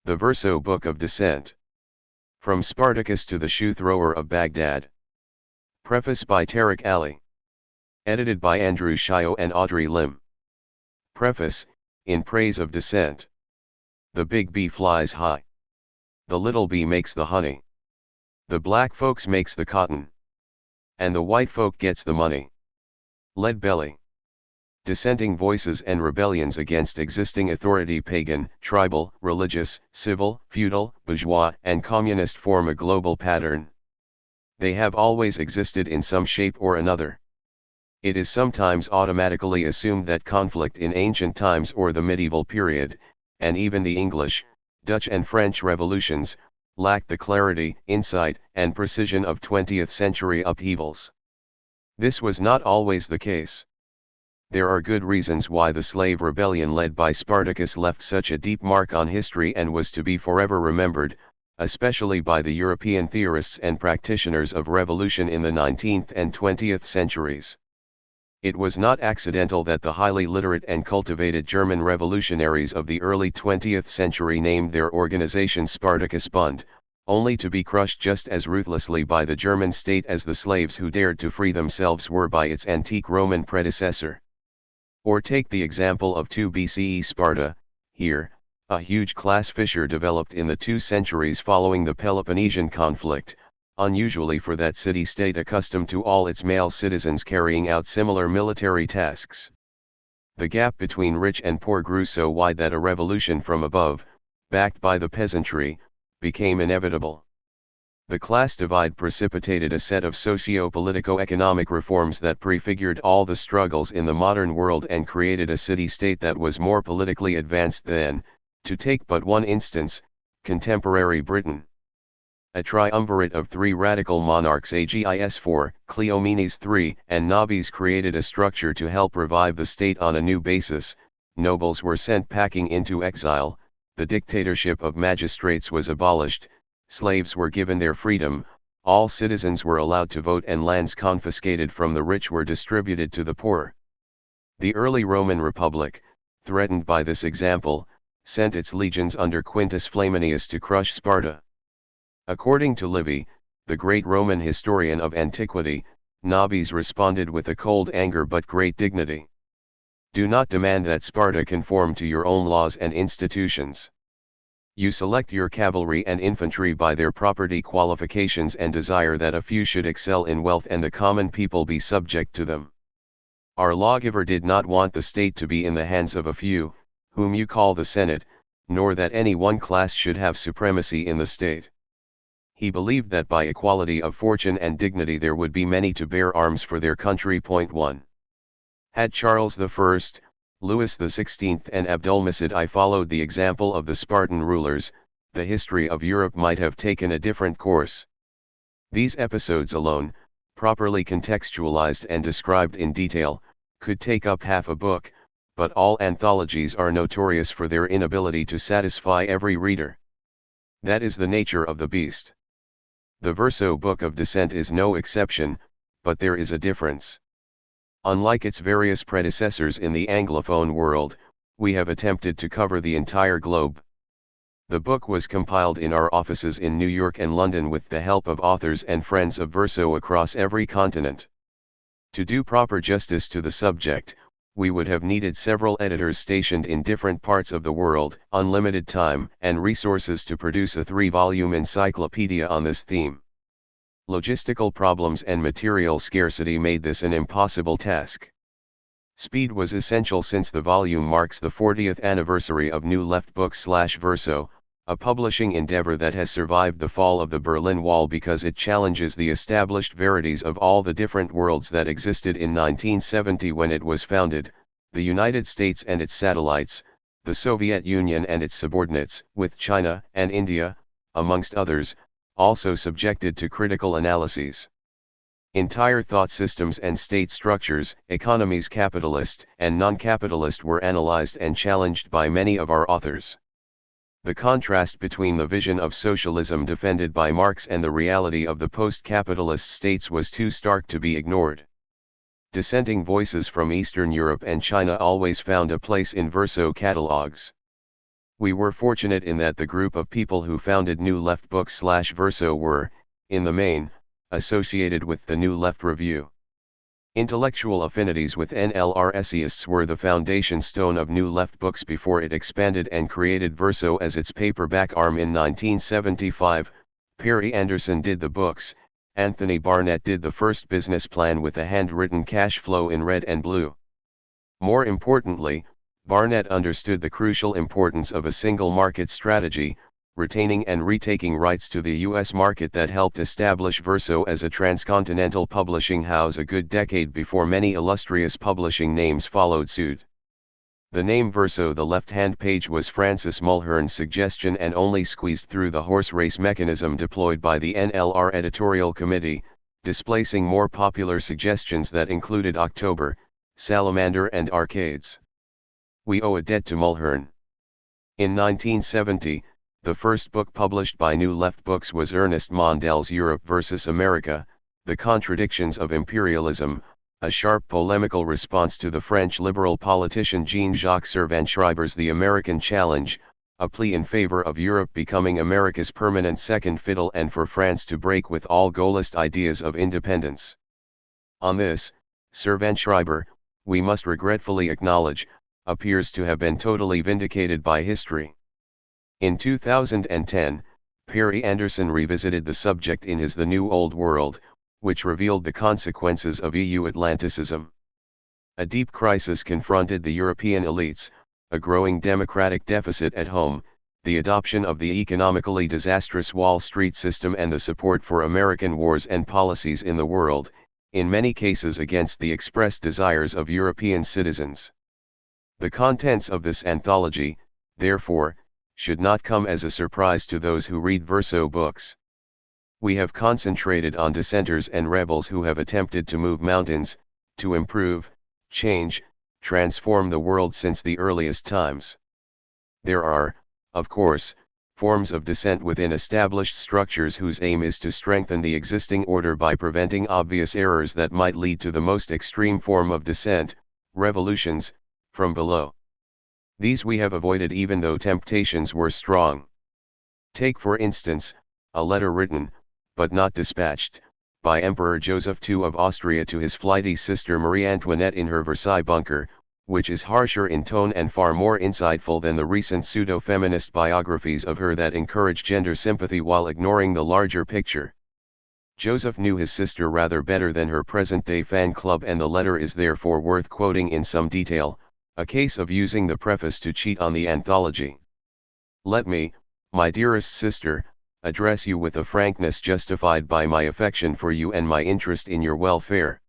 The Verso Book of Dissent. From Spartacus to the Shoe Thrower of Baghdad. Preface by Tariq Ali. Edited by Andrew Hsiao and Audrey Lim. Preface, in praise of dissent. The big bee flies high. The little bee makes the honey. The black folks makes the cotton. And the white folk gets the money. Lead belly. Dissenting voices and rebellions against existing authority, pagan, tribal, religious, civil, feudal, bourgeois, and communist, form a global pattern. They have always existed in some shape or another. It is sometimes automatically assumed that conflict in ancient times or the medieval period, and even the English, Dutch and French revolutions, lacked the clarity, insight, and precision of 20th century upheavals. This was not always the case. There are good reasons why the slave rebellion led by Spartacus left such a deep mark on history and was to be forever remembered, especially by the European theorists and practitioners of revolution in the 19th and 20th centuries. It was not accidental that the highly literate and cultivated German revolutionaries of the early 20th century named their organization Spartacus Bund, only to be crushed just as ruthlessly by the German state as the slaves who dared to free themselves were by its antique Roman predecessor. Or take the example of 2 BCE Sparta. Here, a huge class fissure developed in the 2 centuries following the Peloponnesian conflict, unusually for that city-state accustomed to all its male citizens carrying out similar military tasks. The gap between rich and poor grew so wide that a revolution from above, backed by the peasantry, became inevitable. The class divide precipitated a set of socio-politico-economic reforms that prefigured all the struggles in the modern world and created a city-state that was more politically advanced than, to take but one instance, contemporary Britain. A triumvirate of 3 radical monarchs, Agis IV, Cleomenes III, and Nabis, created a structure to help revive the state on a new basis. Nobles were sent packing into exile, the dictatorship of magistrates was abolished, slaves were given their freedom, all citizens were allowed to vote, and lands confiscated from the rich were distributed to the poor. The early Roman Republic, threatened by this example, sent its legions under Quintus Flaminius to crush Sparta. According to Livy, the great Roman historian of antiquity, Nabis responded with a cold anger but great dignity. Do not demand that Sparta conform to your own laws and institutions. You select your cavalry and infantry by their property qualifications and desire that a few should excel in wealth and the common people be subject to them. Our lawgiver did not want the state to be in the hands of a few, whom you call the Senate, nor that any one class should have supremacy in the state. He believed that by equality of fortune and dignity there would be many to bear arms for their country. 1. Had Charles I, Louis XVI and Abdulmecid I followed the example of the Spartan rulers, the history of Europe might have taken a different course. These episodes alone, properly contextualized and described in detail, could take up half a book, but all anthologies are notorious for their inability to satisfy every reader. That is the nature of the beast. The Verso Book of Dissent is no exception, but there is a difference. Unlike its various predecessors in the Anglophone world, we have attempted to cover the entire globe. The book was compiled in our offices in New York and London with the help of authors and friends of Verso across every continent. To do proper justice to the subject, we would have needed several editors stationed in different parts of the world, unlimited time and resources to produce a 3-volume encyclopedia on this theme. Logistical problems and material scarcity made this an impossible task. Speed was essential since the volume marks the 40th anniversary of New Left Books/Verso, a publishing endeavor that has survived the fall of the Berlin Wall because it challenges the established verities of all the different worlds that existed in 1970 when it was founded, the United States and its satellites, the Soviet Union and its subordinates, with China and India, amongst others, also subjected to critical analyses. Entire thought systems and state structures, economies capitalist and non-capitalist, were analyzed and challenged by many of our authors. The contrast between the vision of socialism defended by Marx and the reality of the post-capitalist states was too stark to be ignored. Dissenting voices from Eastern Europe and China always found a place in Verso catalogs. We were fortunate in that the group of people who founded New Left Books/Verso were, in the main, associated with the New Left Review. Intellectual affinities with NLRSists were the foundation stone of New Left Books before it expanded and created Verso as its paperback arm in 1975. Perry Anderson did the books, Anthony Barnett did the first business plan with a handwritten cash flow in red and blue. More importantly, Barnett understood the crucial importance of a single market strategy, retaining and retaking rights to the U.S. market that helped establish Verso as a transcontinental publishing house a good decade before many illustrious publishing names followed suit. The name Verso, the left-hand page, was Francis Mulhern's suggestion and only squeezed through the horse race mechanism deployed by the NLR editorial committee, displacing more popular suggestions that included October, Salamander and Arcades. We owe a debt to Mulhern. In 1970, the first book published by New Left Books was Ernest Mondel's Europe versus America, The Contradictions of Imperialism, a sharp polemical response to the French liberal politician Jean-Jacques Servan-Schreiber's The American Challenge, a plea in favor of Europe becoming America's permanent second fiddle and for France to break with all Gaullist ideas of independence. On this, Servan-Schreiber, we must regretfully acknowledge, appears to have been totally vindicated by history. In 2010, Perry Anderson revisited the subject in his The New Old World, which revealed the consequences of EU Atlanticism. A deep crisis confronted the European elites, a growing democratic deficit at home, the adoption of the economically disastrous Wall Street system and the support for American wars and policies in the world, in many cases against the expressed desires of European citizens. The contents of this anthology, therefore, should not come as a surprise to those who read Verso books. We have concentrated on dissenters and rebels who have attempted to move mountains, to improve, change, transform the world since the earliest times. There are, of course, forms of dissent within established structures whose aim is to strengthen the existing order by preventing obvious errors that might lead to the most extreme form of dissent, revolutions, from below. These we have avoided even though temptations were strong. Take for instance, a letter written, but not dispatched, by Emperor Joseph II of Austria to his flighty sister Marie Antoinette in her Versailles bunker, which is harsher in tone and far more insightful than the recent pseudo-feminist biographies of her that encourage gender sympathy while ignoring the larger picture. Joseph knew his sister rather better than her present-day fan club, and the letter is therefore worth quoting in some detail, a case of using the preface to cheat on the anthology. Let me, my dearest sister, address you with a frankness justified by my affection for you and my interest in your welfare.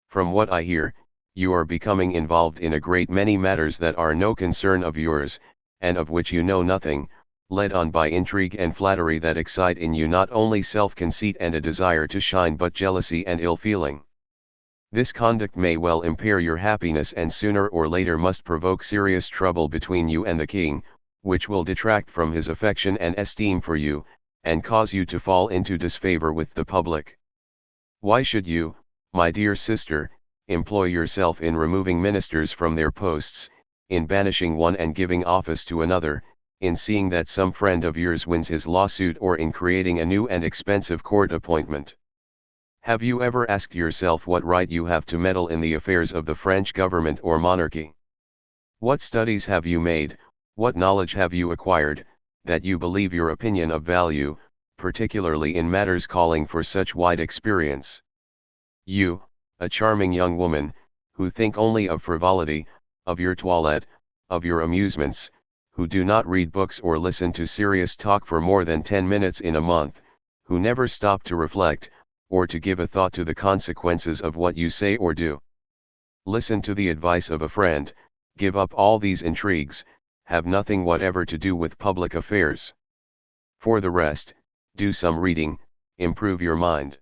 From what I hear, you are becoming involved in a great many matters that are no concern of yours, and of which you know nothing, led on by intrigue and flattery that excite in you not only self-conceit and a desire to shine but jealousy and ill-feeling. This conduct may well impair your happiness and sooner or later must provoke serious trouble between you and the king, which will detract from his affection and esteem for you, and cause you to fall into disfavor with the public. Why should you, my dear sister, employ yourself in removing ministers from their posts, in banishing one and giving office to another, in seeing that some friend of yours wins his lawsuit, or in creating a new and expensive court appointment? Have you ever asked yourself what right you have to meddle in the affairs of the French government or monarchy? What studies have you made, what knowledge have you acquired, that you believe your opinion of value, particularly in matters calling for such wide experience? You, a charming young woman, who think only of frivolity, of your toilette, of your amusements, who do not read books or listen to serious talk for more than 10 minutes in a month, who never stop to reflect, or to give a thought to the consequences of what you say or do. Listen to the advice of a friend, give up all these intrigues, have nothing whatever to do with public affairs. For the rest, do some reading, improve your mind.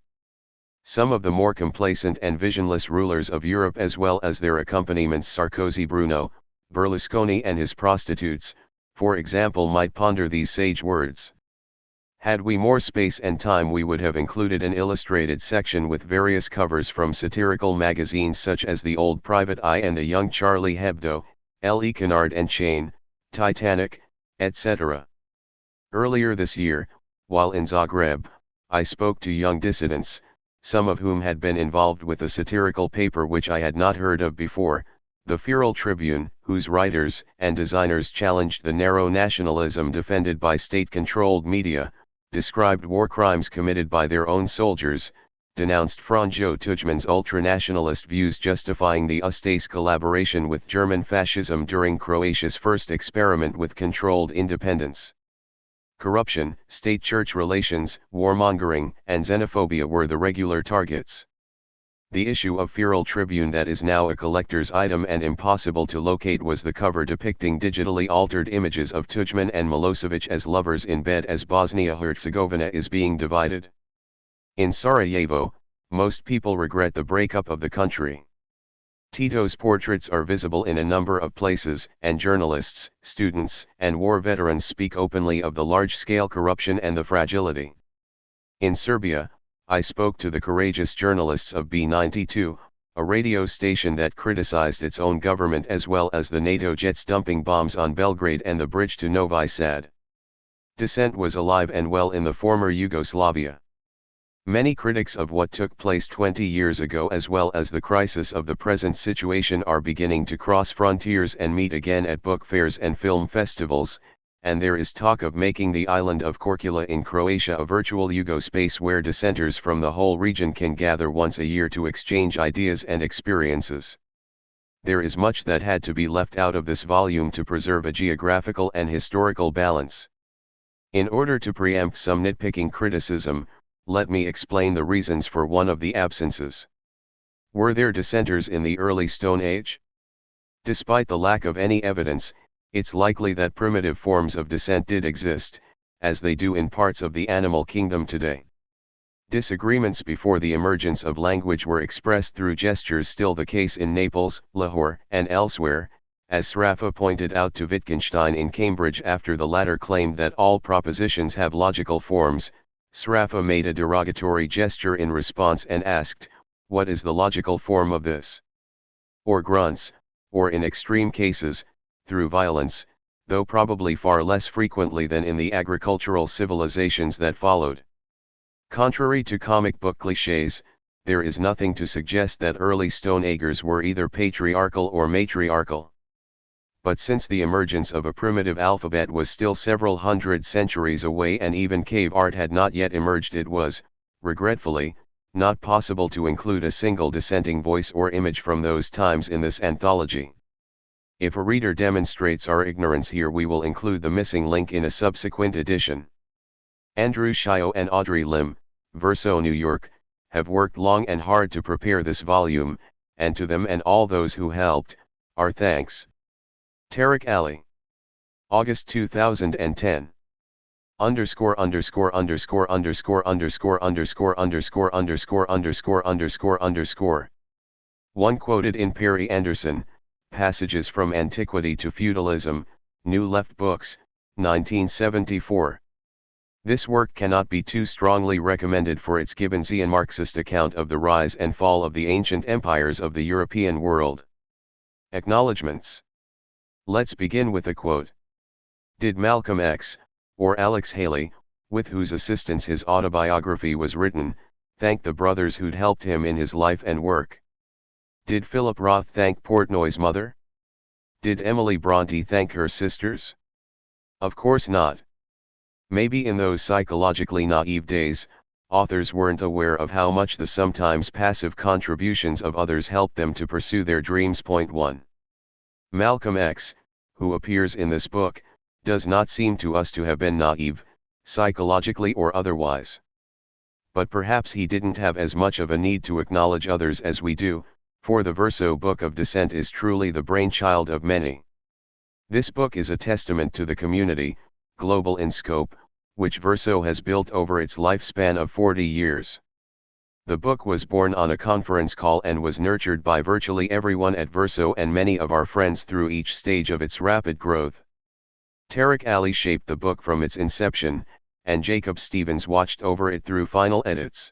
Some of the more complacent and visionless rulers of Europe, as well as their accompaniments Sarkozy, Bruno, Berlusconi and his prostitutes, for example, might ponder these sage words. Had we more space and time, we would have included an illustrated section with various covers from satirical magazines such as The Old Private Eye and The Young Charlie Hebdo, L.E. Canard and Chain, Titanic, etc. Earlier this year, while in Zagreb, I spoke to young dissidents, some of whom had been involved with a satirical paper which I had not heard of before, the Feral Tribune, whose writers and designers challenged the narrow nationalism defended by state-controlled media, described war crimes committed by their own soldiers, denounced Franjo Tudjman's ultranationalist views justifying the Ustase's collaboration with German fascism during Croatia's first experiment with controlled independence. Corruption, state-church relations, warmongering, and xenophobia were the regular targets. The issue of Feral Tribune that is now a collector's item and impossible to locate was the cover depicting digitally altered images of Tudjman and Milosevic as lovers in bed as Bosnia-Herzegovina is being divided. In Sarajevo, most people regret the breakup of the country. Tito's portraits are visible in a number of places, and journalists, students, and war veterans speak openly of the large-scale corruption and the fragility. In Serbia, I spoke to the courageous journalists of B92, a radio station that criticized its own government as well as the NATO jets dumping bombs on Belgrade and the bridge to Novi Sad. Dissent was alive and well in the former Yugoslavia. Many critics of what took place 20 years ago as well as the crisis of the present situation are beginning to cross frontiers and meet again at book fairs and film festivals, and there is talk of making the island of Korčula in Croatia a virtual Yugospace where dissenters from the whole region can gather once a year to exchange ideas and experiences. There is much that had to be left out of this volume to preserve a geographical and historical balance. In order to preempt some nitpicking criticism, let me explain the reasons for one of the absences. Were there dissenters in the early Stone Age? Despite the lack of any evidence, it's likely that primitive forms of dissent did exist, as they do in parts of the animal kingdom today. Disagreements before the emergence of language were expressed through gestures, still the case in Naples, Lahore, and elsewhere, as Sraffa pointed out to Wittgenstein in Cambridge after the latter claimed that all propositions have logical forms. Sraffa made a derogatory gesture in response and asked, "What is the logical form of this?" Or grunts, or in extreme cases, through violence, though probably far less frequently than in the agricultural civilizations that followed. Contrary to comic book clichés, there is nothing to suggest that early Stone Agers were either patriarchal or matriarchal. But since the emergence of a primitive alphabet was still several hundred centuries away and even cave art had not yet emerged, it was, regretfully, not possible to include a single dissenting voice or image from those times in this anthology. If a reader demonstrates our ignorance here, we will include the missing link in a subsequent edition. Andrew Hsiao and Audrey Lim, Verso, New York, have worked long and hard to prepare this volume, and to them and all those who helped, our thanks. Tariq Ali. August 2010. Underscore underscore underscore underscore underscore underscore underscore underscore underscore underscore underscore. One quoted in Perry Anderson, Passages from Antiquity to Feudalism, New Left Books, 1974. This work cannot be too strongly recommended for its Gibbonsian Marxist account of the rise and fall of the ancient empires of the European world. Acknowledgements. Let's begin with a quote. Did Malcolm X, or Alex Haley, with whose assistance his autobiography was written, thank the brothers who'd helped him in his life and work? Did Philip Roth thank Portnoy's mother? Did Emily Bronte thank her sisters? Of course not. Maybe in those psychologically naive days, authors weren't aware of how much the sometimes passive contributions of others helped them to pursue their dreams. Point 1. Malcolm X, who appears in this book, does not seem to us to have been naive, psychologically or otherwise. But perhaps he didn't have as much of a need to acknowledge others as we do, for the Verso Book of Dissent is truly the brainchild of many. This book is a testament to the community, global in scope, which Verso has built over its lifespan of 40 years. The book was born on a conference call and was nurtured by virtually everyone at Verso and many of our friends through each stage of its rapid growth. Tariq Ali shaped the book from its inception, and Jacob Stevens watched over it through final edits.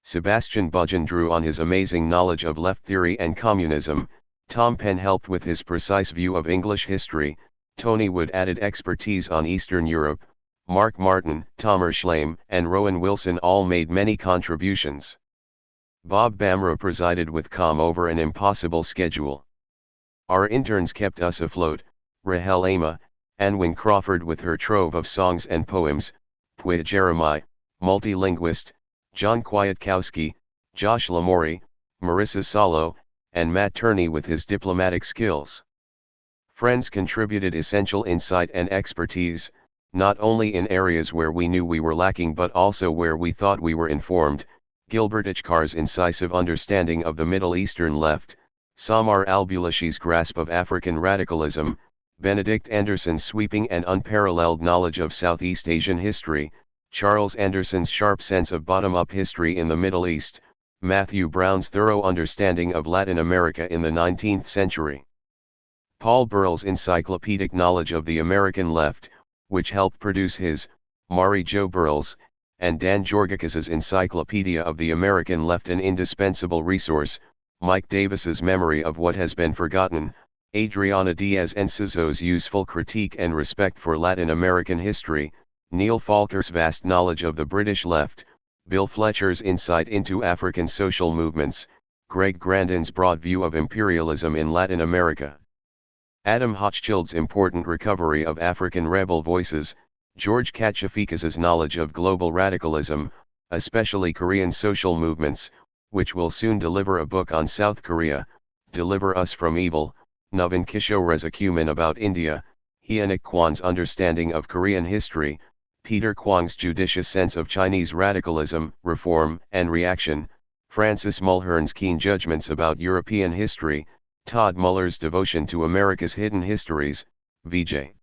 Sebastian Budgen drew on his amazing knowledge of left theory and communism, Tom Penn helped with his precise view of English history, Tony Wood added expertise on Eastern Europe. Mark Martin, Tomer Schleim, and Rowan Wilson all made many contributions. Bob Bamra presided with calm over an impossible schedule. Our interns kept us afloat, Rahel Ama, Anwin Crawford with her trove of songs and poems, Pui Jeremiah, multilinguist, John Kwiatkowski, Josh Lamori, Marissa Salo, and Matt Turney with his diplomatic skills. Friends contributed essential insight and expertise, not only in areas where we knew we were lacking but also where we thought we were informed. Gilbert Ichkar's incisive understanding of the Middle Eastern left, Samar al-Bulashi's grasp of African radicalism, Benedict Anderson's sweeping and unparalleled knowledge of Southeast Asian history, Charles Anderson's sharp sense of bottom-up history in the Middle East, Matthew Brown's thorough understanding of Latin America in the 19th century. Paul Burrell's encyclopedic knowledge of the American left, which helped produce his, Mari Jo Burrells, and Dan Georgakis's Encyclopedia of the American Left, an indispensable resource, Mike Davis's Memory of What Has Been Forgotten, Adriana Diaz-Enciso's useful critique and respect for Latin American history, Neil Falker's vast knowledge of the British left, Bill Fletcher's insight into African social movements, Greg Grandin's broad view of imperialism in Latin America, Adam Hochschild's important recovery of African rebel voices, George Kachafikas's knowledge of global radicalism, especially Korean social movements, which will soon deliver a book on South Korea, Deliver Us from Evil, Navin Kishore's acumen about India, Hyenik Kwan's understanding of Korean history, Peter Kwang's judicious sense of Chinese radicalism, reform, and reaction, Francis Mulhern's keen judgments about European history, Todd Muller's devotion to America's hidden histories, Vijay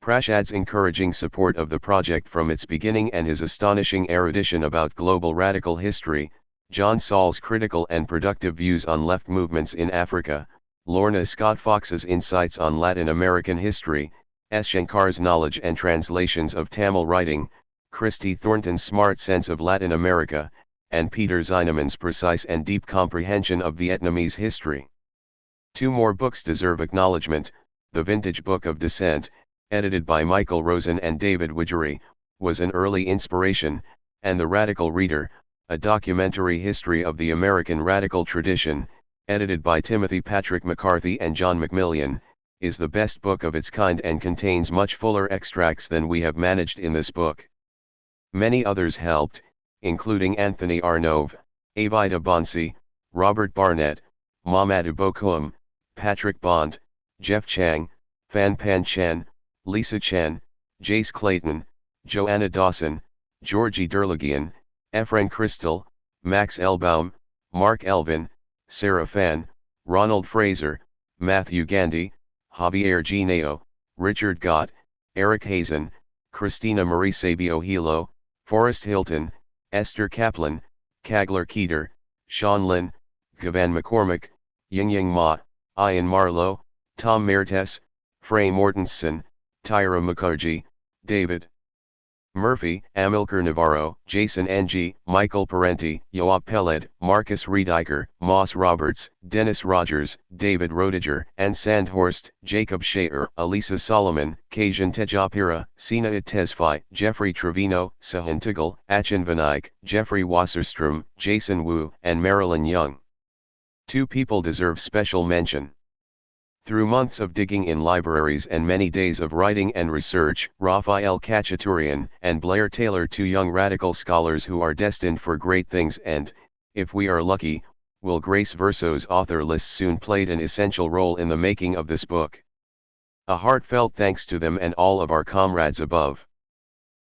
Prashad's encouraging support of the project from its beginning and his astonishing erudition about global radical history, John Saul's critical and productive views on left movements in Africa, Lorna Scott Fox's insights on Latin American history, S. Shankar's knowledge and translations of Tamil writing, Christy Thornton's smart sense of Latin America, and Peter Zeinemann's precise and deep comprehension of Vietnamese history. Two more books deserve acknowledgement. The Vintage Book of Dissent, edited by Michael Rosen and David Widgery, was an early inspiration, and The Radical Reader, a documentary history of the American radical tradition, edited by Timothy Patrick McCarthy and John McMillian, is the best book of its kind and contains much fuller extracts than we have managed in this book. Many others helped, including Anthony Arnove, Avida Bonsi, Robert Barnett, Mamadou Bokoum, Patrick Bond, Jeff Chang, Fan Pan Chen, Lisa Chen, Jace Clayton, Joanna Dawson, Georgie Derligian, Efren Crystal, Max Elbaum, Mark Elvin, Sarah Fan, Ronald Fraser, Matthew Gandhi, Javier Gineo, Richard Gott, Eric Hazen, Christina Marie Sabio Hilo, Forrest Hilton, Esther Kaplan, Kagler Keeter, Sean Lin, Gavan McCormick, Ying Ma, Ian Marlowe, Tom Mertes, Frey Mortensen, Tyra Mukherjee, David Murphy, Amilcar Navarro, Jason Ng, Michael Parenti, Yoav Peled, Marcus Riediker, Moss Roberts, Dennis Rogers, David Rodiger, Ann Sandhorst, Jacob Shaer, Elisa Solomon, Kajan Tejapira, Sina Itesfai, Jeffrey Trevino, Sahan Tiggle, Achin Vinayak, Jeffrey Wasserstrom, Jason Wu, and Marilyn Young. Two people deserve special mention. Through months of digging in libraries and many days of writing and research, Raphael Khachaturian and Blair Taylor, two young radical scholars who are destined for great things and, if we are lucky, will grace Verso's author list soon, played an essential role in the making of this book. A heartfelt thanks to them and all of our comrades above.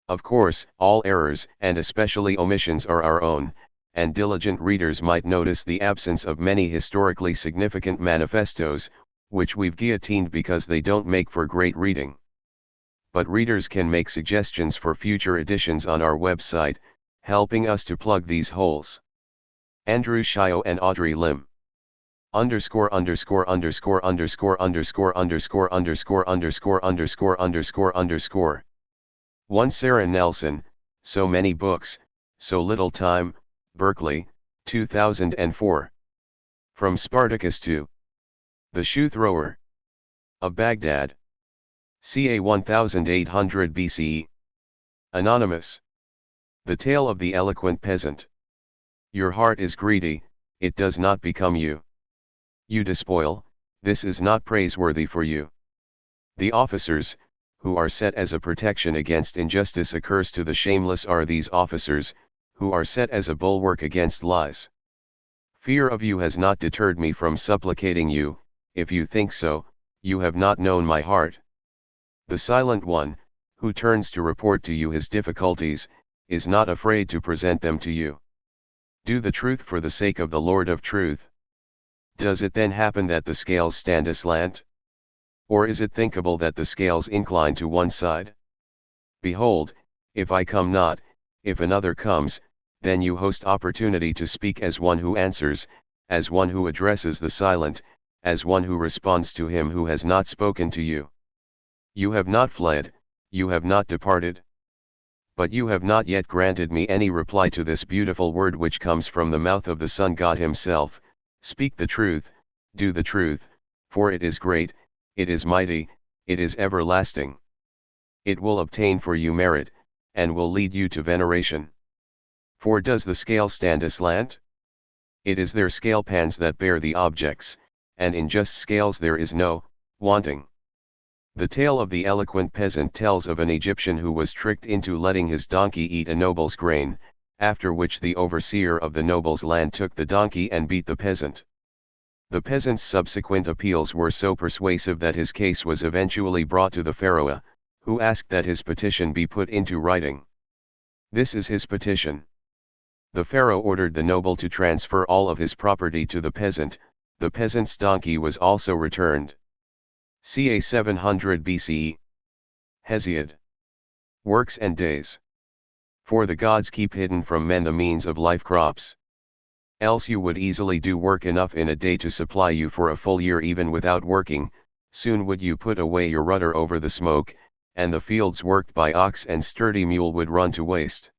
Of course, all errors, and especially omissions, are our own, and diligent readers might notice the absence of many historically significant manifestos, which we've guillotined because they don't make for great reading. But readers can make suggestions for future editions on our website, helping us to plug these holes. Andrew Hsiao and Audrey Lim. _______________________ 1 Sarah Nelson, So Many Books, So Little Time, Berkeley, 2004. From Spartacus to The Shoe Thrower of Baghdad. ca. 1800 BCE. Anonymous. The tale of the eloquent peasant. Your heart is greedy, it does not become you. You despoil, this is not praiseworthy for you. The officers, who are set as a protection against injustice, a curse to the shameless are these officers, who are set as a bulwark against lies. Fear of you has not deterred me from supplicating you, if you think so, you have not known my heart. The silent one, who turns to report to you his difficulties, is not afraid to present them to you. Do the truth for the sake of the Lord of truth. Does it then happen that the scales stand aslant? Or is it thinkable that the scales incline to one side? Behold, if I come not, if another comes, then you host opportunity to speak as one who answers, as one who addresses the silent, as one who responds to him who has not spoken to you. You have not fled, you have not departed. But you have not yet granted me any reply to this beautiful word which comes from the mouth of the Sun God himself. Speak the truth, do the truth, for it is great, it is mighty, it is everlasting. It will obtain for you merit, and will lead you to veneration. For does the scale stand aslant? It is their scale pans that bear the objects, and in just scales there is no wanting. The tale of the eloquent peasant tells of an Egyptian who was tricked into letting his donkey eat a noble's grain, after which the overseer of the noble's land took the donkey and beat the peasant. The peasant's subsequent appeals were so persuasive that his case was eventually brought to the pharaoh, who asked that his petition be put into writing. This is his petition. The pharaoh ordered the noble to transfer all of his property to the peasant's donkey was also returned. ca. 700 BCE. Hesiod. Works and days. For the gods keep hidden from men the means of life crops. Else you would easily do work enough in a day to supply you for a full year even without working, soon would you put away your rudder over the smoke, and the fields worked by ox and sturdy mule would run to waste.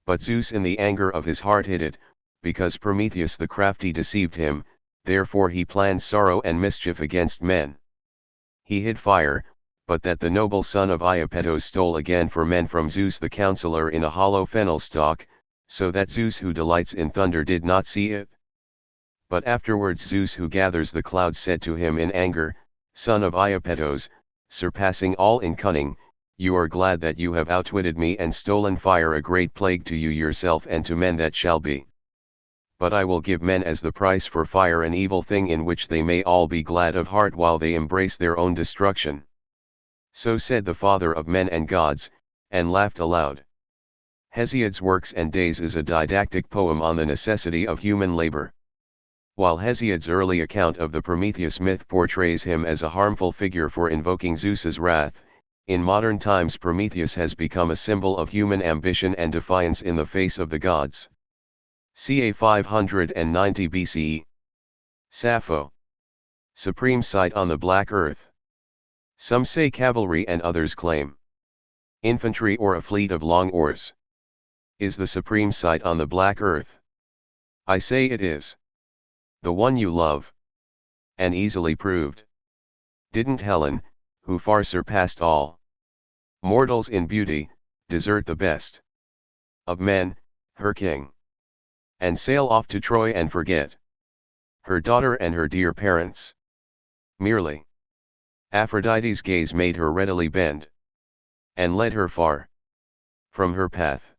But Zeus in the anger of his heart hid it, because Prometheus the crafty deceived him, therefore he planned sorrow and mischief against men. He hid fire, but that the noble son of Iapetos stole again for men from Zeus the counselor in a hollow fennel stalk, so that Zeus who delights in thunder did not see it. But afterwards Zeus who gathers the clouds said to him in anger, Son of Iapetos, surpassing all in cunning, you are glad that you have outwitted me and stolen fire, a great plague to you yourself and to men that shall be. But I will give men as the price for fire an evil thing in which they may all be glad of heart while they embrace their own destruction. So said the father of men and gods, and laughed aloud. Hesiod's Works and Days is a didactic poem on the necessity of human labor. While Hesiod's early account of the Prometheus myth portrays him as a harmful figure for invoking Zeus's wrath, in modern times Prometheus has become a symbol of human ambition and defiance in the face of the gods. ca. 590 BCE. Sappho. Supreme sight on the black earth. Some say cavalry and others claim infantry or a fleet of long oars. Is the supreme sight on the black earth? I say it is. The one you love. And easily proved. Didn't Helen, who far surpassed all mortals in beauty, desert the best of men, her king, and sail off to Troy and forget her daughter and her dear parents? Merely Aphrodite's gaze made her readily bend, and led her far from her path.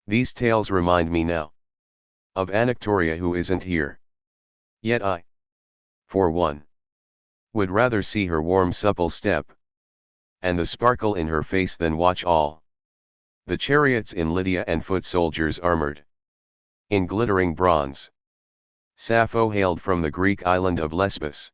These tales remind me now of Anactoria, who isn't here. Yet I, for one, would rather see her warm supple step, and the sparkle in her face than watch all the chariots in Lydia and foot soldiers armored in glittering bronze. Sappho hailed from the Greek island of Lesbos.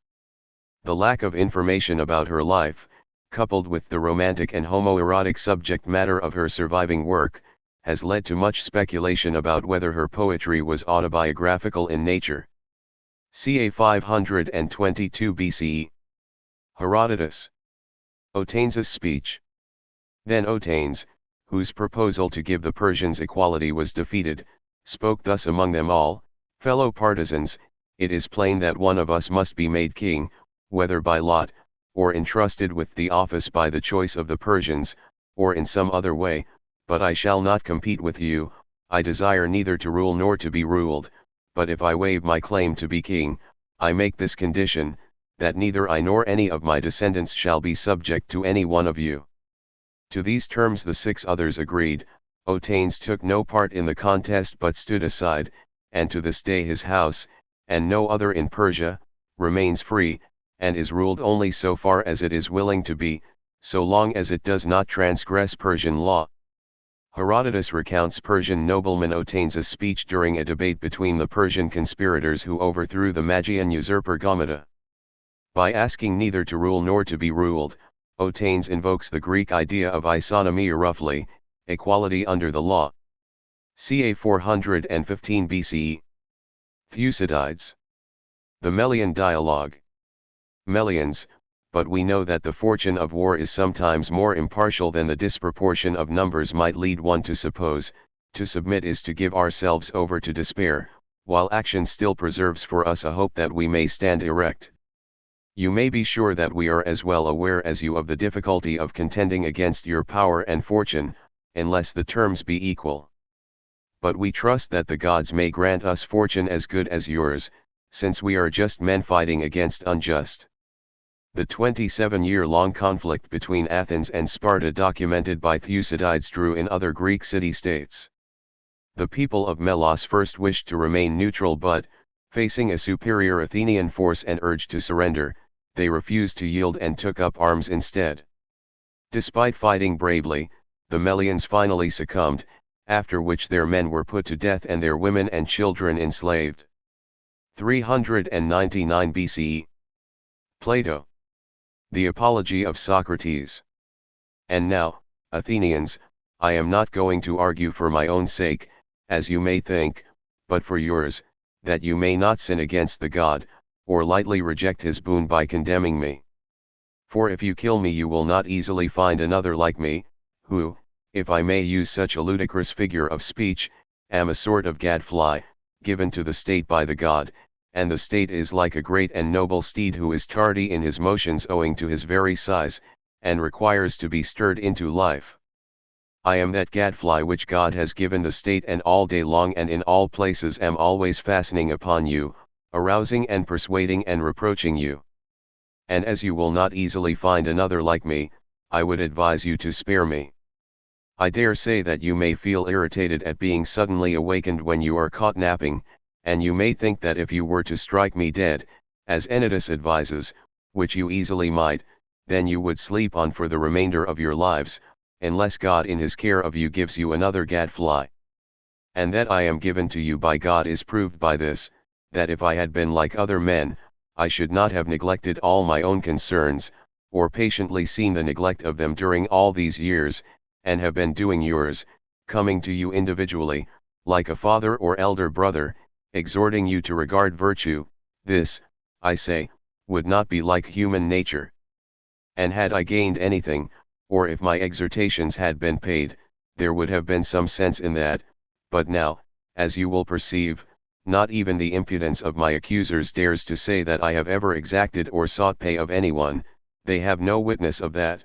The lack of information about her life, coupled with the romantic and homoerotic subject matter of her surviving work, has led to much speculation about whether her poetry was autobiographical in nature. ca. 522 BCE. Herodotus. Otanes' speech. Then Otanes, whose proposal to give the Persians equality was defeated, spoke thus among them all, Fellow partisans, it is plain that one of us must be made king, whether by lot, or entrusted with the office by the choice of the Persians, or in some other way, but I shall not compete with you. I desire neither to rule nor to be ruled, but if I waive my claim to be king, I make this condition, that neither I nor any of my descendants shall be subject to any one of you. To these terms the 6 others agreed. Otanes took no part in the contest but stood aside, and to this day his house, and no other in Persia, remains free, and is ruled only so far as it is willing to be, so long as it does not transgress Persian law. Herodotus recounts Persian nobleman Otanes' speech during a debate between the Persian conspirators who overthrew the Magian usurper Gaumata. By asking neither to rule nor to be ruled, Otanes invokes the Greek idea of isonomia, roughly, equality under the law. Ca. 415 BCE. Thucydides. The Melian Dialogue. Melians, but we know that the fortune of war is sometimes more impartial than the disproportion of numbers might lead one to suppose. To submit is to give ourselves over to despair, while action still preserves for us a hope that we may stand erect. You may be sure that we are as well aware as you of the difficulty of contending against your power and fortune, unless the terms be equal. But we trust that the gods may grant us fortune as good as yours, since we are just men fighting against unjust. The 27-year-long conflict between Athens and Sparta documented by Thucydides drew in other Greek city-states. The people of Melos first wished to remain neutral but, facing a superior Athenian force and urged to surrender, they refused to yield and took up arms instead. Despite fighting bravely, the Melians finally succumbed, after which their men were put to death and their women and children enslaved. 399 BCE. Plato. The Apology of Socrates. And now, Athenians, I am not going to argue for my own sake, as you may think, but for yours, that you may not sin against the God, or lightly reject his boon by condemning me. For if you kill me you will not easily find another like me, who, if I may use such a ludicrous figure of speech, am a sort of gadfly, given to the state by the God, and the state is like a great and noble steed who is tardy in his motions owing to his very size, and requires to be stirred into life. I am that gadfly which God has given the state, and all day long and in all places am always fastening upon you, arousing and persuading and reproaching you. And as you will not easily find another like me, I would advise you to spare me. I dare say that you may feel irritated at being suddenly awakened when you are caught napping, and you may think that if you were to strike me dead, as Anytus advises, which you easily might, then you would sleep on for the remainder of your lives, unless God in his care of you gives you another gadfly. And that I am given to you by God is proved by this, that if I had been like other men, I should not have neglected all my own concerns, or patiently seen the neglect of them during all these years, and have been doing yours, coming to you individually, like a father or elder brother, exhorting you to regard virtue. This, I say, would not be like human nature. And had I gained anything, or if my exhortations had been paid, there would have been some sense in that, but now, as you will perceive, not even the impudence of my accusers dares to say that I have ever exacted or sought pay of anyone. They have no witness of that.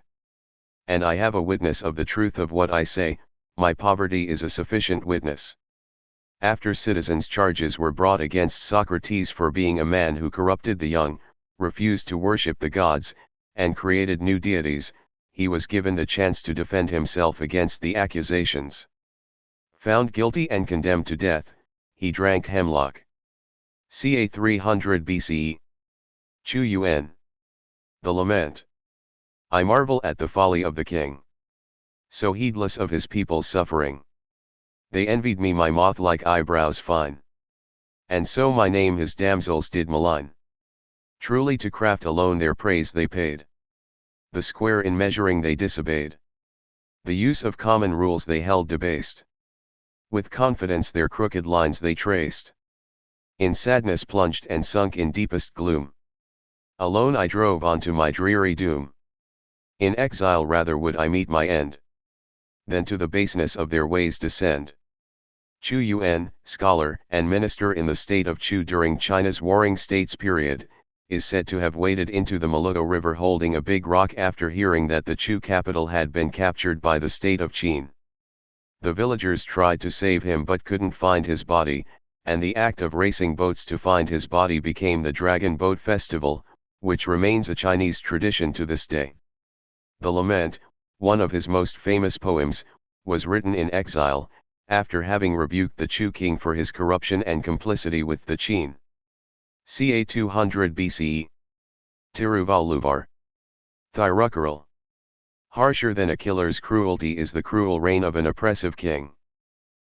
And I have a witness of the truth of what I say. My poverty is a sufficient witness. After citizens' charges were brought against Socrates for being a man who corrupted the young, refused to worship the gods, and created new deities, he was given the chance to defend himself against the accusations. Found guilty and condemned to death, he drank hemlock. Ca. 300 BCE. Chu Yuan. The Lament. I marvel at the folly of the king. So heedless of his people's suffering. They envied me my moth-like eyebrows fine. And so my name his damsels did malign. Truly to craft alone their praise they paid. The square in measuring they disobeyed. The use of common rules they held debased. With confidence their crooked lines they traced. In sadness plunged and sunk in deepest gloom. Alone I drove on to my dreary doom. In exile rather would I meet my end, than to the baseness of their ways descend. Chu Yuan, scholar and minister in the state of Chu during China's Warring States period, is said to have waded into the Maluto River holding a big rock after hearing that the Chu capital had been captured by the state of Qin. The villagers tried to save him but couldn't find his body, and the act of racing boats to find his body became the Dragon Boat Festival, which remains a Chinese tradition to this day. The Lament, one of his most famous poems, was written in exile, after having rebuked the Chu king for his corruption and complicity with the Qin. Ca 200 BCE. Tiruvalluvar. Thirukkural. Harsher than a killer's cruelty is the cruel reign of an oppressive king.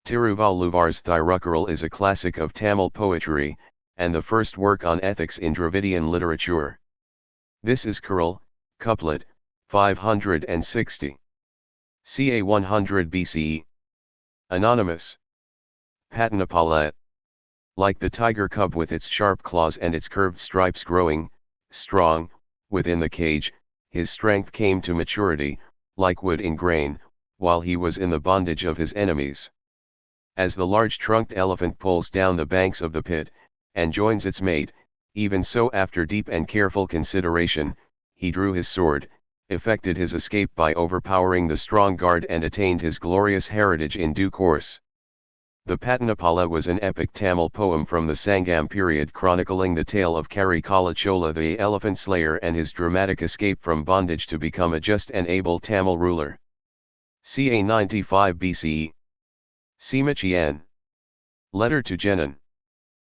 Tiruvalluvar's Thirukkural is a classic of Tamil poetry, and the first work on ethics in Dravidian literature. This is Kural, couplet, 560. Ca 100 BCE. Anonymous. Patanapalat. Like the tiger cub with its sharp claws and its curved stripes growing, strong, within the cage, his strength came to maturity, like wood in grain, while he was in the bondage of his enemies. As the large-trunked elephant pulls down the banks of the pit, and joins its mate, even so after deep and careful consideration, he drew his sword, effected his escape by overpowering the strong guard and attained his glorious heritage in due course. The Patanapala was an epic Tamil poem from the Sangam period chronicling the tale of Karikala Chola the elephant slayer and his dramatic escape from bondage to become a just and able Tamil ruler. Ca 95 BCE. Sima Letter to Jenan.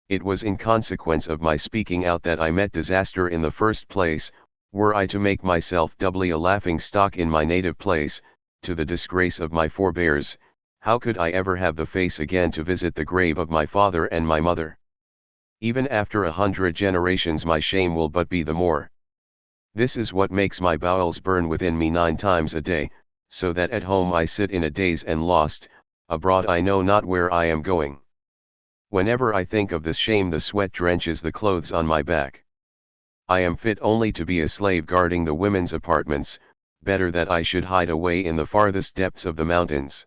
It was in consequence of my speaking out that I met disaster in the first place. Were I to make myself doubly a laughing stock in my native place, to the disgrace of my forebears, how could I ever have the face again to visit the grave of my father and my mother? Even after 100 generations my shame will but be the more. This is what makes my bowels burn within me 9 times a day, so that at home I sit in a daze and lost, abroad I know not where I am going. Whenever I think of this shame the sweat drenches the clothes on my back. I am fit only to be a slave guarding the women's apartments, better that I should hide away in the farthest depths of the mountains.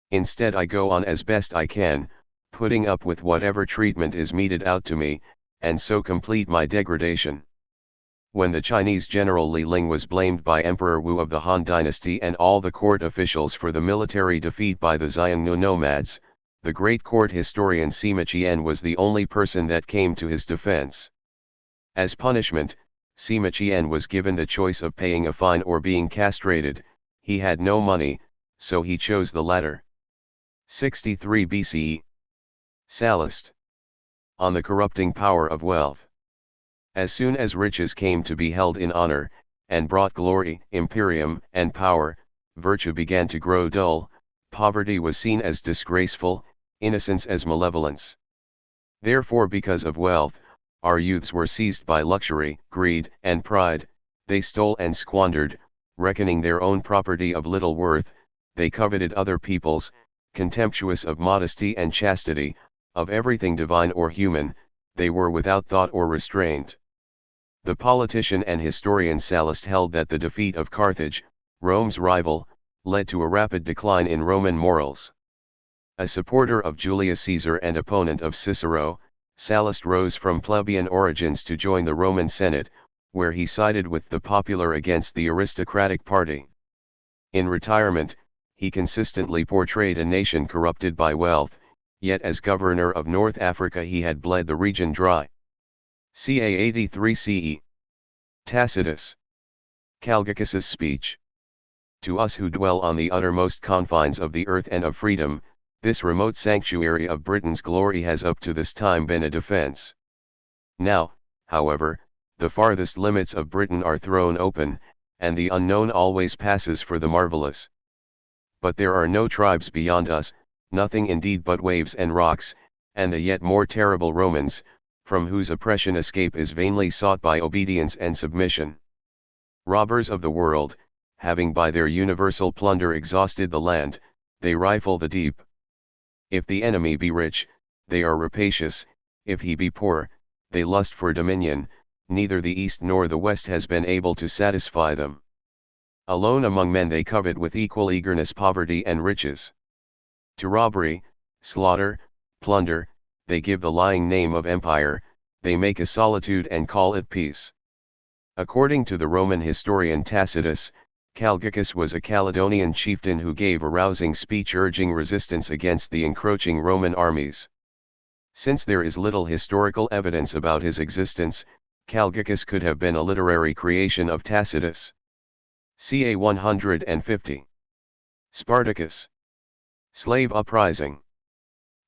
Instead I go on as best I can, putting up with whatever treatment is meted out to me, and so complete my degradation. When the Chinese general Li Ling was blamed by Emperor Wu of the Han dynasty and all the court officials for the military defeat by the Xiongnu nomads, the great court historian Sima Qian was the only person that came to his defense. As punishment, Sima Qian was given the choice of paying a fine or being castrated. He had no money, so he chose the latter. 63 BCE. Sallust. On the corrupting power of wealth. As soon as riches came to be held in honor, and brought glory, imperium, and power, virtue began to grow dull, poverty was seen as disgraceful, innocence as malevolence. Therefore, because of wealth, our youths were seized by luxury, greed, and pride. They stole and squandered, reckoning their own property of little worth. They coveted other people's, contemptuous of modesty and chastity, of everything divine or human. They were without thought or restraint. The politician and historian Sallust held that the defeat of Carthage, Rome's rival, led to a rapid decline in Roman morals. A supporter of Julius Caesar and opponent of Cicero, Sallust rose from plebeian origins to join the Roman Senate, where he sided with the popular against the aristocratic party. In retirement, he consistently portrayed a nation corrupted by wealth, yet as governor of North Africa he had bled the region dry. Ca 83 CE. Tacitus. Calgacus's speech. To us who dwell on the uttermost confines of the earth and of freedom, this remote sanctuary of Britain's glory has up to this time been a defense. Now, however, the farthest limits of Britain are thrown open, and the unknown always passes for the marvelous. But there are no tribes beyond us, nothing indeed but waves and rocks, and the yet more terrible Romans, from whose oppression escape is vainly sought by obedience and submission. Robbers of the world, having by their universal plunder exhausted the land, they rifle the deep. If the enemy be rich, they are rapacious; if he be poor, they lust for dominion. Neither the east nor the west has been able to satisfy them. Alone among men they covet with equal eagerness poverty and riches. To robbery, slaughter, plunder, they give the lying name of empire, they make a solitude and call it peace. According to the Roman historian Tacitus, Calgicus was a Caledonian chieftain who gave a rousing speech urging resistance against the encroaching Roman armies. Since there is little historical evidence about his existence, Calgicus could have been a literary creation of Tacitus. Ca 150. Spartacus. Slave uprising.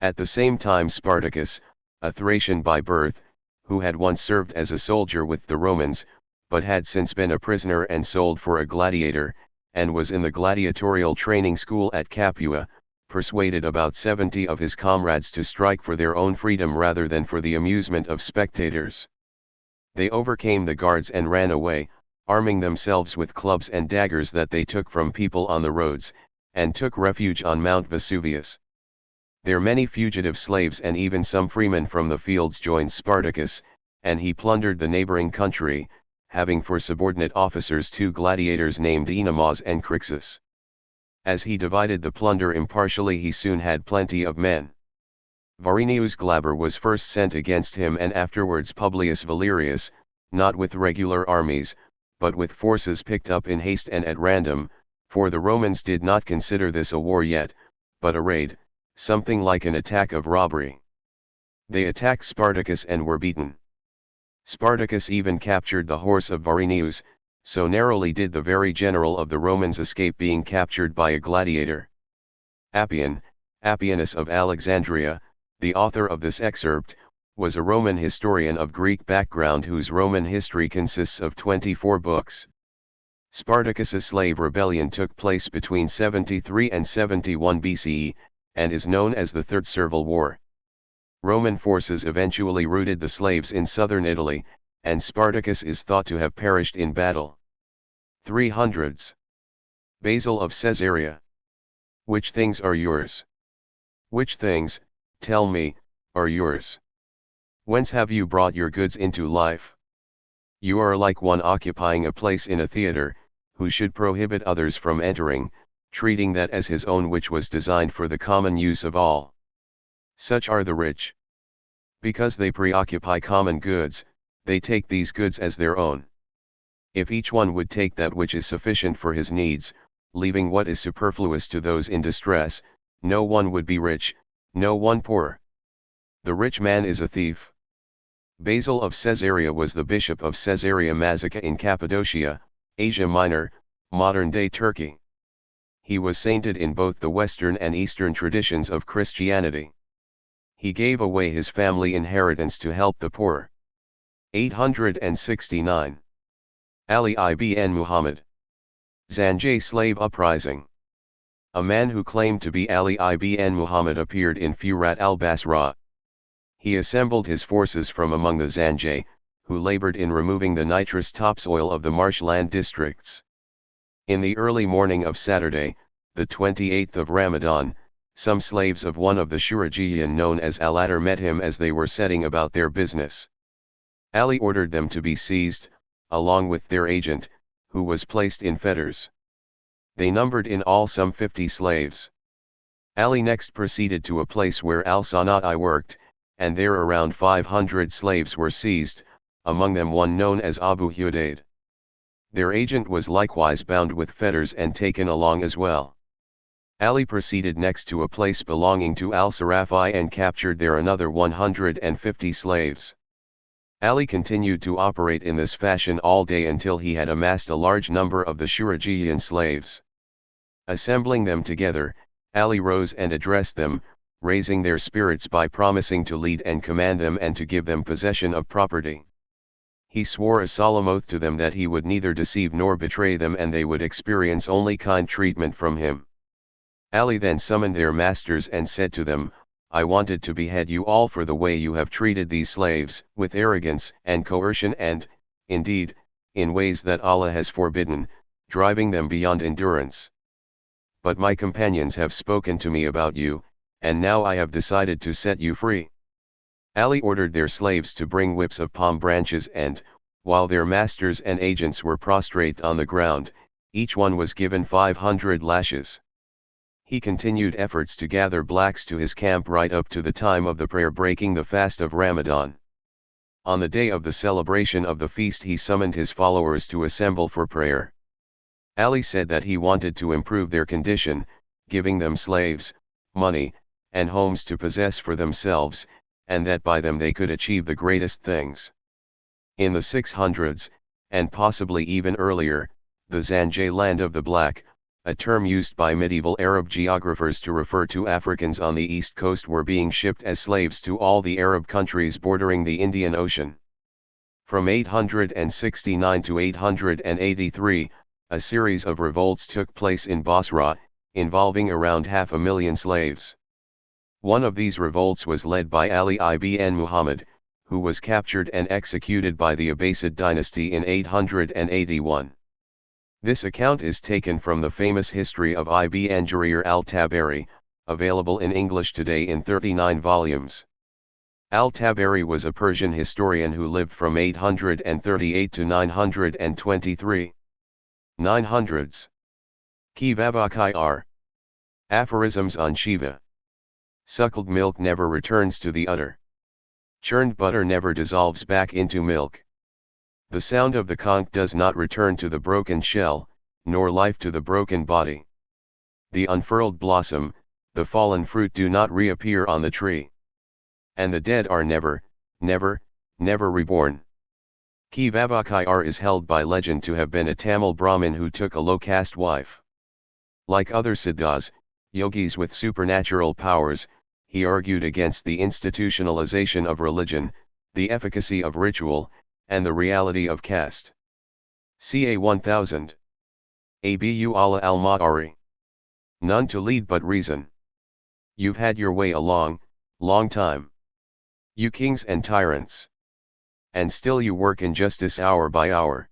At the same time Spartacus, a Thracian by birth, who had once served as a soldier with the Romans, but had since been a prisoner and sold for a gladiator, and was in the gladiatorial training school at Capua, persuaded about 70 of his comrades to strike for their own freedom rather than for the amusement of spectators. They overcame the guards and ran away, arming themselves with clubs and daggers that they took from people on the roads, and took refuge on Mount Vesuvius. There many fugitive slaves and even some freemen from the fields joined Spartacus, and he plundered the neighboring country, having for subordinate officers 2 gladiators named Oenomas and Crixus. As he divided the plunder impartially he soon had plenty of men. Varinius Glaber was first sent against him and afterwards Publius Valerius, not with regular armies, but with forces picked up in haste and at random, for the Romans did not consider this a war yet, but a raid, something like an attack of robbery. They attacked Spartacus and were beaten. Spartacus even captured the horse of Varinius, so narrowly did the very general of the Romans escape being captured by a gladiator. Appian, Appianus of Alexandria, the author of this excerpt, was a Roman historian of Greek background whose Roman history consists of 24 books. Spartacus's slave rebellion took place between 73 and 71 BCE, and is known as the Third Servile War. Roman forces eventually routed the slaves in southern Italy, and Spartacus is thought to have perished in battle. 300s. Basil of Caesarea. Which things are yours? Which things, tell me, are yours? Whence have you brought your goods into life? You are like one occupying a place in a theatre, who should prohibit others from entering, treating that as his own which was designed for the common use of all. Such are the rich. Because they preoccupy common goods, they take these goods as their own. If each one would take that which is sufficient for his needs, leaving what is superfluous to those in distress, no one would be rich, no one poor. The rich man is a thief. Basil of Caesarea was the bishop of Caesarea Mazzica in Cappadocia, Asia Minor, modern-day Turkey. He was sainted in both the Western and Eastern traditions of Christianity. He gave away his family inheritance to help the poor. 869. Ali ibn Muhammad. Zanjay slave uprising. A man who claimed to be Ali ibn Muhammad appeared in Furat al-Basra. He assembled his forces from among the Zanjay, who labored in removing the nitrous topsoil of the marshland districts. In the early morning of Saturday, the 28th of Ramadan, some slaves of one of the Shurajiyan known as Al-Adar met him as they were setting about their business. Ali ordered them to be seized, along with their agent, who was placed in fetters. They numbered in all some 50 slaves. Ali next proceeded to a place where Al-Sana'i worked, and there around 500 slaves were seized, among them one known as Abu Hudayd. Their agent was likewise bound with fetters and taken along as well. Ali proceeded next to a place belonging to Al-Sarafi and captured there another 150 slaves. Ali continued to operate in this fashion all day until he had amassed a large number of the Shurajiyan slaves. Assembling them together, Ali rose and addressed them, raising their spirits by promising to lead and command them and to give them possession of property. He swore a solemn oath to them that he would neither deceive nor betray them and they would experience only kind treatment from him. Ali then summoned their masters and said to them, I wanted to behead you all for the way you have treated these slaves, with arrogance and coercion and, indeed, in ways that Allah has forbidden, driving them beyond endurance. But my companions have spoken to me about you, and now I have decided to set you free. Ali ordered their slaves to bring whips of palm branches and, while their masters and agents were prostrate on the ground, each one was given 500 lashes. He continued efforts to gather blacks to his camp right up to the time of the prayer breaking the fast of Ramadan. On the day of the celebration of the feast he summoned his followers to assemble for prayer. Ali said that he wanted to improve their condition, giving them slaves, money, and homes to possess for themselves, and that by them they could achieve the greatest things. In the 600s, and possibly even earlier, the Zanjay land of the Black, a term used by medieval Arab geographers to refer to Africans on the east coast, were being shipped as slaves to all the Arab countries bordering the Indian Ocean. From 869 to 883, a series of revolts took place in Basra, involving around 500,000 slaves. One of these revolts was led by Ali ibn Muhammad, who was captured and executed by the Abbasid dynasty in 881. This account is taken from the famous history of Ibn Jarir al-Tabari, available in English today in 39 volumes. Al-Tabari was a Persian historian who lived from 838 to 923. 900s. Kivavakai Aphorisms on Shiva. Suckled milk never returns to the udder. Churned butter never dissolves back into milk. The sound of the conch does not return to the broken shell, nor life to the broken body. The unfurled blossom, the fallen fruit do not reappear on the tree. And the dead are never, never, never reborn. Kivavakai is held by legend to have been a Tamil Brahmin who took a low-caste wife. Like other siddhas, yogis with supernatural powers, he argued against the institutionalization of religion, the efficacy of ritual, and the reality of caste. Ca 1000. Abu Allah al-Ma'ari. None to lead but reason. You've had your way a long, long time. You kings and tyrants. And still you work injustice hour by hour.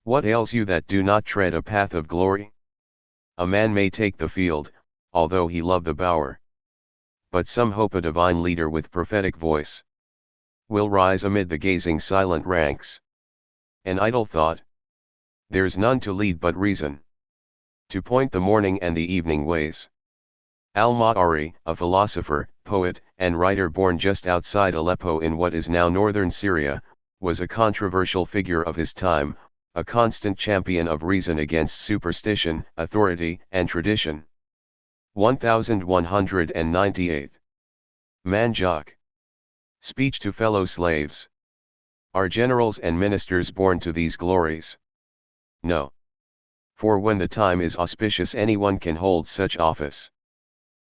What ails you that do not tread a path of glory? A man may take the field, although he love the bower. But some hope a divine leader with prophetic voice will rise amid the gazing silent ranks. An idle thought. There's none to lead but reason, to point the morning and the evening ways. Al-Ma'ari, a philosopher, poet, and writer born just outside Aleppo in what is now northern Syria, was a controversial figure of his time, a constant champion of reason against superstition, authority, and tradition. 1198. Manjak. Speech to fellow slaves. Are generals and ministers born to these glories? No. For when the time is auspicious anyone can hold such office.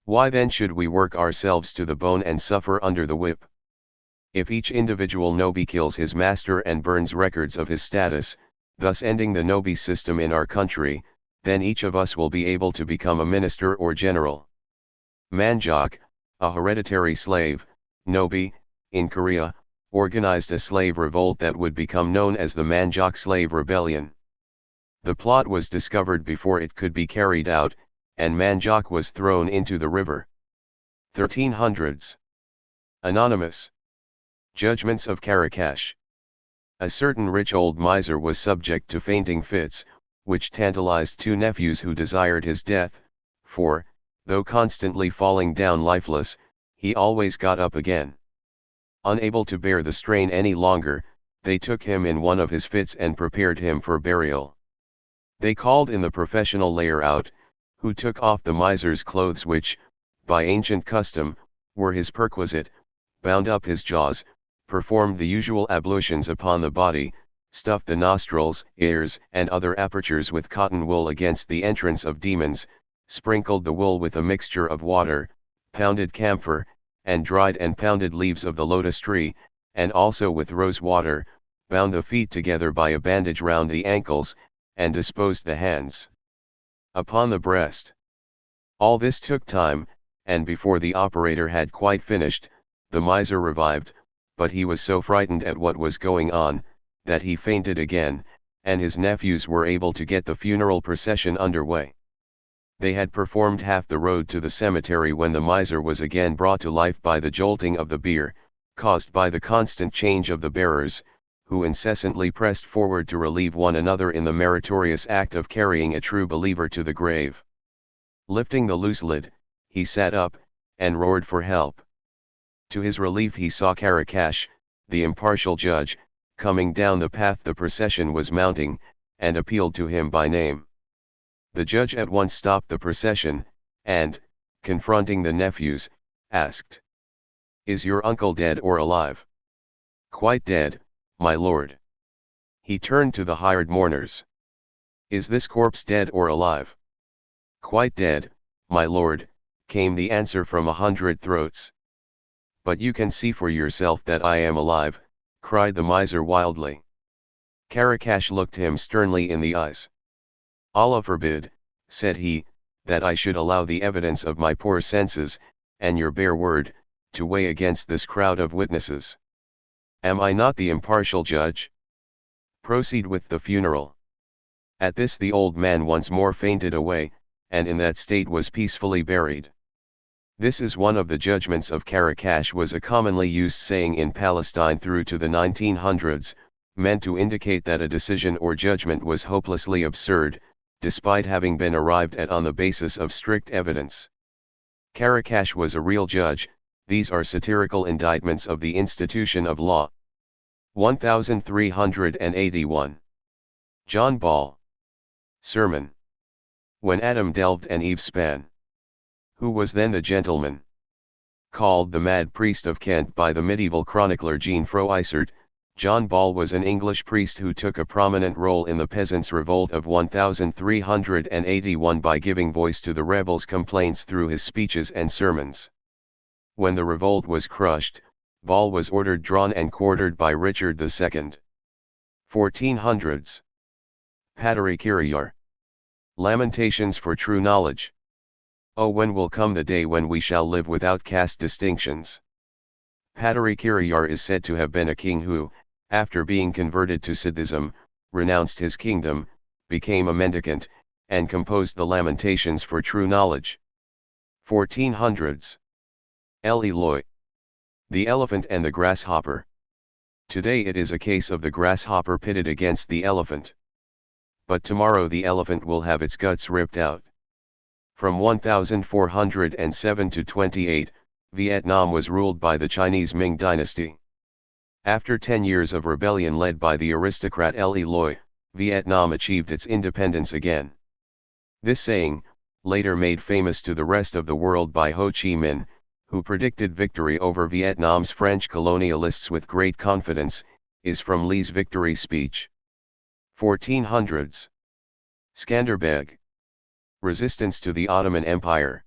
Why then should we work ourselves to the bone and suffer under the whip? If each individual nobi kills his master and burns records of his status, thus ending the nobi system in our country, then each of us will be able to become a minister or general. Manjak, a hereditary slave, nobi, in Korea, organized a slave revolt that would become known as the Manjak Slave Rebellion. The plot was discovered before it could be carried out, and Manjak was thrown into the river. 1300s. Anonymous. Judgments of Karakash. A certain rich old miser was subject to fainting fits, which tantalized two nephews who desired his death, for, though constantly falling down lifeless, he always got up again. Unable to bear the strain any longer, they took him in one of his fits and prepared him for burial. They called in the professional layer out, who took off the miser's clothes which, by ancient custom, were his perquisite, bound up his jaws, performed the usual ablutions upon the body, stuffed the nostrils, ears, and other apertures with cotton wool against the entrance of demons, sprinkled the wool with a mixture of water, pounded camphor, and dried and pounded leaves of the lotus tree, and also with rose water, bound the feet together by a bandage round the ankles, and disposed the hands upon the breast. All this took time, and before the operator had quite finished, the miser revived, but he was so frightened at what was going on, that he fainted again, and his nephews were able to get the funeral procession underway. They had performed half the road to the cemetery when the miser was again brought to life by the jolting of the bier, caused by the constant change of the bearers, who incessantly pressed forward to relieve one another in the meritorious act of carrying a true believer to the grave. Lifting the loose lid, he sat up, and roared for help. To his relief he saw Karakash, the impartial judge, coming down the path the procession was mounting, and appealed to him by name. The judge at once stopped the procession, and, confronting the nephews, asked, "Is your uncle dead or alive?" "Quite dead, my lord." He turned to the hired mourners. "Is this corpse dead or alive?" "Quite dead, my lord," came the answer from 100 throats. "But you can see for yourself that I am alive," cried the miser wildly. Karakash looked him sternly in the eyes. "Allah forbid," said he, "that I should allow the evidence of my poor senses, and your bare word, to weigh against this crowd of witnesses. Am I not the impartial judge? Proceed with the funeral." At this the old man once more fainted away, and in that state was peacefully buried. This is one of the judgments of Karakash, was a commonly used saying in Palestine through to the 1900s, meant to indicate that a decision or judgment was hopelessly absurd, despite having been arrived at on the basis of strict evidence. Karakash was a real judge. These are satirical indictments of the institution of law. 1381. John Ball. Sermon. When Adam delved and Eve span. Who was then the gentleman? Called the mad priest of Kent by the medieval chronicler Jean Froissart, John Ball was an English priest who took a prominent role in the Peasants' Revolt of 1381 by giving voice to the rebels' complaints through his speeches and sermons. When the revolt was crushed, Ball was ordered drawn and quartered by Richard II. 1400s. Pateri Kiriyar. Lamentations for True Knowledge. Oh, when will come the day when we shall live without caste distinctions? Pateri Kiriyar is said to have been a king who, after being converted to Siddhism, renounced his kingdom, became a mendicant, and composed the Lamentations for True Knowledge. 1400s. L. Eloy. The Elephant and the Grasshopper. Today it is a case of the grasshopper pitted against the elephant. But tomorrow the elephant will have its guts ripped out. From 1407 to 28, Vietnam was ruled by the Chinese Ming dynasty. After 10 years of rebellion led by the aristocrat L. Eloy, Vietnam achieved its independence again. This saying, later made famous to the rest of the world by Ho Chi Minh, who predicted victory over Vietnam's French colonialists with great confidence, is from Lee's victory speech. 1400s. Skanderbeg. Resistance to the Ottoman Empire.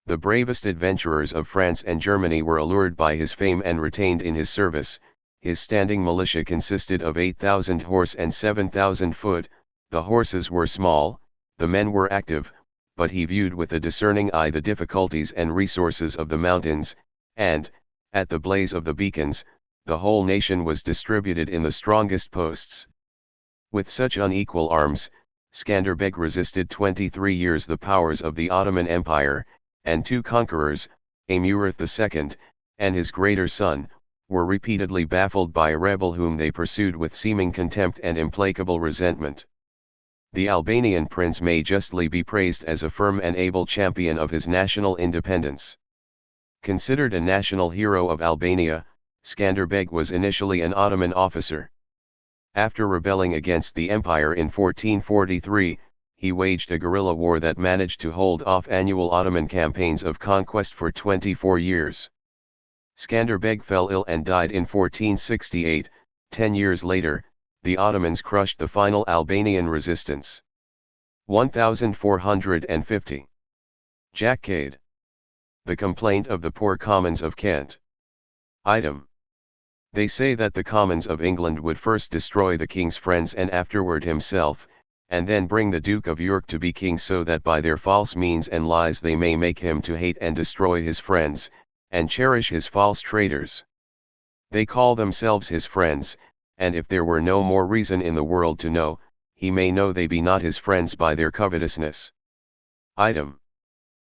The bravest adventurers of France and Germany were allured by his fame and retained in his service. His standing militia consisted of 8,000 horse and 7,000 foot. The horses were small, the men were active, but he viewed with a discerning eye the difficulties and resources of the mountains, and, at the blaze of the beacons, the whole nation was distributed in the strongest posts. With such unequal arms, Skanderbeg resisted 23 years the powers of the Ottoman Empire, and two conquerors, Amurath II, and his greater son, were repeatedly baffled by a rebel whom they pursued with seeming contempt and implacable resentment. The Albanian prince may justly be praised as a firm and able champion of his national independence. Considered a national hero of Albania, Skanderbeg was initially an Ottoman officer. After rebelling against the empire in 1443, he waged a guerrilla war that managed to hold off annual Ottoman campaigns of conquest for 24 years. Skanderbeg fell ill and died in 1468. 10 years later, the Ottomans crushed the final Albanian resistance. 1450. Jack Cade. The Complaint of the Poor Commons of Kent. Item. They say that the Commons of England would first destroy the king's friends and afterward himself, and then bring the Duke of York to be king, so that by their false means and lies they may make him to hate and destroy his friends, and cherish his false traitors. They call themselves his friends, and if there were no more reason in the world to know, he may know they be not his friends by their covetousness. Item.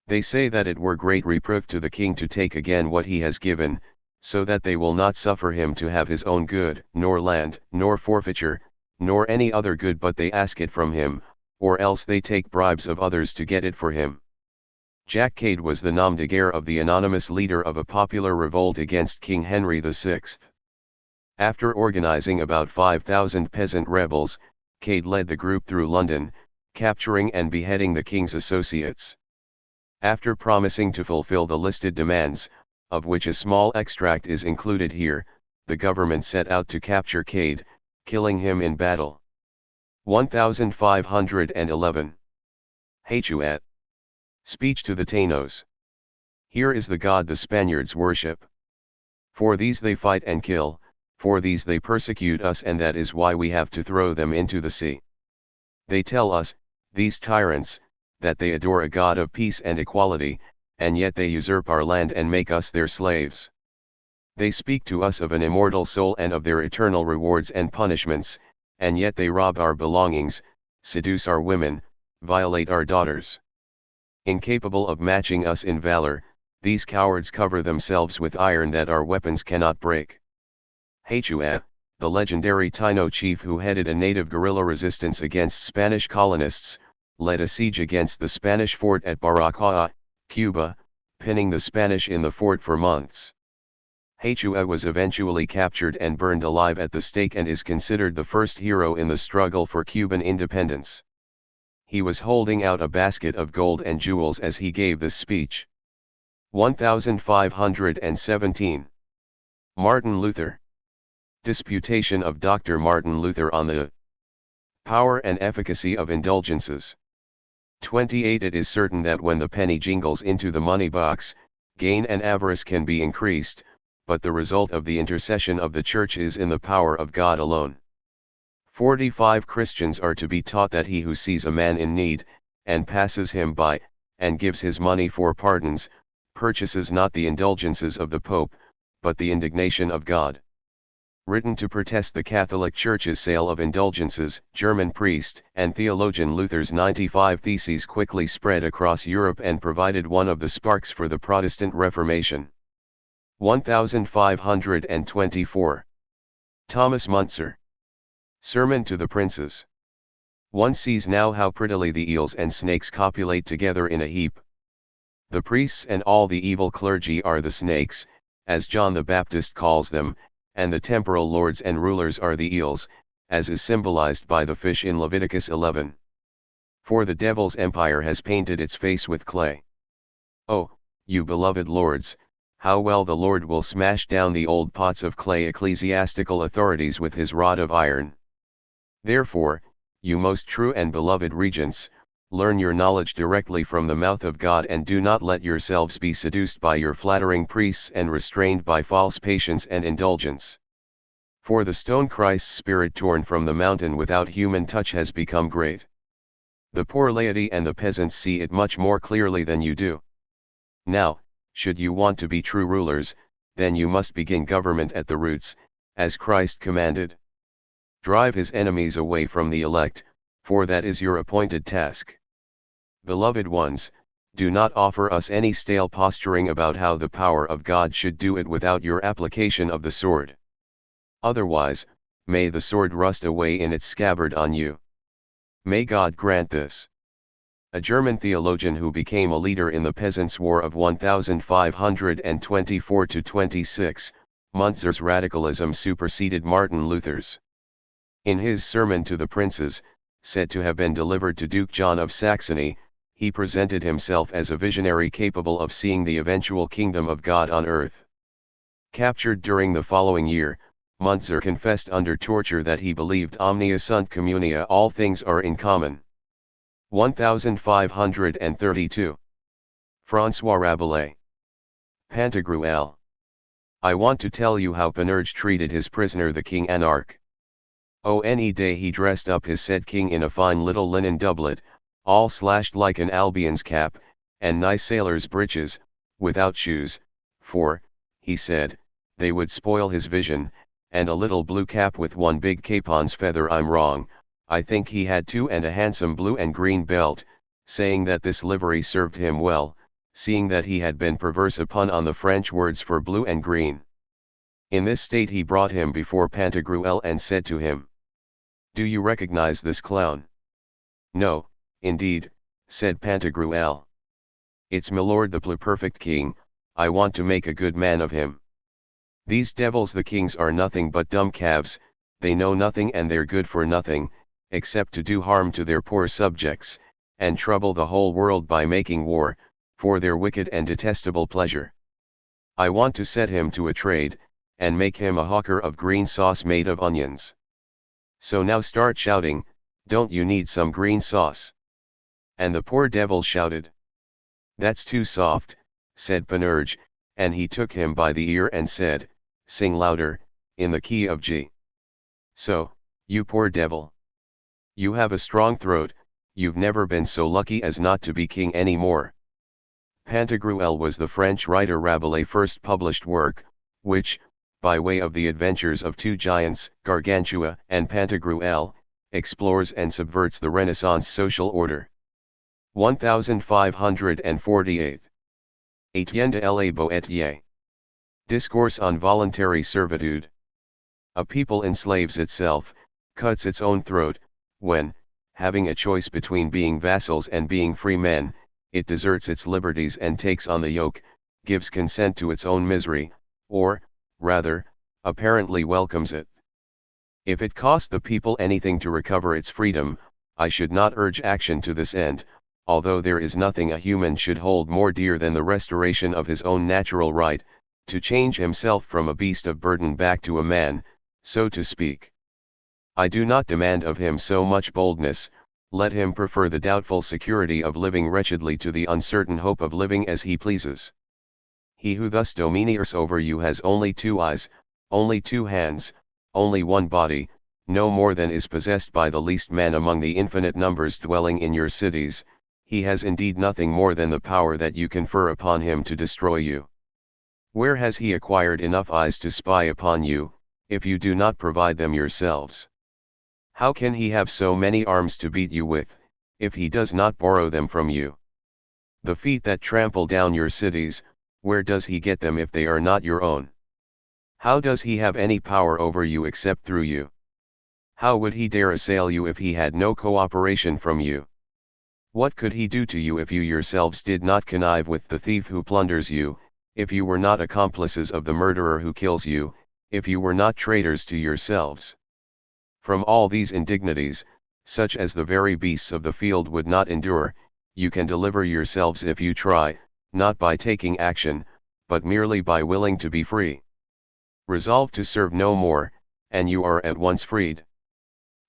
They say that it were great reproof to the king to take again what he has given, so that they will not suffer him to have his own good, nor land, nor forfeiture, nor any other good, but they ask it from him, or else they take bribes of others to get it for him. Jack Cade was the nom de guerre of the anonymous leader of a popular revolt against King Henry VI. After organizing about 5,000 peasant rebels, Cade led the group through London, capturing and beheading the king's associates. After promising to fulfill the listed demands, of which a small extract is included here, the government set out to capture Cade, killing him in battle. 1511. Hsiao. Speech to the Tainos. Here is the god the Spaniards worship. For these they fight and kill, for these they persecute us, and that is why we have to throw them into the sea. They tell us, these tyrants, that they adore a God of peace and equality, and yet they usurp our land and make us their slaves. They speak to us of an immortal soul and of their eternal rewards and punishments, and yet they rob our belongings, seduce our women, violate our daughters. Incapable of matching us in valor, these cowards cover themselves with iron that our weapons cannot break. Hsiao, the legendary Taino chief who headed a native guerrilla resistance against Spanish colonists, led a siege against the Spanish fort at Baracoa, Cuba, pinning the Spanish in the fort for months. Hsiao was eventually captured and burned alive at the stake and is considered the first hero in the struggle for Cuban independence. He was holding out a basket of gold and jewels as he gave this speech. 1517. Martin Luther. Disputation of Dr. Martin Luther on the power and efficacy of indulgences. 28. It is certain that when the penny jingles into the money box, gain and avarice can be increased, but the result of the intercession of the Church is in the power of God alone. 45. Christians are to be taught that he who sees a man in need, and passes him by, and gives his money for pardons, purchases not the indulgences of the Pope, but the indignation of God. Written to protest the Catholic Church's sale of indulgences, German priest and theologian Luther's 95 Theses quickly spread across Europe and provided one of the sparks for the Protestant Reformation. 1524. Thomas Muntzer. Sermon to the Princes. One sees now how prettily the eels and snakes copulate together in a heap. The priests and all the evil clergy are the snakes, as John the Baptist calls them, and the temporal lords and rulers are the eels, as is symbolized by the fish in Leviticus 11. For the devil's empire has painted its face with clay. Oh, you beloved lords, how well the Lord will smash down the old pots of clay ecclesiastical authorities with his rod of iron. Therefore, you most true and beloved regents, learn your knowledge directly from the mouth of God, and do not let yourselves be seduced by your flattering priests and restrained by false patience and indulgence. For the stone Christ's Spirit torn from the mountain without human touch has become great. The poor laity and the peasants see it much more clearly than you do. Now, should you want to be true rulers, then you must begin government at the roots, as Christ commanded. Drive his enemies away from the elect, for that is your appointed task. Beloved ones, do not offer us any stale posturing about how the power of God should do it without your application of the sword. Otherwise, may the sword rust away in its scabbard on you. May God grant this. A German theologian who became a leader in the Peasants' War of 1524–26, Muntzer's radicalism superseded Martin Luther's. In his Sermon to the Princes, said to have been delivered to Duke John of Saxony, he presented himself as a visionary capable of seeing the eventual kingdom of God on earth. Captured during the following year, Muntzer confessed under torture that he believed omnia sunt communia, all things are in common. 1532. François Rabelais. Pantagruel. I want to tell you how Panurge treated his prisoner the king anarch. Oh, any day he dressed up his said king in a fine little linen doublet, all slashed like an Albion's cap, and nice sailor's breeches, without shoes, for, he said, they would spoil his vision, and a little blue cap with one big capon's feather. I'm wrong, I think he had two, and a handsome blue and green belt, saying that this livery served him well, seeing that he had been perverse upon on the French words for blue and green. In this state he brought him before Pantagruel and said to him, Do you recognize this clown? No, indeed, said Pantagruel. It's my lord the pluperfect king, I want to make a good man of him. These devils the kings are nothing but dumb calves, they know nothing and they're good for nothing, except to do harm to their poor subjects, and trouble the whole world by making war, for their wicked and detestable pleasure. I want to set him to a trade, and make him a hawker of green sauce made of onions. So now start shouting, don't you need some green sauce? And the poor devil shouted. That's too soft, said Panurge, and he took him by the ear and said, sing louder, in the key of G. So, you poor devil. You have a strong throat, you've never been so lucky as not to be king any more. Pantagruel was the French writer Rabelais' first published work, which, by way of the adventures of two giants, Gargantua and Pantagruel, explores and subverts the Renaissance social order. 1548. Étienne de la Boétie. Discourse on voluntary servitude. A people enslaves itself, cuts its own throat, when, having a choice between being vassals and being free men, it deserts its liberties and takes on the yoke, gives consent to its own misery, or, rather, apparently welcomes it. If it cost the people anything to recover its freedom, I should not urge action to this end, although there is nothing a human should hold more dear than the restoration of his own natural right, to change himself from a beast of burden back to a man, so to speak. I do not demand of him so much boldness, let him prefer the doubtful security of living wretchedly to the uncertain hope of living as he pleases. He who thus domineers over you has only 2 eyes, only 2 hands, only 1 body, no more than is possessed by the least man among the infinite numbers dwelling in your cities. He has indeed nothing more than the power that you confer upon him to destroy you. Where has he acquired enough eyes to spy upon you, if you do not provide them yourselves? How can he have so many arms to beat you with, if he does not borrow them from you? The feet that trample down your cities, where does he get them if they are not your own? How does he have any power over you except through you? How would he dare assail you if he had no cooperation from you? What could he do to you if you yourselves did not connive with the thief who plunders you, if you were not accomplices of the murderer who kills you, if you were not traitors to yourselves? From all these indignities, such as the very beasts of the field would not endure, you can deliver yourselves if you try, not by taking action, but merely by willing to be free. Resolve to serve no more, and you are at once freed.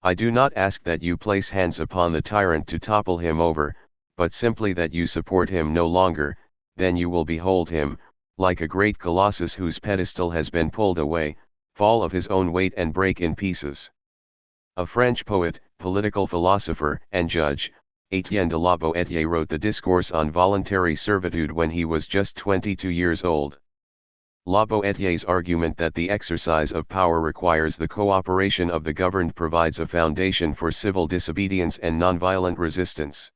I do not ask that you place hands upon the tyrant to topple him over, but simply that you support him no longer, then you will behold him, like a great colossus whose pedestal has been pulled away, fall of his own weight and break in pieces. A French poet, political philosopher, and judge, Étienne de la Boétie wrote the Discourse on Voluntary Servitude when he was just 22 years old. La Boétie's argument that the exercise of power requires the cooperation of the governed provides a foundation for civil disobedience and nonviolent resistance.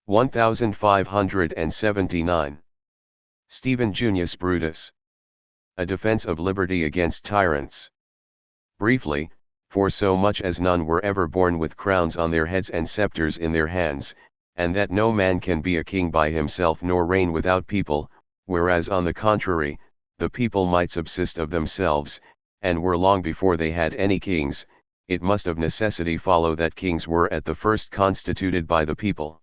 1579. Stephen Junius Brutus. A Defense of Liberty Against Tyrants. Briefly, for so much as none were ever born with crowns on their heads and scepters in their hands, and that no man can be a king by himself nor reign without people, whereas on the contrary, the people might subsist of themselves, and were long before they had any kings, it must of necessity follow that kings were at the first constituted by the people.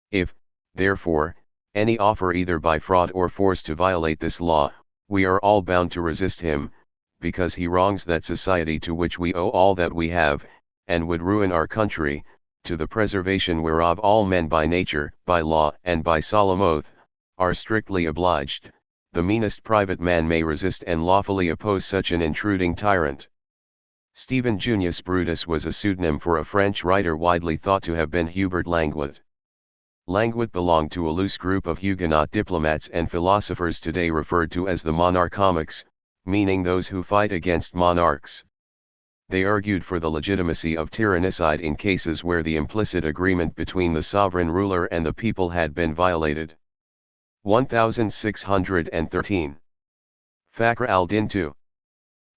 If, therefore, any offer either by fraud or force to violate this law, we are all bound to resist him, because he wrongs that society to which we owe all that we have, and would ruin our country, to the preservation whereof all men by nature, by law, and by solemn oath, are strictly obliged. The meanest private man may resist and lawfully oppose such an intruding tyrant. Stephen Junius Brutus was a pseudonym for a French writer widely thought to have been Hubert Languet. Languet belonged to a loose group of Huguenot diplomats and philosophers today referred to as the monarchomics, meaning those who fight against monarchs. They argued for the legitimacy of tyrannicide in cases where the implicit agreement between the sovereign ruler and the people had been violated. 1613. Fakhr al-Din II.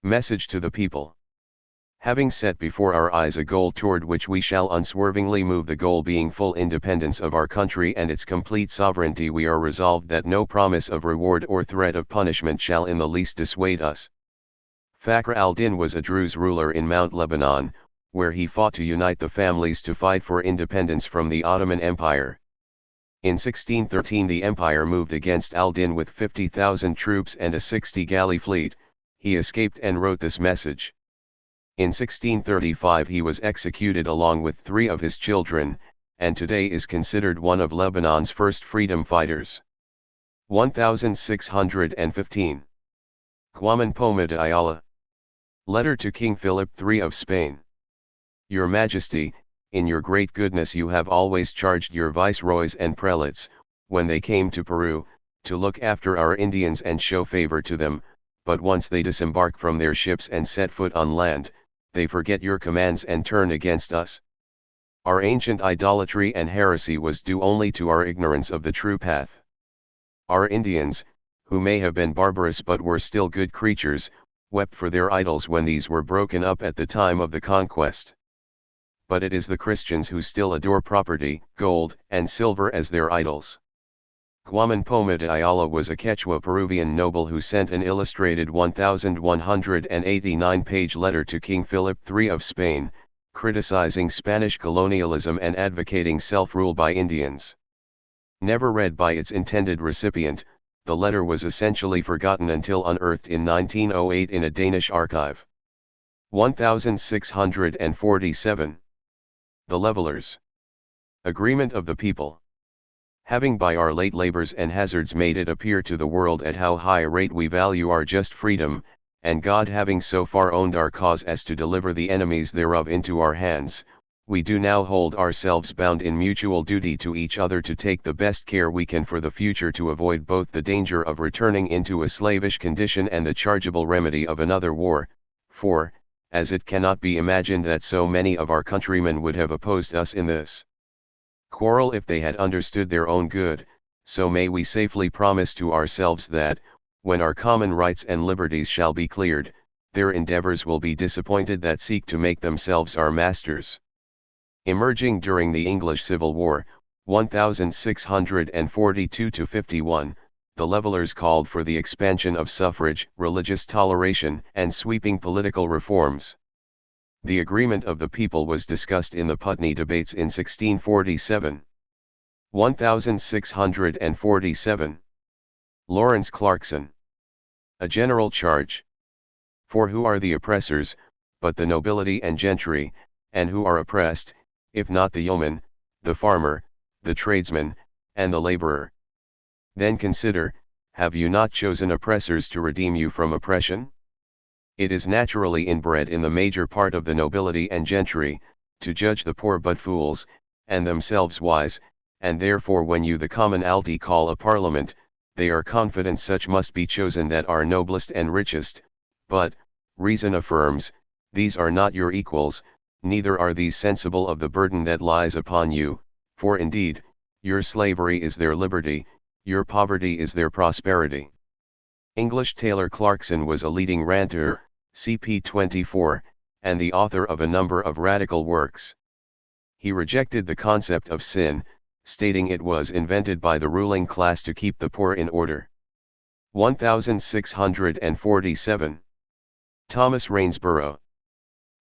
Message to the people. Having set before our eyes a goal toward which we shall unswervingly move, the goal being full independence of our country and its complete sovereignty, we are resolved that no promise of reward or threat of punishment shall in the least dissuade us. Fakhr al-Din was a Druze ruler in Mount Lebanon, where he fought to unite the families to fight for independence from the Ottoman Empire. In 1613 the empire moved against al-Din with 50,000 troops and a 60-galley fleet. He escaped and wrote this message. In 1635 he was executed along with 3 of his children, and today is considered one of Lebanon's first freedom fighters. 1615. Quamen Poma de Ayala. Letter to King Philip III of Spain. Your Majesty, in your great goodness you have always charged your viceroys and prelates, when they came to Peru, to look after our Indians and show favor to them, but once they disembark from their ships and set foot on land, they forget your commands and turn against us. Our ancient idolatry and heresy was due only to our ignorance of the true path. Our Indians, who may have been barbarous but were still good creatures, wept for their idols when these were broken up at the time of the conquest. But it is the Christians who still adore property, gold, and silver as their idols. Quamen Poma de Ayala was a Quechua Peruvian noble who sent an illustrated 1189-page letter to King Philip III of Spain, criticizing Spanish colonialism and advocating self-rule by Indians. Never read by its intended recipient, the letter was essentially forgotten until unearthed in 1908 in a Danish archive. 1647. The Levelers. Agreement of the people. Having by our late labors and hazards made it appear to the world at how high a rate we value our just freedom, and God having so far owned our cause as to deliver the enemies thereof into our hands, we do now hold ourselves bound in mutual duty to each other to take the best care we can for the future to avoid both the danger of returning into a slavish condition and the chargeable remedy of another war, for, as it cannot be imagined that so many of our countrymen would have opposed us in this quarrel if they had understood their own good, so may we safely promise to ourselves that, when our common rights and liberties shall be cleared, their endeavors will be disappointed that seek to make themselves our masters. Emerging during the English Civil War, 1642-51, the Levelers called for the expansion of suffrage, religious toleration, and sweeping political reforms. The agreement of the people was discussed in the Putney debates in 1647. 1647. Lawrence Clarkson. A general charge. For who are the oppressors, but the nobility and gentry, and who are oppressed, if not the yeoman, the farmer, the tradesman, and the laborer? Then consider, have you not chosen oppressors to redeem you from oppression? It is naturally inbred in the major part of the nobility and gentry, to judge the poor but fools, and themselves wise, and therefore when you the commonalty call a parliament, they are confident such must be chosen that are noblest and richest, but, reason affirms, these are not your equals, neither are these sensible of the burden that lies upon you, for indeed, your slavery is their liberty, your poverty is their prosperity. English Taylor Clarkson was a leading ranter, CP 24, and the author of a number of radical works. He rejected the concept of sin, stating it was invented by the ruling class to keep the poor in order. 1647. Thomas Rainsborough.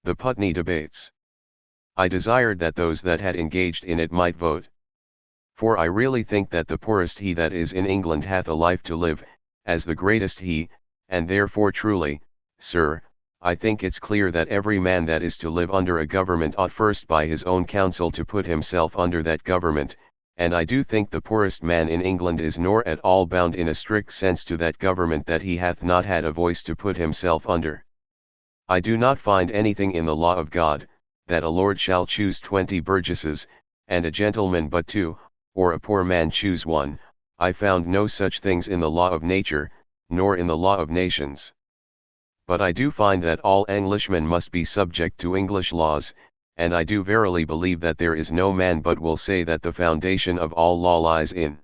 The Putney Debates. I desired that those that had engaged in it might vote. For I really think that the poorest he that is in England hath a life to live, as the greatest he, and therefore truly, sir, I think it's clear that every man that is to live under a government ought first by his own counsel to put himself under that government, and I do think the poorest man in England is nor at all bound in a strict sense to that government that he hath not had a voice to put himself under. I do not find anything in the law of God, that a lord shall choose 20 burgesses, and a gentleman but 2, or a poor man choose 1. I found no such things in the law of nature, nor in the law of nations. But I do find that all Englishmen must be subject to English laws, and I do verily believe that there is no man but will say that the foundation of all law lies in.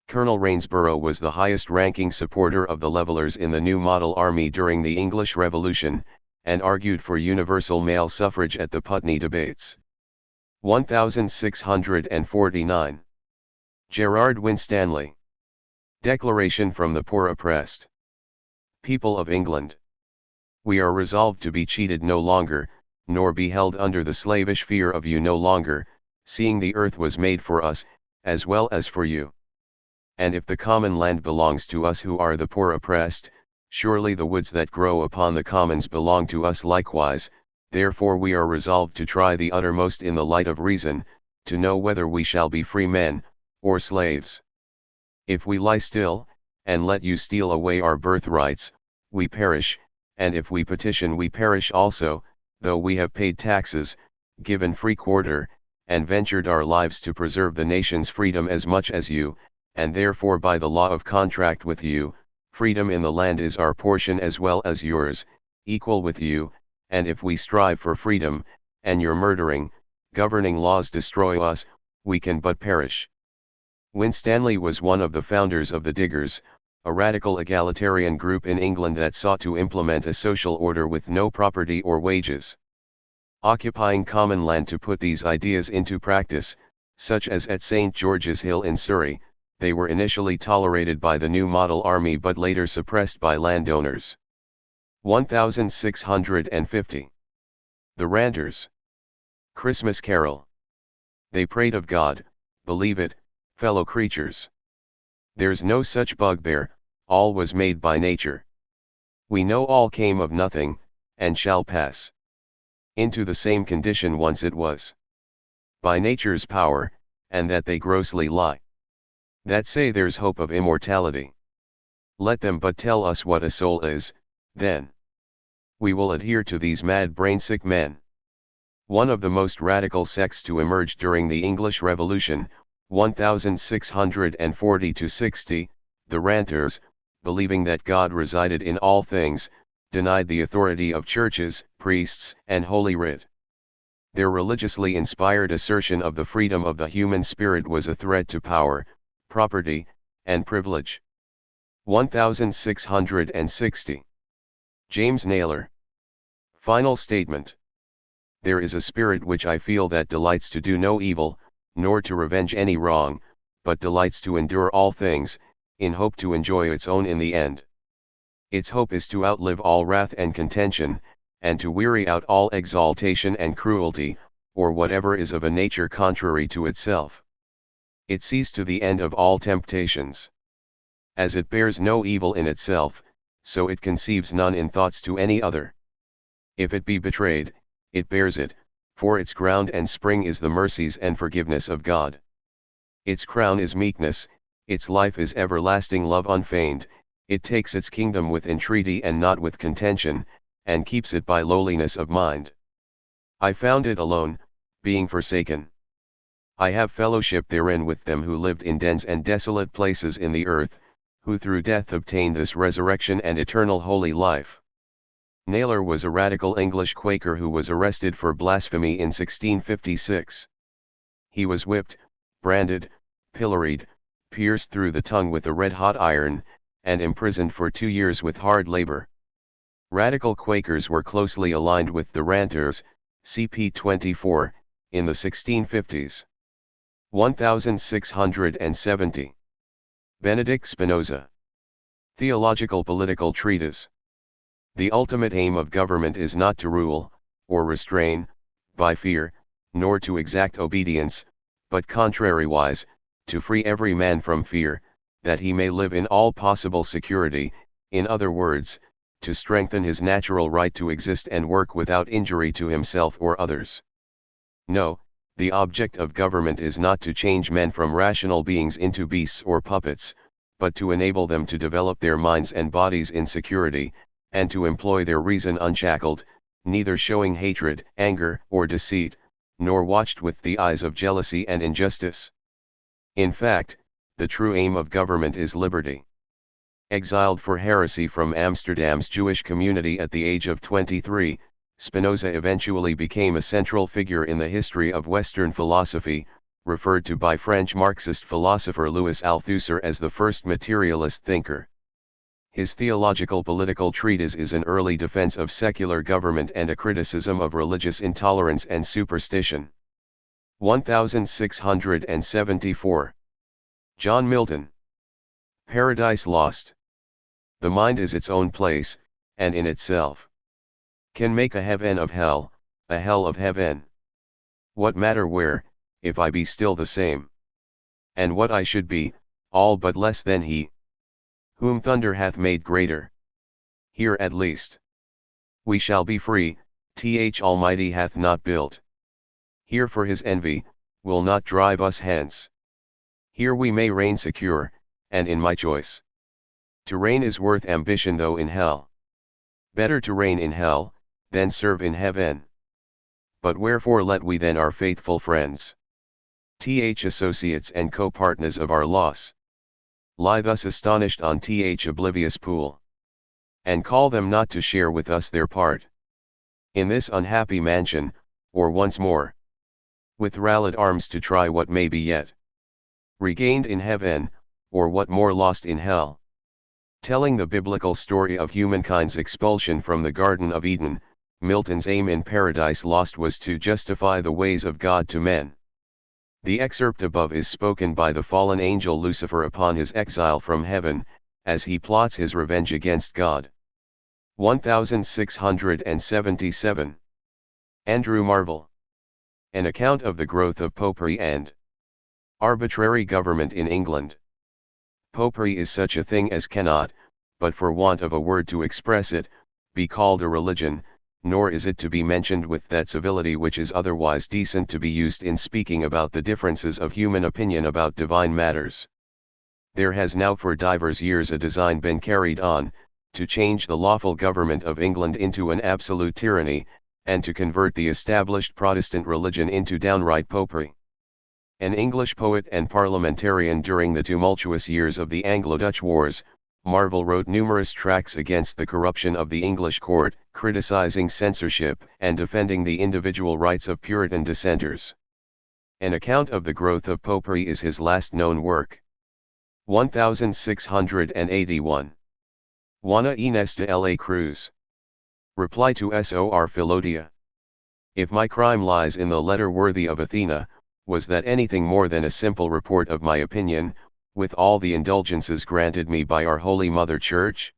Colonel Rainsborough was the highest-ranking supporter of the Levelers in the New Model Army during the English Revolution, and argued for universal male suffrage at the Putney debates. 1649. Gerard Winstanley. Declaration from the Poor Oppressed People of England. We are resolved to be cheated no longer, nor be held under the slavish fear of you no longer, seeing the earth was made for us, as well as for you. And if the common land belongs to us who are the poor oppressed, surely the woods that grow upon the commons belong to us likewise, therefore we are resolved to try the uttermost in the light of reason, to know whether we shall be free men, or slaves. If we lie still, and let you steal away our birthrights, we perish, and if we petition we perish also, though we have paid taxes, given free quarter, and ventured our lives to preserve the nation's freedom as much as you, and therefore by the law of contract with you, freedom in the land is our portion as well as yours, equal with you, and if we strive for freedom, and your murdering, governing laws destroy us, we can but perish. Winstanley was one of the founders of the Diggers, a radical egalitarian group in England that sought to implement a social order with no property or wages. Occupying common land to put these ideas into practice, such as at St. George's Hill in Surrey, they were initially tolerated by the New Model Army but later suppressed by landowners. 1650. The Ranters. Christmas Carol. They prayed of God, believe it, fellow creatures. There's no such bugbear, all was made by nature. We know all came of nothing, and shall pass into the same condition once it was. By nature's power, and that they grossly lie. That say there's hope of immortality. Let them but tell us what a soul is, then we will adhere to these mad brain-sick men. One of the most radical sects to emerge during the English Revolution, 1640–60, the Ranters, believing that God resided in all things, denied the authority of churches, priests, and Holy Writ. Their religiously inspired assertion of the freedom of the human spirit was a threat to power, property, and privilege. 1660. James Naylor. Final statement. There is a spirit which I feel that delights to do no evil, nor to revenge any wrong, but delights to endure all things, in hope to enjoy its own in the end. Its hope is to outlive all wrath and contention, and to weary out all exaltation and cruelty, or whatever is of a nature contrary to itself. It sees to the end of all temptations. As it bears no evil in itself, so it conceives none in thoughts to any other. If it be betrayed, it bears it, for its ground and spring is the mercies and forgiveness of God. Its crown is meekness, its life is everlasting love unfeigned, it takes its kingdom with entreaty and not with contention, and keeps it by lowliness of mind. I found it alone, being forsaken. I have fellowship therein with them who lived in dens and desolate places in the earth, who through death obtained this resurrection and eternal holy life. Naylor was a radical English Quaker who was arrested for blasphemy in 1656. He was whipped, branded, pilloried, pierced through the tongue with a red-hot iron, and imprisoned for 2 years with hard labor. Radical Quakers were closely aligned with the Ranters, CP 24, in the 1650s. 1670. Benedict Spinoza. Theological Political Treatise. The ultimate aim of government is not to rule, or restrain, by fear, nor to exact obedience, but contrariwise, to free every man from fear, that he may live in all possible security, in other words, to strengthen his natural right to exist and work without injury to himself or others. No, the object of government is not to change men from rational beings into beasts or puppets, but to enable them to develop their minds and bodies in security, and to employ their reason unshackled, neither showing hatred, anger, or deceit, nor watched with the eyes of jealousy and injustice. In fact, the true aim of government is liberty. Exiled for heresy from Amsterdam's Jewish community at the age of 23, Spinoza eventually became a central figure in the history of Western philosophy, referred to by French Marxist philosopher Louis Althusser as the first materialist thinker. His theological political treatise is an early defense of secular government and a criticism of religious intolerance and superstition. 1674. John Milton. Paradise Lost. The mind is its own place, and in itself can make a heaven of hell, a hell of heaven. What matter where, if I be still the same? And what I should be, all but less than he, whom thunder hath made greater. Here at least we shall be free, Almighty hath not built. Here for his envy, will not drive us hence. Here we may reign secure, and in my choice. To reign is worth ambition though in hell. Better to reign in hell, than serve in heaven. But wherefore let we then our faithful friends, associates and co-partners of our loss, lie thus astonished on oblivious pool, and call them not to share with us their part in this unhappy mansion, or once more, with rallied arms to try what may be yet regained in heaven, or what more lost in hell. Telling the biblical story of humankind's expulsion from the Garden of Eden, Milton's aim in Paradise Lost was to justify the ways of God to men. The excerpt above is spoken by the fallen angel Lucifer upon his exile from heaven, as he plots his revenge against God. 1677. Andrew Marvell. An account of the growth of Popery and arbitrary government in England. Popery is such a thing as cannot, but for want of a word to express it, be called a religion, nor is it to be mentioned with that civility which is otherwise decent to be used in speaking about the differences of human opinion about divine matters. There has now for divers years a design been carried on, to change the lawful government of England into an absolute tyranny, and to convert the established Protestant religion into downright popery. An English poet and parliamentarian during the tumultuous years of the Anglo-Dutch Wars, Marvell wrote numerous tracts against the corruption of the English court, criticizing censorship and defending the individual rights of Puritan dissenters. An account of the growth of popery is his last known work. 1681. Juana Inés de la Cruz. Reply to Sor Filotea. If my crime lies in the letter worthy of Athena, was that anything more than a simple report of my opinion, with all the indulgences granted me by our Holy Mother Church?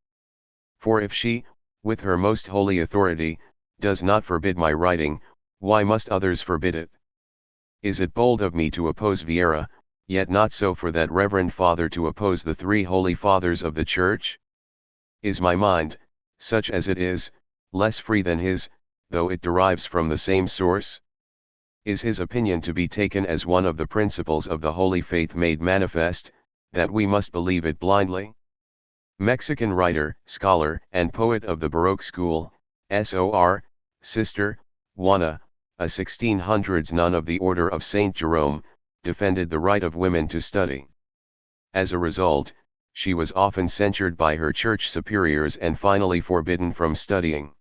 For if she, with her most holy authority, does not forbid my writing, why must others forbid it? Is it bold of me to oppose Vieira, yet not so for that reverend father to oppose the three holy fathers of the Church? Is my mind, such as it is, less free than his, though it derives from the same source? Is his opinion to be taken as one of the principles of the Holy Faith made manifest, that we must believe it blindly? Mexican writer, scholar, and poet of the Baroque school, Sor. Sister Juana, a 1600s nun of the Order of Saint Jerome, defended the right of women to study. As a result, she was often censured by her church superiors and finally forbidden from studying.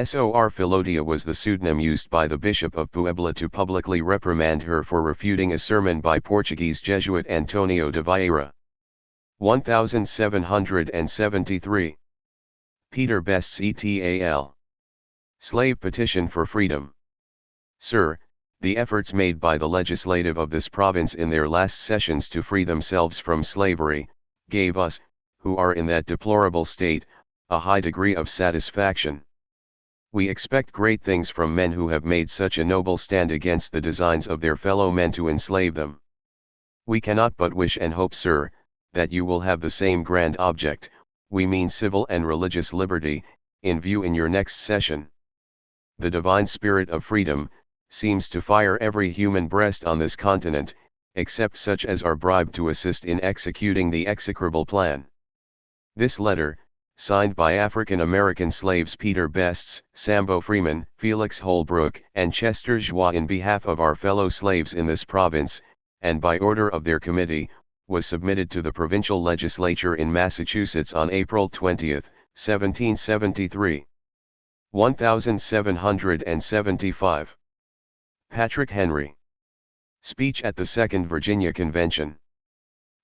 Sor Filotea was the pseudonym used by the Bishop of Puebla to publicly reprimand her for refuting a sermon by Portuguese Jesuit Antonio de Vieira. 1773. Peter Best's et.al. Slave Petition for Freedom. Sir, the efforts made by the legislative of this province in their last sessions to free themselves from slavery, gave us, who are in that deplorable state, a high degree of satisfaction. We expect great things from men who have made such a noble stand against the designs of their fellow men to enslave them. We cannot but wish and hope, sir, that you will have the same grand object, we mean civil and religious liberty, in view in your next session. The divine spirit of freedom seems to fire every human breast on this continent, except such as are bribed to assist in executing the execrable plan. This letter, signed by African-American slaves Peter Bests, Sambo Freeman, Felix Holbrook, and Chester Joie in behalf of our fellow slaves in this province, and by order of their committee, was submitted to the provincial legislature in Massachusetts on April 20, 1773. 1775. Patrick Henry. Speech at the Second Virginia Convention.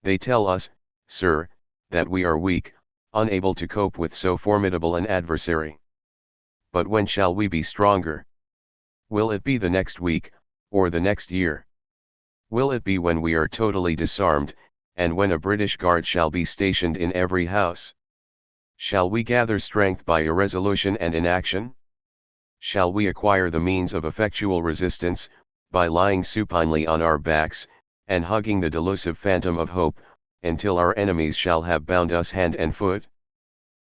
They tell us, sir, that we are weak, unable to cope with so formidable an adversary. But when shall we be stronger? Will it be the next week, or the next year? Will it be when we are totally disarmed, and when a British guard shall be stationed in every house? Shall we gather strength by irresolution and inaction? Shall we acquire the means of effectual resistance, by lying supinely on our backs, and hugging the delusive phantom of hope, until our enemies shall have bound us hand and foot?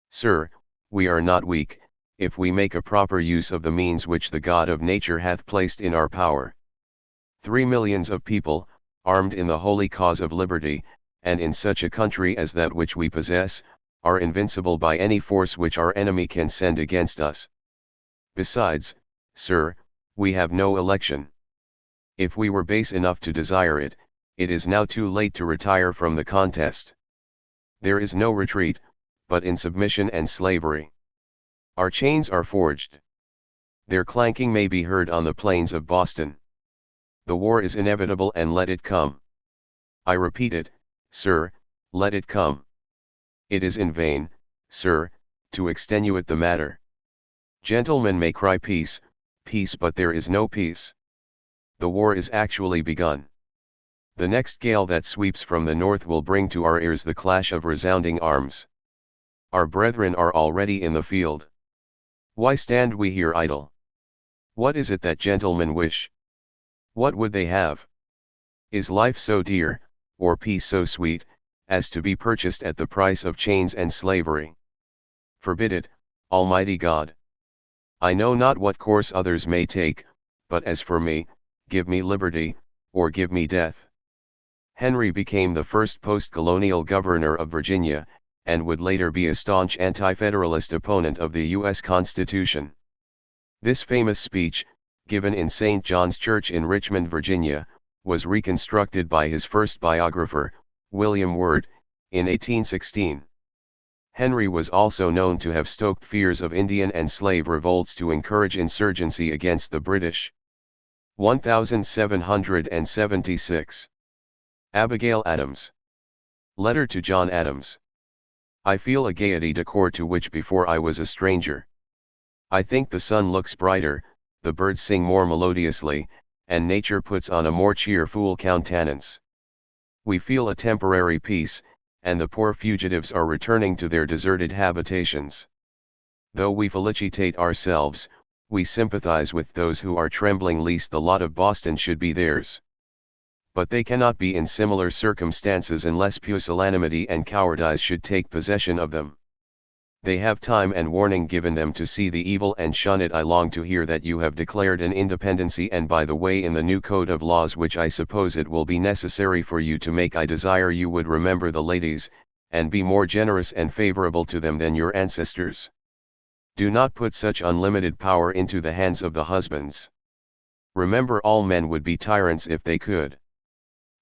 Sir, we are not weak, if we make a proper use of the means which the God of nature hath placed in our power. 3 millions of people, armed in the holy cause of liberty, and in such a country as that which we possess, are invincible by any force which our enemy can send against us. Besides, sir, we have no election. If we were base enough to desire it, it is now too late to retire from the contest. There is no retreat, but in submission and slavery. Our chains are forged. Their clanking may be heard on the plains of Boston. The war is inevitable, and let it come. I repeat it, sir, let it come. It is in vain, sir, to extenuate the matter. Gentlemen may cry peace, peace, but there is no peace. The war is actually begun. The next gale that sweeps from the north will bring to our ears the clash of resounding arms. Our brethren are already in the field. Why stand we here idle? What is it that gentlemen wish? What would they have? Is life so dear, or peace so sweet, as to be purchased at the price of chains and slavery? Forbid it, Almighty God. I know not what course others may take, but as for me, give me liberty, or give me death. Henry became the first post-colonial governor of Virginia, and would later be a staunch anti-federalist opponent of the U.S. Constitution. This famous speech, given in St. John's Church in Richmond, Virginia, was reconstructed by his first biographer, William Wirt, in 1816. Henry was also known to have stoked fears of Indian and slave revolts to encourage insurgency against the British. 1776. Abigail Adams. Letter to John Adams. I feel a gaiety de corps to which before I was a stranger. I think the sun looks brighter, the birds sing more melodiously, and nature puts on a more cheerful countenance. We feel a temporary peace, and the poor fugitives are returning to their deserted habitations. Though we felicitate ourselves, we sympathize with those who are trembling lest the lot of Boston should be theirs. But they cannot be in similar circumstances unless pusillanimity and cowardice should take possession of them. They have time and warning given them to see the evil and shun it. I long to hear that you have declared an independency, and by the way, in the new code of laws which I suppose it will be necessary for you to make, I desire you would remember the ladies, and be more generous and favorable to them than your ancestors. Do not put such unlimited power into the hands of the husbands. Remember, all men would be tyrants if they could.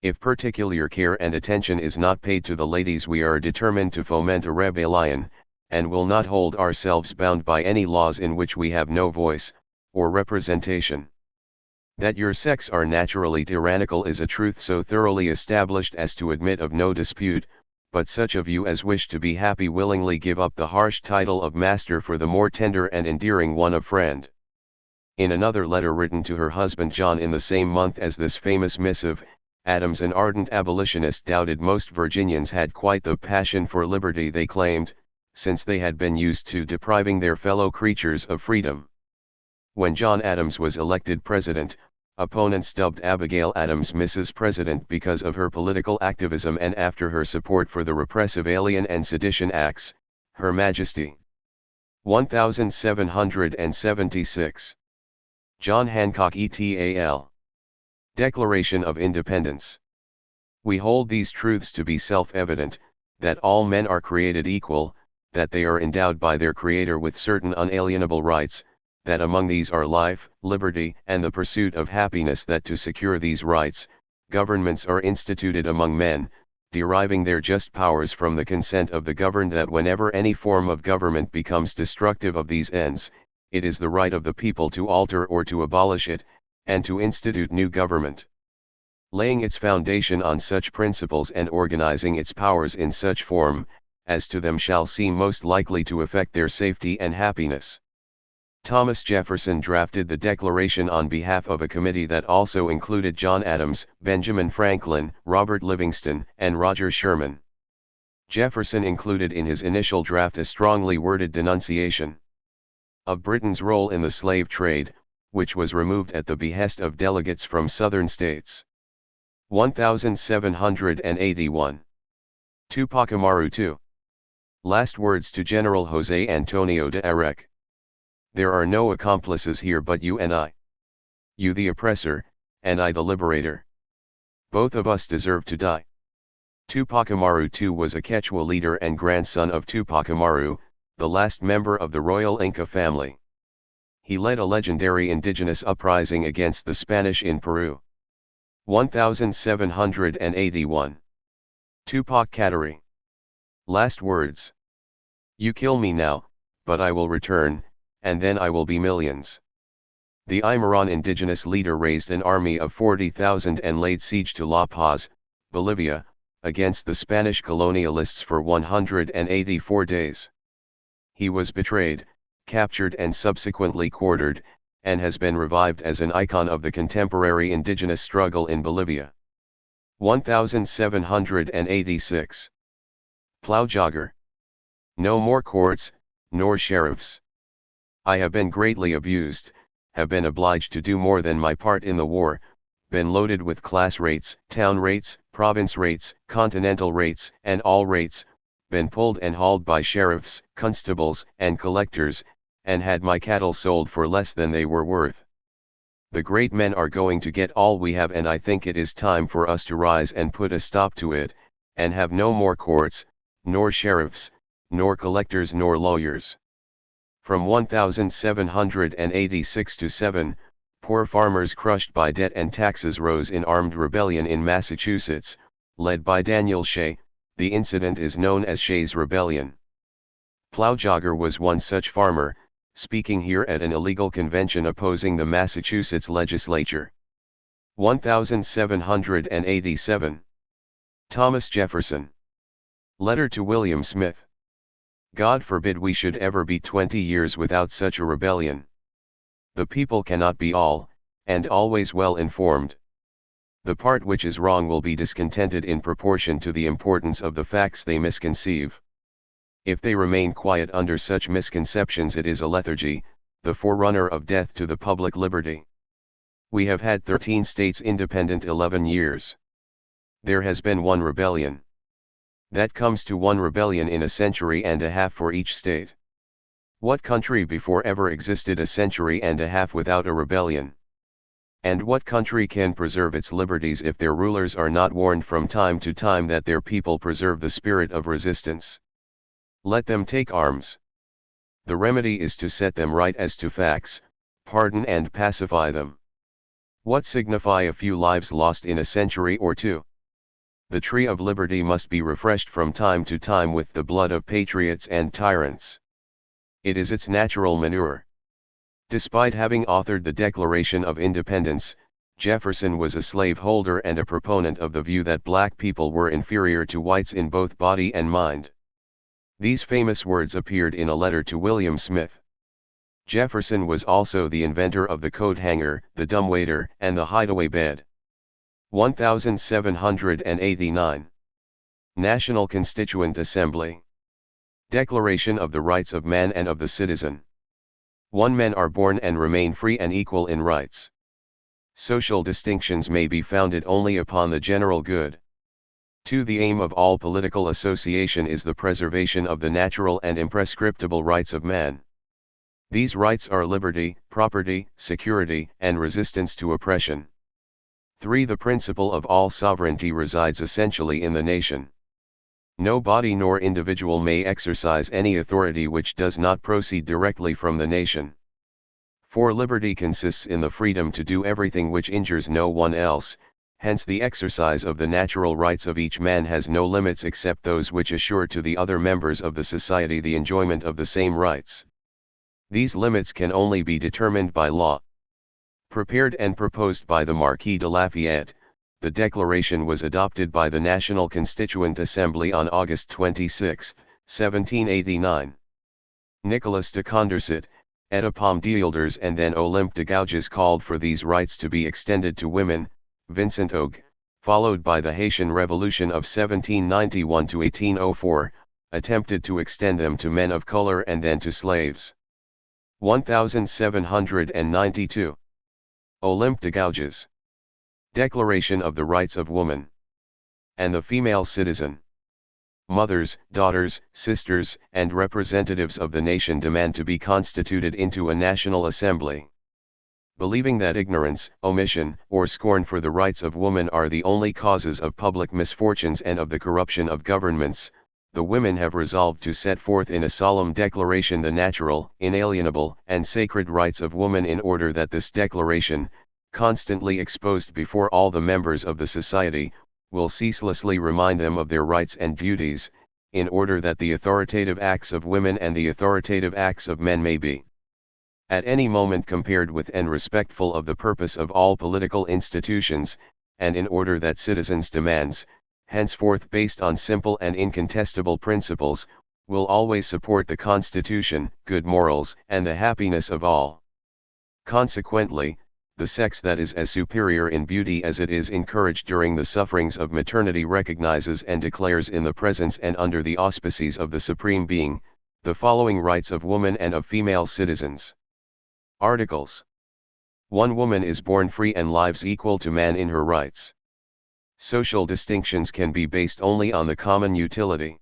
If particular care and attention is not paid to the ladies, we are determined to foment a rebellion, and will not hold ourselves bound by any laws in which we have no voice, or representation. That your sex are naturally tyrannical is a truth so thoroughly established as to admit of no dispute, but such of you as wish to be happy willingly give up the harsh title of master for the more tender and endearing one of friend. In another letter written to her husband John in the same month as this famous missive, Adams, an ardent abolitionist, doubted most Virginians had quite the passion for liberty they claimed, since they had been used to depriving their fellow creatures of freedom. When John Adams was elected president, opponents dubbed Abigail Adams Mrs. President because of her political activism, and after her support for the repressive Alien and Sedition Acts, Her Majesty. 1776. John Hancock et al. Declaration of Independence. We hold these truths to be self-evident, that all men are created equal, that they are endowed by their Creator with certain unalienable rights, that among these are life, liberty, and the pursuit of happiness, that to secure these rights, governments are instituted among men, deriving their just powers from the consent of the governed, that whenever any form of government becomes destructive of these ends, it is the right of the people to alter or to abolish it, and to institute new government. Laying its foundation on such principles and organizing its powers in such form, as to them shall seem most likely to affect their safety and happiness. Thomas Jefferson drafted the Declaration on behalf of a committee that also included John Adams, Benjamin Franklin, Robert Livingston, and Roger Sherman. Jefferson included in his initial draft a strongly worded denunciation of Britain's role in the slave trade, which was removed at the behest of delegates from southern states. 1781. Tupac Amaru II. Last words to General José Antonio de Areque. There are no accomplices here but you and I. You the oppressor, and I the liberator. Both of us deserve to die. Tupac Amaru II was a Quechua leader and grandson of Tupac Amaru, the last member of the royal Inca family. He led a legendary indigenous uprising against the Spanish in Peru. 1781. Tupac Kateri. Last words. You kill me now, but I will return, and then I will be millions. The Aymaran indigenous leader raised an army of 40,000 and laid siege to La Paz, Bolivia, against the Spanish colonialists for 184 days. He was betrayed, captured and subsequently quartered, and has been revived as an icon of the contemporary indigenous struggle in Bolivia. 1786. Plowjogger. No more courts, nor sheriffs. I have been greatly abused, have been obliged to do more than my part in the war, been loaded with class rates, town rates, province rates, continental rates, and all rates, been pulled and hauled by sheriffs, constables, and collectors, and had my cattle sold for less than they were worth. The great men are going to get all we have, and I think it is time for us to rise and put a stop to it, and have no more courts, nor sheriffs, nor collectors nor lawyers. From 1786 to 7, poor farmers crushed by debt and taxes rose in armed rebellion in Massachusetts, led by Daniel Shea. The incident is known as Shea's Rebellion. Plowjogger was one such farmer, speaking here at an illegal convention opposing the Massachusetts legislature. 1787. Thomas Jefferson. Letter to William Smith. God forbid we should ever be 20 years without such a rebellion. The people cannot be all, and always well informed. The part which is wrong will be discontented in proportion to the importance of the facts they misconceive. If they remain quiet under such misconceptions, it is a lethargy, the forerunner of death to the public liberty. We have had 13 states independent 11 years. There has been one rebellion. That comes to one rebellion in a century and a half for each state. What country before ever existed a century and a half without a rebellion? And what country can preserve its liberties if their rulers are not warned from time to time that their people preserve the spirit of resistance? Let them take arms. The remedy is to set them right as to facts, pardon and pacify them. What signify a few lives lost in a century or two? The tree of liberty must be refreshed from time to time with the blood of patriots and tyrants. It is its natural manure. Despite having authored the Declaration of Independence, Jefferson was a slaveholder and a proponent of the view that black people were inferior to whites in both body and mind. These famous words appeared in a letter to William Smith. Jefferson was also the inventor of the coat hanger, the dumbwaiter, and the hideaway bed. 1789. National Constituent Assembly. Declaration of the Rights of Man and of the Citizen. 1. Men are born and remain free and equal in rights. Social distinctions may be founded only upon the general good. 2. The aim of all political association is the preservation of the natural and imprescriptible rights of man. These rights are liberty, property, security, and resistance to oppression. 3. The principle of all sovereignty resides essentially in the nation. No body nor individual may exercise any authority which does not proceed directly from the nation. 4. Liberty consists in the freedom to do everything which injures no one else, hence the exercise of the natural rights of each man has no limits except those which assure to the other members of the society the enjoyment of the same rights. These limits can only be determined by law. Prepared and proposed by the Marquis de Lafayette, the Declaration was adopted by the National Constituent Assembly on August 26, 1789. Nicolas de Condorcet, Edipom d'Ilders and then Olympe de Gouges called for these rights to be extended to women. Vincent Ogg, followed by the Haitian Revolution of 1791 to 1804, attempted to extend them to men of color and then to slaves. 1792. Olympe de Gouges. Declaration of the Rights of Woman and the Female Citizen. Mothers, daughters, sisters, and representatives of the nation demand to be constituted into a national assembly. Believing that ignorance, omission, or scorn for the rights of woman are the only causes of public misfortunes and of the corruption of governments, the women have resolved to set forth in a solemn declaration the natural, inalienable, and sacred rights of woman in order that this declaration, constantly exposed before all the members of the society, will ceaselessly remind them of their rights and duties, in order that the authoritative acts of women and the authoritative acts of men may be at any moment compared with and respectful of the purpose of all political institutions, and in order that citizens' demands, henceforth based on simple and incontestable principles, will always support the Constitution, good morals, and the happiness of all. Consequently, the sex that is as superior in beauty as it is in courage during the sufferings of maternity recognizes and declares in the presence and under the auspices of the Supreme Being, the following rights of woman and of female citizens. Articles. 1. Woman is born free and lives equal to man in her rights. Social distinctions can be based only on the common utility.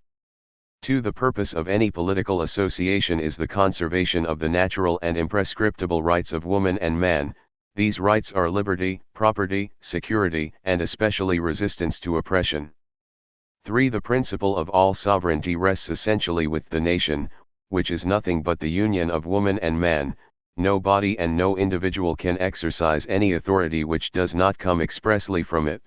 2. The purpose of any political association is the conservation of the natural and imprescriptible rights of woman and man. These rights are liberty, property, security, and especially resistance to oppression. 3. The principle of all sovereignty rests essentially with the nation, which is nothing but the union of woman and man. No body and no individual can exercise any authority which does not come expressly from it.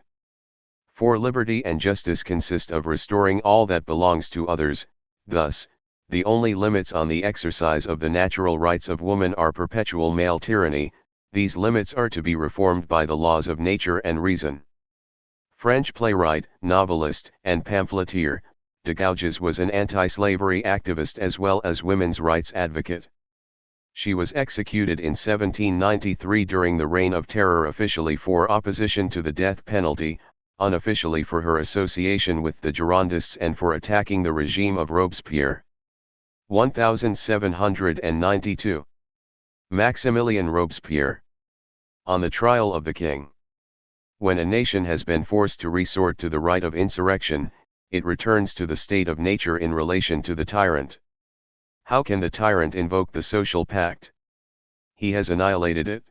4. Liberty and justice consist of restoring all that belongs to others. Thus, the only limits on the exercise of the natural rights of woman are perpetual male tyranny. These limits are to be reformed by the laws of nature and reason. French playwright, novelist, and pamphleteer, de Gouges was an anti-slavery activist as well as women's rights advocate. She was executed in 1793 during the Reign of Terror, officially for opposition to the death penalty, unofficially for her association with the Girondists and for attacking the regime of Robespierre. 1792. Maximilien Robespierre. On the trial of the king. When a nation has been forced to resort to the right of insurrection, it returns to the state of nature in relation to the tyrant. How can the tyrant invoke the social pact? He has annihilated it.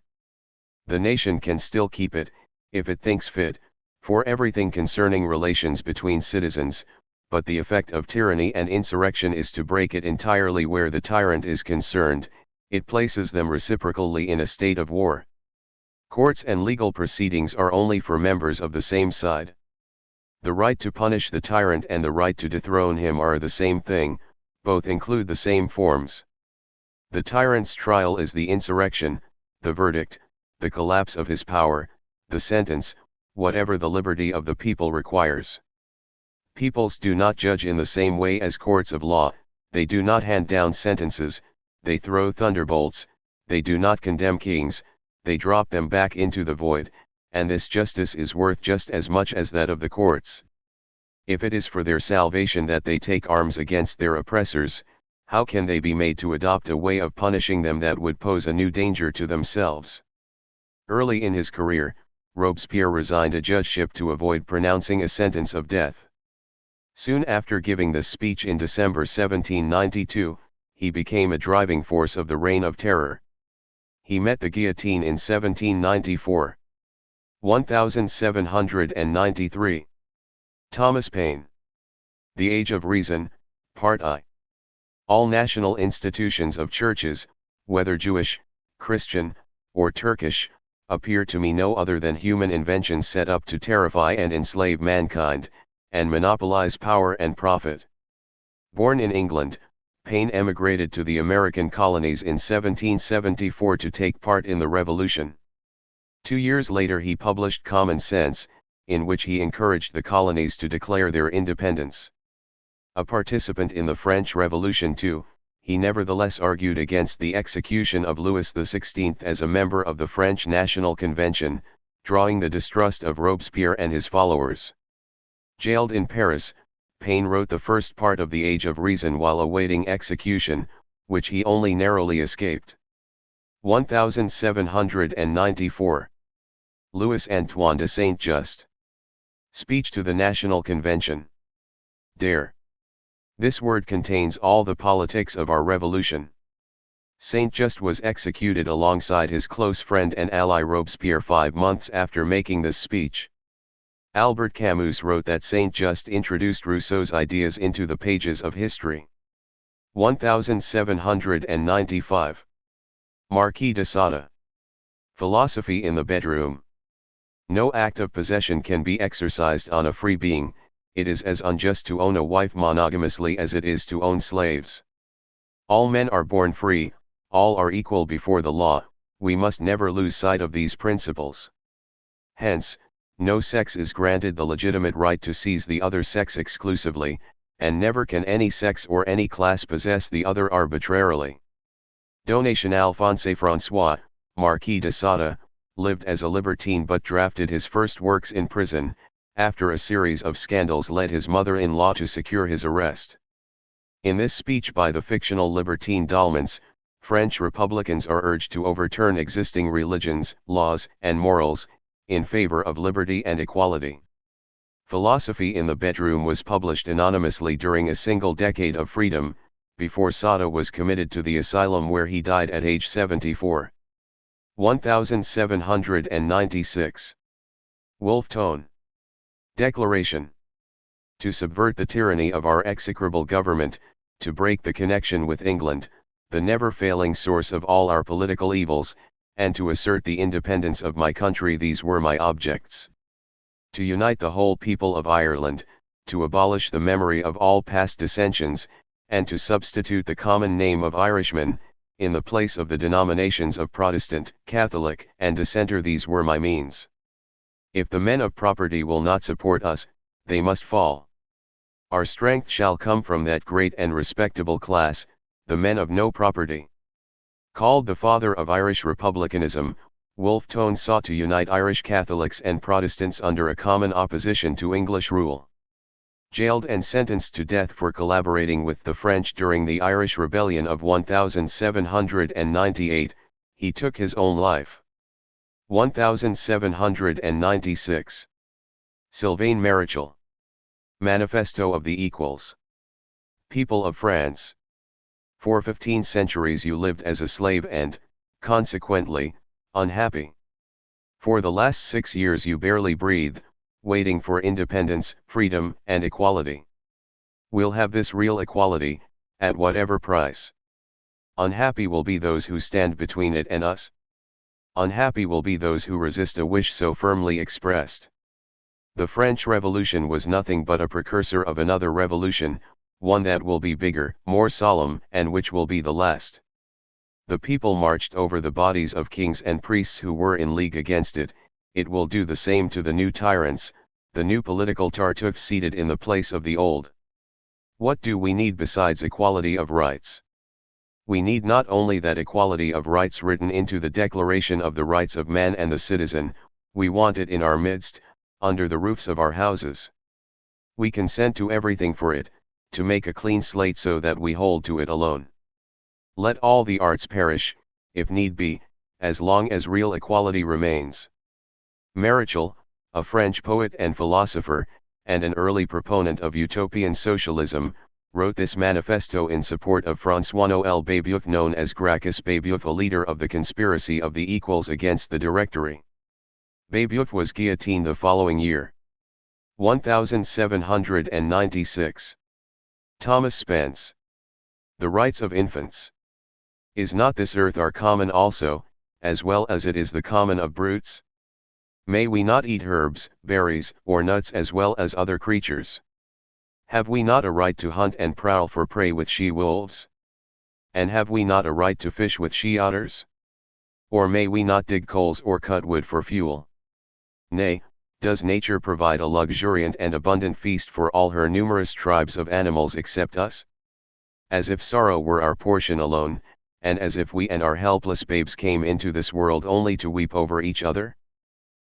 The nation can still keep it, if it thinks fit, for everything concerning relations between citizens, but the effect of tyranny and insurrection is to break it entirely where the tyrant is concerned. It places them reciprocally in a state of war. Courts and legal proceedings are only for members of the same side. The right to punish the tyrant and the right to dethrone him are the same thing, both include the same forms. The tyrant's trial is the insurrection, the verdict, the collapse of his power, the sentence, whatever the liberty of the people requires. Peoples do not judge in the same way as courts of law, they do not hand down sentences, they throw thunderbolts, they do not condemn kings, they drop them back into the void, and this justice is worth just as much as that of the courts. If it is for their salvation that they take arms against their oppressors, how can they be made to adopt a way of punishing them that would pose a new danger to themselves? Early in his career, Robespierre resigned a judgeship to avoid pronouncing a sentence of death. Soon after giving this speech in December 1792, he became a driving force of the Reign of Terror. He met the guillotine in 1794. 1793. Thomas Paine. The Age of Reason, Part I. All national institutions of churches, whether Jewish, Christian, or Turkish, appear to me no other than human inventions set up to terrify and enslave mankind, and monopolize power and profit. Born in England, Paine emigrated to the American colonies in 1774 to take part in the Revolution. 2 years later he published Common Sense, in which he encouraged the colonies to declare their independence. A participant in the French Revolution too, he nevertheless argued against the execution of Louis XVI as a member of the French National Convention, drawing the distrust of Robespierre and his followers. Jailed in Paris, Paine wrote the first part of The Age of Reason while awaiting execution, which he only narrowly escaped. 1794. Louis Antoine de Saint-Just. Speech to the National Convention. Dare. This word contains all the politics of our revolution. Saint-Just was executed alongside his close friend and ally Robespierre 5 months after making this speech. Albert Camus wrote that Saint-Just introduced Rousseau's ideas into the pages of history. 1795. Marquis de Sade. Philosophy in the bedroom. No act of possession can be exercised on a free being. It is as unjust to own a wife monogamously as it is to own slaves. All men are born free, all are equal before the law. We must never lose sight of these principles. Hence, no sex is granted the legitimate right to seize the other sex exclusively, and never can any sex or any class possess the other arbitrarily. Donation Alphonse François, Marquis de Sade, lived as a libertine but drafted his first works in prison. After a series of scandals led his mother-in-law to secure his arrest. In this speech by the fictional libertine Dalmance, French Republicans are urged to overturn existing religions, laws, and morals, in favor of liberty and equality. Philosophy in the Bedroom was published anonymously during a single decade of freedom, before Sade was committed to the asylum where he died at age 74. 1796. Wolfe Tone. Declaration. To subvert the tyranny of our execrable government, to break the connection with England, the never-failing source of all our political evils, and to assert the independence of my country, these were my objects. To unite the whole people of Ireland, to abolish the memory of all past dissensions, and to substitute the common name of Irishman, in the place of the denominations of Protestant, Catholic, and Dissenter, these were my means. If the men of property will not support us, they must fall. Our strength shall come from that great and respectable class, the men of no property. Called the father of Irish republicanism, Wolfe Tone sought to unite Irish Catholics and Protestants under a common opposition to English rule. Jailed and sentenced to death for collaborating with the French during the Irish Rebellion of 1798, he took his own life. 1796. Sylvain Marichal. Manifesto of the Equals. People of France. For 15 centuries you lived as a slave and, consequently, unhappy. For the last 6 years you barely breathe, waiting for independence, freedom, and equality. We'll have this real equality, at whatever price. Unhappy will be those who stand between it and us. Unhappy will be those who resist a wish so firmly expressed. The French Revolution was nothing but a precursor of another revolution, one that will be bigger, more solemn, and which will be the last. The people marched over the bodies of kings and priests who were in league against it. It will do the same to the new tyrants, the new political Tartuffe seated in the place of the old. What do we need besides equality of rights? We need not only that equality of rights written into the Declaration of the Rights of Man and the Citizen, we want it in our midst, under the roofs of our houses. We consent to everything for it, to make a clean slate so that we hold to it alone. Let all the arts perish, if need be, as long as real equality remains. Marichal, a French poet and philosopher, and an early proponent of utopian socialism, wrote this manifesto in support of François-Noël Babeuf, known as Gracchus Babeuf, a leader of the conspiracy of the equals against the Directory. Babeuf was guillotined the following year. 1796. Thomas Spence. The Rights of Infants. Is not this earth our common also, as well as it is the common of brutes? May we not eat herbs, berries, or nuts as well as other creatures? Have we not a right to hunt and prowl for prey with she-wolves? And have we not a right to fish with she-otters? Or may we not dig coals or cut wood for fuel? Nay, Does nature provide a luxuriant and abundant feast for all her numerous tribes of animals except us? As if sorrow were our portion alone, and as if we and our helpless babes came into this world only to weep over each other?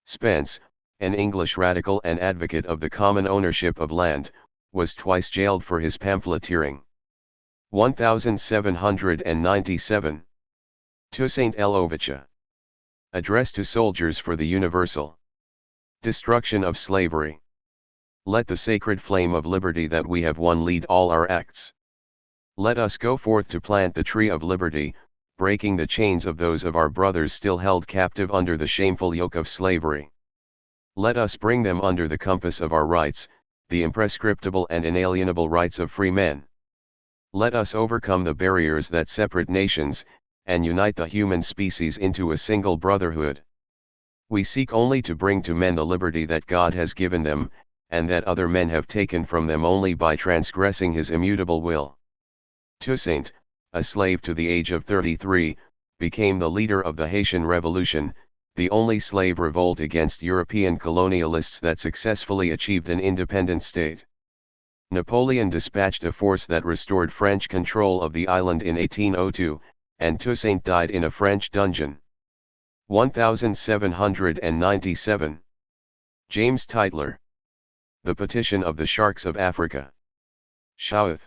Spence, an English radical and advocate of the common ownership of land, was twice jailed for his pamphleteering. 1797. To Saint Elovicha. Address to soldiers for the universal destruction of slavery. Let the sacred flame of liberty that we have won lead all our acts. Let us go forth to plant the tree of liberty, breaking the chains of those of our brothers still held captive under the shameful yoke of slavery. Let us bring them under the compass of our rights, the imprescriptible and inalienable rights of free men. Let us overcome the barriers that separate nations, and unite the human species into a single brotherhood. We seek only to bring to men the liberty that God has given them, and that other men have taken from them only by transgressing his immutable will. Toussaint, a slave to the age of 33, became the leader of the Haitian Revolution, the only slave revolt against European colonialists that successfully achieved an independent state. Napoleon dispatched a force that restored French control of the island in 1802, and Toussaint died in a French dungeon. 1797. James Tytler. The Petition of the Sharks of Africa. Hsiao.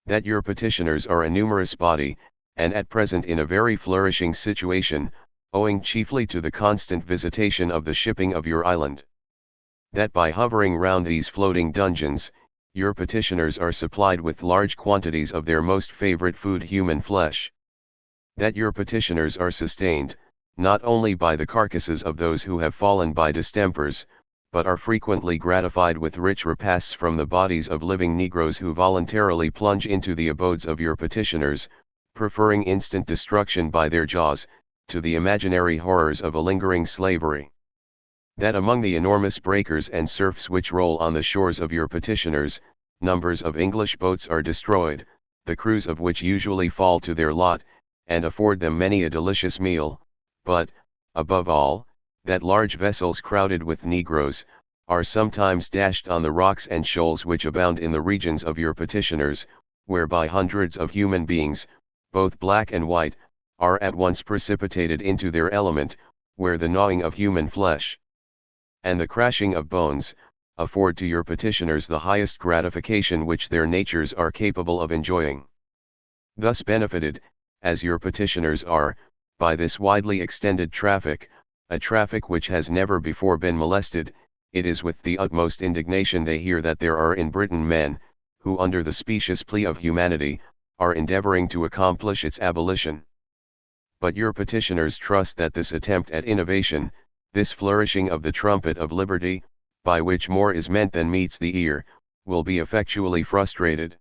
That your petitioners are a numerous body, and at present in a very flourishing situation, owing chiefly to the constant visitation of the shipping of your island. That by hovering round these floating dungeons, your petitioners are supplied with large quantities of their most favorite food, human flesh. That your petitioners are sustained, not only by the carcasses of those who have fallen by distempers, but are frequently gratified with rich repasts from the bodies of living Negroes who voluntarily plunge into the abodes of your petitioners, preferring instant destruction by their jaws, to the imaginary horrors of a lingering slavery. That among the enormous breakers and surfs which roll on the shores of your petitioners, numbers of English boats are destroyed, the crews of which usually fall to their lot, and afford them many a delicious meal, but, above all, that large vessels crowded with Negroes, are sometimes dashed on the rocks and shoals which abound in the regions of your petitioners, whereby hundreds of human beings, both black and white, are at once precipitated into their element, where the gnawing of human flesh and the crashing of bones, afford to your petitioners the highest gratification which their natures are capable of enjoying. Thus benefited, as your petitioners are, by this widely extended traffic, a traffic which has never before been molested, it is with the utmost indignation they hear that there are in Britain men, who under the specious plea of humanity, are endeavoring to accomplish its abolition. But your petitioners trust that this attempt at innovation, this flourishing of the trumpet of liberty, by which more is meant than meets the ear, will be effectually frustrated.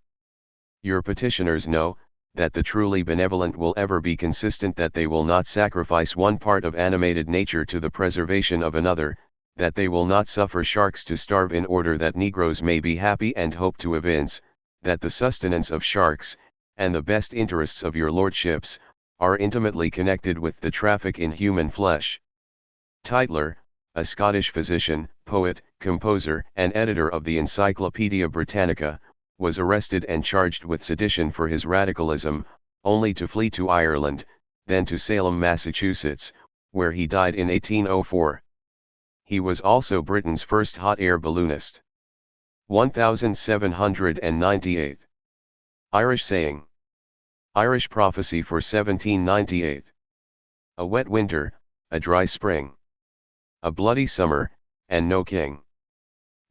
Your petitioners know, that the truly benevolent will ever be consistent, that they will not sacrifice one part of animated nature to the preservation of another, that they will not suffer sharks to starve in order that Negroes may be happy, and hope to evince, that the sustenance of sharks, and the best interests of your lordships, are intimately connected with the traffic in human flesh. Tytler, a Scottish physician, poet, composer, and editor of the Encyclopaedia Britannica, was arrested and charged with sedition for his radicalism, only to flee to Ireland, then to Salem, Massachusetts, where he died in 1804. He was also Britain's first hot air balloonist. 1798. Irish saying. Irish prophecy for 1798. A wet winter, a dry spring. A bloody summer, and no king.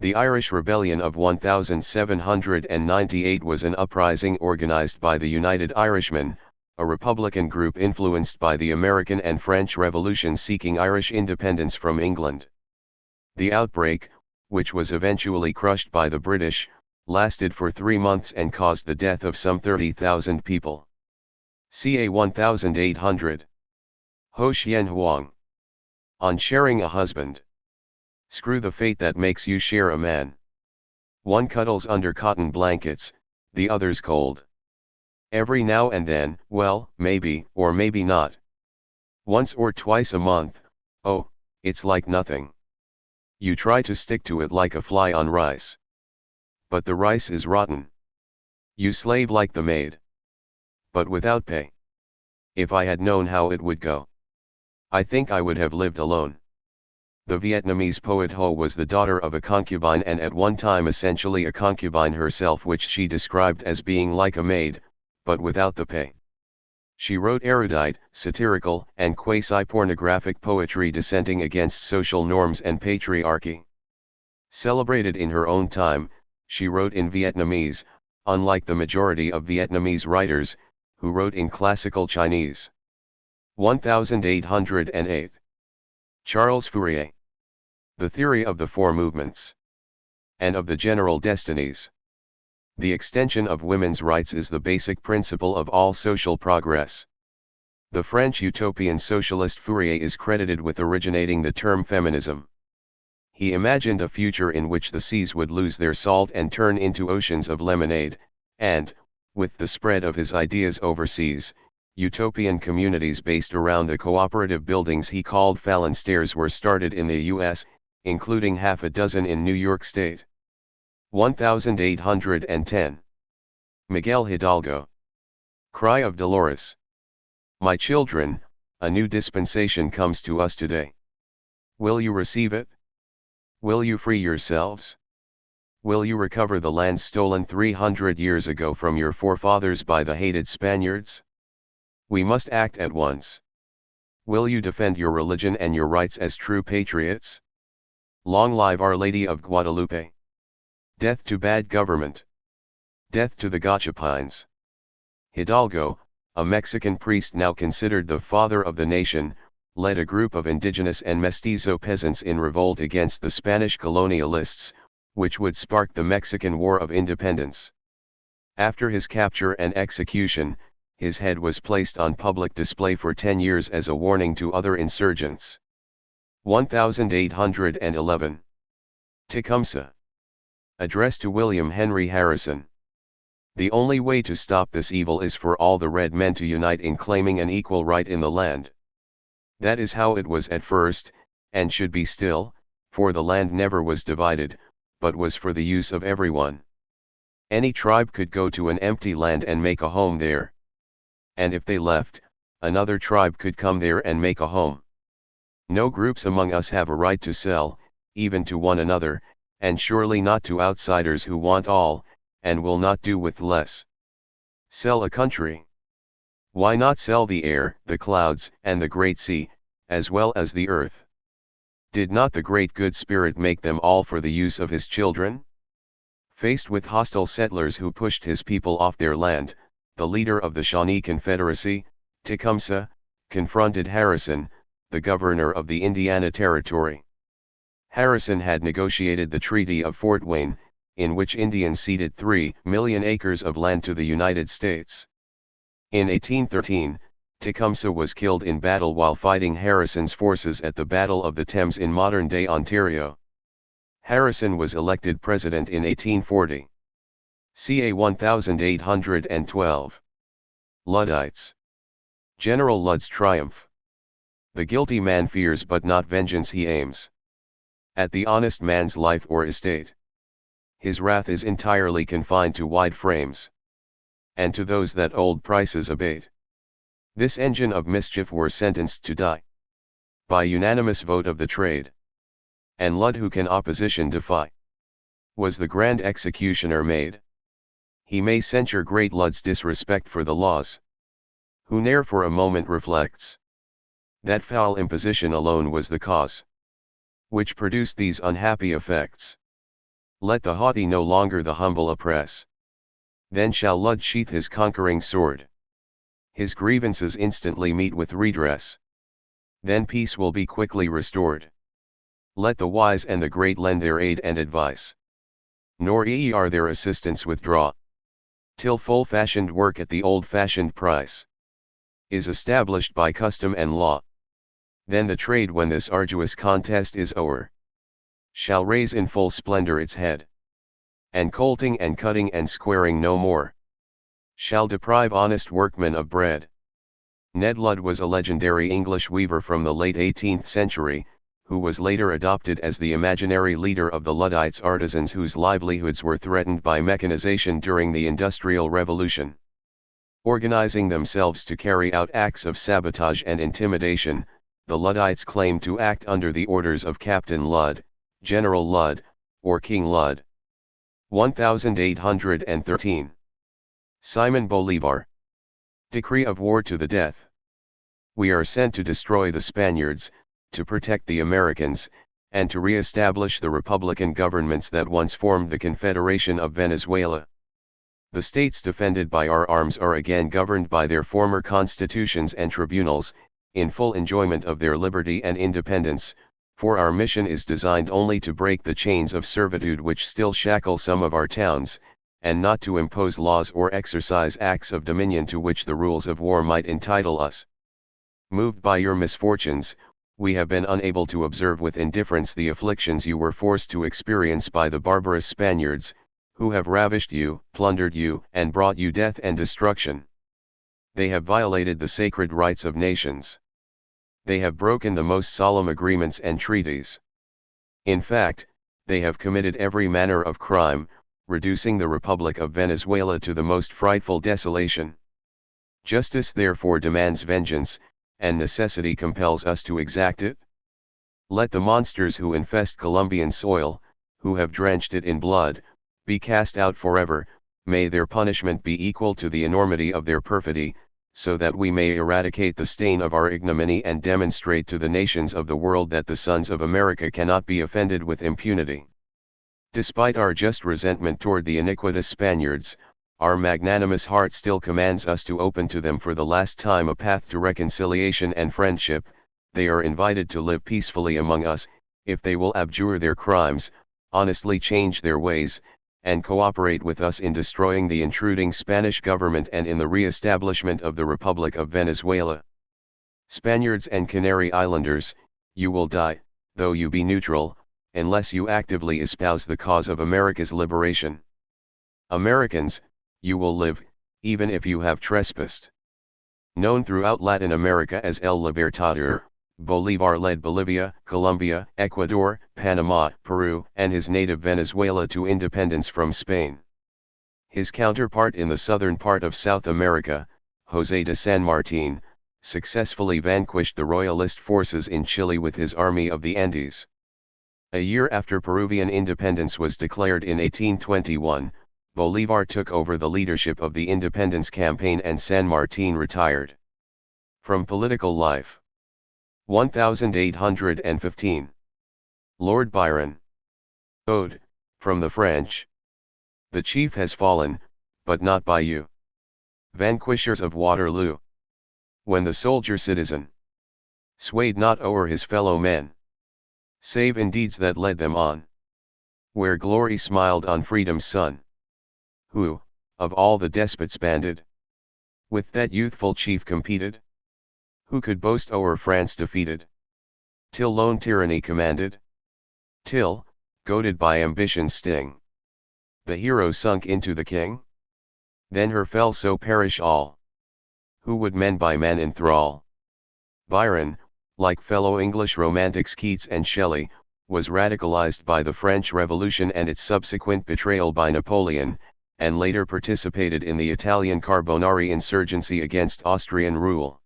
The Irish Rebellion of 1798 was an uprising organized by the United Irishmen, a republican group influenced by the American and French Revolutions seeking Irish independence from England. The outbreak, which was eventually crushed by the British, lasted for 3 months and caused the death of some 30,000 people. Ca 1800. Ho Xian Huang. On sharing a husband. Screw the fate that makes you share a man. One cuddles under cotton blankets, the other's cold. Every now and then, well, maybe, or maybe not. Once or twice a month, oh, it's like nothing. You try to stick to it like a fly on rice. But the rice is rotten. You slave like the maid. But without pay. If I had known how it would go, I think I would have lived alone. The Vietnamese poet Ho was the daughter of a concubine and at one time essentially a concubine herself, which she described as being like a maid, but without the pay. She wrote erudite, satirical, and quasi-pornographic poetry dissenting against social norms and patriarchy. Celebrated in her own time, she wrote in Vietnamese, unlike the majority of Vietnamese writers, who wrote in classical Chinese. 1808. Charles Fourier. The Theory of the Four Movements. And of the General Destinies. The extension of women's rights is the basic principle of all social progress. The French utopian socialist Fourier is credited with originating the term feminism. He imagined a future in which the seas would lose their salt and turn into oceans of lemonade, and, with the spread of his ideas overseas, utopian communities based around the cooperative buildings he called phalansteres were started in the U.S., including half a dozen in New York State. 1810. Miguel Hidalgo. Cry of Dolores. My children, a new dispensation comes to us today. Will you receive it? Will you free yourselves? Will you recover the land stolen 300 years ago from your forefathers by the hated Spaniards? We must act at once. Will you defend your religion and your rights as true patriots? Long live Our Lady of Guadalupe. Death to bad government. Death to the Gachapines. Hidalgo, a Mexican priest now considered the father of the nation, led a group of indigenous and mestizo peasants in revolt against the Spanish colonialists, which would spark the Mexican War of Independence. After his capture and execution, his head was placed on public display for 10 years as a warning to other insurgents. 1811. Tecumseh. Address to William Henry Harrison. The only way to stop this evil is for all the red men to unite in claiming an equal right in the land. That is how it was at first, and should be still, for the land never was divided, but was for the use of everyone. Any tribe could go to an empty land and make a home there. And if they left, another tribe could come there and make a home. No groups among us have a right to sell, even to one another, and surely not to outsiders who want all, and will not do with less. Sell a country. Why not sell the air, the clouds, and the great sea, as well as the earth? Did not the great good Spirit make them all for the use of his children? Faced with hostile settlers who pushed his people off their land, the leader of the Shawnee Confederacy, Tecumseh, confronted Harrison, the governor of the Indiana Territory. Harrison had negotiated the Treaty of Fort Wayne, in which Indians ceded 3 million acres of land to the United States. In 1813, Tecumseh was killed in battle while fighting Harrison's forces at the Battle of the Thames in modern-day Ontario. Harrison was elected president in 1840. Ca 1812. Luddites. General Ludd's triumph. The guilty man fears but not vengeance he aims at the honest man's life or estate. His wrath is entirely confined to wide frames, and to those that old prices abate. This engine of mischief were sentenced to die by unanimous vote of the trade. And Ludd, who can opposition defy, was the grand executioner made. He may censure great Ludd's disrespect for the laws, who ne'er for a moment reflects that foul imposition alone was the cause which produced these unhappy effects. Let the haughty no longer the humble oppress. Then shall Ludd sheath his conquering sword. His grievances instantly meet with redress. Then peace will be quickly restored. Let the wise and the great lend their aid and advice. Nor are their assistance withdraw, till full-fashioned work at the old-fashioned price is established by custom and law. Then the trade, when this arduous contest is o'er, shall raise in full splendor its head, and colting and cutting and squaring no more shall deprive honest workmen of bread. Ned Ludd was a legendary English weaver from the late 18th century, who was later adopted as the imaginary leader of the Luddites, artisans whose livelihoods were threatened by mechanization during the Industrial Revolution. Organizing themselves to carry out acts of sabotage and intimidation, the Luddites claimed to act under the orders of Captain Ludd, General Ludd, or King Ludd. 1813. Simon Bolivar. Decree of war to the death. We are sent to destroy the Spaniards, to protect the Americans, and to re-establish the republican governments that once formed the Confederation of Venezuela. The states defended by our arms are again governed by their former constitutions and tribunals, in full enjoyment of their liberty and independence, for our mission is designed only to break the chains of servitude which still shackle some of our towns, and not to impose laws or exercise acts of dominion to which the rules of war might entitle us. Moved by your misfortunes, we have been unable to observe with indifference the afflictions you were forced to experience by the barbarous Spaniards, who have ravished you, plundered you, and brought you death and destruction. They have violated the sacred rights of nations. They have broken the most solemn agreements and treaties. In fact, they have committed every manner of crime, reducing the Republic of Venezuela to the most frightful desolation. Justice therefore demands vengeance, and necessity compels us to exact it. Let the monsters who infest Colombian soil, who have drenched it in blood, be cast out forever. May their punishment be equal to the enormity of their perfidy, so that we may eradicate the stain of our ignominy and demonstrate to the nations of the world that the sons of America cannot be offended with impunity. Despite our just resentment toward the iniquitous Spaniards, our magnanimous heart still commands us to open to them for the last time a path to reconciliation and friendship. They are invited to live peacefully among us, if they will abjure their crimes, honestly change their ways, and cooperate with us in destroying the intruding Spanish government and in the re-establishment of the Republic of Venezuela. Spaniards and Canary Islanders, you will die, though you be neutral, unless you actively espouse the cause of America's liberation. Americans, you will live, even if you have trespassed. Known throughout Latin America as El Libertador, Bolivar led Bolivia, Colombia, Ecuador, Panama, Peru, and his native Venezuela to independence from Spain. His counterpart in the southern part of South America, José de San Martín, successfully vanquished the royalist forces in Chile with his Army of the Andes. A year after Peruvian independence was declared in 1821, Bolívar took over the leadership of the independence campaign and San Martín retired from political life. 1815. Lord Byron. Ode, from the French. The chief has fallen, but not by you. Vanquishers of Waterloo. When the soldier citizen swayed not o'er his fellow men, save in deeds that led them on, where glory smiled on freedom's sun. Who, of all the despots banded, with that youthful chief competed? Who could boast o'er France defeated, till lone tyranny commanded? Till, goaded by ambition's sting, the hero sunk into the king? Then her fell so perish all, who would men by men enthrall. Byron, like fellow English romantics Keats and Shelley, was radicalized by the French Revolution and its subsequent betrayal by Napoleon, and later participated in the Italian Carbonari insurgency against Austrian rule.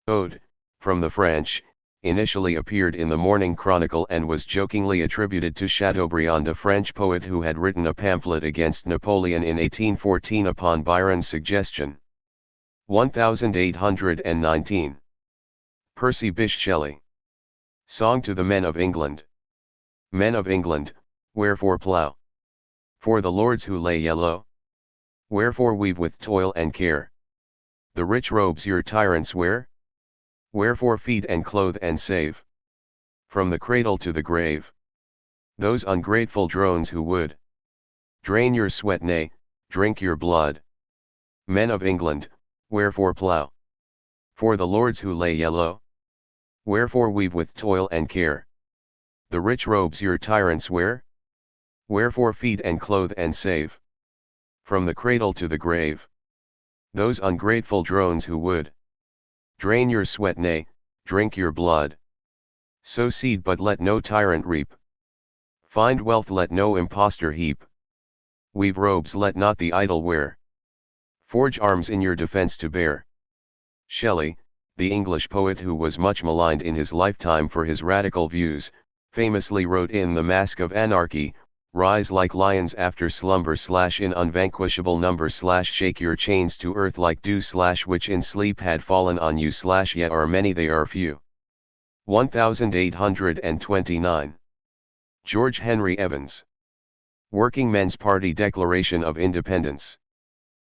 Ode, from the French, initially appeared in the Morning Chronicle and was jokingly attributed to Chateaubriand, a French poet who had written a pamphlet against Napoleon in 1814 upon Byron's suggestion. 1819. Percy Bysshe Shelley. Song to the Men of England. Men of England, wherefore plough? For the lords who lay yellow? Wherefore weave with toil and care the rich robes your tyrants wear? Wherefore feed and clothe and save, from the cradle to the grave, those ungrateful drones who would drain your sweat, nay, drink your blood? Men of England, wherefore plough? For the lords who lay yellow? Wherefore weave with toil and care the rich robes your tyrants wear? Wherefore feed and clothe and save, from the cradle to the grave, those ungrateful drones who would drain your sweat, nay, drink your blood? Sow seed but let no tyrant reap. Find wealth let no impostor heap. Weave robes let not the idle wear. Forge arms in your defense to bear. Shelley, the English poet who was much maligned in his lifetime for his radical views, famously wrote in The Mask of Anarchy, "Rise like lions after slumber / in unvanquishable number / shake your chains to earth like dew / which in sleep had fallen on you / yet are many they are few." 1829. George Henry Evans. Working Men's Party Declaration of Independence.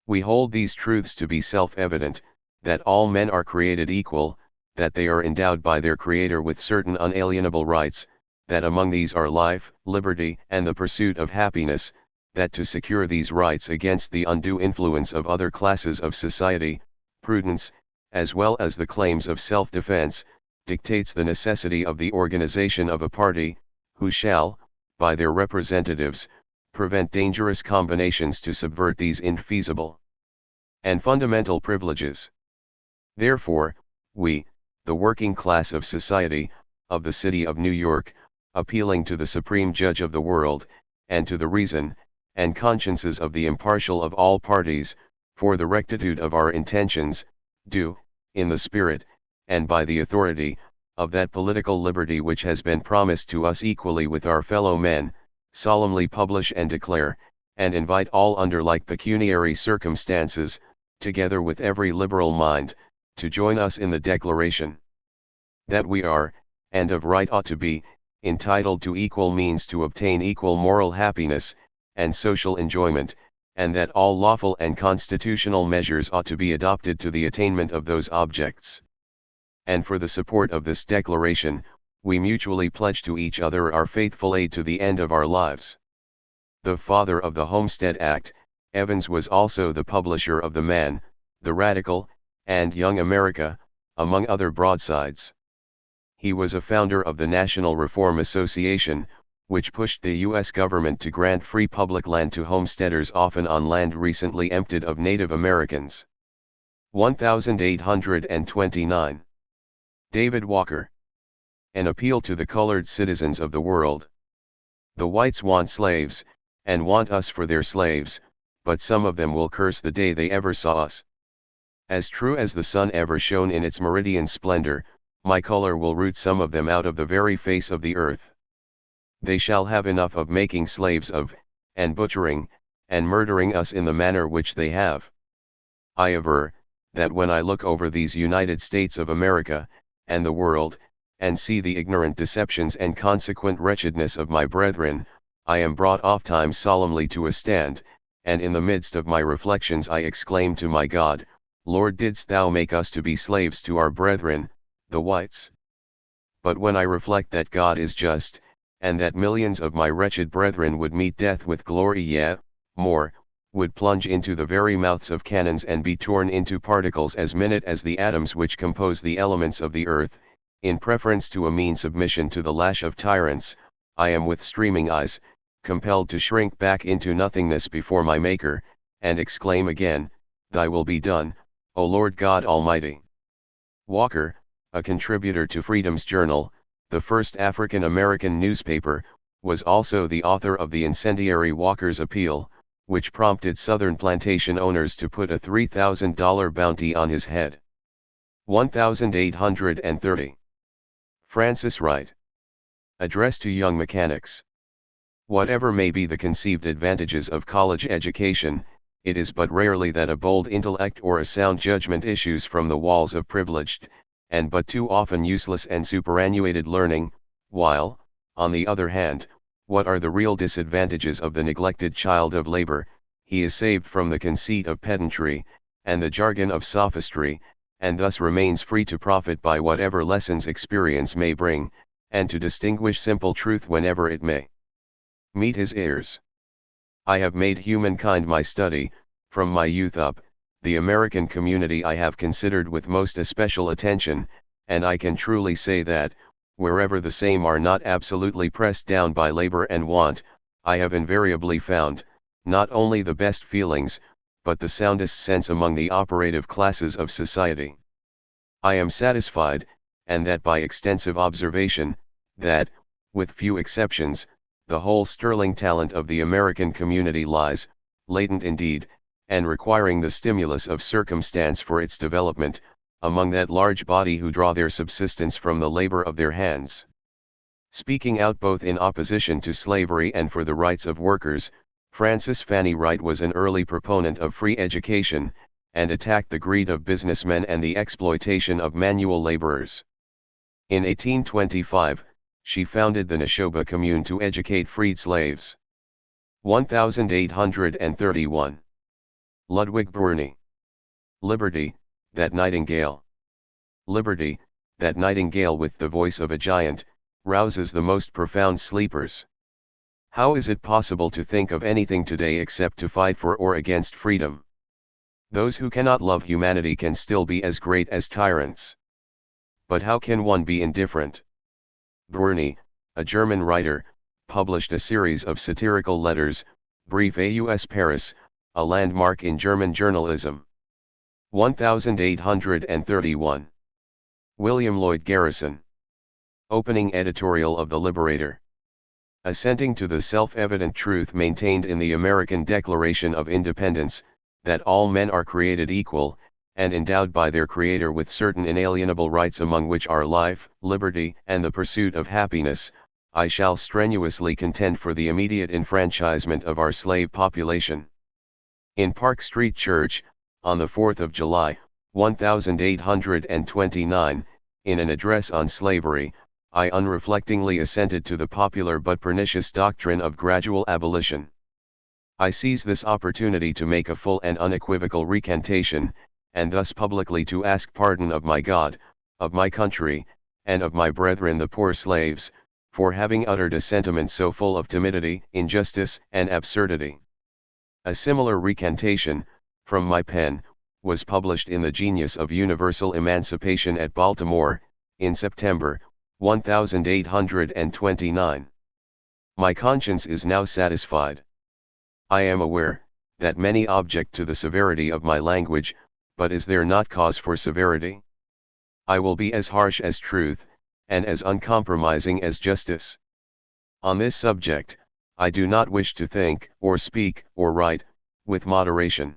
We hold these truths to be self-evident, that all men are created equal, that they are endowed by their Creator with certain unalienable rights, that among these are life, liberty, and the pursuit of happiness, that to secure these rights against the undue influence of other classes of society, prudence, as well as the claims of self-defense, dictates the necessity of the organization of a party, who shall, by their representatives, prevent dangerous combinations to subvert these infeasible and fundamental privileges. Therefore, we, the working class of society, of the city of New York, appealing to the supreme judge of the world, and to the reason, and consciences of the impartial of all parties, for the rectitude of our intentions, do, in the spirit, and by the authority, of that political liberty which has been promised to us equally with our fellow men, solemnly publish and declare, and invite all under like pecuniary circumstances, together with every liberal mind, to join us in the declaration that we are, and of right ought to be, entitled to equal means to obtain equal moral happiness, and social enjoyment, and that all lawful and constitutional measures ought to be adopted to the attainment of those objects. And for the support of this declaration, we mutually pledge to each other our faithful aid to the end of our lives. The father of the Homestead Act, Evans was also the publisher of The Man, The Radical, and Young America, among other broadsides. He was a founder of the National Reform Association, which pushed the U.S. government to grant free public land to homesteaders, often on land recently emptied of Native Americans. 1829. David Walker. An appeal to the colored citizens of the world. The whites want slaves, and want us for their slaves, but some of them will curse the day they ever saw us. As true as the sun ever shone in its meridian splendor, my color will root some of them out of the very face of the earth. They shall have enough of making slaves of, and butchering, and murdering us in the manner which they have. I aver, that when I look over these United States of America, and the world, and see the ignorant deceptions and consequent wretchedness of my brethren, I am brought ofttimes solemnly to a stand, and in the midst of my reflections I exclaim to my God, Lord, didst thou make us to be slaves to our brethren, the whites? But when I reflect that God is just, and that millions of my wretched brethren would meet death with glory, yea, more, would plunge into the very mouths of cannons and be torn into particles as minute as the atoms which compose the elements of the earth, in preference to a mean submission to the lash of tyrants, I am with streaming eyes, compelled to shrink back into nothingness before my Maker, and exclaim again, Thy will be done, O Lord God Almighty. Walker, a contributor to Freedom's Journal, the first African-American newspaper, was also the author of the incendiary Walker's Appeal, which prompted Southern plantation owners to put a $3,000 bounty on his head. 1830. Francis Wright. Address to Young Mechanics. Whatever may be the conceived advantages of college education, it is but rarely that a bold intellect or a sound judgment issues from the walls of privileged, and but too often useless and superannuated learning, while, on the other hand, what are the real disadvantages of the neglected child of labor? He is saved from the conceit of pedantry, and the jargon of sophistry, and thus remains free to profit by whatever lessons experience may bring, and to distinguish simple truth whenever it may meet his ears. I have made humankind my study, from my youth up. The American community I have considered with most especial attention, and I can truly say that, wherever the same are not absolutely pressed down by labor and want, I have invariably found, not only the best feelings, but the soundest sense among the operative classes of society. I am satisfied, and that by extensive observation, that, with few exceptions, the whole sterling talent of the American community lies, latent indeed, and requiring the stimulus of circumstance for its development, among that large body who draw their subsistence from the labor of their hands. Speaking out both in opposition to slavery and for the rights of workers, Francis Fanny Wright was an early proponent of free education, and attacked the greed of businessmen and the exploitation of manual laborers. In 1825, she founded the Neshoba Commune to educate freed slaves. 1831. Ludwig Burney. Liberty, that nightingale. Liberty, that nightingale with the voice of a giant, rouses the most profound sleepers. How is it possible to think of anything today except to fight for or against freedom? Those who cannot love humanity can still be as great as tyrants. But how can one be indifferent? Burney, a German writer, published a series of satirical letters, Brief aux Paris, a landmark in German journalism. 1831. William Lloyd Garrison. Opening editorial of The Liberator. Assenting to the self-evident truth maintained in the American Declaration of Independence, that all men are created equal, and endowed by their Creator with certain inalienable rights among which are life, liberty, and the pursuit of happiness, I shall strenuously contend for the immediate enfranchisement of our slave population. In Park Street Church, on the 4th of July, 1829, in an address on slavery, I unreflectingly assented to the popular but pernicious doctrine of gradual abolition. I seize this opportunity to make a full and unequivocal recantation, and thus publicly to ask pardon of my God, of my country, and of my brethren the poor slaves, for having uttered a sentiment so full of timidity, injustice, and absurdity. A similar recantation, from my pen, was published in the Genius of Universal Emancipation at Baltimore, in September, 1829. My conscience is now satisfied. I am aware, that many object to the severity of my language, but is there not cause for severity? I will be as harsh as truth, and as uncompromising as justice. On this subject, I do not wish to think, or speak, or write, with moderation.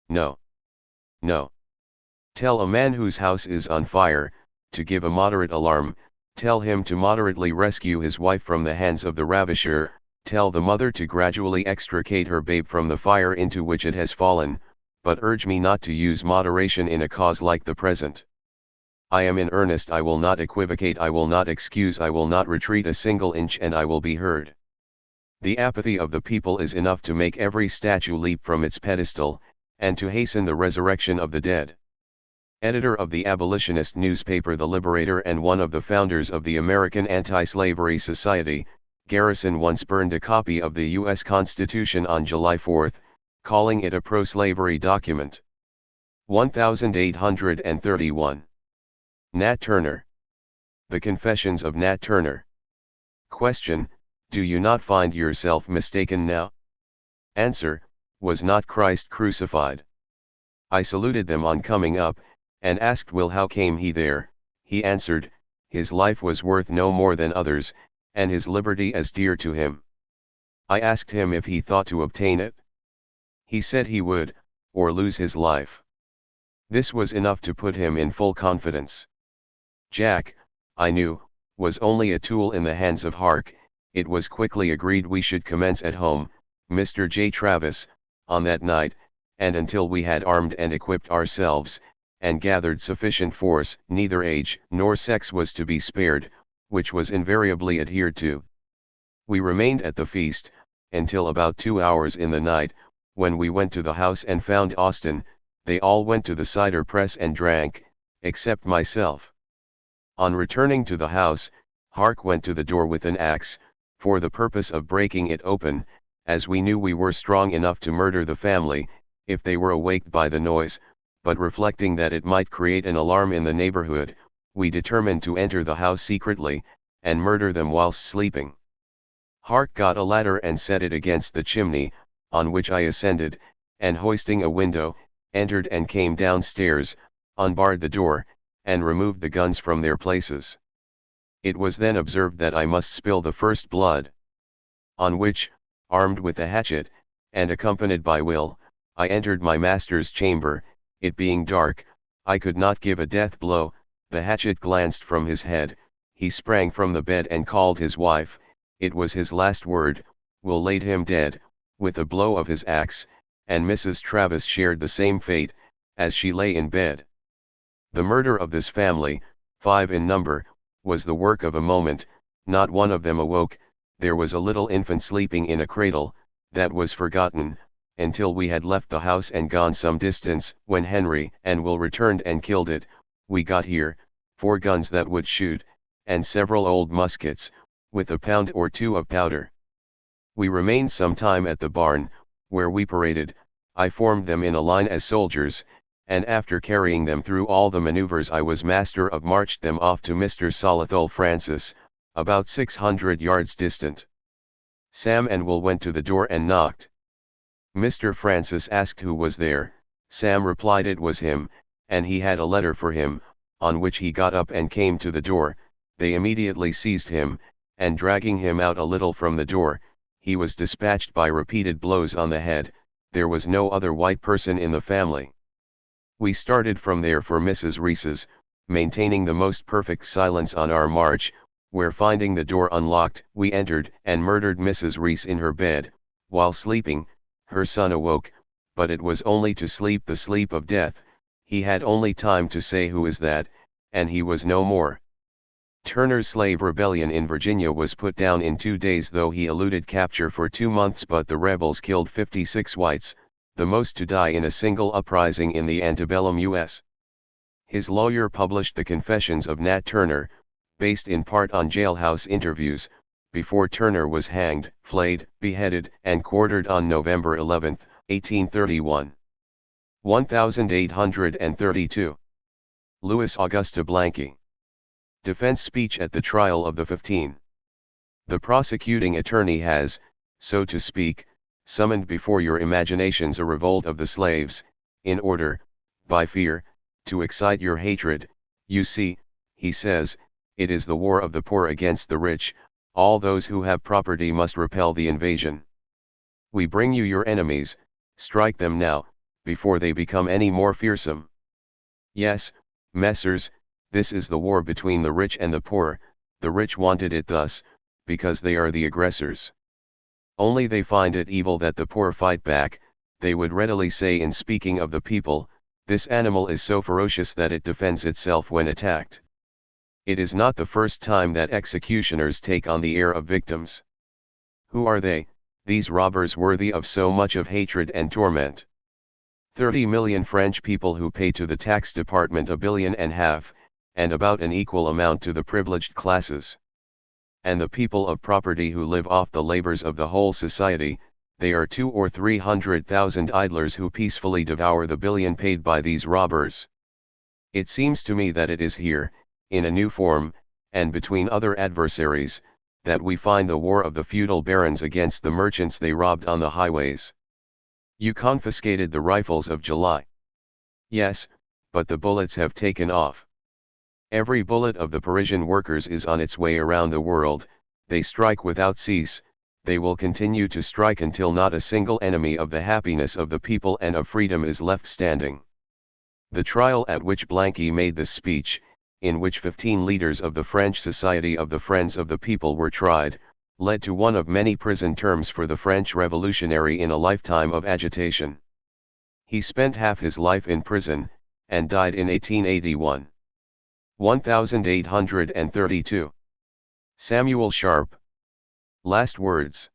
No. No. Tell a man whose house is on fire, to give a moderate alarm, tell him to moderately rescue his wife from the hands of the ravisher, tell the mother to gradually extricate her babe from the fire into which it has fallen, but urge me not to use moderation in a cause like the present. I am in earnest, I will not equivocate, I will not excuse, I will not retreat a single inch, and I will be heard. The apathy of the people is enough to make every statue leap from its pedestal, and to hasten the resurrection of the dead. Editor of the abolitionist newspaper The Liberator and one of the founders of the American Anti-Slavery Society, Garrison once burned a copy of the U.S. Constitution on July 4, calling it a pro-slavery document. 1831. Nat Turner. The Confessions of Nat Turner. Question: do you not find yourself mistaken now? Answer: was not Christ crucified? I saluted them on coming up, and asked Will how came he there. He answered, his life was worth no more than others, and his liberty as dear to him. I asked him if he thought to obtain it. He said he would, or lose his life. This was enough to put him in full confidence. Jack, I knew, was only a tool in the hands of Hark. It was quickly agreed we should commence at home, Mr. J. Travis, on that night, and until we had armed and equipped ourselves, and gathered sufficient force, neither age nor sex was to be spared, which was invariably adhered to. We remained at the feast, until about 2 hours in the night, when we went to the house and found Austin. They all went to the cider press and drank, except myself. On returning to the house, Hark went to the door with an axe, for the purpose of breaking it open, as we knew we were strong enough to murder the family, if they were awaked by the noise, but reflecting that it might create an alarm in the neighborhood, we determined to enter the house secretly, and murder them whilst sleeping. Hark got a ladder and set it against the chimney, on which I ascended, and hoisting a window, entered and came downstairs, unbarred the door, and removed the guns from their places. It was then observed that I must spill the first blood. On which, armed with a hatchet, and accompanied by Will, I entered my master's chamber. It being dark, I could not give a death blow. The hatchet glanced from his head, he sprang from the bed and called his wife. It was his last word. Will laid him dead, with a blow of his axe, and Mrs. Travis shared the same fate, as she lay in bed. The murder of this family, 5 in number, was the work of a moment. Not one of them awoke. There was a little infant sleeping in a cradle, that was forgotten, until we had left the house and gone some distance, when Henry and Will returned and killed it. We got here 4 guns that would shoot, and several old muskets, with a pound or 2 of powder. We remained some time at the barn, where we paraded. I formed them in a line as soldiers, and after carrying them through all the maneuvers I was master of, marched them off to Mr. Solithol Francis, about 600 yards distant. Sam and Will went to the door and knocked. Mr. Francis asked who was there. Sam replied it was him, and he had a letter for him, on which he got up and came to the door. They immediately seized him, and dragging him out a little from the door, he was dispatched by repeated blows on the head. There was no other white person in the family. We started from there for Mrs. Reese's, maintaining the most perfect silence on our march, where finding the door unlocked, we entered and murdered Mrs. Reese in her bed. While sleeping, her son awoke, but it was only to sleep the sleep of death. He had only time to say "Who is that?" and he was no more. Turner's slave rebellion in Virginia was put down in 2 days, though he eluded capture for 2 months, but the rebels killed 56 whites, the most to die in a single uprising in the antebellum U.S. His lawyer published the Confessions of Nat Turner, based in part on jailhouse interviews, before Turner was hanged, flayed, beheaded, and quartered on November 11, 1831. 1832. Louis Augusta Blanqui. Defense speech at the trial of the 15. The prosecuting attorney has, so to speak, summoned before your imaginations a revolt of the slaves, in order, by fear, to excite your hatred. You see, he says, it is the war of the poor against the rich. All those who have property must repel the invasion. We bring you your enemies, strike them now, before they become any more fearsome. Yes, messers, this is the war between the rich and the poor. The rich wanted it thus, because they are the aggressors. Only they find it evil that the poor fight back. They would readily say in speaking of the people, this animal is so ferocious that it defends itself when attacked. It is not the first time that executioners take on the air of victims. Who are they, these robbers worthy of so much of hatred and torment? 30 million French people who pay to the tax department $1.5 billion, and about an equal amount to the privileged classes. And the people of property who live off the labors of the whole society, they are 200,000 or 300,000 idlers who peacefully devour the $1 billion paid by these robbers. It seems to me that it is here, in a new form, and between other adversaries, that we find the war of the feudal barons against the merchants they robbed on the highways. You confiscated the rifles of July. Yes, but the bullets have taken off. Every bullet of the Parisian workers is on its way around the world. They strike without cease. They will continue to strike until not a single enemy of the happiness of the people and of freedom is left standing. The trial at which Blanqui made this speech, in which 15 leaders of the French Society of the Friends of the People were tried, led to one of many prison terms for the French revolutionary in a lifetime of agitation. He spent half his life in prison, and died in 1881. 1832. Samuel Sharp. Last words.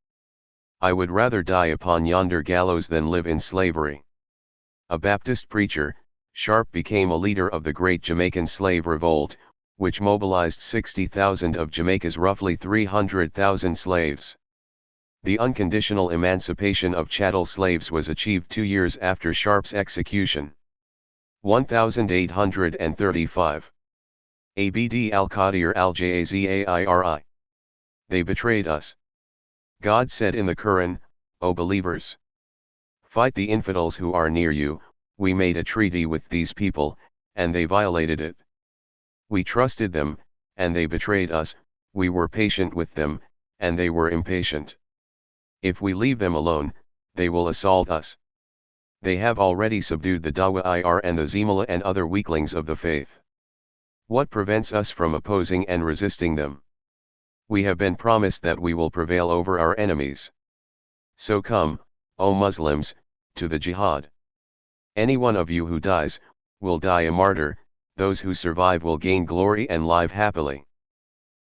I would rather die upon yonder gallows than live in slavery. A Baptist preacher, Sharp became a leader of the great Jamaican slave revolt, which mobilized 60,000 of Jamaica's roughly 300,000 slaves. The unconditional emancipation of chattel slaves was achieved 2 years after Sharp's execution. 1835. Abd al-Qadir al-Jazari. They betrayed us. God said in the Quran, O believers, fight the infidels who are near you. We made a treaty with these people, and they violated it. We trusted them, and they betrayed us. We were patient with them, and they were impatient. If we leave them alone, they will assault us. They have already subdued the Dawa'ir and the Zemala and other weaklings of the faith. What prevents us from opposing and resisting them? We have been promised that we will prevail over our enemies. So come, O Muslims, to the jihad. Any one of you who dies, will die a martyr. Those who survive will gain glory and live happily.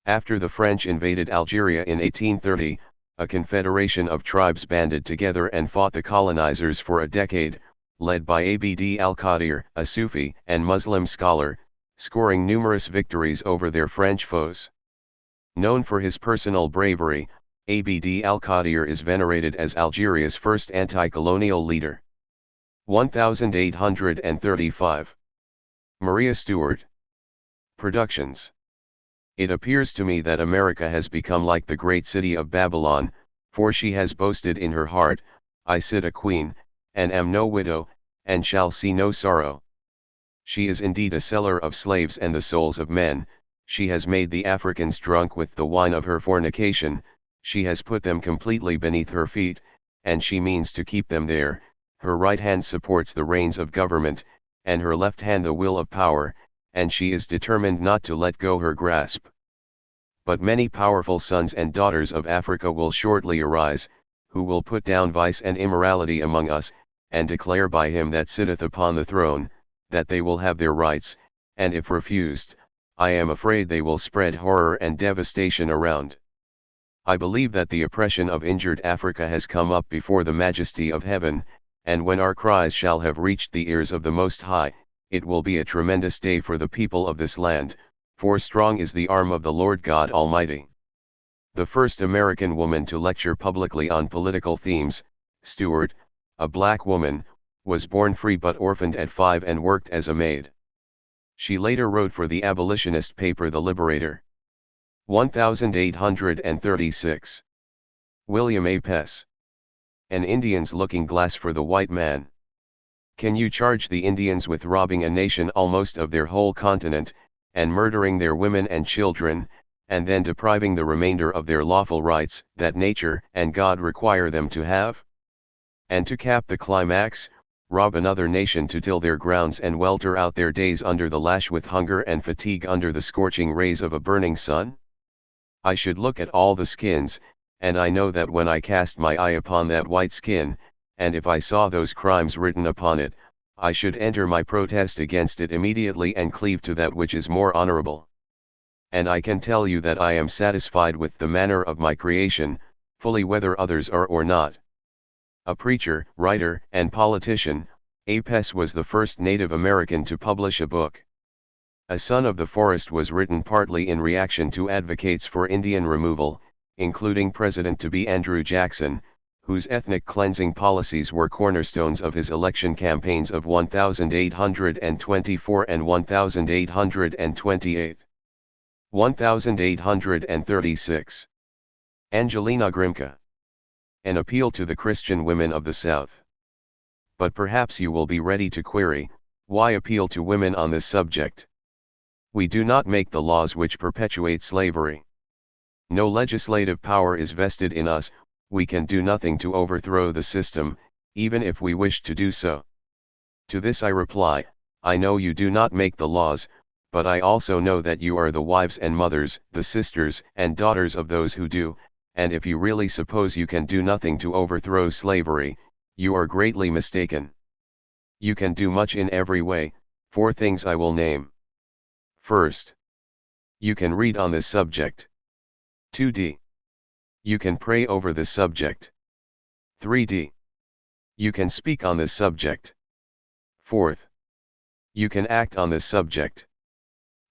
After the French invaded Algeria in 1830, a confederation of tribes banded together and fought the colonizers for a decade, led by Abd al-Qadir, a Sufi and Muslim scholar, scoring numerous victories over their French foes. Known for his personal bravery, Abd al-Qadir is venerated as Algeria's first anti-colonial leader. 1835. Maria Stuart. Productions. It appears to me that America has become like the great city of Babylon, for she has boasted in her heart, I sit a queen, and am no widow, and shall see no sorrow. She is indeed a seller of slaves and the souls of men. She has made the Africans drunk with the wine of her fornication, she has put them completely beneath her feet, and she means to keep them there. Her right hand supports the reins of government, and her left hand the will of power, and she is determined not to let go her grasp. But many powerful sons and daughters of Africa will shortly arise, who will put down vice and immorality among us, and declare by him that sitteth upon the throne, that they will have their rights, and if refused, I am afraid they will spread horror and devastation around. I believe that the oppression of injured Africa has come up before the majesty of heaven, and when our cries shall have reached the ears of the Most High, it will be a tremendous day for the people of this land, for strong is the arm of the Lord God Almighty. The first American woman to lecture publicly on political themes, Stuart, a black woman, was born free but orphaned at 5 and worked as a maid. She later wrote for the abolitionist paper The Liberator. 1836. William A. Pess. An Indian's looking glass for the white man. Can you charge the Indians with robbing a nation almost of their whole continent, and murdering their women and children, and then depriving the remainder of their lawful rights that nature and God require them to have? And to cap the climax, rob another nation to till their grounds and welter out their days under the lash with hunger and fatigue under the scorching rays of a burning sun? I should look at all the skins, and I know that when I cast my eye upon that white skin, and if I saw those crimes written upon it, I should enter my protest against it immediately and cleave to that which is more honorable. And I can tell you that I am satisfied with the manner of my creation, fully whether others are or not. A preacher, writer, and politician, A. Pess was the first Native American to publish a book. A Son of the Forest was written partly in reaction to advocates for Indian removal, including President-to-be Andrew Jackson, whose ethnic cleansing policies were cornerstones of his election campaigns of 1824 and 1828. 1836. Angelina Grimke. An appeal to the Christian women of the South. But perhaps you will be ready to query, why appeal to women on this subject? We do not make the laws which perpetuate slavery. No legislative power is vested in us, we can do nothing to overthrow the system, even if we wish to do so. To this I reply, I know you do not make the laws, but I also know that you are the wives and mothers, the sisters and daughters of those who do, and if you really suppose you can do nothing to overthrow slavery, you are greatly mistaken. You can do much in every way, 4 things I will name. First, you can read on this subject. 2d. You can pray over this subject. 3d. You can speak on this subject. 4th. You can act on this subject.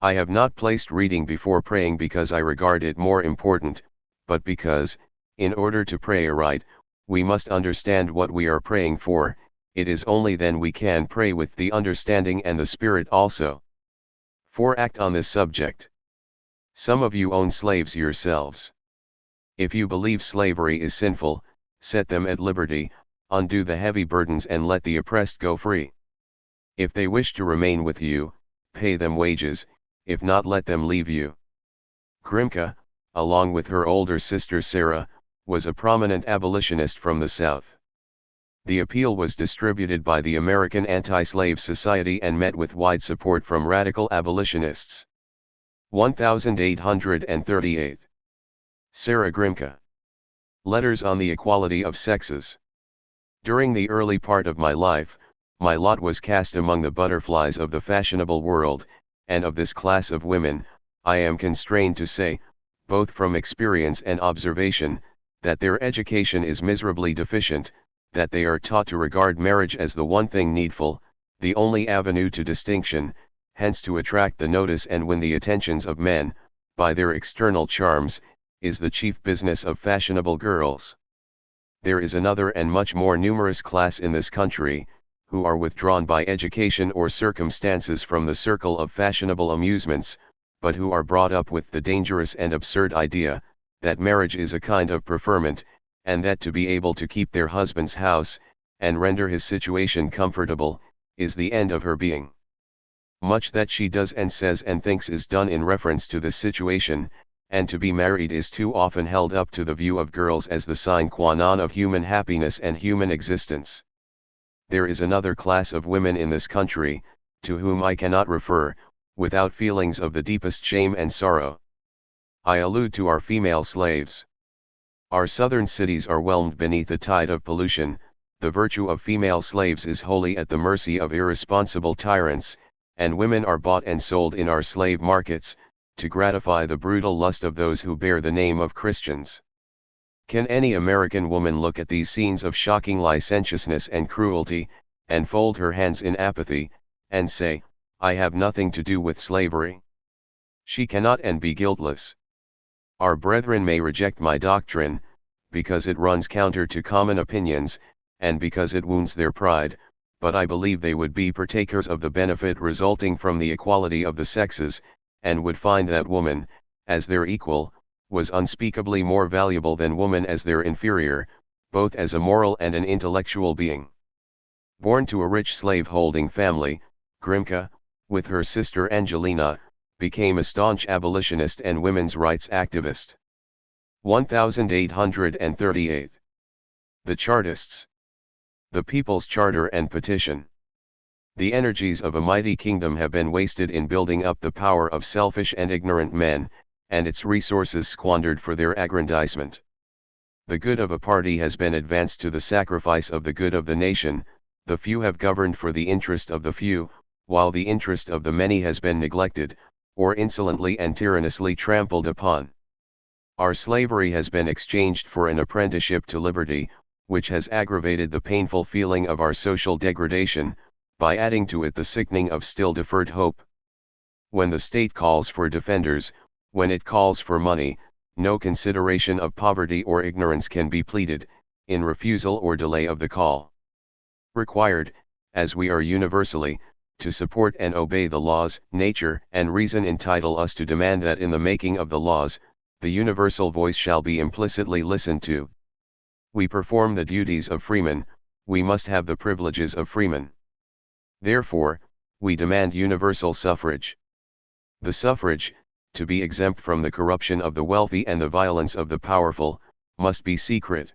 I have not placed reading before praying because I regard it more important, but because, in order to pray aright, we must understand what we are praying for. It is only then we can pray with the understanding and the Spirit also. 4. Act on this subject. Some of you own slaves yourselves. If you believe slavery is sinful, set them at liberty, undo the heavy burdens and let the oppressed go free. If they wish to remain with you, pay them wages, if not let them leave you. Grimka, along with her older sister Sarah, was a prominent abolitionist from the South. The appeal was distributed by the American Anti-Slave Society and met with wide support from radical abolitionists. 1838. Sarah Grimka. Letters on the Equality of Sexes. During the early part of my life, my lot was cast among the butterflies of the fashionable world, and of this class of women, I am constrained to say, both from experience and observation, that their education is miserably deficient, that they are taught to regard marriage as the one thing needful, the only avenue to distinction, hence to attract the notice and win the attentions of men, by their external charms, is the chief business of fashionable girls. There is another and much more numerous class in this country, who are withdrawn by education or circumstances from the circle of fashionable amusements, but who are brought up with the dangerous and absurd idea, that marriage is a kind of preferment, and that to be able to keep their husband's house, and render his situation comfortable, is the end of her being. Much that she does and says and thinks is done in reference to this situation, and to be married is too often held up to the view of girls as the sine qua non of human happiness and human existence. There is another class of women in this country, to whom I cannot refer, without feelings of the deepest shame and sorrow. I allude to our female slaves. Our southern cities are whelmed beneath a tide of pollution. The virtue of female slaves is wholly at the mercy of irresponsible tyrants, and women are bought and sold in our slave markets, to gratify the brutal lust of those who bear the name of Christians. Can any American woman look at these scenes of shocking licentiousness and cruelty, and fold her hands in apathy, and say, I have nothing to do with slavery? She cannot and be guiltless. Our brethren may reject my doctrine, because it runs counter to common opinions, and because it wounds their pride, but I believe they would be partakers of the benefit resulting from the equality of the sexes, and would find that woman, as their equal, was unspeakably more valuable than woman as their inferior, both as a moral and an intellectual being. Born to a rich slave-holding family, Grimka, with her sister Angelina, became a staunch abolitionist and women's rights activist. 1838. The Chartists. The People's Charter and Petition. The energies of a mighty kingdom have been wasted in building up the power of selfish and ignorant men, and its resources squandered for their aggrandizement. The good of a party has been advanced to the sacrifice of the good of the nation. The few have governed for the interest of the few, while the interest of the many has been neglected, or insolently and tyrannously trampled upon. Our slavery has been exchanged for an apprenticeship to liberty, which has aggravated the painful feeling of our social degradation, by adding to it the sickening of still deferred hope. When the state calls for defenders, when it calls for money, no consideration of poverty or ignorance can be pleaded, in refusal or delay of the call. Required, as we are universally, to support and obey the laws, nature and reason entitle us to demand that in the making of the laws, the universal voice shall be implicitly listened to. We perform the duties of freemen, we must have the privileges of freemen. Therefore, we demand universal suffrage. The suffrage, to be exempt from the corruption of the wealthy and the violence of the powerful, must be secret.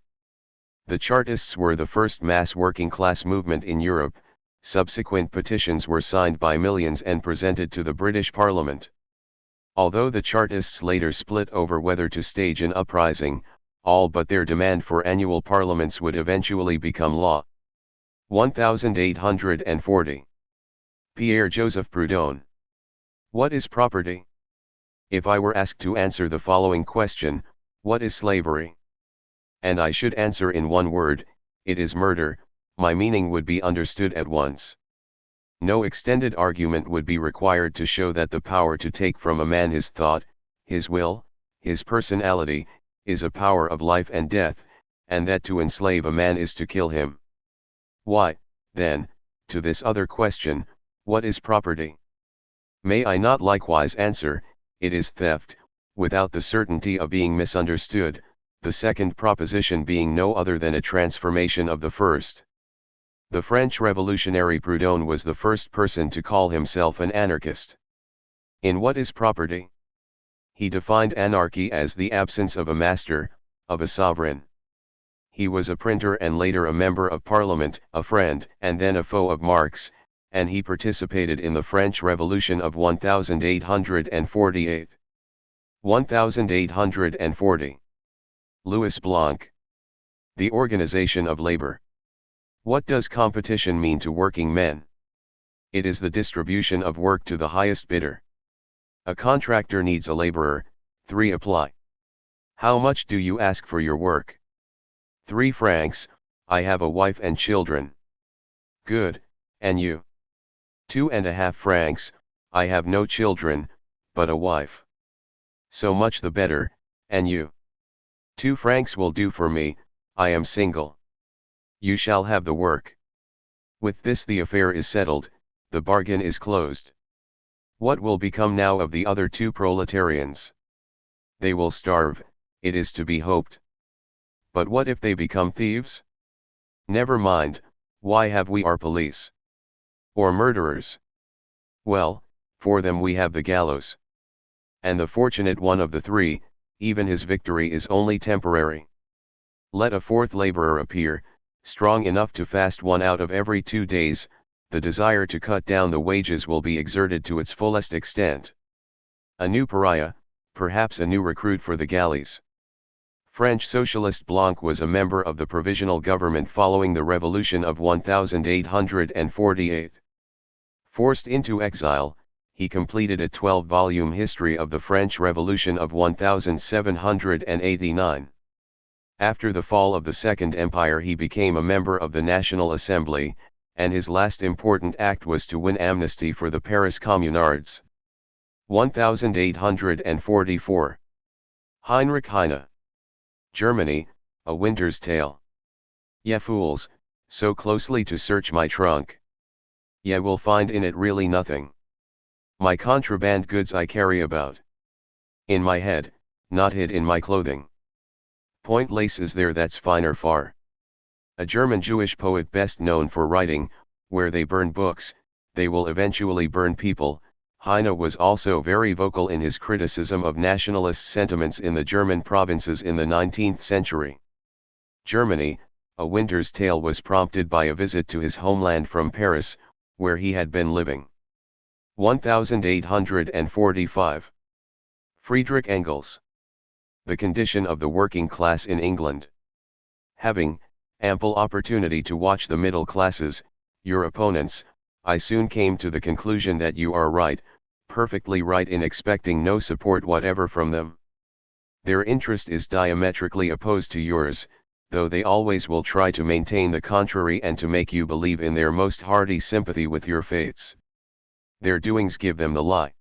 The Chartists were the first mass working-class movement in Europe. Subsequent petitions were signed by millions and presented to the British Parliament. Although the Chartists later split over whether to stage an uprising, all but their demand for annual parliaments would eventually become law. 1840. Pierre-Joseph Proudhon. What is property? If I were asked to answer the following question, what is slavery? And I should answer in one word, it is murder, my meaning would be understood at once. No extended argument would be required to show that the power to take from a man his thought, his will, his personality, is a power of life and death, and that to enslave a man is to kill him. Why, then, to this other question, what is property? May I not likewise answer, it is theft, without the certainty of being misunderstood, the second proposition being no other than a transformation of the first. The French revolutionary Proudhon was the first person to call himself an anarchist. In What is Property? He defined anarchy as the absence of a master, of a sovereign. He was a printer and later a member of parliament, a friend and then a foe of Marx, and he participated in the French Revolution of 1848. 1840. Louis Blanc. The Organization of Labor. What does competition mean to working men? It is the distribution of work to the highest bidder. A contractor needs a laborer, 3 apply. How much do you ask for your work? 3 francs, I have a wife and children. Good, and you? 2.5 francs, I have no children, but a wife. So much the better, and you? 2 francs will do for me, I am single. You shall have the work. With this the affair is settled, the bargain is closed. What will become now of the other 2 proletarians? They will starve, it is to be hoped. But what if they become thieves? Never mind, why have we our police? Or murderers? Well, for them we have the gallows. And the fortunate one of the 3, even his victory is only temporary. Let a 4th laborer appear, strong enough to fast 1 out of every 2 days, the desire to cut down the wages will be exerted to its fullest extent. A new pariah, perhaps a new recruit for the galleys. French socialist Blanc was a member of the provisional government following the revolution of 1848. Forced into exile, he completed a 12-volume history of the French Revolution of 1789. After the fall of the Second Empire he became a member of the National Assembly, and his last important act was to win amnesty for the Paris Communards. 1844. Heinrich Heine. Germany, A Winter's Tale. Ye fools, so closely to search my trunk. Ye will find in it really nothing. My contraband goods I carry about in my head, not hid in my clothing. Point lace is there that's finer far. A German Jewish poet best known for writing, where they burn books, they will eventually burn people. Heine was also very vocal in his criticism of nationalist sentiments in the German provinces in the 19th century. Germany, A Winter's Tale was prompted by a visit to his homeland from Paris, where he had been living. 1845. Friedrich Engels. The Condition of the Working Class in England. Having ample opportunity to watch the middle classes, your opponents, I soon came to the conclusion that you are right, perfectly right in expecting no support whatever from them. Their interest is diametrically opposed to yours, though they always will try to maintain the contrary and to make you believe in their most hearty sympathy with your fates. Their doings give them the lie.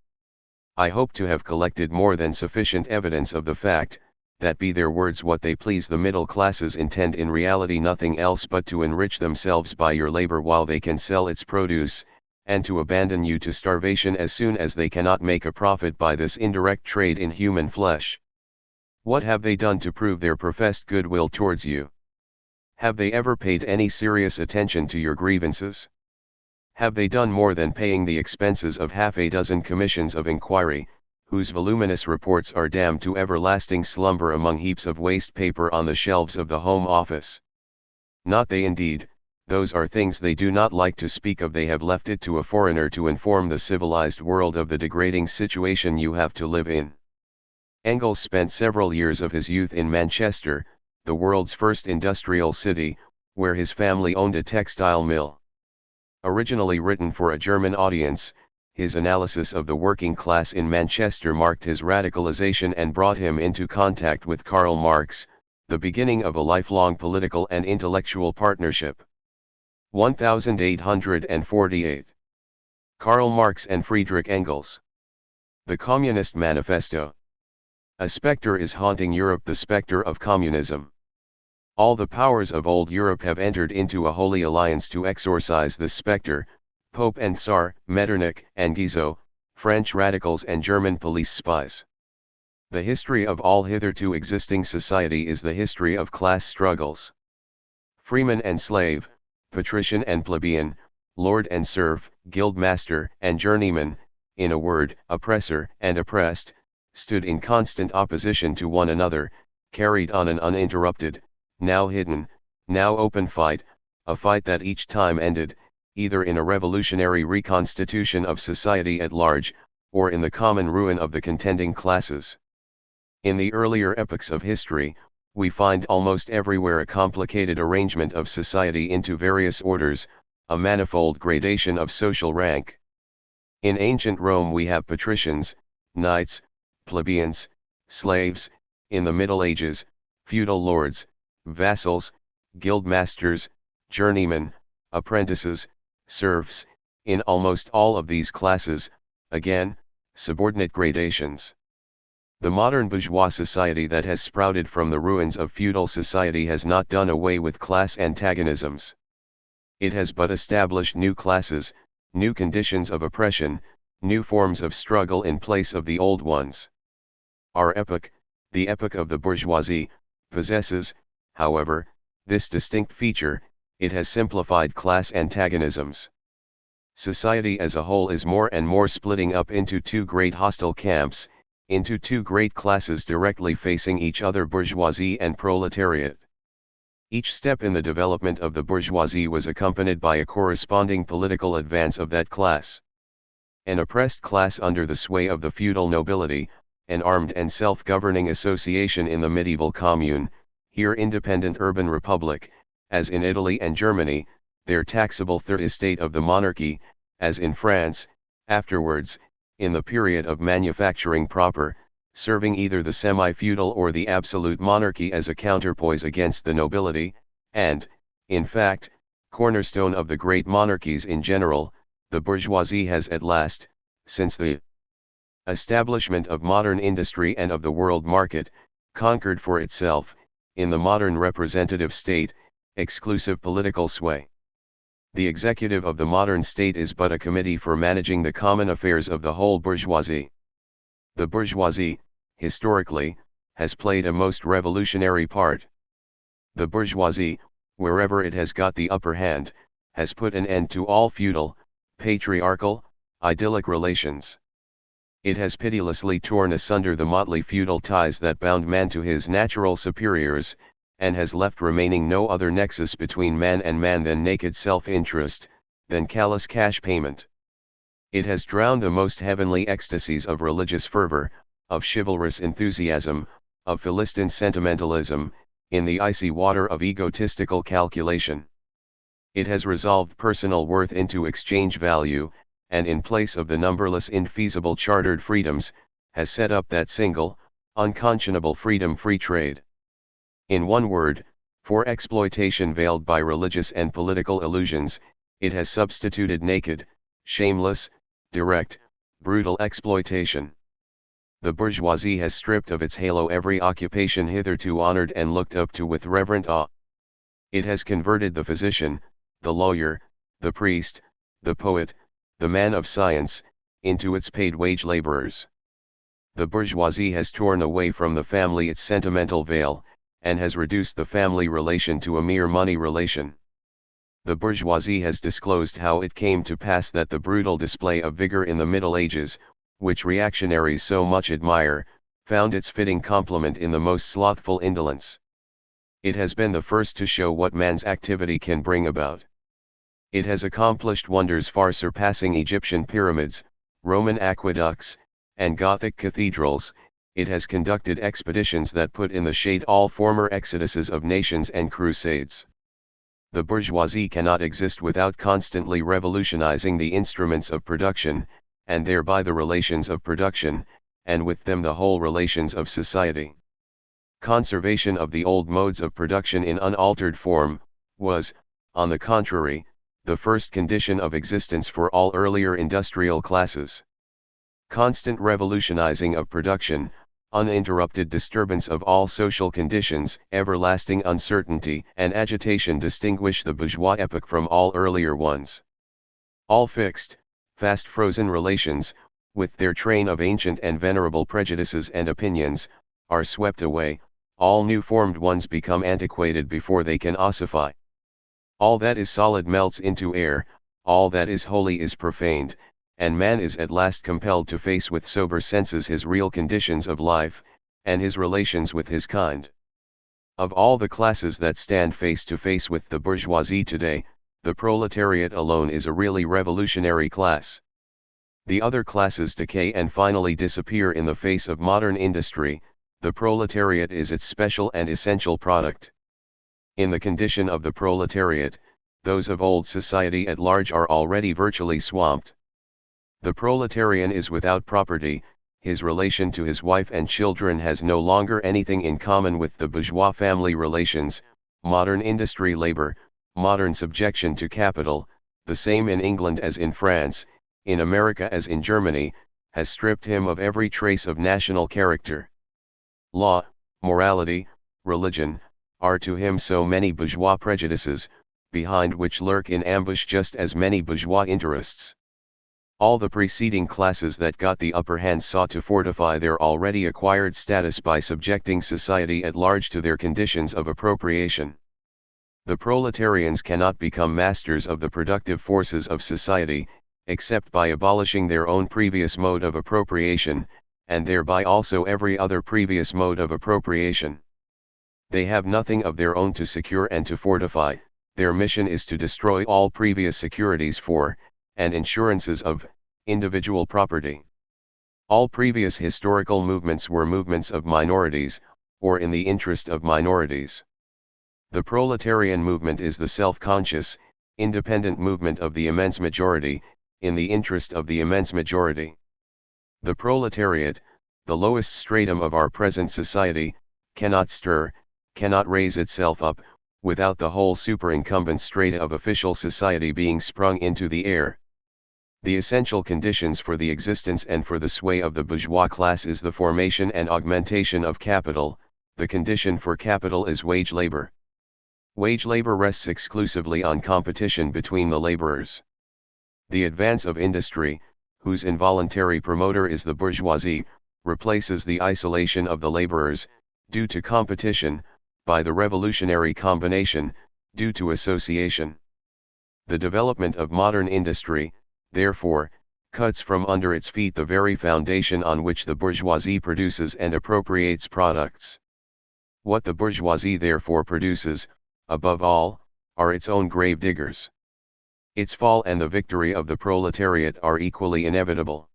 I hope to have collected more than sufficient evidence of the fact, that be their words what they please, the middle classes intend in reality nothing else but to enrich themselves by your labor while they can sell its produce, and to abandon you to starvation as soon as they cannot make a profit by this indirect trade in human flesh. What have they done to prove their professed goodwill towards you? Have they ever paid any serious attention to your grievances? Have they done more than paying the expenses of half a dozen commissions of inquiry, whose voluminous reports are damned to everlasting slumber among heaps of waste paper on the shelves of the Home Office? Not they indeed, those are things they do not like to speak of. They have left it to a foreigner to inform the civilized world of the degrading situation you have to live in. Engels spent several years of his youth in Manchester, the world's first industrial city, where his family owned a textile mill. Originally written for a German audience, his analysis of the working class in Manchester marked his radicalization and brought him into contact with Karl Marx, the beginning of a lifelong political and intellectual partnership. 1848. Karl Marx and Friedrich Engels. The Communist Manifesto. A spectre is haunting Europe, the spectre of communism. All the powers of old Europe have entered into a holy alliance to exorcise this spectre, Pope and Tsar, Metternich and Guizot, French radicals and German police spies. The history of all hitherto existing society is the history of class struggles. Freeman and slave, patrician and plebeian, lord and serf, guild master and journeyman, in a word, oppressor and oppressed, stood in constant opposition to one another, carried on an uninterrupted, now hidden, now open fight, a fight that each time ended, either in a revolutionary reconstitution of society at large, or in the common ruin of the contending classes. In the earlier epochs of history, we find almost everywhere a complicated arrangement of society into various orders, a manifold gradation of social rank. In ancient Rome we have patricians, knights, plebeians, slaves; in the Middle Ages, feudal lords, vassals, guildmasters, journeymen, apprentices, serfs; in almost all of these classes, again, subordinate gradations. The modern bourgeois society that has sprouted from the ruins of feudal society has not done away with class antagonisms. It has but established new classes, new conditions of oppression, new forms of struggle in place of the old ones. Our epoch, the epoch of the bourgeoisie, possesses, however, this distinct feature: it has simplified class antagonisms. Society as a whole is more and more splitting up into two great hostile camps, into two great classes directly facing each other: bourgeoisie and proletariat. Each step in the development of the bourgeoisie was accompanied by a corresponding political advance of that class. An oppressed class under the sway of the feudal nobility, an armed and self-governing association in the medieval commune, here independent urban republic, as in Italy and Germany, their taxable third estate of the monarchy, as in France, afterwards, in the period of manufacturing proper, serving either the semi-feudal or the absolute monarchy as a counterpoise against the nobility, and, in fact, cornerstone of the great monarchies in general, the bourgeoisie has at last, since the establishment of modern industry and of the world market, conquered for itself, in the modern representative state, exclusive political sway. The executive of the modern state is but a committee for managing the common affairs of the whole bourgeoisie. The bourgeoisie, historically, has played a most revolutionary part. The bourgeoisie, wherever it has got the upper hand, has put an end to all feudal, patriarchal, idyllic relations. It has pitilessly torn asunder the motley feudal ties that bound man to his natural superiors, and has left remaining no other nexus between man and man than naked self-interest, than callous cash payment. It has drowned the most heavenly ecstasies of religious fervor, of chivalrous enthusiasm, of Philistine sentimentalism, in the icy water of egotistical calculation. It has resolved personal worth into exchange value, and in place of the numberless infeasible chartered freedoms, has set up that single, unconscionable freedom: free trade. In one word, for exploitation veiled by religious and political illusions, it has substituted naked, shameless, direct, brutal exploitation. The bourgeoisie has stripped of its halo every occupation hitherto honored and looked up to with reverent awe. It has converted the physician, the lawyer, the priest, the poet, the man of science, into its paid wage laborers. The bourgeoisie has torn away from the family its sentimental veil, and has reduced the family relation to a mere money relation. The bourgeoisie has disclosed how it came to pass that the brutal display of vigor in the Middle Ages, which reactionaries so much admire, found its fitting complement in the most slothful indolence. It has been the first to show what man's activity can bring about. It has accomplished wonders far surpassing Egyptian pyramids, Roman aqueducts, and Gothic cathedrals. It has conducted expeditions that put in the shade all former exoduses of nations and crusades. The bourgeoisie cannot exist without constantly revolutionizing the instruments of production, and thereby the relations of production, and with them the whole relations of society. Conservation of the old modes of production in unaltered form, was, on the contrary, the first condition of existence for all earlier industrial classes. Constant revolutionizing of production, uninterrupted disturbance of all social conditions, everlasting uncertainty and agitation distinguish the bourgeois epoch from all earlier ones. All fixed, fast-frozen relations, with their train of ancient and venerable prejudices and opinions, are swept away, all new-formed ones become antiquated before they can ossify. All that is solid melts into air, all that is holy is profaned, and man is at last compelled to face with sober senses his real conditions of life, and his relations with his kind. Of all the classes that stand face to face with the bourgeoisie today, the proletariat alone is a really revolutionary class. The other classes decay and finally disappear in the face of modern industry. The proletariat is its special and essential product. In the condition of the proletariat, those of old society at large are already virtually swamped. The proletarian is without property, his relation to his wife and children has no longer anything in common with the bourgeois family relations, modern industry labor, modern subjection to capital, the same in England as in France, in America as in Germany, has stripped him of every trace of national character. Law, morality, religion, are to him so many bourgeois prejudices, behind which lurk in ambush just as many bourgeois interests. All the preceding classes that got the upper hand sought to fortify their already acquired status by subjecting society at large to their conditions of appropriation. The proletarians cannot become masters of the productive forces of society, except by abolishing their own previous mode of appropriation, and thereby also every other previous mode of appropriation. They have nothing of their own to secure and to fortify. Their mission is to destroy all previous securities for, and insurances of, individual property. All previous historical movements were movements of minorities, or in the interest of minorities. The proletarian movement is the self-conscious, independent movement of the immense majority, in the interest of the immense majority. The proletariat, the lowest stratum of our present society, cannot stir, cannot raise itself up, without the whole superincumbent strata of official society being sprung into the air. The essential conditions for the existence and for the sway of the bourgeois class is the formation and augmentation of capital. The condition for capital is wage labor. Wage labor rests exclusively on competition between the laborers. The advance of industry, whose involuntary promoter is the bourgeoisie, replaces the isolation of the laborers, due to competition, by the revolutionary combination, due to association. The development of modern industry, therefore, cuts from under its feet the very foundation on which the bourgeoisie produces and appropriates products. What the bourgeoisie therefore produces, above all, are its own grave diggers. Its fall and the victory of the proletariat are equally inevitable.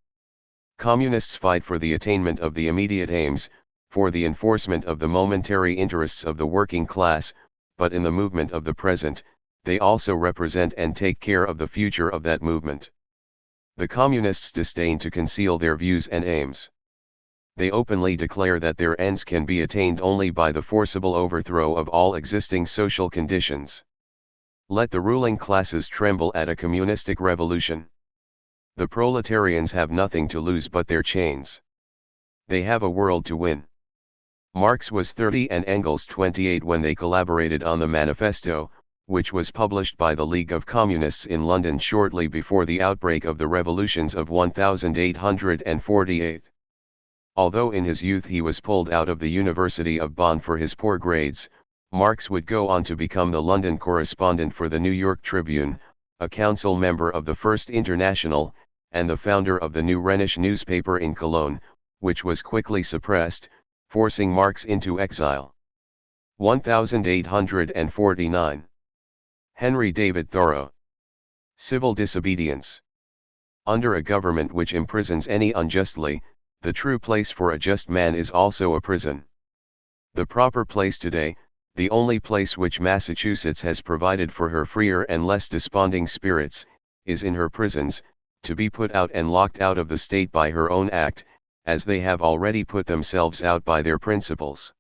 Communists fight for the attainment of the immediate aims, for the enforcement of the momentary interests of the working class, but in the movement of the present, they also represent and take care of the future of that movement. The communists disdain to conceal their views and aims. They openly declare that their ends can be attained only by the forcible overthrow of all existing social conditions. Let the ruling classes tremble at a communistic revolution. The proletarians have nothing to lose but their chains. They have a world to win. Marx was 30 and Engels 28 when they collaborated on the manifesto, which was published by the League of Communists in London shortly before the outbreak of the revolutions of 1848. Although in his youth he was pulled out of the University of Bonn for his poor grades, Marx would go on to become the London correspondent for the New York Tribune, a council member of the First International, and the founder of the New Rhenish newspaper in Cologne, which was quickly suppressed, forcing Marx into exile. 1849. Henry David Thoreau. Civil disobedience. Under a government which imprisons any unjustly, the true place for a just man is also a prison. The proper place today, the only place which Massachusetts has provided for her freer and less desponding spirits, is in her prisons, to be put out and locked out of the state by her own act, as they have already put themselves out by their principles.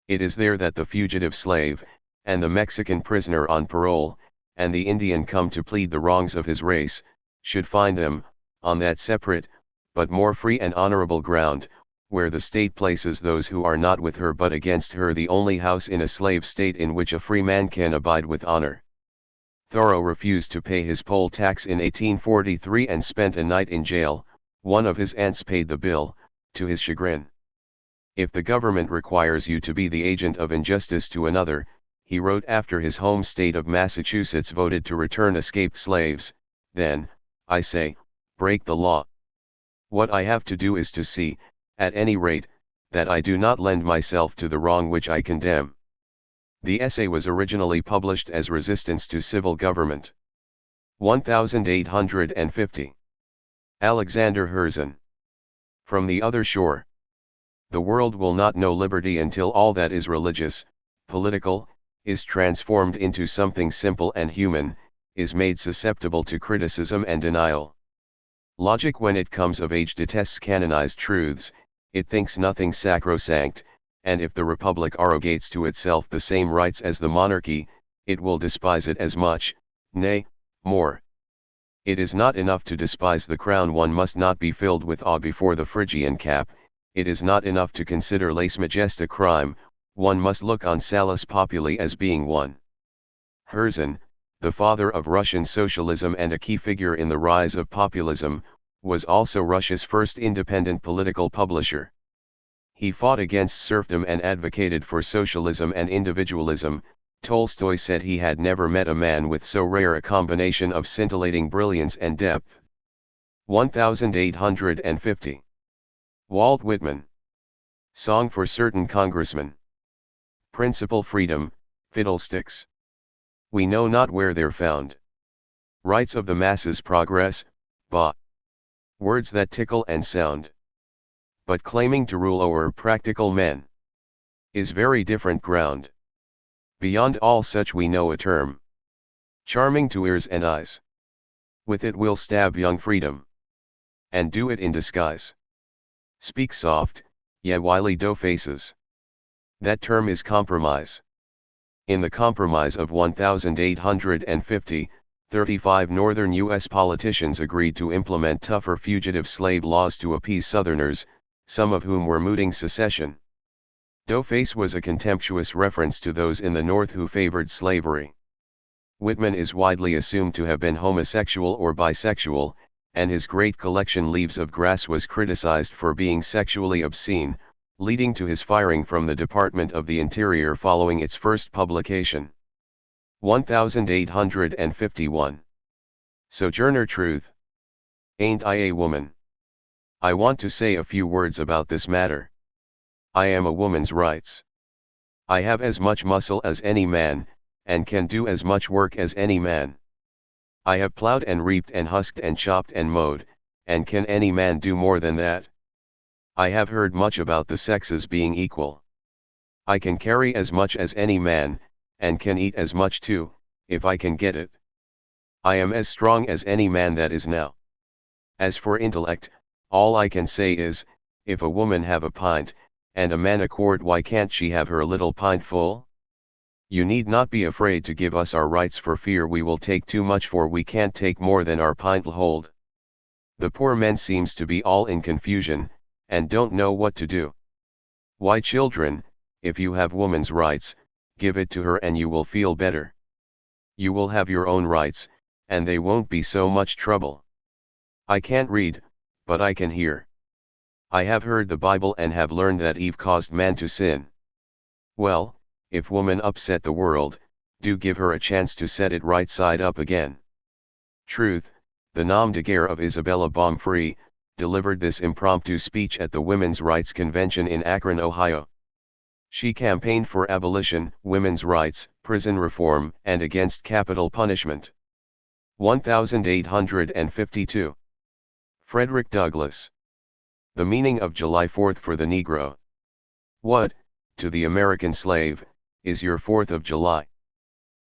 It is there that the fugitive slave, and the Mexican prisoner on parole, and the Indian come to plead the wrongs of his race, should find them, on that separate, but more free and honorable ground, where the state places those who are not with her but against her, the only house in a slave state in which a free man can abide with honor. Thoreau refused to pay his poll tax in 1843 and spent a night in jail. One of his aunts paid the bill, to his chagrin. If the government requires you to be the agent of injustice to another, he wrote after his home state of Massachusetts voted to return escaped slaves, then, I say, break the law. What I have to do is to see, at any rate, that I do not lend myself to the wrong which I condemn. The essay was originally published as Resistance to Civil Government. 1850. Alexander Herzen. From the Other Shore. The world will not know liberty until all that is religious, political, is transformed into something simple and human, is made susceptible to criticism and denial. Logic, when it comes of age, detests canonized truths, it thinks nothing sacrosanct, and if the republic arrogates to itself the same rights as the monarchy, it will despise it as much, nay, more. It is not enough to despise the crown, one must not be filled with awe before the Phrygian cap, it is not enough to consider lese majesta crime, one must look on salus populi as being one. Herzen, the father of Russian socialism and a key figure in the rise of populism, was also Russia's first independent political publisher. He fought against serfdom and advocated for socialism and individualism. Tolstoy said he had never met a man with so rare a combination of scintillating brilliance and depth. 1850. Walt Whitman. Song for Certain Congressmen. Principal freedom, fiddlesticks. We know not where they're found. Rights of the masses progress, bah. Words that tickle and sound. But claiming to rule o'er practical men is very different ground. Beyond all such we know a term, charming to ears and eyes. With it we'll stab young freedom, and do it in disguise. Speak soft, ye wily dough faces. That term is compromise. In the Compromise of 1850, 35 northern U.S. politicians agreed to implement tougher fugitive slave laws to appease Southerners, some of whom were mooting secession. Doughface was a contemptuous reference to those in the North who favored slavery. Whitman is widely assumed to have been homosexual or bisexual, and his great collection Leaves of Grass was criticized for being sexually obscene, leading to his firing from the Department of the Interior following its first publication. 1851. Sojourner Truth. Ain't I a woman? I want to say a few words about this matter. I am a woman's rights. I have as much muscle as any man, and can do as much work as any man. I have plowed and reaped and husked and chopped and mowed, and can any man do more than that? I have heard much about the sexes being equal. I can carry as much as any man, and can eat as much too, if I can get it. I am as strong as any man that is now. As for intellect, all I can say is, if a woman have a pint, and a man a quart, why can't she have her little pint full? You need not be afraid to give us our rights for fear we will take too much, for we can't take more than our pint'll hold. The poor men seems to be all in confusion, and don't know what to do. Why, children, if you have woman's rights, give it to her and you will feel better. You will have your own rights, and they won't be so much trouble. I can't read, but I can hear. I have heard the Bible and have learned that Eve caused man to sin. Well, if woman upset the world, do give her a chance to set it right side up again. Truth, the nom de guerre of Isabella Baumfree, delivered this impromptu speech at the Women's Rights Convention in Akron, Ohio. She campaigned for abolition, women's rights, prison reform, and against capital punishment. 1852. Frederick Douglass. The meaning of July 4th for the Negro. What, to the American slave, is your 4th of July?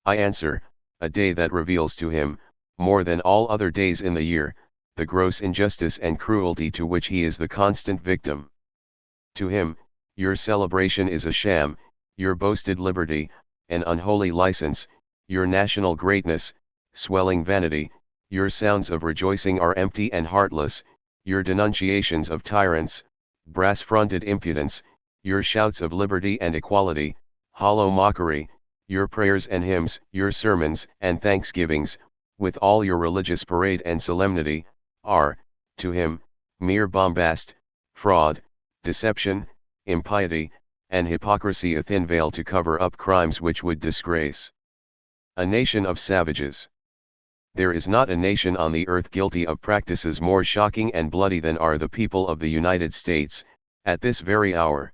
I answer, a day that reveals to him, more than all other days in the year, the gross injustice and cruelty to which he is the constant victim. To him, your celebration is a sham, your boasted liberty, an unholy license, your national greatness, swelling vanity, your sounds of rejoicing are empty and heartless, your denunciations of tyrants, brass-fronted impudence, your shouts of liberty and equality, hollow mockery, your prayers and hymns, your sermons and thanksgivings, with all your religious parade and solemnity, are, to him, mere bombast, fraud, deception, impiety, and hypocrisy, a thin veil to cover up crimes which would disgrace a nation of savages. There is not a nation on the earth guilty of practices more shocking and bloody than are the people of the United States, at this very hour.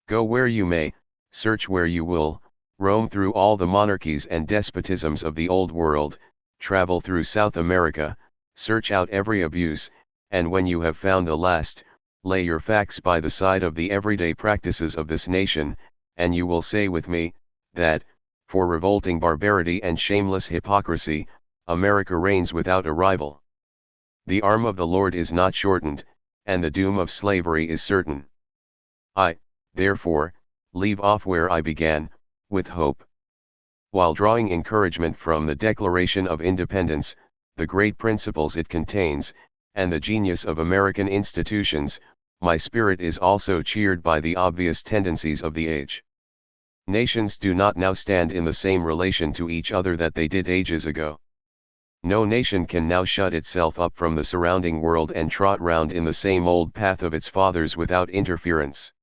Go where you may, search where you will, roam through all the monarchies and despotisms of the Old World, travel through South America, search out every abuse, and when you have found the last, lay your facts by the side of the everyday practices of this nation, and you will say with me, that, for revolting barbarity and shameless hypocrisy, America reigns without a rival. The arm of the Lord is not shortened, and the doom of slavery is certain. I, therefore, leave off where I began, with hope. While drawing encouragement from the Declaration of Independence, the great principles it contains, and the genius of American institutions, my spirit is also cheered by the obvious tendencies of the age. Nations do not now stand in the same relation to each other that they did ages ago. No nation can now shut itself up from the surrounding world and trot round in the same old path of its fathers without interference.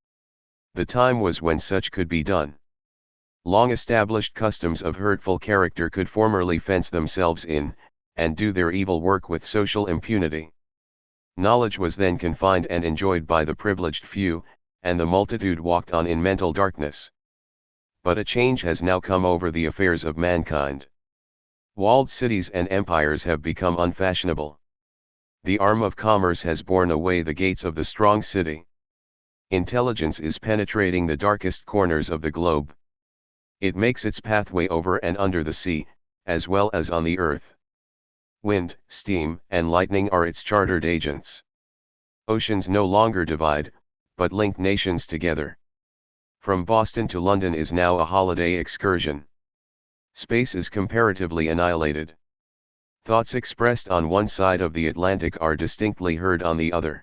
The time was when such could be done. Long-established customs of hurtful character could formerly fence themselves in, and do their evil work with social impunity. Knowledge was then confined and enjoyed by the privileged few, and the multitude walked on in mental darkness. But a change has now come over the affairs of mankind. Walled cities and empires have become unfashionable. The arm of commerce has borne away the gates of the strong city. Intelligence is penetrating the darkest corners of the globe. It makes its pathway over and under the sea, as well as on the earth. Wind, steam, and lightning are its chartered agents. Oceans no longer divide, but link nations together. From Boston to London is now a holiday excursion. Space is comparatively annihilated. Thoughts expressed on one side of the Atlantic are distinctly heard on the other.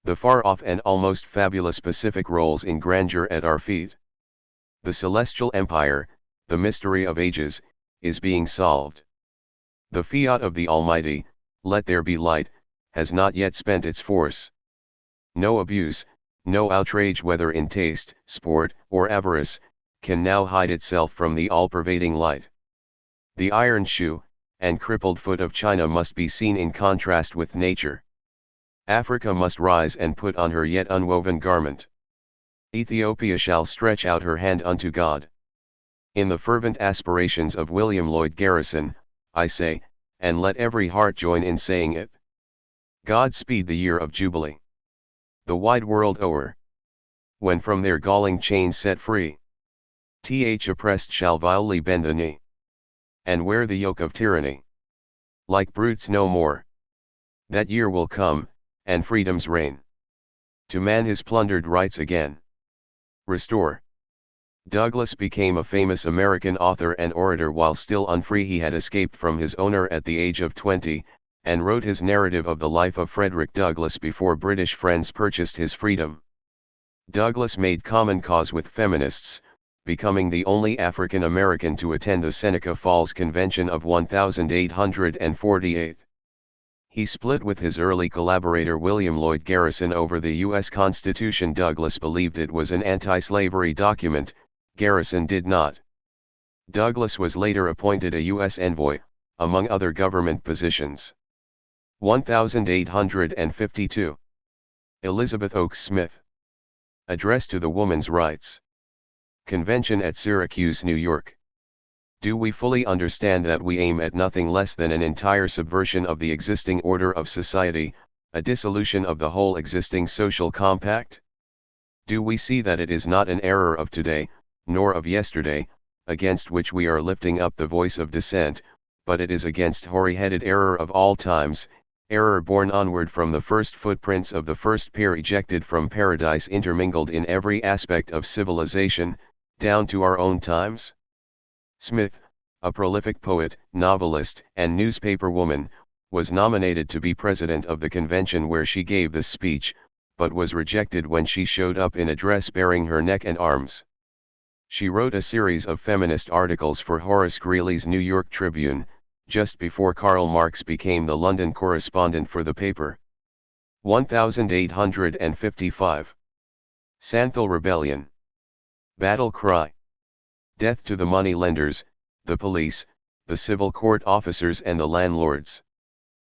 The far-off and almost fabulous Pacific rolls in grandeur at our feet. The celestial empire, the mystery of ages, is being solved. The fiat of the Almighty, "Let there be light," has not yet spent its force. No abuse, no outrage whether in taste, sport, or avarice, can now hide itself from the all-pervading light. The iron shoe, and crippled foot of China must be seen in contrast with nature. Africa must rise and put on her yet unwoven garment. Ethiopia shall stretch out her hand unto God. In the fervent aspirations of William Lloyd Garrison, I say, and let every heart join in saying it. God speed the year of Jubilee. The wide world o'er. When from their galling chains set free, oppressed shall vilely bend the knee, and wear the yoke of tyranny. Like brutes no more. That year will come, and freedom's reign. To man his plundered rights again restore. Douglass became a famous American author and orator while still unfree. He had escaped from his owner at the age of 20, and wrote his narrative of the life of Frederick Douglass before British friends purchased his freedom. Douglass made common cause with feminists, becoming the only African American to attend the Seneca Falls Convention of 1848. He split with his early collaborator William Lloyd Garrison over the U.S. Constitution. Douglass believed it was an anti-slavery document, Garrison did not. Douglass was later appointed a U.S. envoy, among other government positions. 1852. Elizabeth Oakes Smith. Address to the Woman's Rights. Convention at Syracuse, New York. Do we fully understand that we aim at nothing less than an entire subversion of the existing order of society, a dissolution of the whole existing social compact? Do we see that it is not an error of today, nor of yesterday, against which we are lifting up the voice of dissent, but it is against hoary-headed error of all times, error born onward from the first footprints of the first pair ejected from paradise, intermingled in every aspect of civilization, down to our own times? Smith, a prolific poet, novelist, and newspaper woman, was nominated to be president of the convention where she gave this speech, but was rejected when she showed up in a dress bearing her neck and arms. She wrote a series of feminist articles for Horace Greeley's New York Tribune, just before Karl Marx became the London correspondent for the paper. 1855. Santhal Rebellion. Battle cry. Death to the money lenders, the police, the civil court officers and the landlords.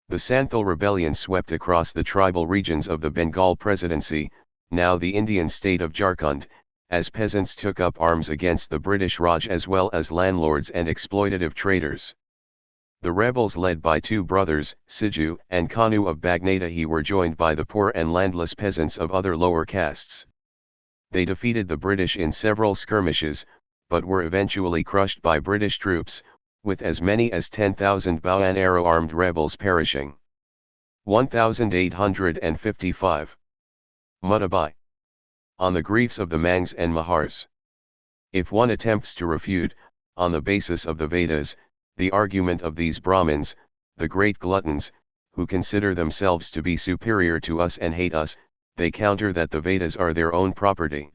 The Santhal rebellion swept across the tribal regions of the Bengal Presidency, now the Indian state of Jharkhand, as peasants took up arms against the British Raj as well as landlords and exploitative traders. The rebels led by two brothers, Hsiao and Kanu of Baghdad, were joined by the poor and landless peasants of other lower castes. They defeated the British in several skirmishes, but were eventually crushed by British troops, with as many as 10,000 bow and arrow armed rebels perishing. 1855. Mutabai. On the griefs of the Mangs and Mahars. If one attempts to refute, on the basis of the Vedas, the argument of these Brahmins, the great gluttons, who consider themselves to be superior to us and hate us, they counter that the Vedas are their own property.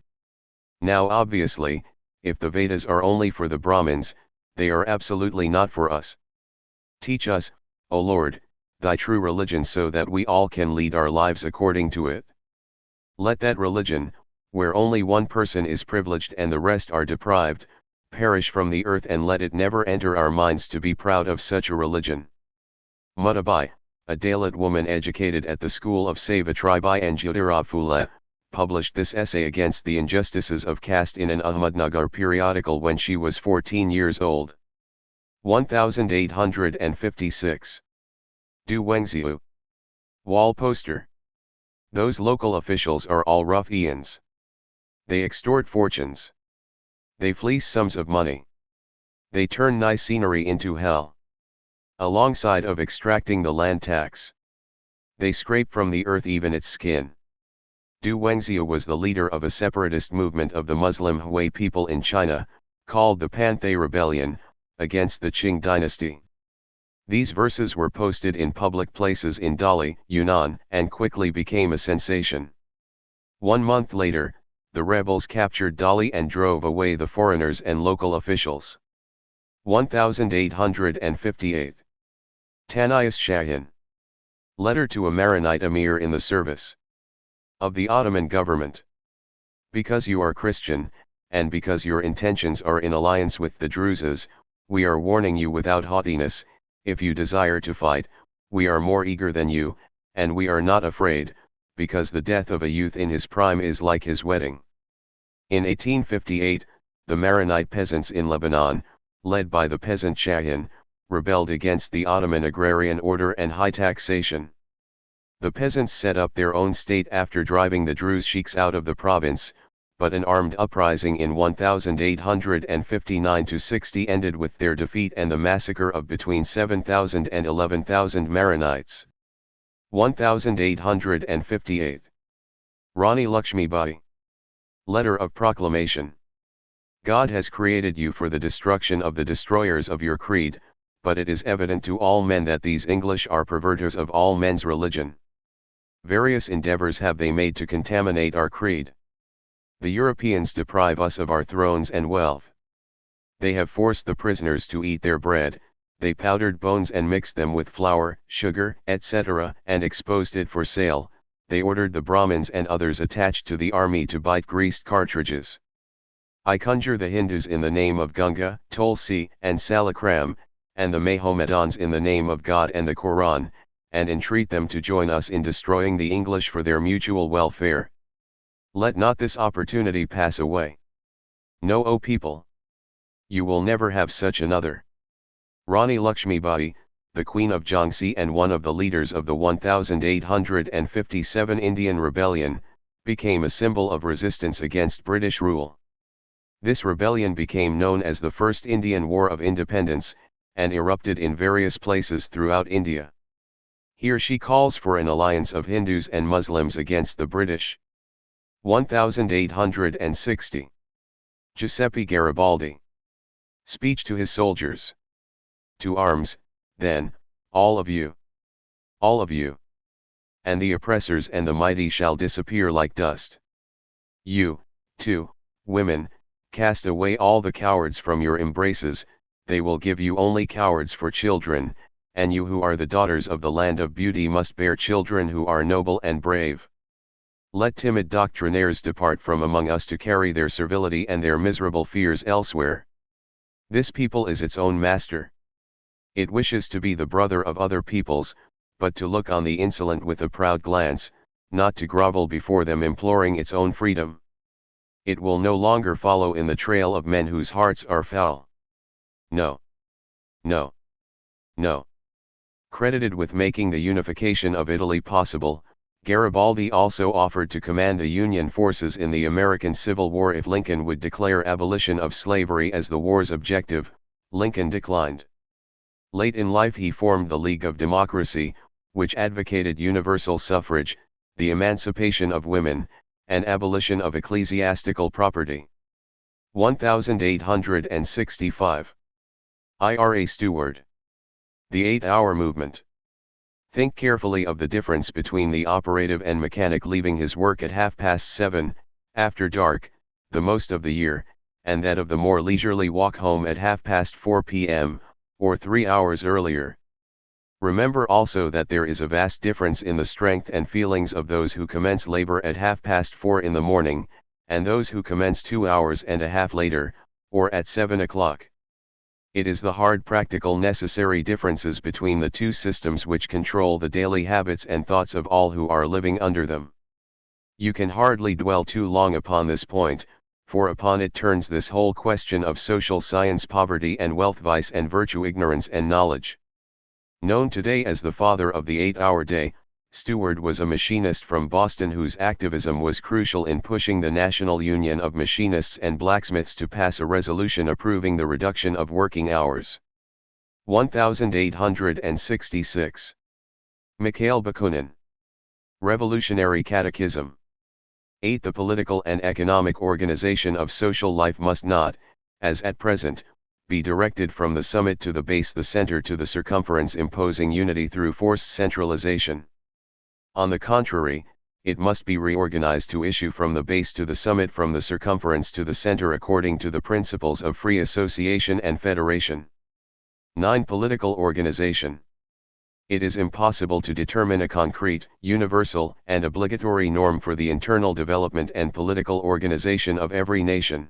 Now obviously, if the Vedas are only for the Brahmins, they are absolutely not for us. Teach us, O Lord, thy true religion so that we all can lead our lives according to it. Let that religion, where only one person is privileged and the rest are deprived, perish from the earth, and let it never enter our minds to be proud of such a religion. Mutabai, a Dalit woman educated at the school of Savitribai and Jyotirao Phule, published this essay against the injustices of caste in an Ahmednagar periodical when she was 14 years old. 1856. Du Wengziu. Wall poster. Those local officials are all ruffians. They extort fortunes. They fleece sums of money. They turn nice scenery into hell. Alongside of extracting the land tax, they scrape from the earth even its skin. Du Wengziu was the leader of a separatist movement of the Muslim Hui people in China, called the Panthay Rebellion, against the Qing dynasty. These verses were posted in public places in Dali, Yunnan, and quickly became a sensation. 1 month later, the rebels captured Dali and drove away the foreigners and local officials. 1858. Tanayus Shahin. Letter to a Maronite emir in the service of the Ottoman government. Because you are Christian, and because your intentions are in alliance with the Druzes, we are warning you without haughtiness. If you desire to fight, we are more eager than you, and we are not afraid, because the death of a youth in his prime is like his wedding. In 1858, the Maronite peasants in Lebanon, led by the peasant Shahin, rebelled against the Ottoman agrarian order and high taxation. The peasants set up their own state after driving the Druze sheiks out of the province, but an armed uprising in 1859-60 ended with their defeat and the massacre of between 7,000 and 11,000 Maronites. 1858. Rani Lakshmibai. Letter of Proclamation. God has created you for the destruction of the destroyers of your creed, but it is evident to all men that these English are perverters of all men's religion. Various endeavors have they made to contaminate our creed. The Europeans deprive us of our thrones and wealth. They have forced the prisoners to eat their bread, they powdered bones and mixed them with flour, sugar, etc., and exposed it for sale. They ordered the Brahmins and others attached to the army to bite greased cartridges. I conjure the Hindus in the name of Gunga, Tulsi, and Salakram, and the Mahomedans in the name of God and the Quran, and entreat them to join us in destroying the English for their mutual welfare. Let not this opportunity pass away. Know, O people, you will never have such another. Rani Lakshmibai, the Queen of Jhansi and one of the leaders of the 1857 Indian Rebellion, became a symbol of resistance against British rule. This rebellion became known as the First Indian War of Independence, and erupted in various places throughout India. Here she calls for an alliance of Hindus and Muslims against the British. 1860. Giuseppe Garibaldi. Speech to his soldiers. To arms, then, all of you. All of you. And the oppressors and the mighty shall disappear like dust. You, too, women, cast away all the cowards from your embraces, they will give you only cowards for children, and you who are the daughters of the land of beauty must bear children who are noble and brave. Let timid doctrinaires depart from among us to carry their servility and their miserable fears elsewhere. This people is its own master. It wishes to be the brother of other peoples, but to look on the insolent with a proud glance, not to grovel before them imploring its own freedom. It will no longer follow in the trail of men whose hearts are foul. No. No. No. Credited with making the unification of Italy possible, Garibaldi also offered to command the Union forces in the American Civil War if Lincoln would declare abolition of slavery as the war's objective. Lincoln declined. Late in life he formed the League of Democracy, which advocated universal suffrage, the emancipation of women, and abolition of ecclesiastical property. 1865. Ira Stewart. The 8-hour movement. Think carefully of the difference between the operative and mechanic leaving his work at 7:30, after dark, the most of the year, and that of the more leisurely walk home at 4:30 p.m., or 3 hours earlier. Remember also that there is a vast difference in the strength and feelings of those who commence labor at 4:30 in the morning, and those who commence 2 hours and a half later, or at 7 o'clock. It is the hard practical necessary differences between the two systems which control the daily habits and thoughts of all who are living under them. You can hardly dwell too long upon this point, for upon it turns this whole question of social science, poverty and wealth, vice and virtue, ignorance and knowledge. Known today as the father of the 8-hour day, Stewart was a machinist from Boston whose activism was crucial in pushing the National Union of Machinists and Blacksmiths to pass a resolution approving the reduction of working hours. 1866. Mikhail Bakunin. Revolutionary Catechism. 8. The political and economic organization of social life must not, as at present, be directed from the summit to the base, the center to the circumference, imposing unity through forced centralization. On the contrary, it must be reorganized to issue from the base to the summit, from the circumference to the center, according to the principles of free association and federation. 9. Political organization. It is impossible to determine a concrete, universal, and obligatory norm for the internal development and political organization of every nation.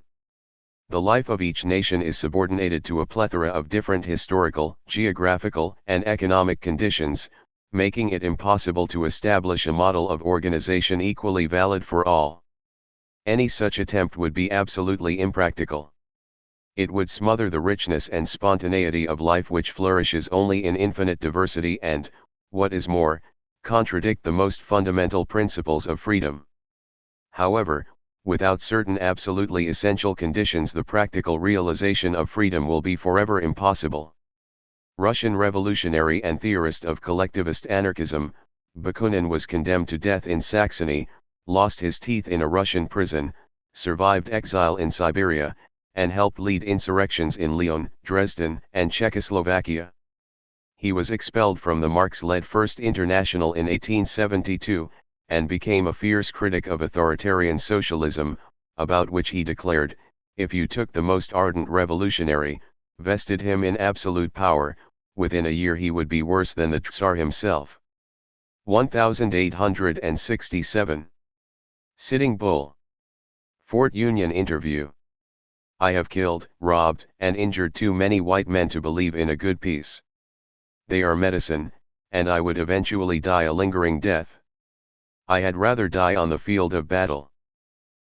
The life of each nation is subordinated to a plethora of different historical, geographical, and economic conditions, making it impossible to establish a model of organization equally valid for all. Any such attempt would be absolutely impractical. It would smother the richness and spontaneity of life which flourishes only in infinite diversity and, what is more, contradict the most fundamental principles of freedom. However, without certain absolutely essential conditions, the practical realization of freedom will be forever impossible. Russian revolutionary and theorist of collectivist anarchism, Bakunin was condemned to death in Saxony, lost his teeth in a Russian prison, survived exile in Siberia, and helped lead insurrections in Lyon, Dresden, and Czechoslovakia. He was expelled from the Marx-led First International in 1872, and became a fierce critic of authoritarian socialism, about which he declared, "If you took the most ardent revolutionary, vested him in absolute power, within a year he would be worse than the Tsar himself." 1867. Sitting Bull. Fort Union interview. I have killed, robbed, and injured too many white men to believe in a good peace. They are medicine, and I would eventually die a lingering death. I had rather die on the field of battle.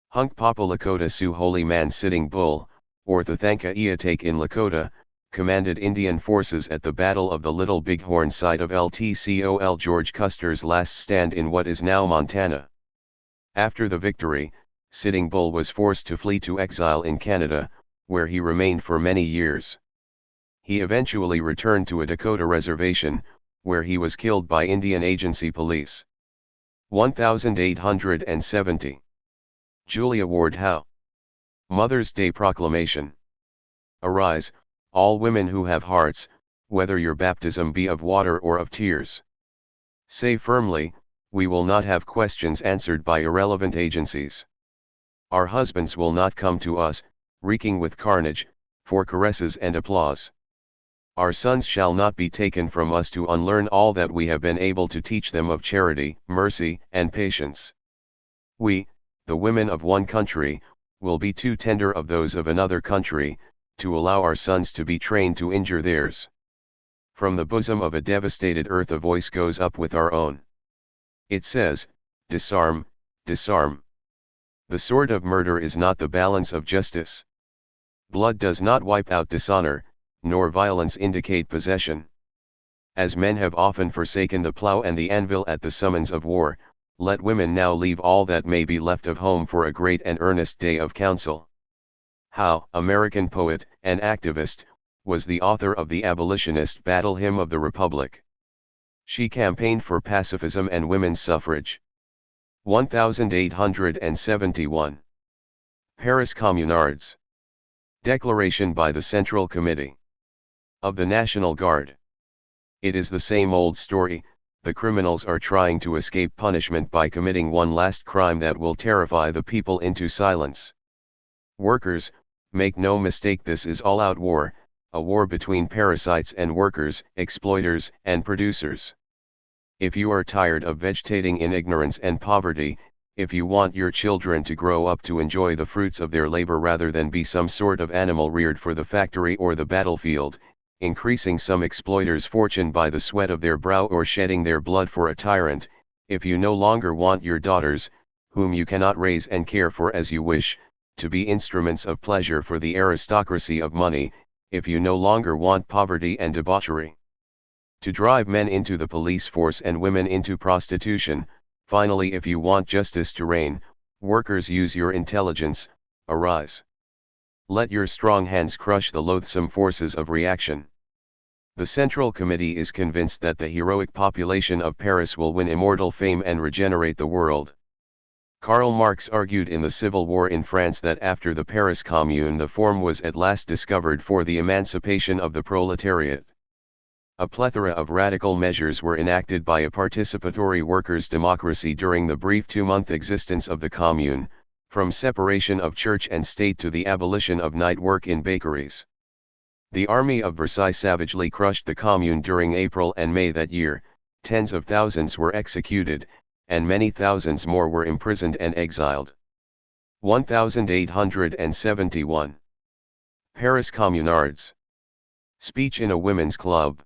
Hunk Papa Lakota Sioux Holy Man Sitting Bull, or Thanka Iatake in Lakota, commanded Indian forces at the Battle of the Little Bighorn, site of Ltcol George Custer's last stand in what is now Montana. After the victory, Sitting Bull was forced to flee to exile in Canada, where he remained for many years. He eventually returned to a Dakota reservation, where he was killed by Indian Agency police. 1870. Julia Ward Howe. Mother's Day Proclamation. Arise, all women who have hearts, whether your baptism be of water or of tears. Say firmly, we will not have questions answered by irrelevant agencies. Our husbands will not come to us, reeking with carnage, for caresses and applause. Our sons shall not be taken from us to unlearn all that we have been able to teach them of charity, mercy, and patience. We, the women of one country, will be too tender of those of another country, to allow our sons to be trained to injure theirs. From the bosom of a devastated earth a voice goes up with our own. It says, disarm, disarm. The sword of murder is not the balance of justice. Blood does not wipe out dishonor, nor violence indicate possession. As men have often forsaken the plow and the anvil at the summons of war, let women now leave all that may be left of home for a great and earnest day of council. Hsiao, American poet and activist, was the author of the abolitionist battle hymn of the Republic. She campaigned for pacifism and women's suffrage. 1871. Paris Communards. Declaration by the Central Committee of the National Guard. It is the same old story. The criminals are trying to escape punishment by committing one last crime that will terrify the people into silence. Workers, make no mistake, this is all-out war, a war between parasites and workers, exploiters and producers. If you are tired of vegetating in ignorance and poverty, if you want your children to grow up to enjoy the fruits of their labor rather than be some sort of animal reared for the factory or the battlefield, increasing some exploiter's fortune by the sweat of their brow or shedding their blood for a tyrant, if you no longer want your daughters, whom you cannot raise and care for as you wish, to be instruments of pleasure for the aristocracy of money, if you no longer want poverty and debauchery to drive men into the police force and women into prostitution, finally if you want justice to reign, workers, use your intelligence, arise. Let your strong hands crush the loathsome forces of reaction. The Central Committee is convinced that the heroic population of Paris will win immortal fame and regenerate the world. Karl Marx argued in the Civil War in France that after the Paris Commune the form was at last discovered for the emancipation of the proletariat. A plethora of radical measures were enacted by a participatory workers' democracy during the brief 2-month existence of the Commune, from separation of church and state to the abolition of night work in bakeries. The army of Versailles savagely crushed the Commune during April and May that year. Tens of thousands were executed, and many thousands more were imprisoned and exiled. 1871. Paris Communards. Speech in a women's club.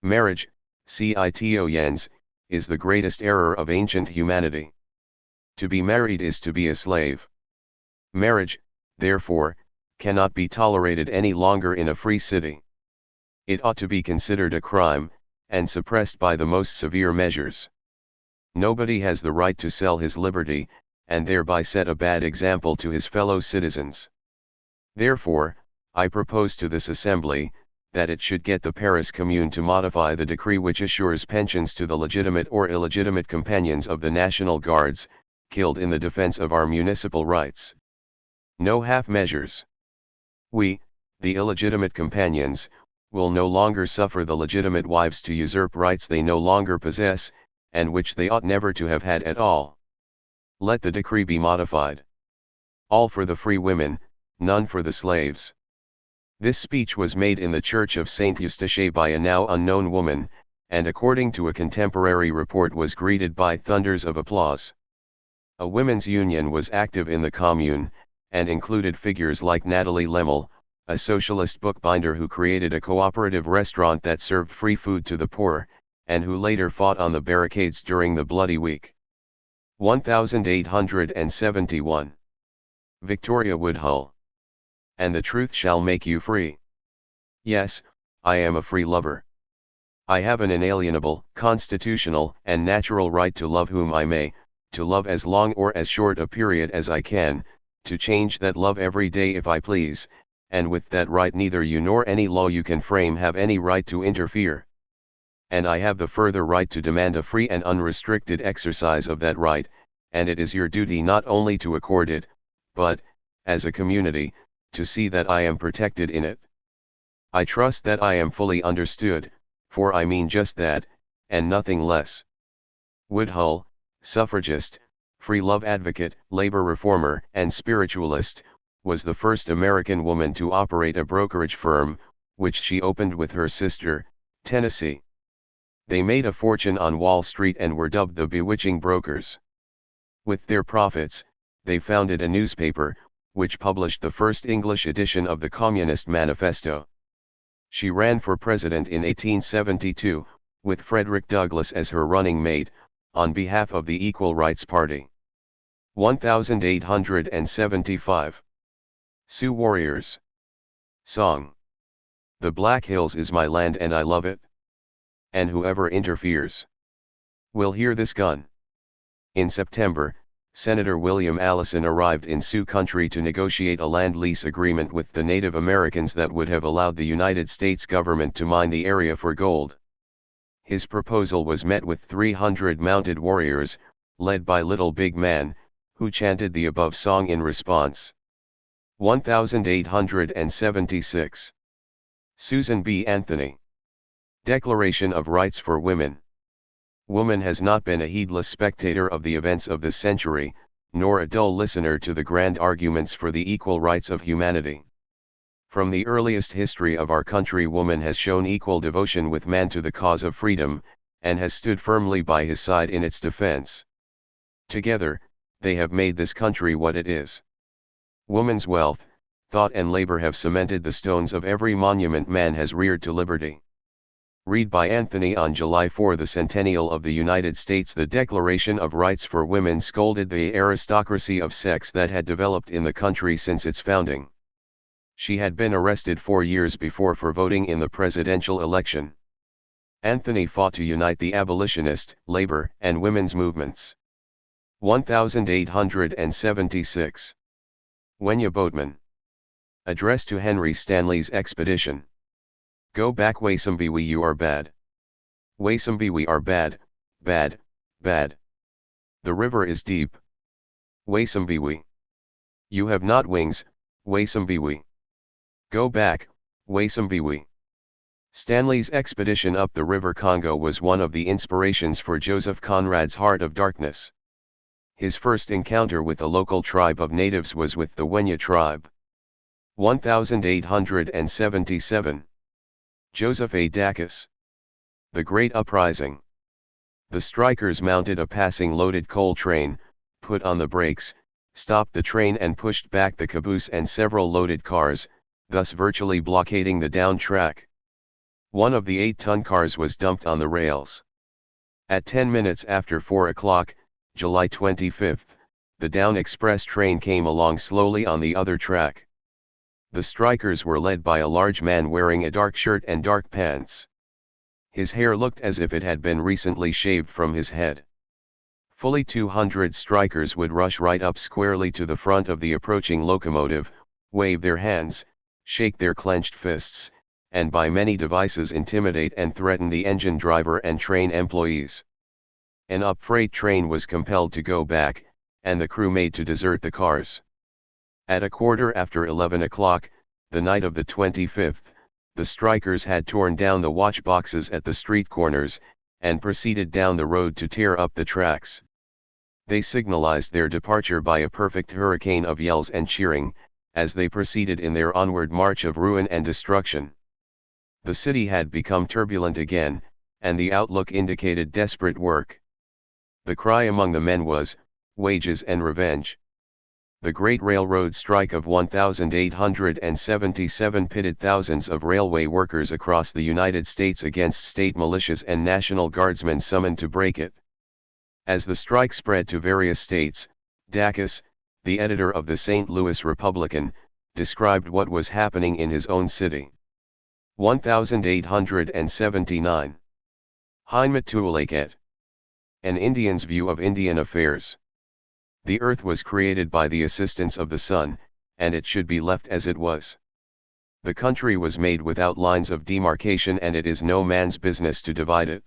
Marriage, citoyens, is the greatest error of ancient humanity. To be married is to be a slave. Marriage, therefore, cannot be tolerated any longer in a free city. It ought to be considered a crime, and suppressed by the most severe measures. Nobody has the right to sell his liberty, and thereby set a bad example to his fellow citizens. Therefore, I propose to this assembly, that it should get the Paris Commune to modify the decree which assures pensions to the legitimate or illegitimate companions of the National Guards, killed in the defense of our municipal rights. No half measures. We, the illegitimate companions, will no longer suffer the legitimate wives to usurp rights they no longer possess, and which they ought never to have had at all. Let the decree be modified. All for the free women, none for the slaves. This speech was made in the church of Saint Eustache by a now unknown woman, and according to a contemporary report was greeted by thunders of applause. A women's union was active in the Commune, and included figures like Nathalie Lemel, a socialist bookbinder who created a cooperative restaurant that served free food to the poor, and who later fought on the barricades during the Bloody Week. 1871. Victoria Woodhull. And the truth shall make you free. Yes, I am a free lover. I have an inalienable, constitutional, and natural right to love whom I may, to love as long or as short a period as I can, to change that love every day if I please, and with that right neither you nor any law you can frame have any right to interfere. And I have the further right to demand a free and unrestricted exercise of that right, and it is your duty not only to accord it, but, as a community, to see that I am protected in it. I trust that I am fully understood, for I mean just that, and nothing less. Woodhull, suffragist, free love advocate, labor reformer, and spiritualist, was the first American woman to operate a brokerage firm, which she opened with her sister, Tennessee. They made a fortune on Wall Street and were dubbed the Bewitching Brokers. With their profits, they founded a newspaper, which published the first English edition of the Communist Manifesto. She ran for president in 1872, with Frederick Douglass as her running mate, on behalf of the Equal Rights Party. 1875. Sioux Warriors. Song. The Black Hills is my land and I love it. And whoever interferes will hear this gun. In September, Senator William Allison arrived in Sioux country to negotiate a land lease agreement with the Native Americans that would have allowed the United States government to mine the area for gold. His proposal was met with 300 mounted warriors, led by Little Big Man, who chanted the above song in response. 1876. Susan B. Anthony. Declaration of Rights for Women. Woman has not been a heedless spectator of the events of this century, nor a dull listener to the grand arguments for the equal rights of humanity. From the earliest history of our country, woman has shown equal devotion with man to the cause of freedom, and has stood firmly by his side in its defense. Together, they have made this country what it is. Woman's wealth, thought and labor have cemented the stones of every monument man has reared to liberty. Read by Anthony. On July 4, the centennial of the United States, the Declaration of Rights for Women scolded the aristocracy of sex that had developed in the country since its founding. She had been arrested 4 years before for voting in the presidential election. Anthony fought to unite the abolitionist, labor, and women's movements. 1876. Wenya Boatman. Address to Henry Stanley's expedition. Go back Waysumbiwi, you are bad. Waysumbiwi are bad, bad, bad. The river is deep. Waysumbiwi. You have not wings, Waysumbiwi. Go back, Waysumbiwi. Stanley's expedition up the River Congo was one of the inspirations for Joseph Conrad's Heart of Darkness. His first encounter with a local tribe of natives was with the Wenya tribe. 1877. Joseph A. Dacus. The Great Uprising. The strikers mounted a passing loaded coal train, put on the brakes, stopped the train and pushed back the caboose and several loaded cars, thus virtually blockading the down track. One of the 8-ton cars was dumped on the rails. At 10 minutes after 4 o'clock, July 25, the down express train came along slowly on the other track. The strikers were led by a large man wearing a dark shirt and dark pants. His hair looked as if it had been recently shaved from his head. Fully 200 strikers would rush right up squarely to the front of the approaching locomotive, wave their hands, shake their clenched fists, and by many devices intimidate and threaten the engine driver and train employees. An up freight train was compelled to go back, and the crew made to desert the cars. At 11:15 o'clock, the night of the 25th, the strikers had torn down the watch boxes at the street corners, and proceeded down the road to tear up the tracks. They signalized their departure by a perfect hurricane of yells and cheering, as they proceeded in their onward march of ruin and destruction. The city had become turbulent again, and the outlook indicated desperate work. The cry among the men was, "Wages and revenge." The Great Railroad Strike of 1877 pitted thousands of railway workers across the United States against state militias and National Guardsmen summoned to break it. As the strike spread to various states, Dacus, the editor of the St. Louis Republican, described what was happening in his own city. 1879. Heinmatulake. An Indian's View of Indian Affairs. The earth was created by the assistance of the sun, and it should be left as it was. The country was made without lines of demarcation, and it is no man's business to divide it.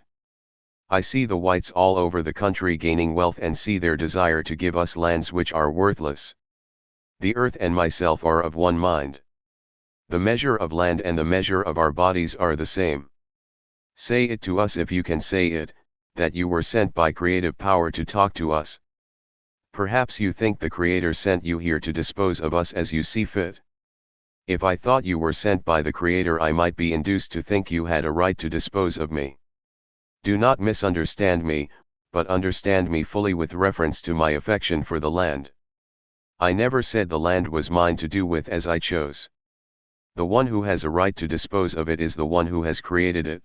I see the whites all over the country gaining wealth and see their desire to give us lands which are worthless. The earth and myself are of one mind. The measure of land and the measure of our bodies are the same. Say it to us if you can say it, that you were sent by creative power to talk to us. Perhaps you think the Creator sent you here to dispose of us as you see fit. If I thought you were sent by the Creator, I might be induced to think you had a right to dispose of me. Do not misunderstand me, but understand me fully with reference to my affection for the land. I never said the land was mine to do with as I chose. The one who has a right to dispose of it is the one who has created it.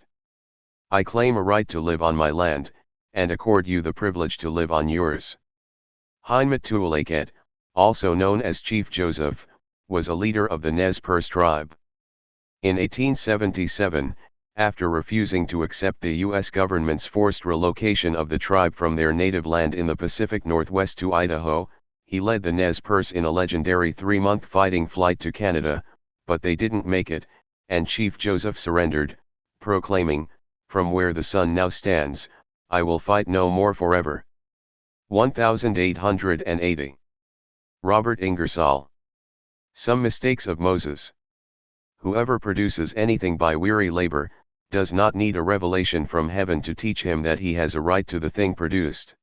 I claim a right to live on my land, and accord you the privilege to live on yours. Heinrich Tuulaket, also known as Chief Joseph, was a leader of the Nez Perce tribe. In 1877, after refusing to accept the U.S. government's forced relocation of the tribe from their native land in the Pacific Northwest to Idaho, he led the Nez Perce in a legendary 3-month fighting flight to Canada, but they didn't make it, and Chief Joseph surrendered, proclaiming, "From where the sun now stands, I will fight no more forever." 1880. Robert Ingersoll. Some mistakes of Moses. Whoever produces anything by weary labor, does not need a revelation from heaven to teach him that he has a right to the thing produced.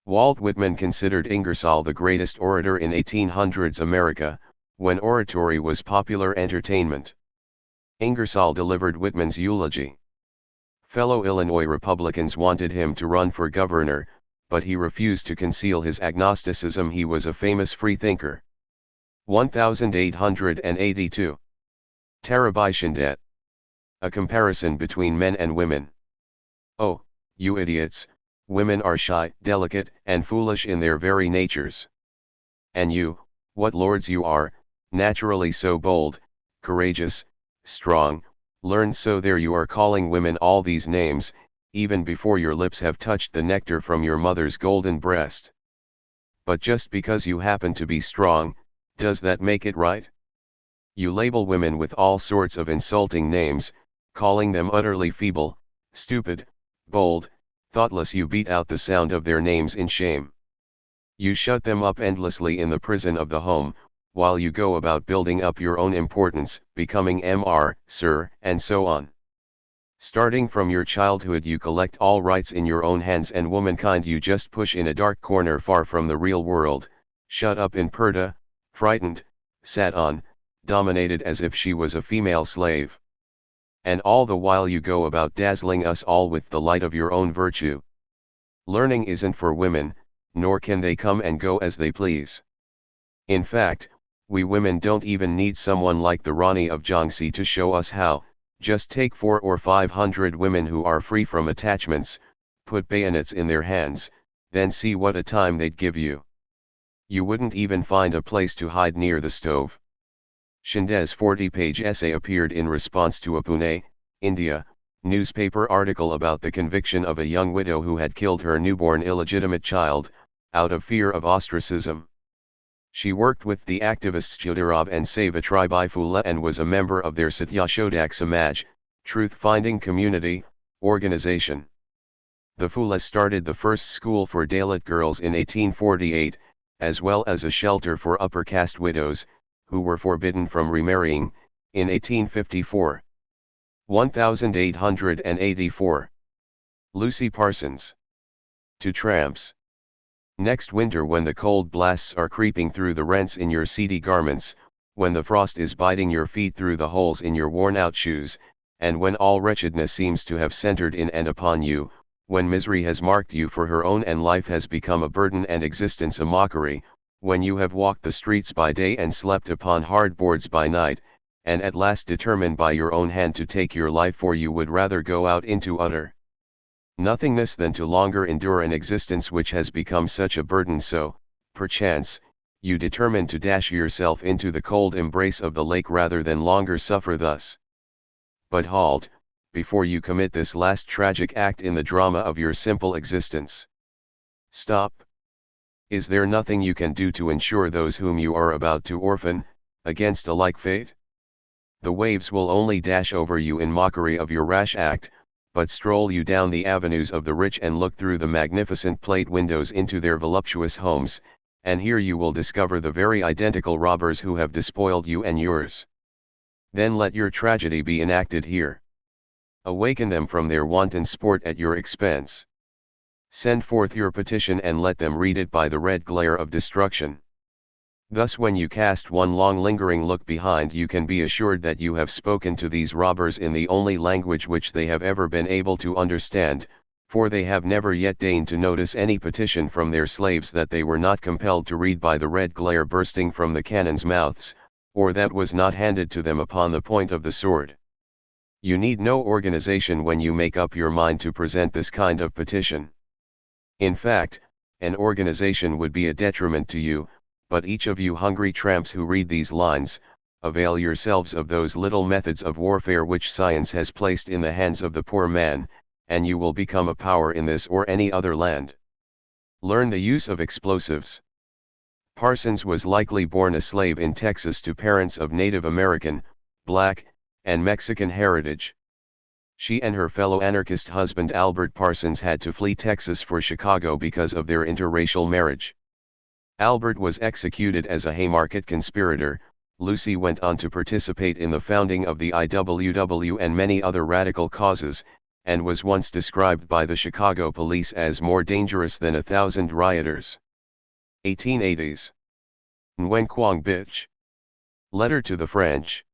Walt Whitman considered Ingersoll the greatest orator in 1800s America, when oratory was popular entertainment. Ingersoll delivered Whitman's eulogy. Fellow Illinois Republicans wanted him to run for governor, but he refused to conceal his agnosticism. He was a famous freethinker. 1882. Tarabishandet. A comparison between men and women. Oh, you idiots, women are shy, delicate, and foolish in their very natures. And you, what lords you are, naturally so bold, courageous, strong, learned, so there you are calling women all these names, even before your lips have touched the nectar from your mother's golden breast. But just because you happen to be strong, does that make it right? You label women with all sorts of insulting names, calling them utterly feeble, stupid, bold, thoughtless. You beat out the sound of their names in shame. You shut them up endlessly in the prison of the home, while you go about building up your own importance, becoming M.R., Sir, and so on. Starting from your childhood you collect all rights in your own hands, and womankind you just push in a dark corner far from the real world, shut up in purdah, frightened, sat on, dominated as if she was a female slave. And all the while you go about dazzling us all with the light of your own virtue. Learning isn't for women, nor can they come and go as they please. In fact, we women don't even need someone like the Rani of Jhansi to show us how. Just take 400 or 500 women who are free from attachments, put bayonets in their hands, then see what a time they'd give you. You wouldn't even find a place to hide near the stove. Shinde's 40-page essay appeared in response to a Pune, India, newspaper article about the conviction of a young widow who had killed her newborn illegitimate child, out of fear of ostracism. She worked with the activists Jyotirab and Savitribai Phule and was a member of their Satyashodak Samaj, truth-finding community, organization. The Phules started the first school for Dalit girls in 1848, as well as a shelter for upper caste widows, who were forbidden from remarrying, in 1854. 1884. Lucy Parsons. To tramps. Next winter, when the cold blasts are creeping through the rents in your seedy garments, when the frost is biting your feet through the holes in your worn-out shoes, and when all wretchedness seems to have centered in and upon you, when misery has marked you for her own and life has become a burden and existence a mockery, when you have walked the streets by day and slept upon hard boards by night, and at last determined by your own hand to take your life, for you would rather go out into utter nothingness than to longer endure an existence which has become such a burden, so, perchance, you determine to dash yourself into the cold embrace of the lake rather than longer suffer thus. But halt, before you commit this last tragic act in the drama of your simple existence. Stop. Is there nothing you can do to ensure those whom you are about to orphan, against a like fate? The waves will only dash over you in mockery of your rash act, but stroll you down the avenues of the rich and look through the magnificent plate windows into their voluptuous homes, and here you will discover the very identical robbers who have despoiled you and yours. Then let your tragedy be enacted here. Awaken them from their wanton sport at your expense. Send forth your petition and let them read it by the red glare of destruction. Thus, when you cast one long lingering look behind, you can be assured that you have spoken to these robbers in the only language which they have ever been able to understand, for they have never yet deigned to notice any petition from their slaves that they were not compelled to read by the red glare bursting from the cannons' mouths, or that was not handed to them upon the point of the sword. You need no organization when you make up your mind to present this kind of petition. In fact, an organization would be a detriment to you, but each of you hungry tramps who read these lines, avail yourselves of those little methods of warfare which science has placed in the hands of the poor man, and you will become a power in this or any other land. Learn the use of explosives. Parsons was likely born a slave in Texas to parents of Native American, Black, and Mexican heritage. She and her fellow anarchist husband Albert Parsons had to flee Texas for Chicago because of their interracial marriage. Albert was executed as a Haymarket conspirator. Lucy went on to participate in the founding of the IWW and many other radical causes, and was once described by the Chicago police as more dangerous than 1,000 rioters. 1880s. Nguyen Quang Bich. Letter to the French.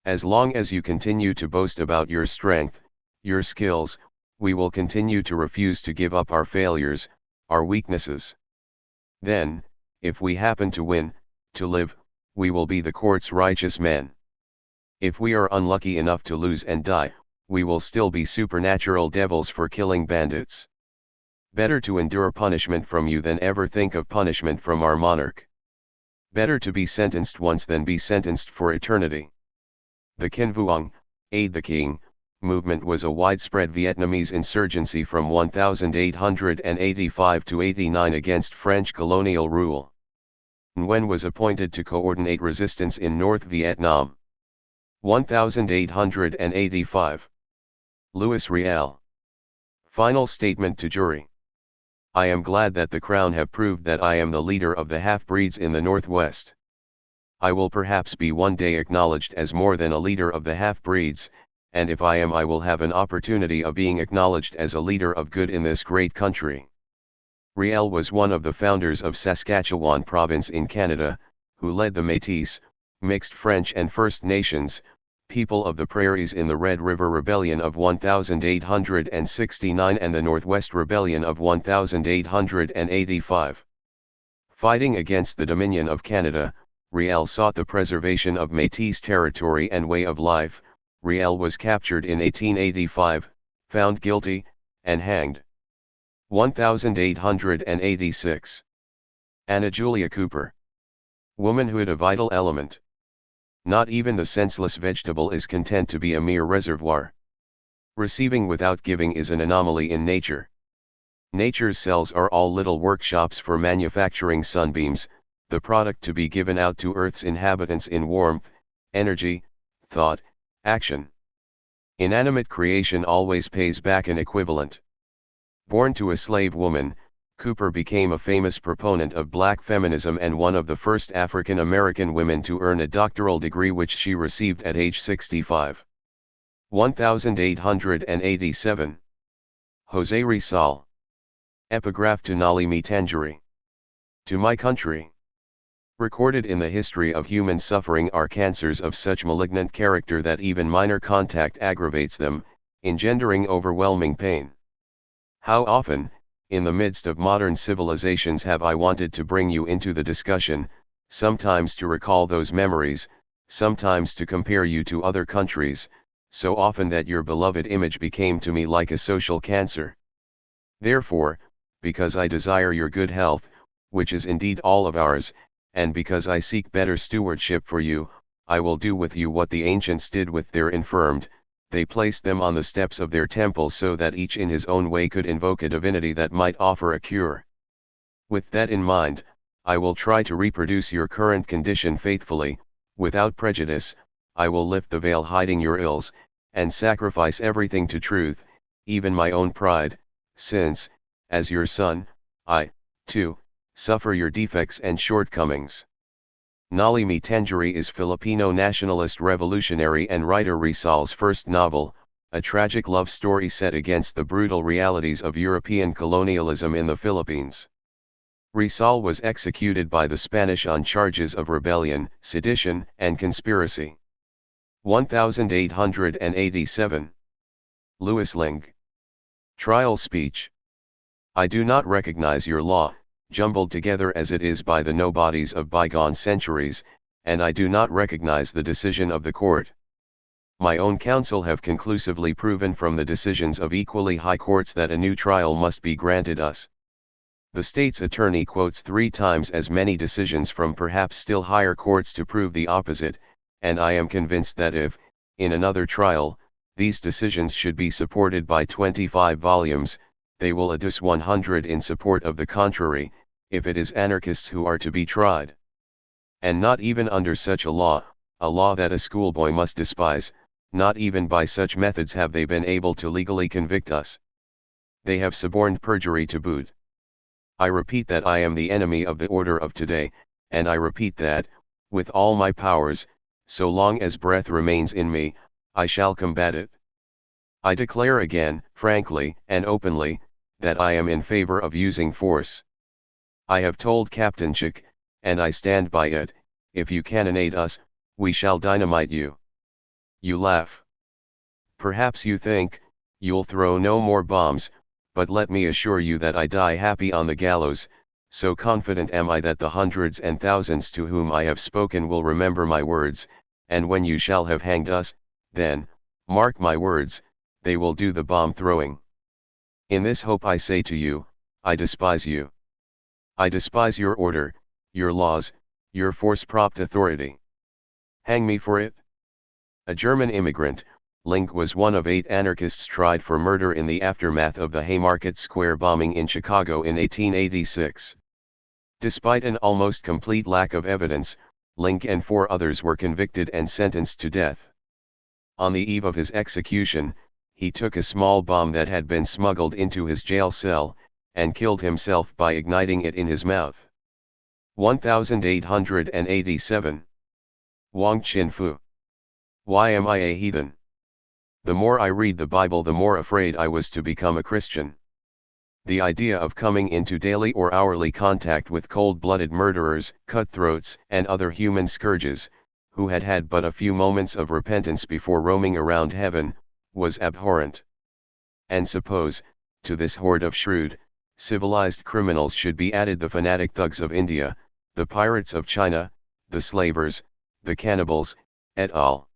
As long as you continue to boast about your strength, your skills, we will continue to refuse to give up our failures, our weaknesses. Then, if we happen to win, to live, we will be the court's righteous men. If we are unlucky enough to lose and die, we will still be supernatural devils for killing bandits. Better to endure punishment from you than ever think of punishment from our monarch. Better to be sentenced once than be sentenced for eternity. The Kinh Vuong, Aid the King, movement was a widespread Vietnamese insurgency from 1885 to 89 against French colonial rule. Nguyen was appointed to coordinate resistance in North Vietnam. 1885. Louis Riel. Final statement to jury. I am glad that the Crown have proved that I am the leader of the half-breeds in the Northwest. I will perhaps be one day acknowledged as more than a leader of the half-breeds, and if I am I will have an opportunity of being acknowledged as a leader of good in this great country. Riel was one of the founders of Saskatchewan Province in Canada, who led the Métis, mixed French and First Nations, people of the prairies in the Red River Rebellion of 1869 and the Northwest Rebellion of 1885. Fighting against the Dominion of Canada, Riel sought the preservation of Métis territory and way of life. Riel was captured in 1885, found guilty, and hanged. 1886. Anna Julia Cooper. Womanhood a vital element. Not even the senseless vegetable is content to be a mere reservoir. Receiving without giving is an anomaly in nature. Nature's cells are all little workshops for manufacturing sunbeams, the product to be given out to Earth's inhabitants in warmth, energy, thought, action. Inanimate creation always pays back an equivalent. Born to a slave woman, Cooper became a famous proponent of black feminism and one of the first African American women to earn a doctoral degree which she received at age 65. 1887. José Rizal. Epigraph to Nalini Tangeri. To my country. Recorded in the history of human suffering are cancers of such malignant character that even minor contact aggravates them, engendering overwhelming pain. How often, in the midst of modern civilizations have I wanted to bring you into the discussion, sometimes to recall those memories, sometimes to compare you to other countries, so often that your beloved image became to me like a social cancer. Therefore, because I desire your good health, which is indeed all of ours, and because I seek better stewardship for you, I will do with you what the ancients did with their infirmed. They placed them on the steps of their temples so that each in his own way could invoke a divinity that might offer a cure. With that in mind, I will try to reproduce your current condition faithfully, without prejudice. I will lift the veil hiding your ills, and sacrifice everything to truth, even my own pride, since, as your son, I, too, suffer your defects and shortcomings. Nalini Tangeri is Filipino nationalist revolutionary and writer Rizal's first novel, a tragic love story set against the brutal realities of European colonialism in the Philippines. Rizal was executed by the Spanish on charges of rebellion, sedition, and conspiracy. 1887. Louis Ling. Trial speech. I do not recognize your law, jumbled together as it is by the nobodies of bygone centuries, and I do not recognize the decision of the court. My own counsel have conclusively proven from the decisions of equally high courts that a new trial must be granted us. The state's attorney quotes 3 times as many decisions from perhaps still higher courts to prove the opposite, and I am convinced that if, in another trial, these decisions should be supported by 25 volumes, they will adduce 100 in support of the contrary, if it is anarchists who are to be tried. And not even under such a law that a schoolboy must despise, not even by such methods have they been able to legally convict us. They have suborned perjury to boot. I repeat that I am the enemy of the order of today, and I repeat that, with all my powers, so long as breath remains in me, I shall combat it. I declare again, frankly and openly, that I am in favor of using force. I have told Captain Chick, and I stand by it, if you cannonade us, we shall dynamite you. You laugh. Perhaps you think, you'll throw no more bombs, but let me assure you that I die happy on the gallows, so confident am I that the hundreds and thousands to whom I have spoken will remember my words, and when you shall have hanged us, then, mark my words, they will do the bomb throwing. In this hope I say to you, I despise you. I despise your order, your laws, your force-propped authority. Hang me for it. A German immigrant, Link was one of 8 anarchists tried for murder in the aftermath of the Haymarket Square bombing in Chicago in 1886. Despite an almost complete lack of evidence, Link and 4 others were convicted and sentenced to death. On the eve of his execution, he took a small bomb that had been smuggled into his jail cell, and killed himself by igniting it in his mouth. 1887. Wang Qinfu. Why am I a heathen? The more I read the Bible, the more afraid I was to become a Christian. The idea of coming into daily or hourly contact with cold-blooded murderers, cutthroats, and other human scourges, who had had but a few moments of repentance before roaming around heaven, was abhorrent. And suppose, to this horde of shrewd, civilized criminals should be added the fanatic thugs of India, the pirates of China, the slavers, the cannibals, et al.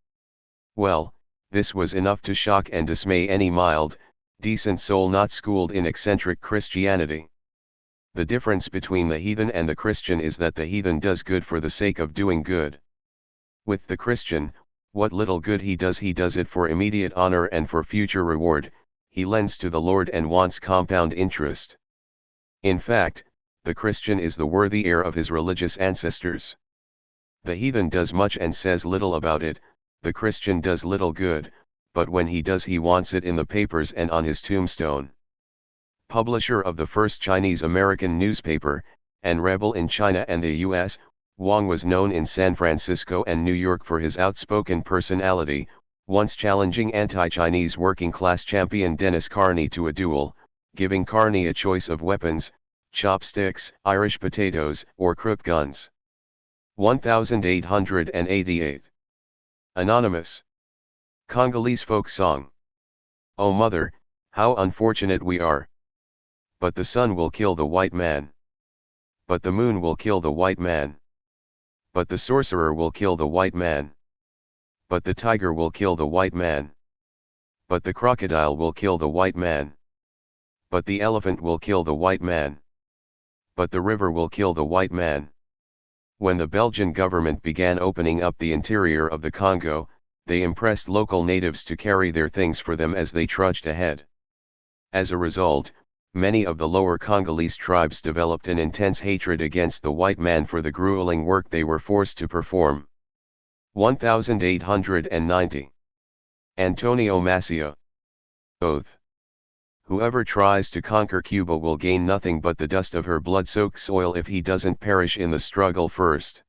Well, this was enough to shock and dismay any mild, decent soul not schooled in eccentric Christianity. The difference between the heathen and the Christian is that the heathen does good for the sake of doing good. With the Christian, what little good he does it for immediate honor and for future reward, he lends to the Lord and wants compound interest. In fact, the Christian is the worthy heir of his religious ancestors. The heathen does much and says little about it, the Christian does little good, but when he does he wants it in the papers and on his tombstone. Publisher of the first Chinese-American newspaper, and rebel in China and the U.S., Wang was known in San Francisco and New York for his outspoken personality, once challenging anti-Chinese working-class champion Dennis Carney to a duel, giving Carney a choice of weapons, chopsticks, Irish potatoes, or crook guns. 1888. Anonymous. Congolese folk song. Oh mother, how unfortunate we are. But the sun will kill the white man. But the moon will kill the white man. But the sorcerer will kill the white man. But the tiger will kill the white man. But the crocodile will kill the white man. But the elephant will kill the white man. But the river will kill the white man. When the Belgian government began opening up the interior of the Congo, they impressed local natives to carry their things for them as they trudged ahead. As a result, many of the lower Congolese tribes developed an intense hatred against the white man for the grueling work they were forced to perform. 1890. Antonio Macià. Oath. Whoever tries to conquer Cuba will gain nothing but the dust of her blood-soaked soil if he doesn't perish in the struggle first.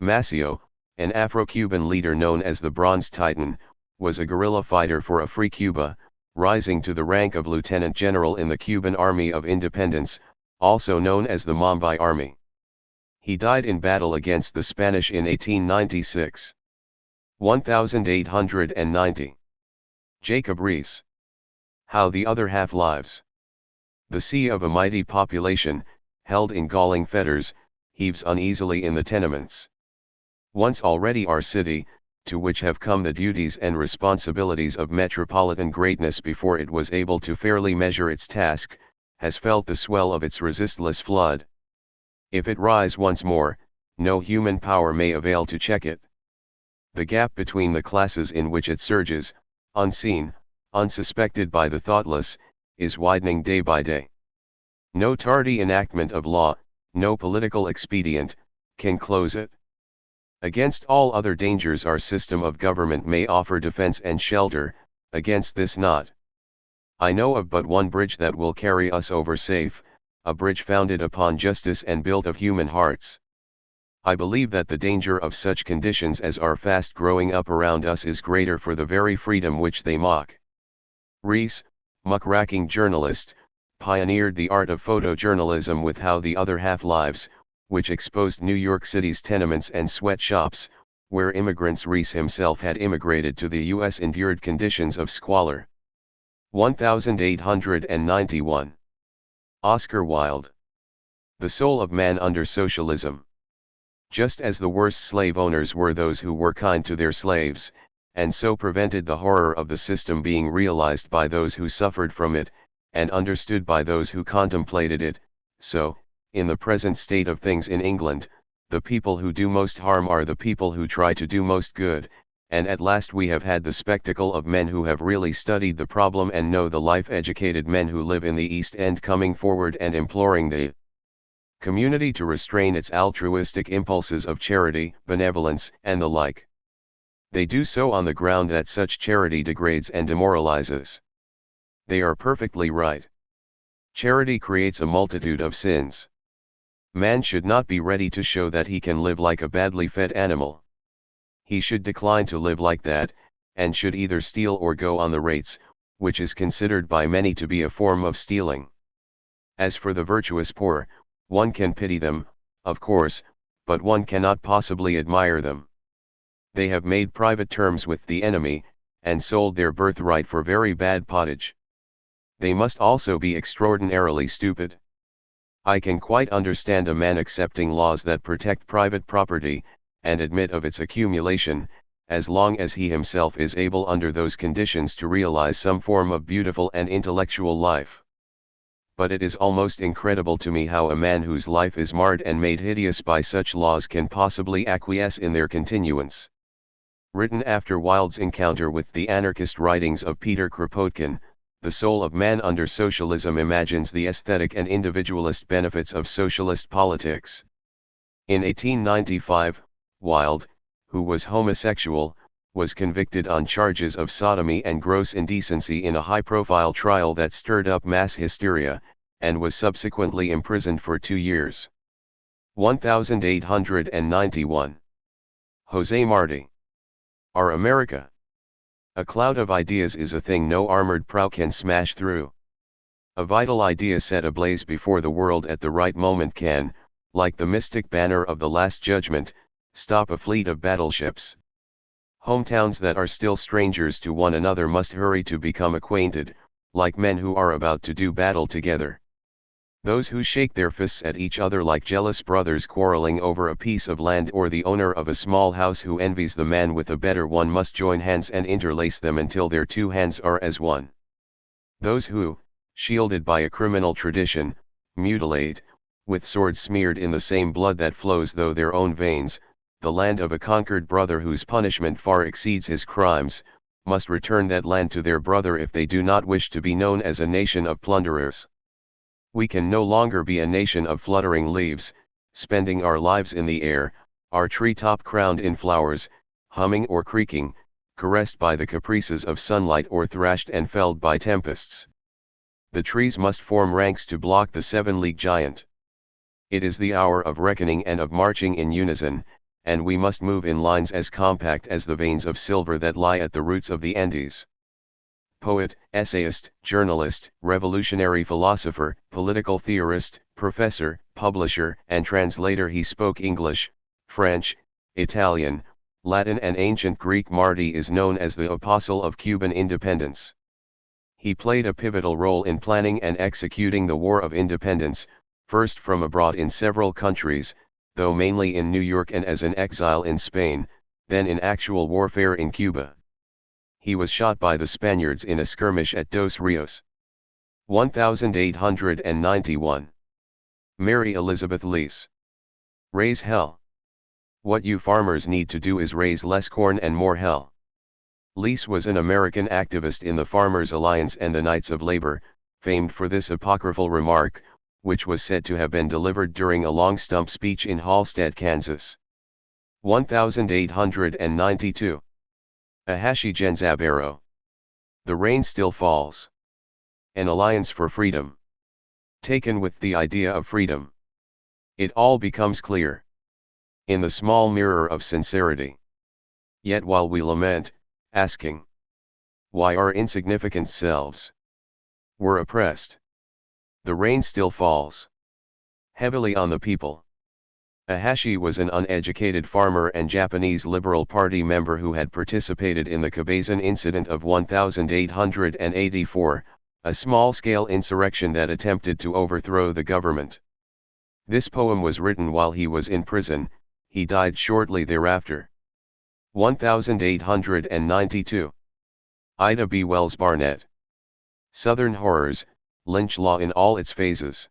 Macià, an Afro-Cuban leader known as the Bronze Titan, was a guerrilla fighter for a free Cuba, rising to the rank of lieutenant general in the Cuban Army of Independence, also known as the Mambay Army. He died in battle against the Spanish in 1896. 1890. Jacob Riis. How the Other Half Lives. The sea of a mighty population, held in galling fetters, heaves uneasily in the tenements. Once already our city, to which have come the duties and responsibilities of metropolitan greatness before it was able to fairly measure its task, has felt the swell of its resistless flood. If it rise once more, no human power may avail to check it. The gap between the classes in which it surges, unseen, unsuspected by the thoughtless, is widening day by day. No tardy enactment of law, no political expedient, can close it. Against all other dangers our system of government may offer defense and shelter, against this not. I know of but one bridge that will carry us over safe, a bridge founded upon justice and built of human hearts. I believe that the danger of such conditions as are fast growing up around us is greater for the very freedom which they mock. Rees, muckraking journalist, pioneered the art of photojournalism with How the Other Half Lives, which exposed New York City's tenements and sweatshops, where immigrants. Rees himself had immigrated to the U.S. endured conditions of squalor. 1891. Oscar Wilde. The soul of man under socialism. Just as the worst slave owners were those who were kind to their slaves, and so prevented the horror of the system being realized by those who suffered from it, and understood by those who contemplated it, so, in the present state of things in England, the people who do most harm are the people who try to do most good, and at last we have had the spectacle of men who have really studied the problem and know the life, educated men who live in the East End coming forward and imploring the community to restrain its altruistic impulses of charity, benevolence, and the like. They do so on the ground that such charity degrades and demoralizes. They are perfectly right. Charity creates a multitude of sins. Man should not be ready to show that he can live like a badly fed animal. He should decline to live like that, and should either steal or go on the rates, which is considered by many to be a form of stealing. As for the virtuous poor, one can pity them, of course, but one cannot possibly admire them. They have made private terms with the enemy, and sold their birthright for very bad pottage. They must also be extraordinarily stupid. I can quite understand a man accepting laws that protect private property, and admit of its accumulation, as long as he himself is able under those conditions to realize some form of beautiful and intellectual life. But it is almost incredible to me how a man whose life is marred and made hideous by such laws can possibly acquiesce in their continuance. Written after Wilde's encounter with the anarchist writings of Peter Kropotkin, The Soul of Man Under Socialism imagines the aesthetic and individualist benefits of socialist politics. In 1895, Wilde, who was homosexual, was convicted on charges of sodomy and gross indecency in a high-profile trial that stirred up mass hysteria, and was subsequently imprisoned for 2 years. 1891. José Martí. Our America. A cloud of ideas is a thing no armored prow can smash through. A vital idea set ablaze before the world at the right moment can, like the mystic banner of the Last Judgment, stop a fleet of battleships. Hometowns that are still strangers to one another must hurry to become acquainted, like men who are about to do battle together. Those who shake their fists at each other like jealous brothers quarreling over a piece of land or the owner of a small house who envies the man with a better one must join hands and interlace them until their two hands are as one. Those who, shielded by a criminal tradition, mutilate, with swords smeared in the same blood that flows through their own veins, the land of a conquered brother whose punishment far exceeds his crimes, must return that land to their brother if they do not wish to be known as a nation of plunderers. We can no longer be a nation of fluttering leaves, spending our lives in the air, our treetop crowned in flowers, humming or creaking, caressed by the caprices of sunlight or thrashed and felled by tempests. The trees must form ranks to block the 7-league giant. It is the hour of reckoning and of marching in unison, and we must move in lines as compact as the veins of silver that lie at the roots of the Andes. Poet, essayist, journalist, revolutionary philosopher, political theorist, professor, publisher, and translator, he spoke English, French, Italian, Latin and ancient Greek. Martí is known as the apostle of Cuban independence. He played a pivotal role in planning and executing the War of Independence, first from abroad in several countries, though mainly in New York and as an exile in Spain, then in actual warfare in Cuba. He was shot by the Spaniards in a skirmish at Dos Rios. 1891. Mary Elizabeth Leese. Raise hell. What you farmers need to do is raise less corn and more hell. Leese was an American activist in the Farmers Alliance and the Knights of Labor, famed for this apocryphal remark, which was said to have been delivered during a long stump speech in Halstead, Kansas. 1892. Ahashi Genzaburo. The rain still falls. An alliance for freedom. Taken with the idea of freedom, it all becomes clear in the small mirror of sincerity. Yet while we lament, asking why our insignificant selves were oppressed, the rain still falls heavily on the people. Ahashi was an uneducated farmer and Japanese Liberal Party member who had participated in the Kabazan incident of 1884, a small-scale insurrection that attempted to overthrow the government. This poem was written while he was in prison. He died shortly thereafter. 1892. Ida B. Wells Barnett. Southern Horrors, Lynch Law in all its phases.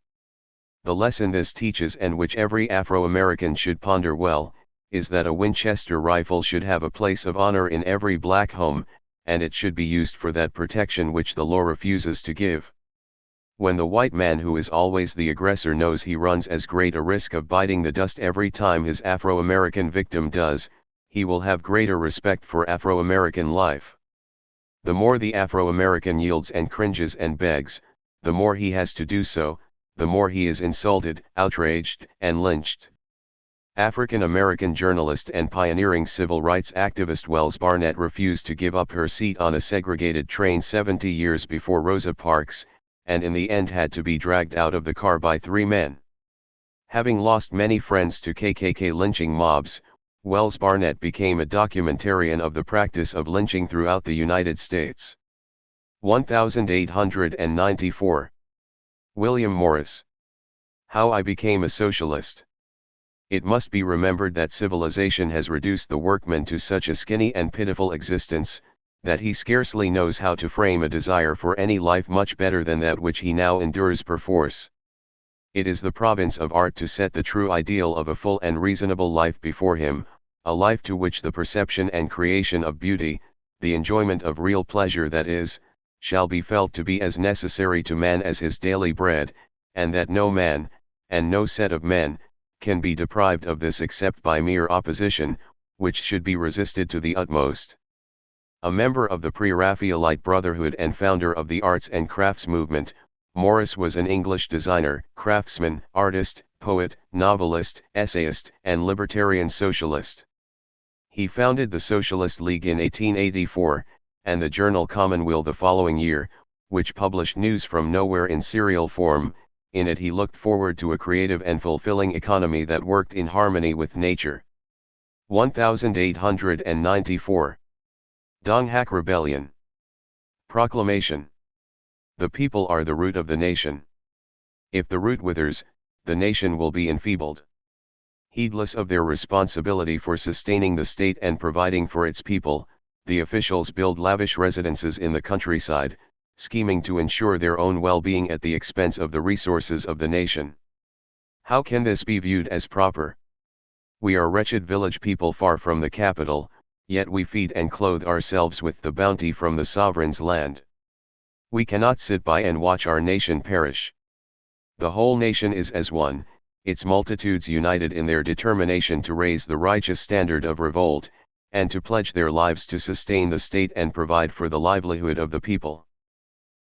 The lesson this teaches, and which every Afro-American should ponder well, is that a Winchester rifle should have a place of honor in every black home, and it should be used for that protection which the law refuses to give. When the white man who is always the aggressor knows he runs as great a risk of biting the dust every time his Afro-American victim does, he will have greater respect for Afro-American life. The more the Afro-American yields and cringes and begs, the more he has to do so, the more he is insulted, outraged, and lynched. African-American journalist and pioneering civil rights activist Wells Barnett refused to give up her seat on a segregated train 70 years before Rosa Parks, and in the end had to be dragged out of the car by 3 men. Having lost many friends to KKK lynching mobs, Wells Barnett became a documentarian of the practice of lynching throughout the United States. 1894. William Morris. How I Became a Socialist. It must be remembered that civilization has reduced the workman to such a skinny and pitiful existence, that he scarcely knows how to frame a desire for any life much better than that which he now endures perforce. It is the province of art to set the true ideal of a full and reasonable life before him, a life to which the perception and creation of beauty, the enjoyment of real pleasure that is, shall be felt to be as necessary to man as his daily bread, and that no man, and no set of men, can be deprived of this except by mere opposition, which should be resisted to the utmost. A member of the Pre-Raphaelite Brotherhood and founder of the arts and crafts movement, Morris was an English designer, craftsman, artist, poet, novelist, essayist, and libertarian socialist. He founded the Socialist League in 1884, and the journal Commonweal the following year, which published news from nowhere in serial form. In it he looked forward to a creative and fulfilling economy that worked in harmony with nature. 1894. Dong Hak Rebellion. Proclamation. The people are the root of the nation. If the root withers, the nation will be enfeebled. Heedless of their responsibility for sustaining the state and providing for its people, the officials build lavish residences in the countryside, scheming to ensure their own well-being at the expense of the resources of the nation. How can this be viewed as proper? We are wretched village people far from the capital, yet we feed and clothe ourselves with the bounty from the sovereign's land. We cannot sit by and watch our nation perish. The whole nation is as one, its multitudes united in their determination to raise the righteous standard of revolt, and to pledge their lives to sustain the state and provide for the livelihood of the people.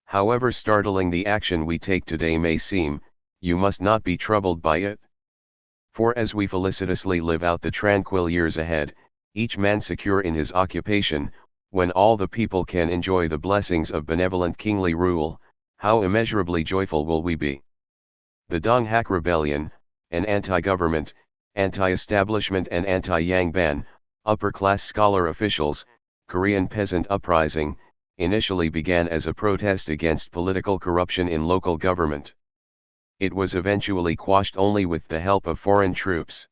However startling the action we take today may seem, you must not be troubled by it. For as we felicitously live out the tranquil years ahead, each man secure in his occupation, when all the people can enjoy the blessings of benevolent kingly rule, how immeasurably joyful will we be. The Dong Hak Rebellion, an anti-government, anti-establishment and anti-Yangban, upper-class scholar officials, Korean peasant uprising, initially began as a protest against political corruption in local government. It was eventually quashed only with the help of foreign troops.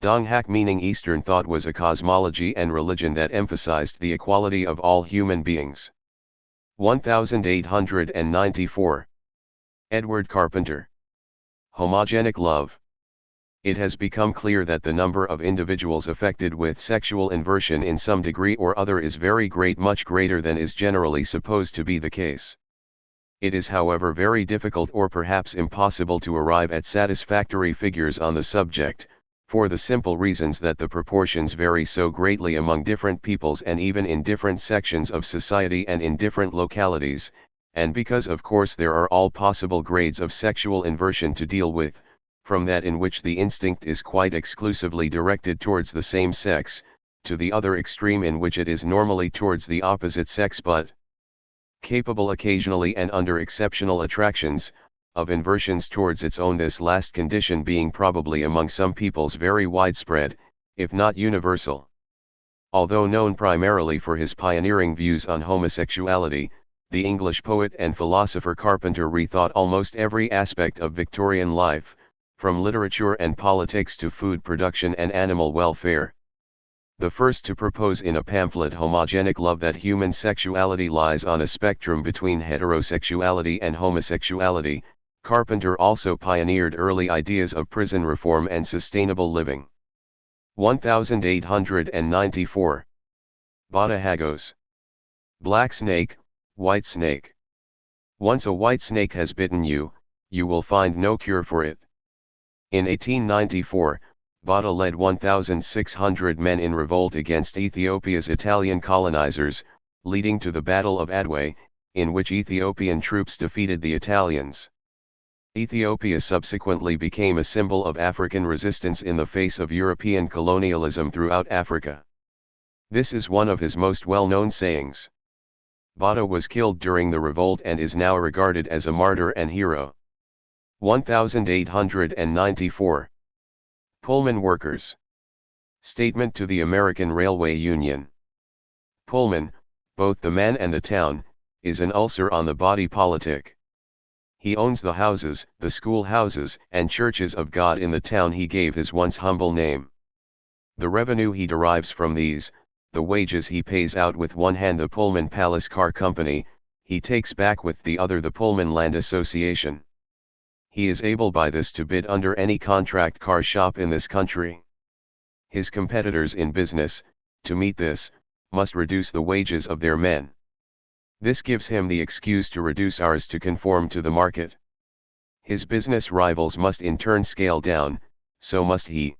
Donghak meaning Eastern thought was a cosmology and religion that emphasized the equality of all human beings. 1894. Edward Carpenter. Homogenic love. It has become clear that the number of individuals affected with sexual inversion in some degree or other is very great, much greater than is generally supposed to be the case. It is however very difficult or perhaps impossible to arrive at satisfactory figures on the subject, for the simple reasons that the proportions vary so greatly among different peoples and even in different sections of society and in different localities, and because of course there are all possible grades of sexual inversion to deal with, from that in which the instinct is quite exclusively directed towards the same sex, to the other extreme in which it is normally towards the opposite sex but capable occasionally and under exceptional attractions, of inversions towards its own, this last condition being probably among some peoples very widespread, if not universal. Although known primarily for his pioneering views on homosexuality, the English poet and philosopher Carpenter rethought almost every aspect of Victorian life, from literature and politics to food production and animal welfare. The first to propose in a pamphlet homogenic love that human sexuality lies on a spectrum between heterosexuality and homosexuality, Carpenter also pioneered early ideas of prison reform and sustainable living. 1894. Bada Hagos. Black snake, white snake. Once a white snake has bitten you, you will find no cure for it. In 1894, Bada led 1,600 men in revolt against Ethiopia's Italian colonizers, leading to the Battle of Adwa, in which Ethiopian troops defeated the Italians. Ethiopia subsequently became a symbol of African resistance in the face of European colonialism throughout Africa. This is one of his most well-known sayings. Bada was killed during the revolt and is now regarded as a martyr and hero. 1894. Pullman workers. Statement to the American Railway Union. Pullman, both the man and the town, is an ulcer on the body politic. He owns the houses, the schoolhouses, and churches of God in the town he gave his once humble name. The revenue he derives from these, the wages he pays out with one hand the Pullman Palace Car Company, he takes back with the other the Pullman Land Association. He is able by this to bid under any contract car shop in this country. His competitors in business, to meet this, must reduce the wages of their men. This gives him the excuse to reduce ours to conform to the market. His business rivals must in turn scale down, so must he.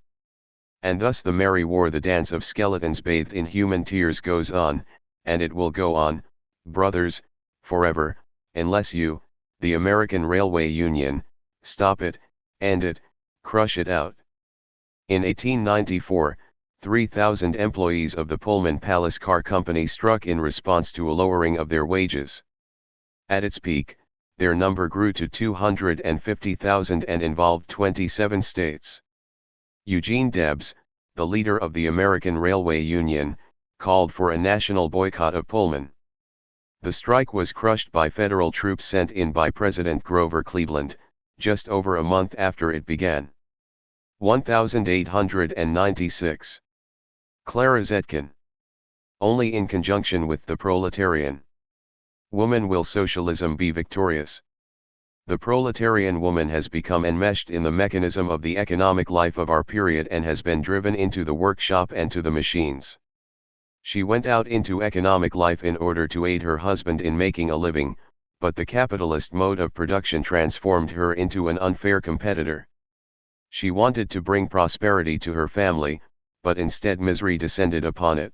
And thus the merry war, the dance of skeletons bathed in human tears goes on, and it will go on, brothers, forever, unless you, the American Railway Union, stop it, end it, crush it out. In 1894, 3,000 employees of the Pullman Palace Car Company struck in response to a lowering of their wages. At its peak, their number grew to 250,000 and involved 27 states. Eugene Debs, the leader of the American Railway Union, called for a national boycott of Pullman. The strike was crushed by federal troops sent in by President Grover Cleveland, just over a month after it began. 1896. Clara Zetkin. Only in conjunction with the proletarian woman will socialism be victorious. The proletarian woman has become enmeshed in the mechanism of the economic life of our period and has been driven into the workshop and to the machines. She went out into economic life in order to aid her husband in making a living, but the capitalist mode of production transformed her into an unfair competitor. She wanted to bring prosperity to her family, but instead misery descended upon it.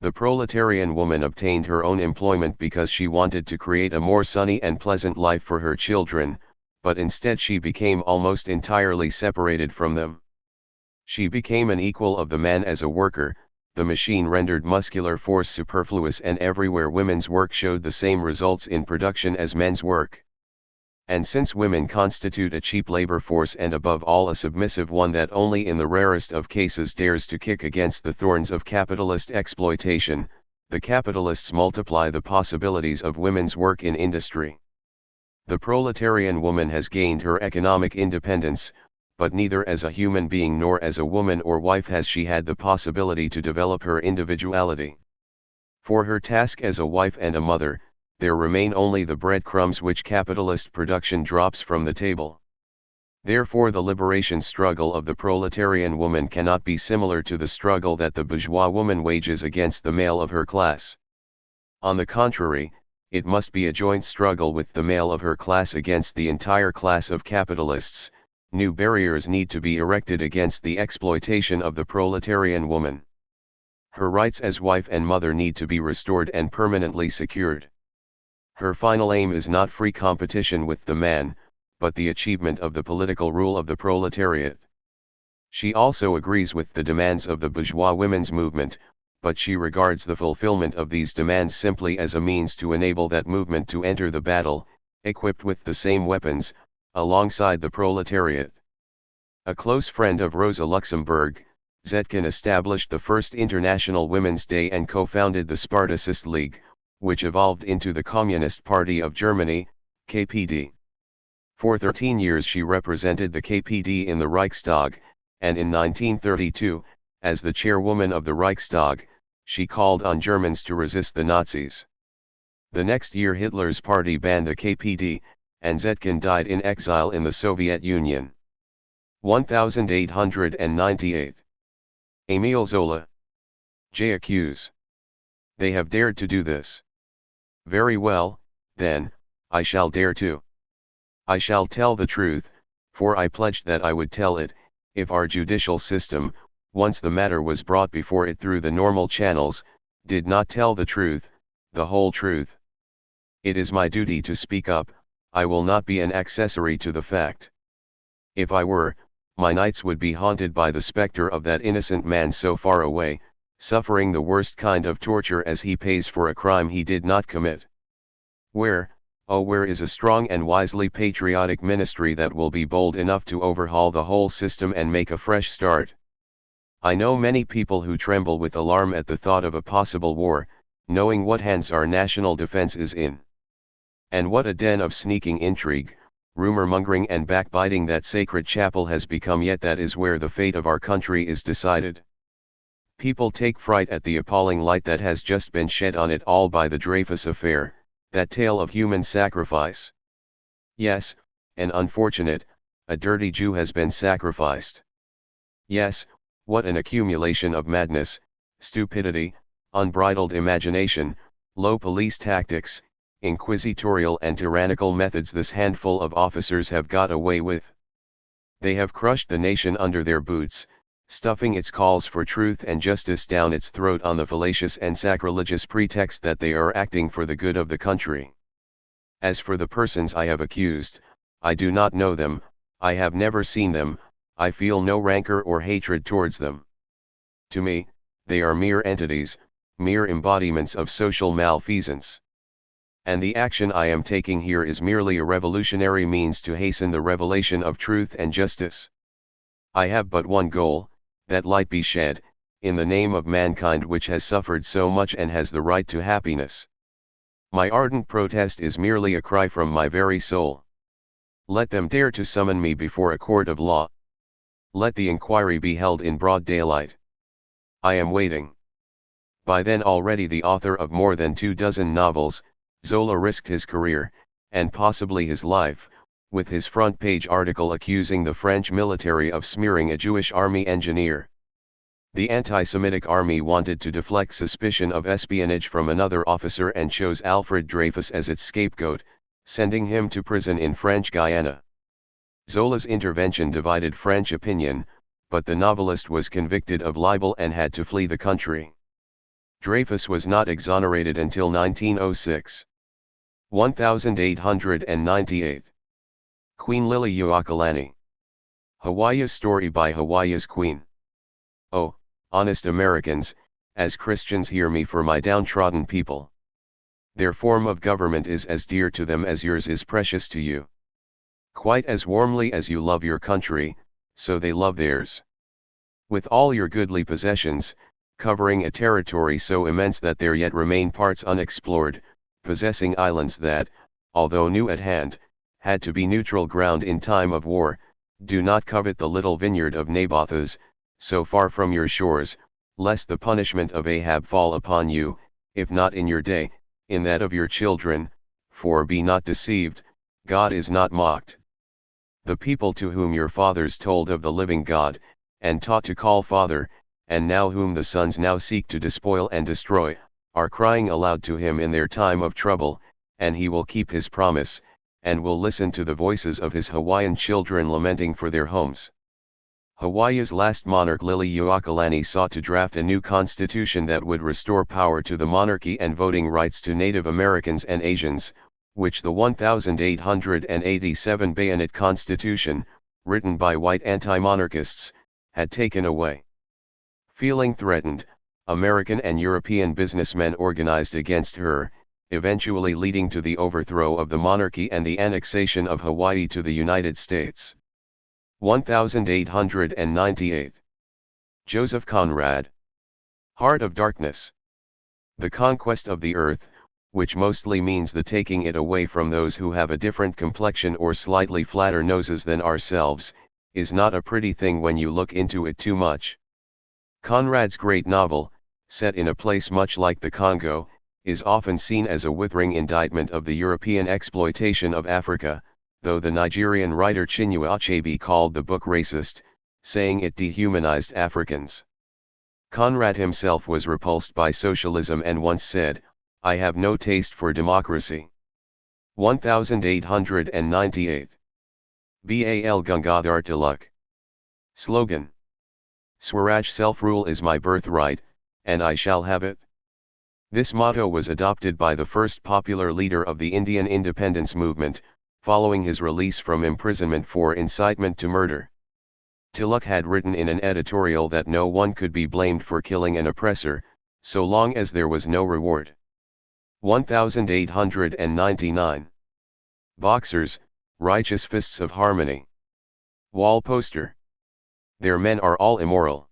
The proletarian woman obtained her own employment because she wanted to create a more sunny and pleasant life for her children, but instead she became almost entirely separated from them. She became an equal of the man as a worker. The machine rendered muscular force superfluous, and everywhere women's work showed the same results in production as men's work. And since women constitute a cheap labor force and above all a submissive one that only in the rarest of cases dares to kick against the thorns of capitalist exploitation, the capitalists multiply the possibilities of women's work in industry. The proletarian woman has gained her economic independence, but neither as a human being nor as a woman or wife has she had the possibility to develop her individuality. For her task as a wife and a mother, there remain only the breadcrumbs which capitalist production drops from the table. Therefore the liberation struggle of the proletarian woman cannot be similar to the struggle that the bourgeois woman wages against the male of her class. On the contrary, it must be a joint struggle with the male of her class against the entire class of capitalists. New barriers need to be erected against the exploitation of the proletarian woman. Her rights as wife and mother need to be restored and permanently secured. Her final aim is not free competition with the man, but the achievement of the political rule of the proletariat. She also agrees with the demands of the bourgeois women's movement, but she regards the fulfillment of these demands simply as a means to enable that movement to enter the battle, equipped with the same weapons, alongside the proletariat. A close friend of Rosa Luxemburg, Zetkin established the first International Women's Day and co-founded the Spartacist League, which evolved into the Communist Party of Germany, KPD. For 13 years she represented the KPD in the Reichstag, and in 1932, as the chairwoman of the Reichstag, she called on Germans to resist the Nazis. The next year Hitler's party banned the KPD, and Zetkin died in exile in the Soviet Union. 1898. Émile Zola. J. Accuse. They have dared to do this. Very well, then, I shall dare to. I shall tell the truth, for I pledged that I would tell it, if our judicial system, once the matter was brought before it through the normal channels, did not tell the truth, the whole truth. It is my duty to speak up, I will not be an accessory to the fact. If I were, my nights would be haunted by the specter of that innocent man so far away, suffering the worst kind of torture as he pays for a crime he did not commit. Where, oh where is a strong and wisely patriotic ministry that will be bold enough to overhaul the whole system and make a fresh start? I know many people who tremble with alarm at the thought of a possible war, knowing what hands our national defense is in. And what a den of sneaking intrigue, rumor-mongering and backbiting that sacred chapel has become, yet that is where the fate of our country is decided. People take fright at the appalling light that has just been shed on it all by the Dreyfus affair, that tale of human sacrifice. Yes, an unfortunate, a dirty Jew has been sacrificed. Yes, what an accumulation of madness, stupidity, unbridled imagination, low police tactics, inquisitorial and tyrannical methods this handful of officers have got away with. They have crushed the nation under their boots, stuffing its calls for truth and justice down its throat on the fallacious and sacrilegious pretext that they are acting for the good of the country. As for the persons I have accused, I do not know them, I have never seen them, I feel no rancor or hatred towards them. To me, they are mere entities, mere embodiments of social malfeasance. And the action I am taking here is merely a revolutionary means to hasten the revelation of truth and justice. I have but one goal, that light be shed, in the name of mankind which has suffered so much and has the right to happiness. My ardent protest is merely a cry from my very soul. Let them dare to summon me before a court of law. Let the inquiry be held in broad daylight. I am waiting. By then already the author of more than 24 novels, Zola risked his career, and possibly his life, with his front-page article accusing the French military of smearing a Jewish army engineer. The anti-Semitic army wanted to deflect suspicion of espionage from another officer and chose Alfred Dreyfus as its scapegoat, sending him to prison in French Guiana. Zola's intervention divided French opinion, but the novelist was convicted of libel and had to flee the country. Dreyfus was not exonerated until 1906. 1898. Queen Liliuokalani. Hawaii's story by Hawaii's queen. Oh, honest Americans, as Christians hear me for my downtrodden people. Their form of government is as dear to them as yours is precious to you. Quite as warmly as you love your country, so they love theirs. With all your goodly possessions, covering a territory so immense that there yet remain parts unexplored, possessing islands that, although new at hand, had to be neutral ground in time of war, Do not covet the little vineyard of Naboth's, so far from your shores, lest the punishment of Ahab fall upon you, if not in your day, in that of your children, for be not deceived, God is not mocked. The people to whom your fathers told of the living God, and taught to call Father, and now whom the sons now seek to despoil and destroy, are crying aloud to him in their time of trouble, and he will keep his promise, and will listen to the voices of his Hawaiian children lamenting for their homes. Hawaii's last monarch Liliuokalani sought to draft a new constitution that would restore power to the monarchy and voting rights to Native Americans and Asians, which the 1887 Bayonet Constitution, written by white anti-monarchists, had taken away. Feeling threatened, American and European businessmen organized against her, eventually leading to the overthrow of the monarchy and the annexation of Hawaii to the United States. 1898. Joseph Conrad. Heart of Darkness. The conquest of the earth, which mostly means the taking it away from those who have a different complexion or slightly flatter noses than ourselves, is not a pretty thing when you look into it too much. Conrad's great novel, set in a place much like the Congo, is often seen as a withering indictment of the European exploitation of Africa, though the Nigerian writer Chinua Achebe called the book racist, saying it dehumanized Africans. Conrad himself was repulsed by socialism and once said, "I have no taste for democracy." 1898. Bal Gangadhar Tilak. Slogan. Swaraj, self-rule is my birthright, and I shall have it. This motto was adopted by the first popular leader of the Indian independence movement, following his release from imprisonment for incitement to murder. Tilak had written in an editorial that no one could be blamed for killing an oppressor, so long as there was no reward. 1899. Boxers, righteous fists of harmony. Wall poster. Their men are all immoral.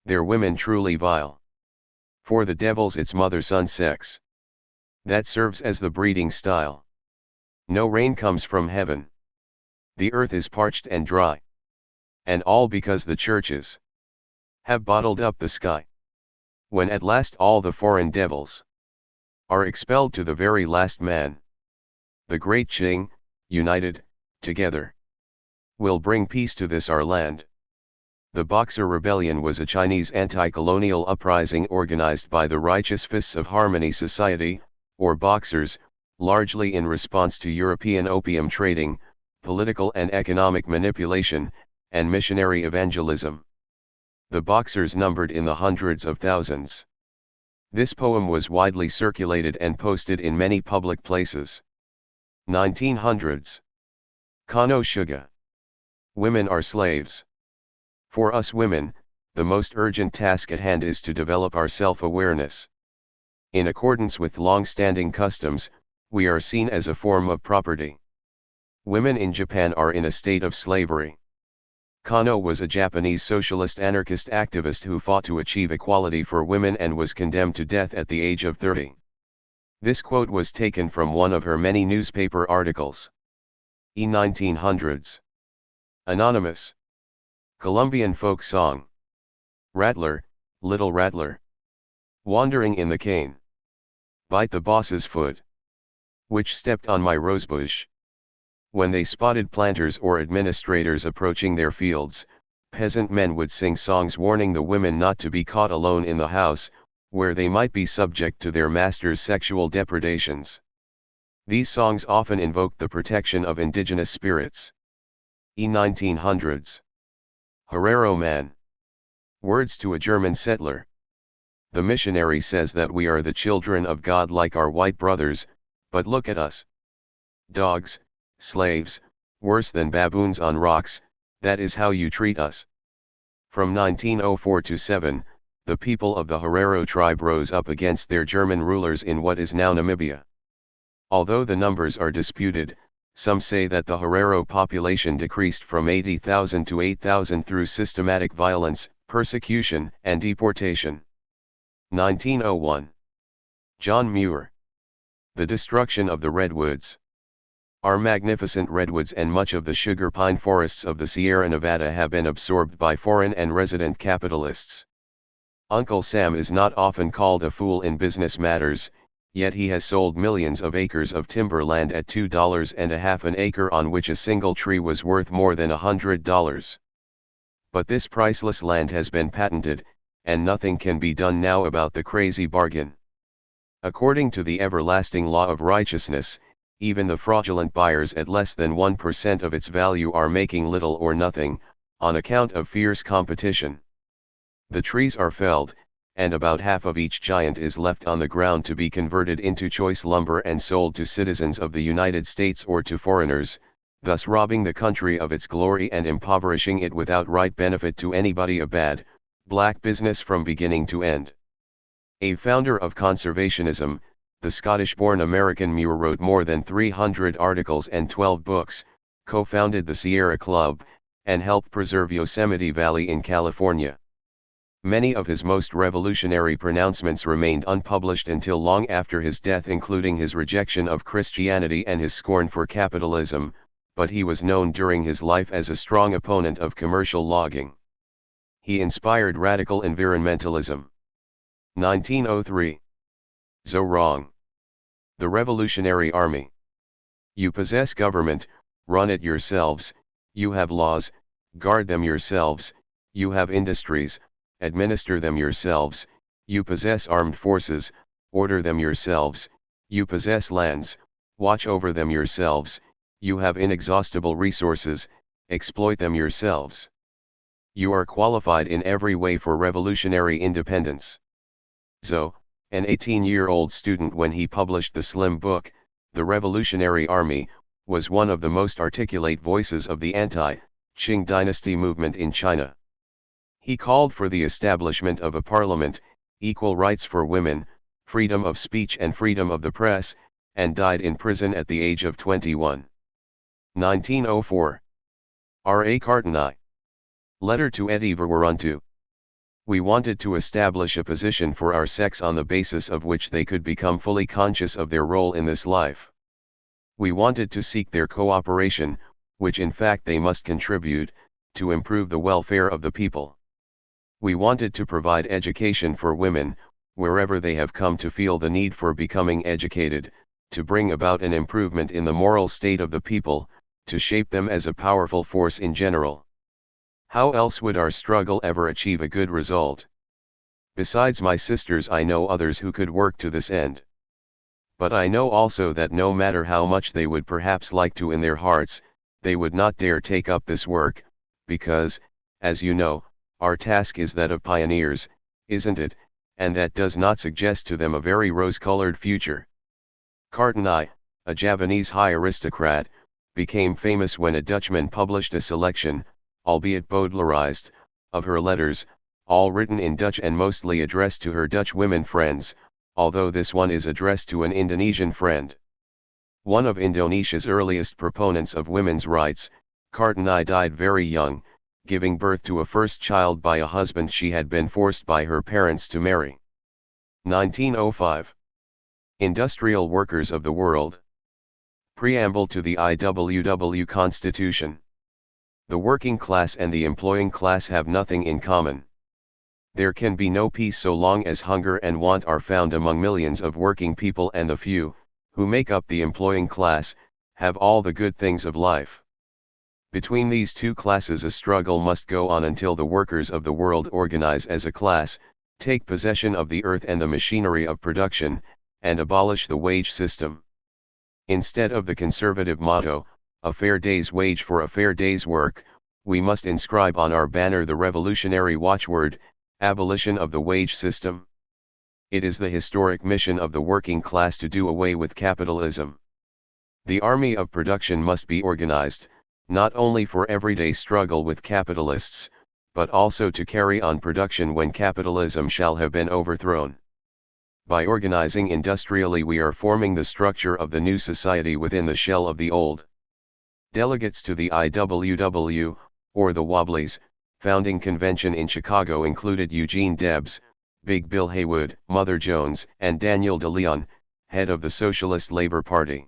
Their women truly vile. For the devil's its mother-son sex. That serves as the breeding style. No rain comes from heaven. The earth is parched and dry. And all because the churches have bottled up the sky. When at last all the foreign devils are expelled to the very last man, the great Qing, united, together, will bring peace to this our land. The Boxer Rebellion was a Chinese anti-colonial uprising organized by the Righteous Fists of Harmony Society, or Boxers, largely in response to European opium trading, political and economic manipulation, and missionary evangelism. The Boxers numbered in the hundreds of thousands. This poem was widely circulated and posted in many public places. 1900s. Kano Shuga. Women are slaves. For us women, the most urgent task at hand is to develop our self-awareness. In accordance with long-standing customs, we are seen as a form of property. Women in Japan are in a state of slavery. Kano was a Japanese socialist anarchist activist who fought to achieve equality for women and was condemned to death at the age of 30. This quote was taken from one of her many newspaper articles. 1900s. Anonymous. Colombian folk song. Rattler, little rattler. Wandering in the cane. Bite the boss's foot. Which stepped on my rosebush. When they spotted planters or administrators approaching their fields, peasant men would sing songs warning the women not to be caught alone in the house, where they might be subject to their master's sexual depredations. These songs often invoked the protection of indigenous spirits. 1900s. Herero man. Words to a German settler. The missionary says that we are the children of God like our white brothers, but look at us. Dogs, slaves, worse than baboons on rocks, that is how you treat us. From 1904 to 7, the people of the Herero tribe rose up against their German rulers in what is now Namibia. Although the numbers are disputed, some say that the Herero population decreased from 80,000 to 8,000 through systematic violence, persecution, and deportation. 1901. John Muir. The Destruction of the Redwoods. Our magnificent redwoods and much of the sugar pine forests of the Sierra Nevada have been absorbed by foreign and resident capitalists. Uncle Sam is not often called a fool in business matters, yet he has sold millions of acres of timberland at $2.50 an acre, on which a single tree was worth more than $100. But this priceless land has been patented, and nothing can be done now about the crazy bargain. According to the everlasting law of righteousness, even the fraudulent buyers at less than 1% of its value are making little or nothing, on account of fierce competition. The trees are felled, and about half of each giant is left on the ground to be converted into choice lumber and sold to citizens of the United States or to foreigners, thus robbing the country of its glory and impoverishing it without right benefit to anybody. A bad, black business from beginning to end. A founder of conservationism, the Scottish-born American Muir wrote more than 300 articles and 12 books, co-founded the Sierra Club, and helped preserve Yosemite Valley in California. Many of his most revolutionary pronouncements remained unpublished until long after his death, including his rejection of Christianity and his scorn for capitalism, but he was known during his life as a strong opponent of commercial logging. He inspired radical environmentalism. 1903. So wrong. The Revolutionary Army. You possess government, run it yourselves, you have laws, guard them yourselves, you have industries, administer them yourselves, you possess armed forces, order them yourselves, you possess lands, watch over them yourselves, you have inexhaustible resources, exploit them yourselves. You are qualified in every way for revolutionary independence. Zhou, an 18-year-old student when he published the slim book, The Revolutionary Army, was one of the most articulate voices of the anti-Qing dynasty movement in China. He called for the establishment of a parliament, equal rights for women, freedom of speech and freedom of the press, and died in prison at the age of 21. 1904. R.A. Cartani. Letter to Eddie Verso. We wanted to establish a position for our sex on the basis of which they could become fully conscious of their role in this life. We wanted to seek their cooperation, which in fact they must contribute, to improve the welfare of the people. We wanted to provide education for women, wherever they have come to feel the need for becoming educated, to bring about an improvement in the moral state of the people, to shape them as a powerful force in general. How else would our struggle ever achieve a good result? Besides my sisters, I know others who could work to this end. But I know also that no matter how much they would perhaps like to in their hearts, they would not dare take up this work, because, as you know, our task is that of pioneers, isn't it, and that does not suggest to them a very rose-colored future. Cartani, a Javanese high aristocrat, became famous when a Dutchman published a selection, albeit Baudelarized, of her letters, all written in Dutch and mostly addressed to her Dutch women friends, although this one is addressed to an Indonesian friend. One of Indonesia's earliest proponents of women's rights, Cartani died very young, giving birth to a first child by a husband she had been forced by her parents to marry. 1905. Industrial Workers of the World. Preamble to the IWW Constitution. The working class and the employing class have nothing in common. There can be no peace so long as hunger and want are found among millions of working people, and the few, who make up the employing class, have all the good things of life. Between these two classes a struggle must go on until the workers of the world organize as a class, take possession of the earth and the machinery of production, and abolish the wage system. Instead of the conservative motto, "A fair day's wage for a fair day's work," we must inscribe on our banner the revolutionary watchword, "Abolition of the wage system." It is the historic mission of the working class to do away with capitalism. The army of production must be organized, not only for everyday struggle with capitalists, but also to carry on production when capitalism shall have been overthrown. By organizing industrially we are forming the structure of the new society within the shell of the old. Delegates to the IWW, or the Wobblies, founding convention in Chicago included Eugene Debs, Big Bill Haywood, Mother Jones, and Daniel de Leon, head of the Socialist Labor Party.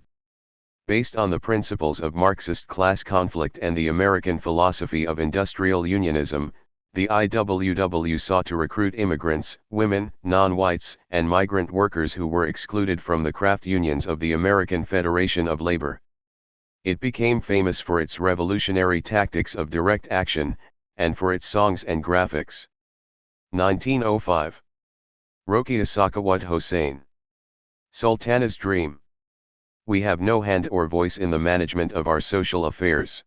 Based on the principles of Marxist class conflict and the American philosophy of industrial unionism, the IWW sought to recruit immigrants, women, non-whites, and migrant workers who were excluded from the craft unions of the American Federation of Labor. It became famous for its revolutionary tactics of direct action, and for its songs and graphics. 1905. Rokia Sakawat Hossain. Sultana's Dream. We have no hand or voice in the management of our social affairs.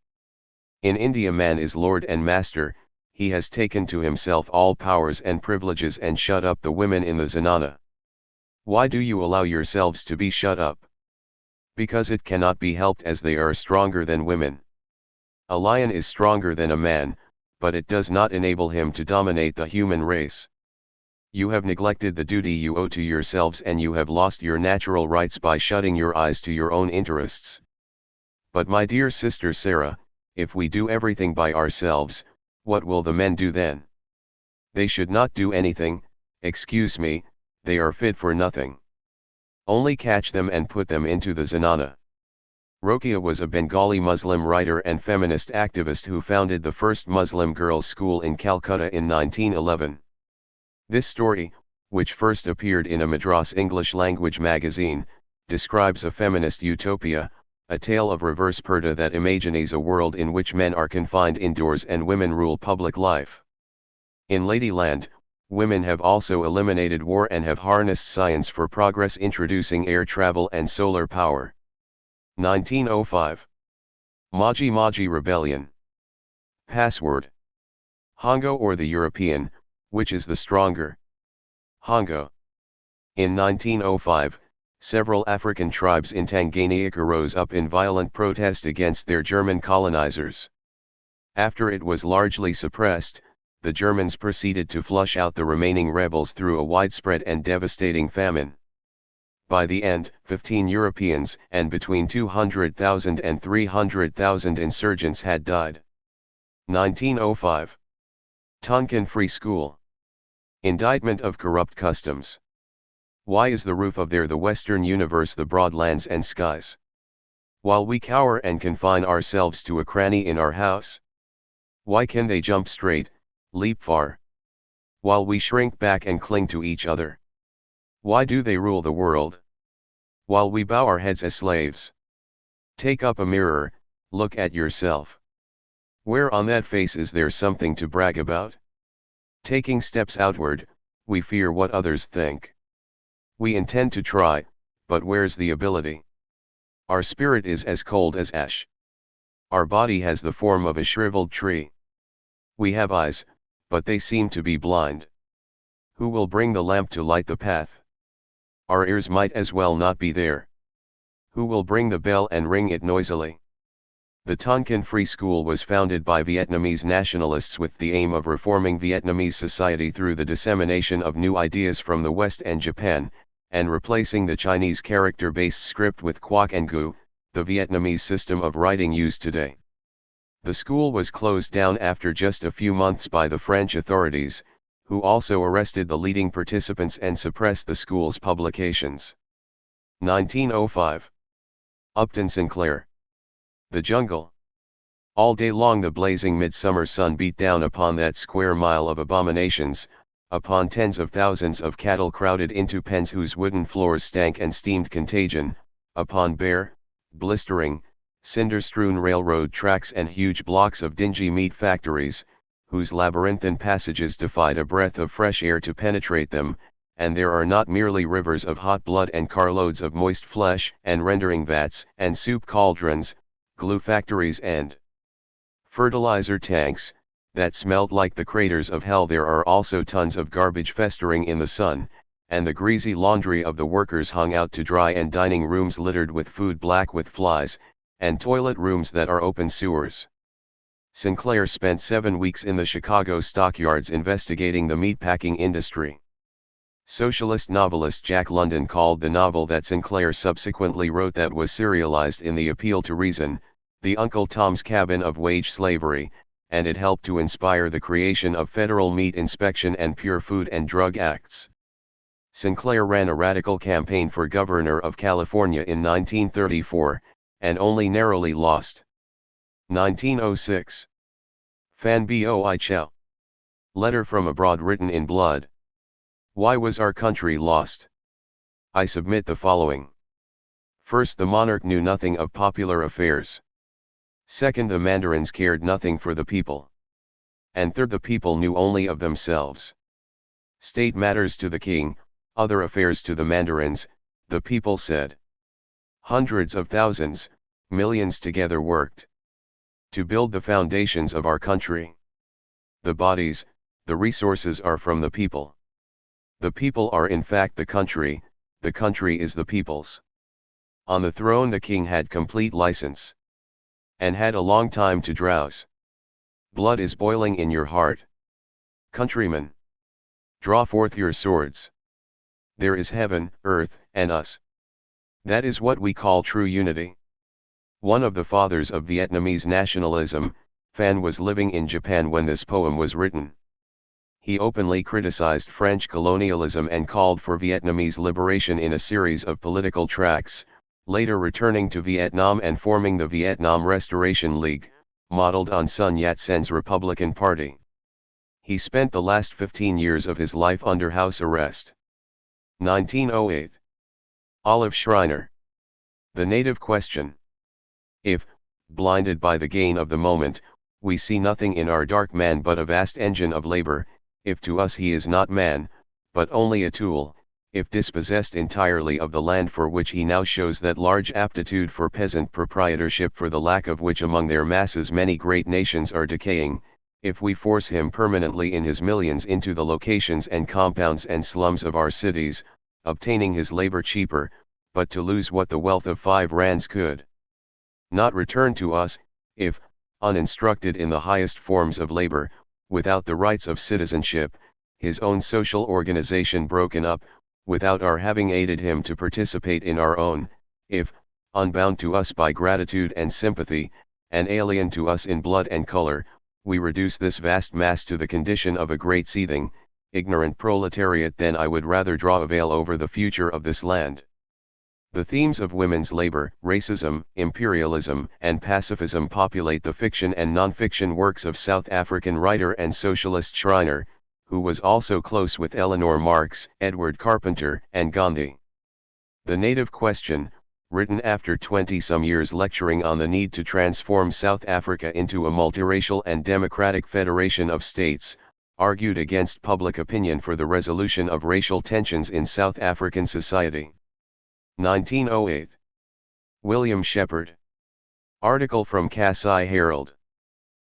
In India man is lord and master, he has taken to himself all powers and privileges and shut up the women in the zenana. Why do you allow yourselves to be shut up? Because it cannot be helped as they are stronger than women. A lion is stronger than a man, but it does not enable him to dominate the human race. You have neglected the duty you owe to yourselves and you have lost your natural rights by shutting your eyes to your own interests. But my dear sister Sarah, if we do everything by ourselves, what will the men do then? They should not do anything, excuse me, they are fit for nothing. Only catch them and put them into the zenana. Rokia was a Bengali Muslim writer and feminist activist who founded the first Muslim girls' school in Calcutta in 1911. This story, which first appeared in a Madras English-language magazine, describes a feminist utopia, a tale of reverse purdah that imagines a world in which men are confined indoors and women rule public life. In Ladyland, women have also eliminated war and have harnessed science for progress, introducing air travel and solar power. 1905. Maji Maji Rebellion. Password. Hongo or the European, which is the stronger? Hongo. In 1905, several African tribes in Tanganyika rose up in violent protest against their German colonizers. After it was largely suppressed, the Germans proceeded to flush out the remaining rebels through a widespread and devastating famine. By the end, 15 Europeans and between 200,000 and 300,000 insurgents had died. 1905. Tonkin Free School. Indictment of corrupt customs. Why is the roof of the Western universe the broad lands and skies? While we cower and confine ourselves to a cranny in our house? Why can they jump straight, leap far? While we shrink back and cling to each other? Why do they rule the world? While we bow our heads as slaves? Take up a mirror, look at yourself. Where on that face is there something to brag about? Taking steps outward, we fear what others think. We intend to try, but where's the ability? Our spirit is as cold as ash. Our body has the form of a shriveled tree. We have eyes, but they seem to be blind. Who will bring the lamp to light the path? Our ears might as well not be there. Who will bring the bell and ring it noisily? The Tonkin Free School was founded by Vietnamese nationalists with the aim of reforming Vietnamese society through the dissemination of new ideas from the West and Japan, and replacing the Chinese character-based script with Quoc Ngo, the Vietnamese system of writing used today. The school was closed down after just a few months by the French authorities, who also arrested the leading participants and suppressed the school's publications. 1905. Upton Sinclair. The jungle. All day long the blazing midsummer sun beat down upon that square mile of abominations, upon tens of thousands of cattle crowded into pens whose wooden floors stank and steamed contagion, upon bare, blistering, cinder-strewn railroad tracks and huge blocks of dingy meat factories, whose labyrinthine passages defied a breath of fresh air to penetrate them, and there are not merely rivers of hot blood and carloads of moist flesh and rendering vats and soup cauldrons, glue factories and fertilizer tanks, that smelled like the craters of hell. There are also tons of garbage festering in the sun, and the greasy laundry of the workers hung out to dry, and dining rooms littered with food black with flies, and toilet rooms that are open sewers. Sinclair spent 7 weeks in the Chicago stockyards investigating the meatpacking industry. Socialist novelist Jack London called the novel that Sinclair subsequently wrote, that was serialized in The Appeal to Reason, the Uncle Tom's Cabin of Wage Slavery, and it helped to inspire the creation of federal meat inspection and Pure Food and Drug Acts. Sinclair ran a radical campaign for governor of California in 1934, and only narrowly lost. 1906. Fan Boi Hsiao. Letter from abroad written in blood. Why was our country lost? I submit the following. First, the monarch knew nothing of popular affairs. Second, the mandarins cared nothing for the people. And third, the people knew only of themselves. State matters to the king, other affairs to the mandarins, the people said. Hundreds of thousands, millions together worked to build the foundations of our country. The bodies, the resources are from the people. The people are in fact the country is the people's. On the throne the king had complete license. And had a long time to drowse. Blood is boiling in your heart. Countrymen, draw forth your swords. There is heaven, earth, and us. That is what we call true unity. One of the fathers of Vietnamese nationalism, Phan, was living in Japan when this poem was written. He openly criticized French colonialism and called for Vietnamese liberation in a series of political tracts, later returning to Vietnam and forming the Vietnam Restoration League, modeled on Sun Yat-sen's Republican Party. He spent the last 15 years of his life under house arrest. 1908. Olive Schreiner. The Native Question. If, blinded by the gain of the moment, we see nothing in our dark man but a vast engine of labor, if to us he is not man, but only a tool, if dispossessed entirely of the land for which he now shows that large aptitude for peasant proprietorship for the lack of which among their masses many great nations are decaying, if we force him permanently in his millions into the locations and compounds and slums of our cities, obtaining his labor cheaper, but to lose what the wealth of 5 rands could not return to us, if, uninstructed in the highest forms of labor, without the rights of citizenship, his own social organization broken up, without our having aided him to participate in our own, if, unbound to us by gratitude and sympathy, and alien to us in blood and color, we reduce this vast mass to the condition of a great seething, ignorant proletariat, then I would rather draw a veil over the future of this land. The themes of women's labor, racism, imperialism, and pacifism populate the fiction and non-fiction works of South African writer and socialist Schreiner, who was also close with Eleanor Marx, Edward Carpenter, and Gandhi. The Native Question, written after 20-some years lecturing on the need to transform South Africa into a multiracial and democratic federation of states, argued against public opinion for the resolution of racial tensions in South African society. 1908. William Shepard. Article from Kasai Herald.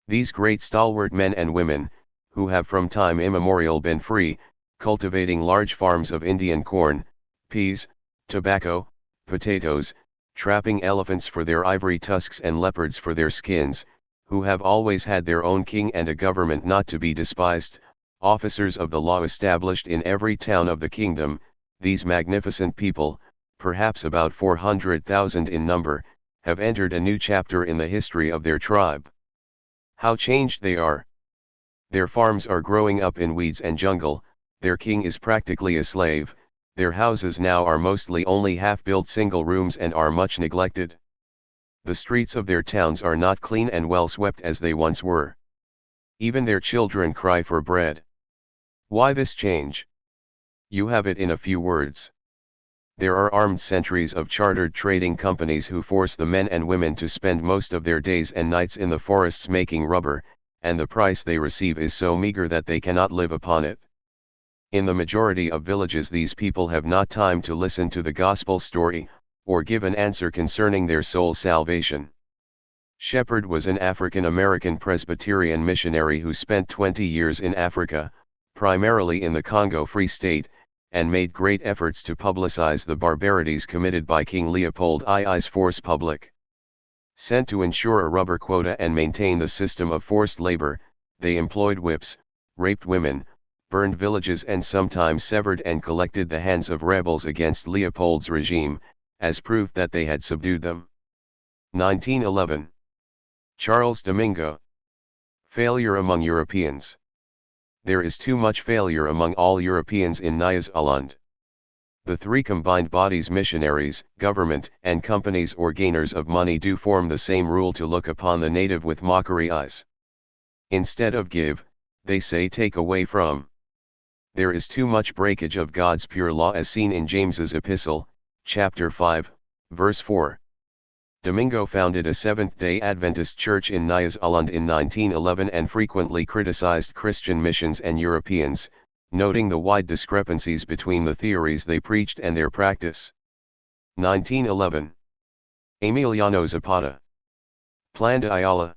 These great stalwart men and women, who have from time immemorial been free, cultivating large farms of Indian corn, peas, tobacco, potatoes, trapping elephants for their ivory tusks and leopards for their skins, who have always had their own king and a government not to be despised, officers of the law established in every town of the kingdom, these magnificent people, perhaps about 400,000 in number, have entered a new chapter in the history of their tribe. How changed they are! Their farms are growing up in weeds and jungle, their king is practically a slave, their houses now are mostly only half-built single rooms and are much neglected. The streets of their towns are not clean and well swept as they once were. Even their children cry for bread. Why this change? You have it in a few words. There are armed sentries of chartered trading companies who force the men and women to spend most of their days and nights in the forests making rubber, and the price they receive is so meager that they cannot live upon it. In the majority of villages these people have not time to listen to the gospel story, or give an answer concerning their soul's salvation. Shepard was an African-American Presbyterian missionary who spent 20 years in Africa, primarily in the Congo Free State, and made great efforts to publicize the barbarities committed by King Leopold II's force public. Sent to ensure a rubber quota and maintain the system of forced labor, they employed whips, raped women, burned villages and sometimes severed and collected the hands of rebels against Leopold's regime, as proof that they had subdued them. 1911. Charles Domingo. Failure among Europeans. There is too much failure among all Europeans in Nyasaland. The three combined bodies, missionaries, government, and companies or gainers of money, do form the same rule to look upon the native with mockery eyes. Instead of give, they say take away from. There is too much breakage of God's pure law, as seen in James's epistle, chapter 5, verse 4. Domingo founded a Seventh-day Adventist church in Nyasaland in 1911 and frequently criticized Christian missions and Europeans, noting the wide discrepancies between the theories they preached and their practice. 1911. Emiliano Zapata. Plan de Ayala.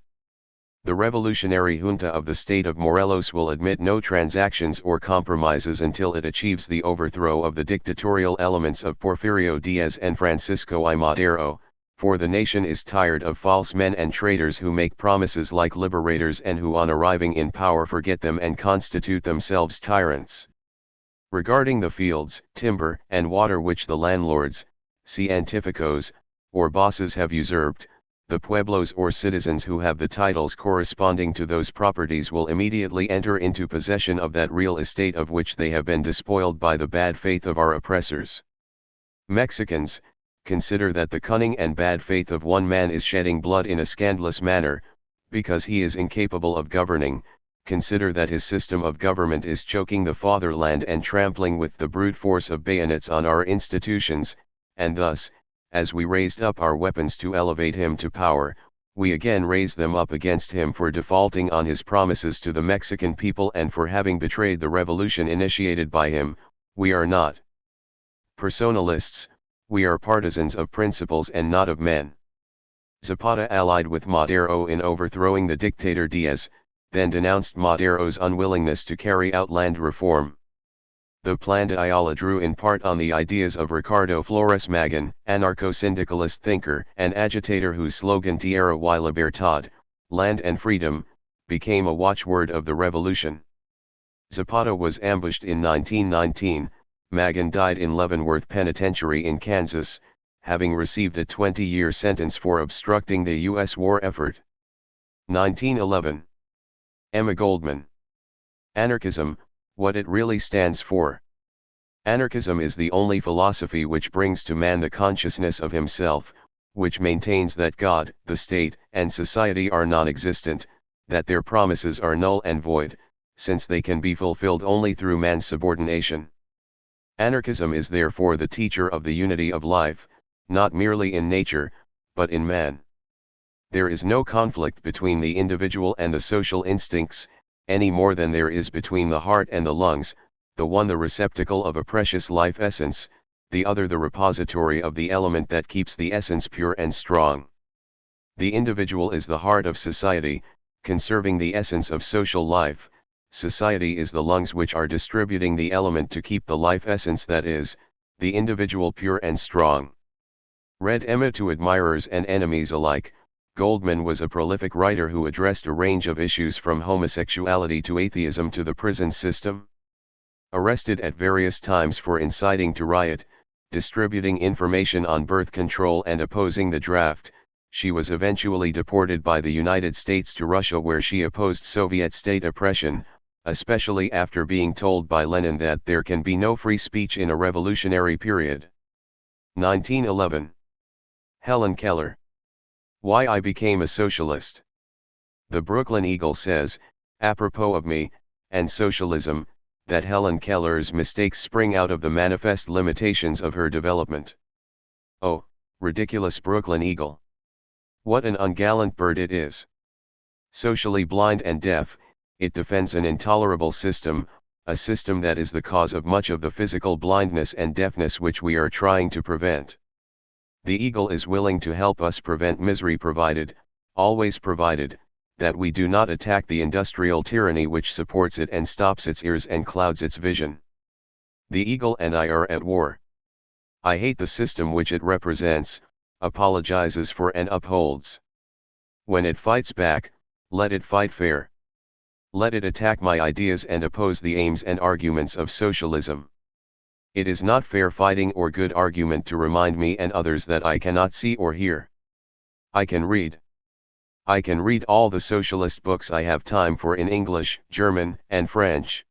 The revolutionary junta of the state of Morelos will admit no transactions or compromises until it achieves the overthrow of the dictatorial elements of Porfirio Diaz and Francisco I. Madero, for the nation is tired of false men and traitors who make promises like liberators and who on arriving in power forget them and constitute themselves tyrants. Regarding the fields, timber, and water which the landlords, científicos, or bosses have usurped, the pueblos or citizens who have the titles corresponding to those properties will immediately enter into possession of that real estate of which they have been despoiled by the bad faith of our oppressors. Mexicans, consider that the cunning and bad faith of one man is shedding blood in a scandalous manner, because he is incapable of governing. Consider that his system of government is choking the fatherland and trampling with the brute force of bayonets on our institutions, and thus, as we raised up our weapons to elevate him to power, we again raise them up against him for defaulting on his promises to the Mexican people and for having betrayed the revolution initiated by him. We are not personalists, we are partisans of principles and not of men. Zapata allied with Madero in overthrowing the dictator Diaz, then denounced Madero's unwillingness to carry out land reform. The Plan de Ayala drew in part on the ideas of Ricardo Flores Magón, anarcho-syndicalist thinker and agitator whose slogan Tierra y Libertad, land and freedom, became a watchword of the revolution. Zapata was ambushed in 1919, Magón died in Leavenworth Penitentiary in Kansas, having received a 20-year sentence for obstructing the U.S. war effort. 1911. Emma Goldman. Anarchism, what it really stands for. Anarchism is the only philosophy which brings to man the consciousness of himself, which maintains that God, the state, and society are non-existent, that their promises are null and void, since they can be fulfilled only through man's subordination. Anarchism is therefore the teacher of the unity of life, not merely in nature, but in man. There is no conflict between the individual and the social instincts, any more than there is between the heart and the lungs, the one the receptacle of a precious life essence, the other the repository of the element that keeps the essence pure and strong. The individual is the heart of society, conserving the essence of social life. Society is the lungs which are distributing the element to keep the life essence, that is, the individual, pure and strong. Read Emma to admirers and enemies alike. Goldman was a prolific writer who addressed a range of issues from homosexuality to atheism to the prison system. Arrested at various times for inciting to riot, distributing information on birth control and opposing the draft, she was eventually deported by the United States to Russia, where she opposed Soviet state oppression, especially after being told by Lenin that there can be no free speech in a revolutionary period. 1911. Helen Keller. Why I Became a Socialist. The Brooklyn Eagle says, apropos of me, and socialism, that Helen Keller's mistakes spring out of the manifest limitations of her development. Oh, ridiculous Brooklyn Eagle! What an ungallant bird it is! Socially blind and deaf, it defends an intolerable system, a system that is the cause of much of the physical blindness and deafness which we are trying to prevent. The Eagle is willing to help us prevent misery, provided, always provided, that we do not attack the industrial tyranny which supports it and stops its ears and clouds its vision. The Eagle and I are at war. I hate the system which it represents, apologizes for and upholds. When it fights back, let it fight fair. Let it attack my ideas and oppose the aims and arguments of socialism. It is not fair fighting or good argument to remind me and others that I cannot see or hear. I can read. I can read all the socialist books I have time for in English, German, and French.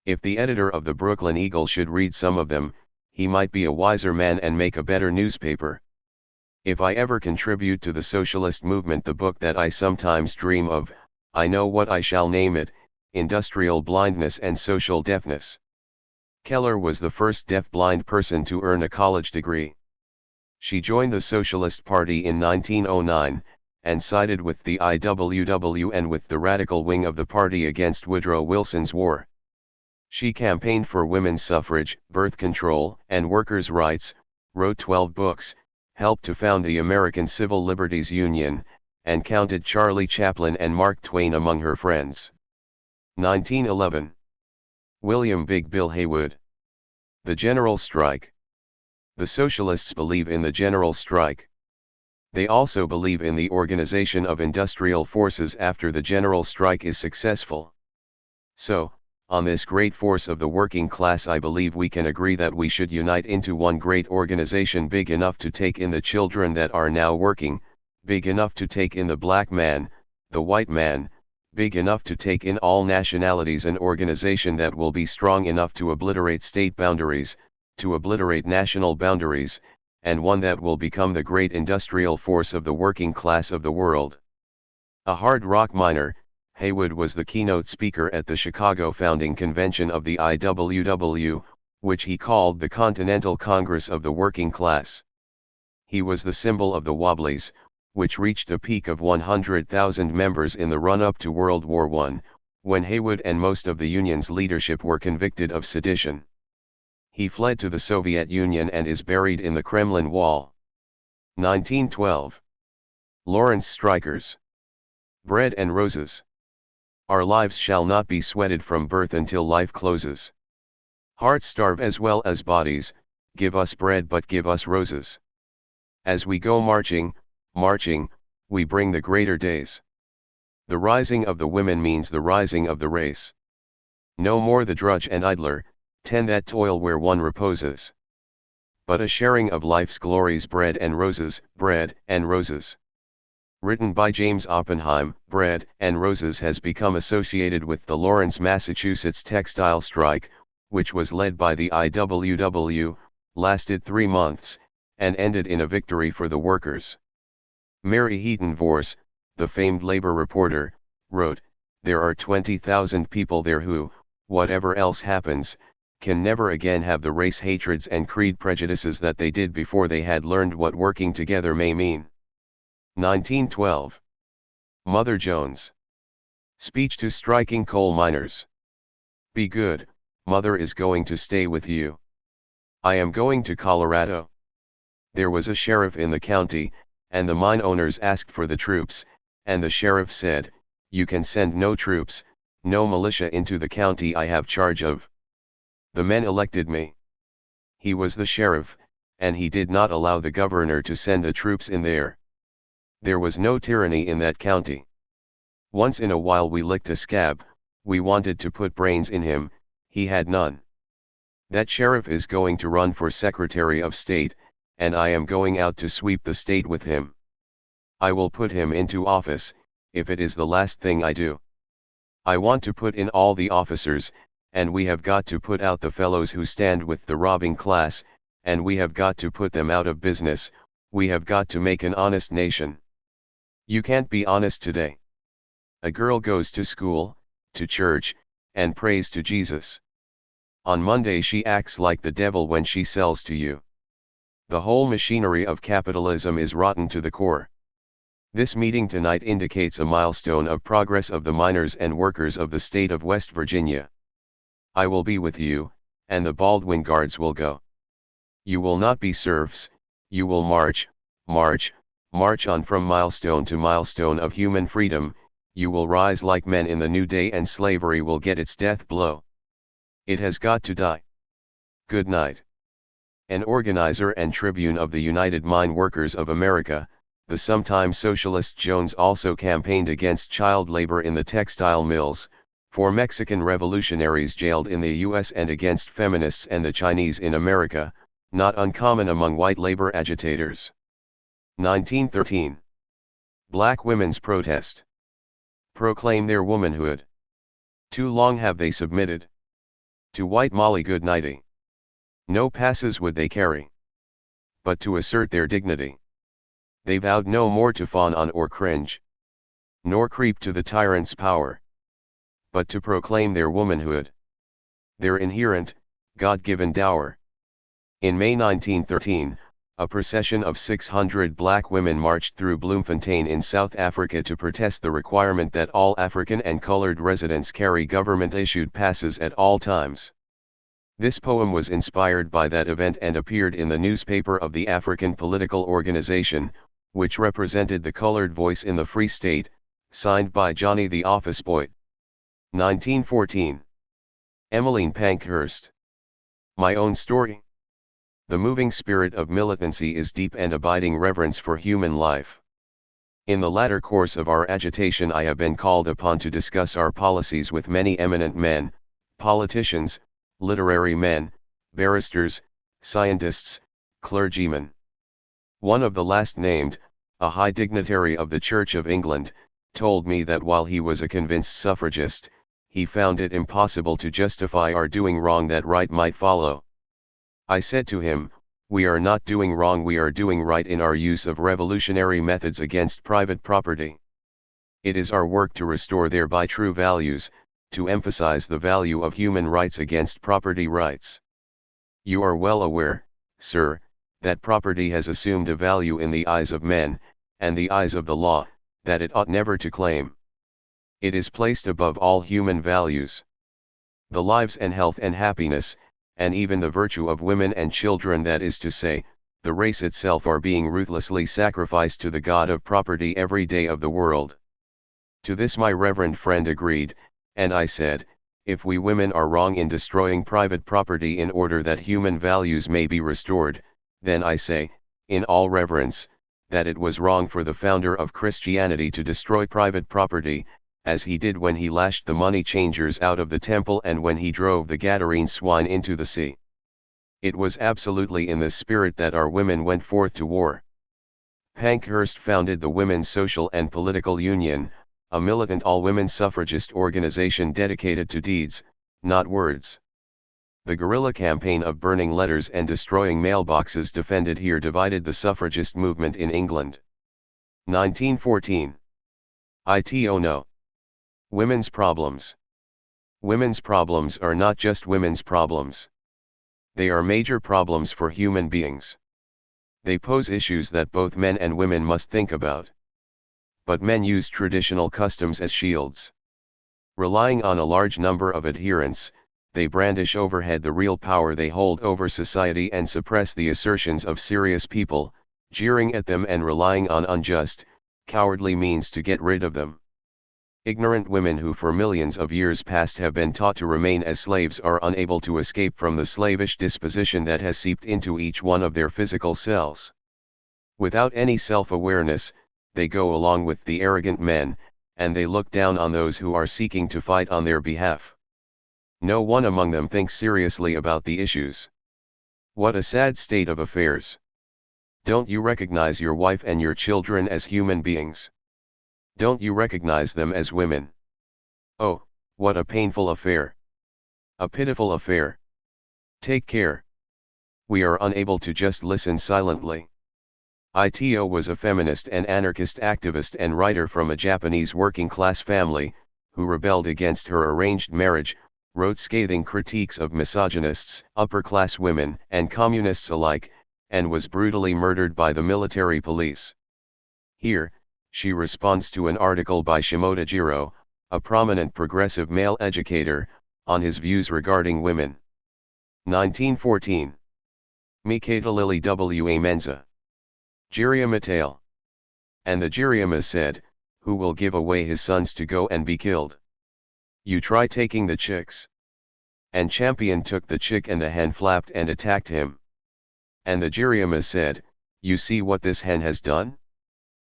If the editor of the Brooklyn Eagle should read some of them, he might be a wiser man and make a better newspaper. If I ever contribute to the socialist movement, the book that I sometimes dream of, I know what I shall name it: Industrial Blindness and Social Deafness. Keller was the first deaf-blind person to earn a college degree. She joined the Socialist Party in 1909, and sided with the IWW and with the radical wing of the party against Woodrow Wilson's war. She campaigned for women's suffrage, birth control, and workers' rights, wrote 12 books, helped to found the American Civil Liberties Union, and counted Charlie Chaplin and Mark Twain among her friends. 1911. William Big Bill Haywood. The General Strike. The socialists believe in the general strike. They also believe in the organization of industrial forces after the general strike is successful. So, on this great force of the working class, I believe we can agree that we should unite into one great organization big enough to take in the children that are now working, big enough to take in the black man, the white man, big enough to take in all nationalities, an organization that will be strong enough to obliterate state boundaries, to obliterate national boundaries, and one that will become the great industrial force of the working class of the world. A hard rock miner, Haywood was the keynote speaker at the Chicago founding convention of the IWW, which he called the Continental Congress of the Working Class. He was the symbol of the Wobblies, which reached a peak of 100,000 members in the run-up to World War I, when Haywood and most of the Union's leadership were convicted of sedition. He fled to the Soviet Union and is buried in the Kremlin Wall. 1912. Lawrence Streicher's Bread and Roses. Our lives shall not be sweated from birth until life closes. Hearts starve as well as bodies, give us bread but give us roses. As we go marching, marching, we bring the greater days. The rising of the women means the rising of the race. No more the drudge and idler, tend that toil where one reposes. But a sharing of life's glories, bread and roses, bread and roses. Written by James Oppenheim, Bread and Roses has become associated with the Lawrence, Massachusetts textile strike, which was led by the IWW, lasted 3 months, and ended in a victory for the workers. Mary Heaton Vorse, the famed labor reporter, wrote, "There are 20,000 people there who, whatever else happens, can never again have the race hatreds and creed prejudices that they did before they had learned what working together may mean." 1912. Mother Jones. Speech to striking coal miners. Be good, Mother is going to stay with you. I am going to Colorado. There was a sheriff in the county, and the mine owners asked for the troops, and the sheriff said, "You can send no troops, no militia into the county I have charge of." The men elected me. He was the sheriff, and he did not allow the governor to send the troops in there. There was no tyranny in that county. Once in a while we licked a scab, we wanted to put brains in him, he had none. That sheriff is going to run for Secretary of State, and I am going out to sweep the state with him. I will put him into office, if it is the last thing I do. I want to put in all the officers, and we have got to put out the fellows who stand with the robbing class, and we have got to put them out of business, we have got to make an honest nation. You can't be honest today. A girl goes to school, to church, and prays to Jesus. On Monday she acts like the devil when she sells to you. The whole machinery of capitalism is rotten to the core. This meeting tonight indicates a milestone of progress of the miners and workers of the state of West Virginia. I will be with you, and the Baldwin Guards will go. You will not be serfs, you will march, march, march on from milestone to milestone of human freedom, you will rise like men in the new day and slavery will get its death blow. It has got to die. Good night. An organizer and tribune of the United Mine Workers of America, the sometime socialist Jones also campaigned against child labor in the textile mills, for Mexican revolutionaries jailed in the U.S. and against feminists and the Chinese in America, not uncommon among white labor agitators. 1913. Black women's protest. Proclaim their womanhood. Too long have they submitted to white Molly goodnighty. No passes would they carry, but to assert their dignity. They vowed no more to fawn on or cringe, nor creep to the tyrant's power, but to proclaim their womanhood, their inherent, God-given dower. In May 1913, a procession of 600 black women marched through Bloemfontein in South Africa to protest the requirement that all African and colored residents carry government-issued passes at all times. This poem was inspired by that event and appeared in the newspaper of the African political organization, which represented the colored voice in the Free State, signed by Johnny the Office Boy. 1914. Emmeline Pankhurst. My own story. The moving spirit of militancy is deep and abiding reverence for human life. In the latter course of our agitation I have been called upon to discuss our policies with many eminent men, politicians, literary men, barristers, scientists, clergymen. One of the last named, a high dignitary of the Church of England, told me that while he was a convinced suffragist, he found it impossible to justify our doing wrong that right might follow. I said to him, we are not doing wrong, we are doing right in our use of revolutionary methods against private property. It is our work to restore thereby true values, to emphasize the value of human rights against property rights. You are well aware, sir, that property has assumed a value in the eyes of men, and the eyes of the law, that it ought never to claim. It is placed above all human values. The lives and health and happiness, and even the virtue of women and children, that is to say, the race itself, are being ruthlessly sacrificed to the god of property every day of the world. To this my reverend friend agreed, and I said, if we women are wrong in destroying private property in order that human values may be restored, then I say, in all reverence, that it was wrong for the founder of Christianity to destroy private property, as he did when he lashed the money changers out of the temple and when he drove the Gadarene swine into the sea. It was absolutely in this spirit that our women went forth to war. Pankhurst founded the Women's Social and Political Union, a militant all-women suffragist organization dedicated to deeds, not words. The guerrilla campaign of burning letters and destroying mailboxes defended here divided the suffragist movement in England. 1914. Ito no. Women's problems. Women's problems are not just women's problems. They are major problems for human beings. They pose issues that both men and women must think about. But men use traditional customs as shields. Relying on a large number of adherents, they brandish overhead the real power they hold over society and suppress the assertions of serious people, jeering at them and relying on unjust, cowardly means to get rid of them. Ignorant women who for millions of years past have been taught to remain as slaves are unable to escape from the slavish disposition that has seeped into each one of their physical cells. Without any self-awareness, they go along with the arrogant men, and they look down on those who are seeking to fight on their behalf. No one among them thinks seriously about the issues. What a sad state of affairs. Don't you recognize your wife and your children as human beings? Don't you recognize them as women? Oh, what a painful affair. A pitiful affair. Take care. We are unable to just listen silently. Ito was a feminist and anarchist activist and writer from a Japanese working-class family, who rebelled against her arranged marriage, wrote scathing critiques of misogynists, upper-class women, and communists alike, and was brutally murdered by the military police. Here, she responds to an article by Shimoda Jiro, a prominent progressive male educator, on his views regarding women. 1914. Miketa Lily W. Menza. Jiriyama tale. And the Jiriyama said, who will give away his sons to go and be killed? You try taking the chicks. And Champion took the chick and the hen flapped and attacked him. And the Jiriyama said, you see what this hen has done?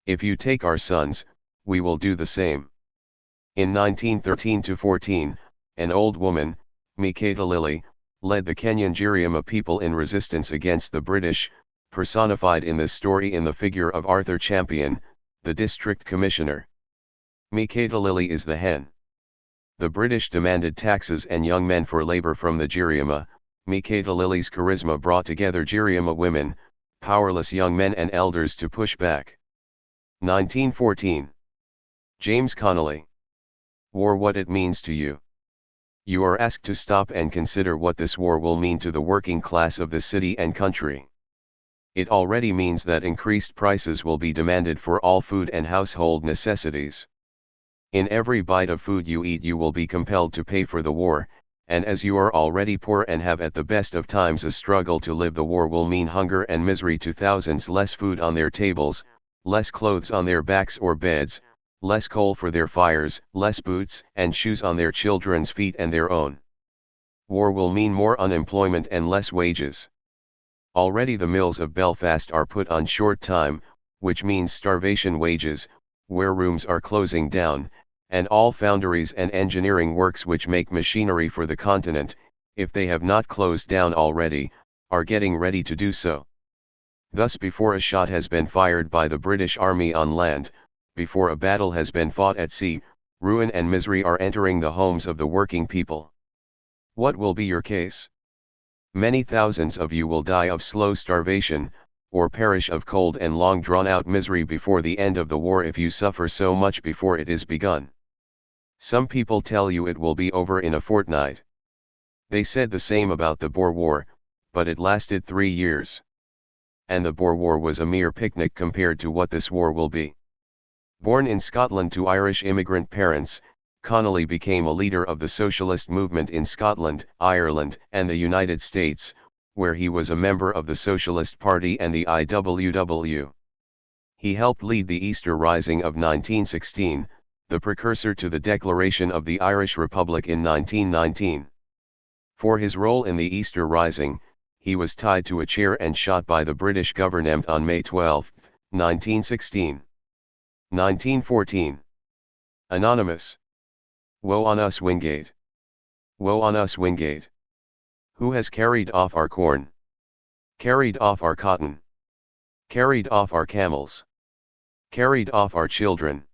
If you take our sons, we will do the same. In 1913-14, an old woman, Miketa Lily, led the Kenyan Jiriyama people in resistance against the British, personified in this story in the figure of Arthur Champion, the district commissioner. Miketa Lily is the hen. The British demanded taxes and young men for labor from the Jiriyama. Mikhail Lily's charisma brought together Jiriyama women, powerless young men and elders to push back. 1914. James Connolly. War: what it means to you. You are asked to stop and consider what this war will mean to the working class of the city and country. It already means that increased prices will be demanded for all food and household necessities. In every bite of food you eat you will be compelled to pay for the war, and as you are already poor and have at the best of times a struggle to live, the war will mean hunger and misery to thousands, less food on their tables, less clothes on their backs or beds, less coal for their fires, less boots and shoes on their children's feet and their own. War will mean more unemployment and less wages. Already the mills of Belfast are put on short time, which means starvation wages, warerooms are closing down, and all foundries and engineering works which make machinery for the continent, if they have not closed down already, are getting ready to do so. Thus, before a shot has been fired by the British Army on land, before a battle has been fought at sea, ruin and misery are entering the homes of the working people. What will be your case? Many thousands of you will die of slow starvation, or perish of cold and long drawn-out misery before the end of the war if you suffer so much before it is begun. Some people tell you it will be over in a fortnight. They said the same about the Boer War, but it lasted 3 years. And the Boer War was a mere picnic compared to what this war will be. Born in Scotland to Irish immigrant parents, Connolly became a leader of the socialist movement in Scotland, Ireland, and the United States, where he was a member of the Socialist Party and the IWW. He helped lead the Easter Rising of 1916, the precursor to the declaration of the Irish Republic in 1919. For his role in the Easter Rising, he was tied to a chair and shot by the British government on May 12, 1916. 1914. Anonymous. Woe on us, Wingate! Woe on us, Wingate! Who has carried off our corn? Carried off our cotton? Carried off our camels? Carried off our children?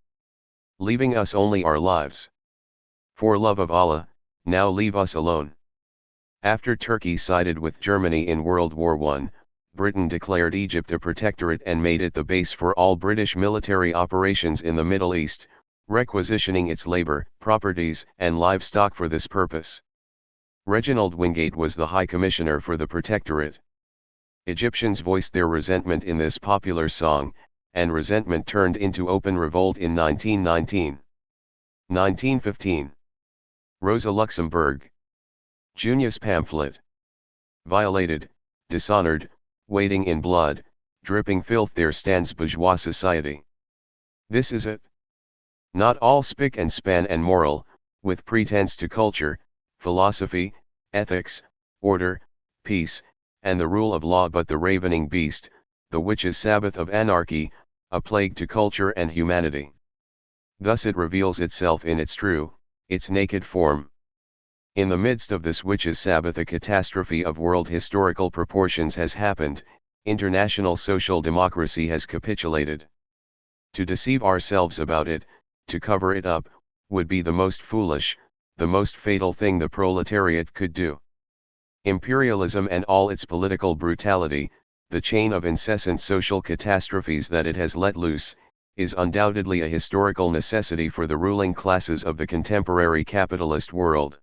Leaving us only our lives. For love of Allah, now leave us alone. After Turkey sided with Germany in World War I, Britain declared Egypt a protectorate and made it the base for all British military operations in the Middle East, requisitioning its labor, properties, and livestock for this purpose. Reginald Wingate was the High Commissioner for the Protectorate. Egyptians voiced their resentment in this popular song, and resentment turned into open revolt in 1919. 1915. Rosa Luxemburg. Junius pamphlet. Violated, dishonored, wading in blood, dripping filth, there stands bourgeois society. This is it. Not all spick and span and moral, with pretense to culture, philosophy, ethics, order, peace, and the rule of law, but the ravening beast, the witch's Sabbath of anarchy, a plague to culture and humanity. Thus it reveals itself in its true, its naked form. In the midst of this witch's Sabbath a catastrophe of world historical proportions has happened, international social democracy has capitulated. To deceive ourselves about it, to cover it up, would be the most foolish, the most fatal thing the proletariat could do. Imperialism and all its political brutality, the chain of incessant social catastrophes that it has let loose, is undoubtedly a historical necessity for the ruling classes of the contemporary capitalist world.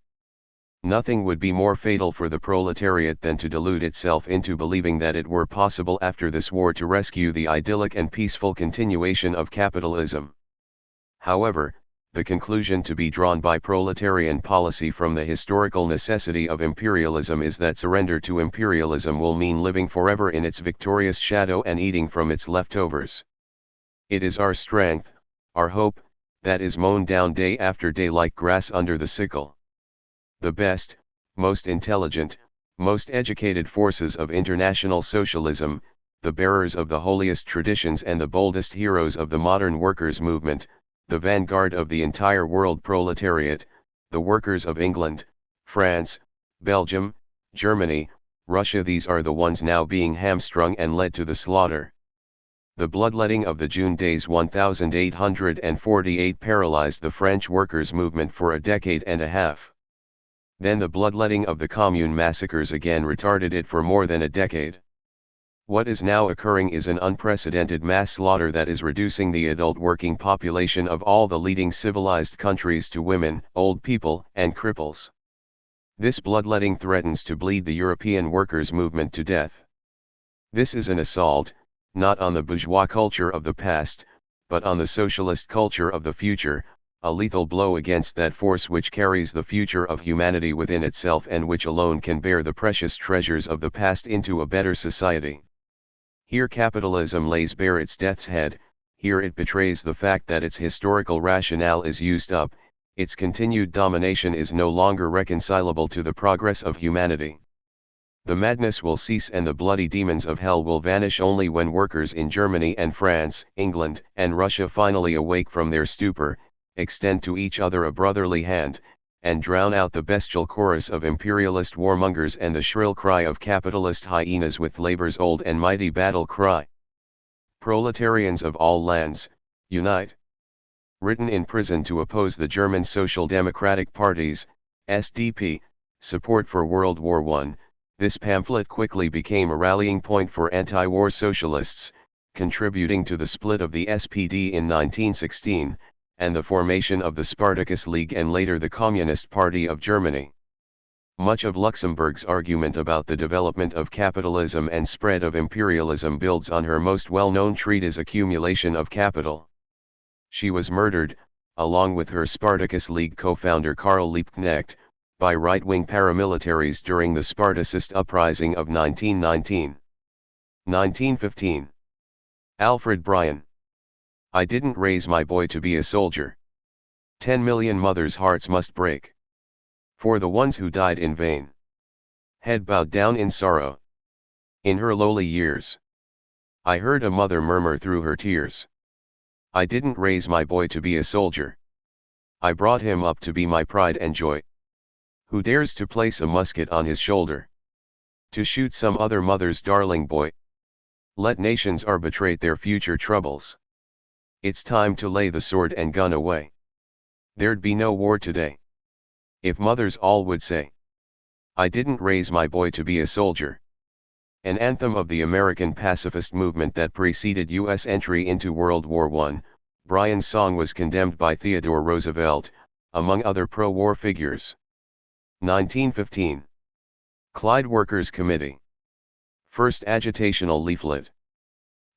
Nothing would be more fatal for the proletariat than to delude itself into believing that it were possible after this war to rescue the idyllic and peaceful continuation of capitalism. However, the conclusion to be drawn by proletarian policy from the historical necessity of imperialism is that surrender to imperialism will mean living forever in its victorious shadow and eating from its leftovers. It is our strength, our hope, that is mown down day after day like grass under the sickle. The best, most intelligent, most educated forces of international socialism, the bearers of the holiest traditions and the boldest heroes of the modern workers' movement, the vanguard of the entire world proletariat, the workers of England, France, Belgium, Germany, Russia, these are the ones now being hamstrung and led to the slaughter. The bloodletting of the June days 1848 paralyzed the French workers' movement for a decade and a half. Then the bloodletting of the Commune massacres again retarded it for more than a decade. What is now occurring is an unprecedented mass slaughter that is reducing the adult working population of all the leading civilized countries to women, old people, and cripples. This bloodletting threatens to bleed the European workers' movement to death. This is an assault, not on the bourgeois culture of the past, but on the socialist culture of the future, a lethal blow against that force which carries the future of humanity within itself and which alone can bear the precious treasures of the past into a better society. Here capitalism lays bare its death's head, here it betrays the fact that its historical rationale is used up, its continued domination is no longer reconcilable to the progress of humanity. The madness will cease and the bloody demons of hell will vanish only when workers in Germany and France, England, and Russia finally awake from their stupor, extend to each other a brotherly hand, and drown out the bestial chorus of imperialist warmongers and the shrill cry of capitalist hyenas with labor's old and mighty battle cry. Proletarians of all lands, unite! Written in prison to oppose the German Social Democratic Party's, SDP, support for World War I, this pamphlet quickly became a rallying point for anti-war socialists, contributing to the split of the SPD in 1916, and the formation of the Spartacus League and later the Communist Party of Germany. Much of Luxemburg's argument about the development of capitalism and spread of imperialism builds on her most well-known treatise Accumulation of Capital. She was murdered, along with her Spartacus League co-founder Karl Liebknecht, by right-wing paramilitaries during the Spartacist uprising of 1919. 1915. Alfred Bryan. I didn't raise my boy to be a soldier. 10 million mothers' hearts must break. For the ones who died in vain. Head bowed down in sorrow. In her lowly years. I heard a mother murmur through her tears. I didn't raise my boy to be a soldier. I brought him up to be my pride and joy. Who dares to place a musket on his shoulder? To shoot some other mother's darling boy? Let nations arbitrate their future troubles. It's time to lay the sword and gun away. There'd be no war today. If mothers all would say, I didn't raise my boy to be a soldier. An anthem of the American pacifist movement that preceded U.S. entry into World War I, Bryan's song was condemned by Theodore Roosevelt, among other pro-war figures. 1915. Clyde Workers' Committee. First agitational leaflet.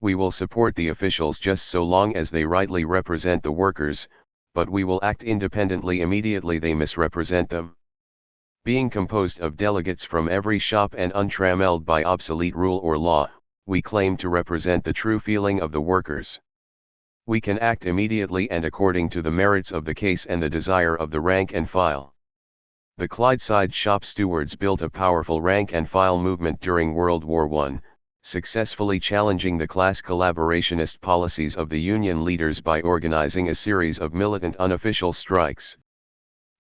We will support the officials just so long as they rightly represent the workers, but we will act independently immediately they misrepresent them. Being composed of delegates from every shop and untrammeled by obsolete rule or law, we claim to represent the true feeling of the workers. We can act immediately and according to the merits of the case and the desire of the rank and file. The Clydeside shop stewards built a powerful rank and file movement during World War I, successfully challenging the class collaborationist policies of the Union leaders by organizing a series of militant unofficial strikes.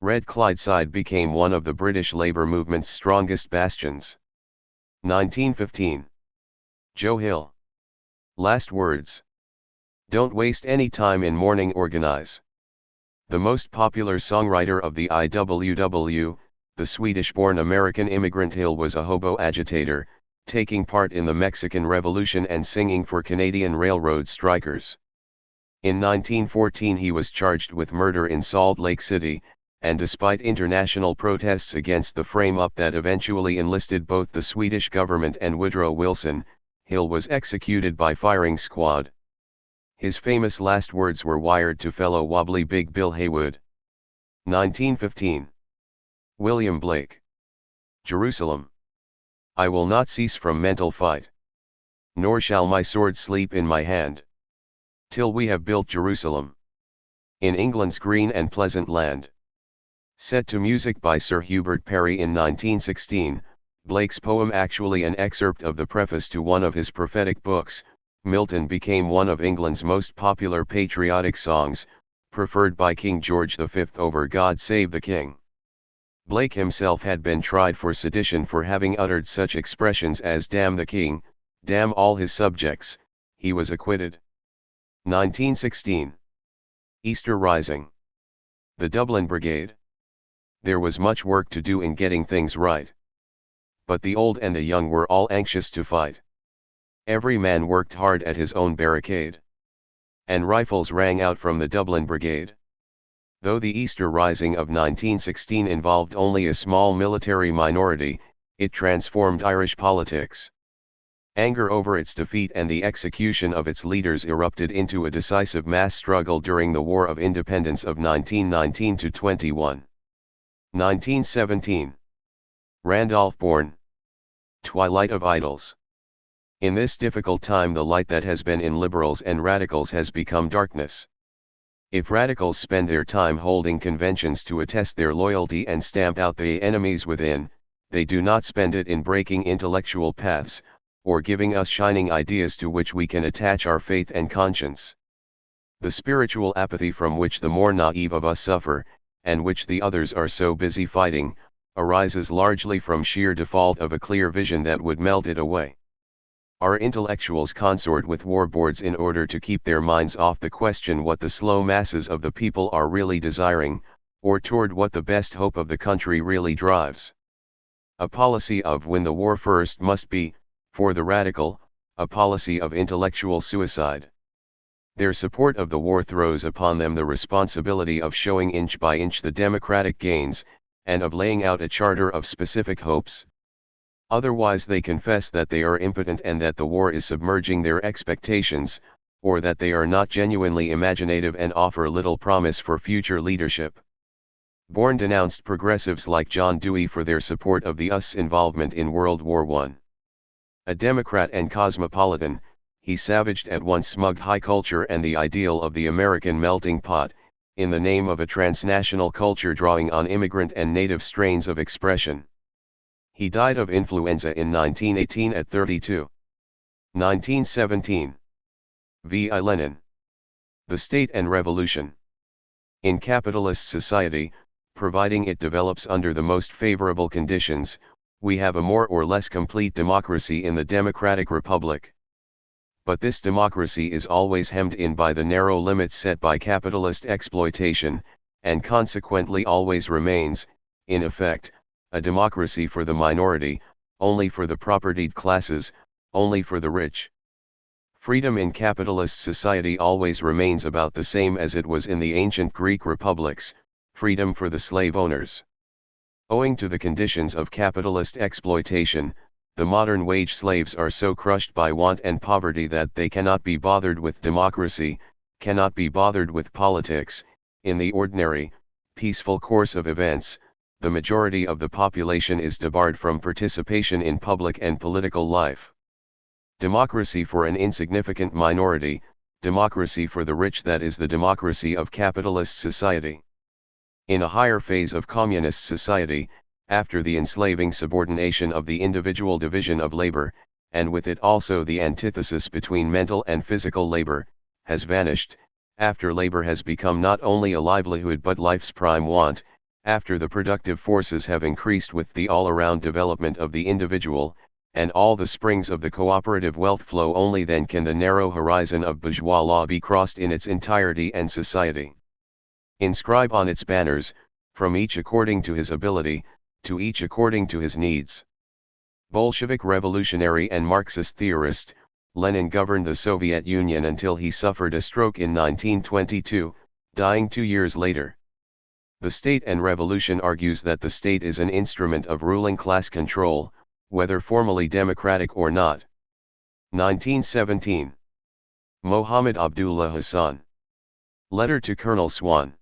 Red Clydeside became one of the British Labour movement's strongest bastions. 1915. Joe Hill. Last words. Don't waste any time in mourning, organize. The most popular songwriter of the IWW, the Swedish-born American immigrant Hill was a hobo agitator, taking part in the Mexican Revolution and singing for Canadian railroad strikers. In 1914 he was charged with murder in Salt Lake City, and despite international protests against the frame-up that eventually enlisted both the Swedish government and Woodrow Wilson, Hill was executed by firing squad. His famous last words were wired to fellow Wobbly Big Bill Haywood. 1915. William Blake. Jerusalem. I will not cease from mental fight. Nor shall my sword sleep in my hand. Till we have built Jerusalem. In England's green and pleasant land. Set to music by Sir Hubert Parry in 1916, Blake's poem, actually an excerpt of the preface to one of his prophetic books, Milton, became one of England's most popular patriotic songs, preferred by King George V over God Save the King. Blake himself had been tried for sedition for having uttered such expressions as "damn the king, damn all his subjects." He was acquitted. 1916. Easter Rising. The Dublin Brigade. There was much work to do in getting things right. But the old and the young were all anxious to fight. Every man worked hard at his own barricade. And rifles rang out from the Dublin Brigade. Though the Easter Rising of 1916 involved only a small military minority, it transformed Irish politics. Anger over its defeat and the execution of its leaders erupted into a decisive mass struggle during the War of Independence of 1919–21. 1917. Randolph Bourne. Twilight of Idols. In this difficult time the light that has been in liberals and radicals has become darkness. If radicals spend their time holding conventions to attest their loyalty and stamp out the enemies within, they do not spend it in breaking intellectual paths, or giving us shining ideas to which we can attach our faith and conscience. The spiritual apathy from which the more naive of us suffer, and which the others are so busy fighting, arises largely from sheer default of a clear vision that would melt it away. Our intellectuals consort with war boards in order to keep their minds off the question what the slow masses of the people are really desiring, or toward what the best hope of the country really drives. A policy of win the war first must be, for the radical, a policy of intellectual suicide. Their support of the war throws upon them the responsibility of showing inch by inch the democratic gains, and of laying out a charter of specific hopes. Otherwise they confess that they are impotent and that the war is submerging their expectations, or that they are not genuinely imaginative and offer little promise for future leadership. Bourne denounced progressives like John Dewey for their support of the US involvement in World War I. A Democrat and cosmopolitan, he savaged at once smug high culture and the ideal of the American melting pot, in the name of a transnational culture drawing on immigrant and native strains of expression. He died of influenza in 1918 at 32. 1917. V.I. Lenin. The State and Revolution. In capitalist society, providing it develops under the most favorable conditions, we have a more or less complete democracy in the democratic republic. But this democracy is always hemmed in by the narrow limits set by capitalist exploitation, and consequently always remains, in effect, a democracy for the minority, only for the propertied classes, only for the rich. Freedom in capitalist society always remains about the same as it was in the ancient Greek republics, freedom for the slave owners. Owing to the conditions of capitalist exploitation, the modern wage slaves are so crushed by want and poverty that they cannot be bothered with democracy, cannot be bothered with politics. In the ordinary, peaceful course of events, the majority of the population is debarred from participation in public and political life. Democracy for an insignificant minority, democracy for the rich, that is the democracy of capitalist society. In a higher phase of communist society, after the enslaving subordination of the individual division of labor, and with it also the antithesis between mental and physical labor, has vanished, after labor has become not only a livelihood but life's prime want, after the productive forces have increased with the all-around development of the individual, and all the springs of the cooperative wealth flow, only then can the narrow horizon of bourgeois law be crossed in its entirety, and society inscribe on its banners, from each according to his ability, to each according to his needs. Bolshevik revolutionary and Marxist theorist, Lenin governed the Soviet Union until he suffered a stroke in 1922, dying 2 years later. The State and Revolution argues that the state is an instrument of ruling class control, whether formally democratic or not. 1917. Mohammed Abdullah Hassan. Letter to Colonel Swan.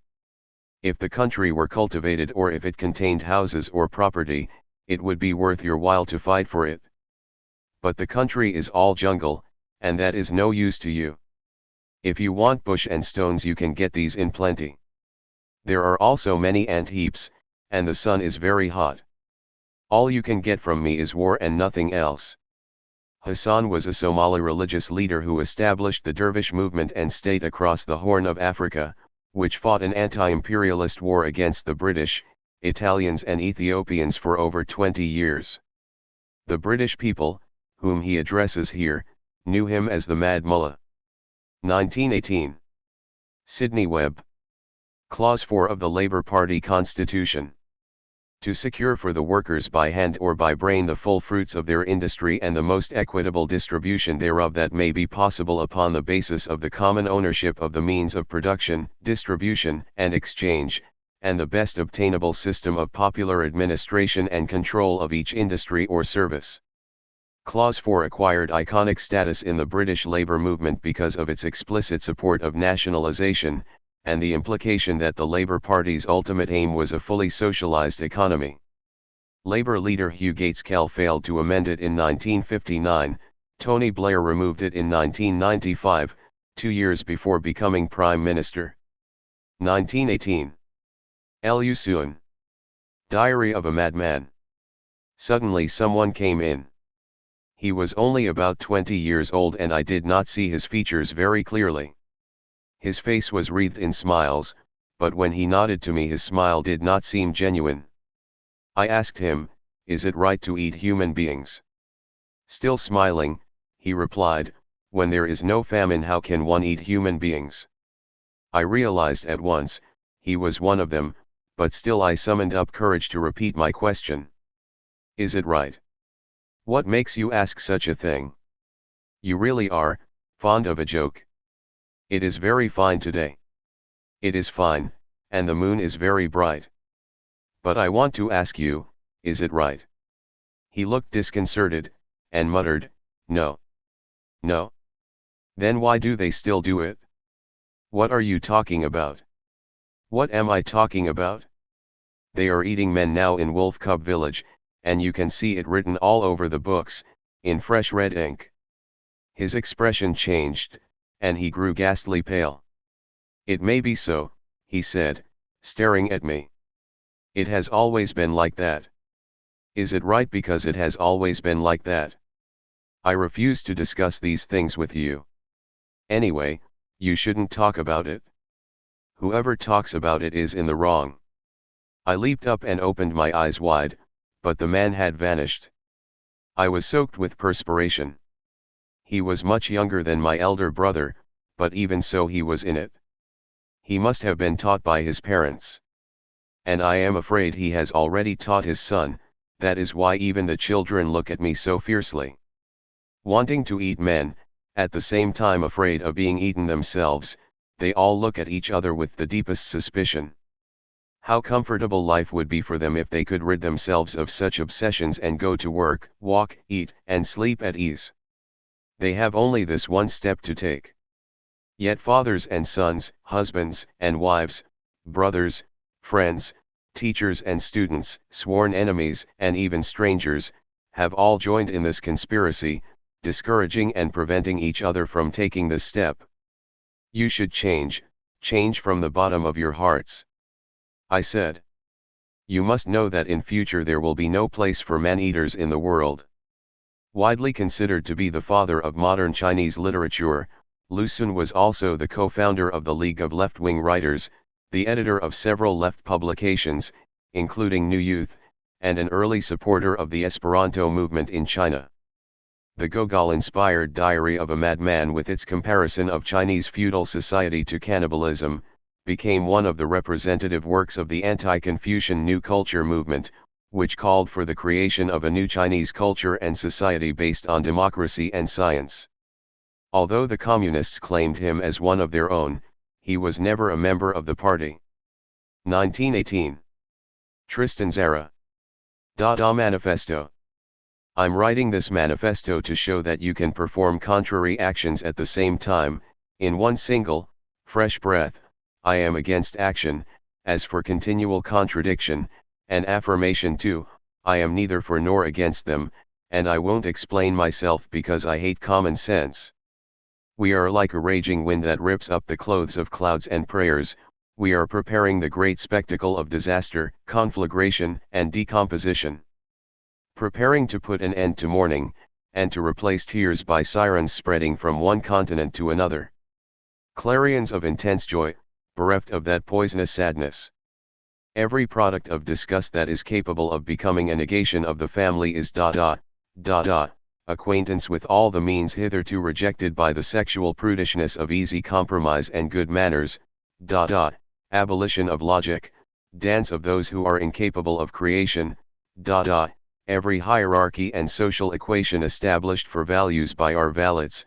If the country were cultivated, or if it contained houses or property, it would be worth your while to fight for it. But the country is all jungle, and that is no use to you. If you want bush and stones, you can get these in plenty. There are also many ant heaps, and the sun is very hot. All you can get from me is war and nothing else. Hassan was a Somali religious leader who established the dervish movement and state across the Horn of Africa, which fought an anti-imperialist war against the British, Italians and Ethiopians for over 20 years. The British people, whom he addresses here, knew him as the Mad Mullah. 1918. Sidney Webb. Clause 4 of the Labour Party Constitution. To secure for the workers by hand or by brain the full fruits of their industry and the most equitable distribution thereof that may be possible upon the basis of the common ownership of the means of production, distribution, and exchange, and the best obtainable system of popular administration and control of each industry or service. Clause 4 acquired iconic status in the British labour movement because of its explicit support of nationalisation, and the implication that the Labour Party's ultimate aim was a fully socialised economy. Labour leader Hugh Gaitskell failed to amend it in 1959, Tony Blair removed it in 1995, 2 years before becoming Prime Minister. 1918. Liu Sun. Diary of a Madman. Suddenly someone came in. He was only about 20 years old and I did not see his features very clearly. His face was wreathed in smiles, but when he nodded to me his smile did not seem genuine. I asked him, "Is it right to eat human beings?" Still smiling, he replied, "When there is no famine how can one eat human beings?" I realized at once, he was one of them, but still I summoned up courage to repeat my question. "Is it right? What makes you ask such a thing? You really are fond of a joke. It is very fine today." "It is fine, and the moon is very bright. But I want to ask you, is it right?" He looked disconcerted, and muttered, "No. No. Then why do they still do it?" "What are you talking about?" "What am I talking about? They are eating men now in Wolf Cub Village, and you can see it written all over the books, in fresh red ink." His expression changed, and he grew ghastly pale. "It may be so," he said, staring at me. "It has always been like that." "Is it right because it has always been like that?" "I refuse to discuss these things with you. Anyway, you shouldn't talk about it. Whoever talks about it is in the wrong." I leaped up and opened my eyes wide, but the man had vanished. I was soaked with perspiration. He was much younger than my elder brother, but even so he was in it. He must have been taught by his parents. And I am afraid he has already taught his son, that is why even the children look at me so fiercely. Wanting to eat men, at the same time afraid of being eaten themselves, they all look at each other with the deepest suspicion. How comfortable life would be for them if they could rid themselves of such obsessions and go to work, walk, eat, and sleep at ease. They have only this one step to take. Yet fathers and sons, husbands and wives, brothers, friends, teachers and students, sworn enemies and even strangers, have all joined in this conspiracy, discouraging and preventing each other from taking this step. You should change from the bottom of your hearts," I said. "You must know that in future there will be no place for man-eaters in the world." Widely considered to be the father of modern Chinese literature, Liu Sun was also the co-founder of the League of Left-Wing Writers, the editor of several left publications, including New Youth, and an early supporter of the Esperanto movement in China. The Gogol-inspired Diary of a Madman, with its comparison of Chinese feudal society to cannibalism, became one of the representative works of the anti-Confucian New Culture movement, which called for the creation of a new Chinese culture and society based on democracy and science. Although the communists claimed him as one of their own, he was never a member of the party. 1918. Tristan Tzara. Dada Manifesto. I'm writing this manifesto to show that you can perform contrary actions at the same time, in one single, fresh breath. I am against action, as for continual contradiction, and affirmation too, I am neither for nor against them, and I won't explain myself because I hate common sense. We are like a raging wind that rips up the clothes of clouds and prayers. We are preparing the great spectacle of disaster, conflagration, and decomposition. Preparing to put an end to mourning, and to replace tears by sirens spreading from one continent to another. Clarions of intense joy, bereft of that poisonous sadness. Every product of disgust that is capable of becoming a negation of the family is dada, acquaintance with all the means hitherto rejected by the sexual prudishness of easy compromise and good manners, abolition of logic, dance of those who are incapable of creation, every hierarchy and social equation established for values by our valets,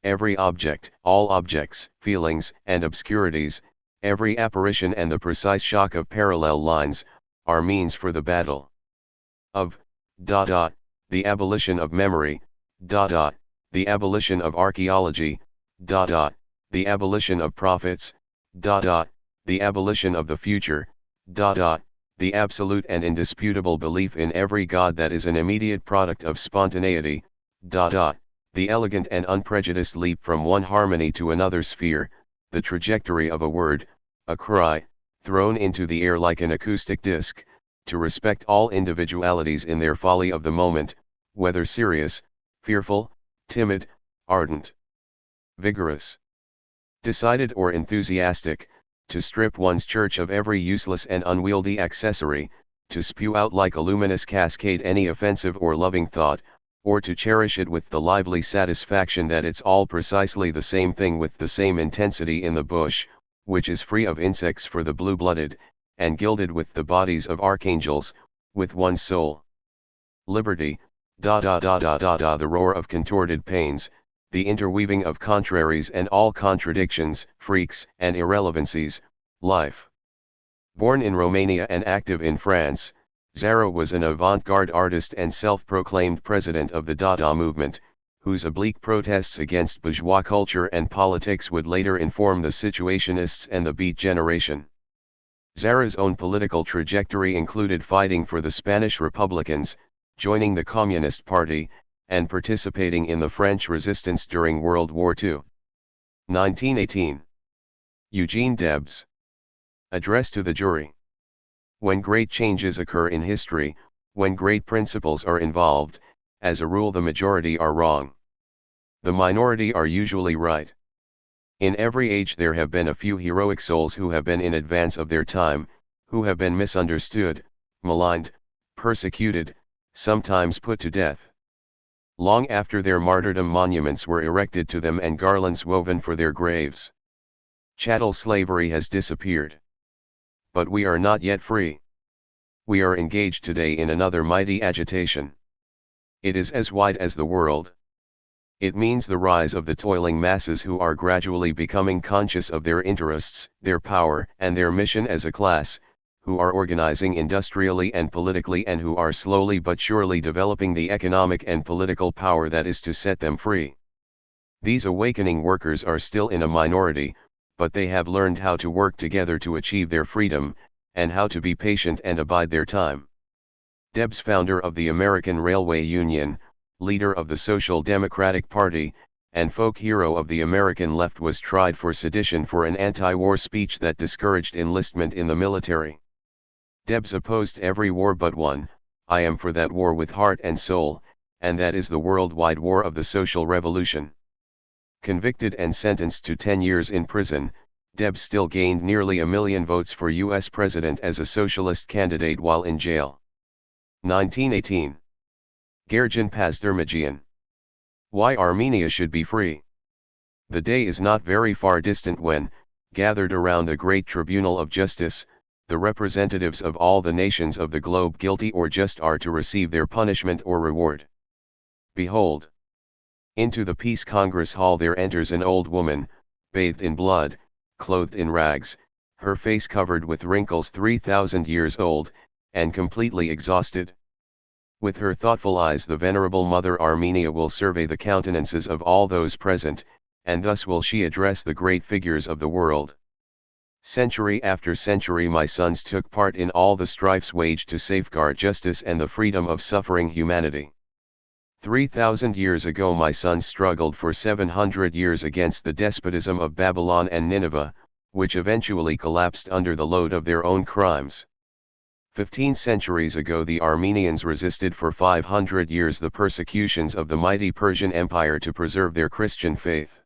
every object, all objects, feelings, and obscurities, every apparition and the precise shock of parallel lines, are means for the battle of, the abolition of memory, the abolition of archaeology, the abolition of prophets, the abolition of the future, the absolute and indisputable belief in every God that is an immediate product of spontaneity, the elegant and unprejudiced leap from one harmony to another sphere, the trajectory of a word, a cry, thrown into the air like an acoustic disc, to respect all individualities in their folly of the moment, whether serious, fearful, timid, ardent, vigorous, decided or enthusiastic, to strip one's church of every useless and unwieldy accessory, to spew out like a luminous cascade any offensive or loving thought, or to cherish it with the lively satisfaction that it's all precisely the same thing with the same intensity in the bush, which is free of insects for the blue-blooded, and gilded with the bodies of archangels, with one's soul. Liberty, the roar of contorted pains, the interweaving of contraries and all contradictions, freaks, and irrelevancies, life. Born in Romania and active in France, Zara was an avant-garde artist and self-proclaimed president of the Dada movement, whose oblique protests against bourgeois culture and politics would later inform the Situationists and the Beat generation. Zara's own political trajectory included fighting for the Spanish Republicans, joining the Communist Party, and participating in the French resistance during World War II. 1918. Eugene Debs. Address to the jury. When great changes occur in history, when great principles are involved, as a rule the majority are wrong. The minority are usually right. In every age there have been a few heroic souls who have been in advance of their time, who have been misunderstood, maligned, persecuted, sometimes put to death. Long after their martyrdom monuments were erected to them and garlands woven for their graves. Chattel slavery has disappeared. But we are not yet free. We are engaged today in another mighty agitation. It is as wide as the world. It means the rise of the toiling masses who are gradually becoming conscious of their interests, their power, and their mission as a class, who are organizing industrially and politically and who are slowly but surely developing the economic and political power that is to set them free. These awakening workers are still in a minority, but they have learned how to work together to achieve their freedom, and how to be patient and abide their time. Debs, founder of the American Railway Union, leader of the Social Democratic Party, and folk hero of the American left, was tried for sedition for an anti-war speech that discouraged enlistment in the military. Debs opposed every war but one. I am for that war with heart and soul, and that is the worldwide war of the social revolution. Convicted and sentenced to 10 years in prison, Debs still gained nearly 1 million votes for U.S. president as a socialist candidate while in jail. 1918. Gerjan Pasdarmagian. Why Armenia should be free. The day is not very far distant when, gathered around the great tribunal of justice, the representatives of all the nations of the globe guilty or just are to receive their punishment or reward. Behold! Into the Peace Congress Hall there enters an old woman, bathed in blood, clothed in rags, her face covered with wrinkles 3,000 years old, and completely exhausted. With her thoughtful eyes the venerable Mother Armenia will survey the countenances of all those present, and thus will she address the great figures of the world. Century after century my sons took part in all the strifes waged to safeguard justice and the freedom of suffering humanity. 3,000 years ago my sons struggled for 700 years against the despotism of Babylon and Nineveh, which eventually collapsed under the load of their own crimes. 15 centuries ago the Armenians resisted for 500 years the persecutions of the mighty Persian Empire to preserve their Christian faith.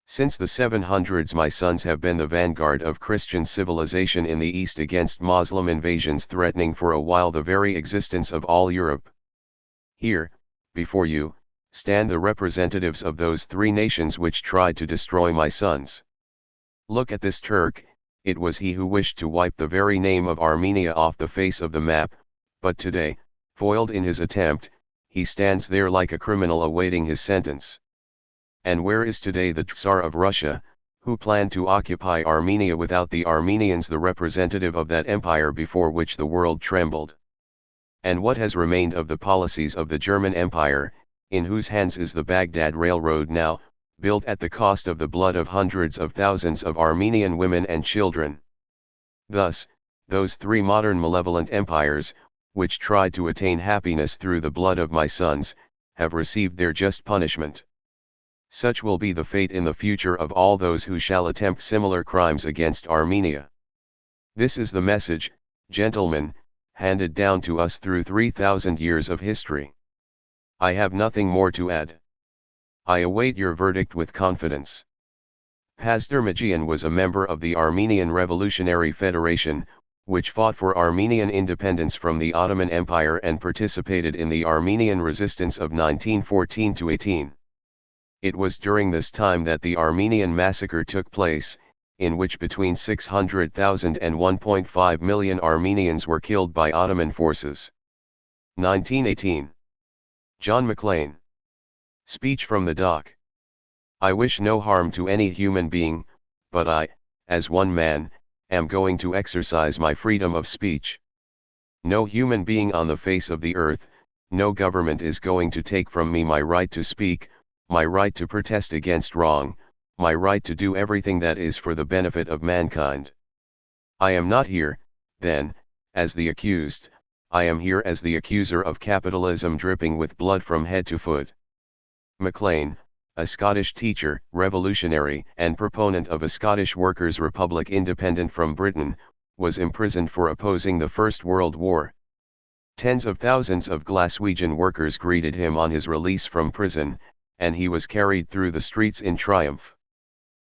Since the 700s my sons have been the vanguard of Christian civilization in the East against Muslim invasions threatening for a while the very existence of all Europe. Here, before you, stand the representatives of those three nations which tried to destroy my sons. Look at this Turk, It was he who wished to wipe the very name of Armenia off the face of the map, but today, foiled in his attempt, he stands there like a criminal awaiting his sentence. And where is today the Tsar of Russia, who planned to occupy Armenia without the Armenians, the representative of that empire before which the world trembled? And what has remained of the policies of the German Empire, in whose hands is the Baghdad Railroad now, built at the cost of the blood of hundreds of thousands of Armenian women and children? Thus, those three modern malevolent empires, which tried to attain happiness through the blood of my sons, have received their just punishment. Such will be the fate in the future of all those who shall attempt similar crimes against Armenia. This is the message, gentlemen, handed down to us through 3,000 years of history. I have nothing more to add. I await your verdict with confidence. Pastor Magian was a member of the Armenian Revolutionary Federation, which fought for Armenian independence from the Ottoman Empire and participated in the Armenian resistance of 1914–18. It was during this time that the Armenian massacre took place, in which between 600,000 and 1.5 million Armenians were killed by Ottoman forces. 1918. John McLean. Speech from the dock. I wish no harm to any human being, but I, as one man, am going to exercise my freedom of speech. No human being on the face of the earth, no government is going to take from me my right to speak, my right to protest against wrong, my right to do everything that is for the benefit of mankind. I am not here, then, as the accused, I am here as the accuser of capitalism dripping with blood from head to foot. McLean, a Scottish teacher, revolutionary, and proponent of a Scottish Workers' Republic independent from Britain, was imprisoned for opposing the First World War. Tens of thousands of Glaswegian workers greeted him on his release from prison, and he was carried through the streets in triumph.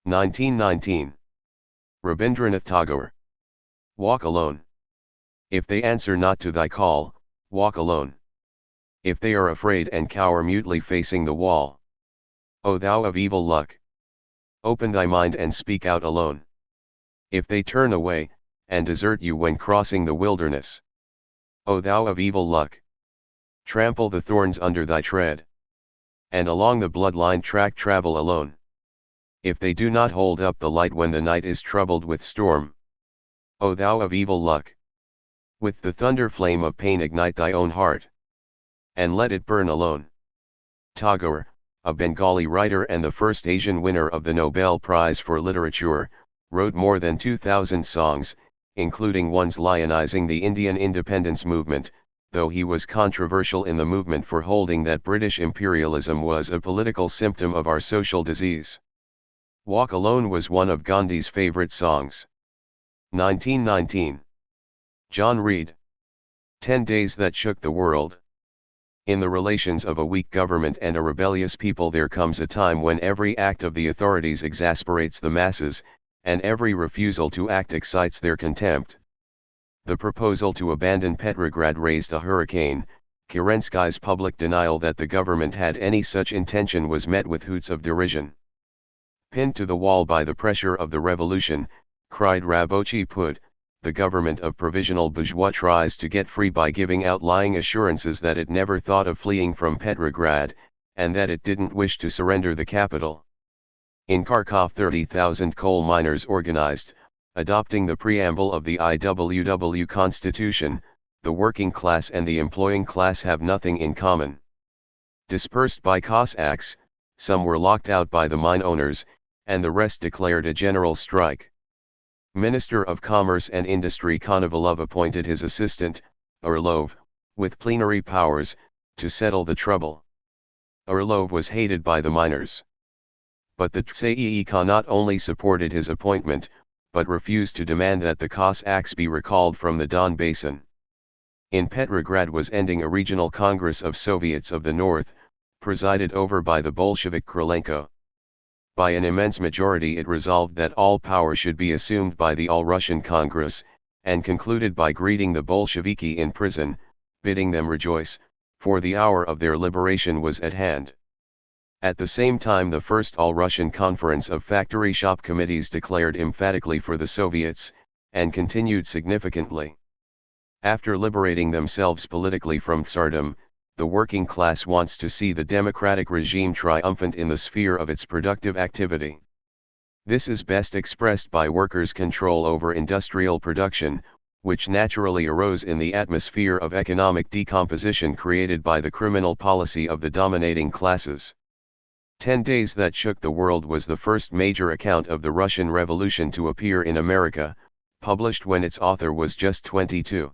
1919. Rabindranath Tagore. Walk alone. If they answer not to thy call, walk alone. If they are afraid and cower mutely facing the wall, O thou of evil luck, open thy mind and speak out alone. If they turn away, and desert you when crossing the wilderness, O thou of evil luck, trample the thorns under thy tread, and along the blood-lined track travel alone. If they do not hold up the light when the night is troubled with storm, O thou of evil luck, with the thunder flame of pain ignite thy own heart, and let it burn alone. Tagore, a Bengali writer and the first Asian winner of the Nobel Prize for Literature, wrote more than 2,000 songs, including ones lionizing the Indian independence movement, though he was controversial in the movement for holding that British imperialism was a political symptom of our social disease. Walk Alone was one of Gandhi's favorite songs. 1919. John Reed. 10 Days That Shook the World. In the relations of a weak government and a rebellious people there comes a time when every act of the authorities exasperates the masses, and every refusal to act excites their contempt. The proposal to abandon Petrograd raised a hurricane. Kerensky's public denial that the government had any such intention was met with hoots of derision. Pinned to the wall by the pressure of the revolution, cried Rabochi Put, the government of provisional bourgeois tries to get free by giving out lying assurances that it never thought of fleeing from Petrograd, and that it didn't wish to surrender the capital. In Kharkov 30,000 coal miners organized, adopting the preamble of the IWW Constitution. The working class and the employing class have nothing in common. Dispersed by Cossacks, some were locked out by the mine owners, and the rest declared a general strike. Minister of Commerce and Industry Konovalov appointed his assistant, Orlov, with plenary powers, to settle the trouble. Orlov was hated by the miners. But the Tsay not only supported his appointment, but refused to demand that the Cossacks be recalled from the Don Basin. In Petrograd was ending a regional Congress of Soviets of the North, presided over by the Bolshevik Krylenko. By an immense majority it resolved that all power should be assumed by the All-Russian Congress, and concluded by greeting the Bolsheviki in prison, bidding them rejoice, for the hour of their liberation was at hand. At the same time, the first all-Russian conference of factory shop committees declared emphatically for the Soviets, and continued significantly. After liberating themselves politically from Tsardom, the working class wants to see the democratic regime triumphant in the sphere of its productive activity. This is best expressed by workers' control over industrial production, which naturally arose in the atmosphere of economic decomposition created by the criminal policy of the dominating classes. 10 Days That Shook the World was the first major account of the Russian Revolution to appear in America, published when its author was just 22.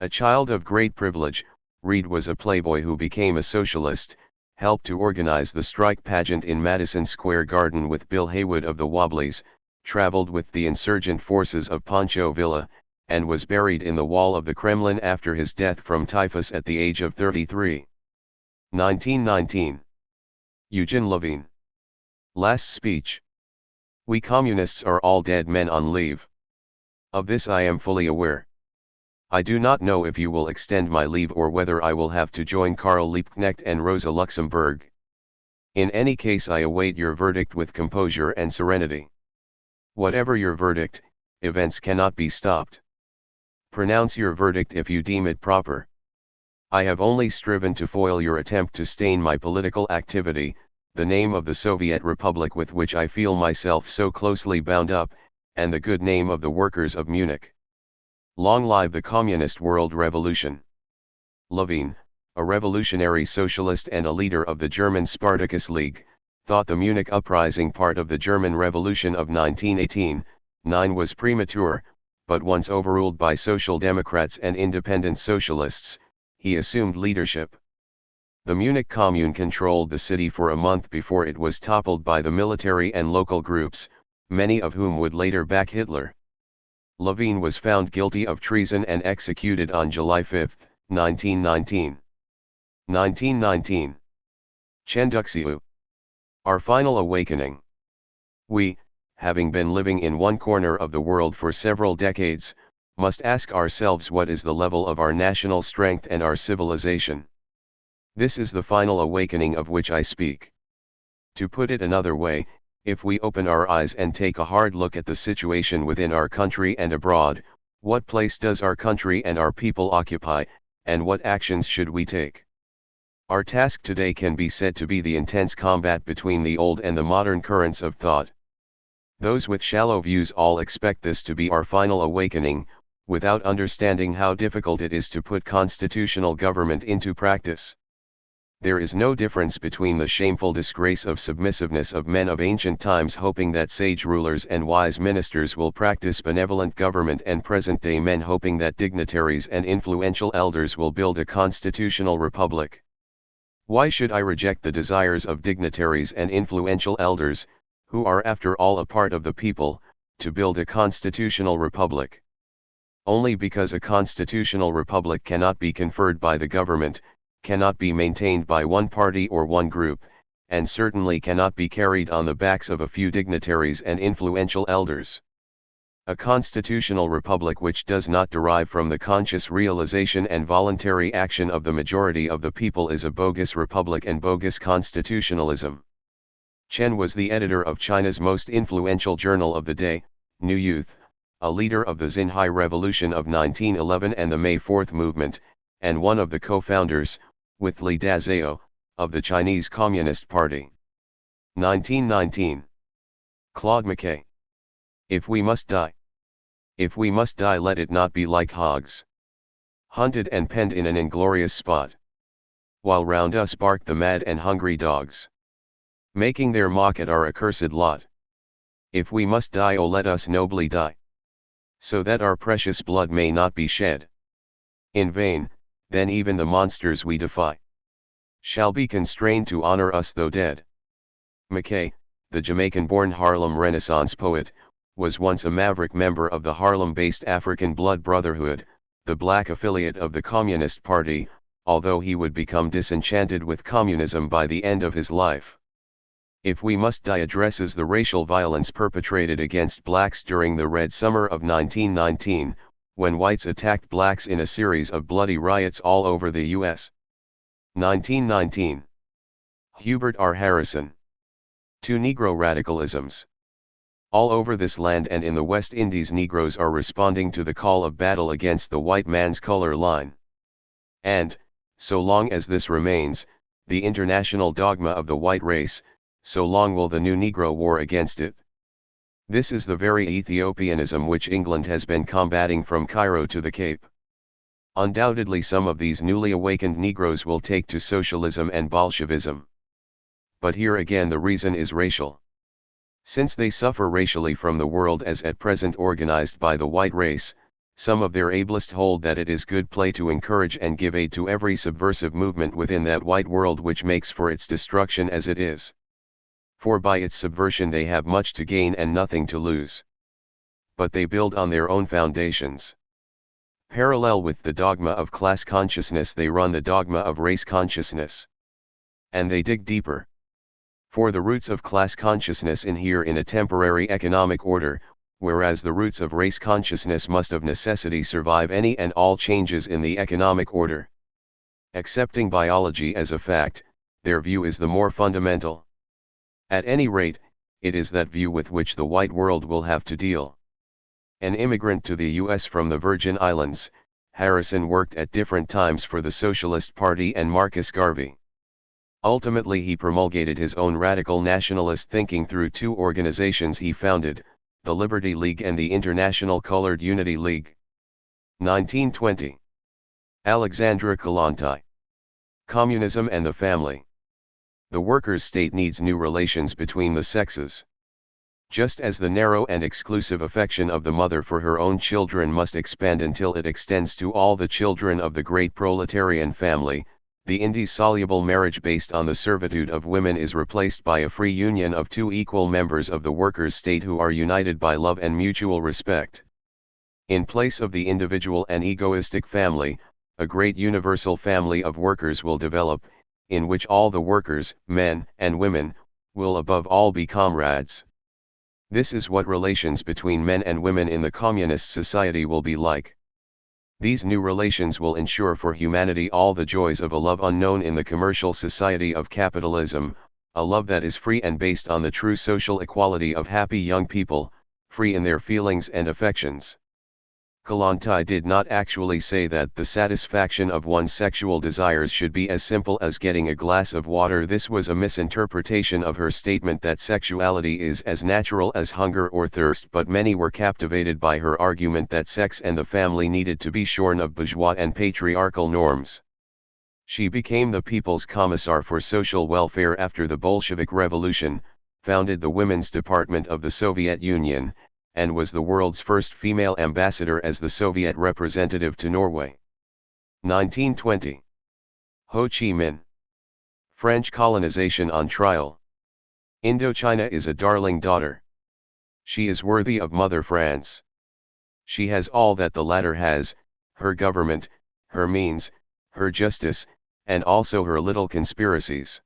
A child of great privilege, Reed was a playboy who became a socialist, helped to organize the strike pageant in Madison Square Garden with Bill Haywood of the Wobblies, traveled with the insurgent forces of Pancho Villa, and was buried in the wall of the Kremlin after his death from typhus at the age of 33. 1919. Eugene Levine. Last speech. We communists are all dead men on leave. Of this I am fully aware. I do not know if you will extend my leave or whether I will have to join Karl Liebknecht and Rosa Luxemburg. In any case, I await your verdict with composure and serenity. Whatever your verdict, events cannot be stopped. Pronounce your verdict if you deem it proper. I have only striven to foil your attempt to stain my political activity, the name of the Soviet Republic with which I feel myself so closely bound up, and the good name of the workers of Munich. Long live the Communist World Revolution. Levine, a revolutionary socialist and a leader of the German Spartacus League, thought the Munich uprising part of the German Revolution of 1918-9 was premature, but once overruled by Social Democrats and Independent Socialists, he assumed leadership. The Munich Commune controlled the city for a month before it was toppled by the military and local groups, many of whom would later back Hitler. Levine was found guilty of treason and executed on July 5, 1919. 1919. Chen Duxiu. Our final awakening. We, having been living in one corner of the world for several decades, must ask ourselves what is the level of our national strength and our civilization. This is the final awakening of which I speak. To put it another way, if we open our eyes and take a hard look at the situation within our country and abroad, what place does our country and our people occupy, and what actions should we take? Our task today can be said to be the intense combat between the old and the modern currents of thought. Those with shallow views all expect this to be our final awakening, without understanding how difficult it is to put constitutional government into practice. There is no difference between the shameful disgrace of submissiveness of men of ancient times hoping that sage rulers and wise ministers will practice benevolent government and present-day men hoping that dignitaries and influential elders will build a constitutional republic. Why should I reject the desires of dignitaries and influential elders, who are after all a part of the people, to build a constitutional republic? Only because a constitutional republic cannot be conferred by the government, cannot be maintained by one party or one group, and certainly cannot be carried on the backs of a few dignitaries and influential elders. A constitutional republic which does not derive from the conscious realization and voluntary action of the majority of the people is a bogus republic and bogus constitutionalism. Chen was the editor of China's most influential journal of the day, New Youth, a leader of the Xinhai Revolution of 1911 and the May 4th movement, and one of the co-founders, with Li Dazhao, of the Chinese Communist Party. 1919. Claude McKay. If we must die. If we must die, let it not be like hogs, hunted and penned in an inglorious spot, while round us bark the mad and hungry dogs, making their mock at our accursed lot. If we must die, oh let us nobly die, so that our precious blood may not be shed in vain. Then even the monsters we defy shall be constrained to honor us though dead. McKay, the Jamaican-born Harlem Renaissance poet, was once a maverick member of the Harlem-based African Blood Brotherhood, the black affiliate of the Communist Party, although he would become disenchanted with communism by the end of his life. If We Must Die addresses the racial violence perpetrated against blacks during the Red Summer of 1919, when whites attacked blacks in a series of bloody riots all over the U.S. 1919. Hubert R. Harrison. 2. Negro radicalisms. All over this land and in the West Indies, Negroes are responding to the call of battle against the white man's color line. And, so long as this remains, the international dogma of the white race, so long will the new Negro war against it. This is the very Ethiopianism which England has been combating from Cairo to the Cape. Undoubtedly some of these newly awakened Negroes will take to socialism and Bolshevism. But here again the reason is racial. Since they suffer racially from the world as at present organized by the white race, some of their ablest hold that it is good play to encourage and give aid to every subversive movement within that white world which makes for its destruction as it is. For by its subversion they have much to gain and nothing to lose. But they build on their own foundations. Parallel with the dogma of class consciousness they run the dogma of race consciousness. And they dig deeper. For the roots of class consciousness inhere in a temporary economic order, whereas the roots of race consciousness must of necessity survive any and all changes in the economic order. Accepting biology as a fact, their view is the more fundamental. At any rate, it is that view with which the white world will have to deal. An immigrant to the U.S. from the Virgin Islands, Harrison worked at different times for the Socialist Party and Marcus Garvey. Ultimately he promulgated his own radical nationalist thinking through 2 organizations he founded, the Liberty League and the International Colored Unity League. 1920. Alexandra Kollontai. Communism and the Family. The workers' state needs new relations between the sexes. Just as the narrow and exclusive affection of the mother for her own children must expand until it extends to all the children of the great proletarian family, the indissoluble marriage based on the servitude of women is replaced by a free union of 2 equal members of the workers' state who are united by love and mutual respect. In place of the individual and egoistic family, a great universal family of workers will develop, in which all the workers, men and women, will above all be comrades. This is what relations between men and women in the communist society will be like. These new relations will ensure for humanity all the joys of a love unknown in the commercial society of capitalism, a love that is free and based on the true social equality of happy young people, free in their feelings and affections. Kollontai did not actually say that the satisfaction of one's sexual desires should be as simple as getting a glass of water. This was a misinterpretation of her statement that sexuality is as natural as hunger or thirst, but many were captivated by her argument that sex and the family needed to be shorn of bourgeois and patriarchal norms. She became the People's Commissar for Social Welfare after the Bolshevik Revolution, founded the Women's Department of the Soviet Union, and was the world's first female ambassador as the Soviet representative to Norway. 1920. Ho Chi Minh. French colonization on trial. Indochina is a darling daughter. She is worthy of Mother France. She has all that the latter has, her government, her means, her justice, and also her little conspiracies.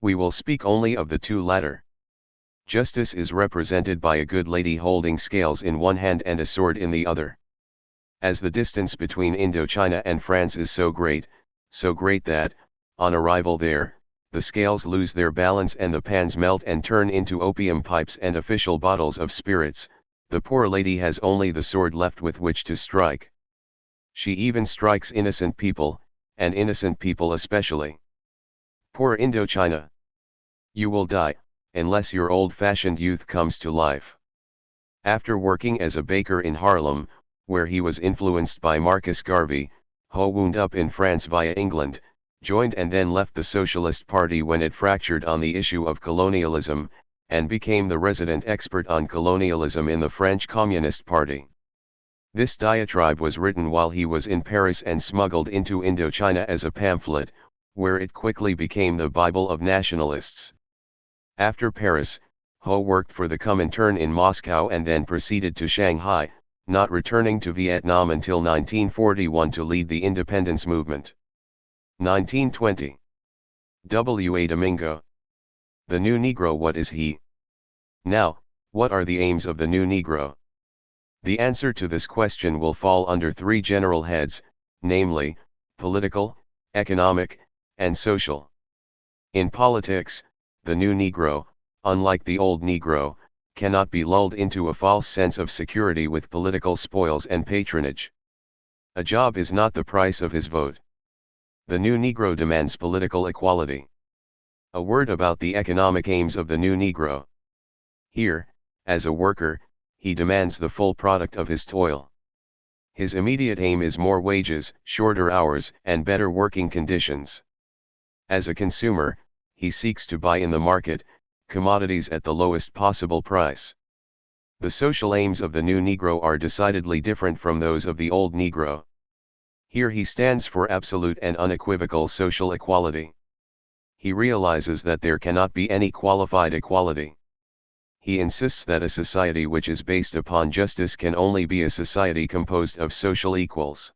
We will speak only of the 2 latter. Justice is represented by a good lady holding scales in one hand and a sword in the other. As the distance between Indochina and France is so great that, on arrival there, the scales lose their balance and the pans melt and turn into opium pipes and official bottles of spirits, the poor lady has only the sword left with which to strike. She even strikes innocent people, and innocent people especially. Poor Indochina! You will die, unless your old-fashioned youth comes to life. After working as a baker in Haarlem, where he was influenced by Marcus Garvey, Ho wound up in France via England, joined and then left the Socialist Party when it fractured on the issue of colonialism, and became the resident expert on colonialism in the French Communist Party. This diatribe was written while he was in Paris and smuggled into Indochina as a pamphlet, where it quickly became the Bible of nationalists. After Paris, Ho worked for the Comintern in Moscow and then proceeded to Shanghai, not returning to Vietnam until 1941 to lead the independence movement. 1920. W. A. Domingo. The New Negro. What is he? Now, what are the aims of the New Negro? The answer to this question will fall under 3 general heads, namely, political, economic, and social. In politics, the new Negro, unlike the old Negro, cannot be lulled into a false sense of security with political spoils and patronage. A job is not the price of his vote. The new Negro demands political equality. A word about the economic aims of the new Negro. Here, as a worker, he demands the full product of his toil. His immediate aim is more wages, shorter hours, and better working conditions. As a consumer, he seeks to buy in the market, commodities at the lowest possible price. The social aims of the new Negro are decidedly different from those of the old Negro. Here he stands for absolute and unequivocal social equality. He realizes that there cannot be any qualified equality. He insists that a society which is based upon justice can only be a society composed of social equals.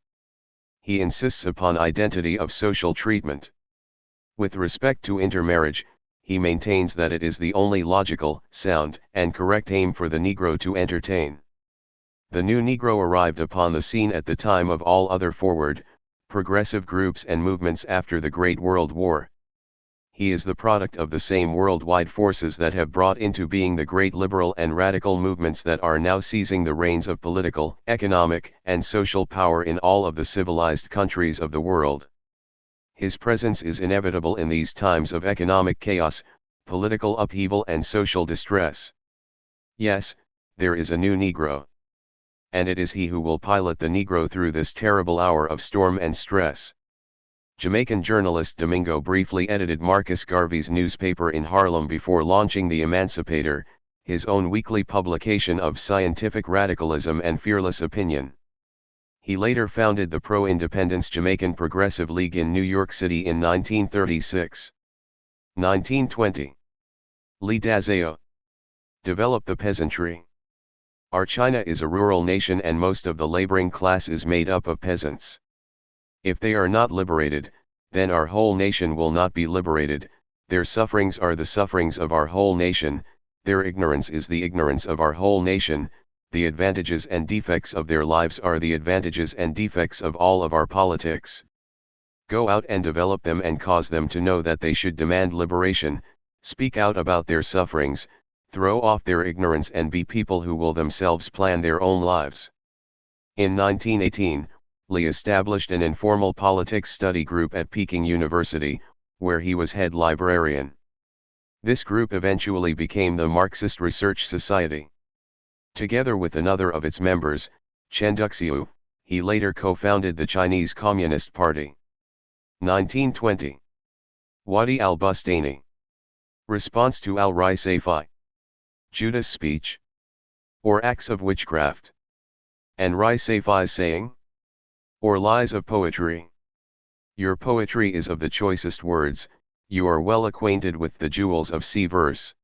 He insists upon identity of social treatment. With respect to intermarriage, he maintains that it is the only logical, sound, and correct aim for the Negro to entertain. The new Negro arrived upon the scene at the time of all other forward, progressive groups and movements after the Great World War. He is the product of the same worldwide forces that have brought into being the great liberal and radical movements that are now seizing the reins of political, economic, and social power in all of the civilized countries of the world. His presence is inevitable in these times of economic chaos, political upheaval and social distress. Yes, there is a new Negro. And it is he who will pilot the Negro through this terrible hour of storm and stress. Jamaican journalist Domingo briefly edited Marcus Garvey's newspaper in Harlem before launching The Emancipator, his own weekly publication of scientific radicalism and fearless opinion. He later founded the pro-independence Jamaican Progressive League in New York City in 1936. 1920. Lee Dazeo developed the peasantry. Our China is a rural nation and most of the laboring class is made up of peasants. If they are not liberated, then our whole nation will not be liberated. Their sufferings are the sufferings of our whole nation, their ignorance is the ignorance of our whole nation, the advantages and defects of their lives are the advantages and defects of all of our politics. Go out and develop them and cause them to know that they should demand liberation, speak out about their sufferings, throw off their ignorance and be people who will themselves plan their own lives. In 1918, Lee established an informal politics study group at Peking University, where he was head librarian. This group eventually became the Marxist Research Society. Together with another of its members, Chen Duxiu, he later co-founded the Chinese Communist Party. 1920. Wadi al-Bustani. Response to al-Rai-Safi. Judas' speech. Or acts of witchcraft. And Rai-Safi's saying? Or lies of poetry. Your poetry is of the choicest words, you are well acquainted with the jewels of sea verse.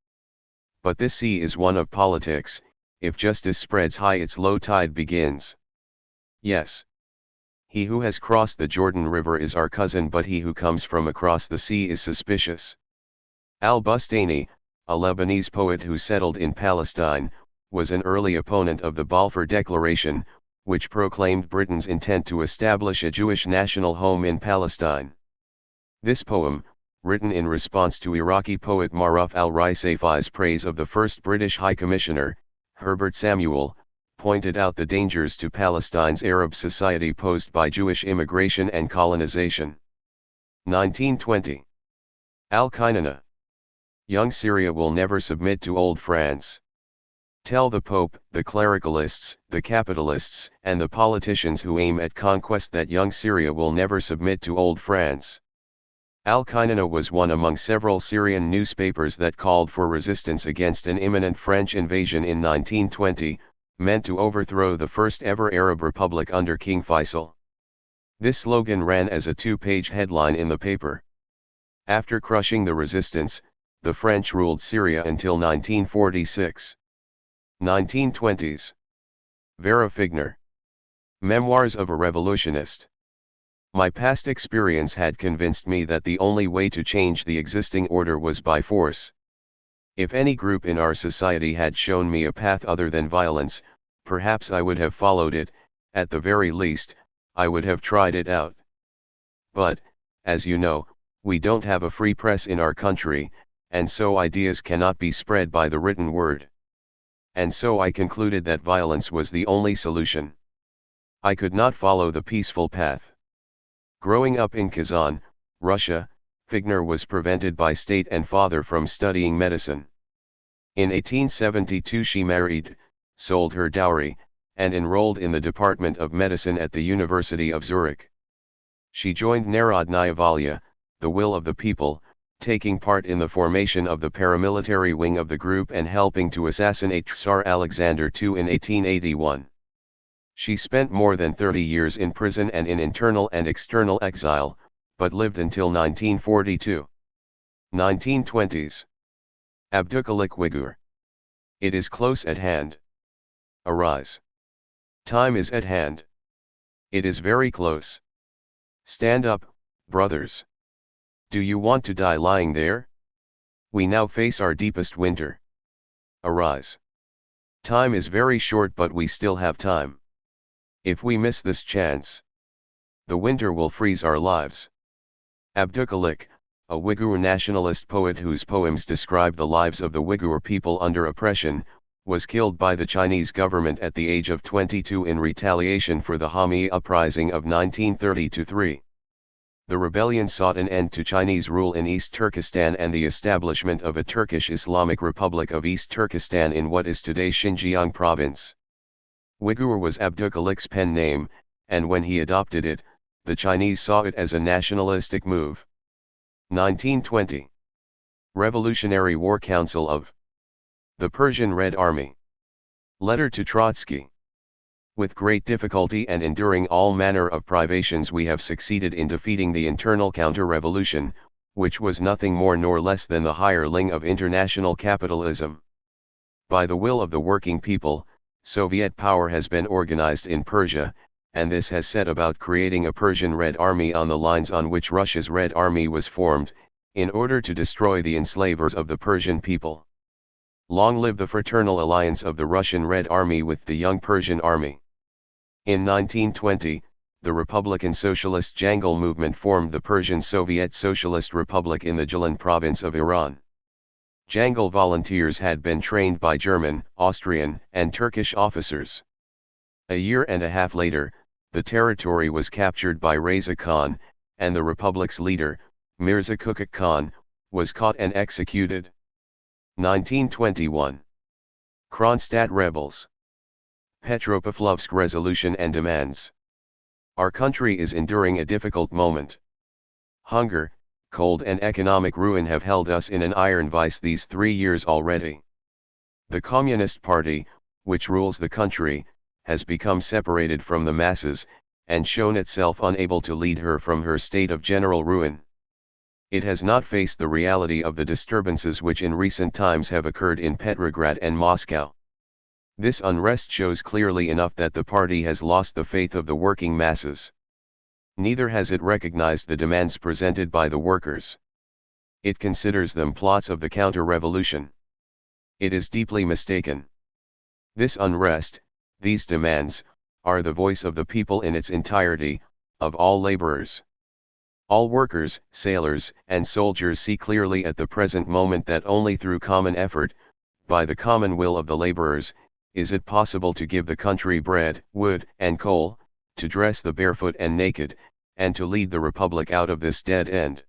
But this sea is one of politics, if justice spreads high its low tide begins. Yes. He who has crossed the Jordan River is our cousin, but he who comes from across the sea is suspicious. Al-Bustani, a Lebanese poet who settled in Palestine, was an early opponent of the Balfour Declaration, which proclaimed Britain's intent to establish a Jewish national home in Palestine. This poem, written in response to Iraqi poet Maruf al-Rai-Safi's praise of the first British High Commissioner, Herbert Samuel, pointed out the dangers to Palestine's Arab society posed by Jewish immigration and colonization. 1920. Al-Qainana. Young Syria will never submit to old France. Tell the Pope, the clericalists, the capitalists, and the politicians who aim at conquest that young Syria will never submit to old France. Al-Qainana was one among several Syrian newspapers that called for resistance against an imminent French invasion in 1920, meant to overthrow the first ever Arab republic under King Faisal. This slogan ran as a two-page headline in the paper. After crushing the resistance, the French ruled Syria until 1946. 1920s. Vera Figner. Memoirs of a Revolutionist. My past experience had convinced me that the only way to change the existing order was by force. If any group in our society had shown me a path other than violence, perhaps I would have followed it, at the very least, I would have tried it out. But, as you know, We don't have a free press in our country, and so ideas cannot be spread by the written word. And so I concluded that violence was the only solution. I could not follow the peaceful path. Growing up in Kazan, Russia, Figner was prevented by state and father from studying medicine. In 1872 she married, sold her dowry, and enrolled in the Department of Medicine at the University of Zurich. She joined Narodnaya Volya, the will of the people, taking part in the formation of the paramilitary wing of the group and helping to assassinate Tsar Alexander II in 1881. She spent more than 30 years in prison and in internal and external exile, but lived until 1942. 1920s. Abdülhalik Uyghur. It is close at hand. Arise. Time is at hand. It is very close. Stand up, brothers. Do you want to die lying there? We now face our deepest winter. Arise. Time is very short, but we still have time. If we miss this chance, the winter will freeze our lives. Abdülhalik, a Uyghur nationalist poet whose poems describe the lives of the Uyghur people under oppression, was killed by the Chinese government at the age of 22 in retaliation for the Hami uprising of 1932. The rebellion sought an end to Chinese rule in East Turkestan and the establishment of a Turkish Islamic Republic of East Turkestan in what is today Xinjiang province. Uyghur was Abdülhalik's pen name, and when he adopted it, the Chinese saw it as a nationalistic move. 1920. Revolutionary War Council of the Persian Red Army. Letter to Trotsky. With great difficulty and enduring all manner of privations we have succeeded in defeating the internal counter-revolution, which was nothing more nor less than the hireling of international capitalism. By the will of the working people, Soviet power has been organized in Persia, and this has set about creating a Persian Red Army on the lines on which Russia's Red Army was formed, in order to destroy the enslavers of the Persian people. Long live the fraternal alliance of the Russian Red Army with the young Persian army. In 1920, the Republican Socialist Jangal movement formed the Persian Soviet Socialist Republic in the Gilan province of Iran. Jangal volunteers had been trained by German, Austrian, and Turkish officers. A year and a half later, the territory was captured by Reza Khan, and the Republic's leader, Mirza Kukuk Khan, was caught and executed. 1921. Kronstadt rebels. Petropavlovsk resolution and demands. Our country is enduring a difficult moment. Hunger, cold and economic ruin have held us in an iron vice these 3 years already. The Communist Party, which rules the country, has become separated from the masses, and shown itself unable to lead her from her state of general ruin. It has not faced the reality of the disturbances which in recent times have occurred in Petrograd and Moscow. This unrest shows clearly enough that the party has lost the faith of the working masses. Neither has it recognized the demands presented by the workers. It considers them plots of the counter-revolution. It is deeply mistaken. This unrest, these demands, are the voice of the people in its entirety, of all laborers. All workers, sailors, and soldiers see clearly at the present moment that only through common effort, by the common will of the laborers, is it possible to give the country bread, wood, and coal, to dress the barefoot and naked, and to lead the republic out of this dead end.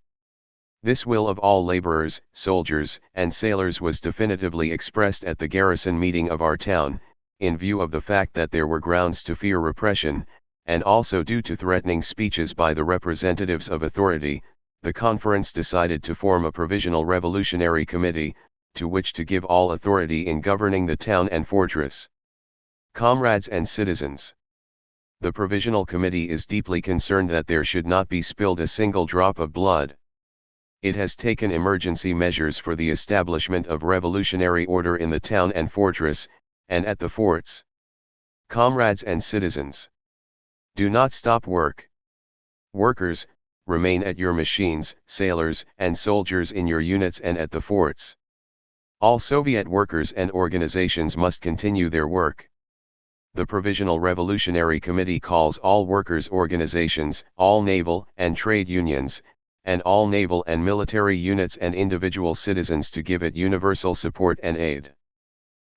This will of all laborers, soldiers, and sailors was definitively expressed at the garrison meeting of our town, in view of the fact that there were grounds to fear repression, and also due to threatening speeches by the representatives of authority. The conference decided to form a provisional revolutionary committee, to which to give all authority in governing the town and fortress. Comrades and citizens, the provisional committee is deeply concerned that there should not be spilled a single drop of blood. It has taken emergency measures for the establishment of revolutionary order in the town and fortress, and at the forts. Comrades and citizens, do not stop work. Workers, remain at your machines, sailors and soldiers in your units and at the forts. All Soviet workers and organizations must continue their work. The Provisional Revolutionary Committee calls all workers' organizations, all naval and trade unions, and all naval and military units and individual citizens to give it universal support and aid.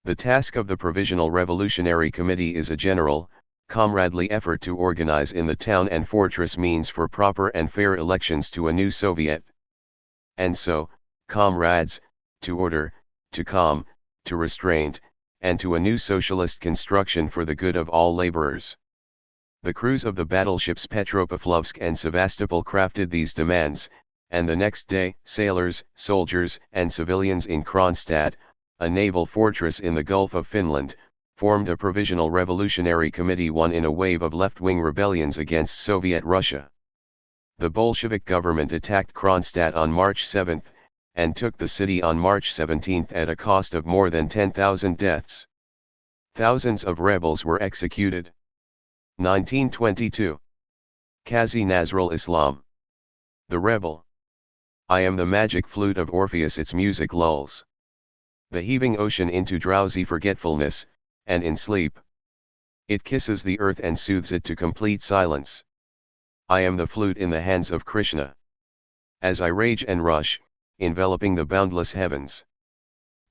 The task of the Provisional Revolutionary Committee is a general, comradely effort to organize in the town and fortress means for proper and fair elections to a new Soviet. And so, comrades, to order, to calm, to restraint, and to a new socialist construction for the good of all laborers. The crews of the battleships Petropavlovsk and Sevastopol crafted these demands, and the next day, sailors, soldiers, and civilians in Kronstadt, a naval fortress in the Gulf of Finland, formed a Provisional Revolutionary Committee, one in a wave of left-wing rebellions against Soviet Russia. The Bolshevik government attacked Kronstadt on March 7, and took the city on March 17 at a cost of more than 10,000 deaths. Thousands of rebels were executed. 1922. Qazi Nazrul Islam. The rebel. I am the magic flute of Orpheus, its music lulls the heaving ocean into drowsy forgetfulness, and in sleep it kisses the earth and soothes it to complete silence. I am the flute in the hands of Krishna. As I rage and rush, enveloping the boundless heavens,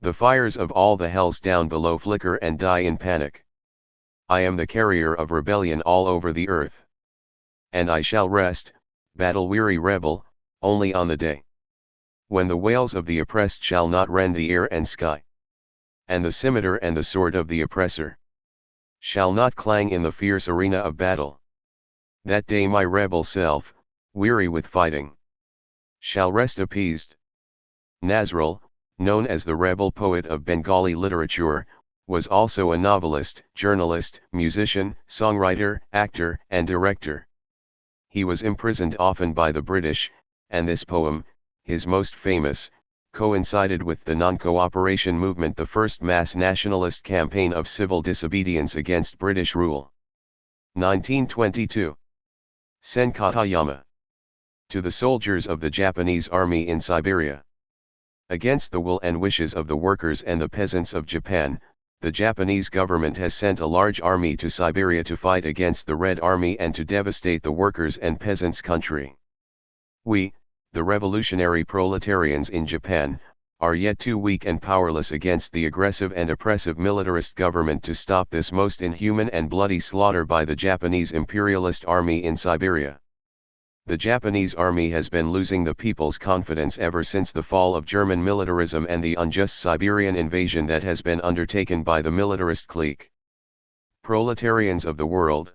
the fires of all the hells down below flicker and die in panic. I am the carrier of rebellion all over the earth. And I shall rest, battle-weary rebel, only on the day when the wails of the oppressed shall not rend the air and sky, and the scimitar and the sword of the oppressor shall not clang in the fierce arena of battle. That day my rebel self, weary with fighting, shall rest appeased. Nazrul, known as the rebel poet of Bengali literature, was also a novelist, journalist, musician, songwriter, actor, and director. He was imprisoned often by the British, and this poem, his most famous, coincided with the non-cooperation movement, the first mass nationalist campaign of civil disobedience against British rule. 1922. Sen Katayama. To the soldiers of the Japanese army in Siberia. Against the will and wishes of the workers and the peasants of Japan, the Japanese government has sent a large army to Siberia to fight against the Red Army and to devastate the workers' and peasants' country. We, the revolutionary proletarians in Japan, are yet too weak and powerless against the aggressive and oppressive militarist government to stop this most inhuman and bloody slaughter by the Japanese imperialist army in Siberia. The Japanese army has been losing the people's confidence ever since the fall of German militarism and the unjust Siberian invasion that has been undertaken by the militarist clique. Proletarians of the world.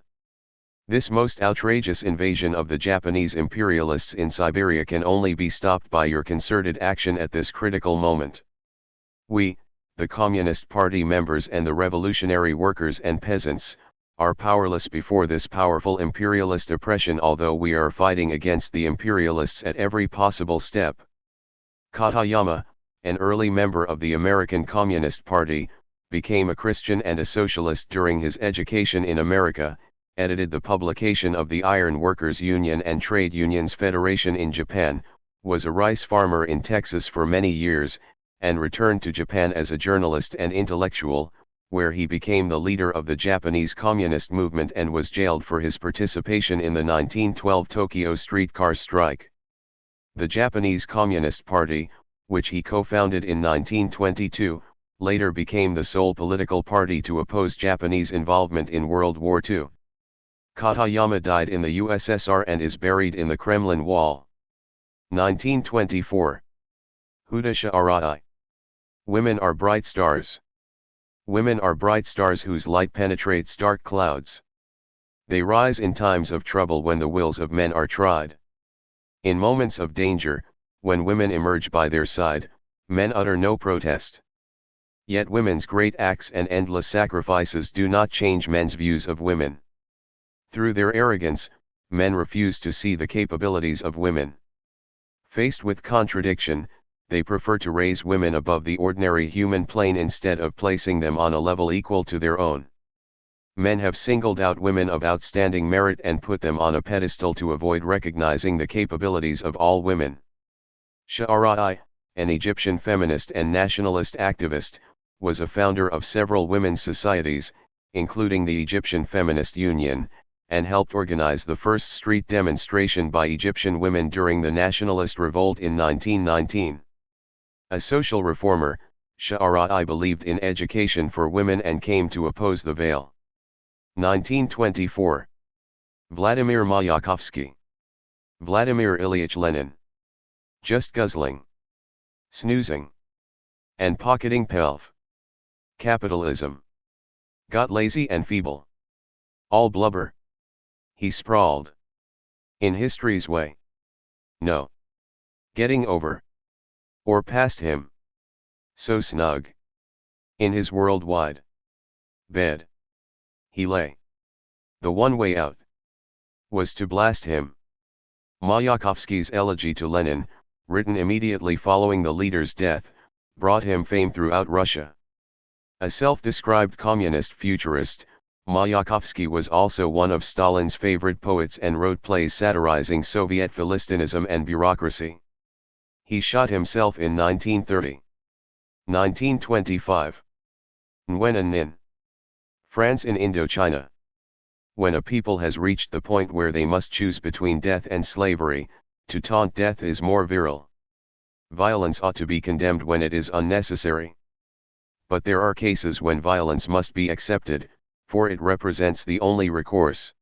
This most outrageous invasion of the Japanese imperialists in Siberia can only be stopped by your concerted action at this critical moment. We, the Communist Party members and the revolutionary workers and peasants, are powerless before this powerful imperialist oppression, although we are fighting against the imperialists at every possible step. Katayama, an early member of the American Communist Party, became a Christian and a socialist during his education in America, edited the publication of the Iron Workers Union and Trade Unions Federation in Japan, was a rice farmer in Texas for many years, and returned to Japan as a journalist and intellectual, where he became the leader of the Japanese Communist movement and was jailed for his participation in the 1912 Tokyo streetcar strike. The Japanese Communist Party, which he co-founded in 1922, later became the sole political party to oppose Japanese involvement in World War II. Katayama died in the USSR and is buried in the Kremlin Wall. 1924. Huda Sha'arai. Women are bright stars. Women are bright stars whose light penetrates dark clouds. They rise in times of trouble when the wills of men are tried. In moments of danger, when women emerge by their side, men utter no protest. Yet women's great acts and endless sacrifices do not change men's views of women. Through their arrogance, men refuse to see the capabilities of women. Faced with contradiction, they prefer to raise women above the ordinary human plane instead of placing them on a level equal to their own. Men have singled out women of outstanding merit and put them on a pedestal to avoid recognizing the capabilities of all women. Sha'arai, an Egyptian feminist and nationalist activist, was a founder of several women's societies, including the Egyptian Feminist Union, and helped organize the first street demonstration by Egyptian women during the nationalist revolt in 1919. A social reformer, Hsiao believed in education for women and came to oppose the veil. 1924. Vladimir Mayakovsky. Vladimir Ilyich Lenin. Just guzzling, snoozing, and pocketing pelf. Capitalism. Got lazy and feeble. All blubber. He sprawled. In history's way. No. Getting over. Or past him. So snug. In his worldwide bed. He lay. The one way out was to blast him. Mayakovsky's elegy to Lenin, written immediately following the leader's death, brought him fame throughout Russia. A self-described communist futurist, Mayakovsky was also one of Stalin's favorite poets and wrote plays satirizing Soviet Philistinism and bureaucracy. He shot himself in 1930. 1925. Nguyen and Ninh. France in Indochina. When a people has reached the point where they must choose between death and slavery, to taunt death is more virile. Violence ought to be condemned when it is unnecessary. But there are cases when violence must be accepted, for it represents the only recourse.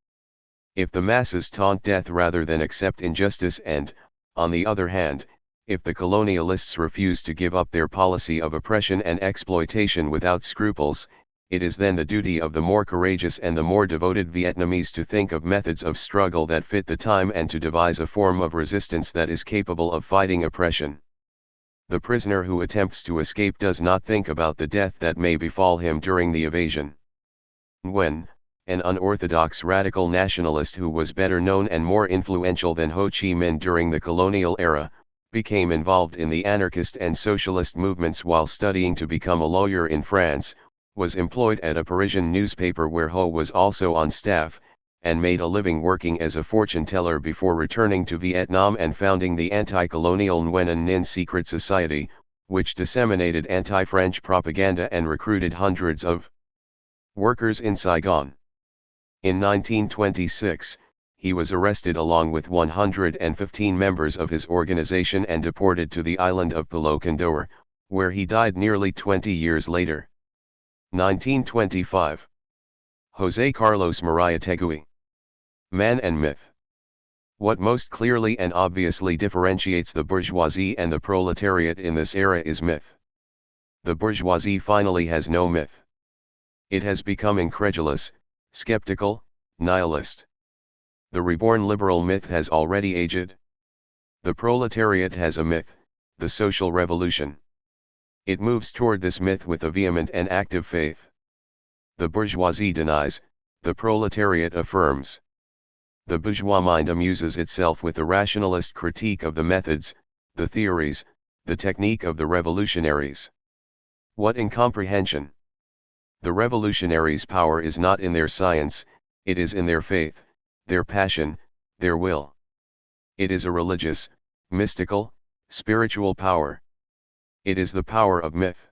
If the masses taunt death rather than accept injustice and, on the other hand, if the colonialists refuse to give up their policy of oppression and exploitation without scruples, it is then the duty of the more courageous and the more devoted Vietnamese to think of methods of struggle that fit the time and to devise a form of resistance that is capable of fighting oppression. The prisoner who attempts to escape does not think about the death that may befall him during the evasion. Nguyen, an unorthodox radical nationalist who was better known and more influential than Ho Chi Minh during the colonial era, became involved in the anarchist and socialist movements while studying to become a lawyer in France, was employed at a Parisian newspaper where Ho was also on staff, and made a living working as a fortune teller before returning to Vietnam and founding the anti-colonial Nguyen and Ninh Secret Society, which disseminated anti-French propaganda and recruited hundreds of workers in Saigon. In 1926, he was arrested along with 115 members of his organization and deported to the island of Pulo Condor, where he died nearly 20 years later. 1925. José Carlos Mariátegui. Man and Myth. What most clearly and obviously differentiates the bourgeoisie and the proletariat in this era is myth. The bourgeoisie finally has no myth. It has become incredulous, skeptical, nihilist. The reborn liberal myth has already aged. The proletariat has a myth, the social revolution. It moves toward this myth with a vehement and active faith. The bourgeoisie denies, the proletariat affirms. The bourgeois mind amuses itself with a rationalist critique of the methods, the theories, the technique of the revolutionaries. What incomprehension! The revolutionaries' power is not in their science, it is in their faith, their passion, their will. It is a religious, mystical, spiritual power. It is the power of myth.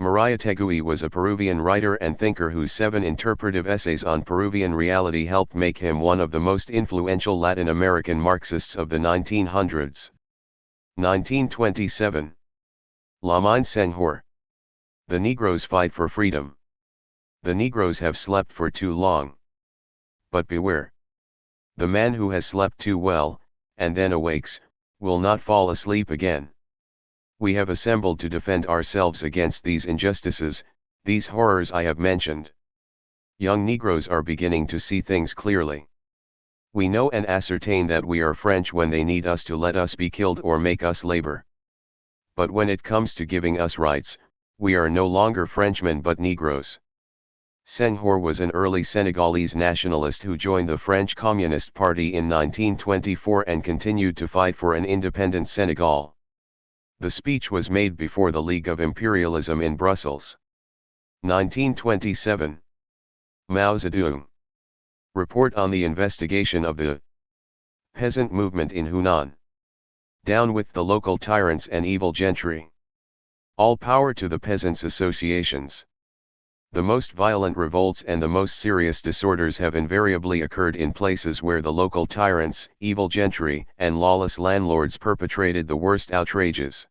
Mariátegui was a Peruvian writer and thinker whose 7 interpretive essays on Peruvian reality helped make him one of the most influential Latin American Marxists of the 1900s. 1927. Lamine Senghor. The Negroes fight for freedom. The Negroes have slept for too long. But beware. The man who has slept too well, and then awakes, will not fall asleep again. We have assembled to defend ourselves against these injustices, these horrors I have mentioned. Young Negroes are beginning to see things clearly. We know and ascertain that we are French when they need us to let us be killed or make us labor. But when it comes to giving us rights, we are no longer Frenchmen but Negroes. Senghor was an early Senegalese nationalist who joined the French Communist Party in 1924 and continued to fight for an independent Senegal. The speech was made before the League of Imperialism in Brussels. 1927. Mao Zedong. Report on the investigation of the peasant movement in Hunan. Down with the local tyrants and evil gentry. All power to the peasants' associations. The most violent revolts and the most serious disorders have invariably occurred in places where the local tyrants, evil gentry, and lawless landlords perpetrated the worst outrages.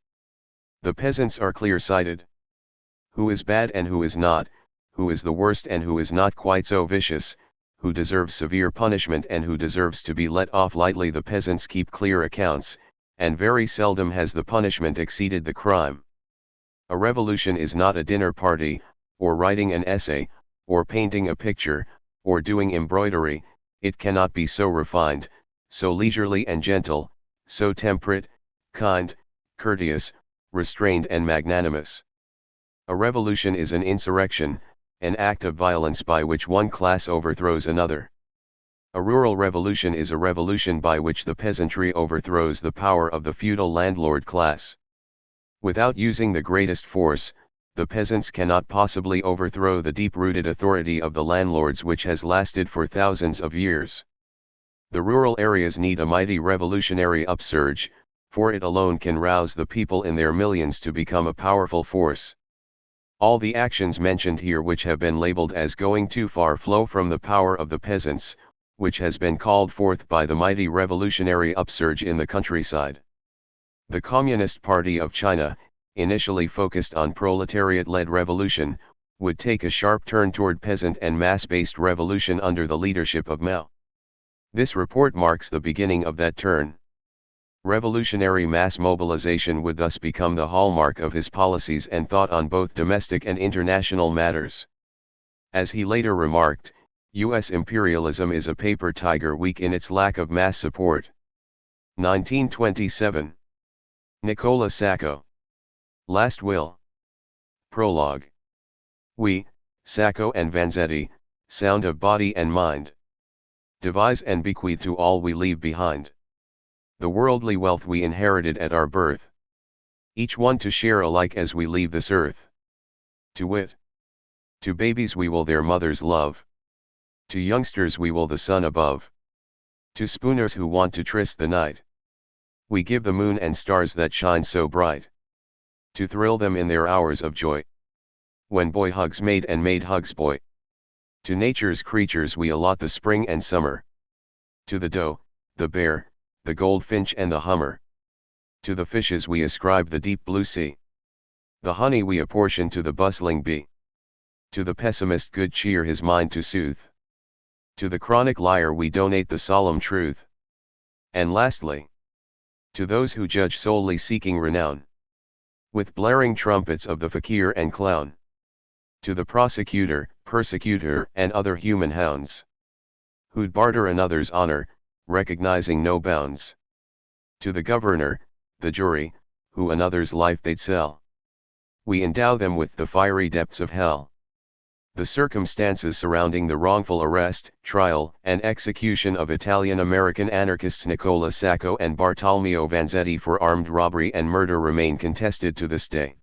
The peasants are clear-sighted. Who is bad and who is not, who is the worst and who is not quite so vicious, who deserves severe punishment and who deserves to be let off lightly. The peasants keep clear accounts, and very seldom has the punishment exceeded the crime. A revolution is not a dinner party, or writing an essay, or painting a picture, or doing embroidery. It cannot be so refined, so leisurely and gentle, so temperate, kind, courteous, restrained and magnanimous. A revolution is an insurrection, an act of violence by which one class overthrows another. A rural revolution is a revolution by which the peasantry overthrows the power of the feudal landlord class. Without using the greatest force, the peasants cannot possibly overthrow the deep-rooted authority of the landlords which has lasted for thousands of years. The rural areas need a mighty revolutionary upsurge, for it alone can rouse the people in their millions to become a powerful force. All the actions mentioned here which have been labeled as going too far flow from the power of the peasants, which has been called forth by the mighty revolutionary upsurge in the countryside. The Communist Party of China, initially focused on proletariat-led revolution, would take a sharp turn toward peasant and mass-based revolution under the leadership of Mao. This report marks the beginning of that turn. Revolutionary mass mobilization would thus become the hallmark of his policies and thought on both domestic and international matters. As he later remarked, U.S. imperialism is a paper tiger weak in its lack of mass support. 1927. Nicola Sacco. Last Will. Prologue. We, Sacco and Vanzetti, sound of body and mind. Devise and bequeath to all we leave behind. The worldly wealth we inherited at our birth. Each one to share alike as we leave this earth. To wit. To babies we will their mother's love. To youngsters we will the sun above. To spooners who want to tryst the night. We give the moon and stars that shine so bright. To thrill them in their hours of joy. When boy hugs maid and maid hugs boy. To nature's creatures we allot the spring and summer. To the doe, the bear, the goldfinch and the hummer. To the fishes we ascribe the deep blue sea. The honey we apportion to the bustling bee. To the pessimist good cheer his mind to soothe. To the chronic liar we donate the solemn truth. And lastly, to those who judge solely seeking renown. With blaring trumpets of the fakir and clown. To the prosecutor, persecutor and other human hounds. Who'd barter another's honor, recognizing no bounds. To the governor, the jury, who another's life they'd sell. We endow them with the fiery depths of hell. The circumstances surrounding the wrongful arrest, trial, and execution of Italian-American anarchists Nicola Sacco and Bartolomeo Vanzetti for armed robbery and murder remain contested to this day.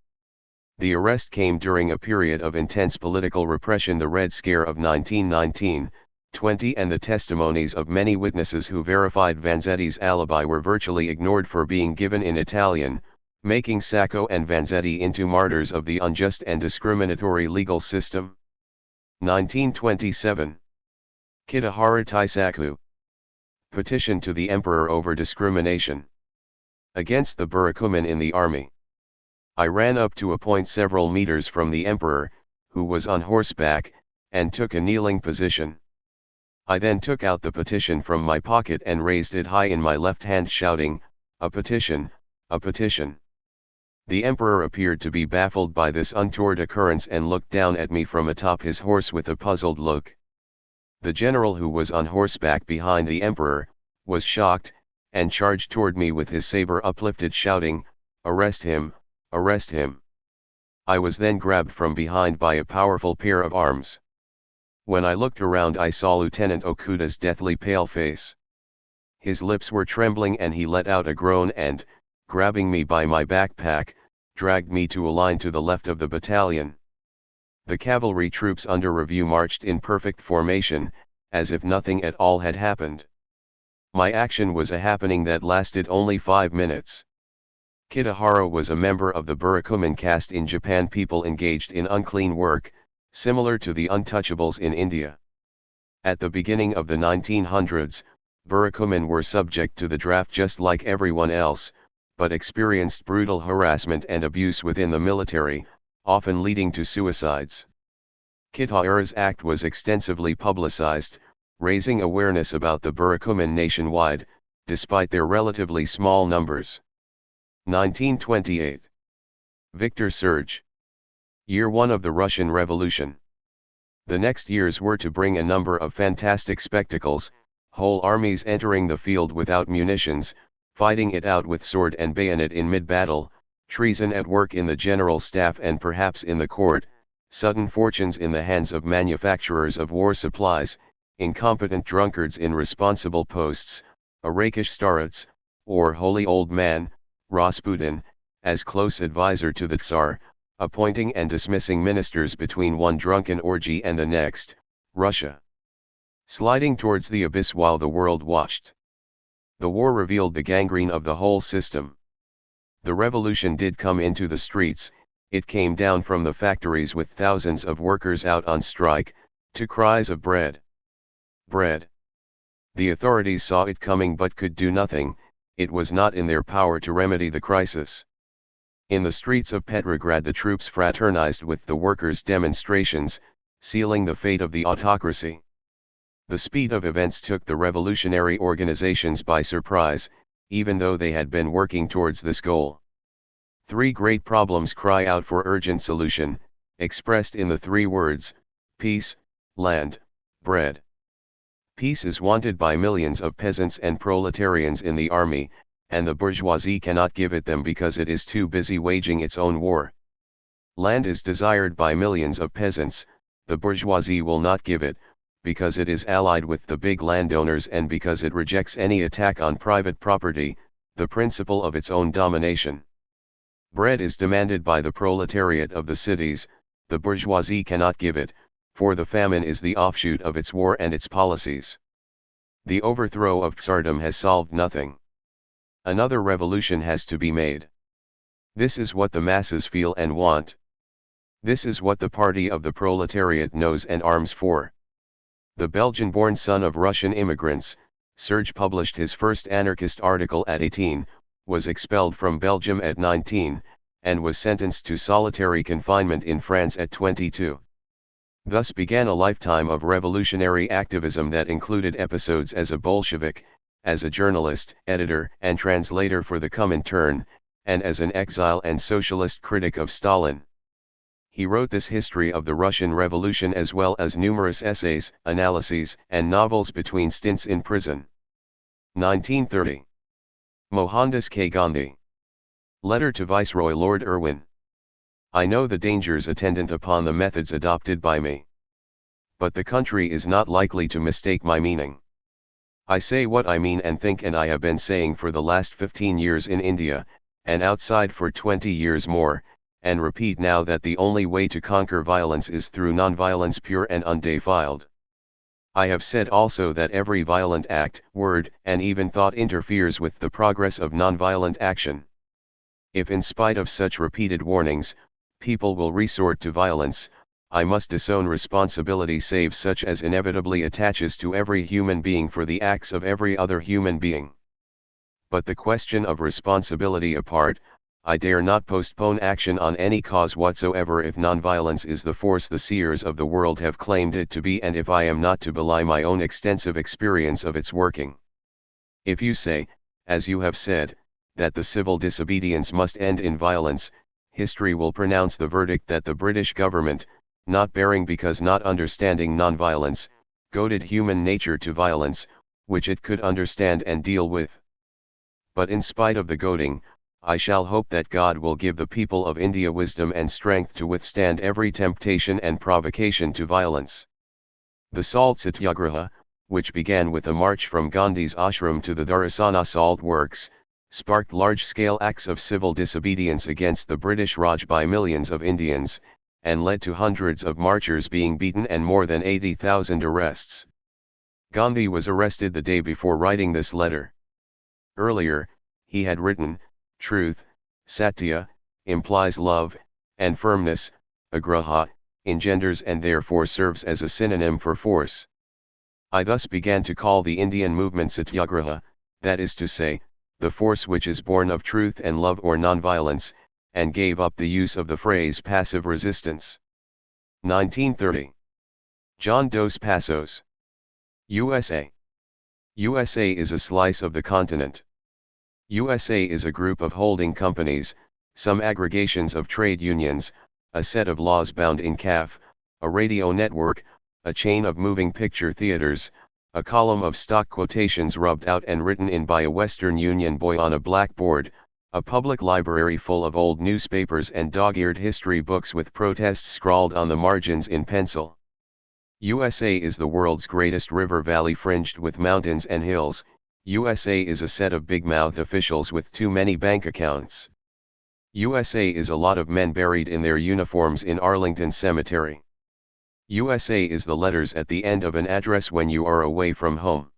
The arrest came during a period of intense political repression, the Red Scare of 1919-20, and the testimonies of many witnesses who verified Vanzetti's alibi were virtually ignored for being given in Italian, making Sacco and Vanzetti into martyrs of the unjust and discriminatory legal system. 1927. Kitahara Taisaku. Petition to the Emperor over discrimination. Against the Burakumin in the army. I ran up to a point several meters from the Emperor, who was on horseback, and took a kneeling position. I then took out the petition from my pocket and raised it high in my left hand, shouting, "A petition, a petition." The Emperor appeared to be baffled by this untoward occurrence and looked down at me from atop his horse with a puzzled look. The general, who was on horseback behind the Emperor, was shocked, and charged toward me with his saber uplifted, shouting, "Arrest him, arrest him." I was then grabbed from behind by a powerful pair of arms. When I looked around, I saw Lieutenant Okuda's deathly pale face. His lips were trembling and he let out a groan and, grabbing me by my backpack, dragged me to a line to the left of the battalion. The cavalry troops under review marched in perfect formation, as if nothing at all had happened. My action was a happening that lasted only 5 minutes. Kitahara was a member of the Burakumin caste in Japan, people engaged in unclean work, similar to the untouchables in India. At the beginning of the 1900s, Burikomen were subject to the draft just like everyone else, but experienced brutal harassment and abuse within the military, often leading to suicides. Kithaera's act was extensively publicized, raising awareness about the Burikomen nationwide, despite their relatively small numbers. 1928. Victor Surge. Year 1 of the Russian Revolution. The next years were to bring a number of fantastic spectacles, whole armies entering the field without munitions, fighting it out with sword and bayonet in mid-battle, treason at work in the general staff and perhaps in the court, sudden fortunes in the hands of manufacturers of war supplies, incompetent drunkards in responsible posts, a rakish starets, or holy old man, Rasputin, as close advisor to the Tsar, appointing and dismissing ministers between one drunken orgy and the next, Russia sliding towards the abyss while the world watched. The war revealed the gangrene of the whole system. The revolution did come into the streets, it came down from the factories with thousands of workers out on strike, to cries of bread. Bread. The authorities saw it coming but could do nothing, it was not in their power to remedy the crisis. In the streets of Petrograd the troops fraternized with the workers' demonstrations, sealing the fate of the autocracy. The speed of events took the revolutionary organizations by surprise, even though they had been working towards this goal. Three great problems cry out for urgent solution, expressed in the three words: peace, land, bread. Peace is wanted by millions of peasants and proletarians in the army, and the bourgeoisie cannot give it them because it is too busy waging its own war. Land is desired by millions of peasants, the bourgeoisie will not give it, because it is allied with the big landowners and because it rejects any attack on private property, the principle of its own domination. Bread is demanded by the proletariat of the cities, the bourgeoisie cannot give it, for the famine is the offshoot of its war and its policies. The overthrow of Tsardom has solved nothing. Another revolution has to be made. This is what the masses feel and want. This is what the party of the proletariat knows and arms for. The Belgian-born son of Russian immigrants, Serge published his first anarchist article at 18, was expelled from Belgium at 19, and was sentenced to solitary confinement in France at 22. Thus began a lifetime of revolutionary activism that included episodes as a Bolshevik, as a journalist, editor, and translator for the Comintern, and as an exile and socialist critic of Stalin. He wrote this history of the Russian Revolution as well as numerous essays, analyses, and novels between stints in prison. 1930. Mohandas K. Gandhi. Letter to Viceroy Lord Irwin. I know the dangers attendant upon the methods adopted by me. But the country is not likely to mistake my meaning. I say what I mean and think, and I have been saying for the last 15 years in India, and outside for 20 years more, and repeat now that the only way to conquer violence is through non-violence pure and undefiled. I have said also that every violent act, word, and even thought interferes with the progress of non-violent action. If in spite of such repeated warnings, people will resort to violence, I must disown responsibility save such as inevitably attaches to every human being for the acts of every other human being. But the question of responsibility apart, I dare not postpone action on any cause whatsoever if nonviolence is the force the seers of the world have claimed it to be, and if I am not to belie my own extensive experience of its working. If you say, as you have said, that the civil disobedience must end in violence, history will pronounce the verdict that the British government, not bearing because not understanding nonviolence, goaded human nature to violence, which it could understand and deal with. But in spite of the goading, I shall hope that God will give the people of India wisdom and strength to withstand every temptation and provocation to violence. The Salt Satyagraha, which began with a march from Gandhi's ashram to the Dharasana salt works, sparked large-scale acts of civil disobedience against the British Raj by millions of Indians, and led to hundreds of marchers being beaten and more than 80,000 arrests. Gandhi was arrested the day before writing this letter. Earlier, he had written, truth, satya, implies love, and firmness, agraha, engenders and therefore serves as a synonym for force. I thus began to call the Indian movement Satyagraha, that is to say, the force which is born of truth and love or nonviolence, and gave up the use of the phrase passive resistance. 1930. John Dos Passos. USA. USA is a slice of the continent. USA is a group of holding companies, some aggregations of trade unions, a set of laws bound in calf, a radio network, a chain of moving picture theaters, a column of stock quotations rubbed out and written in by a Western Union boy on a blackboard, a public library full of old newspapers and dog-eared history books with protests scrawled on the margins in pencil. USA is the world's greatest river valley fringed with mountains and hills. USA is a set of big-mouthed officials with too many bank accounts. USA is a lot of men buried in their uniforms in Arlington Cemetery. USA is the letters at the end of an address when you are away from home.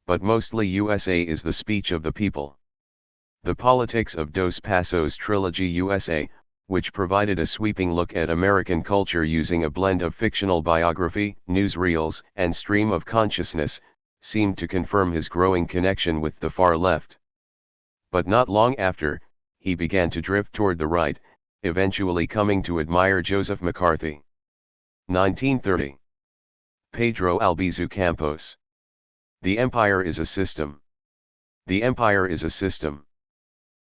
But mostly USA is the speech of the people. The politics of Dos Passos trilogy USA, which provided a sweeping look at American culture using a blend of fictional biography, newsreels, and stream of consciousness, seemed to confirm his growing connection with the far left. But not long after, he began to drift toward the right, eventually coming to admire Joseph McCarthy. 1930. Pedro Albizu Campos. The empire is a system. The empire is a system.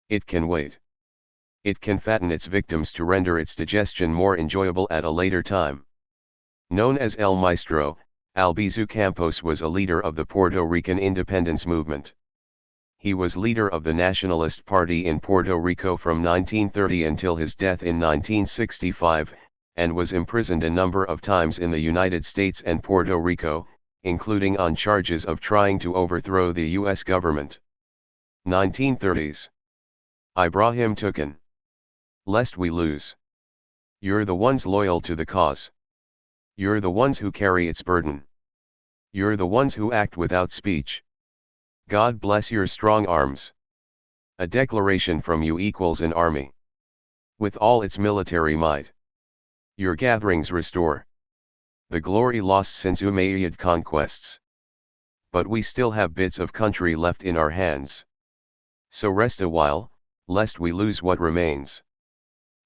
It can wait. It can fatten its victims to render its digestion more enjoyable at a later time. Known as El Maestro, Albizu Campos was a leader of the Puerto Rican independence movement. He was leader of the Nationalist Party in Puerto Rico from 1930 until his death in 1965, and was imprisoned a number of times in the United States and Puerto Rico, including on charges of trying to overthrow the U.S. government. 1930s. Ibrahim Tukin. Lest we lose. You're the ones loyal to the cause. You're the ones who carry its burden. You're the ones who act without speech. God bless your strong arms. A declaration from you equals an army. With all its military might. Your gatherings restore the glory lost since Umayyad conquests. But we still have bits of country left in our hands. So rest a while, lest we lose what remains.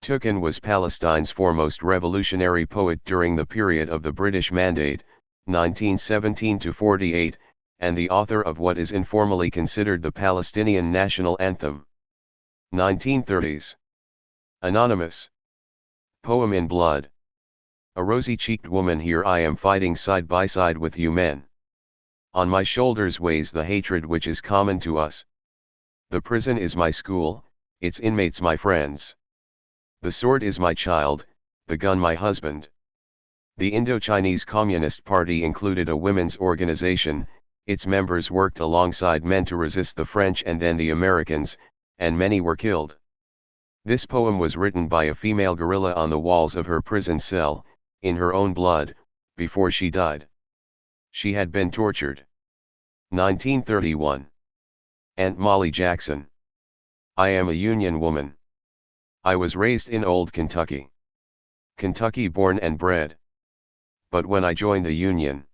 Tukin was Palestine's foremost revolutionary poet during the period of the British Mandate, 1917–48, and the author of what is informally considered the Palestinian national anthem. 1930s. Anonymous. Poem in blood. A rosy-cheeked woman, here I am fighting side by side with you men. On my shoulders weighs the hatred which is common to us. The prison is my school, its inmates my friends. The sword is my child, the gun my husband. The Indo-Chinese Communist Party included a women's organization, its members worked alongside men to resist the French and then the Americans, and many were killed. This poem was written by a female guerrilla on the walls of her prison cell, in her own blood, before she died. She had been tortured. 1931. Aunt Molly Jackson. I am a Union woman. I was raised in old Kentucky. Kentucky born and bred. But when I joined the Union,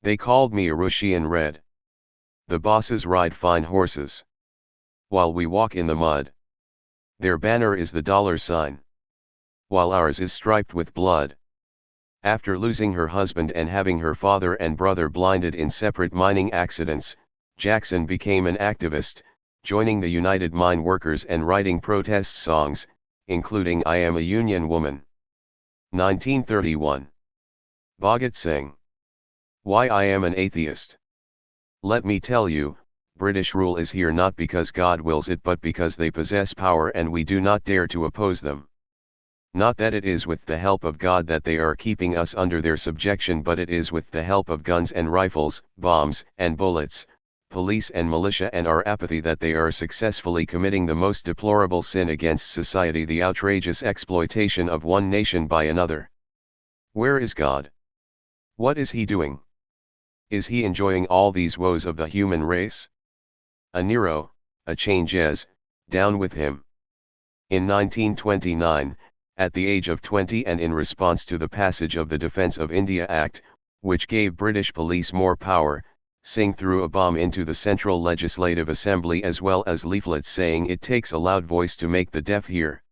they called me a Russian Red. The bosses ride fine horses, while we walk in the mud. Their banner is the $sign, while ours is striped with blood. After losing her husband and having her father and brother blinded in separate mining accidents, Jackson became an activist, joining the United Mine Workers and writing protest songs, including I Am a Union Woman. 1931. Bhagat Singh. Why I am an atheist. Let me tell you, British rule is here not because God wills it but because they possess power and we do not dare to oppose them. Not that it is with the help of God that they are keeping us under their subjection, but it is with the help of guns and rifles, bombs and bullets, police and militia and our apathy that they are successfully committing the most deplorable sin against society, the outrageous exploitation of one nation by another. Where is God? What is he doing? Is he enjoying all these woes of the human race? A Nero, a Changes, down with him. In 1929, at the age of 20 and in response to the passage of the Defence of India Act, which gave British police more power, Singh threw a bomb into the Central Legislative Assembly as well as leaflets saying it takes a loud voice to make the deaf hear.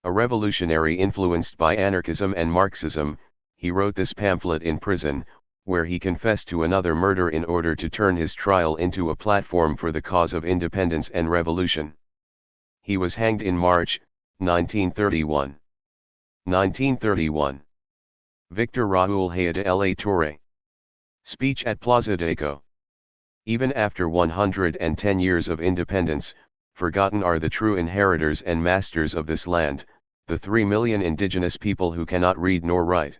A revolutionary influenced by anarchism and Marxism, he wrote this pamphlet in prison, where he confessed to another murder in order to turn his trial into a platform for the cause of independence and revolution. He was hanged in March, 1931. 1931. Victor Raoul Hayat La Touré. Speech at Plaza de Echo. Even after 110 years of independence, forgotten are the true inheritors and masters of this land, the 3 million indigenous people who cannot read nor write.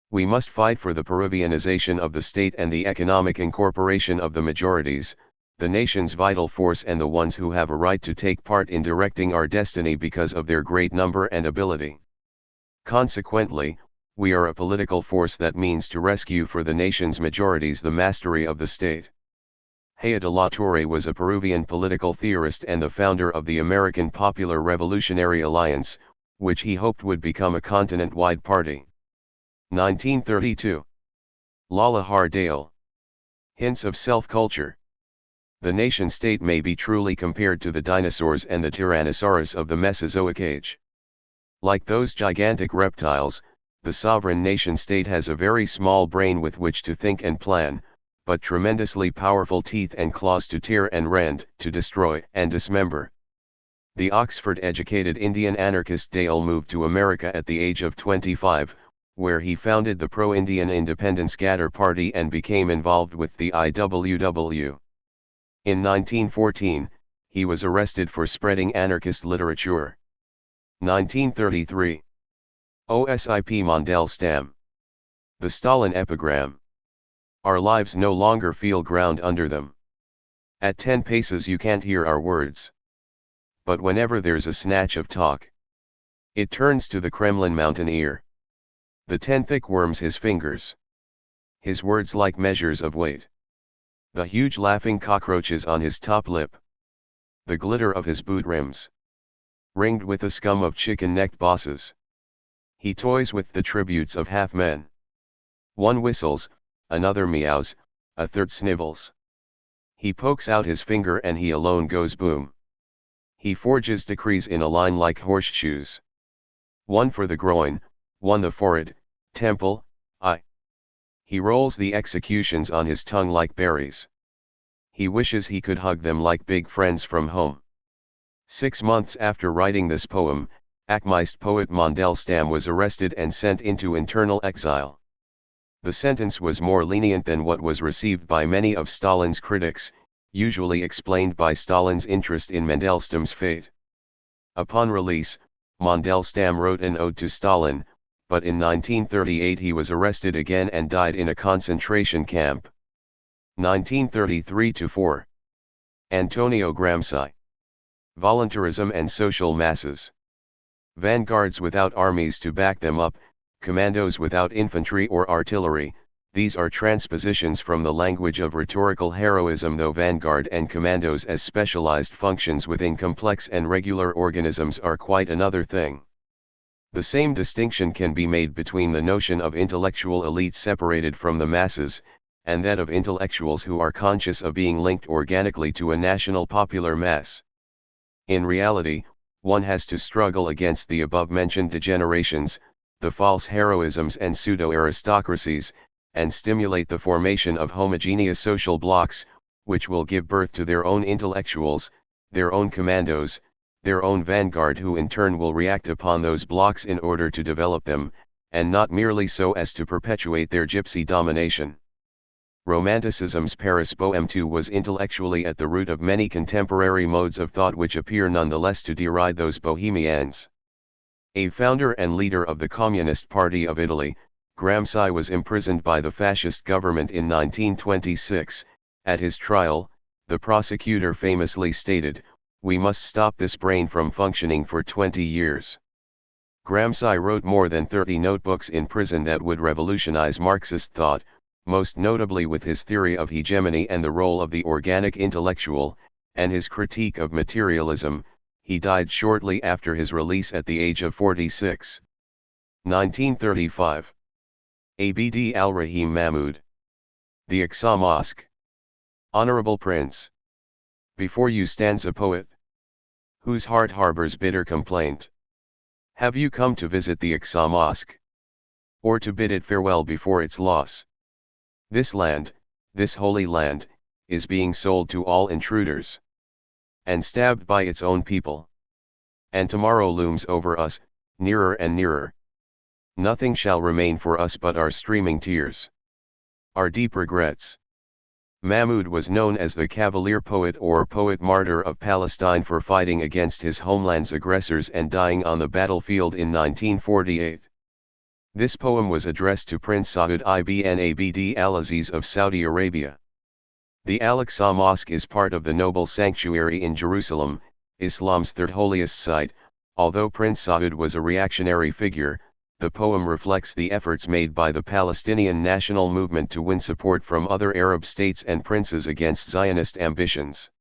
We must fight for the Peruvianization of the state and the economic incorporation of the majorities, the nation's vital force and the ones who have a right to take part in directing our destiny because of their great number and ability. Consequently, we are a political force that means to rescue for the nation's majorities the mastery of the state. Hayat La Touré was a Peruvian political theorist and the founder of the American Popular Revolutionary Alliance, which he hoped would become a continent-wide party. 1932. Lala Hardale. Hints of Self-Culture. The nation-state may be truly compared to the dinosaurs and the Tyrannosaurus of the Mesozoic age. Like those gigantic reptiles, the sovereign nation-state has a very small brain with which to think and plan, but tremendously powerful teeth and claws to tear and rend, to destroy and dismember. The Oxford-educated Indian anarchist Dale moved to America at the age of 25, where he founded the pro-Indian Independence Ghadar Party and became involved with the IWW. In 1914, he was arrested for spreading anarchist literature. 1933. Osip Mandelstam. The Stalin Epigram. Our lives no longer feel ground under them. At 10 paces you can't hear our words. But whenever there's a snatch of talk, it turns to the Kremlin mountaineer. The 10 thick worms his fingers. His words like measures of weight. The huge laughing cockroaches on his top lip. The glitter of his boot rims. Ringed with the scum of chicken-necked bosses. He toys with the tributes of half-men. One whistles, another meows, a third snivels. He pokes out his finger and he alone goes boom. He forges decrees in a line like horseshoes. One for the groin, one the forehead, temple, eye. He rolls the executions on his tongue like berries. He wishes he could hug them like big friends from home. 6 months after writing this poem, Acmeist poet Mandelstam was arrested and sent into internal exile. The sentence was more lenient than what was received by many of Stalin's critics, usually explained by Stalin's interest in Mandelstam's fate. Upon release, Mandelstam wrote an ode to Stalin, but in 1938 he was arrested again and died in a concentration camp. 1933-4. Antonio Gramsci. Voluntarism and Social Masses. Vanguards without armies to back them up, commandos without infantry or artillery, these are transpositions from the language of rhetorical heroism, though vanguard and commandos as specialized functions within complex and regular organisms are quite another thing. The same distinction can be made between the notion of intellectual elites separated from the masses, and that of intellectuals who are conscious of being linked organically to a national popular mass. In reality, one has to struggle against the above-mentioned degenerations, the false heroisms and pseudo-aristocracies, and stimulate the formation of homogeneous social blocks, which will give birth to their own intellectuals, their own commandos, their own vanguard, who in turn will react upon those blocks in order to develop them, and not merely so as to perpetuate their gypsy domination. Romanticism's Paris Bohème too was intellectually at the root of many contemporary modes of thought which appear nonetheless to deride those bohemians. A founder and leader of the Communist Party of Italy, Gramsci was imprisoned by the fascist government in 1926. At his trial, the prosecutor famously stated, "We must stop this brain from functioning for 20 years." Gramsci wrote more than 30 notebooks in prison that would revolutionize Marxist thought, most notably with his theory of hegemony and the role of the organic intellectual, and his critique of materialism. he died shortly after his release at the age of 46. 1935. Abd al-Rahim Mahmud. The Aqsa Mosque. Honorable Prince. Before you stands a poet, whose heart harbors bitter complaint. Have you come to visit the Aqsa Mosque? Or to bid it farewell before its loss? This land, this holy land, is being sold to all intruders. And stabbed by its own people. And tomorrow looms over us, nearer and nearer. Nothing shall remain for us but our streaming tears. Our deep regrets. Mahmud was known as the Cavalier Poet or Poet Martyr of Palestine for fighting against his homeland's aggressors and dying on the battlefield in 1948. This poem was addressed to Prince Saud ibn Abd al-Aziz of Saudi Arabia. The Al-Aqsa Mosque is part of the noble sanctuary in Jerusalem, Islam's third holiest site. Although Prince Saud was a reactionary figure, the poem reflects the efforts made by the Palestinian national movement to win support from other Arab states and princes against Zionist ambitions.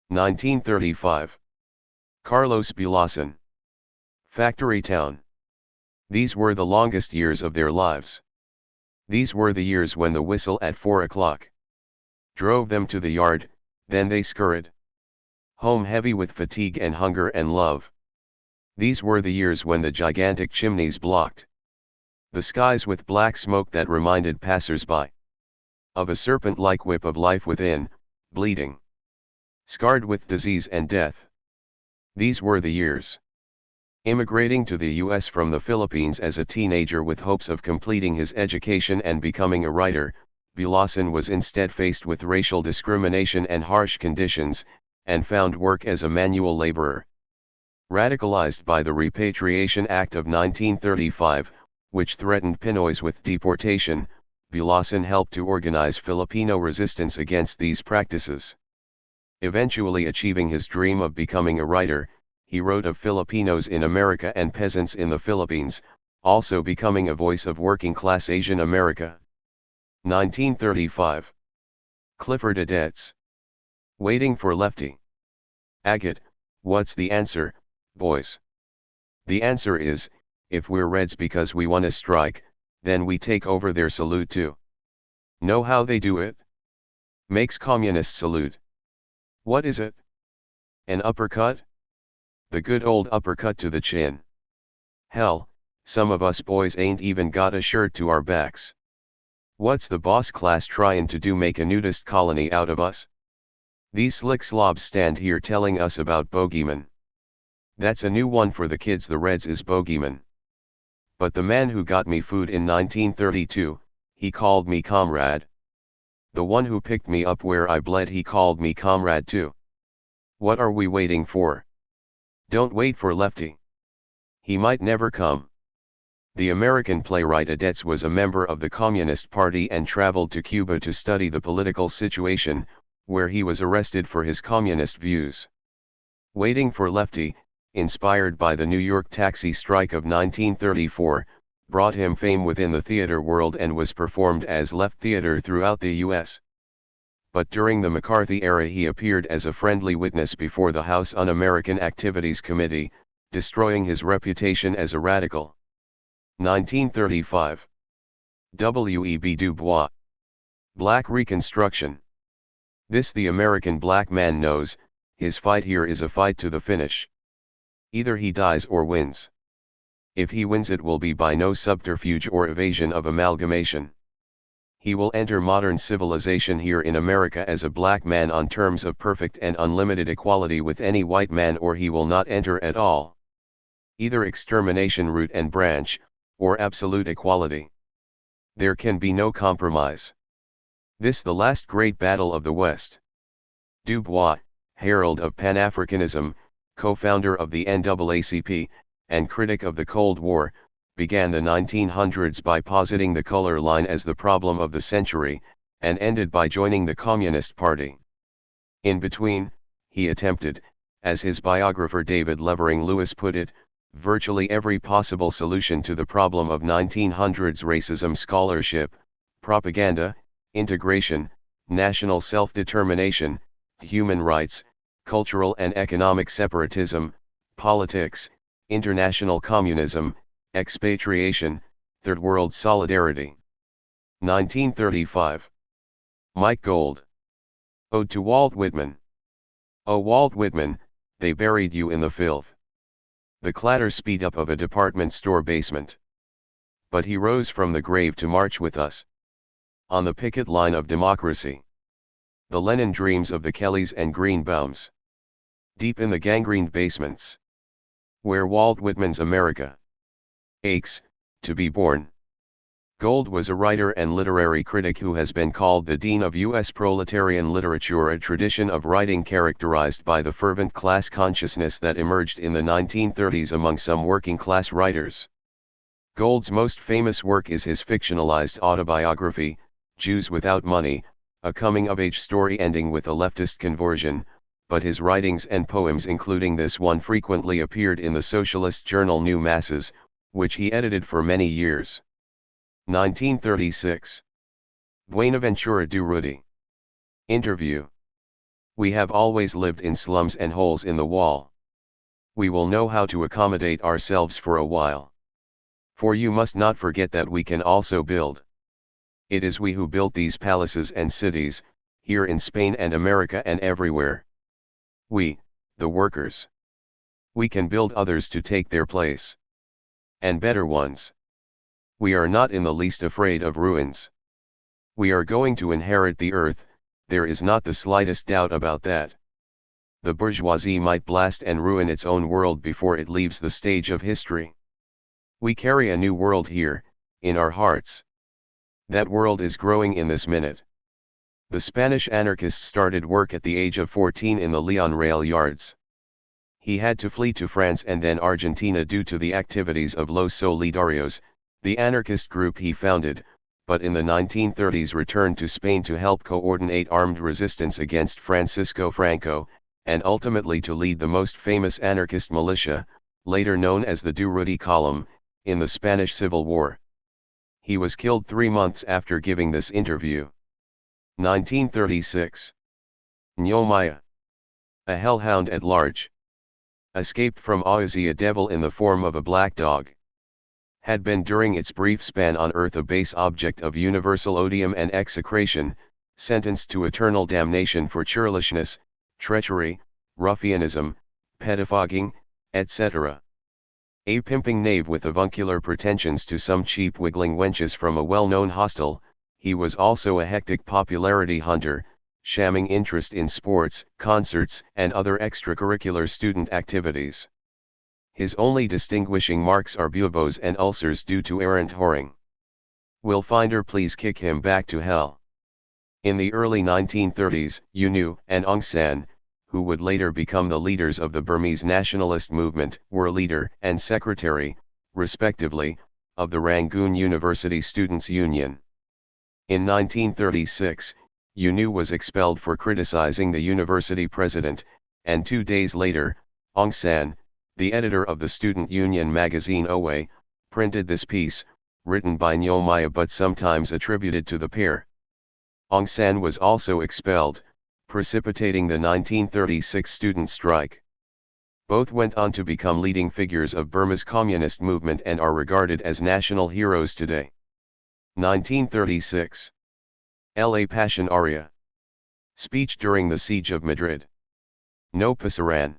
1935. Carlos Bulasan. Factory Town. These were the longest years of their lives. These were the years when the whistle at 4 o'clock drove them to the yard, then they scurried home heavy with fatigue and hunger and love. These were the years when the gigantic chimneys blocked the skies with black smoke that reminded passers-by of a serpent-like whip of life within, bleeding, scarred with disease and death. These were the years. Immigrating to the U.S. from the Philippines as a teenager with hopes of completing his education and becoming a writer, Bulasan was instead faced with racial discrimination and harsh conditions, and found work as a manual laborer. Radicalized by the Repatriation Act of 1935, which threatened Pinoys with deportation, Bulasan helped to organize Filipino resistance against these practices. Eventually achieving his dream of becoming a writer, he wrote of Filipinos in America and peasants in the Philippines, also becoming a voice of working-class Asian America. 1935. Clifford Adets. Waiting for Lefty. Agate, what's the answer, boys? The answer is, if we're Reds because we won a strike, then we take over their salute too. Know how they do it? Makes communist salute. What is it? An uppercut? The good old uppercut to the chin. Hell, some of us boys ain't even got a shirt to our backs. What's the boss class tryin' to do, make a nudist colony out of us? These slick slobs stand here telling us about bogeyman. That's a new one for the kids, the Reds is bogeyman. But the man who got me food in 1932, he called me comrade. The one who picked me up where I bled, he called me comrade too. What are we waiting for? Don't wait for Lefty. He might never come. The American playwright Adets was a member of the Communist Party and traveled to Cuba to study the political situation, where he was arrested for his communist views. Waiting for Lefty, inspired by the New York taxi strike of 1934, brought him fame within the theater world and was performed as left theater throughout the U.S. But during the McCarthy era he appeared as a friendly witness before the House Un-American Activities Committee, destroying his reputation as a radical. 1935. W.E.B. Du Bois. Black Reconstruction. This the American black man knows, his fight here is a fight to the finish. Either he dies or wins. If he wins, it will be by no subterfuge or evasion of amalgamation. He will enter modern civilization here in America as a black man on terms of perfect and unlimited equality with any white man, or he will not enter at all. Either extermination root and branch, or absolute equality. There can be no compromise. This the last great battle of the West. Du Bois, herald of Pan-Africanism, co-founder of the NAACP, and critic of the Cold War, began the 1900s by positing the color line as the problem of the century, and ended by joining the Communist Party. In between, he attempted, as his biographer David Levering Lewis put it, virtually every possible solution to the problem of 1900s racism: scholarship, propaganda, integration, national self-determination, human rights, cultural and economic separatism, politics, international communism, expatriation, Third World solidarity. 1935. Mike Gold. Ode to Walt Whitman. Oh Walt Whitman, they buried you in the filth. The clatter speed up of a department store basement. But he rose from the grave to march with us. On the picket line of democracy. The Lenin dreams of the Kellys and Greenbaums. Deep in the gangrened basements. Where Walt Whitman's America aches to be born. Gold was a writer and literary critic who has been called the dean of U.S. proletarian literature, a tradition of writing characterized by the fervent class consciousness that emerged in the 1930s among some working-class writers. Gold's most famous work is his fictionalized autobiography, Jews Without Money, a coming-of-age story ending with a leftist conversion, but his writings and poems, including this one, frequently appeared in the socialist journal New Masses, which he edited for many years. 1936. Buenaventura Durruti. Interview. We have always lived in slums and holes in the wall. We will know how to accommodate ourselves for a while. For you must not forget that we can also build. It is we who built these palaces and cities, here in Spain and America and everywhere. We, the workers. We can build others to take their place. And better ones. We are not in the least afraid of ruins. We are going to inherit the earth, there is not the slightest doubt about that. The bourgeoisie might blast and ruin its own world before it leaves the stage of history. We carry a new world here, in our hearts. That world is growing in this minute. The Spanish anarchist started work at the age of 14 in the Leon rail yards. He had to flee to France and then Argentina due to the activities of Los Solidarios, the anarchist group he founded, but in the 1930s returned to Spain to help coordinate armed resistance against Francisco Franco, and ultimately to lead the most famous anarchist militia, later known as the Durruti Column, in the Spanish Civil War. He was killed 3 months after giving this interview. 1936. Nehemiah. A hellhound at large. Escaped from Audrea, a devil in the form of a black dog. Had been during its brief span on earth a base object of universal odium and execration, sentenced to eternal damnation for churlishness, treachery, ruffianism, pettifogging, etc. A pimping knave with avuncular pretensions to some cheap wiggling wenches from a well-known hostel, he was also a hectic popularity hunter, shamming interest in sports, concerts, and other extracurricular student activities. His only distinguishing marks are buboes and ulcers due to errant whoring. Will Finder please kick him back to hell? In the early 1930s, U Nu and Aung San, who would later become the leaders of the Burmese nationalist movement, were leader and secretary, respectively, of the Rangoon University Students' Union. In 1936, U Nu was expelled for criticizing the university president, and 2 days later, Aung San, the editor of the student union magazine Owe, printed this piece, written by Nehemiah but sometimes attributed to the pair. Aung San was also expelled, precipitating the 1936 student strike. Both went on to become leading figures of Burma's communist movement and are regarded as national heroes today. 1936. La Passion Aria. Speech during the Siege of Madrid. No pasaran.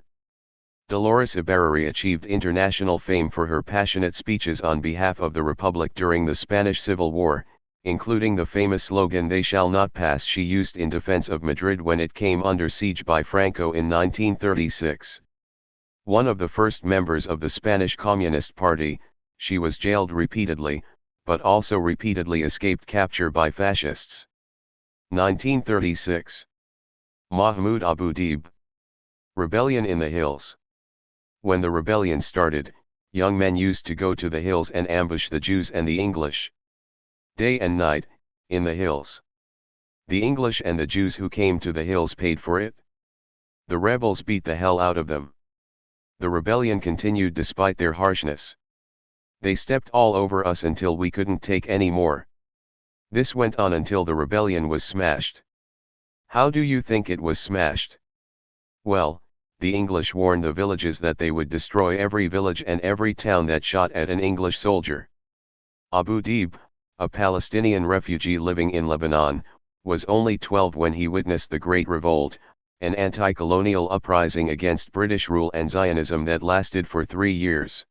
Dolores Ibarruri achieved international fame for her passionate speeches on behalf of the Republic during the Spanish Civil War, including the famous slogan "They shall not pass" she used in defense of Madrid when it came under siege by Franco in 1936. One of the first members of the Spanish Communist Party, she was jailed repeatedly, but also repeatedly escaped capture by fascists. 1936. Mahmoud Abu Deeb. Rebellion in the Hills. When the rebellion started, young men used to go to the hills and ambush the Jews and the English. Day and night, in the hills. The English and the Jews who came to the hills paid for it. The rebels beat the hell out of them. The rebellion continued despite their harshness. They stepped all over us until we couldn't take any more. This went on until the rebellion was smashed. How do you think it was smashed? Well, the English warned the villages that they would destroy every village and every town that shot at an English soldier. Abu Deeb, a Palestinian refugee living in Lebanon, was only 12 when he witnessed the Great Revolt, an anti-colonial uprising against British rule and Zionism that lasted for 3 years.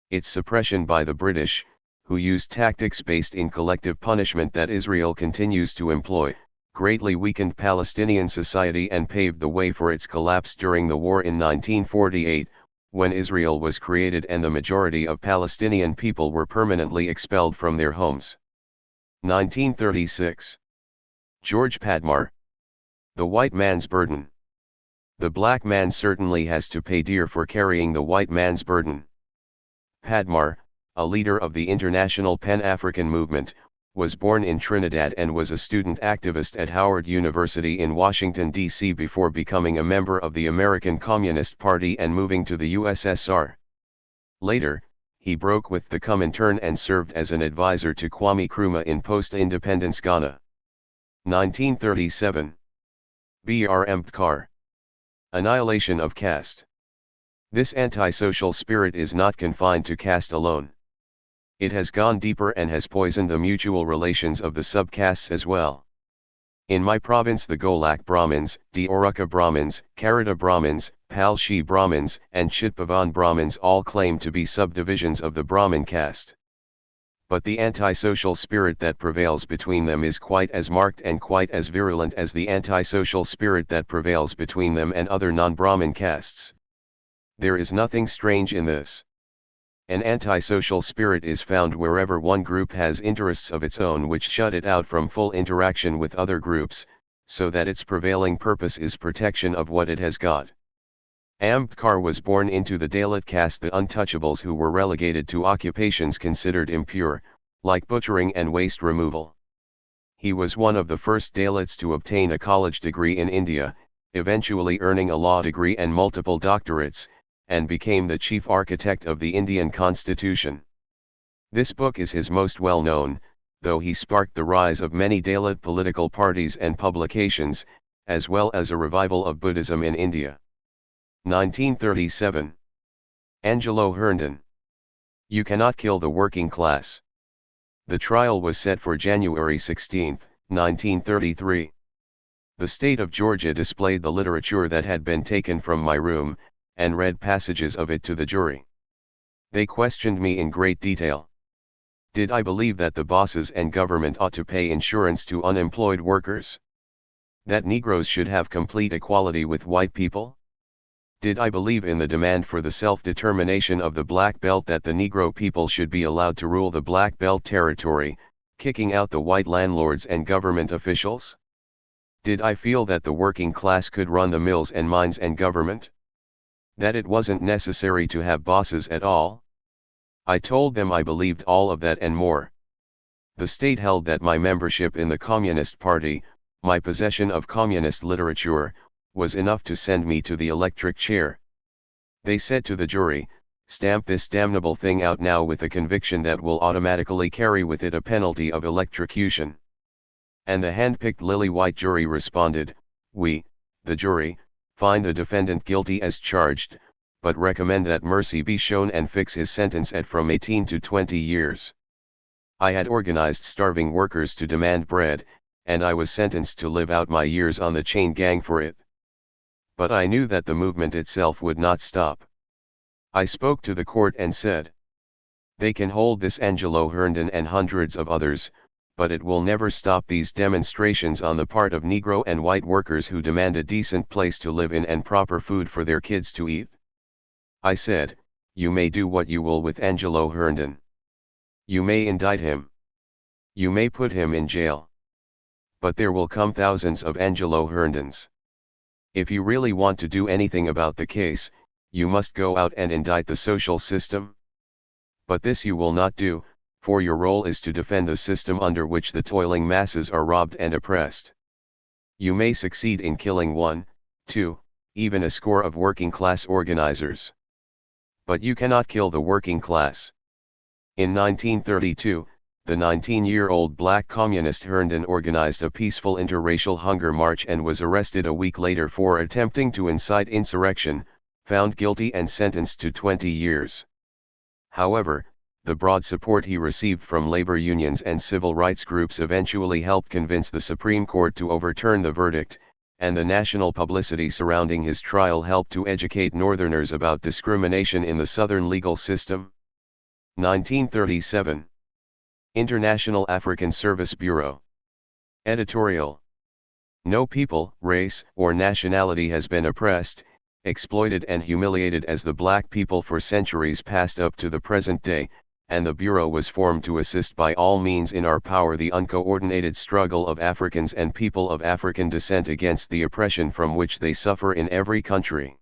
Its suppression by the British, who used tactics based in collective punishment that Israel continues to employ, greatly weakened Palestinian society and paved the way for its collapse during the war in 1948, when Israel was created and the majority of Palestinian people were permanently expelled from their homes. 1936. George Padmar. The White Man's Burden. The black man certainly has to pay dear for carrying the white man's burden. Padmar, a leader of the international Pan-African movement, was born in Trinidad and was a student activist at Howard University in Washington, D.C. before becoming a member of the American Communist Party and moving to the USSR. Later, he broke with the Comintern and served as an advisor to Kwame Nkrumah in post-independence Ghana. 1937. B.R. Mbkar. Annihilation of caste. This antisocial spirit is not confined to caste alone. It has gone deeper and has poisoned the mutual relations of the subcastes as well. In my province the Golak Brahmins, Dioruka Brahmins, Karada Brahmins, Palshi Brahmins, and Chitpavan Brahmins all claim to be subdivisions of the Brahmin caste. But the antisocial spirit that prevails between them is quite as marked and quite as virulent as the antisocial spirit that prevails between them and other non-Brahmin castes. There is nothing strange in this. An antisocial spirit is found wherever one group has interests of its own which shut it out from full interaction with other groups, so that its prevailing purpose is protection of what it has got. Ambedkar was born into the Dalit caste, the untouchables who were relegated to occupations considered impure, like butchering and waste removal. He was one of the first Dalits to obtain a college degree in India, eventually earning a law degree and multiple doctorates, and became the chief architect of the Indian Constitution. This book is his most well-known, though he sparked the rise of many Dalit political parties and publications, as well as a revival of Buddhism in India. 1937. Angelo Herndon. You cannot kill the working class. The trial was set for January 16, 1933. The state of Georgia displayed the literature that had been taken from my room, and read passages of it to the jury. They questioned me in great detail. Did I believe that the bosses and government ought to pay insurance to unemployed workers? That Negroes should have complete equality with white people? Did I believe in the demand for the self-determination of the Black Belt, that the Negro people should be allowed to rule the Black Belt territory, kicking out the white landlords and government officials? Did I feel that the working class could run the mills and mines and government? That it wasn't necessary to have bosses at all? I told them I believed all of that and more. The state held that my membership in the Communist Party, my possession of communist literature, was enough to send me to the electric chair. They said to the jury, stamp this damnable thing out now with a conviction that will automatically carry with it a penalty of electrocution. And the hand-picked lily-white jury responded, we, the jury, find the defendant guilty as charged, but recommend that mercy be shown and fix his sentence at from 18 to 20 years. I had organized starving workers to demand bread, and I was sentenced to live out my years on the chain gang for it. But I knew that the movement itself would not stop. I spoke to the court and said, they can hold this Angelo Herndon and hundreds of others, but it will never stop these demonstrations on the part of Negro and white workers who demand a decent place to live in and proper food for their kids to eat. I said, you may do what you will with Angelo Herndon. You may indict him. You may put him in jail. But there will come thousands of Angelo Herndons. If you really want to do anything about the case, you must go out and indict the social system. But this you will not do, for your role is to defend the system under which the toiling masses are robbed and oppressed. You may succeed in killing 1, 2, even a score of working class organizers. But you cannot kill the working class. In 1932, the 19-year-old black communist Herndon organized a peaceful interracial hunger march and was arrested a week later for attempting to incite insurrection, found guilty and sentenced to 20 years. However, the broad support he received from labor unions and civil rights groups eventually helped convince the Supreme Court to overturn the verdict, and the national publicity surrounding his trial helped to educate Northerners about discrimination in the Southern legal system. 1937. International African Service Bureau. Editorial. No people, race, or nationality has been oppressed, exploited and humiliated as the black people for centuries past up to the present day, and the Bureau was formed to assist by all means in our power the uncoordinated struggle of Africans and people of African descent against the oppression from which they suffer in every country.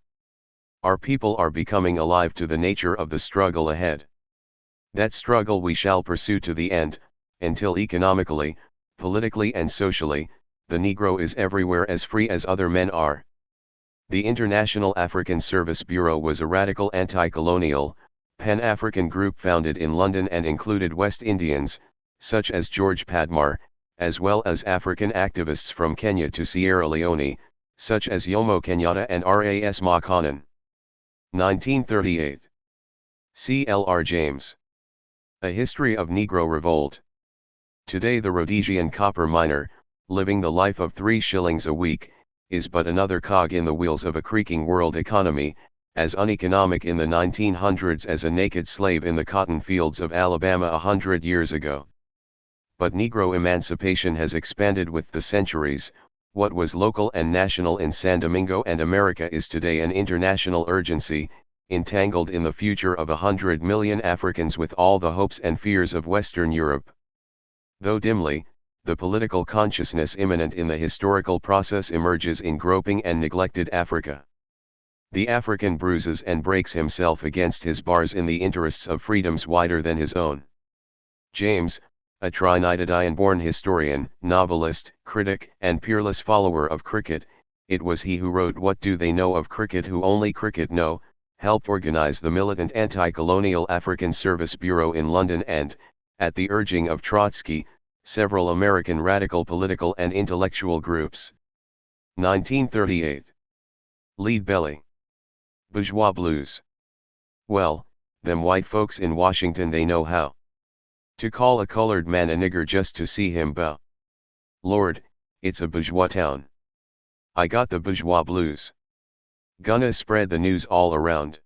Our people are becoming alive to the nature of the struggle ahead. That struggle we shall pursue to the end, until economically, politically and socially, the Negro is everywhere as free as other men are. The International African Service Bureau was a radical anti-colonial, Pan-African group founded in London and included West Indians, such as George Padmar, as well as African activists from Kenya to Sierra Leone, such as Jomo Kenyatta and Ras Makonnen. 1938. C. L. R. James. A History of Negro Revolt. Today the Rhodesian copper miner, living the life of 3 shillings a week, is but another cog in the wheels of a creaking world economy, as uneconomic in the 1900s as a naked slave in the cotton fields of Alabama 100 years ago. But Negro emancipation has expanded with the centuries. What was local and national in San Domingo and America is today an international urgency, entangled in the future of 100 million Africans with all the hopes and fears of Western Europe. Though dimly, the political consciousness immanent in the historical process emerges in groping and neglected Africa. The African bruises and breaks himself against his bars in the interests of freedoms wider than his own. James, a Trinidadian-born historian, novelist, critic, and peerless follower of cricket, it was he who wrote What Do They Know of Cricket Who Only Cricket Know, helped organize the militant anti-colonial African Service Bureau in London and, at the urging of Trotsky, several American radical political and intellectual groups. 1938. Lead Belly. Bourgeois Blues. Well, them white folks in Washington they know how to call a colored man a nigger just to see him bow. Lord, it's a bourgeois town. I got the bourgeois blues. Gonna spread the news all around.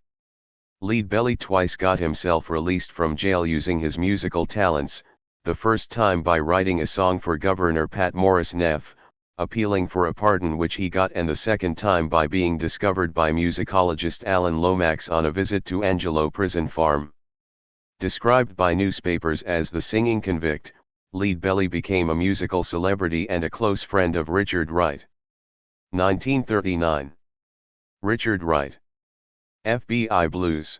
Lead Belly twice got himself released from jail using his musical talents, the first time by writing a song for Governor Pat Morris Neff, appealing for a pardon which he got, and the second time by being discovered by musicologist Alan Lomax on a visit to Angelo Prison Farm. Described by newspapers as the singing convict, Lead Belly became a musical celebrity and a close friend of Richard Wright. 1939. Richard Wright. FBI Blues.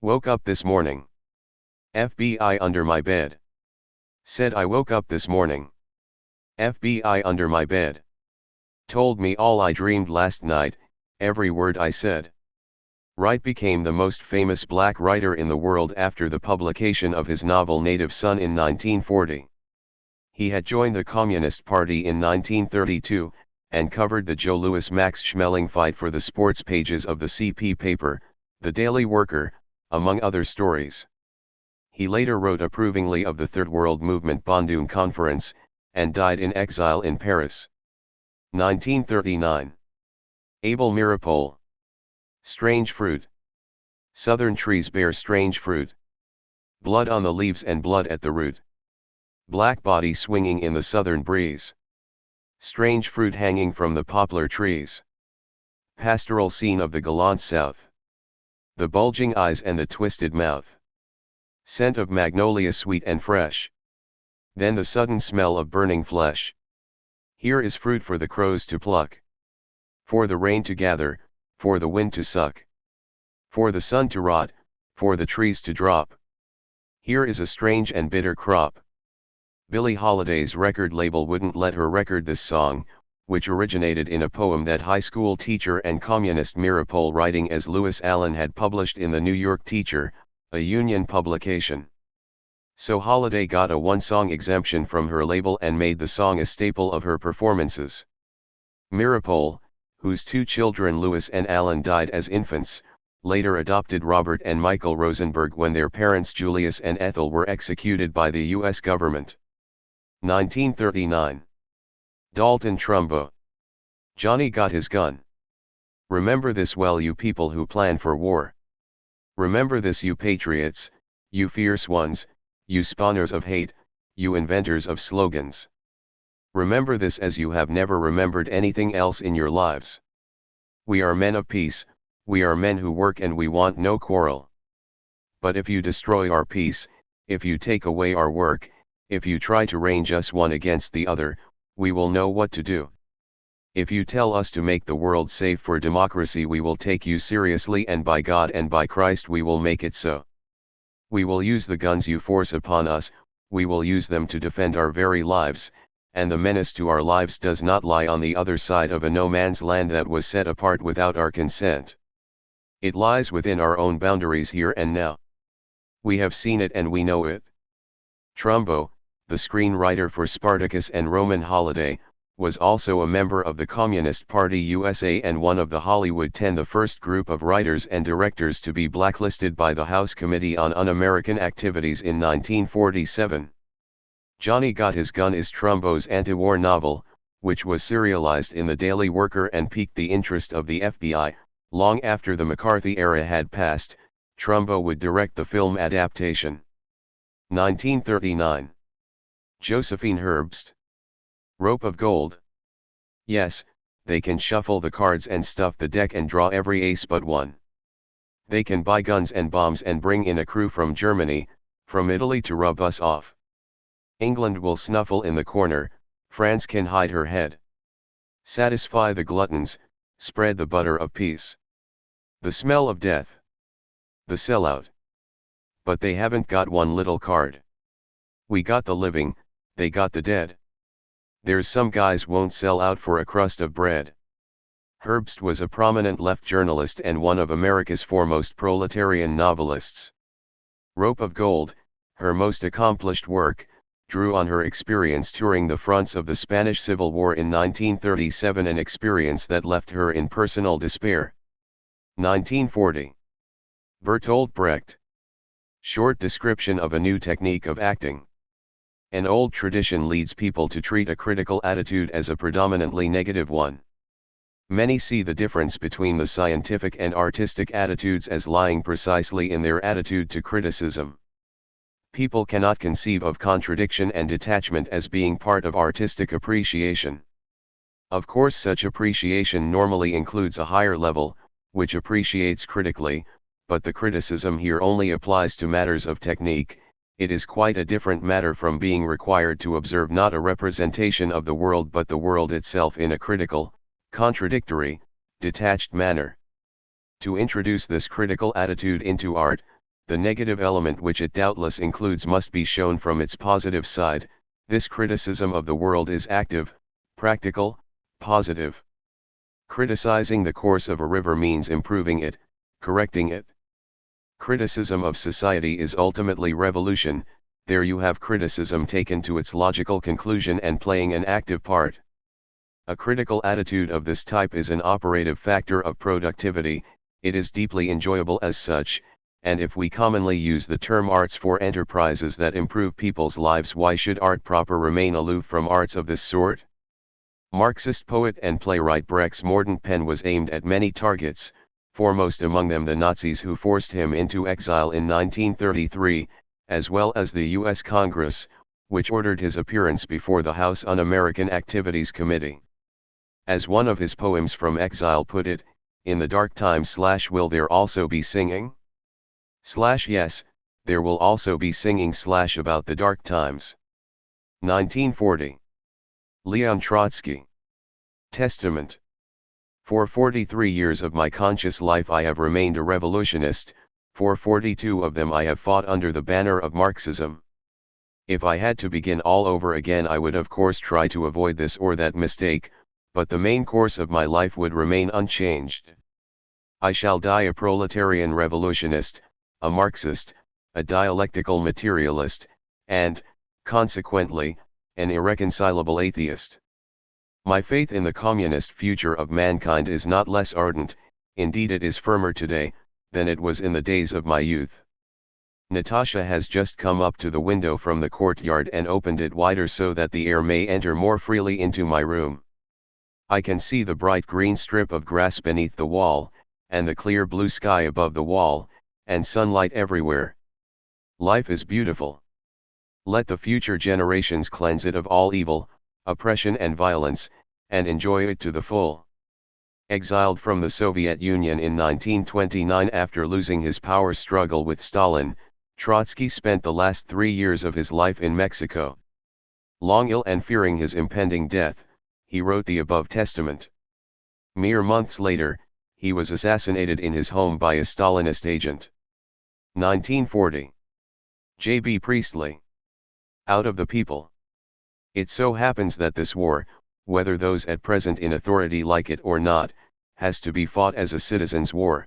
Woke up this morning. FBI under my bed. Said I woke up this morning. FBI under my bed. Told me all I dreamed last night, every word I said. Wright became the most famous black writer in the world after the publication of his novel Native Son in 1940. He had joined the Communist Party in 1932, and covered the Joe Louis Max Schmeling fight for the sports pages of the CP paper, The Daily Worker, among other stories. He later wrote approvingly of the Third World Movement Bandung Conference, and died in exile in Paris. 1939. Abel Mirapole. Strange fruit. Southern trees bear strange fruit. Blood on the leaves and blood at the root. Black body swinging in the southern breeze. Strange fruit hanging from the poplar trees. Pastoral scene of the gallant South. The bulging eyes and the twisted mouth. Scent of magnolia sweet and fresh. Then the sudden smell of burning flesh. Here is fruit for the crows to pluck. For the rain to gather, for the wind to suck. For the sun to rot, for the trees to drop. Here is a strange and bitter crop. Billie Holiday's record label wouldn't let her record this song, which originated in a poem that high school teacher and communist Mirapole writing as Lewis Allen had published in the New York Teacher, a Union publication. So Holiday got a one-song exemption from her label and made the song a staple of her performances. Mirapole, whose two children Louis and Alan died as infants, later adopted Robert and Michael Rosenberg when their parents Julius and Ethel were executed by the U.S. government. 1939. Dalton Trumbo. Johnny got his gun. Remember this well, you people who plan for war. Remember this, you patriots, you fierce ones, you spawners of hate, you inventors of slogans. Remember this as you have never remembered anything else in your lives. We are men of peace, we are men who work and we want no quarrel. But if you destroy our peace, if you take away our work, if you try to range us one against the other, we will know what to do. If you tell us to make the world safe for democracy, we will take you seriously, and by God and by Christ we will make it so. We will use the guns you force upon us, we will use them to defend our very lives, and the menace to our lives does not lie on the other side of a no man's land that was set apart without our consent. It lies within our own boundaries here and now. We have seen it and we know it. Trumbo, the screenwriter for Spartacus and Roman Holiday, was also a member of the Communist Party USA and one of the Hollywood 10, the first group of writers and directors to be blacklisted by the House Committee on Un-American Activities in 1947. Johnny Got His Gun is Trumbo's anti-war novel, which was serialized in the Daily Worker and piqued the interest of the FBI. Long after the McCarthy era had passed, Trumbo would direct the film adaptation. 1939. Josephine Herbst. Rope of Gold. Yes, they can shuffle the cards and stuff the deck and draw every ace but one. They can buy guns and bombs and bring in a crew from Germany, from Italy to rub us off. England will snuffle in the corner, France can hide her head. Satisfy the gluttons, spread the butter of peace. The smell of death. The sellout. But they haven't got one little card. We got the living, they got the dead. There's some guys won't sell out for a crust of bread. Herbst was a prominent left journalist and one of America's foremost proletarian novelists. Rope of Gold, her most accomplished work, drew on her experience touring the fronts of the Spanish Civil War in 1937, an experience that left her in personal despair. 1940. Bertolt Brecht. Short description of a new technique of acting. An old tradition leads people to treat a critical attitude as a predominantly negative one. Many see the difference between the scientific and artistic attitudes as lying precisely in their attitude to criticism. People cannot conceive of contradiction and detachment as being part of artistic appreciation. Of course, such appreciation normally includes a higher level, which appreciates critically, but the criticism here only applies to matters of technique. It is quite a different matter from being required to observe not a representation of the world but the world itself in a critical, contradictory, detached manner. To introduce this critical attitude into art, the negative element which it doubtless includes must be shown from its positive side. This criticism of the world is active, practical, positive. Criticizing the course of a river means improving it, correcting it. Criticism of society is ultimately revolution. There you have criticism taken to its logical conclusion and playing an active part. A critical attitude of this type is an operative factor of productivity. It is deeply enjoyable as such, and if we commonly use the term arts for enterprises that improve people's lives, why should art proper remain aloof from arts of this sort? Marxist poet and playwright Brecht's mordant pen was aimed at many targets, foremost among them the Nazis who forced him into exile in 1933, as well as the U.S. Congress, which ordered his appearance before the House Un-American Activities Committee. As one of his poems from exile put it, in the dark times / will there also be singing? / yes, there will also be singing / about the dark times. 1940. Leon Trotsky. Testament. For 43 years of my conscious life I have remained a revolutionist, for 42 of them I have fought under the banner of Marxism. If I had to begin all over again I would of course try to avoid this or that mistake, but the main course of my life would remain unchanged. I shall die a proletarian revolutionist, a Marxist, a dialectical materialist, and, consequently, an irreconcilable atheist. My faith in the communist future of mankind is not less ardent, indeed it is firmer today, than it was in the days of my youth. Natasha has just come up to the window from the courtyard and opened it wider so that the air may enter more freely into my room. I can see the bright green strip of grass beneath the wall, and the clear blue sky above the wall, and sunlight everywhere. Life is beautiful. Let the future generations cleanse it of all evil, oppression and violence, and enjoy it to the full. Exiled from the Soviet Union in 1929 after losing his power struggle with Stalin, Trotsky spent the last 3 years of his life in Mexico. Long ill and fearing his impending death, he wrote the above testament. Mere months later, he was assassinated in his home by a Stalinist agent. 1940. J.B. Priestley. Out of the people. It so happens that this war, whether those at present in authority like it or not, has to be fought as a citizens' war.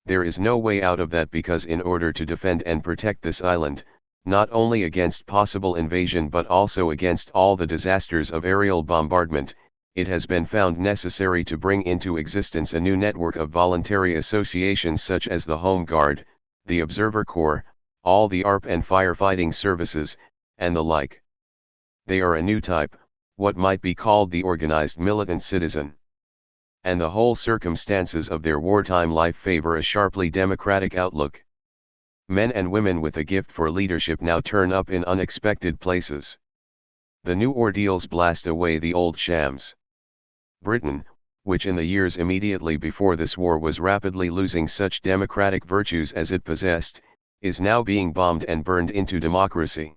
There is no way out of that because in order to defend and protect this island, not only against possible invasion but also against all the disasters of aerial bombardment, it has been found necessary to bring into existence a new network of voluntary associations such as the Home Guard, the Observer Corps, all the ARP and firefighting services, and the like. They are a new type, what might be called the organized militant citizen. And the whole circumstances of their wartime life favor a sharply democratic outlook. Men and women with a gift for leadership now turn up in unexpected places. The new ordeals blast away the old shams. Britain, which in the years immediately before this war was rapidly losing such democratic virtues as it possessed, is now being bombed and burned into democracy.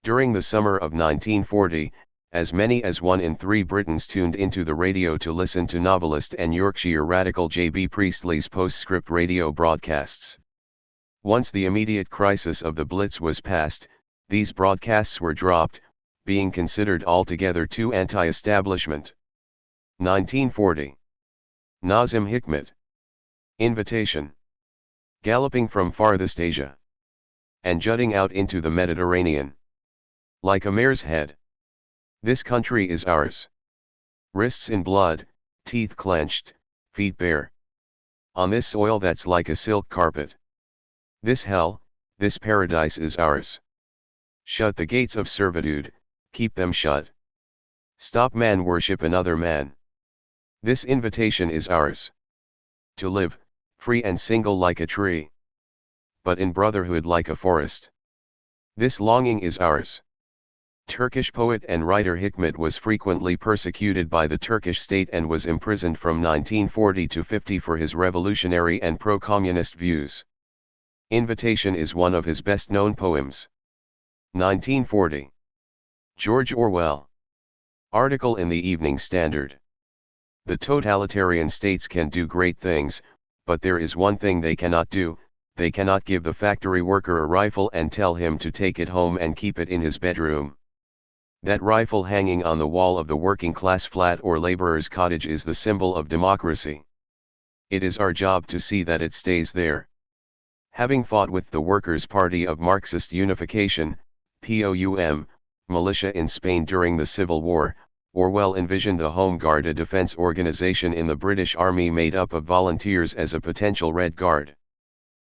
During the summer of 1940, as many as 1 in 3 Britons tuned into the radio to listen to novelist and Yorkshire radical J.B. Priestley's postscript radio broadcasts. Once the immediate crisis of the Blitz was past, these broadcasts were dropped, being considered altogether too anti-establishment. 1940. Nazim Hikmet. Invitation. Galloping from farthest Asia. And jutting out into the Mediterranean. Like a mare's head. This country is ours. Wrists in blood, teeth clenched, feet bare. On this soil that's like a silk carpet. This hell, this paradise is ours. Shut the gates of servitude, keep them shut. Stop man worship another man. This invitation is ours. To live, free and single like a tree. But in brotherhood like a forest. This longing is ours. Turkish poet and writer Hikmet was frequently persecuted by the Turkish state and was imprisoned from 1940 to 50 for his revolutionary and pro-communist views. Invitation is one of his best-known poems. 1940. George Orwell. Article in the Evening Standard. The totalitarian states can do great things, but there is one thing they cannot do: they cannot give the factory worker a rifle and tell him to take it home and keep it in his bedroom. That rifle hanging on the wall of the working-class flat or laborer's cottage is the symbol of democracy. It is our job to see that it stays there. Having fought with the Workers' Party of Marxist Unification, POUM, militia in Spain during the Civil War, Orwell envisioned the Home Guard, a defense organization in the British Army made up of volunteers, as a potential Red Guard.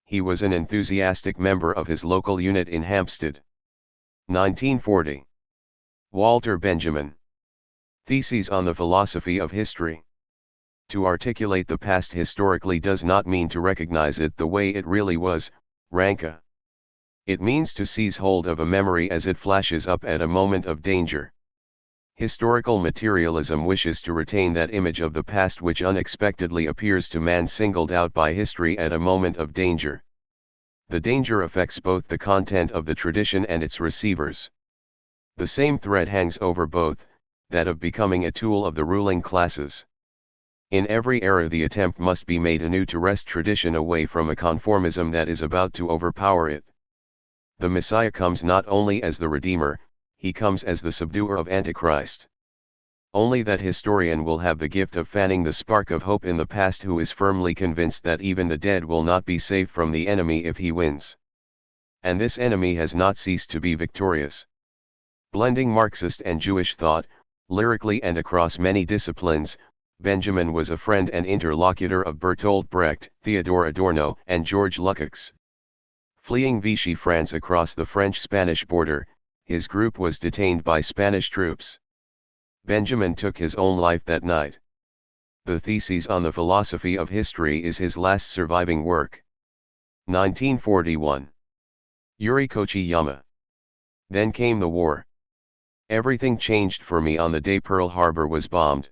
He was an enthusiastic member of his local unit in Hampstead. 1940. Walter Benjamin. Theses on the Philosophy of History. To articulate the past historically does not mean to recognize it the way it really was, Ranke. It means to seize hold of a memory as it flashes up at a moment of danger. Historical materialism wishes to retain that image of the past which unexpectedly appears to man singled out by history at a moment of danger. The danger affects both the content of the tradition and its receivers. The same thread hangs over both, that of becoming a tool of the ruling classes. In every era the attempt must be made anew to wrest tradition away from a conformism that is about to overpower it. The Messiah comes not only as the Redeemer, he comes as the subduer of Antichrist. Only that historian will have the gift of fanning the spark of hope in the past who is firmly convinced that even the dead will not be safe from the enemy if he wins. And this enemy has not ceased to be victorious. Blending Marxist and Jewish thought, lyrically and across many disciplines, Benjamin was a friend and interlocutor of Bertolt Brecht, Theodor Adorno, and George Lukács. Fleeing Vichy France across the French-Spanish border, his group was detained by Spanish troops. Benjamin took his own life that night. The Theses on the Philosophy of History is his last surviving work. 1941. Yuri Kochiyama. Then came the war. Everything changed for me on the day Pearl Harbor was bombed.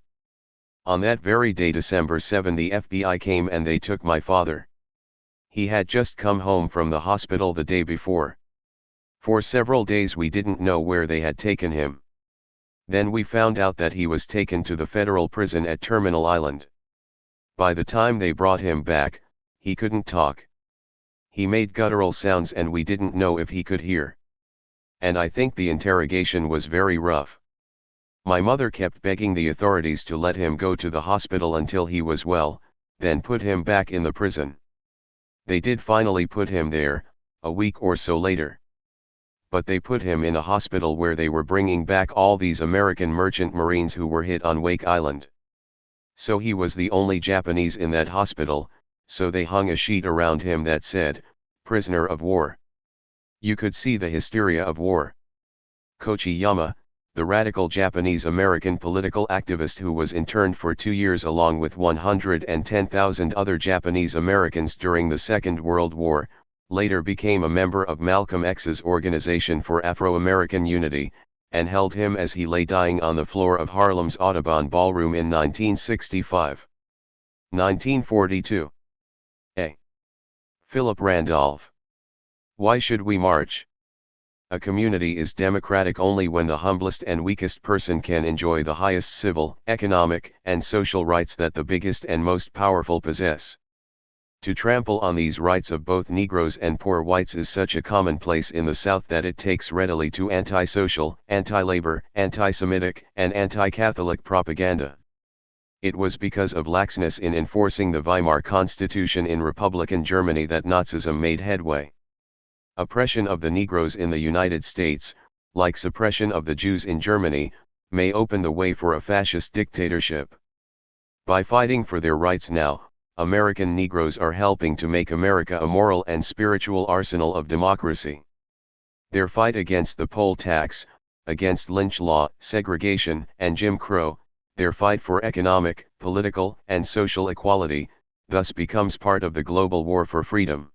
On that very day, December 7, the FBI came and they took my father. He had just come home from the hospital the day before. For several days we didn't know where they had taken him. Then we found out that he was taken to the federal prison at Terminal Island. By the time they brought him back, he couldn't talk. He made guttural sounds and we didn't know if he could hear. And I think the interrogation was very rough. My mother kept begging the authorities to let him go to the hospital until he was well, then put him back in the prison. They did finally put him there, a week or so later. But they put him in a hospital where they were bringing back all these American merchant marines who were hit on Wake Island. So he was the only Japanese in that hospital, so they hung a sheet around him that said, "Prisoner of War." You could see the hysteria of war. Kochiyama, the radical Japanese-American political activist who was interned for 2 years along with 110,000 other Japanese Americans during the Second World War, later became a member of Malcolm X's Organization for Afro-American Unity, and held him as he lay dying on the floor of Harlem's Audubon Ballroom in 1965. 1942. A. Philip Randolph. Why should we march? A community is democratic only when the humblest and weakest person can enjoy the highest civil, economic, and social rights that the biggest and most powerful possess. To trample on these rights of both Negroes and poor whites is such a commonplace in the South that it takes readily to anti-social, anti-labor, anti-Semitic, and anti-Catholic propaganda. It was because of laxness in enforcing the Weimar Constitution in Republican Germany that Nazism made headway. Oppression of the Negroes in the United States, like suppression of the Jews in Germany, may open the way for a fascist dictatorship. By fighting for their rights now, American Negroes are helping to make America a moral and spiritual arsenal of democracy. Their fight against the poll tax, against lynch law, segregation, and Jim Crow, their fight for economic, political, and social equality, thus becomes part of the global war for freedom.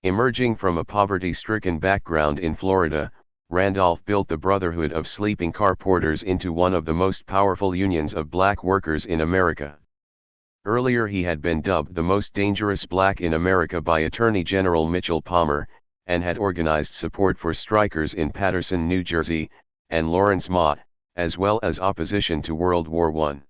Emerging from a poverty-stricken background in Florida, Randolph built the Brotherhood of Sleeping Car Porters into one of the most powerful unions of black workers in America. Earlier he had been dubbed the most dangerous black in America by Attorney General Mitchell Palmer, and had organized support for strikers in Paterson, New Jersey, and Lawrence Mott, as well as opposition to World War I.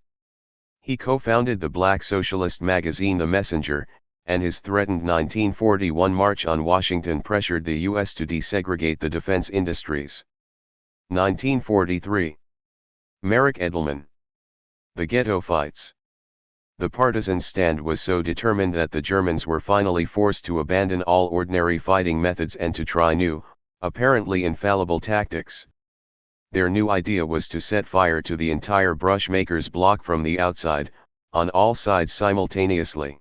He co-founded the black socialist magazine The Messenger, and his threatened 1941 March on Washington pressured the U.S. to desegregate the defense industries. 1943. Merrick Edelman. The Ghetto Fights. The partisan stand was so determined that the Germans were finally forced to abandon all ordinary fighting methods and to try new, apparently infallible tactics. Their new idea was to set fire to the entire brushmakers' block from the outside, on all sides simultaneously.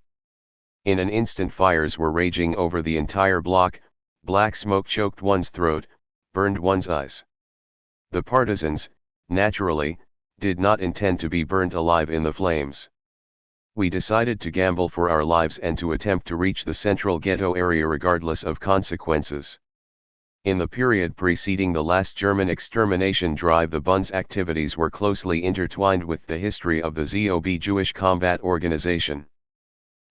In an instant fires were raging over the entire block, black smoke choked one's throat, burned one's eyes. The partisans, naturally, did not intend to be burned alive in the flames. We decided to gamble for our lives and to attempt to reach the central ghetto area regardless of consequences. In the period preceding the last German extermination drive, the Bund's activities were closely intertwined with the history of the ZOB Jewish Combat Organization.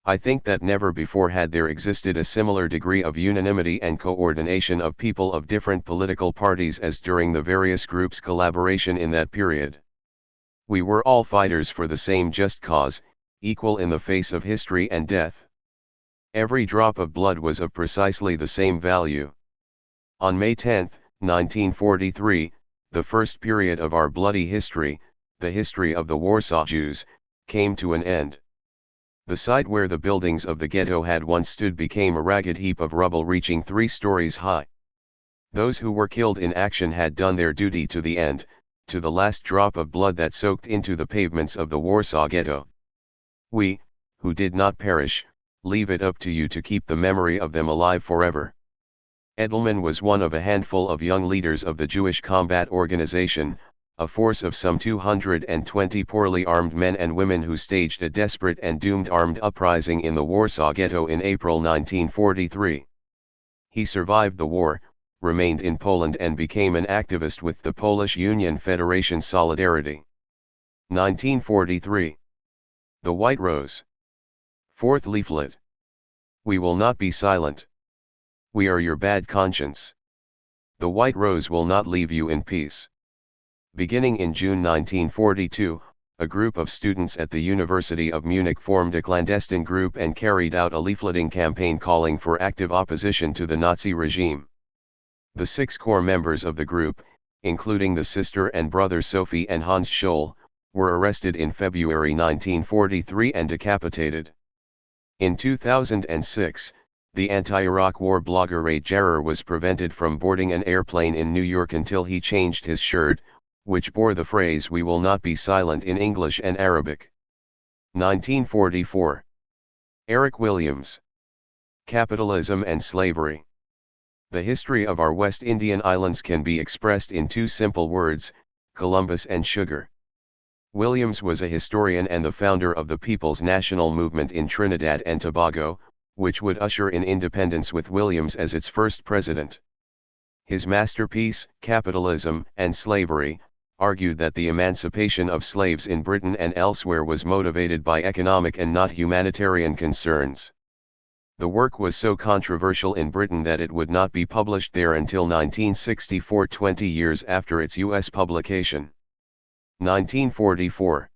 I think that never before had there existed a similar degree of unanimity and coordination of people of different political parties as during the various groups' collaboration in that period. We were all fighters for the same just cause, equal in the face of history and death. Every drop of blood was of precisely the same value. On May 10, 1943, the first period of our bloody history, the history of the Warsaw Jews, came to an end. The site where the buildings of the ghetto had once stood became a ragged heap of rubble reaching 3 stories high. Those who were killed in action had done their duty to the end, to the last drop of blood that soaked into the pavements of the Warsaw ghetto. We, who did not perish, leave it up to you to keep the memory of them alive forever. Edelman was one of a handful of young leaders of the Jewish Combat Organization, a force of some 220 poorly armed men and women who staged a desperate and doomed armed uprising in the Warsaw Ghetto in April 1943. He survived the war, remained in Poland and became an activist with the Polish Union Federation Solidarity. 1943. The White Rose. Fourth leaflet. We will not be silent. We are your bad conscience. The White Rose will not leave you in peace. Beginning in June 1942, a group of students at the University of Munich formed a clandestine group and carried out a leafleting campaign calling for active opposition to the Nazi regime. The 6 core members of the group, including the sister and brother Sophie and Hans Scholl, were arrested in February 1943 and decapitated. In 2006, the anti-Iraq war blogger Ray Jarrer was prevented from boarding an airplane in New York until he changed his shirt, which bore the phrase "We will not be silent" in English and Arabic. 1944. Eric Williams. Capitalism and Slavery. The history of our West Indian islands can be expressed in 2 simple words: Columbus and sugar. Williams was a historian and the founder of the People's National Movement in Trinidad and Tobago, which would usher in independence with Williams as its first president. His masterpiece, Capitalism and Slavery, argued that the emancipation of slaves in Britain and elsewhere was motivated by economic and not humanitarian concerns. The work was so controversial in Britain that it would not be published there until 1964, 20 years after its U.S. publication. 1944.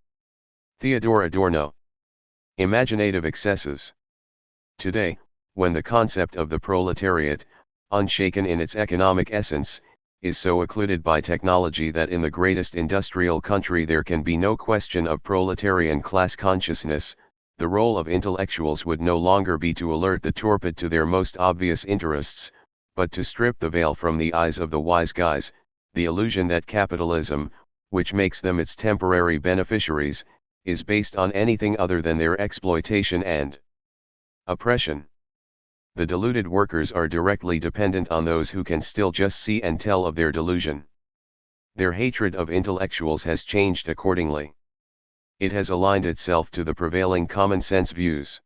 Theodore Adorno. Imaginative excesses. Today, when the concept of the proletariat, unshaken in its economic essence, is so occluded by technology that in the greatest industrial country there can be no question of proletarian class consciousness, the role of intellectuals would no longer be to alert the torpid to their most obvious interests, but to strip the veil from the eyes of the wise guys, the illusion that capitalism, which makes them its temporary beneficiaries, is based on anything other than their exploitation and oppression. The deluded workers are directly dependent on those who can still just see and tell of their delusion. Their hatred of intellectuals has changed accordingly. It has aligned itself to the prevailing common sense views.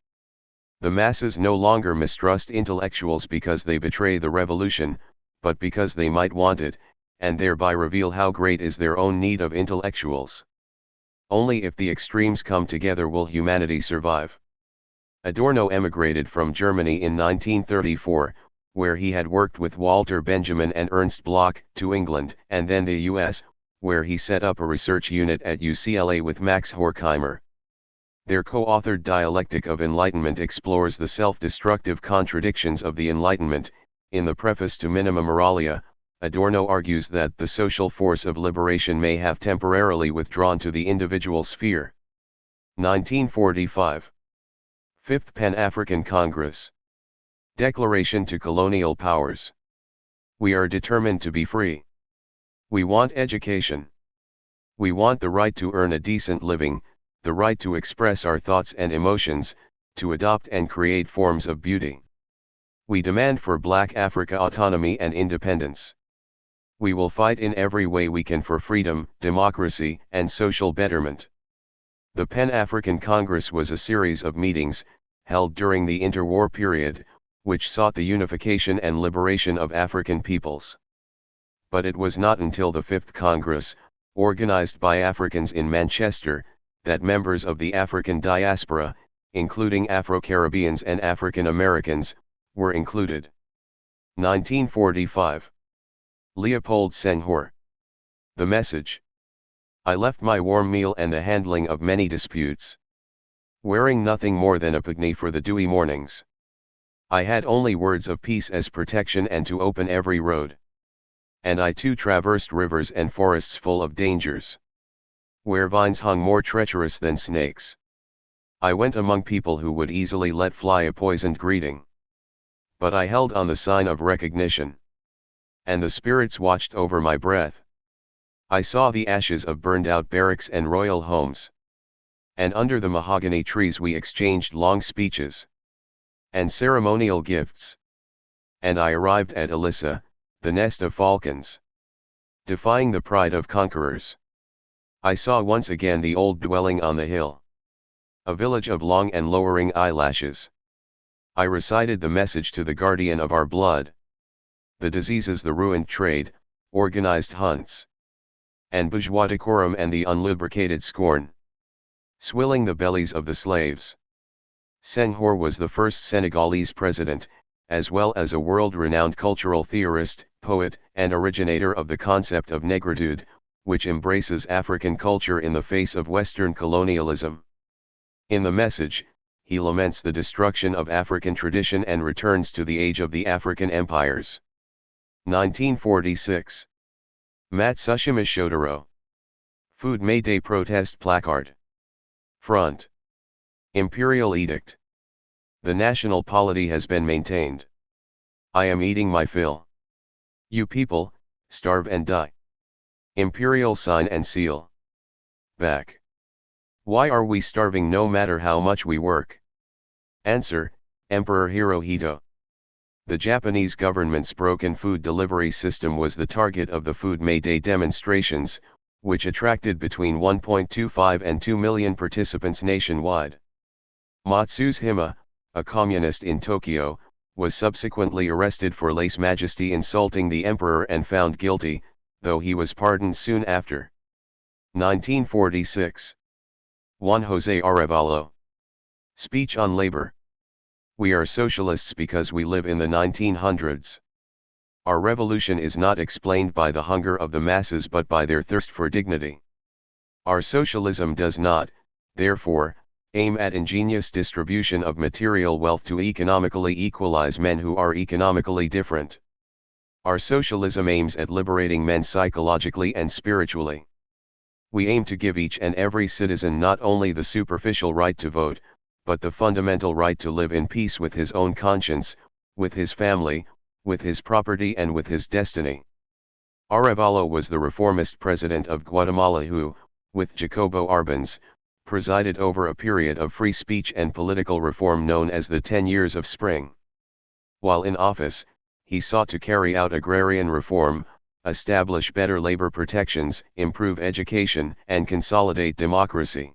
The masses no longer mistrust intellectuals because they betray the revolution, but because they might want it, and thereby reveal how great is their own need of intellectuals. Only if the extremes come together will humanity survive. Adorno emigrated from Germany in 1934, where he had worked with Walter Benjamin and Ernst Bloch, to England and then the US, where he set up a research unit at UCLA with Max Horkheimer. Their co-authored Dialectic of Enlightenment explores the self-destructive contradictions of the Enlightenment. In the preface to Minima Moralia, Adorno argues that the social force of liberation may have temporarily withdrawn to the individual sphere. 1945. Fifth Pan-African Congress. Declaration to Colonial Powers. We are determined to be free. We want education. We want the right to earn a decent living, the right to express our thoughts and emotions, to adopt and create forms of beauty. We demand for Black Africa autonomy and independence. We will fight in every way we can for freedom, democracy, and social betterment. The Pan-African Congress was a series of meetings, held during the interwar period, which sought the unification and liberation of African peoples. But it was not until the Fifth Congress, organized by Africans in Manchester, that members of the African diaspora, including Afro-Caribbeans and African Americans, were included. 1945. Leopold Senghor. The Message. I left my warm meal and the handling of many disputes, wearing nothing more than a pigny for the dewy mornings. I had only words of peace as protection and to open every road. And I too traversed rivers and forests full of dangers, where vines hung more treacherous than snakes. I went among people who would easily let fly a poisoned greeting. But I held on the sign of recognition. And the spirits watched over my breath. I saw the ashes of burned-out barracks and royal homes. And under the mahogany trees we exchanged long speeches. And ceremonial gifts. And I arrived at Elissa, the nest of falcons. Defying the pride of conquerors. I saw once again the old dwelling on the hill. A village of long and lowering eyelashes. I recited the message to the guardian of our blood. The diseases, the ruined trade, organized hunts. And bourgeois decorum and the unlubricated scorn. Swilling the bellies of the slaves. Senghor was the first Senegalese president, as well as a world-renowned cultural theorist, poet, and originator of the concept of negritude, which embraces African culture in the face of Western colonialism. In the message, he laments the destruction of African tradition and returns to the age of the African empires. 1946. Matsushima Shotaro. Food May Day Protest Placard. Front. Imperial Edict. The national polity has been maintained. I am eating my fill. You people, starve and die. Imperial sign and seal. Back. Why are we starving no matter how much we work? Answer, Emperor Hirohito. The Japanese government's broken food delivery system was the target of the Food May Day demonstrations, which attracted between 1.25 and 2 million participants nationwide. Matsushima, a communist in Tokyo, was subsequently arrested for lèse-majesty insulting the emperor and found guilty, though he was pardoned soon after. 1946. Juan José Arevalo. Speech on Labor. We are socialists because we live in the 1900s. Our revolution is not explained by the hunger of the masses but by their thirst for dignity. Our socialism does not, therefore, aim at ingenious distribution of material wealth to economically equalize men who are economically different. Our socialism aims at liberating men psychologically and spiritually. We aim to give each and every citizen not only the superficial right to vote, but the fundamental right to live in peace with his own conscience, with his family, with his property and with his destiny. Arevalo was the reformist president of Guatemala who, with Jacobo Arbenz, presided over a period of free speech and political reform known as the 10 Years of Spring. While in office, he sought to carry out agrarian reform, establish better labor protections, improve education, and consolidate democracy.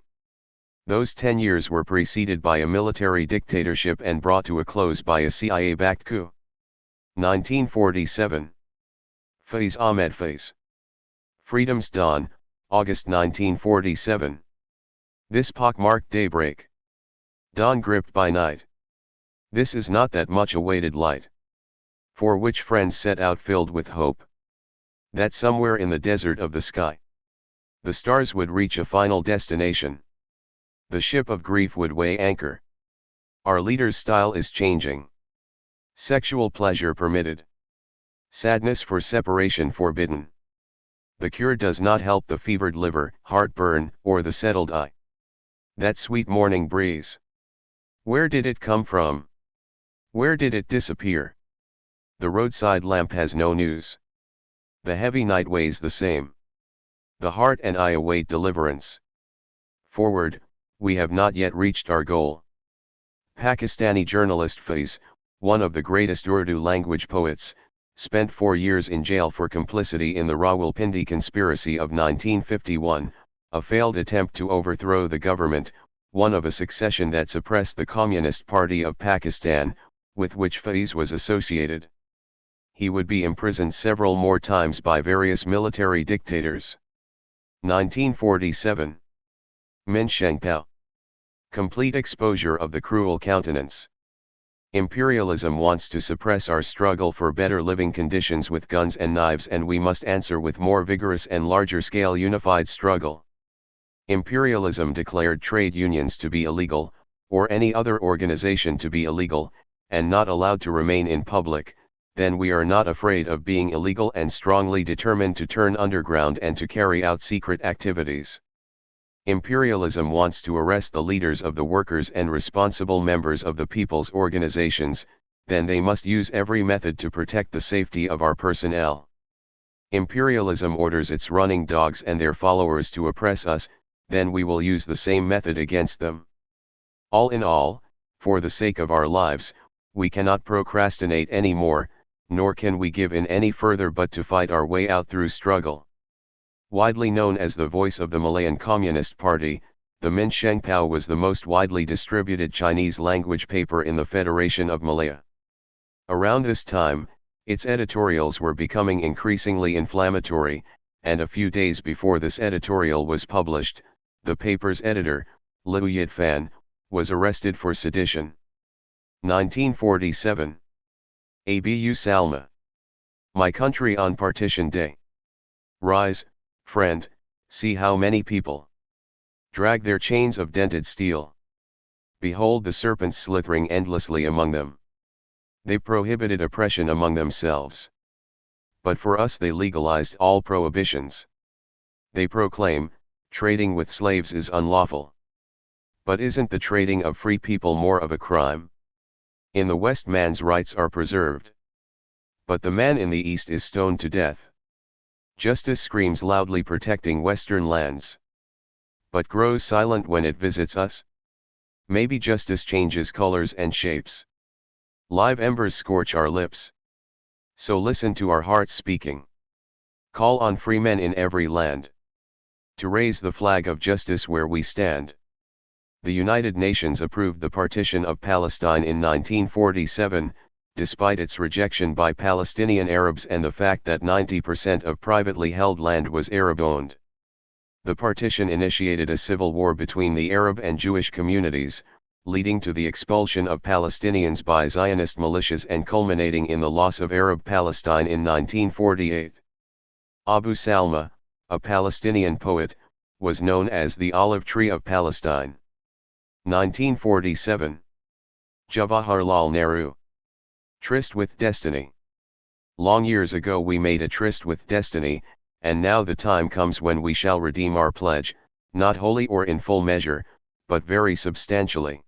Those 10 years were preceded by a military dictatorship and brought to a close by a CIA-backed coup. 1947. Faiz Ahmed Faiz. Freedom's Dawn, August 1947. This pock-marked daybreak. Dawn gripped by night. This is not that much awaited light. For which friends set out filled with hope. That somewhere in the desert of the sky, the stars would reach a final destination. The ship of grief would weigh anchor. Our leader's style is changing. Sexual pleasure permitted. Sadness for separation forbidden. The cure does not help the fevered liver, heartburn, or the settled eye. That sweet morning breeze. Where did it come from? Where did it disappear? The roadside lamp has no news. The heavy night weighs the same. The heart and I await deliverance. Forward, we have not yet reached our goal. Pakistani journalist Faiz, one of the greatest Urdu language poets, spent 4 years in jail for complicity in the Rawalpindi conspiracy of 1951, a failed attempt to overthrow the government, one of a succession that suppressed the Communist Party of Pakistan, with which Faiz was associated. He would be imprisoned several more times by various military dictators. 1947. Min Shengpao. Complete exposure of the cruel countenance. Imperialism wants to suppress our struggle for better living conditions with guns and knives, and we must answer with more vigorous and larger-scale unified struggle. Imperialism declared trade unions to be illegal, or any other organization to be illegal, and not allowed to remain in public. Then we are not afraid of being illegal and strongly determined to turn underground and to carry out secret activities. Imperialism wants to arrest the leaders of the workers and responsible members of the people's organizations, then they must use every method to protect the safety of our personnel. Imperialism orders its running dogs and their followers to oppress us, then we will use the same method against them. All in all, for the sake of our lives, we cannot procrastinate any more, nor can we give in any further but to fight our way out through struggle. Widely known as the voice of the Malayan Communist Party, the Min Shengpao was the most widely distributed Chinese language paper in the Federation of Malaya. Around this time, its editorials were becoming increasingly inflammatory, and a few days before this editorial was published, the paper's editor, Liu Yitfan, was arrested for sedition. 1947. Abu Salma. My country on partition day. Rise, friend, see how many people drag their chains of dented steel. Behold the serpents slithering endlessly among them. They prohibited oppression among themselves. But for us they legalized all prohibitions. They proclaim, trading with slaves is unlawful. But isn't the trading of free people more of a crime? In the West man's rights are preserved. But the man in the East is stoned to death. Justice screams loudly protecting Western lands. But grows silent when it visits us? Maybe justice changes colors and shapes. Live embers scorch our lips. So listen to our hearts speaking. Call on free men in every land to raise the flag of justice where we stand. The United Nations approved the partition of Palestine in 1947, despite its rejection by Palestinian Arabs and the fact that 90% of privately held land was Arab-owned. The partition initiated a civil war between the Arab and Jewish communities, leading to the expulsion of Palestinians by Zionist militias and culminating in the loss of Arab Palestine in 1948. Abu Salma, a Palestinian poet, was known as the Olive Tree of Palestine. 1947. Jawaharlal Nehru. Tryst with Destiny. Long years ago we made a tryst with destiny, and now the time comes when we shall redeem our pledge, not wholly or in full measure, but very substantially.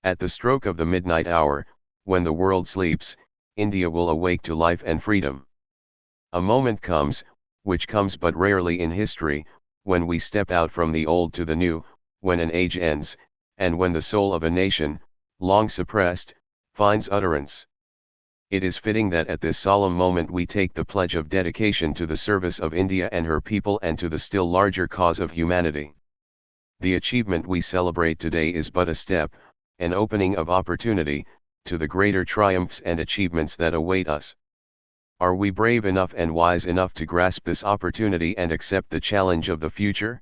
At the stroke of the midnight hour, when the world sleeps, India will awake to life and freedom. A moment comes, which comes but rarely in history, when we step out from the old to the new, when an age ends, and when the soul of a nation, long suppressed, finds utterance. It is fitting that at this solemn moment we take the pledge of dedication to the service of India and her people and to the still larger cause of humanity. The achievement we celebrate today is but a step, an opening of opportunity, to the greater triumphs and achievements that await us. Are we brave enough and wise enough to grasp this opportunity and accept the challenge of the future?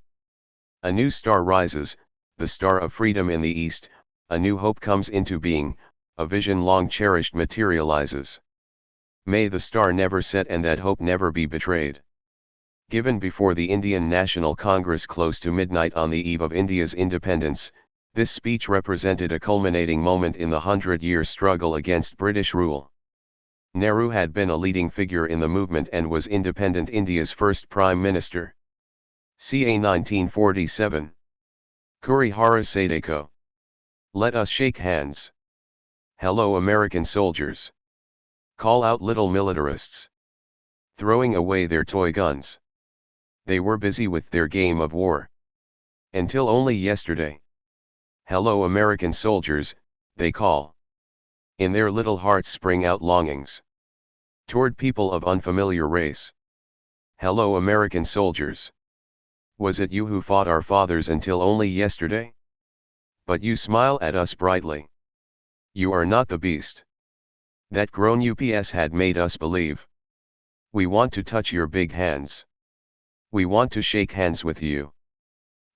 A new star rises, the star of freedom in the East, a new hope comes into being, a vision long cherished materializes. May the star never set and that hope never be betrayed. Given before the Indian National Congress close to midnight on the eve of India's independence, this speech represented a culminating moment in the 100-year struggle against British rule. Nehru had been a leading figure in the movement and was independent India's first Prime Minister. Ca 1947. Kurihara Sadeko. Let us shake hands. Hello American soldiers. Call out little militarists. Throwing away their toy guns. They were busy with their game of war. Until only yesterday. Hello American soldiers, they call. In their little hearts spring out longings. Toward people of unfamiliar race. Hello American soldiers. Was it you who fought our fathers until only yesterday? But you smile at us brightly. You are not the beast that grown UPS had made us believe. We want to touch your big hands. We want to shake hands with you.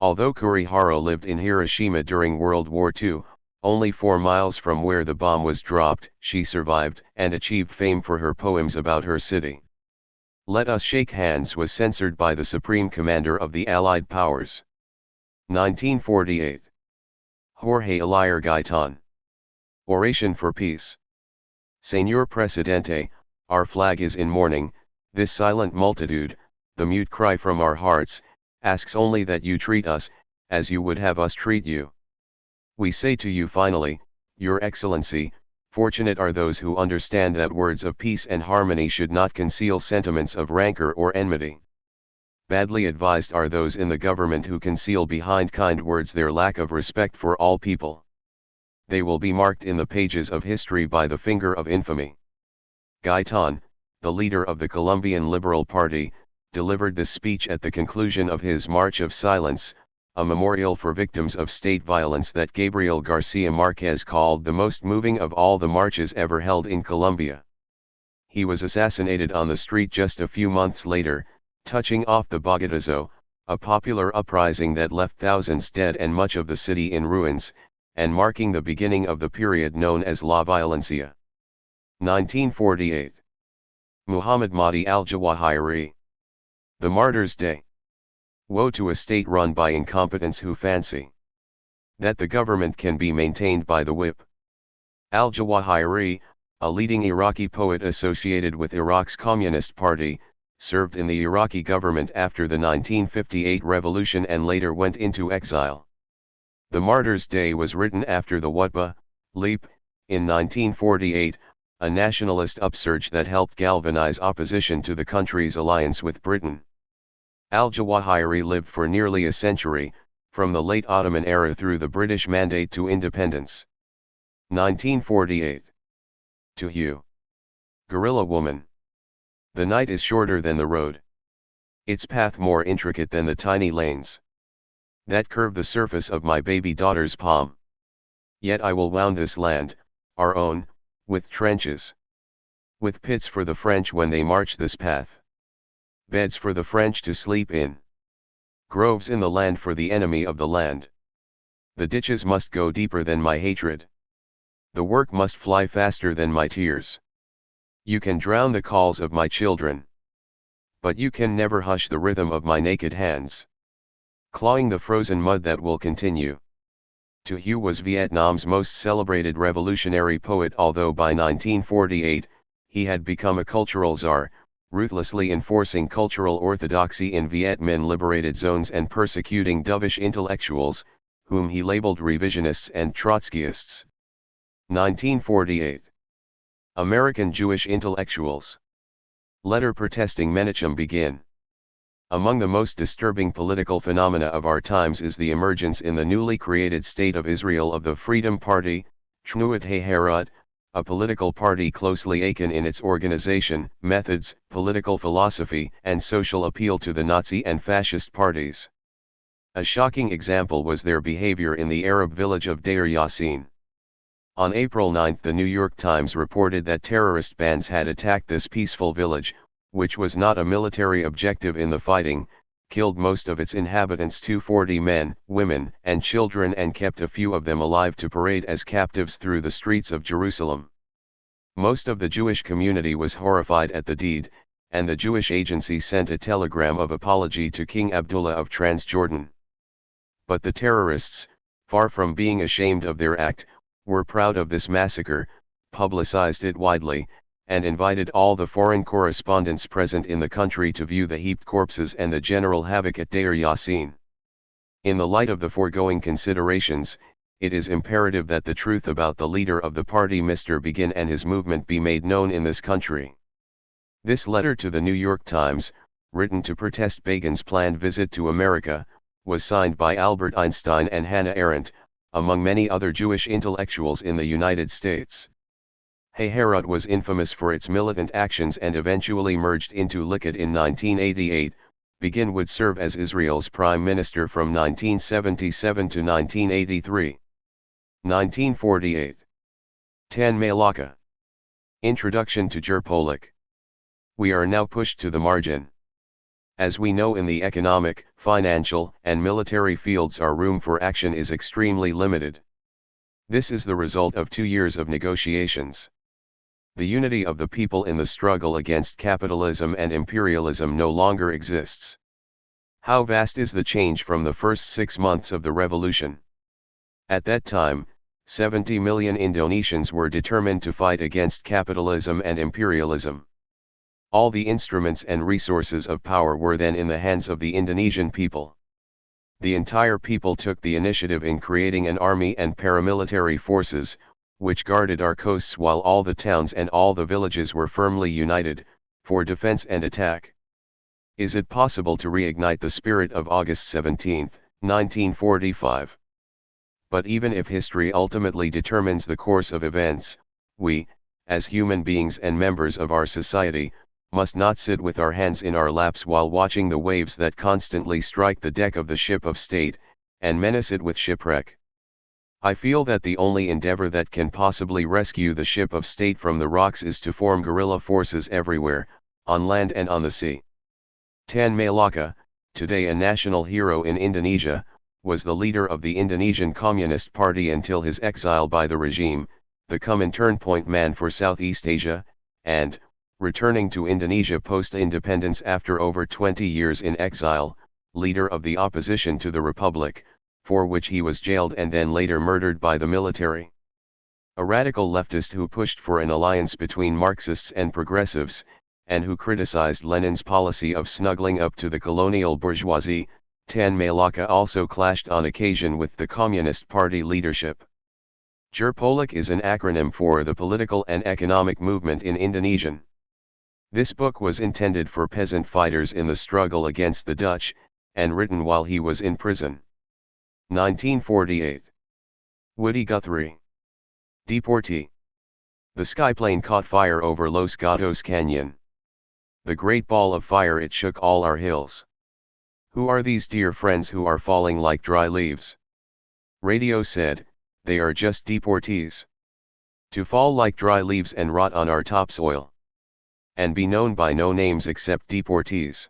Although Kurihara lived in Hiroshima during World War II, only 4 miles from where the bomb was dropped, she survived and achieved fame for her poems about her city. Let Us Shake Hands was censored by the Supreme Commander of the Allied Powers. 1948. Jorge Eliar Gaitan. Oration for Peace. Señor Presidente, our flag is in mourning, this silent multitude, the mute cry from our hearts, asks only that you treat us, as you would have us treat you. We say to you finally, Your Excellency, fortunate are those who understand that words of peace and harmony should not conceal sentiments of rancor or enmity. Badly advised are those in the government who conceal behind kind words their lack of respect for all people. They will be marked in the pages of history by the finger of infamy. Gaitan, the leader of the Colombian Liberal Party, delivered this speech at the conclusion of his March of Silence, a memorial for victims of state violence that Gabriel Garcia Marquez called the most moving of all the marches ever held in Colombia. He was assassinated on the street just a few months later, touching off the Bogotazo, a popular uprising that left thousands dead and much of the city in ruins, and marking the beginning of the period known as La Violencia. 1948. Muhammad Mahdi al-Jawahiri. The Martyrs' Day. Woe to a state run by incompetents who fancy that the government can be maintained by the whip. Al-Jawahiri, a leading Iraqi poet associated with Iraq's Communist Party, served in the Iraqi government after the 1958 revolution and later went into exile. The Martyrs' Day was written after the Wutba, Leap, in 1948, a nationalist upsurge that helped galvanize opposition to the country's alliance with Britain. Al-Jawahiri lived for nearly a century, from the late Ottoman era through the British Mandate to independence. 1948. To Hsiao. Guerrilla Woman. The night is shorter than the road. Its path more intricate than the tiny lanes that curve the surface of my baby daughter's palm. Yet I will wound this land, our own, with trenches. With pits for the French when they march this path. Beds for the French to sleep in. Groves in the land for the enemy of the land. The ditches must go deeper than my hatred. The work must fly faster than my tears. You can drown the calls of my children. But you can never hush the rhythm of my naked hands. Clawing the frozen mud that will continue. To Hsiao was Vietnam's most celebrated revolutionary poet, although by 1948, he had become a cultural czar, ruthlessly enforcing cultural orthodoxy in Viet Minh liberated zones and persecuting dovish intellectuals, whom he labeled revisionists and Trotskyists. 1948. American Jewish intellectuals. Letter protesting Menachem begin. Among the most disturbing political phenomena of our times is the emergence in the newly created State of Israel of the Freedom Party, Tnuat HaHerut, a political party closely akin in its organization, methods, political philosophy, and social appeal to the Nazi and fascist parties. A shocking example was their behavior in the Arab village of Deir Yassin. On April 9, the New York Times reported that terrorist bands had attacked this peaceful village, which was not a military objective in the fighting, killed most of its inhabitants, 240 men, women, and children, and kept a few of them alive to parade as captives through the streets of Jerusalem. Most of the Jewish community was horrified at the deed, and the Jewish Agency sent a telegram of apology to King Abdullah of Transjordan. But the terrorists, far from being ashamed of their act, were proud of this massacre, publicized it widely, and invited all the foreign correspondents present in the country to view the heaped corpses and the general havoc at Deir Yassin. In the light of the foregoing considerations, it is imperative that the truth about the leader of the party, Mr. Begin, and his movement be made known in this country. This letter to the New York Times, written to protest Begin's planned visit to America, was signed by Albert Einstein and Hannah Arendt, among many other Jewish intellectuals in the United States. HaHerut was infamous for its militant actions and eventually merged into Likud in 1988. Begin would serve as Israel's prime minister from 1977 to 1983. 1948. Tan Malaka. Introduction to Jerpolik. We are now pushed to the margin. As we know, in the economic, financial, and military fields, our room for action is extremely limited. This is the result of 2 years of negotiations. The unity of the people in the struggle against capitalism and imperialism no longer exists. How vast is the change from the first 6 months of the revolution! At that time, 70 million Indonesians were determined to fight against capitalism and imperialism. All the instruments and resources of power were then in the hands of the Indonesian people. the entire people took the initiative in creating an army and paramilitary forces, which guarded our coasts while all the towns and all the villages were firmly united, for defense and attack. Is it possible to reignite the spirit of August 17, 1945? But even if history ultimately determines the course of events, we, as human beings and members of our society, must not sit with our hands in our laps while watching the waves that constantly strike the deck of the ship of state, and menace it with shipwreck. I feel that the only endeavor that can possibly rescue the ship of state from the rocks is to form guerrilla forces everywhere, on land and on the sea. Tan Malaka, today a national hero in Indonesia, was the leader of the Indonesian Communist Party until his exile by the regime, the Comintern point man for Southeast Asia, and, returning to Indonesia post-independence after over 20 years in exile, leader of the opposition to the Republic, for which he was jailed and then later murdered by the military. A radical leftist who pushed for an alliance between Marxists and progressives, and who criticized Lenin's policy of snuggling up to the colonial bourgeoisie, Tan Malaka also clashed on occasion with the Communist Party leadership. Jerpolik is an acronym for the political and economic movement in Indonesian. This book was intended for peasant fighters in the struggle against the Dutch, and written while he was in prison. 1948. Woody Guthrie. Deportee. The skyplane caught fire over Los Gatos Canyon. The great ball of fire, it shook all our hills. Who are these dear friends who are falling like dry leaves? Radio said, they are just deportees. To fall like dry leaves and rot on our topsoil. And be known by no names except deportees.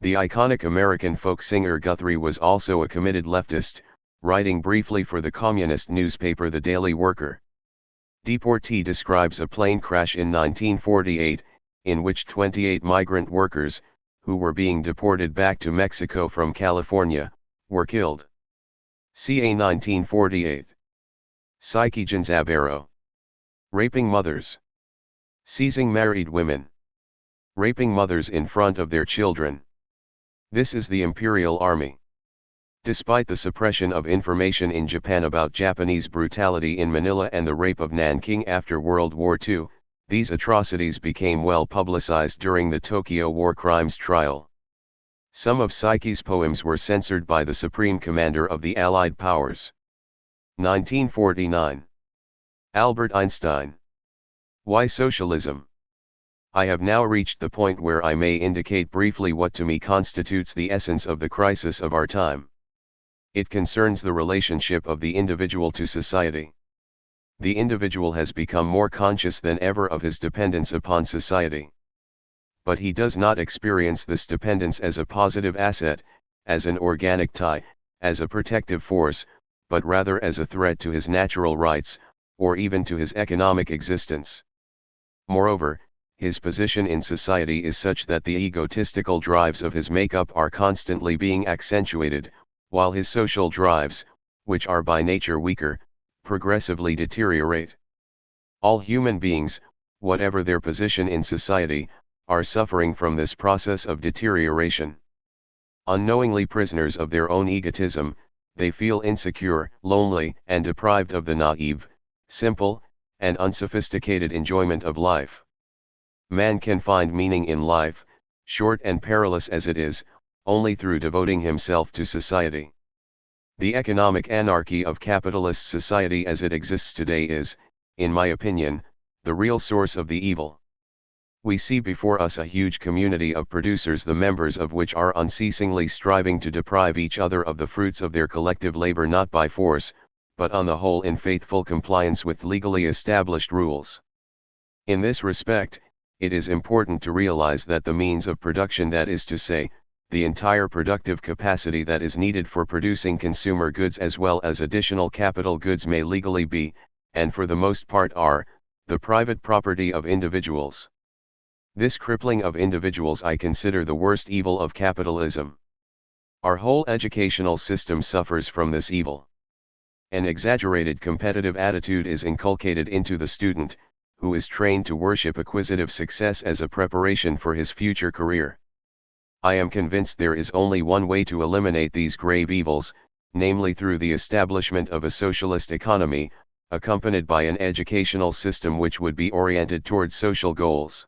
The iconic American folk singer Guthrie was also a committed leftist, writing briefly for the communist newspaper The Daily Worker. Deportee describes a plane crash in 1948, in which 28 migrant workers, who were being deported back to Mexico from California, were killed. Ca 1948. Psyche Ginzabero. Raping mothers. Seizing married women. Raping mothers in front of their children. This is the Imperial Army. Despite the suppression of information in Japan about Japanese brutality in Manila and the rape of Nanking after World War II, these atrocities became well publicized during the Tokyo War Crimes trial. Some of Psyche's poems were censored by the Supreme Commander of the Allied Powers. 1949. Albert Einstein. Why socialism? I have now reached the point where I may indicate briefly what to me constitutes the essence of the crisis of our time. It concerns the relationship of the individual to society. The individual has become more conscious than ever of his dependence upon society. But he does not experience this dependence as a positive asset, as an organic tie, as a protective force, but rather as a threat to his natural rights, or even to his economic existence. Moreover, his position in society is such that the egotistical drives of his makeup are constantly being accentuated, while his social drives, which are by nature weaker, progressively deteriorate. All human beings, whatever their position in society, are suffering from this process of deterioration. Unknowingly prisoners of their own egotism, they feel insecure, lonely, and deprived of the naive, simple, and unsophisticated enjoyment of life. Man can find meaning in life, short and perilous as it is, only through devoting himself to society. The economic anarchy of capitalist society as it exists today is, in my opinion, the real source of the evil. We see before us a huge community of producers, the members of which are unceasingly striving to deprive each other of the fruits of their collective labor, not by force, but on the whole in faithful compliance with legally established rules. In this respect, it is important to realize that the means of production, that is to say, the entire productive capacity that is needed for producing consumer goods as well as additional capital goods, may legally be, and for the most part are, the private property of individuals. This crippling of individuals I consider the worst evil of capitalism. Our whole educational system suffers from this evil. An exaggerated competitive attitude is inculcated into the student, who is trained to worship acquisitive success as a preparation for his future career. I am convinced there is only one way to eliminate these grave evils, namely through the establishment of a socialist economy, accompanied by an educational system which would be oriented towards social goals.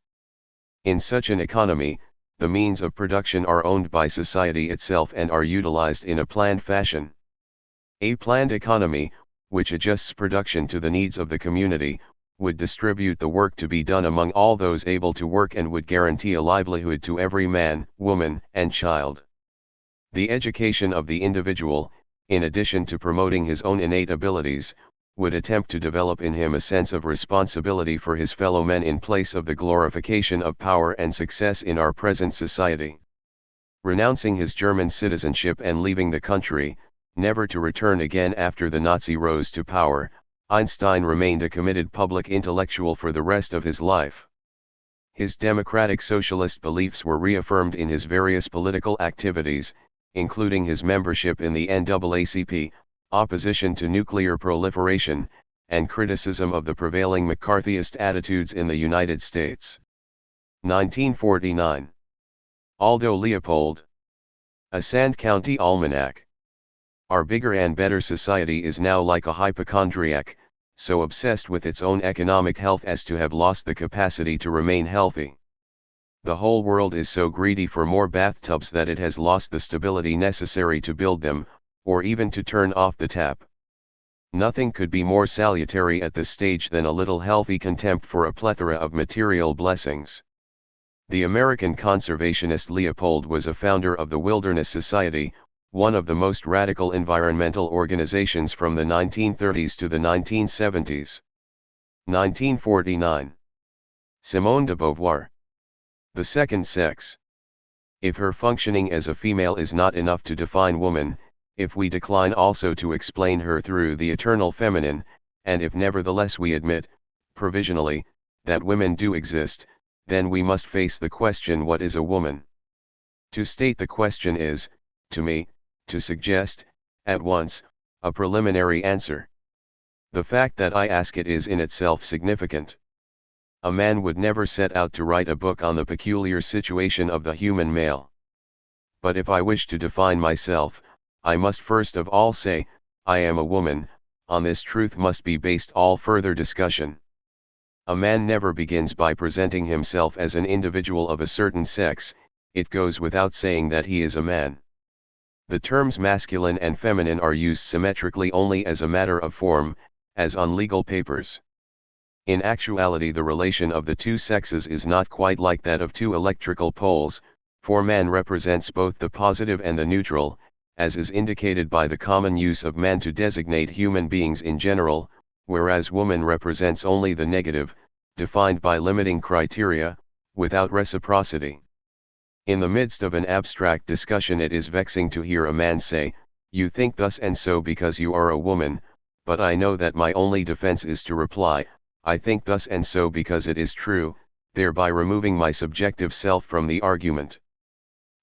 In such an economy, the means of production are owned by society itself and are utilized in a planned fashion. A planned economy, which adjusts production to the needs of the community, would distribute the work to be done among all those able to work and would guarantee a livelihood to every man, woman, and child. The education of the individual, in addition to promoting his own innate abilities, would attempt to develop in him a sense of responsibility for his fellow men in place of the glorification of power and success in our present society. Renouncing his German citizenship and leaving the country, never to return again after the Nazi rose to power, Einstein remained a committed public intellectual for the rest of his life. His democratic socialist beliefs were reaffirmed in his various political activities, including his membership in the NAACP, opposition to nuclear proliferation, and criticism of the prevailing McCarthyist attitudes in the United States. 1949. Aldo Leopold. A Sand County Almanac. Our bigger and better society is now like a hypochondriac, so obsessed with its own economic health as to have lost the capacity to remain healthy. The whole world is so greedy for more bathtubs that it has lost the stability necessary to build them, or even to turn off the tap. Nothing could be more salutary at this stage than a little healthy contempt for a plethora of material blessings. The American conservationist Leopold was a founder of the Wilderness Society, one of the most radical environmental organizations from the 1930s to the 1970s. 1949. Simone de Beauvoir. The second sex. If her functioning as a female is not enough to define woman, if we decline also to explain her through the eternal feminine, and if nevertheless we admit, provisionally, that women do exist, then we must face the question: what is a woman? To state the question is, to me, to suggest, at once, a preliminary answer. The fact that I ask it is in itself significant. A man would never set out to write a book on the peculiar situation of the human male. But if I wish to define myself, I must first of all say, I am a woman. On this truth must be based all further discussion. A man never begins by presenting himself as an individual of a certain sex. It goes without saying that he is a man. The terms masculine and feminine are used symmetrically only as a matter of form, as on legal papers. In actuality, the relation of the two sexes is not quite like that of two electrical poles, for man represents both the positive and the neutral, as is indicated by the common use of man to designate human beings in general, whereas woman represents only the negative, defined by limiting criteria, without reciprocity. In the midst of an abstract discussion, it is vexing to hear a man say, "You think thus and so because you are a woman," but I know that my only defense is to reply, "I think thus and so because it is true," thereby removing my subjective self from the argument.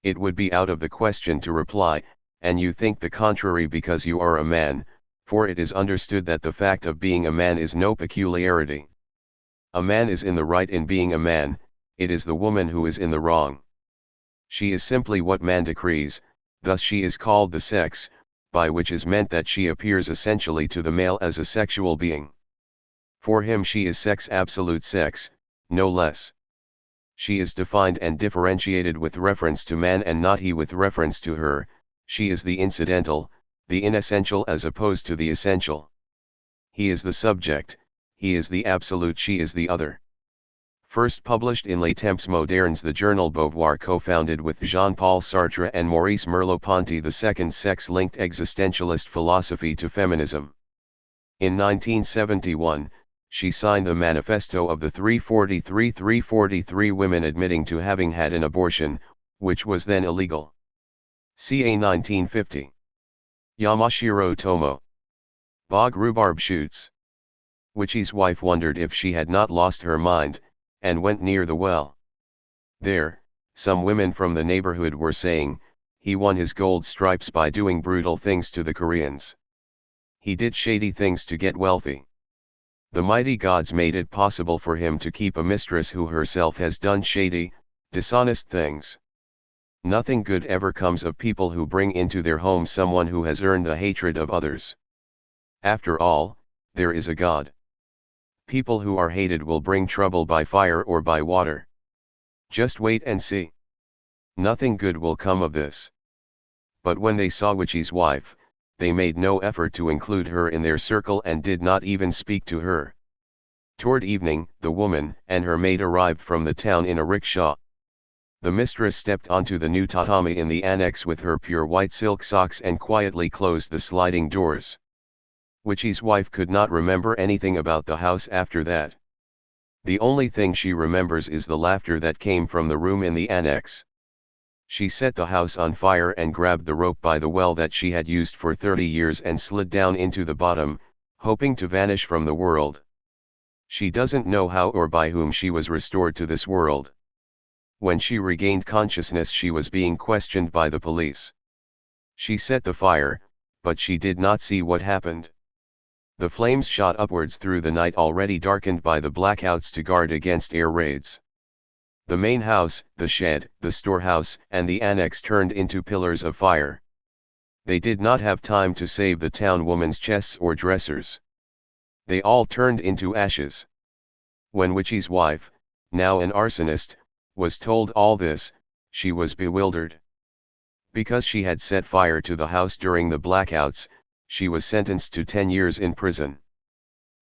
It would be out of the question to reply, "And you think the contrary because you are a man," for it is understood that the fact of being a man is no peculiarity. A man is in the right in being a man, it is the woman who is in the wrong. She is simply what man decrees, thus she is called the sex, by which is meant that she appears essentially to the male as a sexual being. For him she is sex, absolute sex, no less. She is defined and differentiated with reference to man and not he with reference to her. She is the incidental, the inessential as opposed to the essential. He is the subject, he is the absolute, she is the other. First published in Les Temps Modernes, the journal Beauvoir co-founded with Jean-Paul Sartre and Maurice Merleau-Ponty the second sex-linked existentialist philosophy to feminism. In 1971, she signed the manifesto of the 343 women admitting to having had an abortion, which was then illegal. Ca. 1950. Yamashiro Tomo. Bog rhubarb shoots. Witchy's wife wondered if she had not lost her mind, and went near the well. There, some women from the neighborhood were saying, "He won his gold stripes by doing brutal things to the Koreans. He did shady things to get wealthy. The mighty gods made it possible for him to keep a mistress who herself has done shady, dishonest things." Nothing good ever comes of people who bring into their home someone who has earned the hatred of others. After all, there is a God. People who are hated will bring trouble by fire or by water. Just wait and see. Nothing good will come of this. But when they saw Wichi's wife, they made no effort to include her in their circle and did not even speak to her. Toward evening, the woman and her maid arrived from the town in a rickshaw. The mistress stepped onto the new tatami in the annex with her pure white silk socks and quietly closed the sliding doors. Wichi's wife could not remember anything about the house after that. The only thing she remembers is the laughter that came from the room in the annex. She set the house on fire and grabbed the rope by the well that she had used for 30 years and slid down into the bottom, hoping to vanish from the world. She doesn't know how or by whom she was restored to this world. When she regained consciousness, she was being questioned by the police. She set the fire, but she did not see what happened. The flames shot upwards through the night already darkened by the blackouts to guard against air raids. The main house, the shed, the storehouse, and the annex turned into pillars of fire. They did not have time to save the town woman's chests or dressers. They all turned into ashes. When Wichi's wife, now an arsonist, was told all this, she was bewildered. Because she had set fire to the house during the blackouts, she was sentenced to 10 years in prison.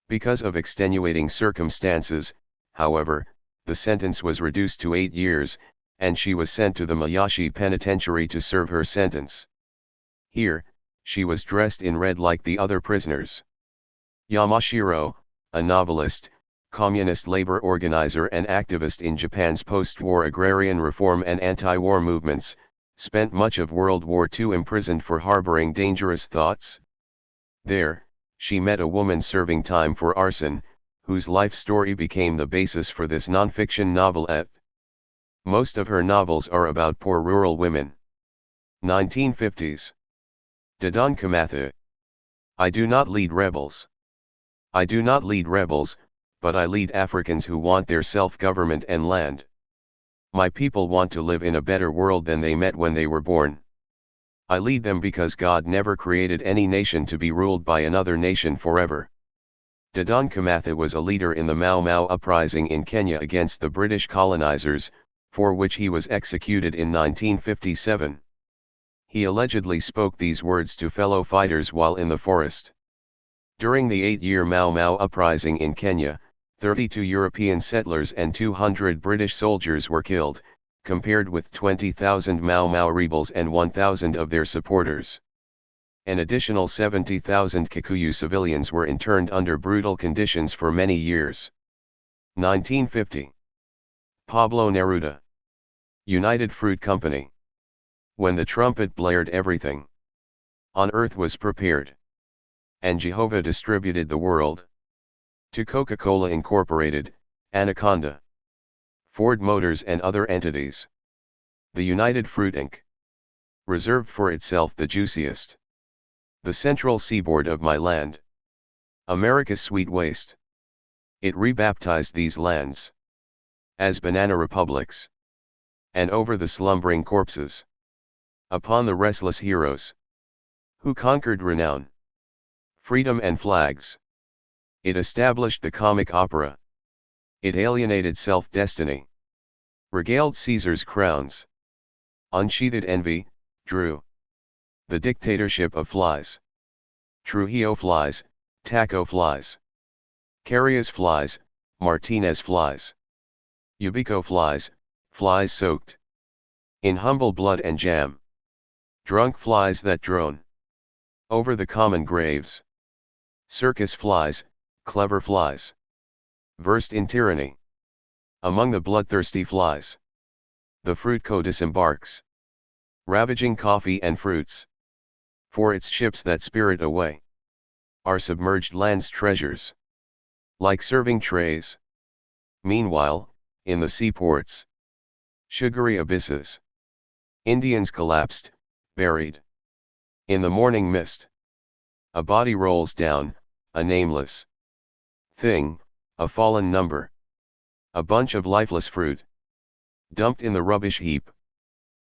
Because of extenuating circumstances, however, the sentence was reduced to 8 years, and she was sent to the Mayashi penitentiary to serve her sentence. Here, she was dressed in red like the other prisoners. Yamashiro, a novelist, communist labor organizer and activist in Japan's post-war agrarian reform and anti-war movements, spent much of World War II imprisoned for harboring dangerous thoughts. There, she met a woman serving time for arson, whose life story became the basis for this non-fiction novelette. Most of her novels are about poor rural women. 1950s. Dodon Kamatha. I do not lead rebels. I do not lead rebels, but I lead Africans who want their self-government and land. My people want to live in a better world than they met when they were born. I lead them because God never created any nation to be ruled by another nation forever. Dodon Kamatha was a leader in the Mau Mau uprising in Kenya against the British colonizers, for which he was executed in 1957. He allegedly spoke these words to fellow fighters while in the forest. During the 8-year Mau Mau uprising in Kenya, 32 European settlers and 200 British soldiers were killed, compared with 20,000 Mau Mau rebels and 1,000 of their supporters. An additional 70,000 Kikuyu civilians were interned under brutal conditions for many years. 1950. Pablo Neruda. United Fruit Company. When the trumpet blared, everything on earth was prepared. And Jehovah distributed the world. To Coca-Cola Incorporated, Anaconda, Ford Motors and other entities. The United Fruit Inc. reserved for itself the juiciest. The central seaboard of my land. America's sweet waste. It rebaptized these lands as banana republics. And over the slumbering corpses. Upon the restless heroes. Who conquered renown. Freedom and flags. It established the comic opera. It alienated self-destiny. Regaled Caesar's crowns. Unsheathed envy, drew. The dictatorship of flies. Trujillo flies, Taco flies. Carias flies, Martinez flies. Ubico flies, flies soaked in humble blood and jam. Drunk flies that drone over the common graves. Circus flies, clever flies. Versed in tyranny. Among the bloodthirsty flies. The fruitco disembarks. Ravaging coffee and fruits. For its ships that spirit away. Are submerged land's treasures. Like serving trays. Meanwhile, in the seaports. Sugary abysses. Indians collapsed, buried. In the morning mist. A body rolls down, a nameless thing, a fallen number. A bunch of lifeless fruit. Dumped in the rubbish heap.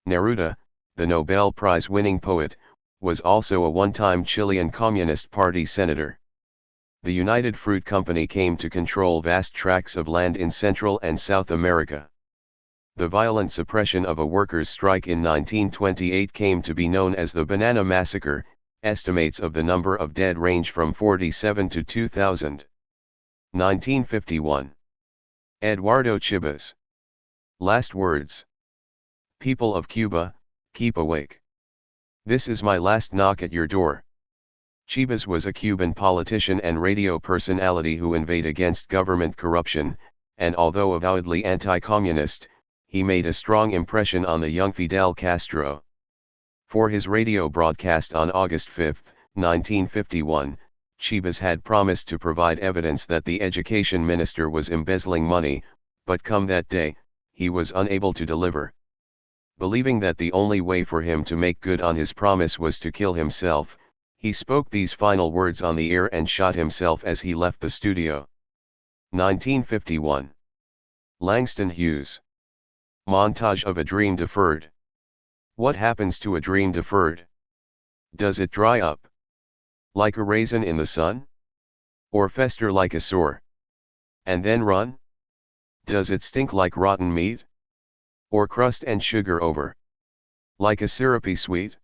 Neruda, the Nobel Prize-winning poet, was also a one-time Chilean Communist Party senator. The United Fruit Company came to control vast tracts of land in Central and South America. The violent suppression of a workers' strike in 1928 came to be known as the Banana Massacre. Estimates of the number of dead range from 47 to 2,000. 1951. Eduardo Chibas. Last words. People of Cuba, keep awake. This is my last knock at your door. Chibas was a Cuban politician and radio personality who inveighed against government corruption, and although avowedly anti-communist, he made a strong impression on the young Fidel Castro. For his radio broadcast on August 5, 1951, Chibas had promised to provide evidence that the education minister was embezzling money, but come that day, he was unable to deliver. Believing that the only way for him to make good on his promise was to kill himself, he spoke these final words on the air and shot himself as he left the studio. 1951. Langston Hughes. Montage of a dream deferred. What happens to a dream deferred? Does it dry up? Like a raisin in the sun? Or fester like a sore? And then run? Does it stink like rotten meat? Or crust and sugar over? Like a syrupy sweet?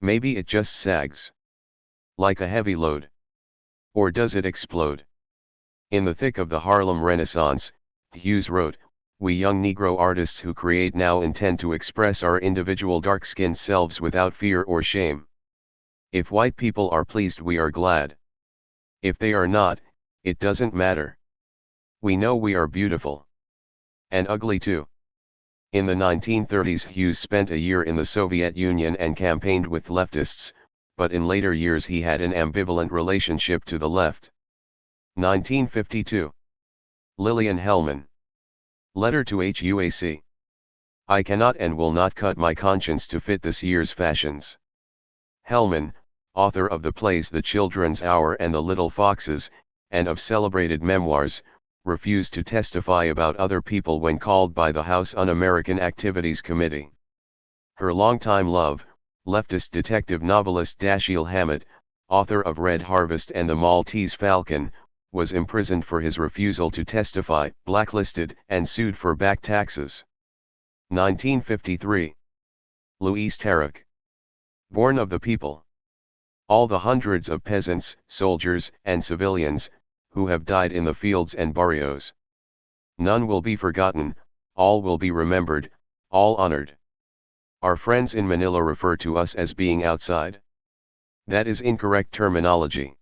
Maybe it just sags. Like a heavy load. Or does it explode? In the thick of the Harlem Renaissance, Hughes wrote, "We young Negro artists who create now intend to express our individual dark-skinned selves without fear or shame. If white people are pleased, we are glad. If they are not, it doesn't matter. We know we are beautiful. And ugly too." In the 1930s, Hughes spent a year in the Soviet Union and campaigned with leftists, but in later years he had an ambivalent relationship to the left. 1952. Lillian Hellman. Letter to HUAC. I cannot and will not cut my conscience to fit this year's fashions. Hellman, author of the plays The Children's Hour and The Little Foxes, and of celebrated memoirs, refused to testify about other people when called by the House Un-American Activities Committee. Her longtime love, leftist detective novelist Dashiell Hammett, author of Red Harvest and The Maltese Falcon, was imprisoned for his refusal to testify, blacklisted, and sued for back taxes. 1953. Louise Tarrack. Born of the People. All the hundreds of peasants, soldiers, and civilians, who have died in the fields and barrios. None will be forgotten, all will be remembered, all honored. Our friends in Manila refer to us as being outside. That is incorrect terminology.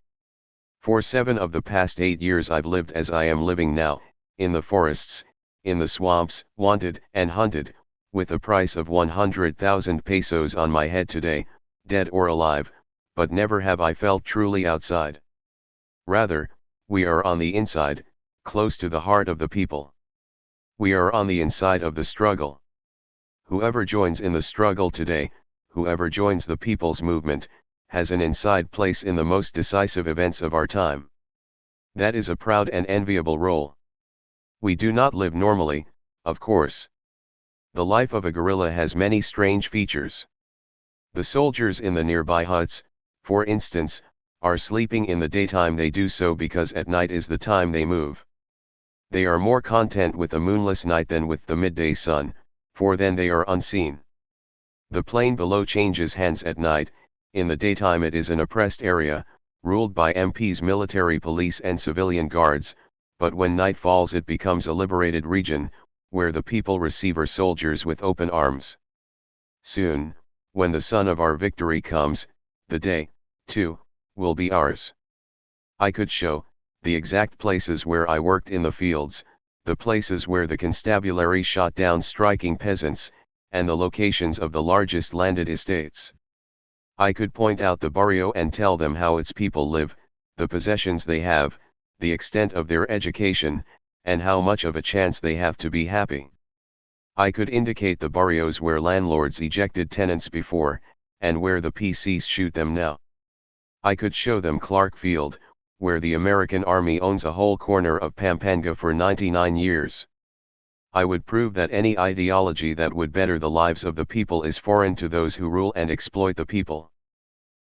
For 7 of the past 8 years I've lived as I am living now, in the forests, in the swamps, wanted and hunted, with a price of 100,000 pesos on my head today, dead or alive, but never have I felt truly outside. Rather, we are on the inside, close to the heart of the people. We are on the inside of the struggle. Whoever joins in the struggle today, whoever joins the people's movement, has an inside place in the most decisive events of our time. That is a proud and enviable role. We do not live normally, of course. The life of a guerrilla has many strange features. The soldiers in the nearby huts, for instance, are sleeping in the daytime. They do so because at night is the time they move. They are more content with a moonless night than with the midday sun, for then they are unseen. The plain below changes hands at night. In the daytime it is an oppressed area, ruled by MPs, military police and civilian guards, but when night falls it becomes a liberated region, where the people receive our soldiers with open arms. Soon, when the sun of our victory comes, the day, too, will be ours. I could show the exact places where I worked in the fields, the places where the constabulary shot down striking peasants, and the locations of the largest landed estates. I could point out the barrio and tell them how its people live, the possessions they have, the extent of their education, and how much of a chance they have to be happy. I could indicate the barrios where landlords ejected tenants before, and where the PCs shoot them now. I could show them Clark Field, where the American Army owns a whole corner of Pampanga for 99 years. I would prove that any ideology that would better the lives of the people is foreign to those who rule and exploit the people.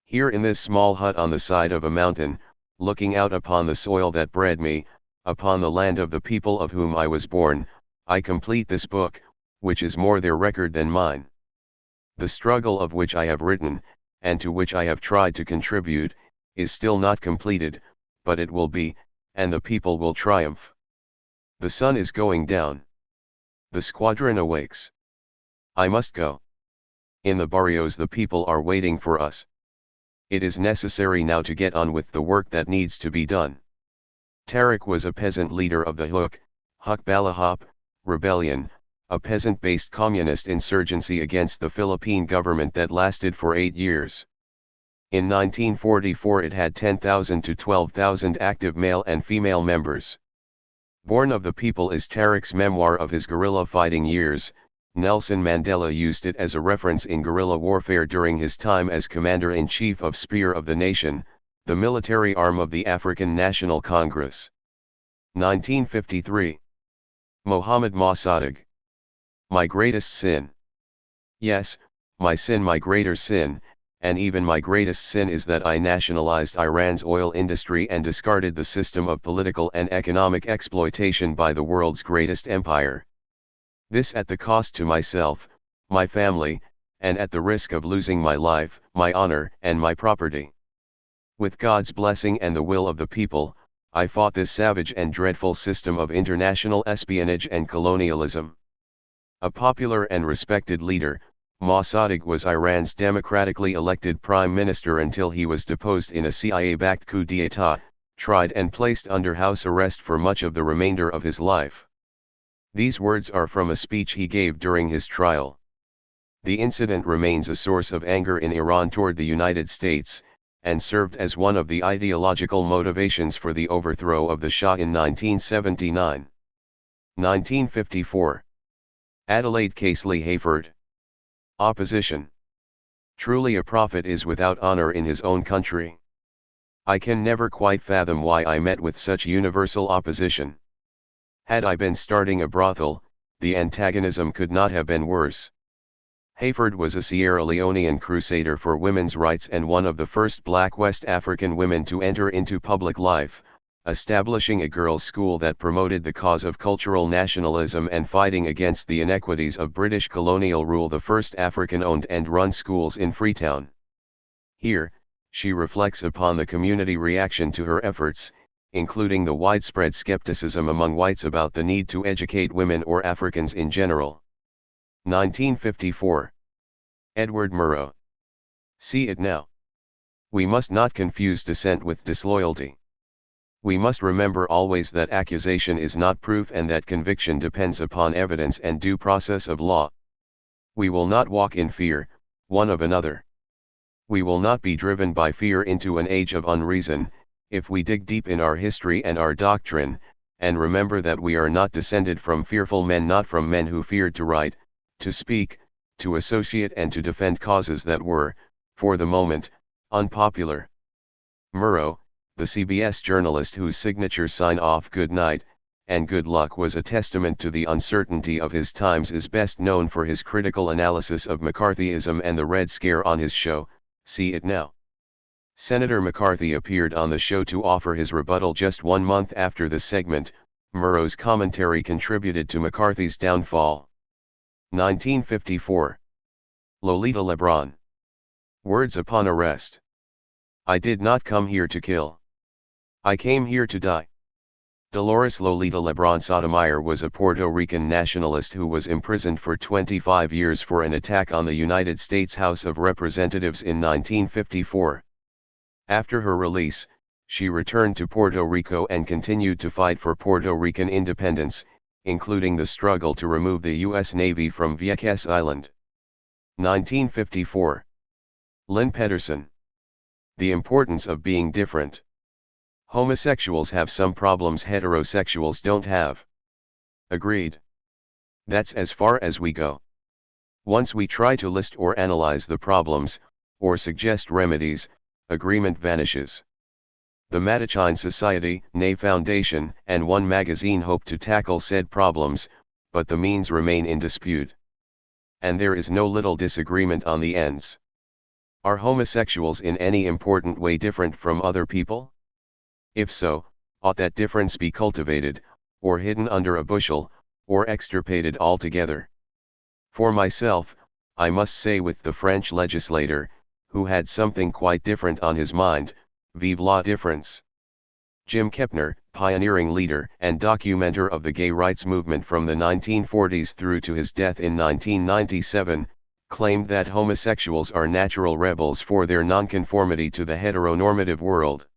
Here in this small hut on the side of a mountain, looking out upon the soil that bred me, upon the land of the people of whom I was born, I complete this book, which is more their record than mine. The struggle of which I have written, and to which I have tried to contribute, is still not completed, but it will be, and the people will triumph. The sun is going down. The squadron awakes. I must go. In the barrios the people are waiting for us. It is necessary now to get on with the work that needs to be done. Tariq was a peasant leader of the Huk Balahop rebellion, a peasant-based communist insurgency against the Philippine government that lasted for 8 years. In 1944 it had 10,000 to 12,000 active male and female members. Born of the People is Tariq's memoir of his guerrilla fighting years. Nelson Mandela used it as a reference in guerrilla warfare during his time as Commander-in-Chief of Spear of the Nation, the military arm of the African National Congress. 1953. Mohammed Mossadegh. My greatest sin. Yes, my sin, my greater sin, and even my greatest sin is that I nationalized Iran's oil industry and discarded the system of political and economic exploitation by the world's greatest empire. This at the cost to myself, my family, and at the risk of losing my life, my honor, and my property. With God's blessing and the will of the people, I fought this savage and dreadful system of international espionage and colonialism. A popular and respected leader, Mossadegh was Iran's democratically elected prime minister until he was deposed in a CIA-backed coup d'état, tried and placed under house arrest for much of the remainder of his life. These words are from a speech he gave during his trial. The incident remains a source of anger in Iran toward the United States, and served as one of the ideological motivations for the overthrow of the Shah in 1979. 1954. Adelaide Casely Hayford. Opposition. Truly a prophet is without honor in his own country. I can never quite fathom why I met with such universal opposition. Had I been starting a brothel, the antagonism could not have been worse. Hayford was a Sierra Leonean crusader for women's rights and one of the first black West African women to enter into public life, establishing a girls' school that promoted the cause of cultural nationalism and fighting against the inequities of British colonial rule, the first African-owned and run schools in Freetown. Here, she reflects upon the community reaction to her efforts, including the widespread skepticism among whites about the need to educate women or Africans in general. 1954. Edward Murrow. See it now. We must not confuse dissent with disloyalty. We must remember always that accusation is not proof and that conviction depends upon evidence and due process of law. We will not walk in fear, one of another. We will not be driven by fear into an age of unreason, if we dig deep in our history and our doctrine, and remember that we are not descended from fearful men, not from men who feared to write, to speak, to associate and to defend causes that were, for the moment, unpopular. Murrow, the CBS journalist whose signature sign-off "Good night, and good luck" was a testament to the uncertainty of his times, is best known for his critical analysis of McCarthyism and the Red Scare on his show, See It Now. Senator McCarthy appeared on the show to offer his rebuttal just 1 month after the segment. Murrow's commentary contributed to McCarthy's downfall. 1954. Lolita LeBron. Words upon arrest. I did not come here to kill. I came here to die. Dolores Lolita LeBron Sotomayor was a Puerto Rican nationalist who was imprisoned for 25 years for an attack on the United States House of Representatives in 1954. After her release, she returned to Puerto Rico and continued to fight for Puerto Rican independence, including the struggle to remove the U.S. Navy from Vieques Island. 1954. Lynn Pedersen. The importance of being different. Homosexuals have some problems heterosexuals don't have. Agreed. That's as far as we go. Once we try to list or analyze the problems, or suggest remedies, agreement vanishes. The Mattachine Society, NA Foundation, and One Magazine hope to tackle said problems, but the means remain in dispute. And there is no little disagreement on the ends. Are homosexuals in any important way different from other people? If so, ought that difference be cultivated, or hidden under a bushel, or extirpated altogether? For myself, I must say with the French legislator, who had something quite different on his mind, vive la différence. Jim Kepner, pioneering leader and documenter of the gay rights movement from the 1940s through to his death in 1997, claimed that homosexuals are natural rebels for their nonconformity to the heteronormative world.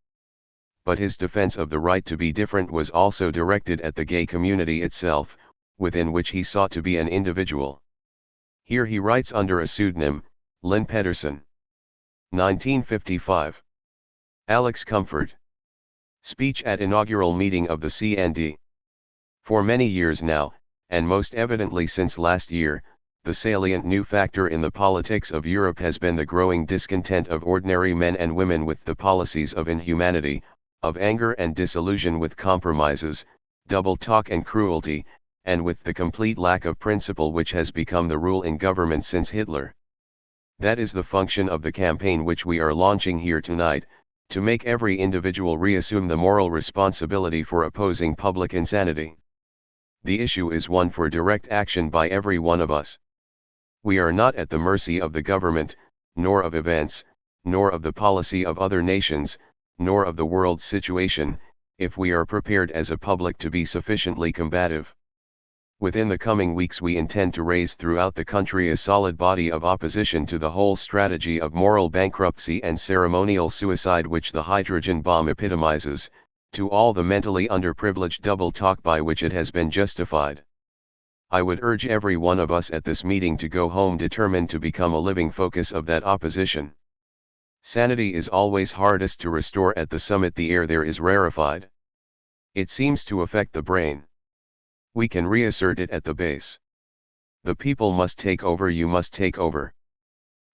But his defense of the right to be different was also directed at the gay community itself, within which he sought to be an individual. Here he writes under a pseudonym, Lynn Pedersen. 1955. Alex Comfort. Speech at inaugural meeting of the CND. For many years now, and most evidently since last year, the salient new factor in the politics of Europe has been the growing discontent of ordinary men and women with the policies of inhumanity, of anger and disillusion with compromises, double talk and cruelty, and with the complete lack of principle which has become the rule in government since Hitler. That is the function of the campaign which we are launching here tonight, to make every individual reassume the moral responsibility for opposing public insanity. The issue is one for direct action by every one of us. We are not at the mercy of the government, nor of events, nor of the policy of other nations, nor of the world's situation, if we are prepared as a public to be sufficiently combative. Within the coming weeks we intend to raise throughout the country a solid body of opposition to the whole strategy of moral bankruptcy and ceremonial suicide which the hydrogen bomb epitomizes, to all the mentally underprivileged double talk by which it has been justified. I would urge every one of us at this meeting to go home determined to become a living focus of that opposition. Sanity is always hardest to restore at the summit. The air there is rarefied. It seems to affect the brain. We can reassert it at the base. The people must take over. You must take over.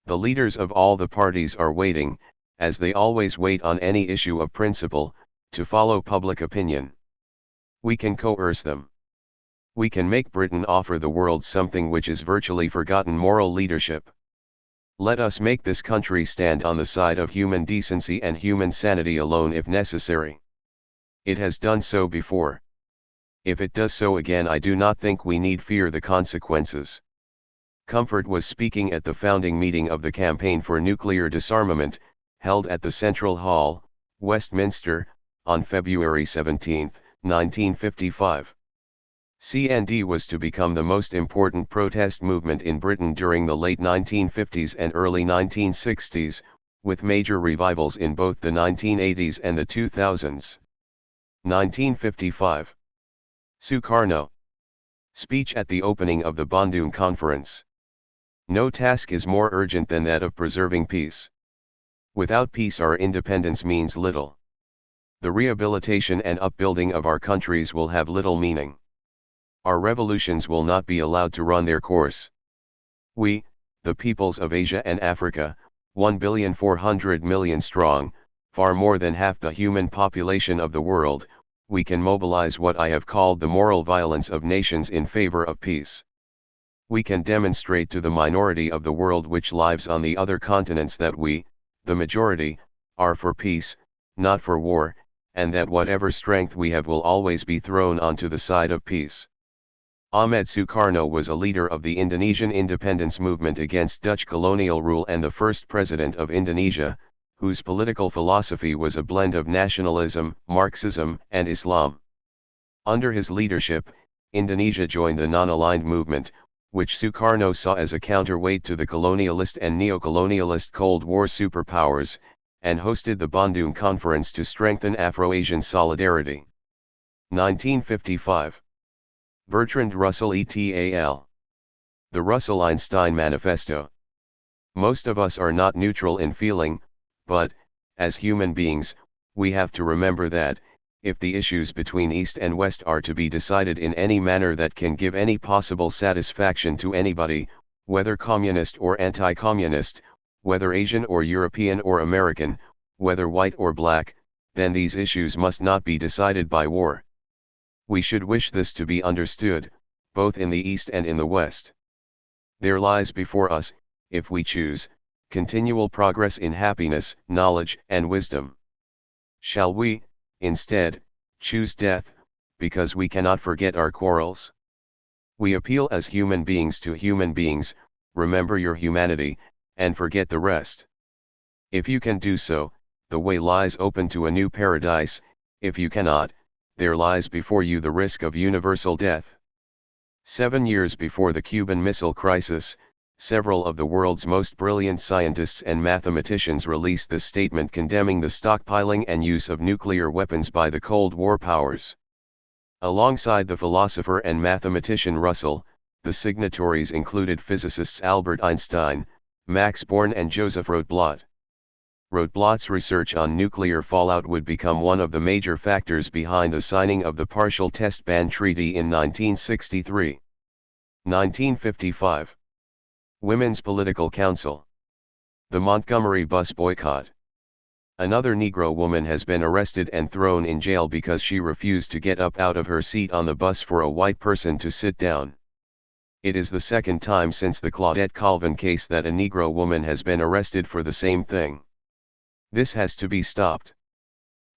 The leaders of all the parties are waiting, as they always wait on any issue of principle, to follow public opinion. We can coerce them. We can make Britain offer the world something which is virtually forgotten: moral leadership. Let us make this country stand on the side of human decency and human sanity alone if necessary. It has done so before. If it does so again, I do not think we need fear the consequences. Comfort was speaking at the founding meeting of the Campaign for Nuclear Disarmament, held at the Central Hall, Westminster, on February 17, 1955. CND was to become the most important protest movement in Britain during the late 1950s and early 1960s, with major revivals in both the 1980s and the 2000s. 1955. Sukarno. Speech at the opening of the Bandung Conference. No task is more urgent than that of preserving peace. Without peace our independence means little. The rehabilitation and upbuilding of our countries will have little meaning. Our revolutions will not be allowed to run their course. We, the peoples of Asia and Africa, 1,400,000,000 strong, far more than half the human population of the world, we can mobilize what I have called the moral violence of nations in favor of peace. We can demonstrate to the minority of the world which lives on the other continents that we, the majority, are for peace, not for war, and that whatever strength we have will always be thrown onto the side of peace. Ahmed Sukarno was a leader of the Indonesian independence movement against Dutch colonial rule and the first president of Indonesia, whose political philosophy was a blend of nationalism, Marxism, and Islam. Under his leadership, Indonesia joined the non-aligned movement, which Sukarno saw as a counterweight to the colonialist and neo-colonialist Cold War superpowers, and hosted the Bandung Conference to strengthen Afro-Asian solidarity. 1955. Bertrand Russell et al. The Russell-Einstein Manifesto. Most of us are not neutral in feeling, but, as human beings, we have to remember that, if the issues between East and West are to be decided in any manner that can give any possible satisfaction to anybody, whether communist or anti-communist, whether Asian or European or American, whether white or black, then these issues must not be decided by war. We should wish this to be understood, both in the East and in the West. There lies before us, if we choose, continual progress in happiness, knowledge, and wisdom. Shall we, instead, choose death, because we cannot forget our quarrels? We appeal as human beings to human beings, remember your humanity, and forget the rest. If you can do so, the way lies open to a new paradise. If you cannot, there lies before you the risk of universal death. 7 years before the Cuban Missile Crisis, several of the world's most brilliant scientists and mathematicians released the statement condemning the stockpiling and use of nuclear weapons by the Cold War powers. Alongside the philosopher and mathematician Russell, the signatories included physicists Albert Einstein, Max Born and Joseph Rotblat. Rotblat's research on nuclear fallout would become one of the major factors behind the signing of the Partial Test Ban Treaty in 1963. 1955. Women's Political Council. The Montgomery bus boycott. Another Negro woman has been arrested and thrown in jail because she refused to get up out of her seat on the bus for a white person to sit down. It is the second time since the Claudette Colvin case that a Negro woman has been arrested for the same thing. This has to be stopped.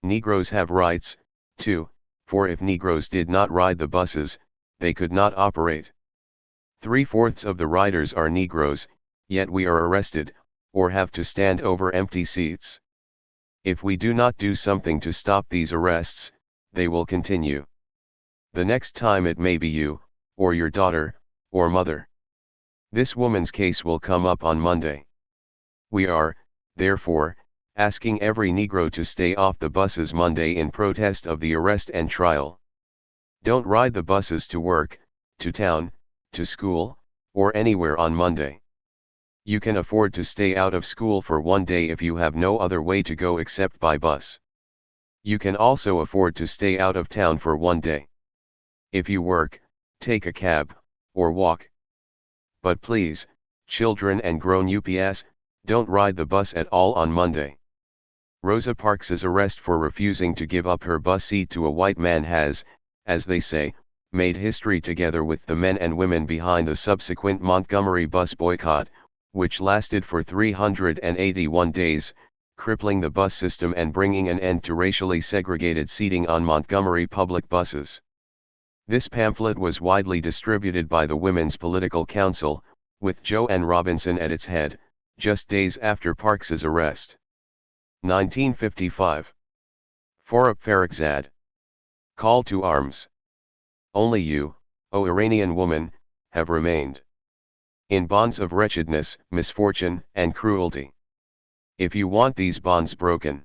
Negroes have rights, too, for if Negroes did not ride the buses, they could not operate. 3/4 of the riders are Negroes, yet we are arrested, or have to stand over empty seats. If we do not do something to stop these arrests, they will continue. The next time it may be you, or your daughter, or mother. This woman's case will come up on Monday. We are, therefore, asking every Negro to stay off the buses Monday in protest of the arrest and trial. Don't ride the buses to work, to town, to school, or anywhere on Monday. You can afford to stay out of school for one day if you have no other way to go except by bus. You can also afford to stay out of town for one day. If you work, take a cab, or walk. But please, children and grown UPS, don't ride the bus at all on Monday. Rosa Parks's arrest for refusing to give up her bus seat to a white man has, as they say, made history together with the men and women behind the subsequent Montgomery bus boycott, which lasted for 381 days, crippling the bus system and bringing an end to racially segregated seating on Montgomery public buses. This pamphlet was widely distributed by the Women's Political Council, with Joanne Robinson at its head, just days after Parks's arrest. 1955. Farruq Farrokhzad. Call to arms. Only you, O Iranian woman, have remained in bonds of wretchedness, misfortune, and cruelty. If you want these bonds broken,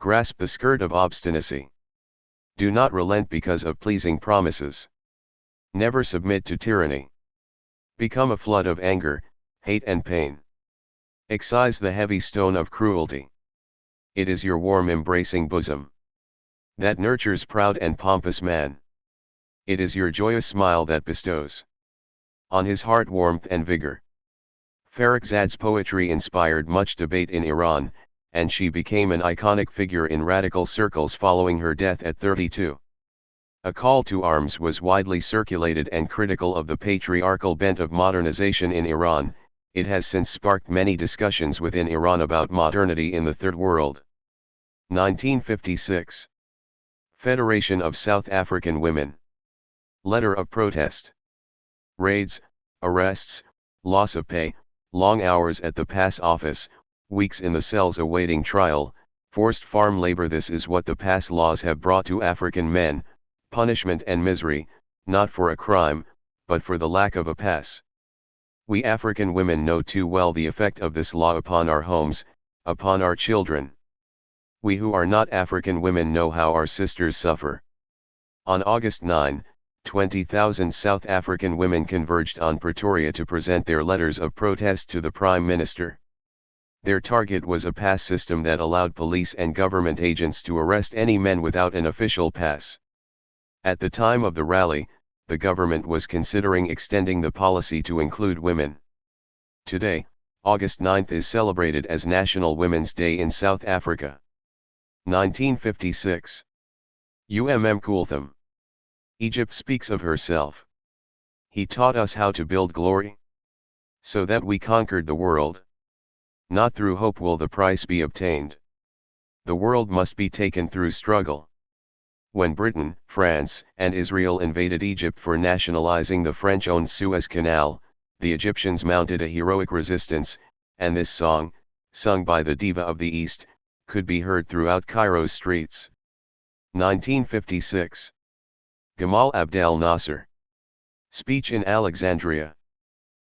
grasp the skirt of obstinacy. Do not relent because of pleasing promises. Never submit to tyranny. Become a flood of anger, hate and pain. Excise the heavy stone of cruelty. It is your warm embracing bosom that nurtures proud and pompous man. It is your joyous smile that bestows on his heart warmth and vigor. Farrokhzad's poetry inspired much debate in Iran, and she became an iconic figure in radical circles following her death at 32. A call to arms was widely circulated and critical of the patriarchal bent of modernization in Iran. It has since sparked many discussions within Iran about modernity in the Third World. 1956. Federation of South African Women. Letter of protest. Raids, arrests, loss of pay, long hours at the pass office, weeks in the cells awaiting trial, forced farm labor. This is what the pass laws have brought to African men, punishment and misery, not for a crime, but for the lack of a pass. We African women know too well the effect of this law upon our homes, upon our children. We who are not African women know how our sisters suffer. On August 9, 20,000 South African women converged on Pretoria to present their letters of protest to the Prime Minister. Their target was a pass system that allowed police and government agents to arrest any men without an official pass. At the time of the rally, the government was considering extending the policy to include women. Today, August 9 is celebrated as National Women's Day in South Africa. 1956. Kulthum. Egypt speaks of herself. He taught us how to build glory, so that we conquered the world. Not through hope will the price be obtained. The world must be taken through struggle. When Britain, France, and Israel invaded Egypt for nationalizing the French-owned Suez Canal, the Egyptians mounted a heroic resistance, and this song, sung by the diva of the East, could be heard throughout Cairo's streets. 1956. Gamal Abdel Nasser. Speech in Alexandria.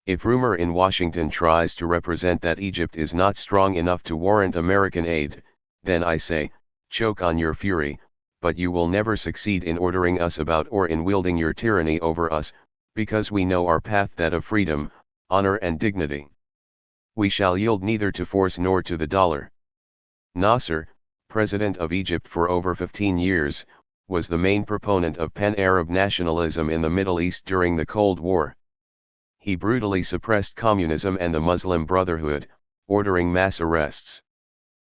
If rumor in Washington tries to represent that Egypt is not strong enough to warrant American aid, then I say, choke on your fury, but you will never succeed in ordering us about or in wielding your tyranny over us, because we know our path, that of freedom, honor and dignity. We shall yield neither to force nor to the dollar. Nasser, president of Egypt for over 15 years, was the main proponent of pan-Arab nationalism in the Middle East during the Cold War. He brutally suppressed communism and the Muslim Brotherhood, ordering mass arrests.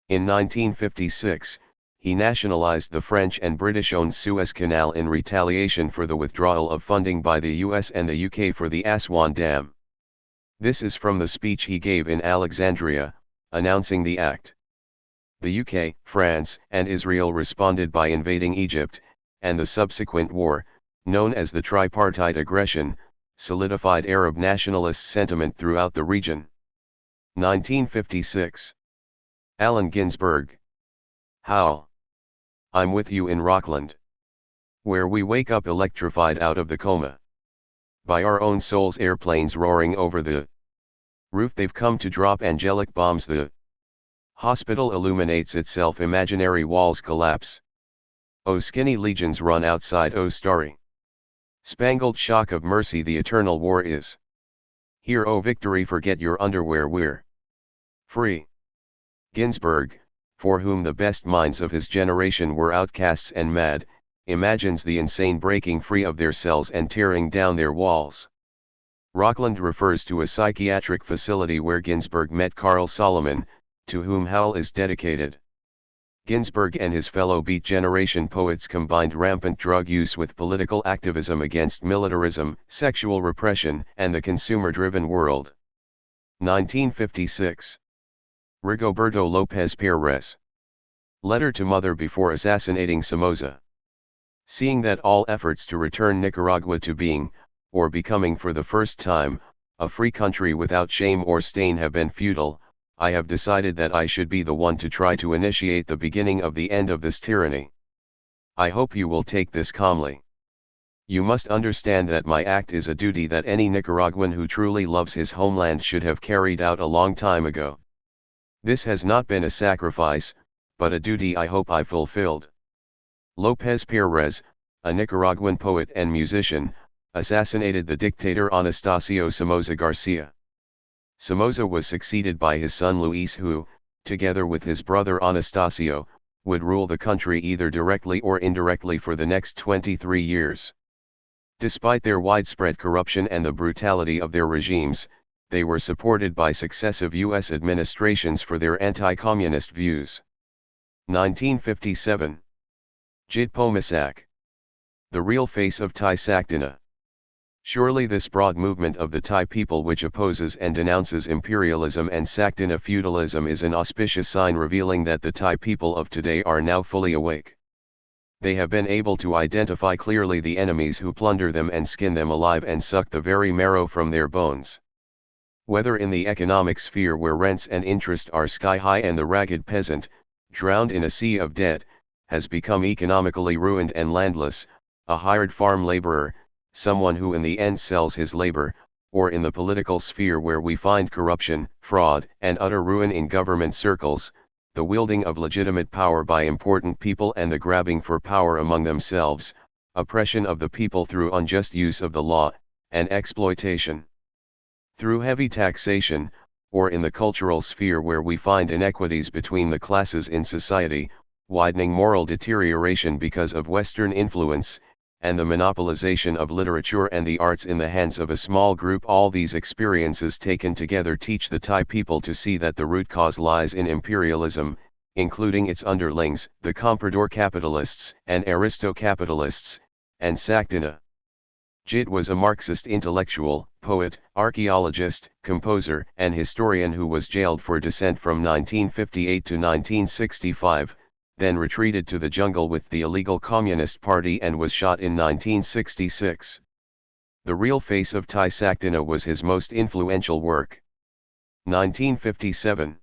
In 1956, he nationalized the French and British-owned Suez Canal in retaliation for the withdrawal of funding by the US and the UK for the Aswan Dam. This is from the speech he gave in Alexandria, announcing the act. The UK, France, and Israel responded by invading Egypt, and the subsequent war, known as the tripartite aggression, solidified Arab nationalist sentiment throughout the region. 1956. Allen Ginsberg. Howl. I'm with you in Rockland, where we wake up electrified out of the coma. By our own souls, airplanes roaring over the roof, they've come to drop angelic bombs. The hospital illuminates itself, imaginary walls collapse. Oh, skinny legions run outside, oh starry spangled shock of mercy, the eternal war is here, oh victory, forget your underwear, we're free. Ginsberg, for whom the best minds of his generation were outcasts and mad, imagines the insane breaking free of their cells and tearing down their walls. Rockland refers to a psychiatric facility where Ginsberg met Carl Solomon, to whom Howl is dedicated. Ginsberg and his fellow Beat Generation poets combined rampant drug use with political activism against militarism, sexual repression, and the consumer-driven world. 1956. Rigoberto Lopez Perez. Letter to mother before assassinating Somoza. Seeing that all efforts to return Nicaragua to being, or becoming for the first time, a free country without shame or stain have been futile, I have decided that I should be the one to try to initiate the beginning of the end of this tyranny. I hope you will take this calmly. You must understand that my act is a duty that any Nicaraguan who truly loves his homeland should have carried out a long time ago. This has not been a sacrifice, but a duty I hope I fulfilled. Lopez Perez, a Nicaraguan poet and musician, assassinated the dictator Anastasio Somoza Garcia. Somoza was succeeded by his son Luis, who, together with his brother Anastasio, would rule the country either directly or indirectly for the next 23 years. Despite their widespread corruption and the brutality of their regimes, they were supported by successive U.S. administrations for their anti-communist views. 1957. Jidpo Masak. The real face of Thai Sakdina. Surely this broad movement of the Thai people which opposes and denounces imperialism and Sakdina feudalism is an auspicious sign revealing that the Thai people of today are now fully awake. They have been able to identify clearly the enemies who plunder them and skin them alive and suck the very marrow from their bones. Whether in the economic sphere where rents and interest are sky high and the ragged peasant, drowned in a sea of debt, has become economically ruined and landless, a hired farm laborer, someone who in the end sells his labor, or in the political sphere where we find corruption, fraud, and utter ruin in government circles, the wielding of legitimate power by important people and the grabbing for power among themselves, oppression of the people through unjust use of the law, and exploitation through heavy taxation, or in the cultural sphere where we find inequities between the classes in society, widening moral deterioration because of Western influence, and the monopolization of literature and the arts in the hands of a small group. All these experiences taken together teach the Thai people to see that the root cause lies in imperialism, including its underlings, the comprador capitalists and aristocapitalists, and Sakdina. Jit was a Marxist intellectual, poet, archaeologist, composer, and historian who was jailed for dissent from 1958 to 1965, then retreated to the jungle with the illegal Communist Party and was shot in 1966. The Real Face of Thai Saktina was his most influential work. 1957.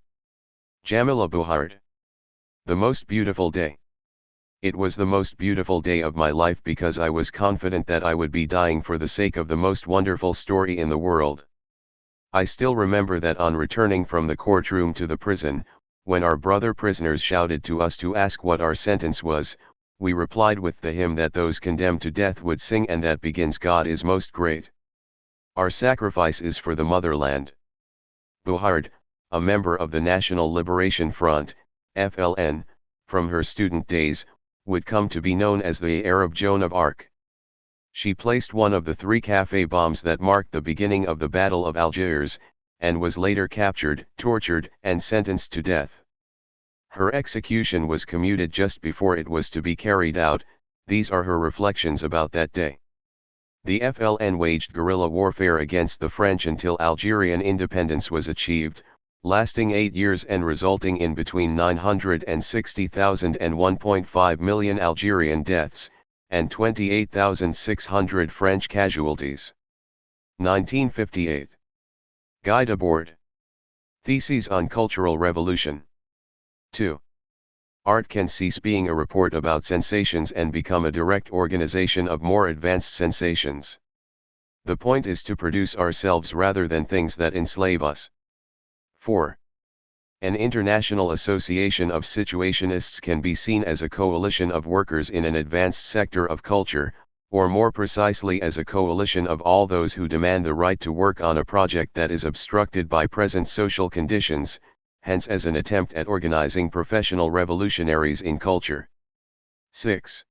Jamila Buhard. The Most Beautiful Day. It was the most beautiful day of my life because I was confident that I would be dying for the sake of the most wonderful story in the world. I still remember that on returning from the courtroom to the prison, when our brother prisoners shouted to us to ask what our sentence was, we replied with the hymn that those condemned to death would sing and that begins God is most great. Our sacrifice is for the motherland. Buhard, a member of the National Liberation Front, FLN, from her student days, would come to be known as the Arab Joan of Arc. She placed one of the 3 café bombs that marked the beginning of the Battle of Algiers, and was later captured, tortured, and sentenced to death. Her execution was commuted just before it was to be carried out. These are her reflections about that day. The FLN waged guerrilla warfare against the French until Algerian independence was achieved, lasting 8 years and resulting in between 960,000 and 1.5 million Algerian deaths, and 28,600 French casualties. 1958. Guy Debord. Theses on Cultural Revolution. 2. Art can cease being a report about sensations and become a direct organization of more advanced sensations. The point is to produce ourselves rather than things that enslave us. 4. An international association of situationists can be seen as a coalition of workers in an advanced sector of culture, or more precisely as a coalition of all those who demand the right to work on a project that is obstructed by present social conditions, hence as an attempt at organizing professional revolutionaries in culture. 6.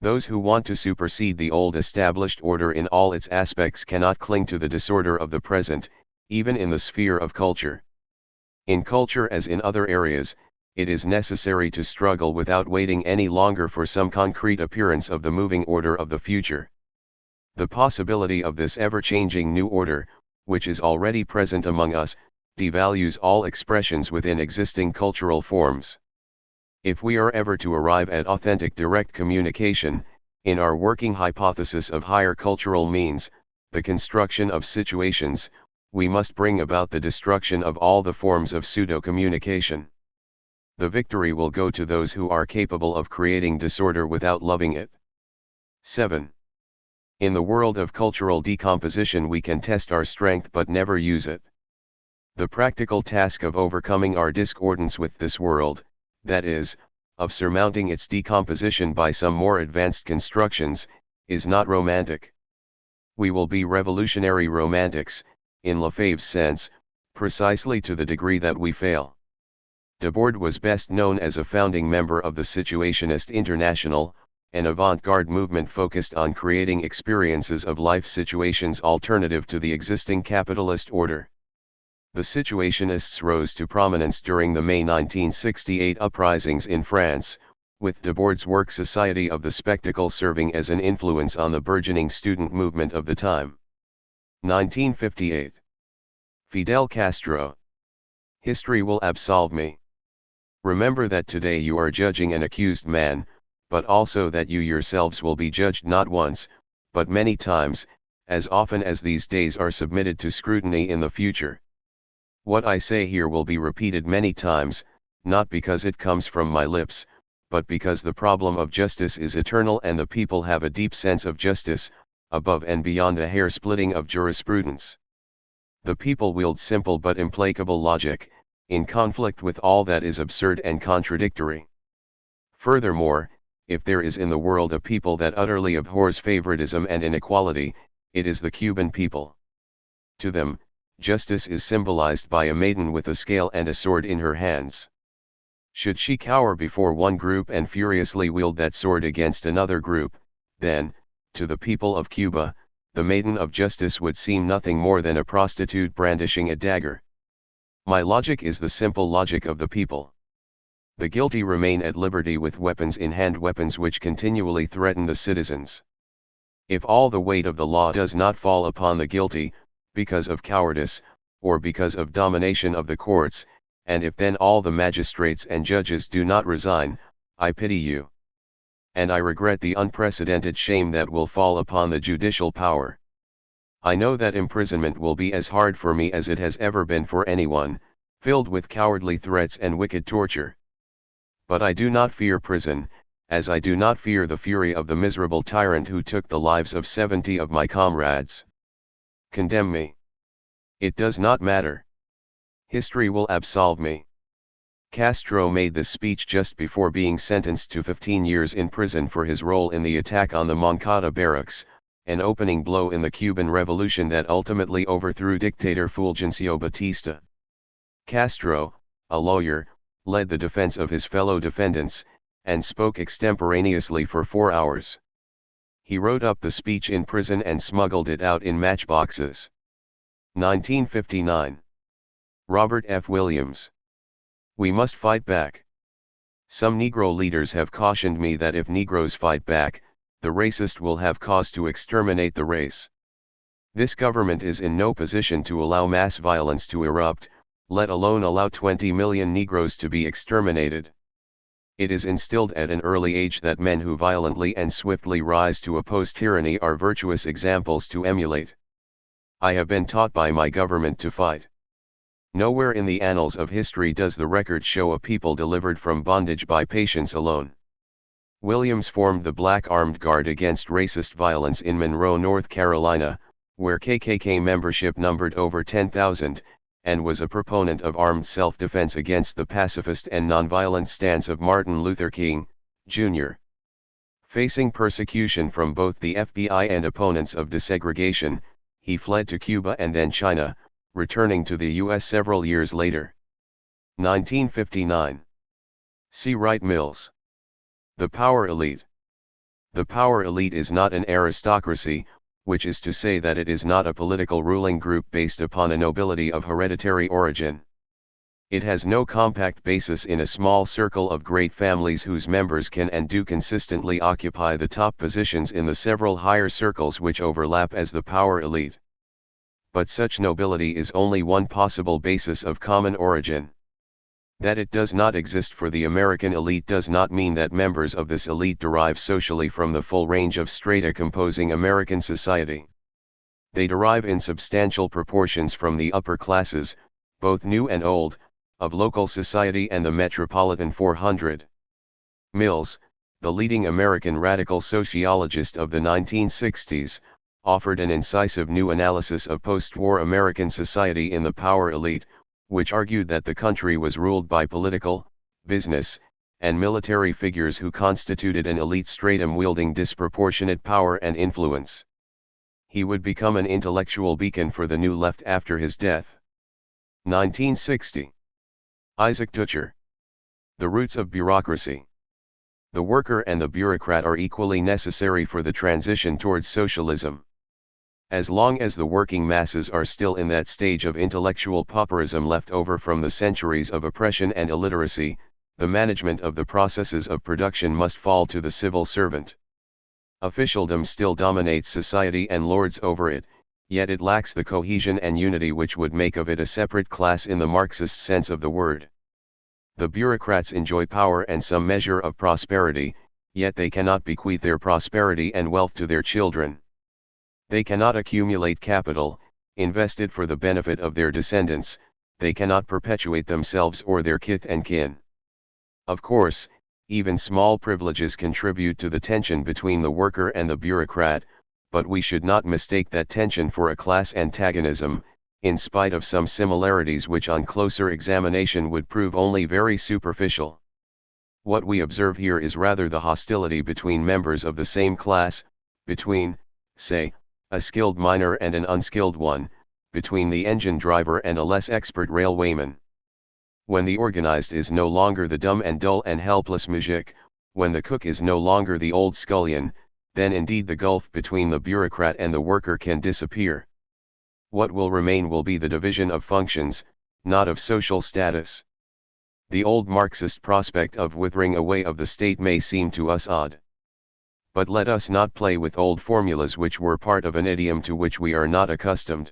Those who want to supersede the old established order in all its aspects cannot cling to the disorder of the present, even in the sphere of culture. In culture as in other areas, it is necessary to struggle without waiting any longer for some concrete appearance of the moving order of the future. The possibility of this ever-changing new order, which is already present among us, devalues all expressions within existing cultural forms. If we are ever to arrive at authentic direct communication, in our working hypothesis of higher cultural means, the construction of situations, we must bring about the destruction of all the forms of pseudo-communication. The victory will go to those who are capable of creating disorder without loving it. 7. In the world of cultural decomposition we can test our strength but never use it. The practical task of overcoming our discordance with this world, that is, of surmounting its decomposition by some more advanced constructions, is not romantic. We will be revolutionary romantics, in Lefebvre's sense, precisely to the degree that we fail. Debord was best known as a founding member of the Situationist International, an avant-garde movement focused on creating experiences of life situations alternative to the existing capitalist order. The Situationists rose to prominence during the May 1968 uprisings in France, with Debord's work Society of the Spectacle serving as an influence on the burgeoning student movement of the time. 1958. Fidel Castro. History will absolve me. Remember that today you are judging an accused man, but also that you yourselves will be judged not once, but many times, as often as these days are submitted to scrutiny in the future. What I say here will be repeated many times, not because it comes from my lips, but because the problem of justice is eternal and the people have a deep sense of justice, above and beyond the hair-splitting of jurisprudence. The people wield simple but implacable logic, in conflict with all that is absurd and contradictory. Furthermore, if there is in the world a people that utterly abhors favoritism and inequality, it is the Cuban people. To them, justice is symbolized by a maiden with a scale and a sword in her hands. Should she cower before one group and furiously wield that sword against another group, then, to the people of Cuba, the maiden of justice would seem nothing more than a prostitute brandishing a dagger. My logic is the simple logic of the people. The guilty remain at liberty with weapons in hand, weapons which continually threaten the citizens. If all the weight of the law does not fall upon the guilty, because of cowardice, or because of domination of the courts, and if then all the magistrates and judges do not resign, I pity you. And I regret the unprecedented shame that will fall upon the judicial power. I know that imprisonment will be as hard for me as it has ever been for anyone, filled with cowardly threats and wicked torture. But I do not fear prison, as I do not fear the fury of the miserable tyrant who took the lives of 70 of my comrades. Condemn me. It does not matter. History will absolve me. Castro made this speech just before being sentenced to 15 years in prison for his role in the attack on the Moncada barracks, an opening blow in the Cuban Revolution that ultimately overthrew dictator Fulgencio Batista. Castro, a lawyer, led the defense of his fellow defendants, and spoke extemporaneously for 4 hours. He wrote up the speech in prison and smuggled it out in matchboxes. 1959. Robert F. Williams. We must fight back. Some Negro leaders have cautioned me that if Negroes fight back, the racist will have cause to exterminate the race. This government is in no position to allow mass violence to erupt, let alone allow 20 million Negroes to be exterminated. It is instilled at an early age that men who violently and swiftly rise to oppose tyranny are virtuous examples to emulate. I have been taught by my government to fight. Nowhere in the annals of history does the record show a people delivered from bondage by patience alone. Williams formed the Black Armed Guard against racist violence in Monroe, North Carolina, where KKK membership numbered over 10,000, and was a proponent of armed self-defense against the pacifist and nonviolent stance of Martin Luther King, Jr. Facing persecution from both the FBI and opponents of desegregation, he fled to Cuba and then China, returning to the U.S. several years later. 1959. C. Wright Mills. The Power Elite. The power elite is not an aristocracy, which is to say that it is not a political ruling group based upon a nobility of hereditary origin. It has no compact basis in a small circle of great families whose members can and do consistently occupy the top positions in the several higher circles which overlap as the power elite. But such nobility is only one possible basis of common origin. That it does not exist for the American elite does not mean that members of this elite derive socially from the full range of strata composing American society. They derive in substantial proportions from the upper classes, both new and old, of local society and the metropolitan 400. Mills, the leading American radical sociologist of the 1960s, offered an incisive new analysis of post-war American society in The Power Elite, which argued that the country was ruled by political, business, and military figures who constituted an elite stratum wielding disproportionate power and influence. He would become an intellectual beacon for the New Left after his death. 1960. Isaac Dutcher. The Roots of Bureaucracy. The worker and the bureaucrat are equally necessary for the transition towards socialism. As long as the working masses are still in that stage of intellectual pauperism left over from the centuries of oppression and illiteracy, the management of the processes of production must fall to the civil servant. Officialdom still dominates society and lords over it, yet it lacks the cohesion and unity which would make of it a separate class in the Marxist sense of the word. The bureaucrats enjoy power and some measure of prosperity, yet they cannot bequeath their prosperity and wealth to their children. They cannot accumulate capital, invested for the benefit of their descendants, they cannot perpetuate themselves or their kith and kin. Of course, even small privileges contribute to the tension between the worker and the bureaucrat, but we should not mistake that tension for a class antagonism, in spite of some similarities which on closer examination would prove only very superficial. What we observe here is rather the hostility between members of the same class, between, say, a skilled miner and an unskilled one, between the engine driver and a less expert railwayman. When the organized is no longer the dumb and dull and helpless mujik, when the cook is no longer the old scullion, then indeed the gulf between the bureaucrat and the worker can disappear. What will remain will be the division of functions, not of social status. The old Marxist prospect of withering away of the state may seem to us odd. But let us not play with old formulas which were part of an idiom to which we are not accustomed.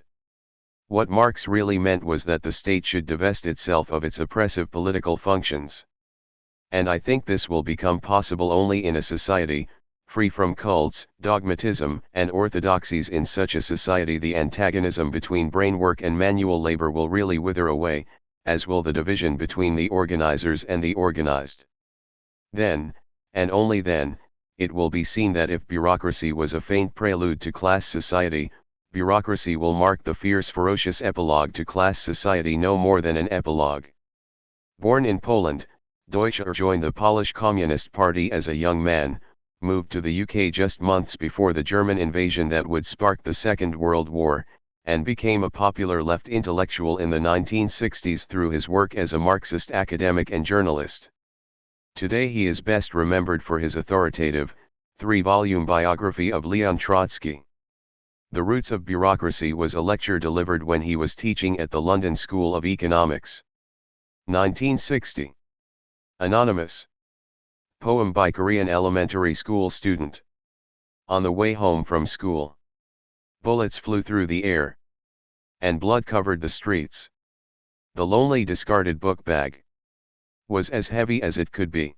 What Marx really meant was that the state should divest itself of its oppressive political functions. And I think this will become possible only in a society, free from cults, dogmatism, and orthodoxies. In such a society the antagonism between brain work and manual labor will really wither away, as will the division between the organizers and the organized. Then, and only then, it will be seen that if bureaucracy was a faint prelude to class society, bureaucracy will mark the fierce ferocious epilogue to class society no more than an epilogue. Born in Poland, Deutscher joined the Polish Communist Party as a young man, moved to the UK just months before the German invasion that would spark the Second World War, and became a popular left intellectual in the 1960s through his work as a Marxist academic and journalist. Today he is best remembered for his authoritative, 3-volume biography of Leon Trotsky. The Roots of Bureaucracy was a lecture delivered when he was teaching at the London School of Economics. 1960. Anonymous. Poem by Korean elementary school student. On the way home from school, bullets flew through the air, and blood covered the streets. The lonely discarded book bag was as heavy as it could be.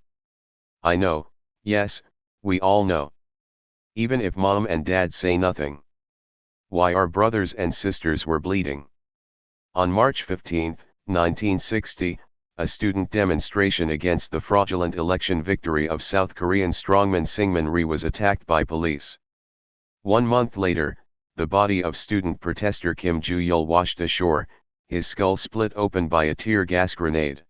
I know, yes, we all know. Even if mom and dad say nothing. Why our brothers and sisters were bleeding. On March 15, 1960, a student demonstration against the fraudulent election victory of South Korean strongman Syngman Rhee was attacked by police. 1 month later, the body of student protester Kim Ju-yeol washed ashore, his skull split open by a tear gas grenade.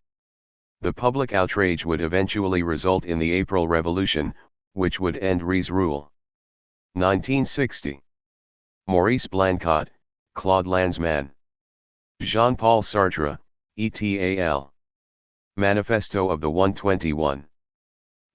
The public outrage would eventually result in the April Revolution, which would end Rhee's rule. 1960. Maurice Blanquat, Claude Lanzmann. Jean-Paul Sartre, et.al. Manifesto of the 121.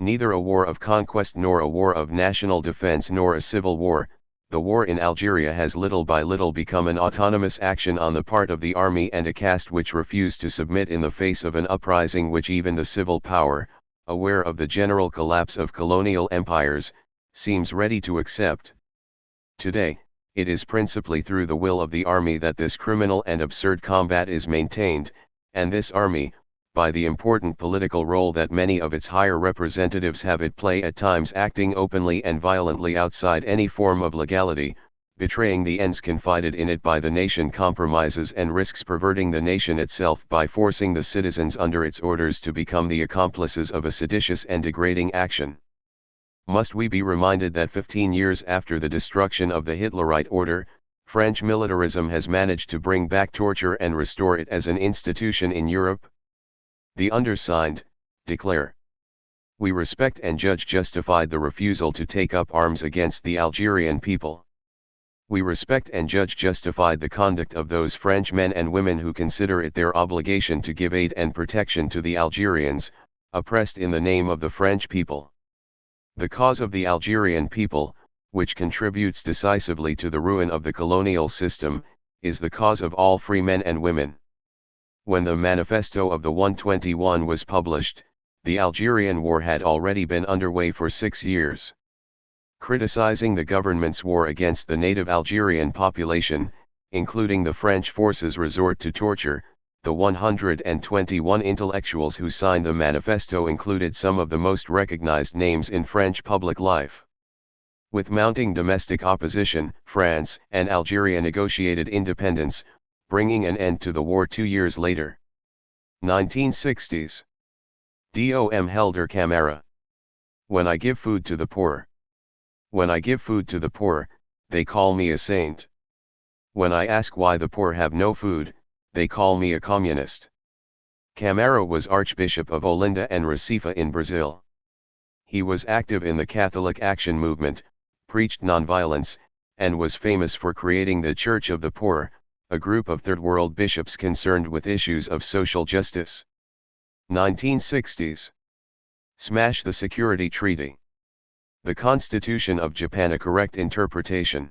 Neither a war of conquest nor a war of national defense nor a civil war, the war in Algeria has little by little become an autonomous action on the part of the army and a caste which refused to submit in the face of an uprising which even the civil power, aware of the general collapse of colonial empires, seems ready to accept. Today, it is principally through the will of the army that this criminal and absurd combat is maintained, and this army, by the important political role that many of its higher representatives have at play at times acting openly and violently outside any form of legality, betraying the ends confided in it by the nation, compromises and risks perverting the nation itself by forcing the citizens under its orders to become the accomplices of a seditious and degrading action. Must we be reminded that 15 years after the destruction of the Hitlerite order, French militarism has managed to bring back torture and restore it as an institution in Europe? The undersigned, declare. We respect and judge justified the refusal to take up arms against the Algerian people. We respect and judge justified the conduct of those French men and women who consider it their obligation to give aid and protection to the Algerians, oppressed in the name of the French people. The cause of the Algerian people, which contributes decisively to the ruin of the colonial system, is the cause of all free men and women. When the Manifesto of the 121 was published, the Algerian War had already been underway for 6 years. Criticizing the government's war against the native Algerian population, including the French forces' resort to torture, the 121 intellectuals who signed the manifesto included some of the most recognized names in French public life. With mounting domestic opposition, France and Algeria negotiated independence, bringing an end to the war 2 years later. 1960s. Dom Helder Camara. When I give food to the poor. When I give food to the poor, they call me a saint. When I ask why the poor have no food, they call me a communist. Camara was Archbishop of Olinda and Recife in Brazil. He was active in the Catholic Action Movement, preached nonviolence, and was famous for creating the Church of the Poor, a group of Third World bishops concerned with issues of social justice. 1960s. Smash the Security Treaty. The Constitution of Japan, a correct interpretation.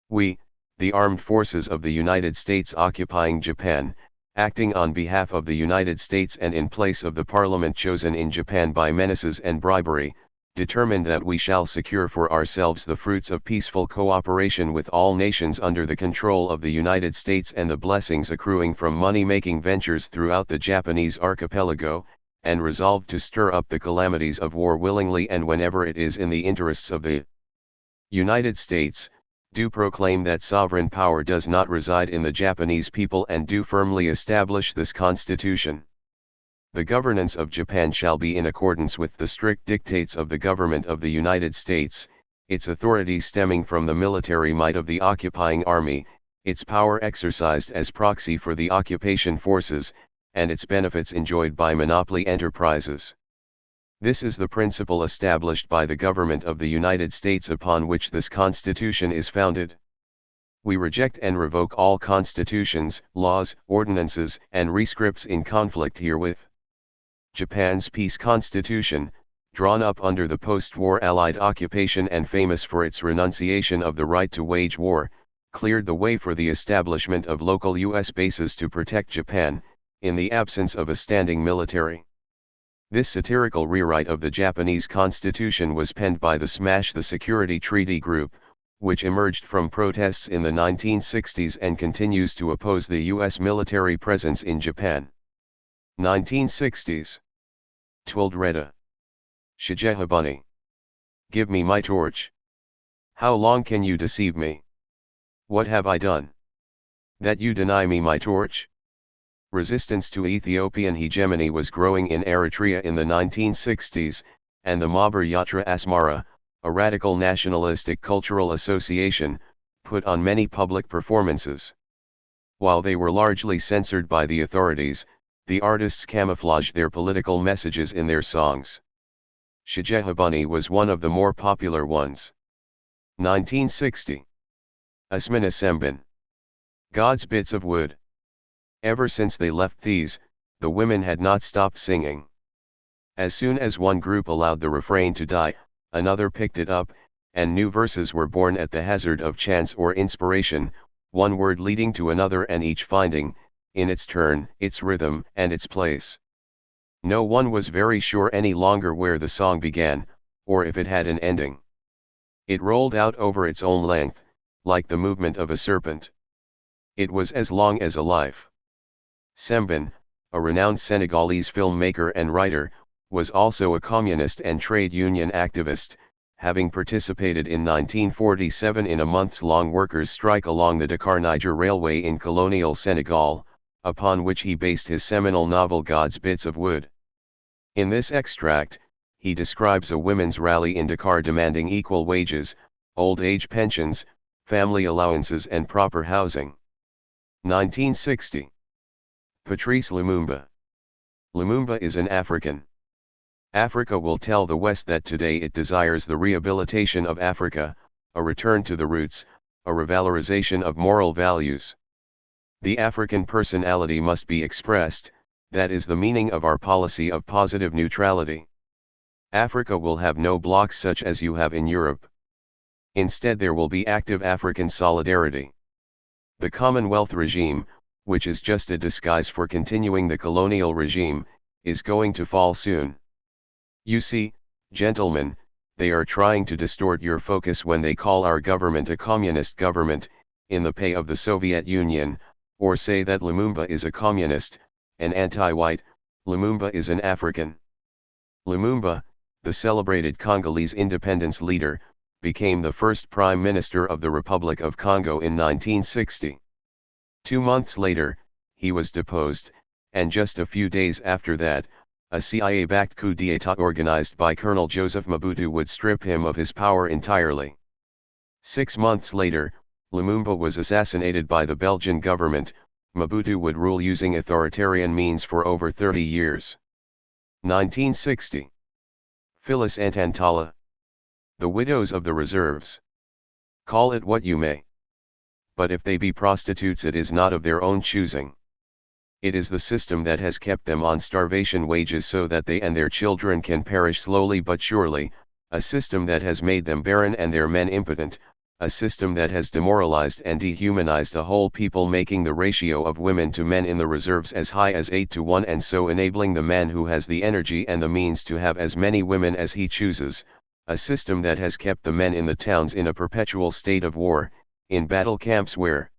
We, the armed forces of the United States occupying Japan, acting on behalf of the United States and in place of the parliament chosen in Japan by menaces and bribery, determined that we shall secure for ourselves the fruits of peaceful cooperation with all nations under the control of the United States and the blessings accruing from money-making ventures throughout the Japanese archipelago, and resolved to stir up the calamities of war willingly and whenever it is in the interests of the United States, do proclaim that sovereign power does not reside in the Japanese people and do firmly establish this Constitution. The governance of Japan shall be in accordance with the strict dictates of the government of the United States, its authority stemming from the military might of the occupying army, its power exercised as proxy for the occupation forces, and its benefits enjoyed by monopoly enterprises. This is the principle established by the government of the United States upon which this Constitution is founded. We reject and revoke all constitutions, laws, ordinances, and rescripts in conflict herewith. Japan's peace constitution, drawn up under the post-war Allied occupation and famous for its renunciation of the right to wage war, cleared the way for the establishment of local U.S. bases to protect Japan, in the absence of a standing military. This satirical rewrite of the Japanese constitution was penned by the Smash the Security Treaty group, which emerged from protests in the 1960s and continues to oppose the U.S. military presence in Japan. 1960s. THIRD-WORLDISM. Shigehabuni. Give me my torch. How long can you deceive me? What have I done? That you deny me my torch? Resistance to Ethiopian hegemony was growing in Eritrea in the 1960s, and the Mabar Yatra Asmara, a radical nationalistic cultural association, put on many public performances. While they were largely censored by the authorities, the artists camouflaged their political messages in their songs. Shigehabuni was one of the more popular ones. 1960. Asmina Sembin. God's bits of wood. Ever since they left these, the women had not stopped singing. As soon as one group allowed the refrain to die, another picked it up, and new verses were born at the hazard of chance or inspiration, one word leading to another and each finding, in its turn, its rhythm and its place. No one was very sure any longer where the song began, or if it had an ending. It rolled out over its own length, like the movement of a serpent. It was as long as a life. Sembin, a renowned Senegalese filmmaker and writer, was also a communist and trade union activist, having participated in 1947 in a months-long workers' strike along the Dakar-Niger Railway in colonial Senegal, upon which he based his seminal novel God's Bits of Wood. In this extract, he describes a women's rally in Dakar demanding equal wages, old age pensions, family allowances and proper housing. 1960. Patrice Lumumba. Lumumba is an African. Africa will tell the West that today it desires the rehabilitation of Africa, a return to the roots, a revalorization of moral values. The African personality must be expressed, that is the meaning of our policy of positive neutrality. Africa will have no blocks such as you have in Europe. Instead there will be active African solidarity. The Commonwealth regime, which is just a disguise for continuing the colonial regime, is going to fall soon. You see, gentlemen, they are trying to distort your focus when they call our government a communist government, in the pay of the Soviet Union, or say that Lumumba is a communist, an anti-white. Lumumba is an African. Lumumba, the celebrated Congolese independence leader, became the first Prime Minister of the Republic of Congo in 1960. 2 months later, he was deposed, and just a few days after that, a CIA-backed coup d'état organized by Colonel Joseph Mobutu would strip him of his power entirely. 6 months later, Lumumba was assassinated by the Belgian government. Mobutu would rule using authoritarian means for over 30 years. 1960. Phyllis Antantala. The widows of the reserves. Call it what you may. But if they be prostitutes, it is not of their own choosing. It is the system that has kept them on starvation wages so that they and their children can perish slowly but surely, a system that has made them barren and their men impotent, a system that has demoralized and dehumanized a whole people, making the ratio of women to men in the reserves as high as 8-to-1, and so enabling the man who has the energy and the means to have as many women as he chooses, a system that has kept the men in the towns in a perpetual state of war, in battle camps where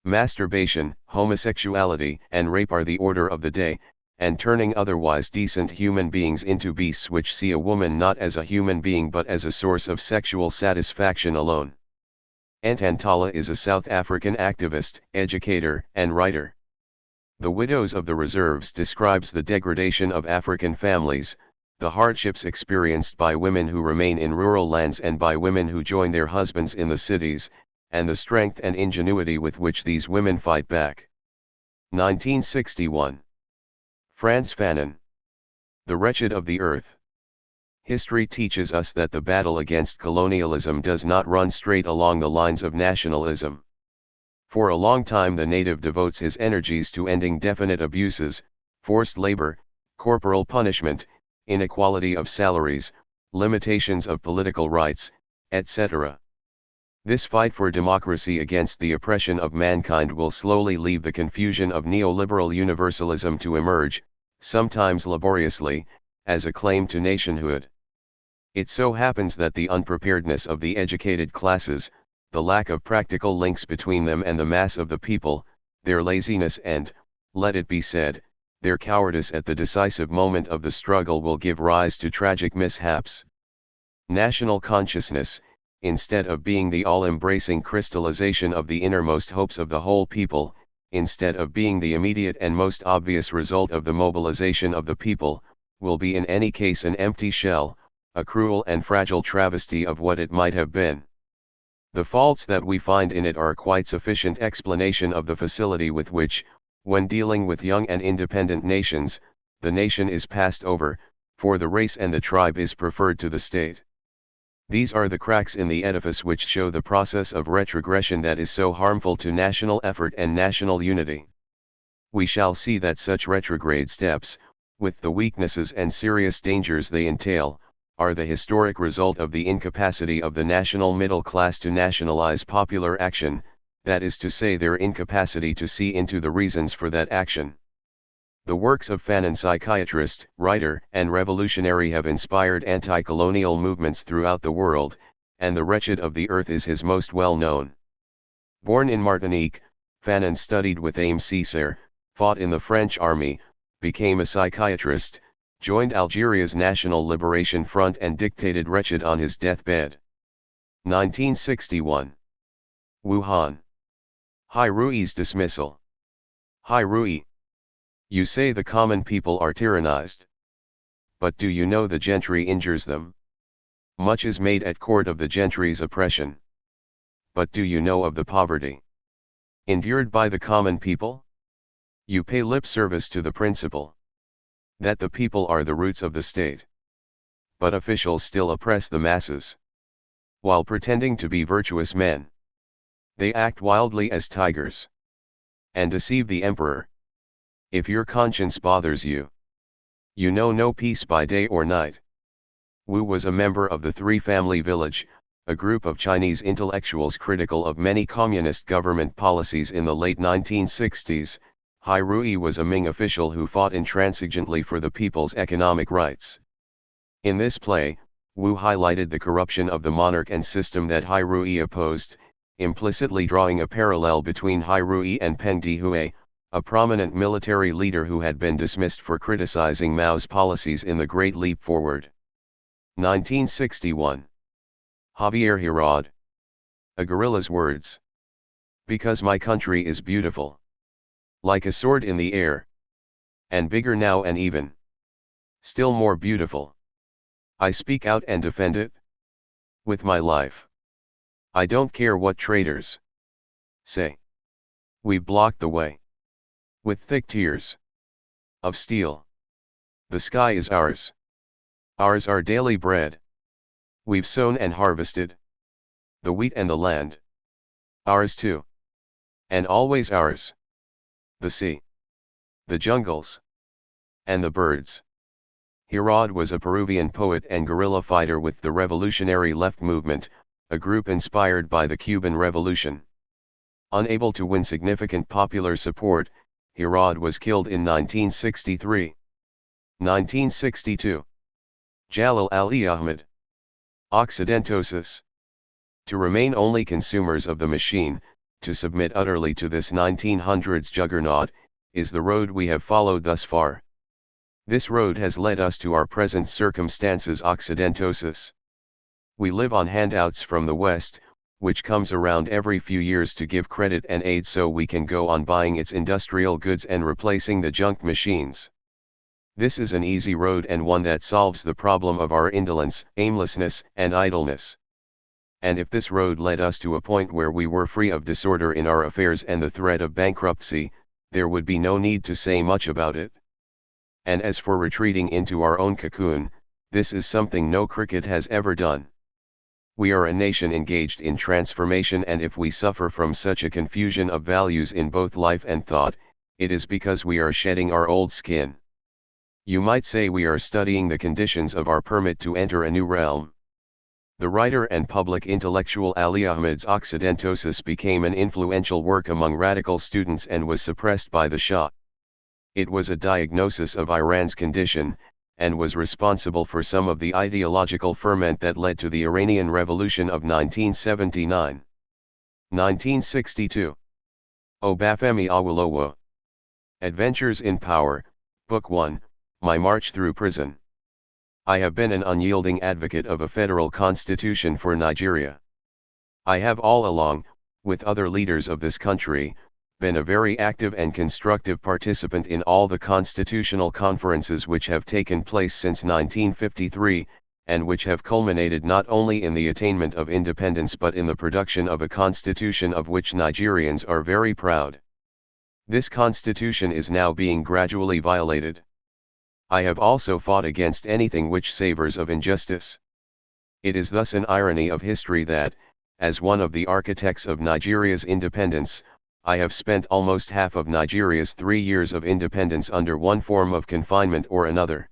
masturbation, homosexuality, and rape are the order of the day, and turning otherwise decent human beings into beasts which see a woman not as a human being but as a source of sexual satisfaction alone. Ntantala is a South African activist, educator, and writer. The Widows of the Reserves describes the degradation of African families, the hardships experienced by women who remain in rural lands and by women who join their husbands in the cities, and the strength and ingenuity with which these women fight back. 1961. Frantz Fanon. The Wretched of the Earth. History teaches us that the battle against colonialism does not run straight along the lines of nationalism. For a long time the native devotes his energies to ending definite abuses, forced labor, corporal punishment, inequality of salaries, limitations of political rights, etc. This fight for democracy against the oppression of mankind will slowly leave the confusion of neoliberal universalism to emerge, sometimes laboriously, as a claim to nationhood. It so happens that the unpreparedness of the educated classes, the lack of practical links between them and the mass of the people, their laziness and, let it be said, their cowardice at the decisive moment of the struggle will give rise to tragic mishaps. National consciousness, instead of being the all-embracing crystallization of the innermost hopes of the whole people, instead of being the immediate and most obvious result of the mobilization of the people, will be in any case an empty shell, a cruel and fragile travesty of what it might have been. The faults that we find in it are quite sufficient explanation of the facility with which, when dealing with young and independent nations, the nation is passed over, for the race and the tribe is preferred to the state. These are the cracks in the edifice which show the process of retrogression that is so harmful to national effort and national unity. We shall see that such retrograde steps, with the weaknesses and serious dangers they entail, are the historic result of the incapacity of the national middle class to nationalize popular action, that is to say their incapacity to see into the reasons for that action. The works of Fanon, psychiatrist, writer, and revolutionary have inspired anti-colonial movements throughout the world, and The Wretched of the Earth is his most well-known. Born in Martinique, Fanon studied with Aimé Césaire, fought in the French army, became a psychiatrist, joined Algeria's National Liberation Front and dictated Wretched on his deathbed. 1961. Wuhan. Hai Rui's dismissal. Hai Rui. You say the common people are tyrannized. But do you know the gentry injures them? Much is made at court of the gentry's oppression. But do you know of the poverty endured by the common people? You pay lip service to the principle that the people are the roots of the state. But officials still oppress the masses. While pretending to be virtuous men, they act wildly as tigers and deceive the emperor. If your conscience bothers you, you know no peace by day or night. Wu was a member of the Three Family Village, a group of Chinese intellectuals critical of many communist government policies in the late 1960s. Hai Rui was a Ming official who fought intransigently for the people's economic rights. In this play, Wu highlighted the corruption of the monarch and system that Hai Rui opposed, implicitly drawing a parallel between Hai Rui and Peng Dehuai, a prominent military leader who had been dismissed for criticizing Mao's policies in the Great Leap Forward. 1961. Javier Hiraud. A guerrilla's words. Because my country is beautiful. Like a sword in the air. And bigger now and even still more beautiful. I speak out and defend it. With my life. I don't care what traitors say. We blocked the way. With thick tears of steel. The sky is ours. Ours our daily bread. We've sown and harvested the wheat and the land. Ours too. And always ours. The sea. The jungles. And the birds. Hiraud was a Peruvian poet and guerrilla fighter with the Revolutionary Left Movement, a group inspired by the Cuban Revolution. Unable to win significant popular support, Hiraud was killed in 1963. 1962. Jalal Ali Ahmed. Occidentosis. To remain only consumers of the machine, to submit utterly to this 1900s juggernaut, is the road we have followed thus far. This road has led us to our present circumstances. Occidentosis. We live on handouts from the West, which comes around every few years to give credit and aid so we can go on buying its industrial goods and replacing the junk machines. This is an easy road and one that solves the problem of our indolence, aimlessness, and idleness. And if this road led us to a point where we were free of disorder in our affairs and the threat of bankruptcy, there would be no need to say much about it. And as for retreating into our own cocoon, this is something no cricket has ever done. We are a nation engaged in transformation, and if we suffer from such a confusion of values in both life and thought, it is because we are shedding our old skin. You might say we are studying the conditions of our permit to enter a new realm. The writer and public intellectual Ali Ahmed's Occidentosis became an influential work among radical students and was suppressed by the Shah. It was a diagnosis of Iran's condition, and was responsible for some of the ideological ferment that led to the Iranian Revolution of 1979. 1962. Obafemi Awolowo. Adventures in Power, Book 1, My March Through Prison. I have been an unyielding advocate of a federal constitution for Nigeria. I have all along, with other leaders of this country, been a very active and constructive participant in all the constitutional conferences which have taken place since 1953, and which have culminated not only in the attainment of independence but in the production of a constitution of which Nigerians are very proud. This constitution is now being gradually violated. I have also fought against anything which savors of injustice. It is thus an irony of history that, as one of the architects of Nigeria's independence, I have spent almost half of Nigeria's 3 years of independence under one form of confinement or another.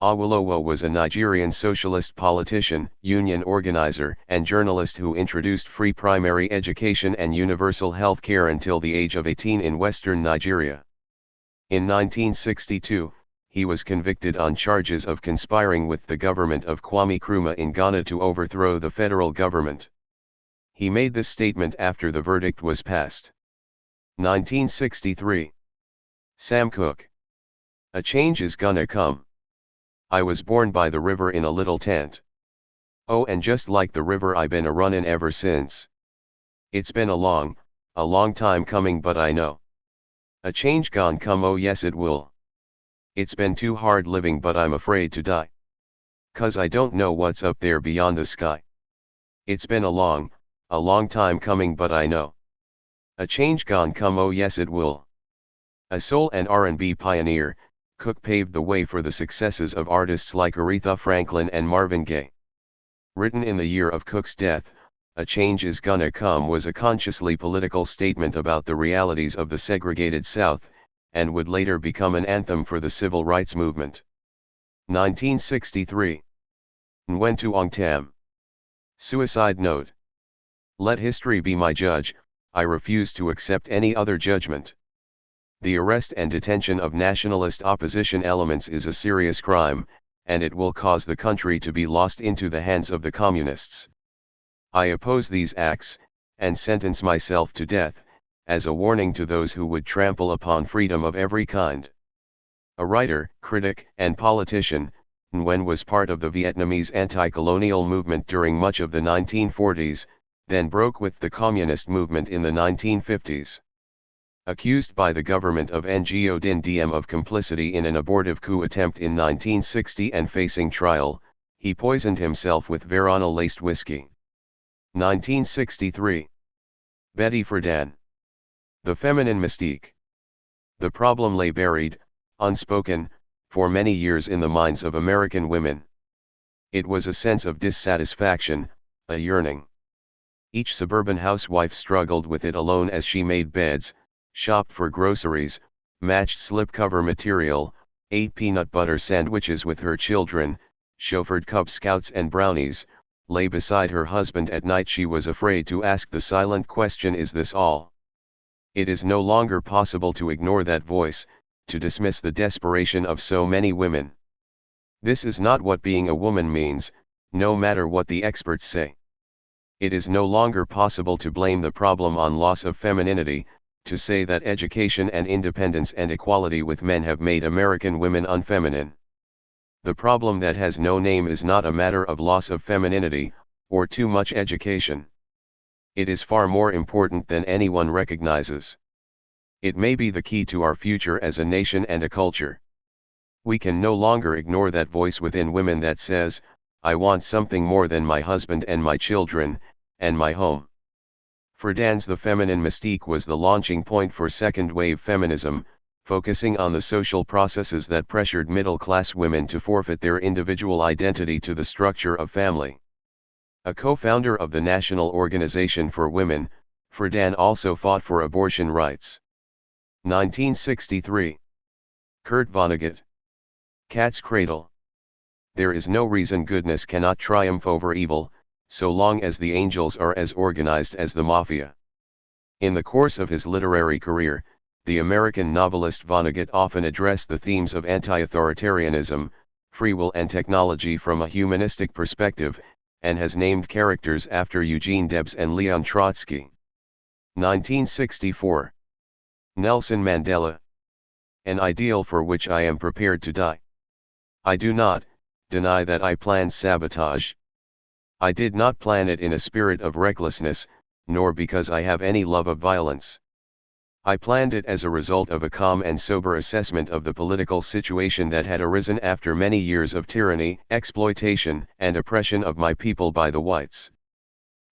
Awolowo was a Nigerian socialist politician, union organizer, and journalist who introduced free primary education and universal health care until the age of 18 in western Nigeria. In 1962, he was convicted on charges of conspiring with the government of Kwame Nkrumah in Ghana to overthrow the federal government. He made this statement after the verdict was passed. 1963. Sam Cooke. A change is gonna come. I was born by the river in a little tent. Oh, and just like the river I been a runnin' ever since. It's been a long time coming, but I know a change gon' come, oh yes it will. It's been too hard living, but I'm afraid to die. 'Cause I don't know what's up there beyond the sky. It's been a long time coming, but I know a change gon' come, oh yes it will. A soul and R&B pioneer, Cooke paved the way for the successes of artists like Aretha Franklin and Marvin Gaye. Written in the year of Cooke's death, A Change Is Gonna Come was a consciously political statement about the realities of the segregated South, and would later become an anthem for the civil rights movement. 1963. Nwentu Tam. Suicide note. Let history be my judge, I refuse to accept any other judgment. The arrest and detention of nationalist opposition elements is a serious crime, and it will cause the country to be lost into the hands of the communists. I oppose these acts, and sentence myself to death, as a warning to those who would trample upon freedom of every kind. A writer, critic, and politician, Nguyen was part of the Vietnamese anti-colonial movement during much of the 1940s, then broke with the communist movement in the 1950s. Accused by the government of Ngo Dinh Diem of complicity in an abortive coup attempt in 1960 and facing trial, he poisoned himself with Verano-laced whiskey. 1963. Betty Friedan. The Feminine Mystique. The problem lay buried, unspoken, for many years in the minds of American women. It was a sense of dissatisfaction, a yearning. Each suburban housewife struggled with it alone as she made beds, shopped for groceries, matched slipcover material, ate peanut butter sandwiches with her children, chauffeured Cub Scouts and brownies, lay beside her husband at night. She was afraid to ask the silent question, is this all? It is no longer possible to ignore that voice, to dismiss the desperation of so many women. This is not what being a woman means, no matter what the experts say. It is no longer possible to blame the problem on loss of femininity, to say that education and independence and equality with men have made American women unfeminine. The problem that has no name is not a matter of loss of femininity, or too much education. It is far more important than anyone recognizes. It may be the key to our future as a nation and a culture. We can no longer ignore that voice within women that says, I want something more than my husband and my children, and my home. Friedan's The Feminine Mystique was the launching point for second-wave feminism, focusing on the social processes that pressured middle-class women to forfeit their individual identity to the structure of family. A co-founder of the National Organization for Women, Friedan also fought for abortion rights. 1963. Kurt Vonnegut. Cat's Cradle. There is no reason goodness cannot triumph over evil, so long as the angels are as organized as the mafia. In the course of his literary career, the American novelist Vonnegut often addressed the themes of anti-authoritarianism, free will and technology from a humanistic perspective, and has named characters after Eugene Debs and Leon Trotsky. 1964. Nelson Mandela. An ideal for which I am prepared to die. I do not deny that I planned sabotage. I did not plan it in a spirit of recklessness, nor because I have any love of violence. I planned it as a result of a calm and sober assessment of the political situation that had arisen after many years of tyranny, exploitation, and oppression of my people by the whites.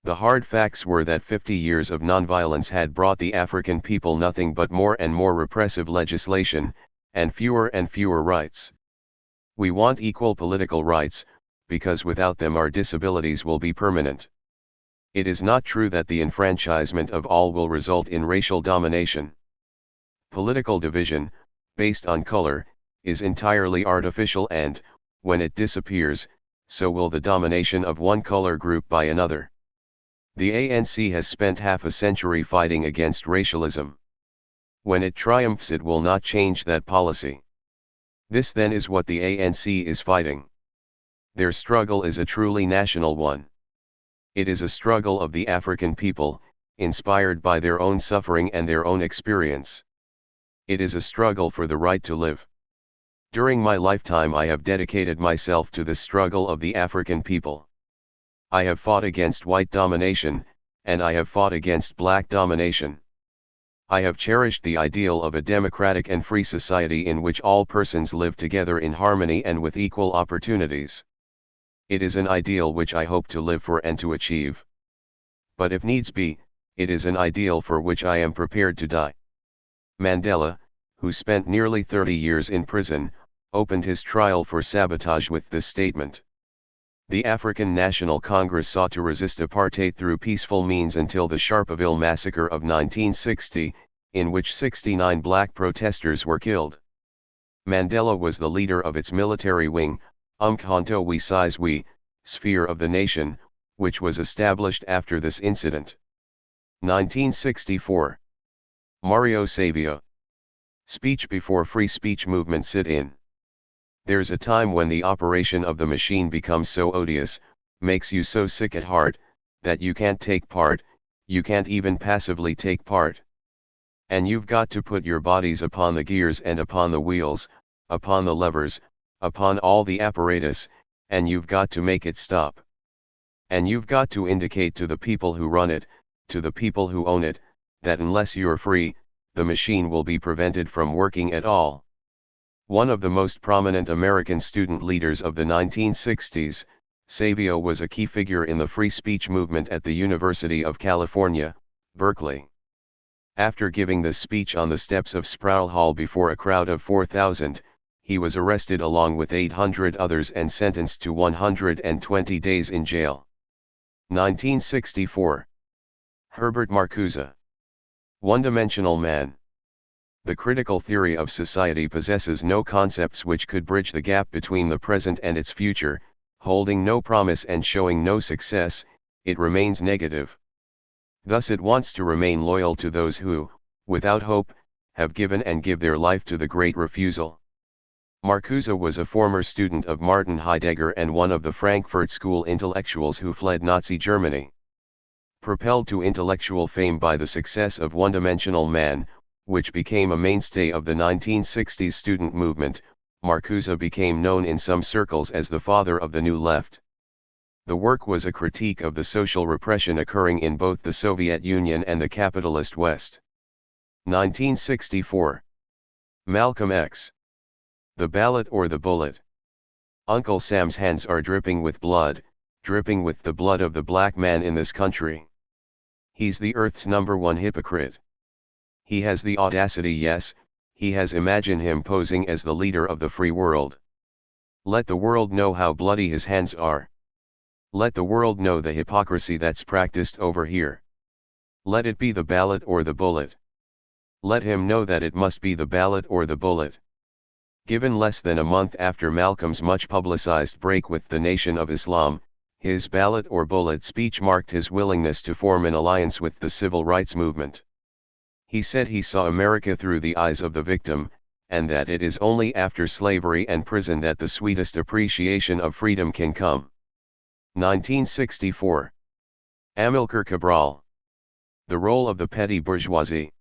The hard facts were that 50 years of nonviolence had brought the African people nothing but more and more repressive legislation, and fewer rights. We want equal political rights, because without them our disabilities will be permanent. It is not true that the enfranchisement of all will result in racial domination. Political division, based on color, is entirely artificial and, when it disappears, so will the domination of one color group by another. The ANC has spent half a century fighting against racialism. When it triumphs it will not change that policy. This then is what the ANC is fighting. Their struggle is a truly national one. It is a struggle of the African people, inspired by their own suffering and their own experience. It is a struggle for the right to live. During my lifetime I have dedicated myself to the struggle of the African people. I have fought against white domination, and I have fought against black domination. I have cherished the ideal of a democratic and free society in which all persons live together in harmony and with equal opportunities. It is an ideal which I hope to live for and to achieve. But if needs be, it is an ideal for which I am prepared to die. Mandela, who spent nearly 30 years in prison, opened his trial for sabotage with this statement. The African National Congress sought to resist apartheid through peaceful means until the Sharpeville massacre of 1960, in which 69 black protesters were killed. Mandela was the leader of its military wing, Umkhonto we Sizwe, Sphere of the Nation, which was established after this incident. 1964. Mario Savio. Speech before free speech movement sit-in. There's a time when the operation of the machine becomes so odious, makes you so sick at heart, that you can't take part, you can't even passively take part. And you've got to put your bodies upon the gears and upon the wheels, upon the levers, upon all the apparatus, and you've got to make it stop. And you've got to indicate to the people who run it, to the people who own it, that unless you're free, the machine will be prevented from working at all. One of the most prominent American student leaders of the 1960s, Savio was a key figure in the free speech movement at the University of California, Berkeley. After giving this speech on the steps of Sproul Hall before a crowd of 4,000, he was arrested along with 800 others and sentenced to 120 days in jail. 1964. Herbert Marcuse. One-dimensional man. The critical theory of society possesses no concepts which could bridge the gap between the present and its future, holding no promise and showing no success, it remains negative. Thus it wants to remain loyal to those who, without hope, have given and give their life to the great refusal. Marcuse was a former student of Martin Heidegger and one of the Frankfurt School intellectuals who fled Nazi Germany. Propelled to intellectual fame by the success of One-Dimensional Man, which became a mainstay of the 1960s student movement, Marcuse became known in some circles as the father of the New Left. The work was a critique of the social repression occurring in both the Soviet Union and the capitalist West. 1964. Malcolm X. The Ballot or the Bullet. Uncle Sam's hands are dripping with blood the blood of the black man in this country. He's the Earth's #1 hypocrite. He has the audacity, yes, he has. Imagine him posing as the leader of the free world. Let the world know how bloody his hands are. Let the world know the hypocrisy that's practiced over here. Let it be the ballot or the bullet. Let him know that it must be the ballot or the bullet. Given less than a month after Malcolm's much publicized break with the Nation of Islam, his ballot or bullet speech marked his willingness to form an alliance with the civil rights movement. He said he saw America through the eyes of the victim, and that it is only after slavery and prison that the sweetest appreciation of freedom can come. 1964. Amilcar Cabral. The role of the petty bourgeoisie.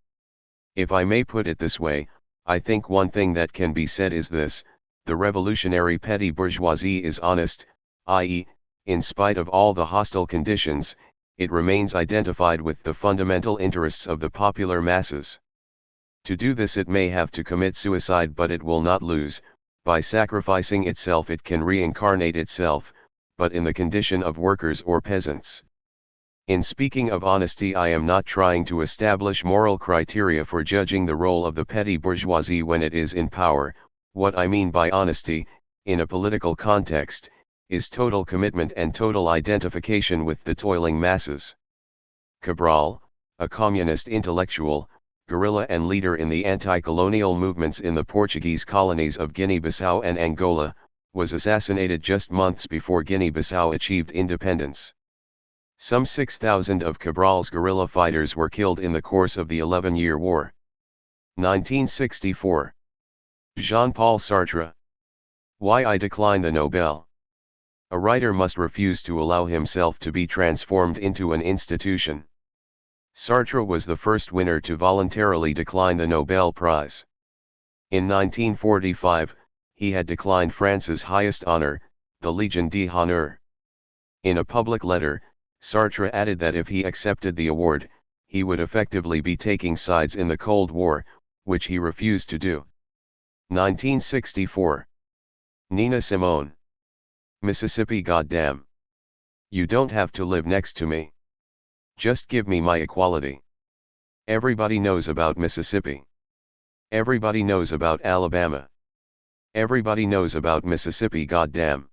If I may put it this way, I think one thing that can be said is this: the revolutionary petty bourgeoisie is honest, i.e., in spite of all the hostile conditions, it remains identified with the fundamental interests of the popular masses. To do this it may have to commit suicide, but it will not lose. By sacrificing itself it can reincarnate itself, but in the condition of workers or peasants. In speaking of honesty, I am not trying to establish moral criteria for judging the role of the petty bourgeoisie when it is in power. What I mean by honesty, in a political context, is total commitment and total identification with the toiling masses. Cabral, a communist intellectual, guerrilla and leader in the anti-colonial movements in the Portuguese colonies of Guinea-Bissau and Angola, was assassinated just months before Guinea-Bissau achieved independence. Some 6,000 of Cabral's guerrilla fighters were killed in the course of the 11-Year War. 1964. Jean-Paul Sartre. Why I decline the Nobel. A writer must refuse to allow himself to be transformed into an institution. Sartre was the first winner to voluntarily decline the Nobel Prize. In 1945, he had declined France's highest honor, the Légion d'honneur. In a public letter, Sartre added that if he accepted the award, he would effectively be taking sides in the Cold War, which he refused to do. 1964. Nina Simone. Mississippi, goddamn. You don't have to live next to me. Just give me my equality. Everybody knows about Mississippi. Everybody knows about Alabama. Everybody knows about Mississippi, goddamn.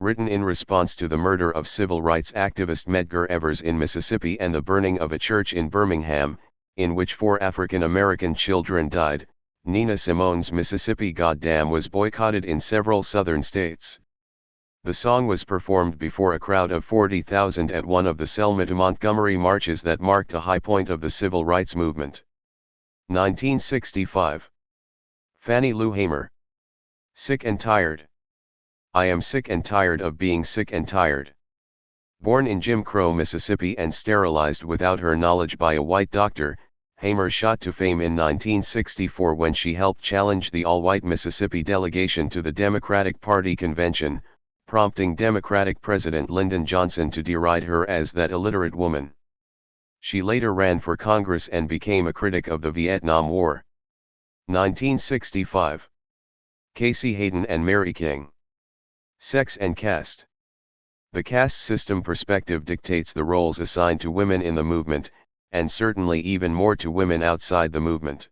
Written in response to the murder of civil rights activist Medgar Evers in Mississippi and the burning of a church in Birmingham, in which 4 African American children died, Nina Simone's Mississippi Goddamn was boycotted in several southern states. The song was performed before a crowd of 40,000 at one of the Selma to Montgomery marches that marked a high point of the civil rights movement. 1965. Fannie Lou Hamer. Sick and tired. I am sick and tired of being sick and tired. Born in Jim Crow, Mississippi and sterilized without her knowledge by a white doctor, Hamer shot to fame in 1964 when she helped challenge the all-white Mississippi delegation to the Democratic Party convention, prompting Democratic President Lyndon Johnson to deride her as that illiterate woman. She later ran for Congress and became a critic of the Vietnam War. 1965. Casey Hayden and Mary King. Sex and caste. The caste system perspective dictates the roles assigned to women in the movement, and certainly even more to women outside the movement.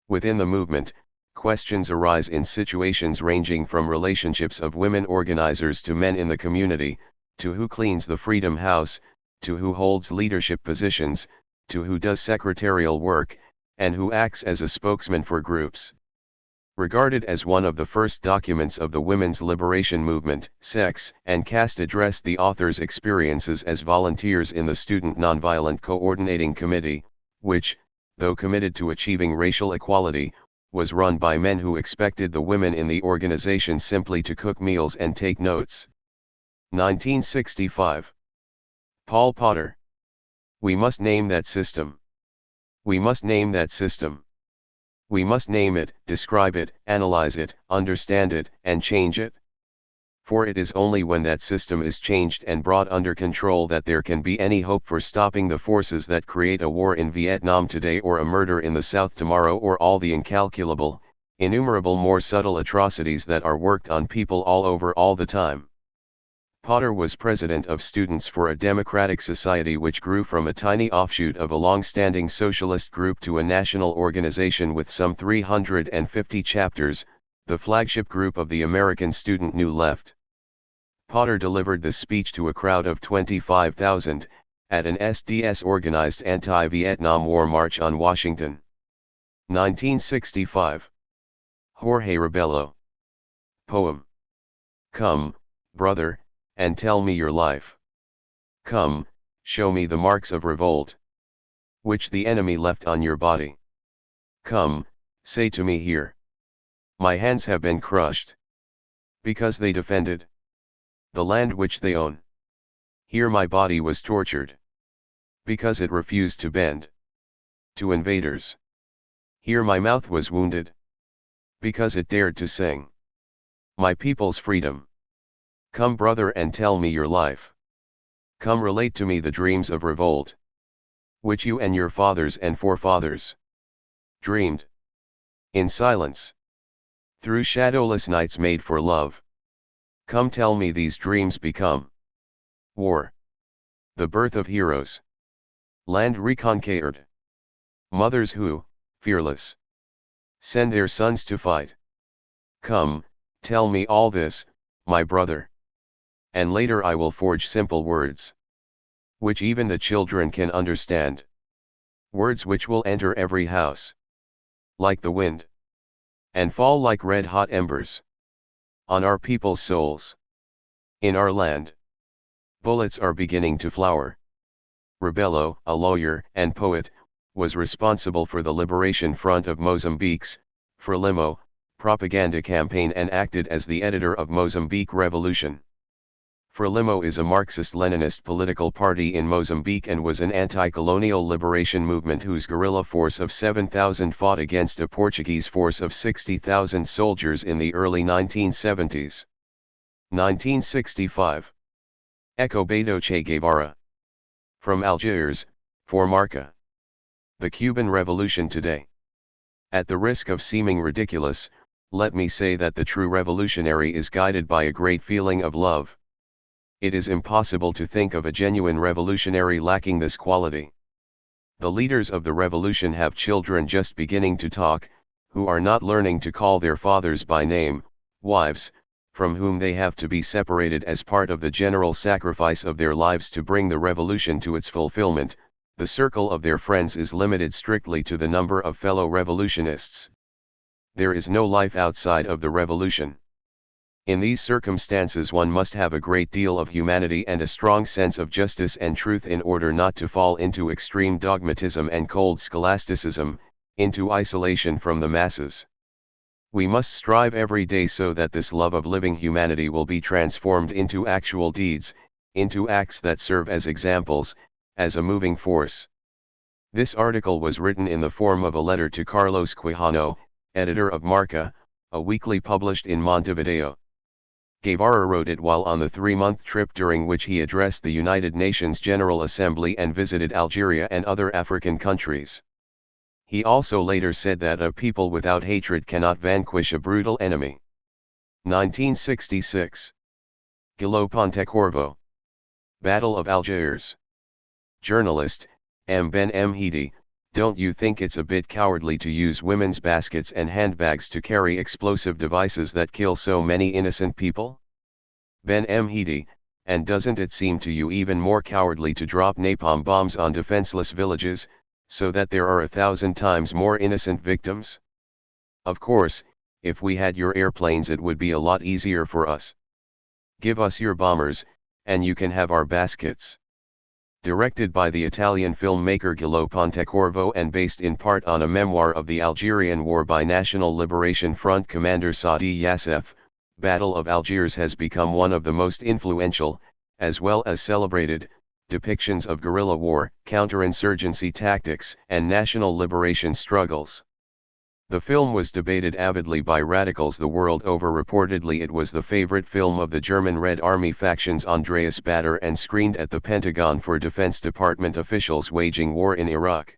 Within the movement, questions arise in situations ranging from relationships of women organizers to men in the community, to who cleans the Freedom House, to who holds leadership positions, to who does secretarial work, and who acts as a spokesman for groups. Regarded as one of the first documents of the women's liberation movement, Sex and Caste addressed the author's experiences as volunteers in the Student Nonviolent Coordinating Committee, which, though committed to achieving racial equality, was run by men who expected the women in the organization simply to cook meals and take notes. 1965. Paul Potter. We must name that system. We must name that system. We must name it, describe it, analyze it, understand it, and change it. For it is only when that system is changed and brought under control that there can be any hope for stopping the forces that create a war in Vietnam today, or a murder in the South tomorrow, or all the incalculable, innumerable more subtle atrocities that are worked on people all over all the time. Potter was president of Students for a Democratic Society, which grew from a tiny offshoot of a long-standing socialist group to a national organization with some 350 chapters, the flagship group of the American Student New Left. Potter delivered this speech to a crowd of 25,000, at an SDS-organized anti-Vietnam War march on Washington. 1965. Jorge Rebello. Poem. Come, brother, and tell me your life. Come, show me the marks of revolt, which the enemy left on your body. Come, say to me here. My hands have been crushed, because they defended the land which they own. Here my body was tortured, because it refused to bend to invaders. Here my mouth was wounded, because it dared to sing my people's freedom. Come, brother, and tell me your life. Come, relate to me the dreams of revolt, which you and your fathers and forefathers dreamed in silence, through shadowless nights made for love. Come, tell me these dreams become war, the birth of heroes, land reconquered, mothers who, fearless, send their sons to fight. Come, tell me all this, my brother. And later I will forge simple words, which even the children can understand. Words which will enter every house, like the wind, and fall like red-hot embers on our people's souls. In our land, bullets are beginning to flower. Rebello, a lawyer and poet, was responsible for the Liberation Front of Mozambique's Frelimo propaganda campaign and acted as the editor of Mozambique Revolution. Frelimo is a Marxist-Leninist political party in Mozambique and was an anti-colonial liberation movement whose guerrilla force of 7,000 fought against a Portuguese force of 60,000 soldiers in the early 1970s. 1965. Escobedo Che Guevara. From Algiers, for Marca. The Cuban Revolution today. At the risk of seeming ridiculous, let me say that the true revolutionary is guided by a great feeling of love. It is impossible to think of a genuine revolutionary lacking this quality. The leaders of the revolution have children just beginning to talk, who are not learning to call their fathers by name, wives, from whom they have to be separated as part of the general sacrifice of their lives to bring the revolution to its fulfillment. The circle of their friends is limited strictly to the number of fellow revolutionists. There is no life outside of the revolution. In these circumstances one must have a great deal of humanity and a strong sense of justice and truth in order not to fall into extreme dogmatism and cold scholasticism, into isolation from the masses. We must strive every day so that this love of living humanity will be transformed into actual deeds, into acts that serve as examples, as a moving force. This article was written in the form of a letter to Carlos Quijano, editor of Marca, a weekly published in Montevideo. Guevara wrote it while on the 3-month trip during which he addressed the United Nations General Assembly and visited Algeria and other African countries. He also later said that a people without hatred cannot vanquish a brutal enemy. 1966. Guillot Pontecorvo. Battle of Algiers. Journalist, M. Ben Mhidi, don't you think it's a bit cowardly to use women's baskets and handbags to carry explosive devices that kill so many innocent people? Ben Mhidi, and doesn't it seem to you even more cowardly to drop napalm bombs on defenseless villages, so that there are 1,000 times more innocent victims? Of course, if we had your airplanes it would be a lot easier for us. Give us your bombers, and you can have our baskets. Directed by the Italian filmmaker Gillo Pontecorvo and based in part on a memoir of the Algerian War by National Liberation Front commander Saadi Yassef, Battle of Algiers has become one of the most influential, as well as celebrated, depictions of guerrilla war, counterinsurgency tactics, and national liberation struggles. The film was debated avidly by radicals the world over. Reportedly it was the favorite film of the German Red Army faction's Andreas Baader and screened at the Pentagon for Defense Department officials waging war in Iraq.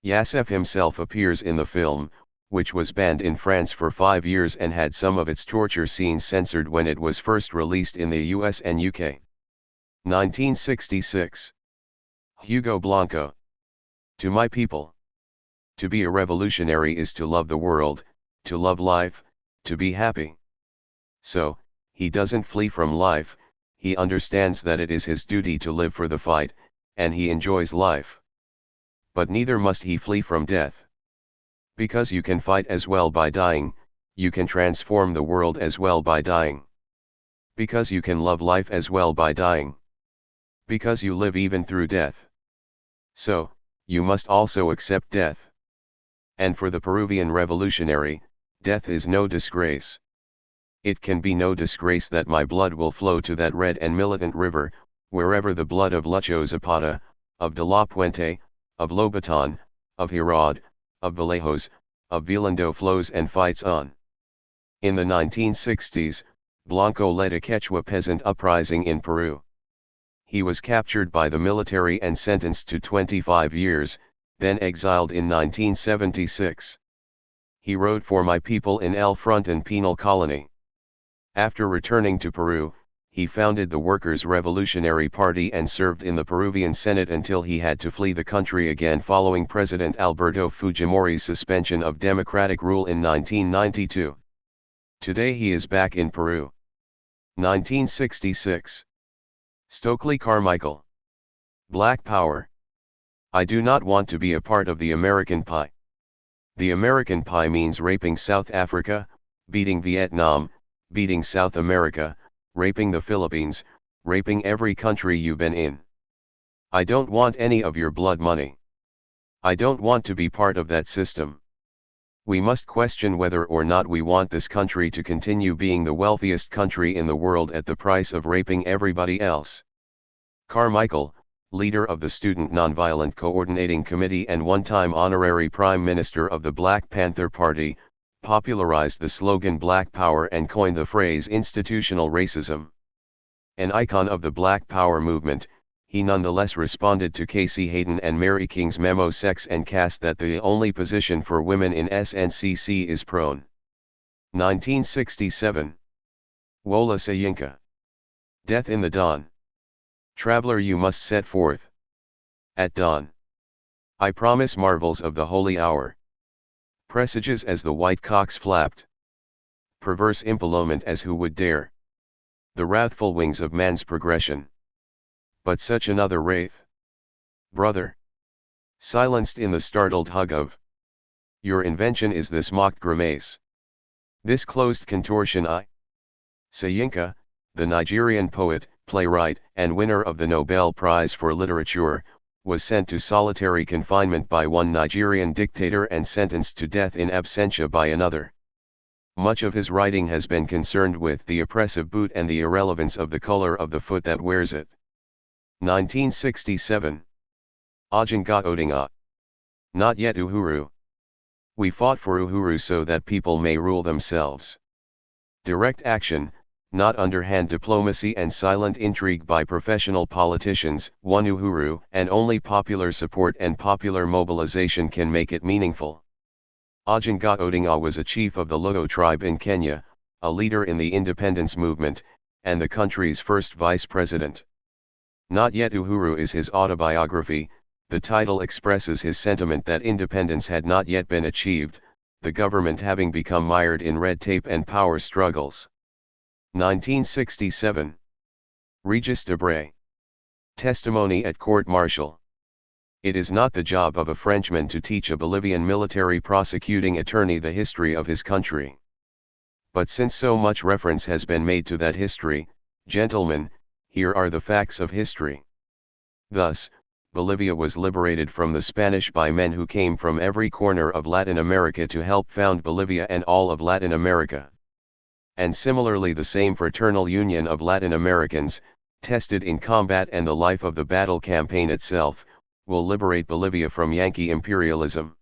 Yassef himself appears in the film, which was banned in France for 5 years and had some of its torture scenes censored when it was first released in the US and UK. 1966. Hugo Blanco. To my people. To be a revolutionary is to love the world, to love life, to be happy. So, he doesn't flee from life, he understands that it is his duty to live for the fight, and he enjoys life. But neither must he flee from death. Because you can fight as well by dying, you can transform the world as well by dying. Because you can love life as well by dying. Because you live even through death. So, you must also accept death. And for the Peruvian revolutionary, death is no disgrace. It can be no disgrace that my blood will flow to that red and militant river, wherever the blood of Lucho Zapata, of De La Puente, of Lobaton, of Hirad, of Vallejos, of Vilando flows and fights on. In the 1960s, Blanco led a Quechua peasant uprising in Peru. He was captured by the military and sentenced to 25 years, then exiled in 1976. He wrote for My People in El Fronton Penal Colony. After returning to Peru, he founded the Workers' Revolutionary Party and served in the Peruvian Senate until he had to flee the country again following President Alberto Fujimori's suspension of democratic rule in 1992. Today he is back in Peru. 1966. Stokely Carmichael. Black Power. I do not want to be a part of the American pie. The American pie means raping South Africa, beating Vietnam, beating South America, raping the Philippines, raping every country you've been in. I don't want any of your blood money. I don't want to be part of that system. We must question whether or not we want this country to continue being the wealthiest country in the world at the price of raping everybody else. Carmichael, leader of the Student Nonviolent Coordinating Committee and one-time honorary Prime Minister of the Black Panther Party, popularized the slogan Black Power and coined the phrase institutional racism. An icon of the Black Power movement, he nonetheless responded to Casey Hayden and Mary King's memo Sex and Caste that the only position for women in SNCC is prone. 1967. Wola Sayinka. Death in the Dawn. Traveler, you must set forth. At dawn. I promise marvels of the holy hour. Presages as the white cocks flapped. Perverse impallement as who would dare. The wrathful wings of man's progression. But such another wraith. Brother. Silenced in the startled hug of. Your invention is this mocked grimace. This closed contortion I. Sayinka, the Nigerian poet, playwright, and winner of the Nobel Prize for Literature, was sent to solitary confinement by one Nigerian dictator and sentenced to death in absentia by another. Much of his writing has been concerned with the oppressive boot and the irrelevance of the color of the foot that wears it. 1967. Ojinga Odinga. Not yet Uhuru. We fought for Uhuru so that people may rule themselves. Direct action, not underhand diplomacy and silent intrigue by professional politicians, won Uhuru, and only popular support and popular mobilization can make it meaningful. Ojinga Odinga was a chief of the Luo tribe in Kenya, a leader in the independence movement, and the country's first vice president. Not Yet Uhuru is his autobiography. The title expresses his sentiment that independence had not yet been achieved, the government having become mired in red tape and power struggles. 1967. Regis Debray. Testimony at court-martial. It is not the job of a Frenchman to teach a Bolivian military prosecuting attorney the history of his country. But since so much reference has been made to that history, gentlemen, here are the facts of history. Thus, Bolivia was liberated from the Spanish by men who came from every corner of Latin America to help found Bolivia and all of Latin America. And similarly the same fraternal union of Latin Americans, tested in combat and the life of the battle campaign itself, will liberate Bolivia from Yankee imperialism.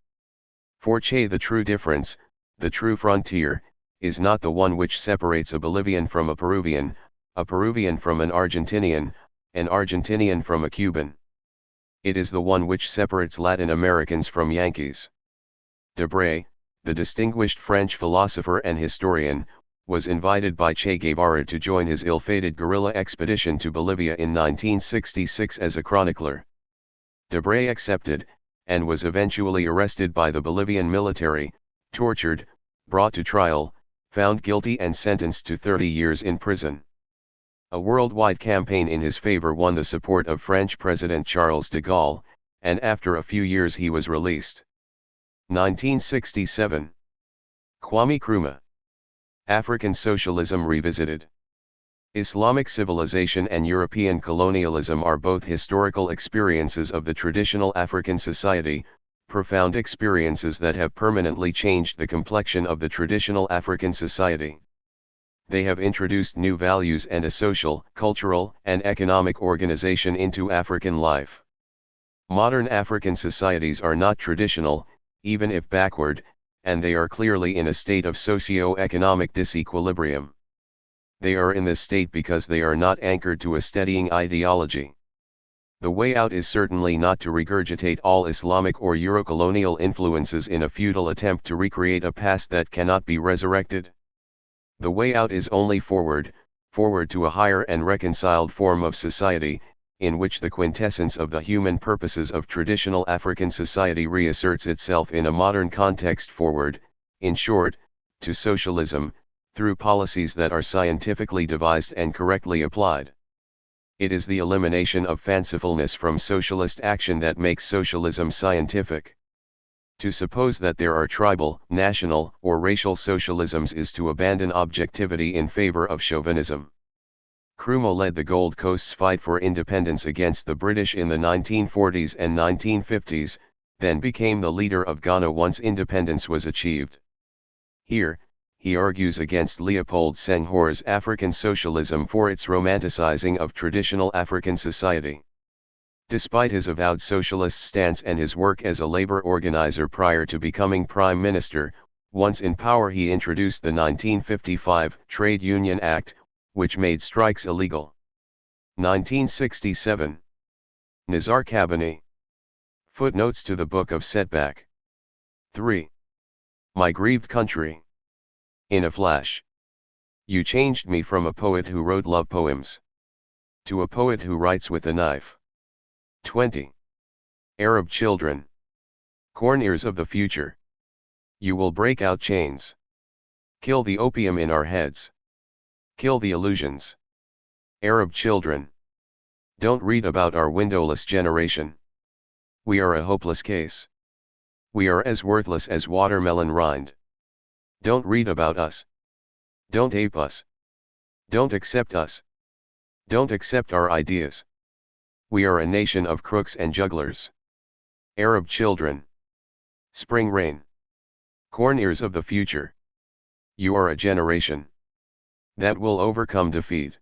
For Che, the true difference, the true frontier, is not the one which separates a Bolivian from a Peruvian from an Argentinian from a Cuban. It is the one which separates Latin Americans from Yankees. Debray, the distinguished French philosopher and historian, was invited by Che Guevara to join his ill-fated guerrilla expedition to Bolivia in 1966 as a chronicler. Debray accepted, and was eventually arrested by the Bolivian military, tortured, brought to trial, found guilty and sentenced to 30 years in prison. A worldwide campaign in his favor won the support of French President Charles de Gaulle, and after a few years he was released. 1967. Kwame Nkrumah. African Socialism Revisited. Islamic civilization and European colonialism are both historical experiences of the traditional African society, profound experiences that have permanently changed the complexion of the traditional African society. They have introduced new values and a social, cultural, and economic organization into African life. Modern African societies are not traditional, even if backward, and they are clearly in a state of socio-economic disequilibrium. They are in this state because they are not anchored to a steadying ideology. The way out is certainly not to regurgitate all Islamic or Eurocolonial influences in a futile attempt to recreate a past that cannot be resurrected. The way out is only forward to a higher and reconciled form of society, in which the quintessence of the human purposes of traditional African society reasserts itself in a modern context. Forward, in short, to socialism, through policies that are scientifically devised and correctly applied. It is the elimination of fancifulness from socialist action that makes socialism scientific. To suppose that there are tribal, national, or racial socialisms is to abandon objectivity in favor of chauvinism. Nkrumah led the Gold Coast's fight for independence against the British in the 1940s and 1950s, then became the leader of Ghana once independence was achieved. Here, he argues against Leopold Senghor's African socialism for its romanticizing of traditional African society. Despite his avowed socialist stance and his work as a labor organizer prior to becoming prime minister, once in power he introduced the 1955 Trade Union Act, which made strikes illegal. 1967. Nizar Kabani. Footnotes to the Book of Setback. 3. My Grieved Country. In a flash. You changed me from a poet who wrote love poems to a poet who writes with a knife. 20. Arab Children. Corn ears of the future. You will break out chains. Kill the opium in our heads. Kill the illusions. Arab children. Don't read about our windowless generation. We are a hopeless case. We are as worthless as watermelon rind. Don't read about us. Don't ape us. Don't accept us. Don't accept our ideas. We are a nation of crooks and jugglers. Arab children. Spring rain. Corn ears of the future. You are a generation that will overcome defeat.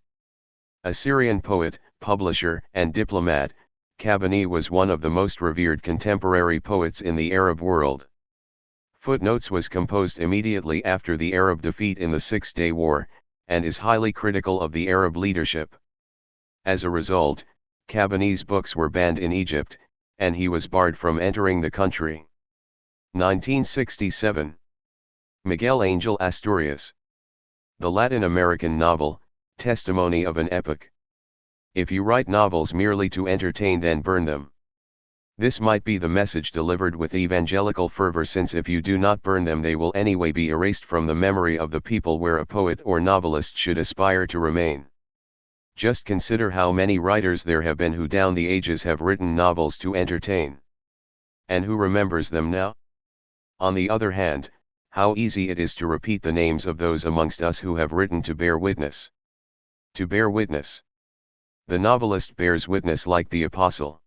Assyrian poet, publisher, and diplomat, Kabani was one of the most revered contemporary poets in the Arab world. Footnotes was composed immediately after the Arab defeat in the Six-Day War, and is highly critical of the Arab leadership. As a result, Kabani's books were banned in Egypt, and he was barred from entering the country. 1967. Miguel Angel Asturias. The Latin American novel, Testimony of an Epoch. If you write novels merely to entertain, then burn them. This might be the message delivered with evangelical fervor, since if you do not burn them they will anyway be erased from the memory of the people where a poet or novelist should aspire to remain. Just consider how many writers there have been who down the ages have written novels to entertain. And who remembers them now? On the other hand, how easy it is to repeat the names of those amongst us who have written to bear witness. To bear witness. The novelist bears witness like the apostle.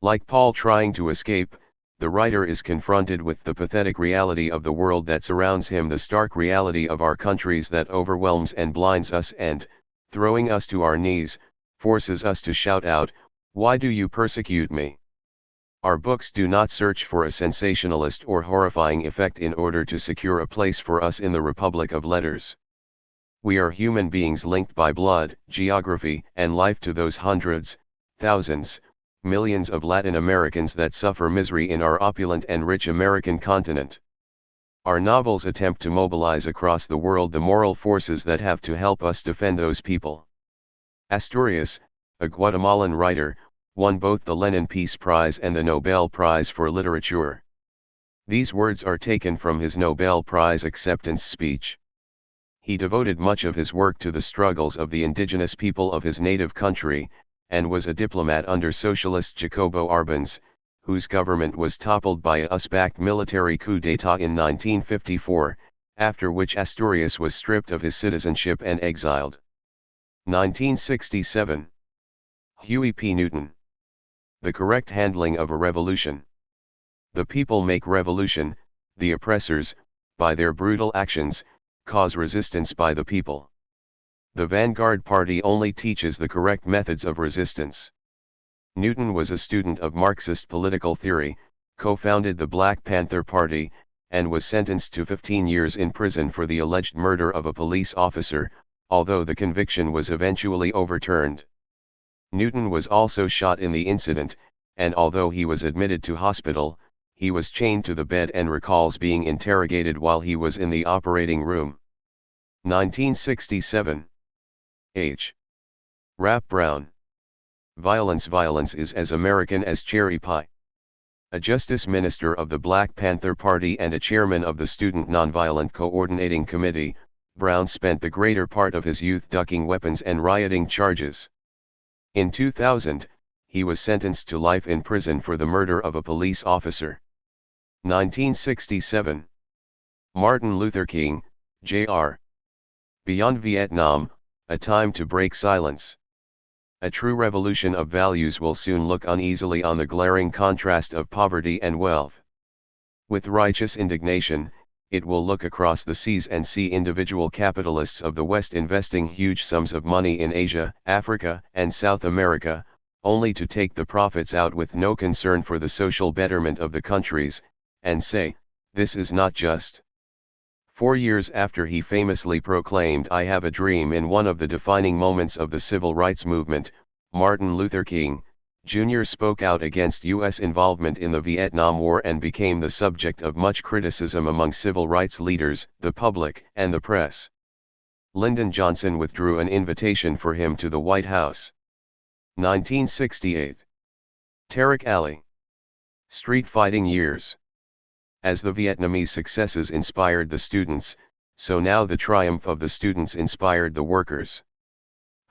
Like Paul trying to escape, the writer is confronted with the pathetic reality of the world that surrounds him, the stark reality of our countries that overwhelms and blinds us and, throwing us to our knees, forces us to shout out, "Why do you persecute me?" Our books do not search for a sensationalist or horrifying effect in order to secure a place for us in the Republic of Letters. We are human beings linked by blood, geography, and life to those hundreds, thousands, millions of Latin Americans that suffer misery in our opulent and rich American continent. Our novels attempt to mobilize across the world the moral forces that have to help us defend those people. Asturias, a Guatemalan writer, won both the Lenin Peace Prize and the Nobel Prize for Literature. These words are taken from his Nobel Prize acceptance speech. He devoted much of his work to the struggles of the indigenous people of his native country, and was a diplomat under socialist Jacobo Arbenz, whose government was toppled by a US-backed military coup d'état in 1954, after which Asturias was stripped of his citizenship and exiled. 1967. Huey P. Newton. The correct handling of a revolution. The people make revolution, the oppressors, by their brutal actions, cause resistance by the people. The vanguard party only teaches the correct methods of resistance. Newton was a student of Marxist political theory, co-founded the Black Panther Party, and was sentenced to 15 years in prison for the alleged murder of a police officer, although the conviction was eventually overturned. Newton was also shot in the incident, and although he was admitted to hospital, he was chained to the bed and recalls being interrogated while he was in the operating room. 1967. H. Rap Brown. Violence is as American as cherry pie. A justice minister of the Black Panther Party and a chairman of the Student Nonviolent Coordinating Committee, Brown spent the greater part of his youth ducking weapons and rioting charges. In 2000, he was sentenced to life in prison for the murder of a police officer. 1967. Martin Luther King, Jr. Beyond Vietnam, a time to break silence. A true revolution of values will soon look uneasily on the glaring contrast of poverty and wealth. With righteous indignation, it will look across the seas and see individual capitalists of the West investing huge sums of money in Asia, Africa, and South America, only to take the profits out with no concern for the social betterment of the countries, and say, "This is not just." 4 years after he famously proclaimed "I have a dream" in one of the defining moments of the civil rights movement, Martin Luther King, Jr. spoke out against U.S. involvement in the Vietnam War and became the subject of much criticism among civil rights leaders, the public, and the press. Lyndon Johnson withdrew an invitation for him to the White House. 1968. Tariq Ali. Street fighting years. As the Vietnamese successes inspired the students, so now the triumph of the students inspired the workers.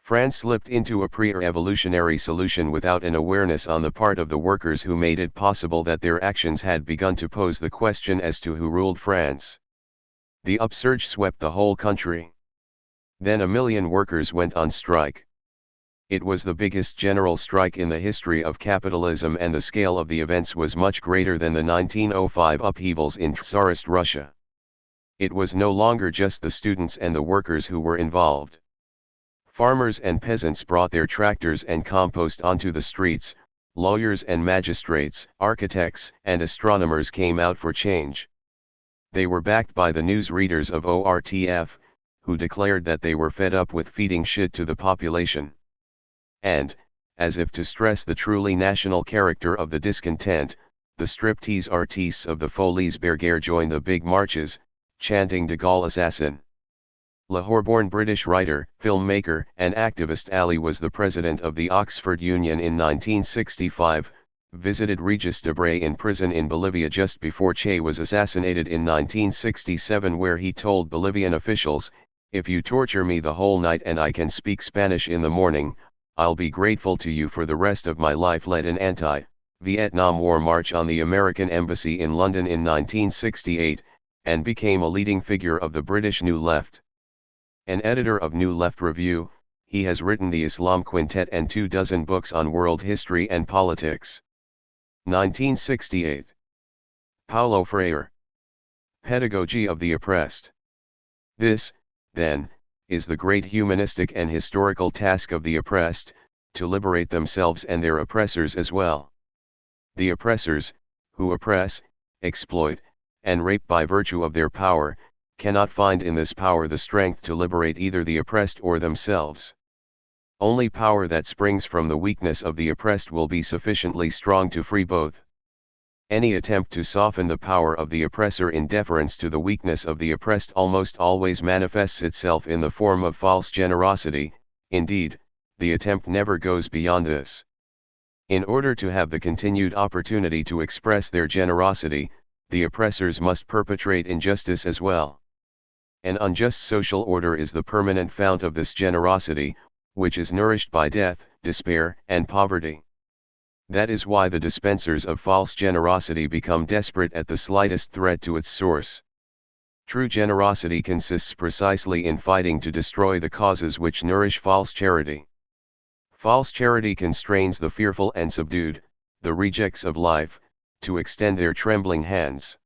France slipped into a pre-revolutionary solution without an awareness on the part of the workers who made it possible that their actions had begun to pose the question as to who ruled France. The upsurge swept the whole country. Then 1 million workers went on strike. It was the biggest general strike in the history of capitalism, and the scale of the events was much greater than the 1905 upheavals in Tsarist Russia. It was no longer just the students and the workers who were involved. Farmers and peasants brought their tractors and compost onto the streets, lawyers and magistrates, architects and astronomers came out for change. They were backed by the news readers of ORTF, who declared that they were fed up with feeding shit to the population. And, as if to stress the truly national character of the discontent, the striptease artistes of the Folies Bergère joined the big marches, chanting "De Gaulle assassin." Lahore-born British writer, filmmaker, and activist Ali was the president of the Oxford Union in 1965, visited Regis Debray in prison in Bolivia just before Che was assassinated in 1967, where he told Bolivian officials, "If you torture me the whole night and I can speak Spanish in the morning, I'll be grateful to you for the rest of my life." Led an anti-Vietnam War march on the American Embassy in London in 1968, and became a leading figure of the British New Left. An editor of New Left Review, he has written the Islam Quintet and 24 books on world history and politics. 1968. Paulo Freire. Pedagogy of the Oppressed. This, then, is the great humanistic and historical task of the oppressed, to liberate themselves and their oppressors as well. The oppressors, who oppress, exploit, and rape by virtue of their power, cannot find in this power the strength to liberate either the oppressed or themselves. Only power that springs from the weakness of the oppressed will be sufficiently strong to free both. Any attempt to soften the power of the oppressor in deference to the weakness of the oppressed almost always manifests itself in the form of false generosity. Indeed, the attempt never goes beyond this. In order to have the continued opportunity to express their generosity, the oppressors must perpetrate injustice as well. An unjust social order is the permanent fount of this generosity, which is nourished by death, despair, and poverty. That is why the dispensers of false generosity become desperate at the slightest threat to its source. True generosity consists precisely in fighting to destroy the causes which nourish false charity. False charity constrains the fearful and subdued, the rejects of life, to extend their trembling hands.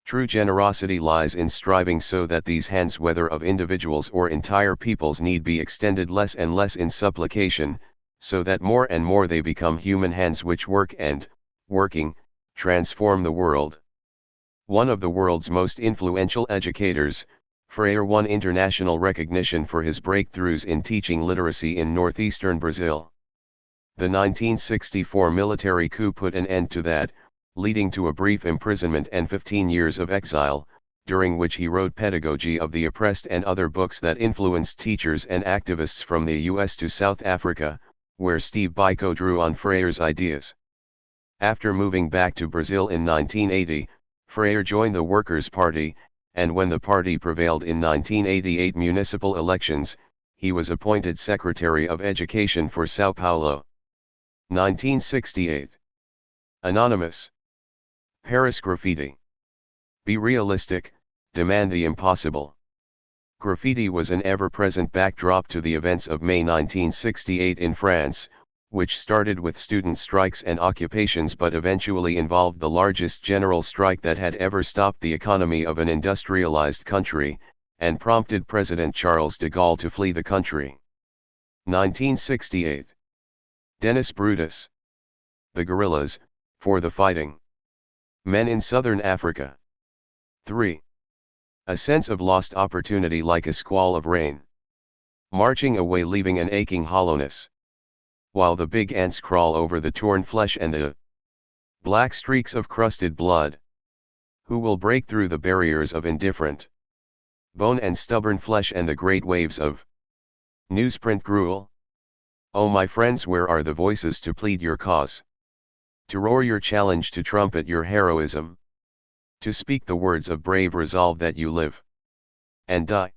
True generosity lies in striving so that these hands, whether of individuals or entire peoples, need be extended less and less in supplication, so that more and more they become human hands which work and, working, transform the world. One of the world's most influential educators, Freire won international recognition for his breakthroughs in teaching literacy in northeastern Brazil. The 1964 military coup put an end to that, leading to a brief imprisonment and 15 years of exile, during which he wrote Pedagogy of the Oppressed and other books that influenced teachers and activists from the US to South Africa, where Steve Biko drew on Freire's ideas. After moving back to Brazil in 1980, Freire joined the Workers' Party, and when the party prevailed in 1988 municipal elections, he was appointed Secretary of Education for São Paulo. 1968. Anonymous. Paris Graffiti. Be realistic, demand the impossible. Graffiti was an ever-present backdrop to the events of May 1968 in France, which started with student strikes and occupations but eventually involved the largest general strike that had ever stopped the economy of an industrialized country, and prompted President Charles de Gaulle to flee the country. 1968. Denis Brutus. The Guerrillas, for the Fighting. Men in Southern Africa. 3. A sense of lost opportunity like a squall of rain. Marching away leaving an aching hollowness. While the big ants crawl over the torn flesh and the black streaks of crusted blood. Who will break through the barriers of indifferent bone and stubborn flesh and the great waves of newsprint gruel? Oh my friends, where are the voices to plead your cause? To roar your challenge, to trumpet your heroism? To speak the words of brave resolve that you live and die?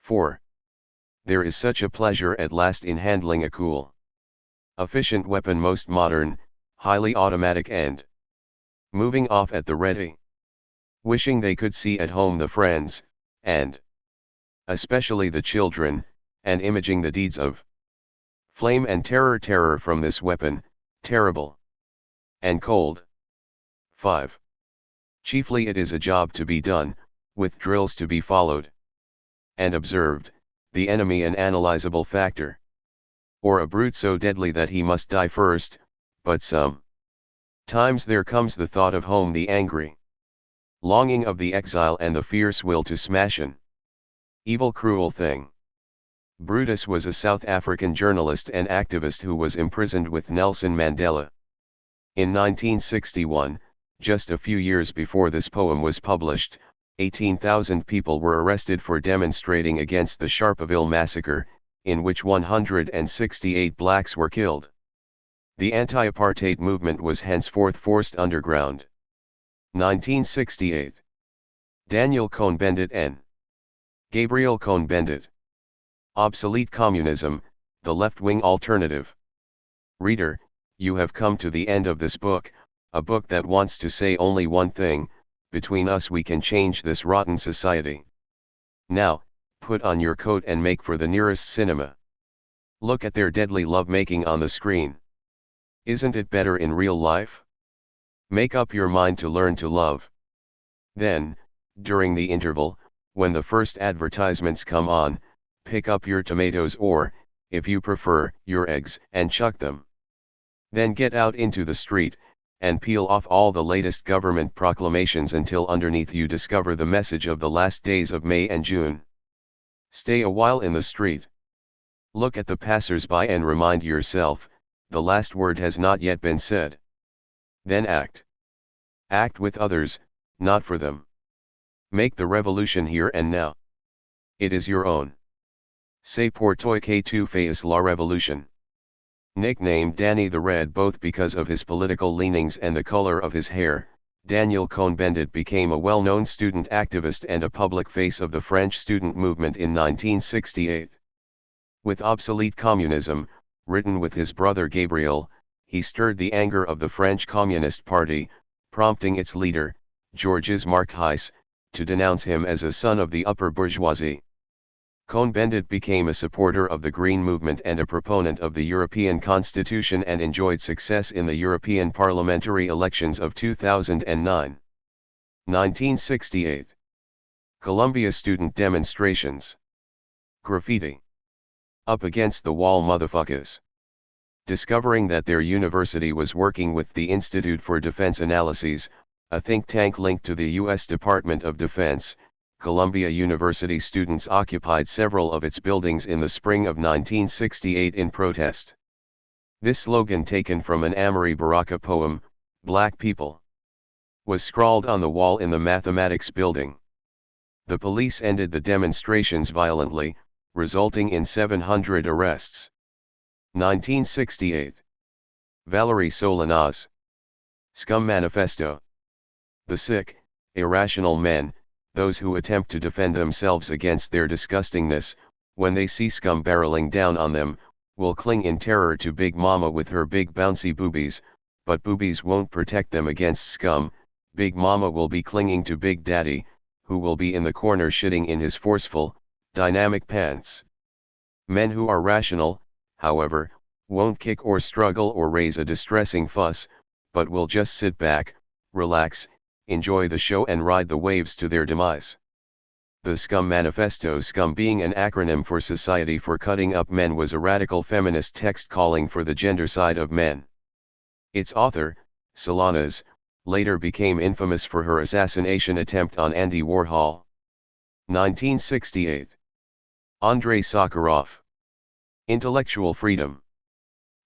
4. There is such a pleasure at last in handling a cool, efficient weapon, most modern, highly automatic, and moving off at the ready. Wishing they could see at home the friends, and especially the children, and imaging the deeds of flame and terror from this weapon, terrible and cold. 5. Chiefly it is a job to be done, with drills to be followed and observed, the enemy an analyzable factor, or a brute so deadly that he must die first, but times there comes the thought of home, the angry longing of the exile, and the fierce will to smash an evil cruel thing. Brutus was a South African journalist and activist who was imprisoned with Nelson Mandela. In 1961, just a few years before this poem was published, 18,000 people were arrested for demonstrating against the Sharpeville massacre, in which 168 blacks were killed. The anti-apartheid movement was henceforth forced underground. 1968. Daniel Cohn-Bendit and Gabriel Cohn-Bendit. Obsolete Communism, the Left-Wing Alternative. Reader, you have come to the end of this book, a book that wants to say only one thing: between us we can change this rotten society. Now, put on your coat and make for the nearest cinema. Look at their deadly lovemaking on the screen. Isn't it better in real life? Make up your mind to learn to love. Then, during the interval, when the first advertisements come on, pick up your tomatoes or, if you prefer, your eggs, and chuck them. Then get out into the street, and peel off all the latest government proclamations until underneath you discover the message of the last days of May and June. Stay a while in the street. Look at the passers-by and remind yourself, the last word has not yet been said. Then act. Act with others, not for them. Make the revolution here and now. It is your own. C'est pour toi que tu fais la révolution. Nicknamed Danny the Red both because of his political leanings and the color of his hair, Daniel Cohn-Bendit became a well-known student activist and a public face of the French student movement in 1968. With Obsolete Communism, written with his brother Gabriel, he stirred the anger of the French Communist Party, prompting its leader, Georges Marchais, to denounce him as a son of the upper bourgeoisie. Cohn-Bendit became a supporter of the Green Movement and a proponent of the European Constitution and enjoyed success in the European parliamentary elections of 2009. 1968. Columbia student demonstrations. Graffiti. Up against the wall motherfuckers. Discovering that their university was working with the Institute for Defense Analyses, a think tank linked to the U.S. Department of Defense, Columbia University students occupied several of its buildings in the spring of 1968 in protest. This slogan, taken from an Amari Baraka poem, "Black People," was scrawled on the wall in the mathematics building. The police ended the demonstrations violently, resulting in 700 arrests. 1968. Valerie Solanas. Scum Manifesto. The sick, irrational men, those who attempt to defend themselves against their disgustingness, when they see scum barreling down on them, will cling in terror to Big Mama with her big bouncy boobies, but boobies won't protect them against scum. Big Mama will be clinging to Big Daddy, who will be in the corner shitting in his forceful, dynamic pants. Men who are rational, however, won't kick or struggle or raise a distressing fuss, but will just sit back, relax, enjoy the show and ride the waves to their demise. The Scum Manifesto, scum being an acronym for Society for Cutting Up Men, was a radical feminist text calling for the gender side of men. Its author, Solanas, later became infamous for her assassination attempt on Andy Warhol. 1968. Andrei Sakharov. Intellectual freedom.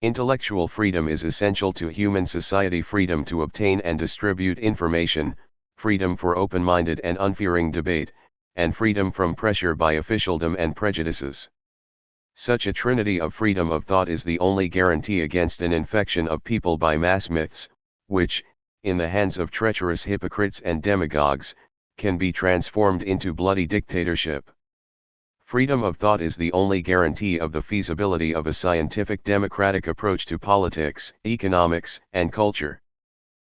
Intellectual freedom is essential to human society: freedom to obtain and distribute information, freedom for open-minded and unfearing debate, and freedom from pressure by officialdom and prejudices. Such a trinity of freedom of thought is the only guarantee against an infection of people by mass myths, which, in the hands of treacherous hypocrites and demagogues, can be transformed into bloody dictatorship. Freedom of thought is the only guarantee of the feasibility of a scientific democratic approach to politics, economics, and culture.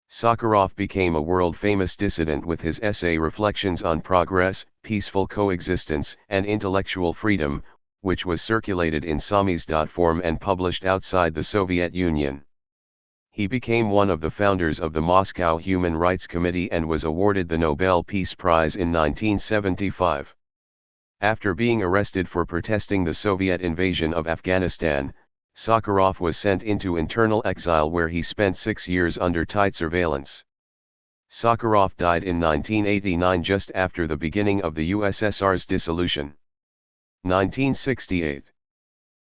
Sakharov became a world-famous dissident with his essay Reflections on Progress, Peaceful Coexistence, and Intellectual Freedom, which was circulated in samizdat form and published outside the Soviet Union. He became one of the founders of the Moscow Human Rights Committee and was awarded the Nobel Peace Prize in 1975. After being arrested for protesting the Soviet invasion of Afghanistan, Sakharov was sent into internal exile where he spent 6 years under tight surveillance. Sakharov died in 1989 just after the beginning of the USSR's dissolution. 1968.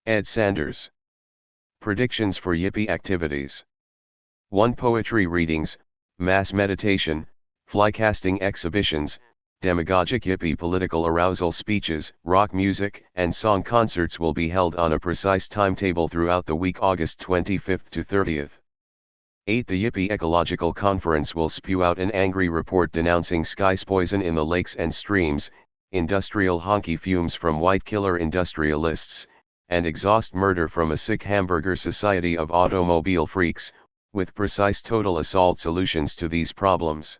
Ed Sanders. Predictions for Yippie activities. 1. Poetry readings, mass meditation, flycasting exhibitions, demagogic yippie political arousal speeches, rock music, and song concerts will be held on a precise timetable throughout the week August 25th to 30th. 8. The Yippie Ecological Conference will spew out an angry report denouncing skies poison in the lakes and streams, industrial honky fumes from white killer industrialists, and exhaust murder from a sick hamburger society of automobile freaks, with precise total assault solutions to these problems.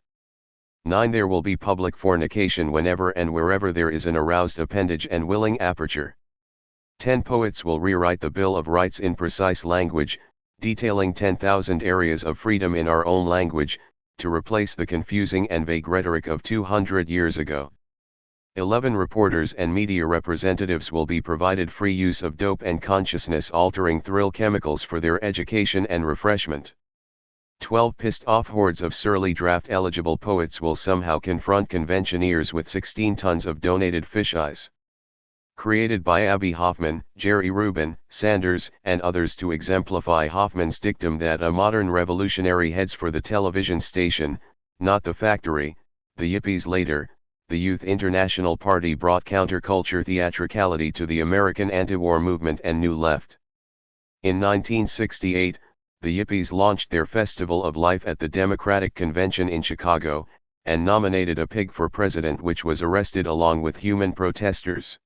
9. There will be public fornication whenever and wherever there is an aroused appendage and willing aperture. 10 poets will rewrite the Bill of Rights in precise language, detailing 10,000 areas of freedom in our own language, to replace the confusing and vague rhetoric of 200 years ago. 11 reporters and media representatives will be provided free use of dope and consciousness-altering thrill chemicals for their education and refreshment. 12 pissed-off hordes of surly draft-eligible poets will somehow confront conventioneers with 16 tons of donated fish eyes. Created by Abby Hoffman, Jerry Rubin, Sanders, and others to exemplify Hoffman's dictum that a modern revolutionary heads for the television station, not the factory. The Yippies. Later, the Youth International Party brought counterculture theatricality to the American anti-war movement and New Left. In 1968, the Yippies launched their Festival of Life at the Democratic Convention in Chicago, and nominated a pig for president, which was arrested along with human protesters.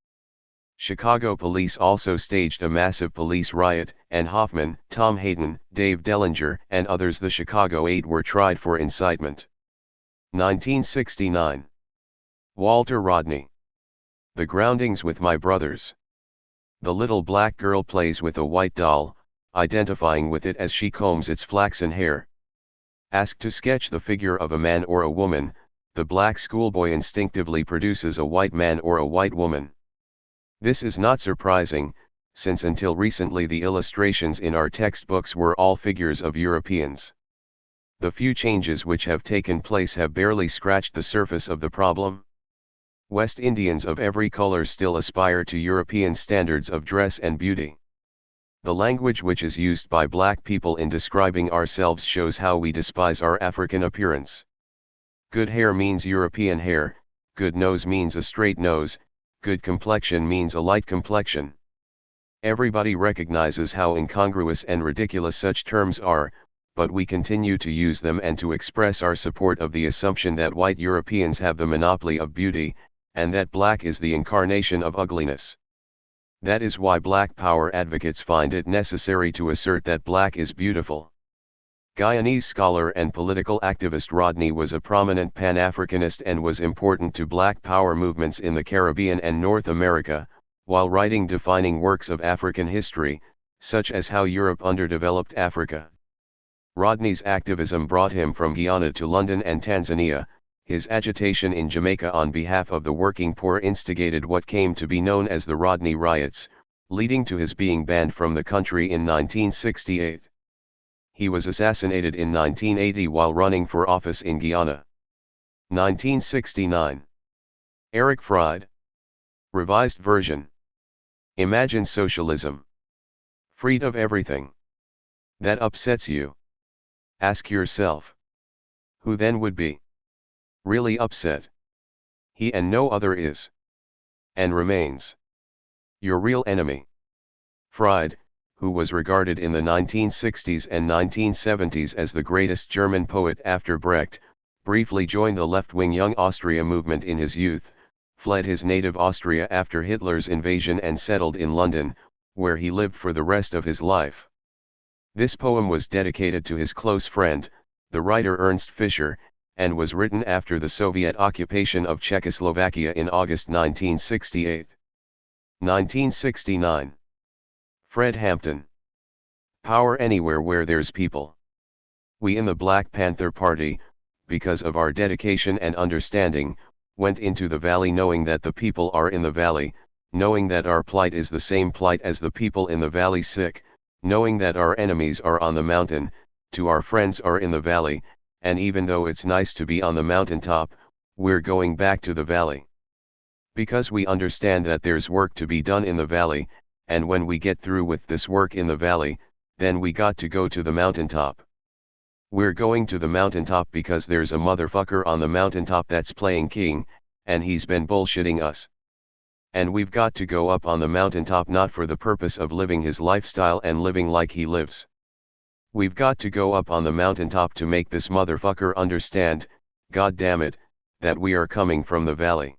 Chicago police also staged a massive police riot, and Hoffman, Tom Hayden, Dave Dellinger, and others, the Chicago Eight, were tried for incitement. 1969. Walter Rodney. The Groundings with My Brothers. The little black girl plays with a white doll, identifying with it as she combs its flaxen hair. Asked to sketch the figure of a man or a woman, the black schoolboy instinctively produces a white man or a white woman. This is not surprising, since until recently the illustrations in our textbooks were all figures of Europeans. The few changes which have taken place have barely scratched the surface of the problem. West Indians of every color still aspire to European standards of dress and beauty. The language which is used by black people in describing ourselves shows how we despise our African appearance. Good hair means European hair, good nose means a straight nose, good complexion means a light complexion. Everybody recognizes how incongruous and ridiculous such terms are, but we continue to use them and to express our support of the assumption that white Europeans have the monopoly of beauty, and that black is the incarnation of ugliness. That is why black power advocates find it necessary to assert that black is beautiful. Guyanese scholar and political activist Rodney was a prominent Pan-Africanist and was important to black power movements in the Caribbean and North America, while writing defining works of African history, such as How Europe Underdeveloped Africa. Rodney's activism brought him from Guyana to London and Tanzania. His agitation in Jamaica on behalf of the working poor instigated what came to be known as the Rodney Riots, leading to his being banned from the country in 1968. He was assassinated in 1980 while running for office in Guyana. 1969. Eric Fried. Revised version. Imagine socialism. Freed of everything that upsets you. Ask yourself, who then would be really upset? He and no other is, and remains, your real enemy. Fried, who was regarded in the 1960s and 1970s as the greatest German poet after Brecht, briefly joined the left-wing Young Austria movement in his youth, fled his native Austria after Hitler's invasion and settled in London, where he lived for the rest of his life. This poem was dedicated to his close friend, the writer Ernst Fischer, and was written after the Soviet occupation of Czechoslovakia in August 1968. 1969. Fred Hampton. Power anywhere where there's people. We in the Black Panther Party, because of our dedication and understanding, went into the valley knowing that the people are in the valley, knowing that our plight is the same plight as the people in the valley, sick, knowing that our enemies are on the mountain, to our friends are in the valley, and even though it's nice to be on the mountaintop, we're going back to the valley. Because we understand that there's work to be done in the valley, and when we get through with this work in the valley, then we got to go to the mountaintop. We're going to the mountaintop because there's a motherfucker on the mountaintop that's playing king, and he's been bullshitting us. And we've got to go up on the mountaintop not for the purpose of living his lifestyle and living like he lives. We've got to go up on the mountaintop to make this motherfucker understand, God damn it, that we are coming from the valley.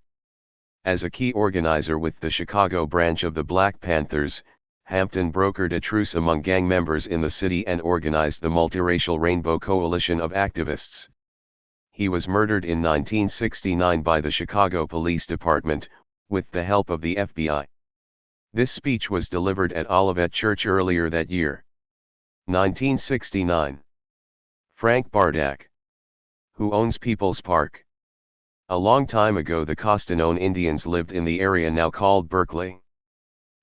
As a key organizer with the Chicago branch of the Black Panthers, Hampton brokered a truce among gang members in the city and organized the multiracial Rainbow Coalition of activists. He was murdered in 1969 by the Chicago Police Department, with the help of the FBI. This speech was delivered at Olivet Church earlier that year. 1969. Frank Bardak. Who owns People's Park? A long time ago the Costanoan Indians lived in the area now called Berkeley.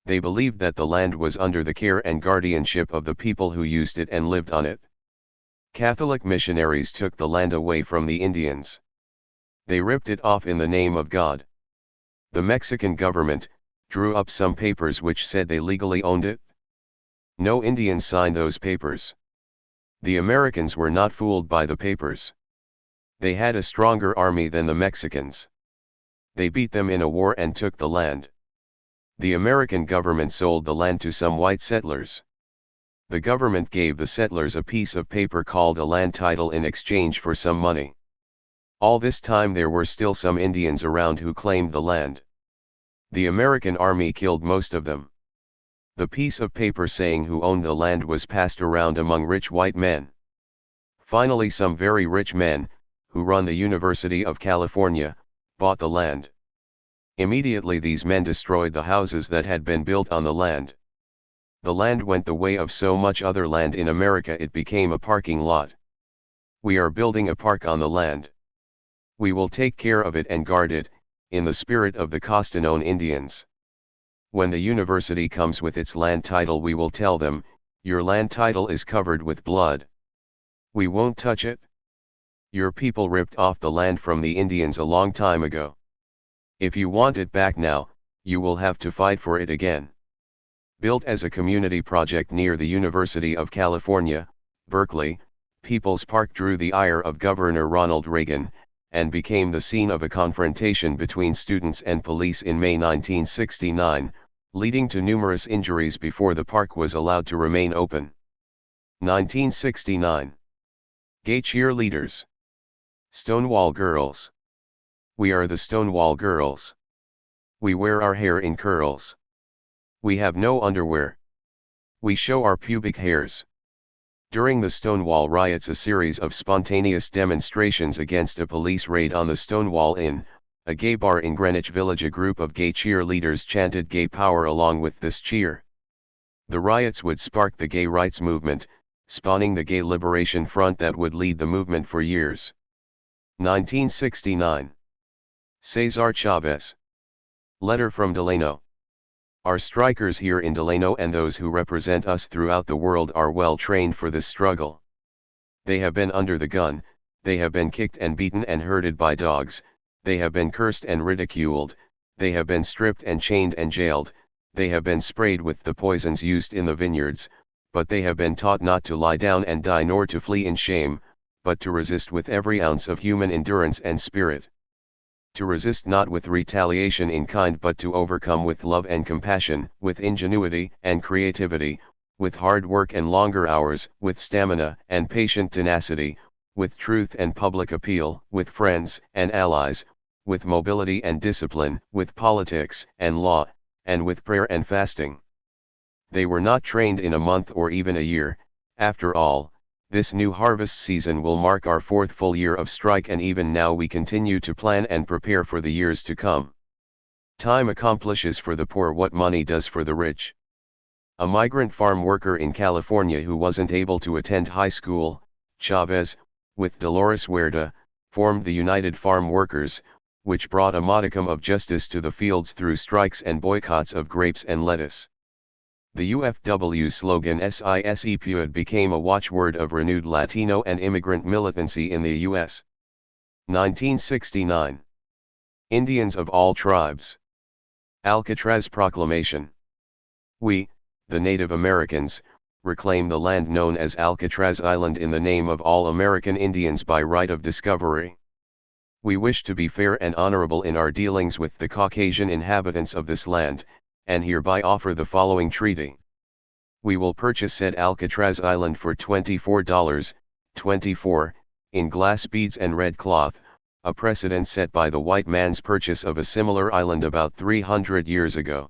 They believed that the land was under the care and guardianship of the people who used it and lived on it. Catholic missionaries took the land away from the Indians. They ripped it off in the name of God. The Mexican government drew up some papers which said they legally owned it. No Indians signed those papers. The Americans were not fooled by the papers. They had a stronger army than the Mexicans. They beat them in a war and took the land. The American government sold the land to some white settlers. The government gave the settlers a piece of paper called a land title in exchange for some money. All this time there were still some Indians around who claimed the land. The American army killed most of them. The piece of paper saying who owned the land was passed around among rich white men. Finally some very rich men, who run the University of California, bought the land. Immediately these men destroyed the houses that had been built on the land. The land went the way of so much other land in America, it became a parking lot. We are building a park on the land. We will take care of it and guard it, in the spirit of the Costanoan Indians. When the university comes with its land title we will tell them, your land title is covered with blood. We won't touch it. Your people ripped off the land from the Indians a long time ago. If you want it back now, you will have to fight for it again. Built as a community project near the University of California, Berkeley, People's Park drew the ire of Governor Ronald Reagan, and became the scene of a confrontation between students and police in May 1969, leading to numerous injuries before the park was allowed to remain open. 1969. Gay cheerleaders. Stonewall Girls. We are the Stonewall Girls. We wear our hair in curls. We have no underwear. We show our pubic hairs. During the Stonewall riots, a series of spontaneous demonstrations against a police raid on the Stonewall Inn, a gay bar in Greenwich Village, a group of gay cheerleaders chanted gay power along with this cheer. The riots would spark the gay rights movement, spawning the Gay Liberation Front that would lead the movement for years. 1969. Cesar Chavez. Letter from Delano. Our strikers here in Delano and those who represent us throughout the world are well trained for this struggle. They have been under the gun, they have been kicked and beaten and herded by dogs, they have been cursed and ridiculed, they have been stripped and chained and jailed, they have been sprayed with the poisons used in the vineyards, but they have been taught not to lie down and die nor to flee in shame, but to resist with every ounce of human endurance and spirit. To resist not with retaliation in kind but to overcome with love and compassion, with ingenuity and creativity, with hard work and longer hours, with stamina and patient tenacity, with truth and public appeal, with friends and allies, with mobility and discipline, with politics and law, and with prayer and fasting. They were not trained in a month or even a year. After all, this new harvest season will mark our fourth full year of strike, and even now we continue to plan and prepare for the years to come. Time accomplishes for the poor what money does for the rich. A migrant farm worker in California who wasn't able to attend high school, Chavez, with Dolores Huerta, formed the United Farm Workers, which brought a modicum of justice to the fields through strikes and boycotts of grapes and lettuce. The UFW slogan "SISEPUD" became a watchword of renewed Latino and immigrant militancy in the U.S. 1969. Indians of all tribes. Alcatraz Proclamation. We, the Native Americans, reclaim the land known as Alcatraz Island in the name of all American Indians by right of discovery. We wish to be fair and honorable in our dealings with the Caucasian inhabitants of this land, and hereby offer the following treaty. We will purchase said Alcatraz Island for $24.24, in glass beads and red cloth, a precedent set by the white man's purchase of a similar island about 300 years ago.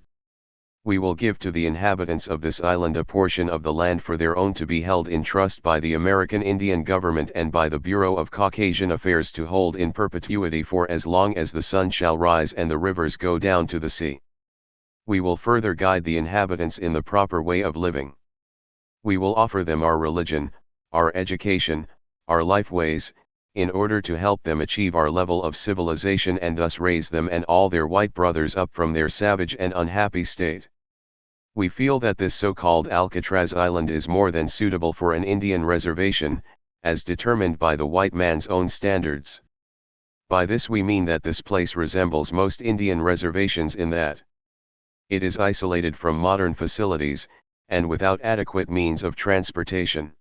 We will give to the inhabitants of this island a portion of the land for their own, to be held in trust by the American Indian government and by the Bureau of Caucasian Affairs to hold in perpetuity for as long as the sun shall rise and the rivers go down to the sea. We will further guide the inhabitants in the proper way of living. We will offer them our religion, our education, our life ways, in order to help them achieve our level of civilization and thus raise them and all their white brothers up from their savage and unhappy state. We feel that this so-called Alcatraz Island is more than suitable for an Indian reservation, as determined by the white man's own standards. By this we mean that this place resembles most Indian reservations in that it is isolated from modern facilities, and without adequate means of transportation.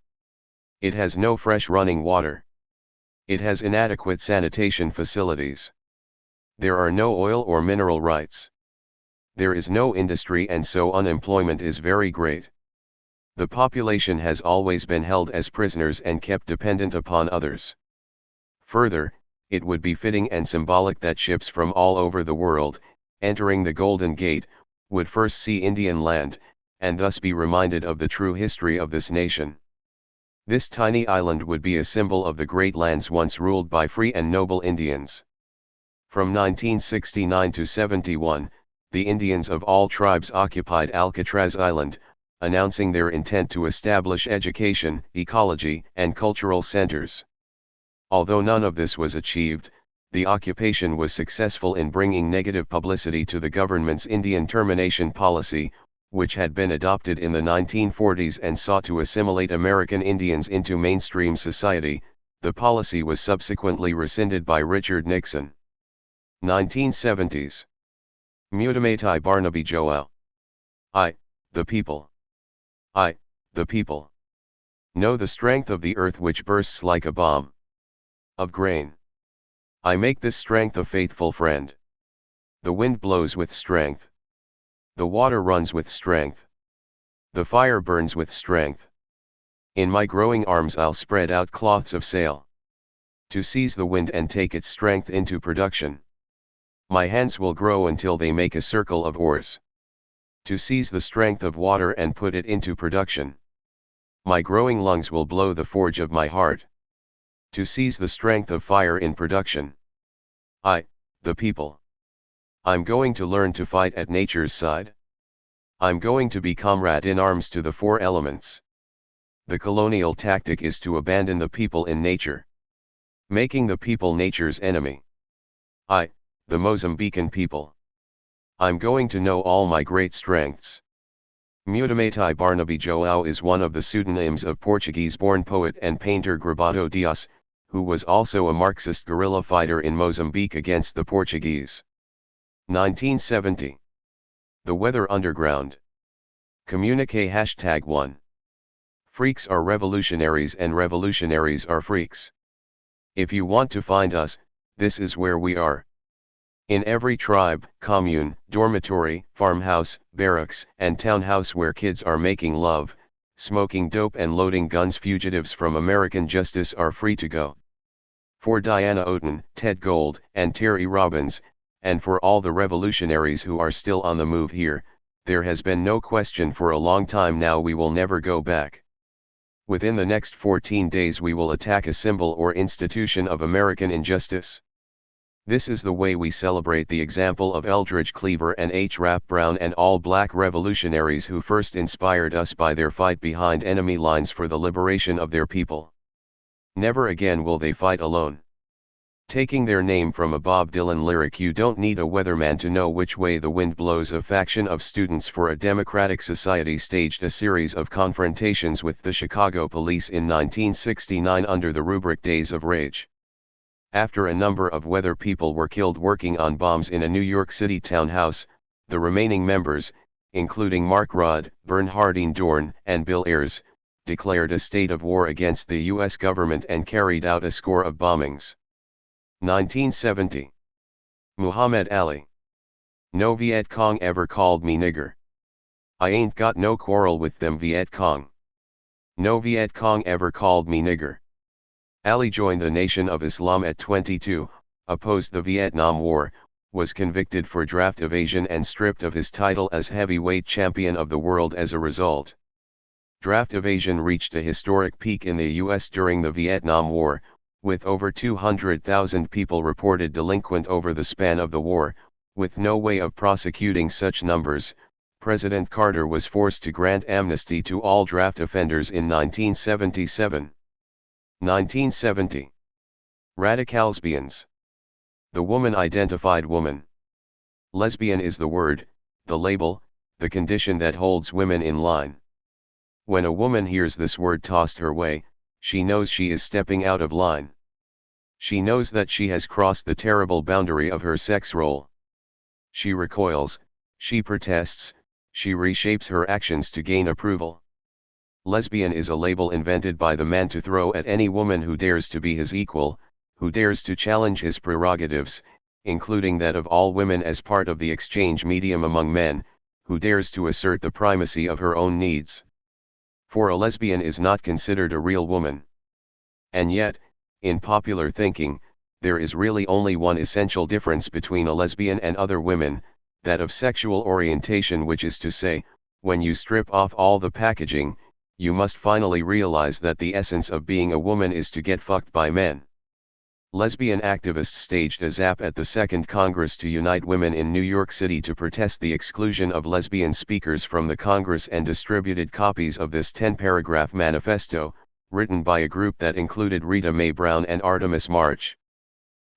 It has no fresh running water. It has inadequate sanitation facilities. There are no oil or mineral rights. There is no industry, and so unemployment is very great. The population has always been held as prisoners and kept dependent upon others. Further, it would be fitting and symbolic that ships from all over the world, entering the Golden Gate, would first see Indian land, and thus be reminded of the true history of this nation. This tiny island would be a symbol of the great lands once ruled by free and noble Indians. From 1969 to 71, the Indians of all tribes occupied Alcatraz Island, announcing their intent to establish education, ecology, and cultural centers. Although none of this was achieved, the occupation was successful in bringing negative publicity to the government's Indian termination policy, which had been adopted in the 1940s and sought to assimilate American Indians into mainstream society. The policy was subsequently rescinded by Richard Nixon. 1970s. Mutamatai Barnaby Joao. I, the people. I, the people. Know the strength of the earth which bursts like a bomb of grain. I make this strength a faithful friend. The wind blows with strength. The water runs with strength. The fire burns with strength. In my growing arms I'll spread out cloths of sail, to seize the wind and take its strength into production. My hands will grow until they make a circle of oars, to seize the strength of water and put it into production. My growing lungs will blow the forge of my heart, to seize the strength of fire in production. I, the people. I'm going to learn to fight at nature's side. I'm going to be comrade in arms to the four elements. The colonial tactic is to abandon the people in nature, making the people nature's enemy. I, the Mozambican people. I'm going to know all my great strengths. Mutamatai Barnaby Joao is one of the pseudonyms of Portuguese-born poet and painter Grabado Dias, who was also a Marxist guerrilla fighter in Mozambique against the Portuguese. 1970. The Weather Underground. Communique #1. Freaks are revolutionaries and revolutionaries are freaks. If you want to find us, this is where we are. In every tribe, commune, dormitory, farmhouse, barracks, and townhouse where kids are making love, smoking dope and loading guns, fugitives from American justice are free to go. For Diana Oaten, Ted Gold, and Terry Robbins, and for all the revolutionaries who are still on the move here, there has been no question for a long time now we will never go back. Within the next 14 days we will attack a symbol or institution of American injustice. This is the way we celebrate the example of Eldridge Cleaver and H. Rap Brown and all black revolutionaries who first inspired us by their fight behind enemy lines for the liberation of their people. Never again will they fight alone. Taking their name from a Bob Dylan lyric, you don't need a weatherman to know which way the wind blows. A faction of students for a democratic society staged a series of confrontations with the Chicago police in 1969 under the rubric Days of Rage. After a number of weather people were killed working on bombs in a New York City townhouse, the remaining members, including Mark Rodd, Bernhardine Dorn, and Bill Ayers, declared a state of war against the U.S. government and carried out a score of bombings. 1970. Muhammad Ali. No Viet Cong ever called me nigger. I ain't got no quarrel with them Viet Cong. No Viet Cong ever called me nigger. Ali joined the Nation of Islam at 22, opposed the Vietnam War, was convicted for draft evasion and stripped of his title as heavyweight champion of the world as a result. Draft evasion reached a historic peak in the U.S. during the Vietnam War, with over 200,000 people reported delinquent over the span of the war, With no way of prosecuting such numbers, President Carter was forced to grant amnesty to all draft offenders in 1977. 1970. Radicalsbians. The woman-identified woman. Lesbian is the word, the label, the condition that holds women in line. When a woman hears this word tossed her way, she knows she is stepping out of line. She knows that she has crossed the terrible boundary of her sex role. She recoils, she protests, she reshapes her actions to gain approval. Lesbian is a label invented by the man to throw at any woman who dares to be his equal, who dares to challenge his prerogatives, including that of all women as part of the exchange medium among men, who dares to assert the primacy of her own needs. For a lesbian is not considered a real woman. And yet, in popular thinking, there is really only one essential difference between a lesbian and other women, that of sexual orientation, which is to say, when you strip off all the packaging, you must finally realize that the essence of being a woman is to get fucked by men. Lesbian activists staged a zap at the Second Congress to unite women in New York City to protest the exclusion of lesbian speakers from the Congress and distributed copies of this 10-paragraph manifesto, written by a group that included Rita Mae Brown and Artemis March.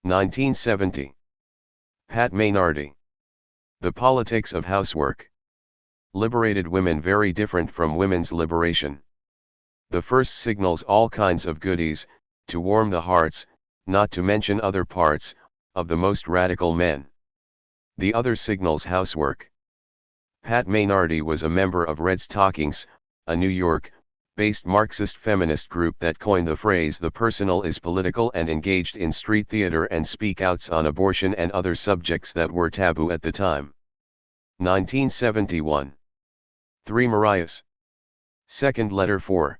1970. Pat Maynardi. The Politics of Housework. Liberated women very different from women's liberation. The first signals all kinds of goodies, to warm the hearts, not to mention other parts, of the most radical men. The other signals housework. Pat Maynardi was a member of Red Stockings, a New York-based Marxist feminist group that coined the phrase "the personal is political" and engaged in street theater and speak-outs on abortion and other subjects that were taboo at the time. 1971. Three Mariahs. Second letter 4.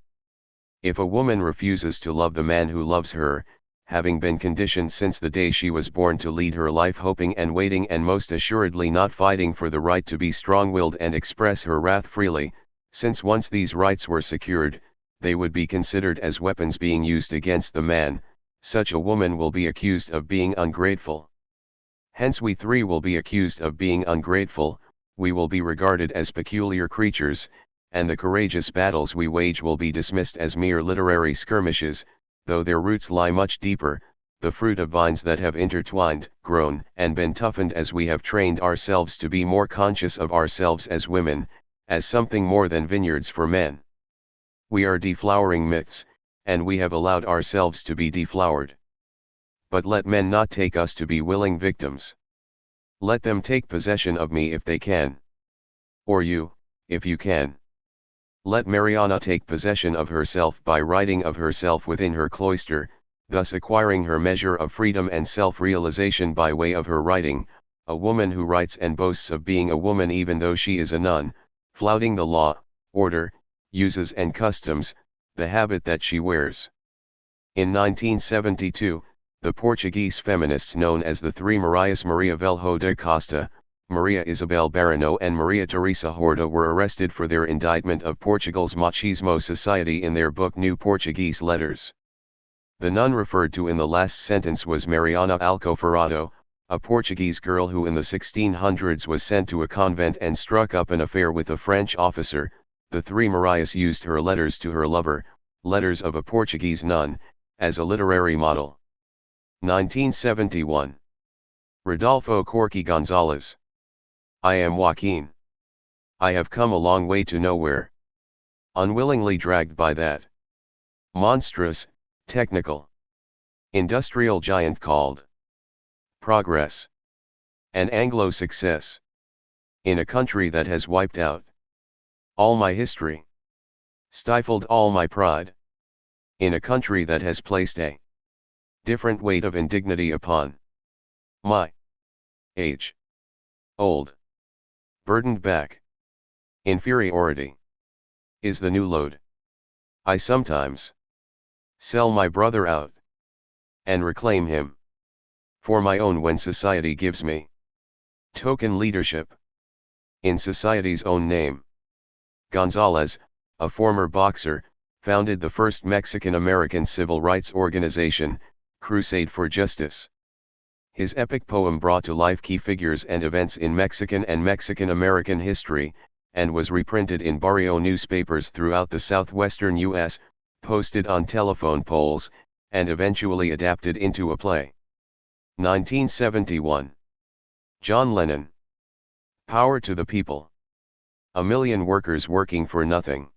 If a woman refuses to love the man who loves her, having been conditioned since the day she was born to lead her life hoping and waiting and most assuredly not fighting for the right to be strong-willed and express her wrath freely, since once these rights were secured, they would be considered as weapons being used against the man, such a woman will be accused of being ungrateful. Hence we three will be accused of being ungrateful, we will be regarded as peculiar creatures, and the courageous battles we wage will be dismissed as mere literary skirmishes, though their roots lie much deeper, the fruit of vines that have intertwined, grown, and been toughened as we have trained ourselves to be more conscious of ourselves as women, as something more than vineyards for men. We are deflowering myths, and we have allowed ourselves to be deflowered. But let men not take us to be willing victims. Let them take possession of me if they can. Or you, if you can. Let Mariana take possession of herself by writing of herself within her cloister, thus acquiring her measure of freedom and self-realization by way of her writing, a woman who writes and boasts of being a woman even though she is a nun, flouting the law, order, uses and customs, the habit that she wears. In 1972, the Portuguese feminists known as the Three Marias, Maria Velho da Costa, Maria Isabel Barano and Maria Teresa Horta, were arrested for their indictment of Portugal's machismo society in their book New Portuguese Letters. The nun referred to in the last sentence was Mariana Alcoforado, a Portuguese girl who in the 1600s was sent to a convent and struck up an affair with a French officer. The Three Marias used her letters to her lover, letters of a Portuguese nun, as a literary model. 1971. Rodolfo Corky Gonzalez. I am Joaquin. I have come a long way to nowhere. Unwillingly dragged by that monstrous, technical, industrial giant called progress. An Anglo success. In a country that has wiped out all my history. Stifled all my pride. In a country that has placed a different weight of indignity upon my age. Old. Burdened back. Inferiority is the new load. I sometimes sell my brother out and reclaim him for my own when society gives me token leadership in society's own name. Gonzalez, a former boxer, founded the first Mexican-American civil rights organization, Crusade for Justice. His epic poem brought to life key figures and events in Mexican and Mexican-American history, and was reprinted in barrio newspapers throughout the southwestern U.S., posted on telephone poles, and eventually adapted into a play. 1971. John Lennon. Power to the people. A million workers working for nothing.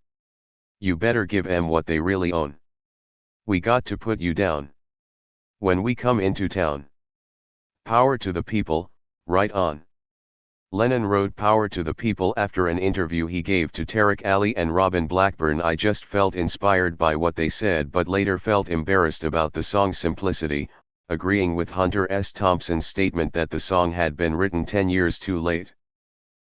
You better give 'em what they really own. We got to put you down when we come into town. Power to the people, right on. Lennon wrote Power to the People after an interview he gave to Tariq Ali and Robin Blackburn. I just felt inspired by what they said but later felt embarrassed about the song's simplicity, agreeing with Hunter S. Thompson's statement that the song had been written 10 years too late.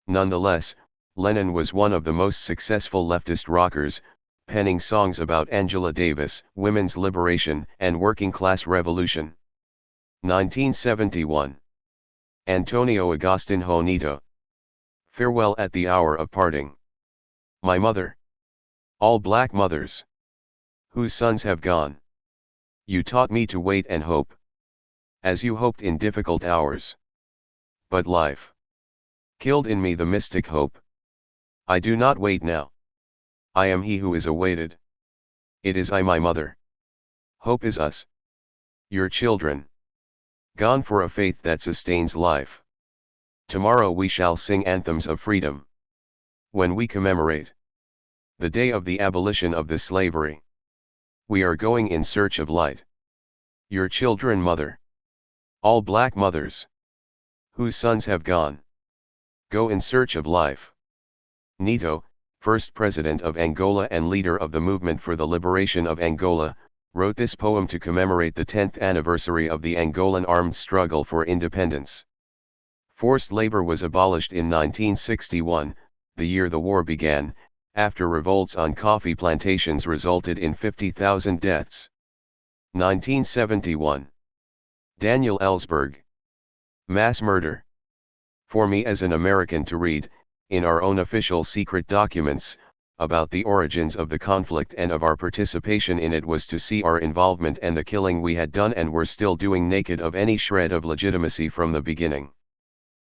Nonetheless, Lennon was one of the most successful leftist rockers, penning songs about Angela Davis, women's liberation, and working-class revolution. 1971. Antonio Agustin Nito. Farewell at the hour of parting. My mother. All black mothers whose sons have gone. You taught me to wait and hope, as you hoped in difficult hours. But life killed in me the mystic hope. I do not wait now. I am he who is awaited. It is I, my mother. Hope is us, your children, gone for a faith that sustains life. Tomorrow we shall sing anthems of freedom, when we commemorate the day of the abolition of the slavery. We are going in search of light. Your children, mother. All black mothers whose sons have gone. Go in search of life. Nito, first president of Angola and leader of the movement for the liberation of Angola, wrote this poem to commemorate the 10th anniversary of the Angolan armed struggle for independence. Forced labor was abolished in 1961, the year the war began, after revolts on coffee plantations resulted in 50,000 deaths. 1971. Daniel Ellsberg. Mass murder. For me as an American to read, in our own official secret documents, about the origins of the conflict and of our participation in it was to see our involvement and the killing we had done and were still doing naked of any shred of legitimacy from the beginning.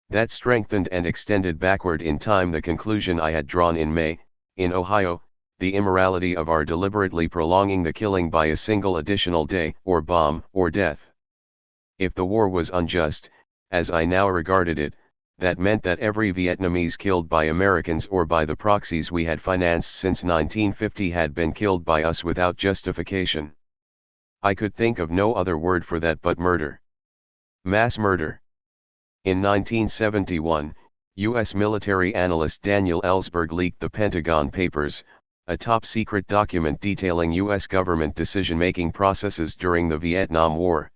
That strengthened and extended backward in time the conclusion I had drawn in May, in Ohio, the immorality of our deliberately prolonging the killing by a single additional day, or bomb, or death. If the war was unjust, as I now regarded it, that meant that every Vietnamese killed by Americans or by the proxies we had financed since 1950 had been killed by us without justification. I could think of no other word for that but murder. Mass murder. In 1971, U.S. military analyst Daniel Ellsberg leaked the Pentagon Papers, a top-secret document detailing U.S. government decision-making processes during the Vietnam War.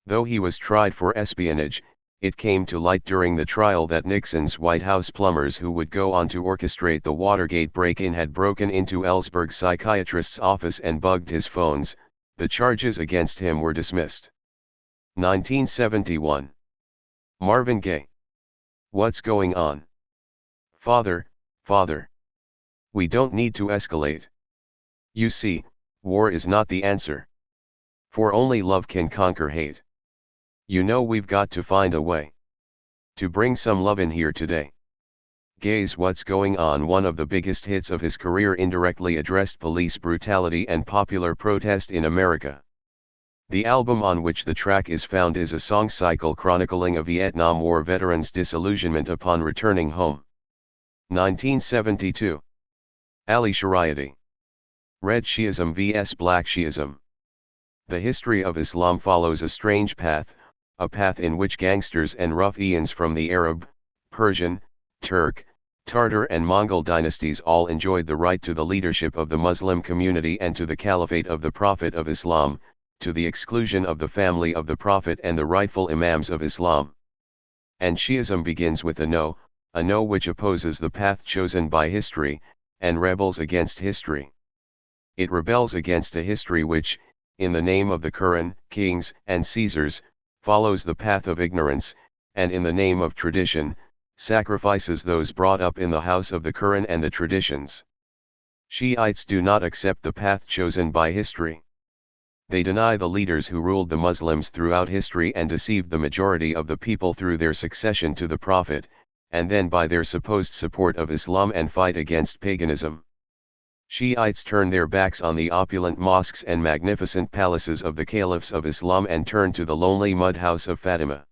Though he was tried for espionage, it came to light during the trial that Nixon's White House plumbers who would go on to orchestrate the Watergate break-in had broken into Ellsberg's psychiatrist's office and bugged his phones. The charges against him were dismissed. 1971. Marvin Gaye. What's going on? Father, father. We don't need to escalate. You see, war is not the answer. For only love can conquer hate. You know we've got to find a way to bring some love in here today. Gaye's What's Going On, one of the biggest hits of his career, indirectly addressed police brutality and popular protest in America. The album on which the track is found is a song cycle chronicling a Vietnam War veteran's disillusionment upon returning home. 1972. Ali Shariati. Red Shiism vs. Black Shiism. The history of Islam follows a strange path, a path in which gangsters and ruffians from the Arab, Persian, Turk, Tartar and Mongol dynasties all enjoyed the right to the leadership of the Muslim community and to the caliphate of the Prophet of Islam, to the exclusion of the family of the Prophet and the rightful imams of Islam. And Shiism begins with a no which opposes the path chosen by history, and rebels against history. It rebels against a history which, in the name of the Quran, kings, and Caesars, follows the path of ignorance, and in the name of tradition, sacrifices those brought up in the house of the Quran and the traditions. Shiites do not accept the path chosen by history. They deny the leaders who ruled the Muslims throughout history and deceived the majority of the people through their succession to the Prophet, and then by their supposed support of Islam and fight against paganism. Shiites turn their backs on the opulent mosques and magnificent palaces of the caliphs of Islam and turn to the lonely mud house of Fatima.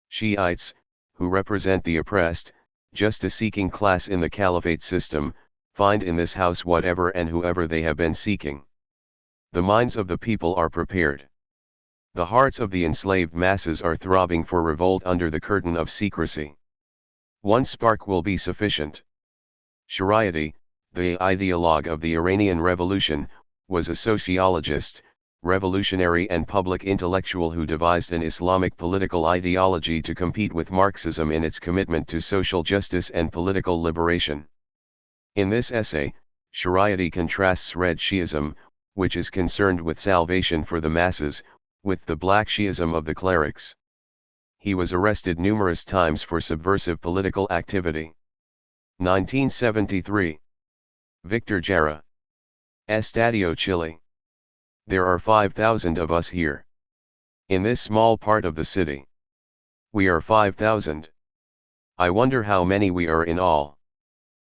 Shiites, who represent the oppressed, justice-seeking class in the caliphate system, find in this house whatever and whoever they have been seeking. The minds of the people are prepared. The hearts of the enslaved masses are throbbing for revolt under the curtain of secrecy. One spark will be sufficient. Shariati, the ideologue of the Iranian Revolution, was a sociologist, revolutionary and public intellectual who devised an Islamic political ideology to compete with Marxism in its commitment to social justice and political liberation. In this essay, Shariati contrasts Red Shi'ism, which is concerned with salvation for the masses, with the Black Shi'ism of the clerics. He was arrested numerous times for subversive political activity. 1973. Victor Jara. Estadio Chile. There are 5,000 of us here. In this small part of the city. We are 5,000. I wonder how many we are in all.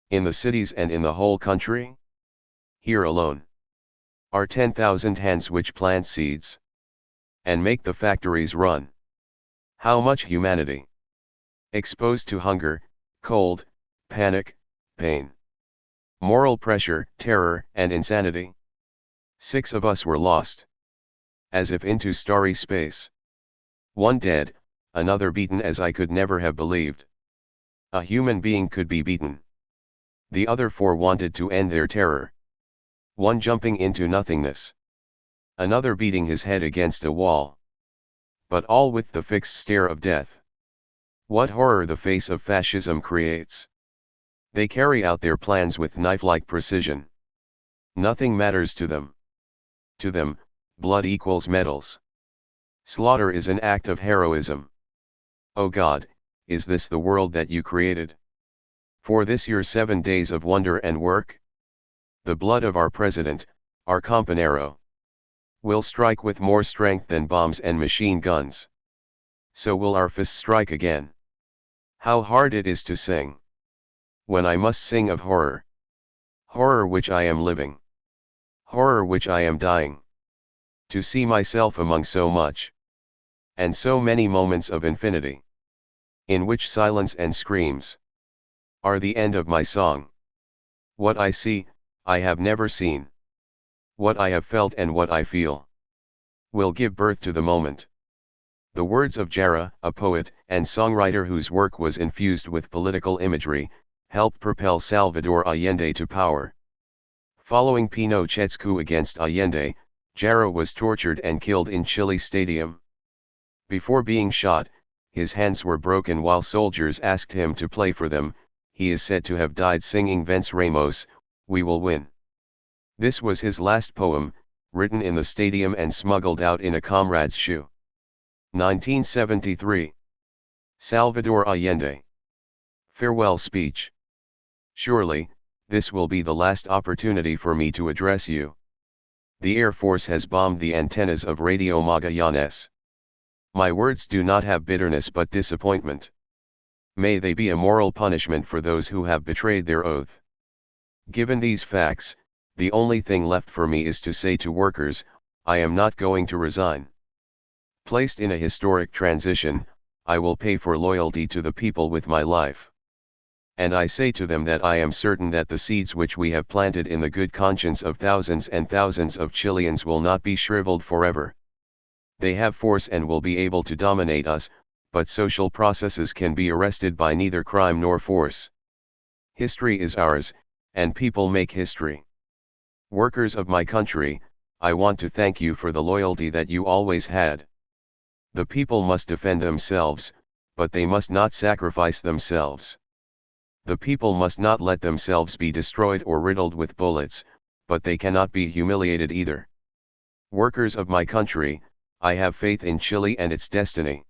In the cities and in the whole country? Here alone. Are 10,000 hands which plant seeds. And make the factories run. How much humanity! Exposed to hunger, cold, panic, pain. Moral pressure, terror, and insanity. 6 of us were lost. As if into starry space. One dead, another beaten as I could never have believed. A human being could be beaten. The other 4 wanted to end their terror. One jumping into nothingness. Another beating his head against a wall. But all with the fixed stare of death. What horror the face of fascism creates. They carry out their plans with knife-like precision. Nothing matters to them. To them, blood equals medals. Slaughter is an act of heroism. O God, is this the world that you created? For this your 7 days of wonder and work? The blood of our president, our compañero, will strike with more strength than bombs and machine guns. So will our fists strike again. How hard it is to sing. When I must sing of horror. Horror which I am living. Horror which I am dying. To see myself among so much. And so many moments of infinity. In which silence and screams are the end of my song. What I see, I have never seen. What I have felt and what I feel will give birth to the moment. The words of Jara, a poet and songwriter whose work was infused with political imagery, helped propel Salvador Allende to power. Following Pinochet's coup against Allende, Jara was tortured and killed in Chile Stadium. Before being shot, his hands were broken while soldiers asked him to play for them. He is said to have died singing Venceremos, We Will Win. This was his last poem, written in the stadium and smuggled out in a comrade's shoe. 1973. Salvador Allende. Farewell speech. Surely, this will be the last opportunity for me to address you. The Air Force has bombed the antennas of Radio Magallanes. My words do not have bitterness but disappointment. May they be a moral punishment for those who have betrayed their oath. Given these facts, the only thing left for me is to say to workers, I am not going to resign. Placed in a historic transition, I will pay for loyalty to the people with my life. And I say to them that I am certain that the seeds which we have planted in the good conscience of thousands and thousands of Chileans will not be shriveled forever. They have force and will be able to dominate us, but social processes can be arrested by neither crime nor force. History is ours, and people make history. Workers of my country, I want to thank you for the loyalty that you always had. The people must defend themselves, but they must not sacrifice themselves. The people must not let themselves be destroyed or riddled with bullets, but they cannot be humiliated either. Workers of my country, I have faith in Chile and its destiny.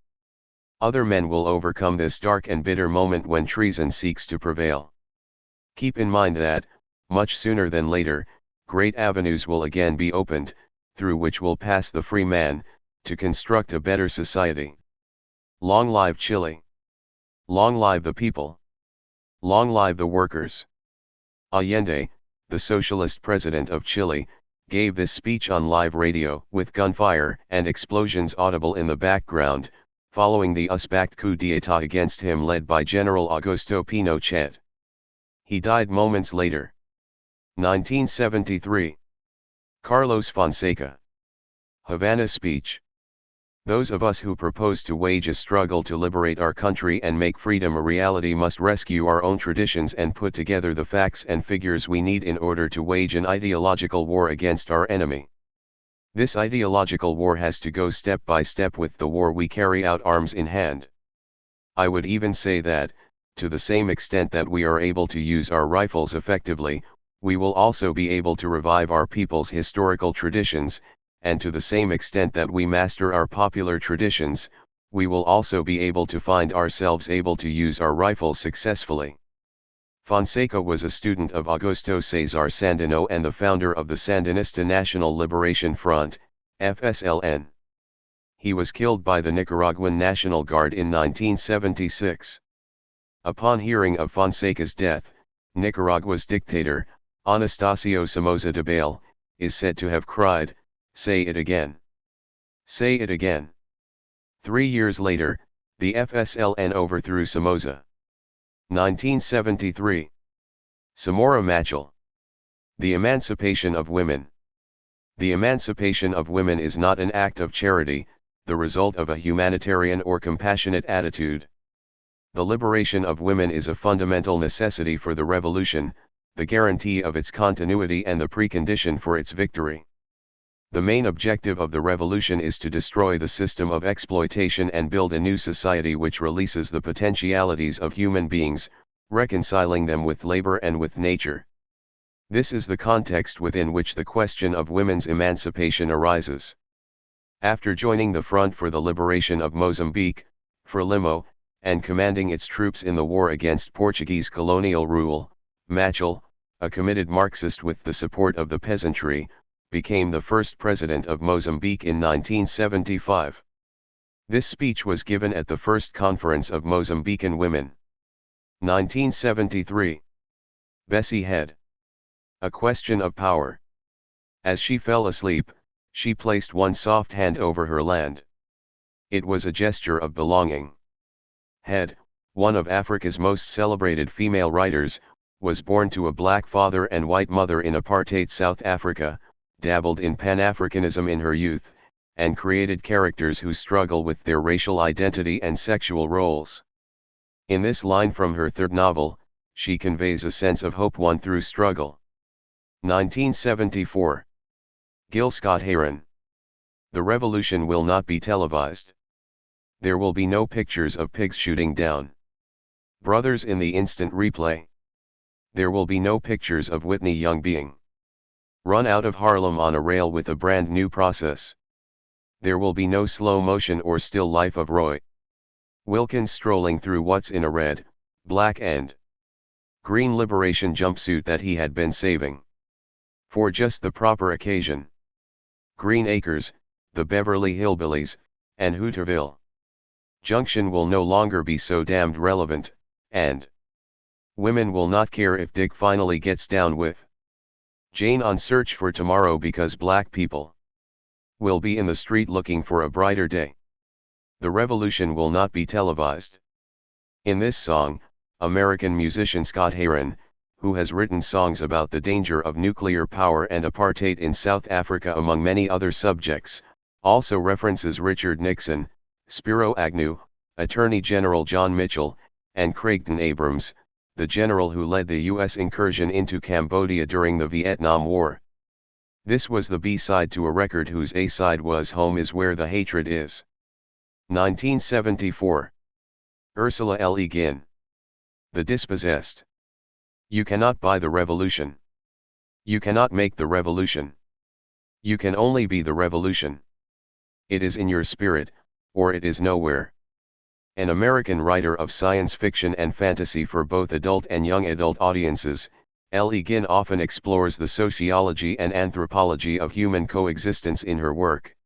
Other men will overcome this dark and bitter moment when treason seeks to prevail. Keep in mind that, much sooner than later, great avenues will again be opened, through which will pass the free man, to construct a better society. Long live Chile! Long live the people! Long live the workers! Allende, the socialist president of Chile, gave this speech on live radio with gunfire and explosions audible in the background, following the US-backed coup d'état against him led by General Augusto Pinochet. He died moments later. 1973. Carlos Fonseca. Havana speech. Those of us who propose to wage a struggle to liberate our country and make freedom a reality must rescue our own traditions and put together the facts and figures we need in order to wage an ideological war against our enemy. This ideological war has to go step by step with the war we carry out arms in hand. I would even say that, to the same extent that we are able to use our rifles effectively, we will also be able to revive our people's historical traditions, and to the same extent that we master our popular traditions, we will also be able to find ourselves able to use our rifles successfully. Fonseca was a student of Augusto César Sandino and the founder of the Sandinista National Liberation Front, FSLN. He was killed by the Nicaraguan National Guard in 1976. Upon hearing of Fonseca's death, Nicaragua's dictator, Anastasio Somoza Debayle, is said to have cried, "Say it again! Say it again!" 3 years later, the FSLN overthrew Somoza. 1973. Samora Machel. The emancipation of women. The emancipation of women is not an act of charity, the result of a humanitarian or compassionate attitude. The liberation of women is a fundamental necessity for the revolution, the guarantee of its continuity and the precondition for its victory. The main objective of the revolution is to destroy the system of exploitation and build a new society which releases the potentialities of human beings, reconciling them with labor and with nature. This is the context within which the question of women's emancipation arises. After joining the Front for the Liberation of Mozambique, Frelimo, and commanding its troops in the war against Portuguese colonial rule, Machel, a committed Marxist with the support of the peasantry, became the first president of Mozambique in 1975. This speech was given at the first conference of Mozambican women. 1973. Bessie Head. A question of power. As she fell asleep, she placed one soft hand over her land. It was a gesture of belonging. Head, one of Africa's most celebrated female writers, was born to a black father and white mother in apartheid South Africa, dabbled in Pan-Africanism in her youth, and created characters who struggle with their racial identity and sexual roles. In this line from her third novel, she conveys a sense of hope won through struggle. 1974. Gil Scott-Heron. The revolution will not be televised. There will be no pictures of pigs shooting down brothers in the instant replay. There will be no pictures of Whitney Young being run out of Harlem on a rail with a brand new process. There will be no slow motion or still life of Roy Wilkins strolling through what's in a red, black and green liberation jumpsuit that he had been saving for just the proper occasion. Green Acres, the Beverly Hillbillies, and Hooterville Junction will no longer be so damned relevant, and women will not care if Dick finally gets down with Jane on Search for Tomorrow because black people will be in the street looking for a brighter day. The revolution will not be televised. In this song, American musician Scott-Heron, who has written songs about the danger of nuclear power and apartheid in South Africa among many other subjects, also references Richard Nixon, Spiro Agnew, Attorney General John Mitchell, and Creighton Abrams, the general who led the U.S. incursion into Cambodia during the Vietnam War. This was the B-side to a record whose A-side was Home Is Where the Hatred Is. 1974. Ursula L. Le Guin. The Dispossessed. You cannot buy the revolution. You cannot make the revolution. You can only be the revolution. It is in your spirit, or it is nowhere. An American writer of science fiction and fantasy for both adult and young adult audiences, Le Guin often explores the sociology and anthropology of human coexistence in her work.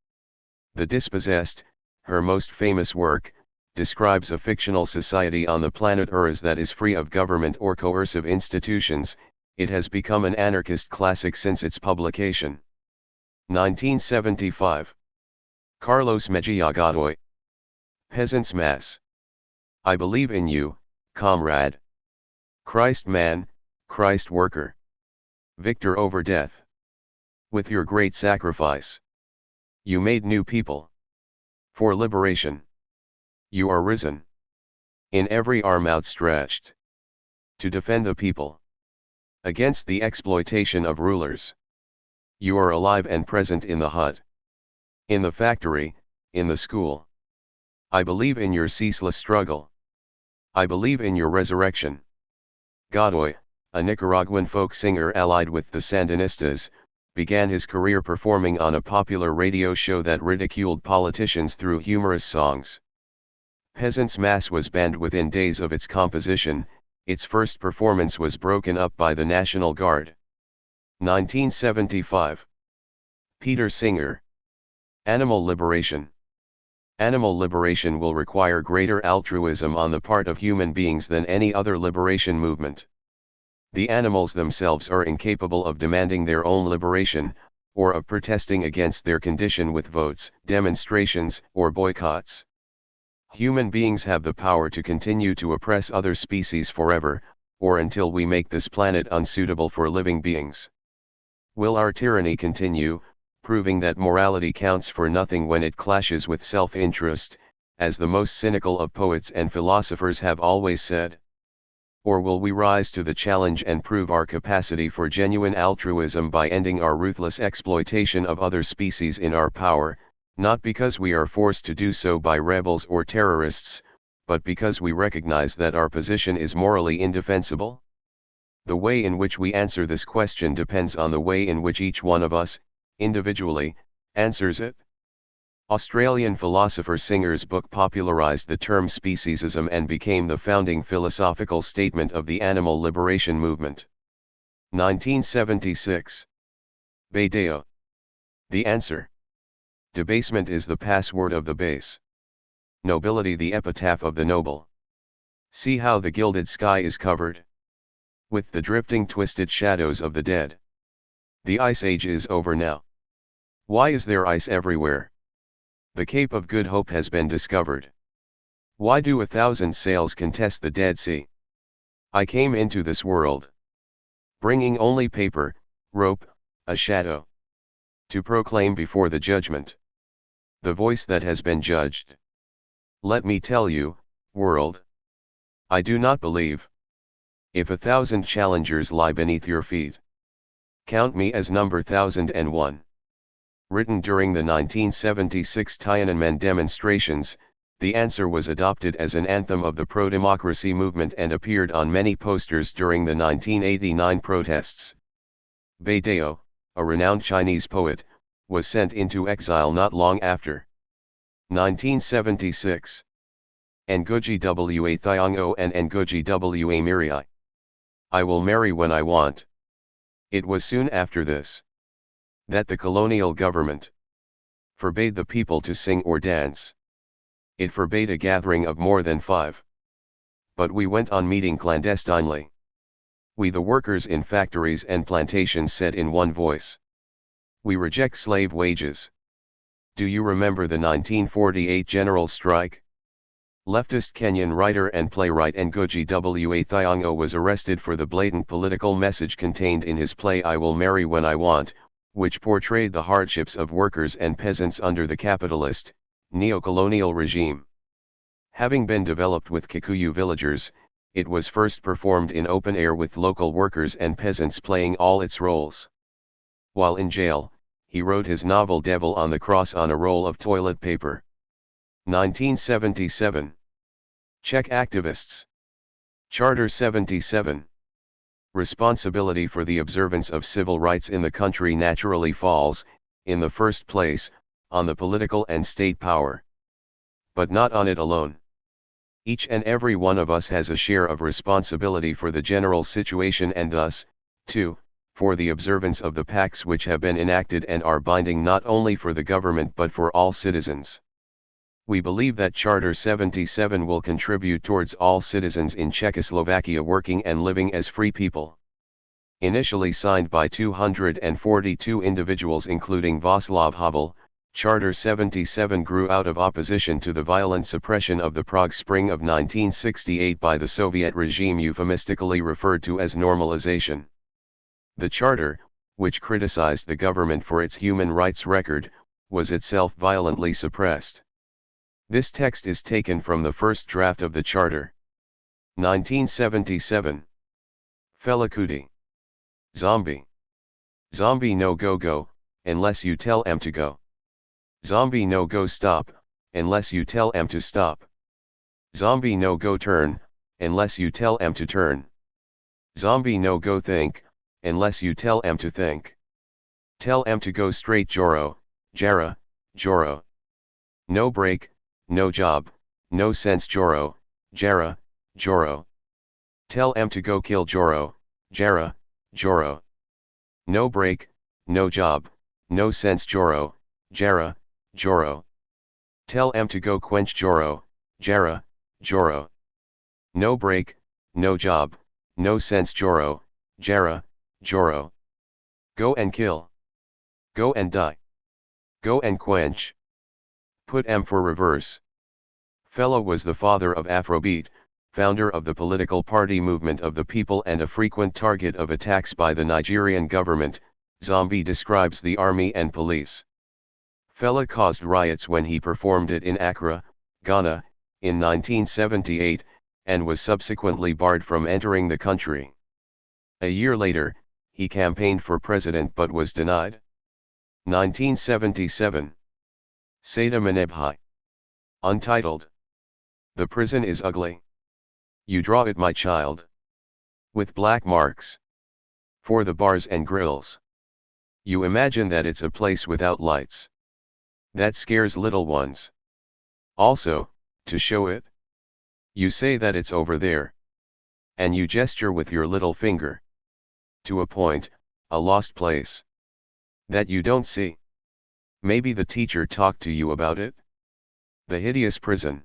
The Dispossessed, her most famous work, describes a fictional society on the planet Urs that is free of government or coercive institutions. It has become an anarchist classic since its publication. 1975. Carlos Mejia Godoy. Peasants' Mass. I believe in you, comrade. Christ man, Christ worker. Victor over death. With your great sacrifice, you made new people. For liberation, you are risen. In every arm outstretched. To defend the people. Against the exploitation of rulers. You are alive and present in the hut. In the factory, in the school. I believe in your ceaseless struggle. I believe in your resurrection. Godoy, a Nicaraguan folk singer allied with the Sandinistas, began his career performing on a popular radio show that ridiculed politicians through humorous songs. Peasants' Mass was banned within days of its composition. Its first performance was broken up by the National Guard. 1975. Peter Singer. Animal liberation. Animal liberation will require greater altruism on the part of human beings than any other liberation movement. The animals themselves are incapable of demanding their own liberation, or of protesting against their condition with votes, demonstrations, or boycotts. Human beings have the power to continue to oppress other species forever, or until we make this planet unsuitable for living beings. Will our tyranny continue, proving that morality counts for nothing when it clashes with self-interest, as the most cynical of poets and philosophers have always said? Or will we rise to the challenge and prove our capacity for genuine altruism by ending our ruthless exploitation of other species in our power, not because we are forced to do so by rebels or terrorists, but because we recognize that our position is morally indefensible? The way in which we answer this question depends on the way in which each one of us, individually, answers it. Australian philosopher Singer's book popularized the term speciesism and became the founding philosophical statement of the animal liberation movement. 1976. Badeo. The answer. Debasement is the password of the base. Nobility the epitaph of the noble. See how the gilded sky is covered with the drifting twisted shadows of the dead. The ice age is over now. Why is there ice everywhere? The Cape of Good Hope has been discovered. Why do 1,000 sails contest the Dead Sea? I came into this world, bringing only paper, rope, a shadow, to proclaim before the judgment, the voice that has been judged. Let me tell you, world, I do not believe. If 1,000 challengers lie beneath your feet, count me as number 1001. Written during the 1976 Tiananmen demonstrations, the answer was adopted as an anthem of the pro-democracy movement and appeared on many posters during the 1989 protests. Badeo, a renowned Chinese poet, was sent into exile not long after. 1976. Ngugi wa Thiong'o and Ngugi wa Mirai. I will marry when I want. It was soon after this that the colonial government forbade the people to sing or dance. It forbade a gathering of more than 5. But we went on meeting clandestinely. We the workers in factories and plantations said in one voice. We reject slave wages. Do you remember the 1948 general strike? Leftist Kenyan writer and playwright Ngugi wa Thiong'o was arrested for the blatant political message contained in his play I Will Marry When I Want, which portrayed the hardships of workers and peasants under the capitalist, neo-colonial regime. Having been developed with Kikuyu villagers, it was first performed in open air with local workers and peasants playing all its roles. While in jail, he wrote his novel Devil on the Cross on a roll of toilet paper. 1977. Czech activists. Charter 77. Responsibility for the observance of civil rights in the country naturally falls, in the first place, on the political and state power. But not on it alone. Each and every one of us has a share of responsibility for the general situation and thus, 2. For the observance of the pacts which have been enacted and are binding not only for the government but for all citizens. We believe that Charter 77 will contribute towards all citizens in Czechoslovakia working and living as free people. Initially signed by 242 individuals including Václav Havel, Charter 77 grew out of opposition to the violent suppression of the Prague Spring of 1968 by the Soviet regime euphemistically referred to as normalization. The charter, which criticized the government for its human rights record, was itself violently suppressed. This text is taken from the first draft of the charter. 1977. Felacuti. Zombie. Zombie no go go, unless you tell em to go. Zombie no go stop, unless you tell em to stop. Zombie no go turn, unless you tell em to turn. Zombie no go think, unless you tell em to think. Tell em to go straight Joro, Jara, Joro. No break, no job, no sense Joro, Jara, Joro. Tell em to go kill Joro, Jara, Joro. No break, no job, no sense Joro, Jara, Joro. Tell em to go quench Joro, Jara, Joro. No break, no job, no sense Joro, Jara, Joro. Go and kill. Go and die. Go and quench. Put M for reverse. Fela was the father of Afrobeat, founder of the political party Movement of the People and a frequent target of attacks by the Nigerian government. Zombie describes the army and police. Fela caused riots when he performed it in Accra, Ghana, in 1978, and was subsequently barred from entering the country. A year later, he campaigned for president but was denied. 1977. Seda Manebhai. Untitled. The prison is ugly. You draw it, my child. With black marks. For the bars and grills. You imagine that it's a place without lights. That scares little ones. Also, to show it. You say that it's over there. And you gesture with your little finger. To a point, a lost place. That you don't see. Maybe the teacher talked to you about it? The hideous prison.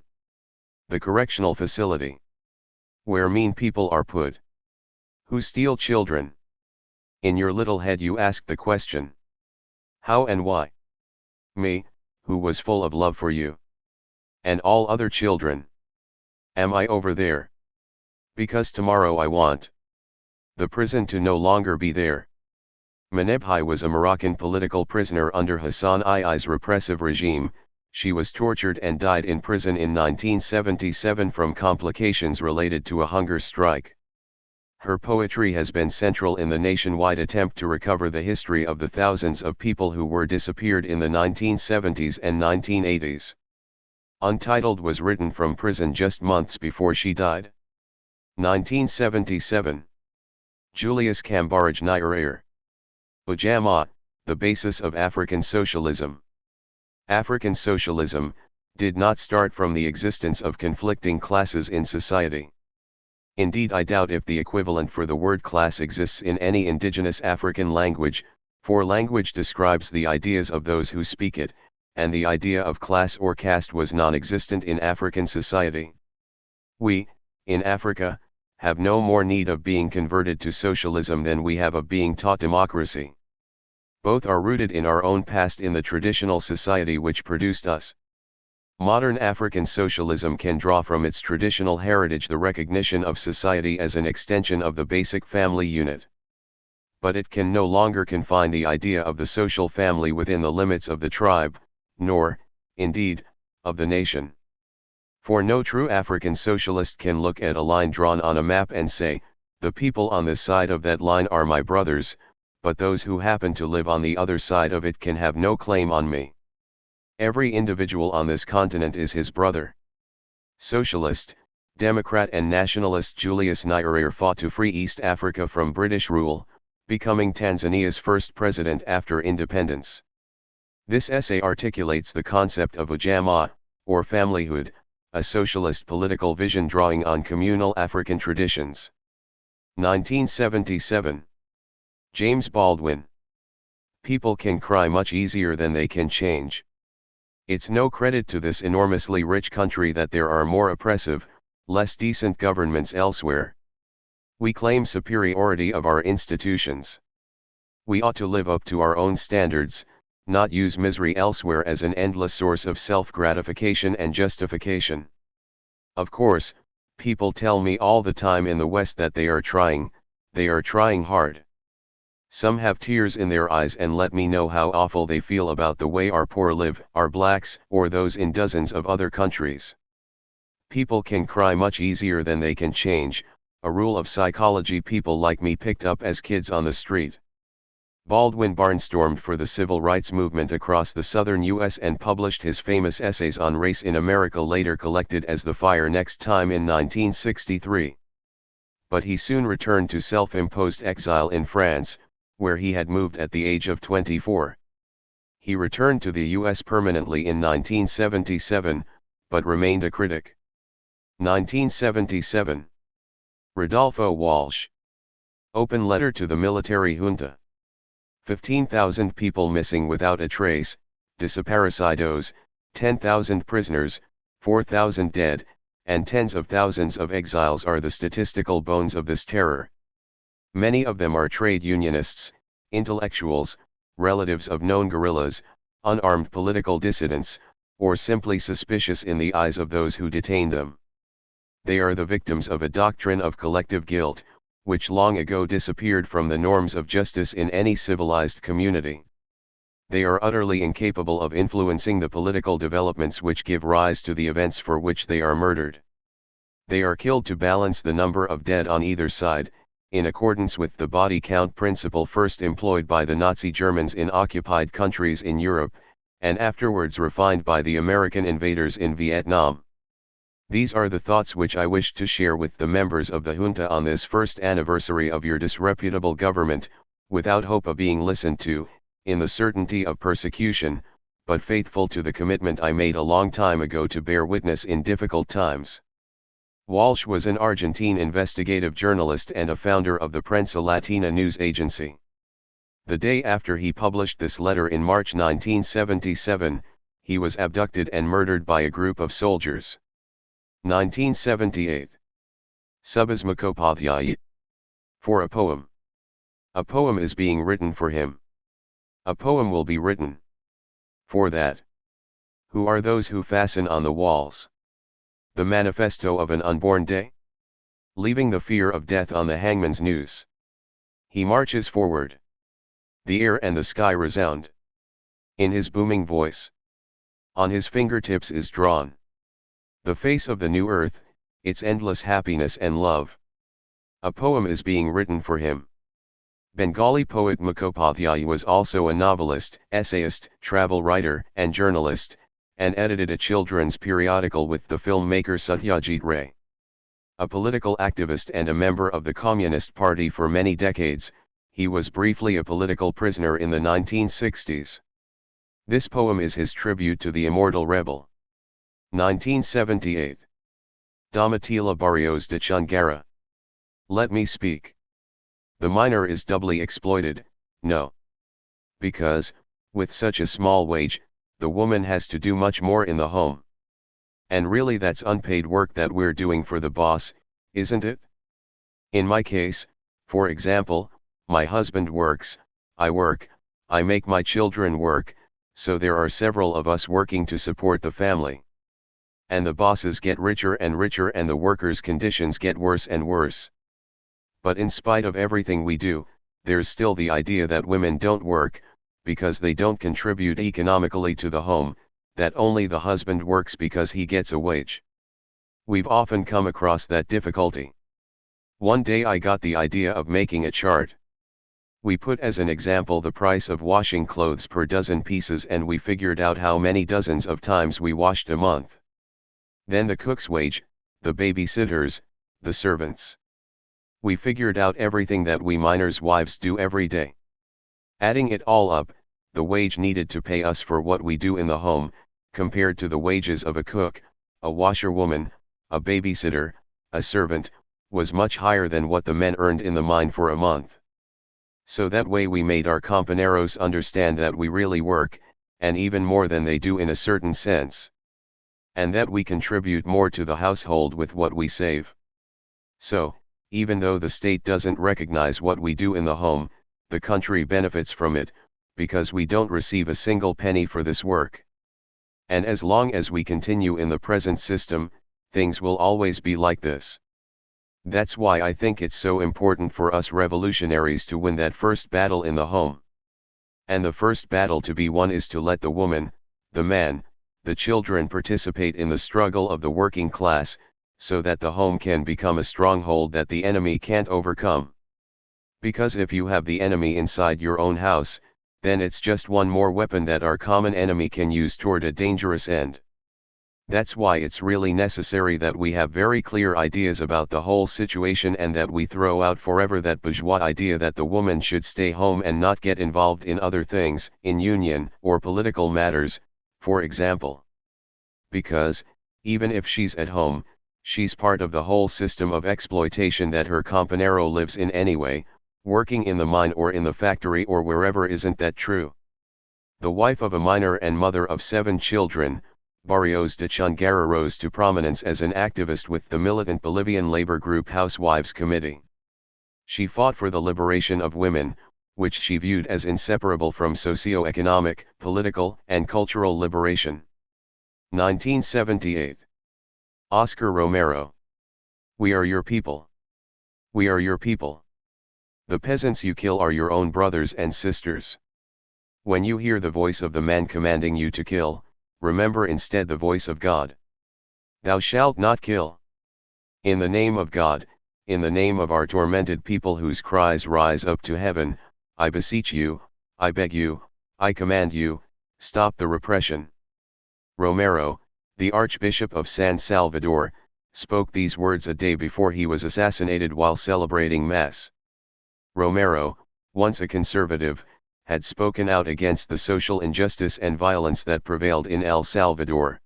The correctional facility. Where mean people are put. Who steal children. In your little head you ask the question. How and why? Me, who was full of love for you. And all other children. Am I over there? Because tomorrow I want the prison to no longer be there. Manebhai was a Moroccan political prisoner under Hassan II's repressive regime. She was tortured and died in prison in 1977 from complications related to a hunger strike. Her poetry has been central in the nationwide attempt to recover the history of the thousands of people who were disappeared in the 1970s and 1980s. Untitled was written from prison just months before she died. 1977. Julius Cambarage Nyerere. Ujamaa, the basis of African socialism. African socialism did not start from the existence of conflicting classes in society. Indeed, I doubt if the equivalent for the word class exists in any indigenous African language, for language describes the ideas of those who speak it, and the idea of class or caste was non-existent in African society. We, in Africa, have no more need of being converted to socialism than we have of being taught democracy. Both are rooted in our own past in the traditional society which produced us. Modern African socialism can draw from its traditional heritage the recognition of society as an extension of the basic family unit. But it can no longer confine the idea of the social family within the limits of the tribe, nor, indeed, of the nation. For no true African socialist can look at a line drawn on a map and say, the people on this side of that line are my brothers, but those who happen to live on the other side of it can have no claim on me. Every individual on this continent is his brother. Socialist, Democrat and nationalist Julius Nyerere fought to free East Africa from British rule, becoming Tanzania's first president after independence. This essay articulates the concept of ujamaa, or familyhood, a socialist political vision drawing on communal African traditions. 1977. James Baldwin. People can cry much easier than they can change. It's no credit to this enormously rich country that there are more oppressive, less decent governments elsewhere. We claim superiority of our institutions. We ought to live up to our own standards, not use misery elsewhere as an endless source of self-gratification and justification. Of course, people tell me all the time in the West that they are trying hard. Some have tears in their eyes and let me know how awful they feel about the way our poor live, our blacks, or those in dozens of other countries. People can cry much easier than they can change, a rule of psychology people like me picked up as kids on the street. Baldwin barnstormed for the civil rights movement across the southern U.S. and published his famous essays on race in America, later collected as The Fire Next Time in 1963. But he soon returned to self-imposed exile in France, where he had moved at the age of 24. He returned to the U.S. permanently in 1977, but remained a critic. 1977. Rodolfo Walsh. Open letter to the military junta. 15,000 people missing without a trace, desaparecidos, 10,000 prisoners, 4,000 dead, and tens of thousands of exiles are the statistical bones of this terror. Many of them are trade unionists, intellectuals, relatives of known guerrillas, unarmed political dissidents, or simply suspicious in the eyes of those who detain them. They are the victims of a doctrine of collective guilt, which long ago disappeared from the norms of justice in any civilized community. They are utterly incapable of influencing the political developments which give rise to the events for which they are murdered. They are killed to balance the number of dead on either side, in accordance with the body count principle first employed by the Nazi Germans in occupied countries in Europe, and afterwards refined by the American invaders in Vietnam. These are the thoughts which I wish to share with the members of the junta on this first anniversary of your disreputable government, without hope of being listened to, in the certainty of persecution, but faithful to the commitment I made a long time ago to bear witness in difficult times. Walsh was an Argentine investigative journalist and a founder of the Prensa Latina news agency. The day after he published this letter in March 1977, he was abducted and murdered by a group of soldiers. 1978. Subhas Mukhopadhyay. For a poem. A poem is being written for him. A poem will be written. For that. Who are those who fasten on the walls? The manifesto of an unborn day? Leaving the fear of death on the hangman's noose. He marches forward. The air and the sky resound. In his booming voice. On his fingertips is drawn the face of the new earth, its endless happiness and love. A poem is being written for him. Bengali poet Mukhopadhyay was also a novelist, essayist, travel writer, and journalist, and edited a children's periodical with the filmmaker Satyajit Ray. A political activist and a member of the Communist Party for many decades, he was briefly a political prisoner in the 1960s. This poem is his tribute to the immortal rebel. 1978. Domitila Barrios de Chungara. Let me speak. The minor is doubly exploited, no. Because, with such a small wage, the woman has to do much more in the home. And really that's unpaid work that we're doing for the boss, isn't it? In my case, for example, my husband works, I work, I make my children work, so there are several of us working to support the family. And the bosses get richer and richer and the workers' conditions get worse and worse. But in spite of everything we do, there's still the idea that women don't work, because they don't contribute economically to the home, that only the husband works because he gets a wage. We've often come across that difficulty. One day I got the idea of making a chart. We put as an example the price of washing clothes per dozen pieces and we figured out how many dozens of times we washed a month. Then the cook's wage, the babysitters, the servants. We figured out everything that we miners' wives do every day. Adding it all up, the wage needed to pay us for what we do in the home, compared to the wages of a cook, a washerwoman, a babysitter, a servant, was much higher than what the men earned in the mine for a month. So that way we made our compañeros understand that we really work, and even more than they do in a certain sense. And that we contribute more to the household with what we save. So, even though the state doesn't recognize what we do in the home, the country benefits from it, because we don't receive a single penny for this work. And as long as we continue in the present system, things will always be like this. That's why I think it's so important for us revolutionaries to win that first battle in the home. And the first battle to be won is to let the woman, the man, the children participate in the struggle of the working class, so that the home can become a stronghold that the enemy can't overcome. Because if you have the enemy inside your own house, then it's just one more weapon that our common enemy can use toward a dangerous end. That's why it's really necessary that we have very clear ideas about the whole situation and that we throw out forever that bourgeois idea that the woman should stay home and not get involved in other things, in union or political matters, for example. Because, even if she's at home, she's part of the whole system of exploitation that her compañero lives in anyway, working in the mine or in the factory or wherever. Isn't that true? The wife of a miner and mother of 7 children, Barrios de Chungara rose to prominence as an activist with the militant Bolivian labor group Housewives Committee. She fought for the liberation of women, which she viewed as inseparable from socio-economic, political, and cultural liberation. 1978. Oscar Romero. We are your people. We are your people. The peasants you kill are your own brothers and sisters. When you hear the voice of the man commanding you to kill, remember instead the voice of God. Thou shalt not kill. In the name of God, in the name of our tormented people whose cries rise up to heaven, I beseech you, I beg you, I command you, stop the repression. Romero, the Archbishop of San Salvador, spoke these words a day before he was assassinated while celebrating Mass. Romero, once a conservative, had spoken out against the social injustice and violence that prevailed in El Salvador.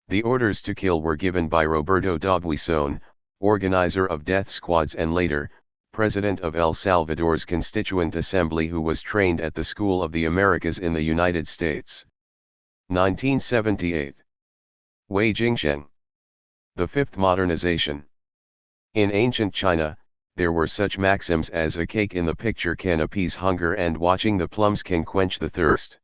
The orders to kill were given by Roberto D'Aubuisson, organizer of death squads and later, president of El Salvador's Constituent Assembly, who was trained at the School of the Americas in the United States. 1978. Wei Jingsheng. The Fifth Modernization. In ancient China, there were such maxims as a cake in the picture can appease hunger and watching the plums can quench the thirst.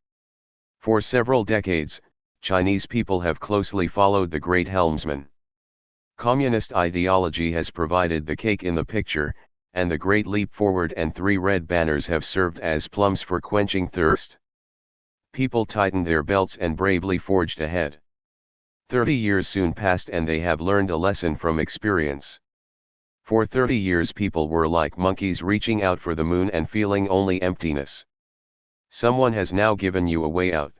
For several decades, Chinese people have closely followed the great helmsman. Communist ideology has provided the cake in the picture, and the Great Leap Forward and 3 red banners have served as plums for quenching thirst. People tightened their belts and bravely forged ahead. 30 years soon passed and they have learned a lesson from experience. For 30 years people were like monkeys reaching out for the moon and feeling only emptiness. Someone has now given you a way out.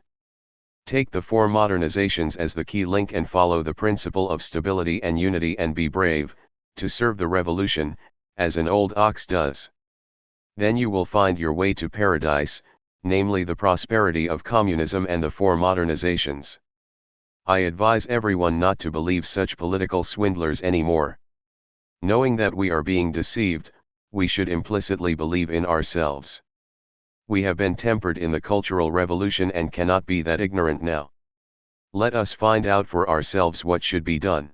Take the 4 modernizations as the key link and follow the principle of stability and unity and be brave, to serve the revolution, as an old ox does. Then you will find your way to paradise, namely the prosperity of communism and the 4 modernizations. I advise everyone not to believe such political swindlers anymore. Knowing that we are being deceived, we should implicitly believe in ourselves. We have been tempered in the Cultural Revolution and cannot be that ignorant now. Let us find out for ourselves what should be done.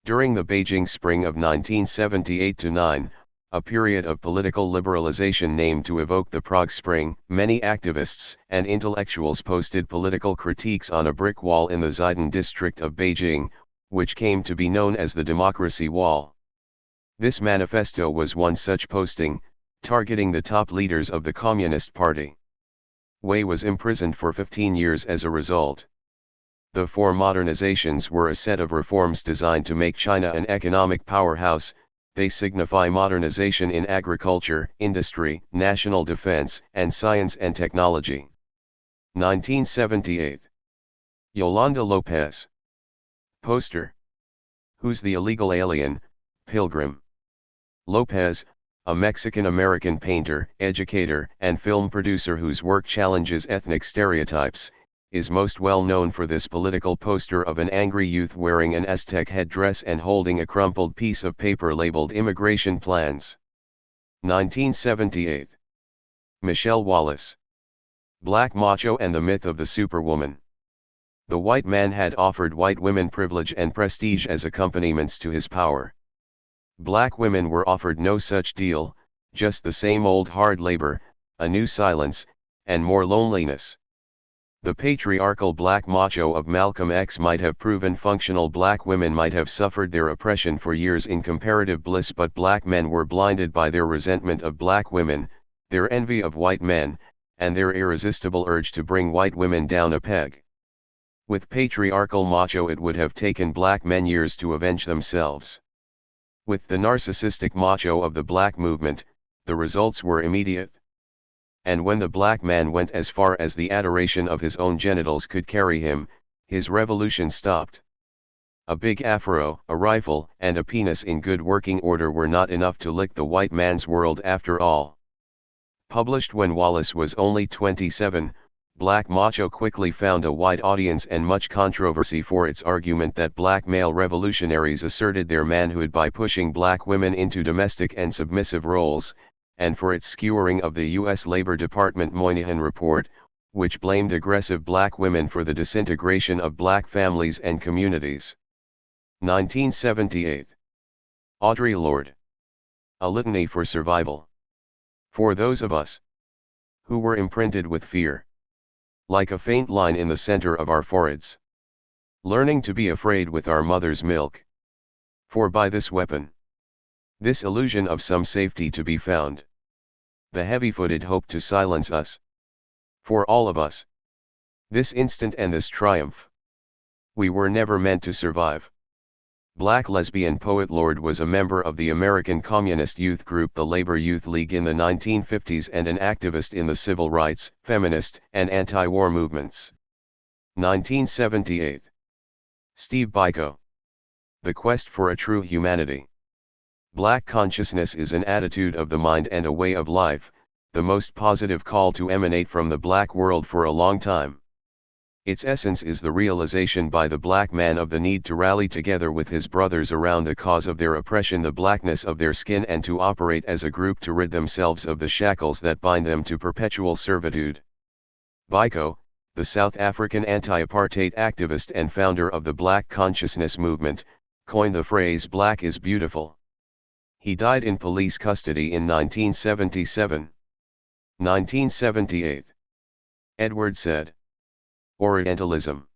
During the Beijing Spring of 1978-9, a period of political liberalization named to evoke the Prague Spring, many activists and intellectuals posted political critiques on a brick wall in the Xidan district of Beijing, which came to be known as the Democracy Wall. This manifesto was one such posting, targeting the top leaders of the Communist Party. Wei was imprisoned for 15 years as a result. The 4 modernizations were a set of reforms designed to make China an economic powerhouse. They signify modernization in agriculture, industry, national defense, and science and technology. 1978. Yolanda Lopez. Poster. Who's the illegal alien, pilgrim? Lopez, a Mexican-American painter, educator, and film producer whose work challenges ethnic stereotypes, is most well known for this political poster of an angry youth wearing an Aztec headdress and holding a crumpled piece of paper labeled Immigration Plans. 1978. Michelle Wallace. Black Macho and the Myth of the Superwoman. The white man had offered white women privilege and prestige as accompaniments to his power. Black women were offered no such deal, just the same old hard labor, a new silence, and more loneliness. The patriarchal black macho of Malcolm X might have proven functional. Black women might have suffered their oppression for years in comparative bliss, but black men were blinded by their resentment of black women, their envy of white men, and their irresistible urge to bring white women down a peg. With patriarchal macho it would have taken black men years to avenge themselves. With the narcissistic macho of the black movement, the results were immediate. And when the black man went as far as the adoration of his own genitals could carry him, his revolution stopped. A big afro, a rifle, and a penis in good working order were not enough to lick the white man's world after all. Published when Wallace was only 27, Black Macho quickly found a wide audience and much controversy for its argument that black male revolutionaries asserted their manhood by pushing black women into domestic and submissive roles, and for its skewering of the U.S. Labor Department Moynihan Report, which blamed aggressive black women for the disintegration of black families and communities. 1978. Audre Lorde. A Litany for Survival. For those of us who were imprinted with fear, like a faint line in the center of our foreheads, learning to be afraid with our mother's milk. For by this weapon, this illusion of some safety to be found, the heavy-footed hope to silence us. For all of us, this instant and this triumph, we were never meant to survive. Black lesbian poet Lorde was a member of the American Communist youth group the Labor Youth League in the 1950s and an activist in the civil rights, feminist, and anti-war movements. 1978. Steve Biko. The Quest for a True Humanity. Black consciousness is an attitude of the mind and a way of life, the most positive call to emanate from the black world for a long time. Its essence is the realization by the black man of the need to rally together with his brothers around the cause of their oppression, the blackness of their skin, and to operate as a group to rid themselves of the shackles that bind them to perpetual servitude. Biko, the South African anti-apartheid activist and founder of the Black Consciousness Movement, coined the phrase "Black is beautiful." He died in police custody in 1977. 1978. Edward said. Orientalism.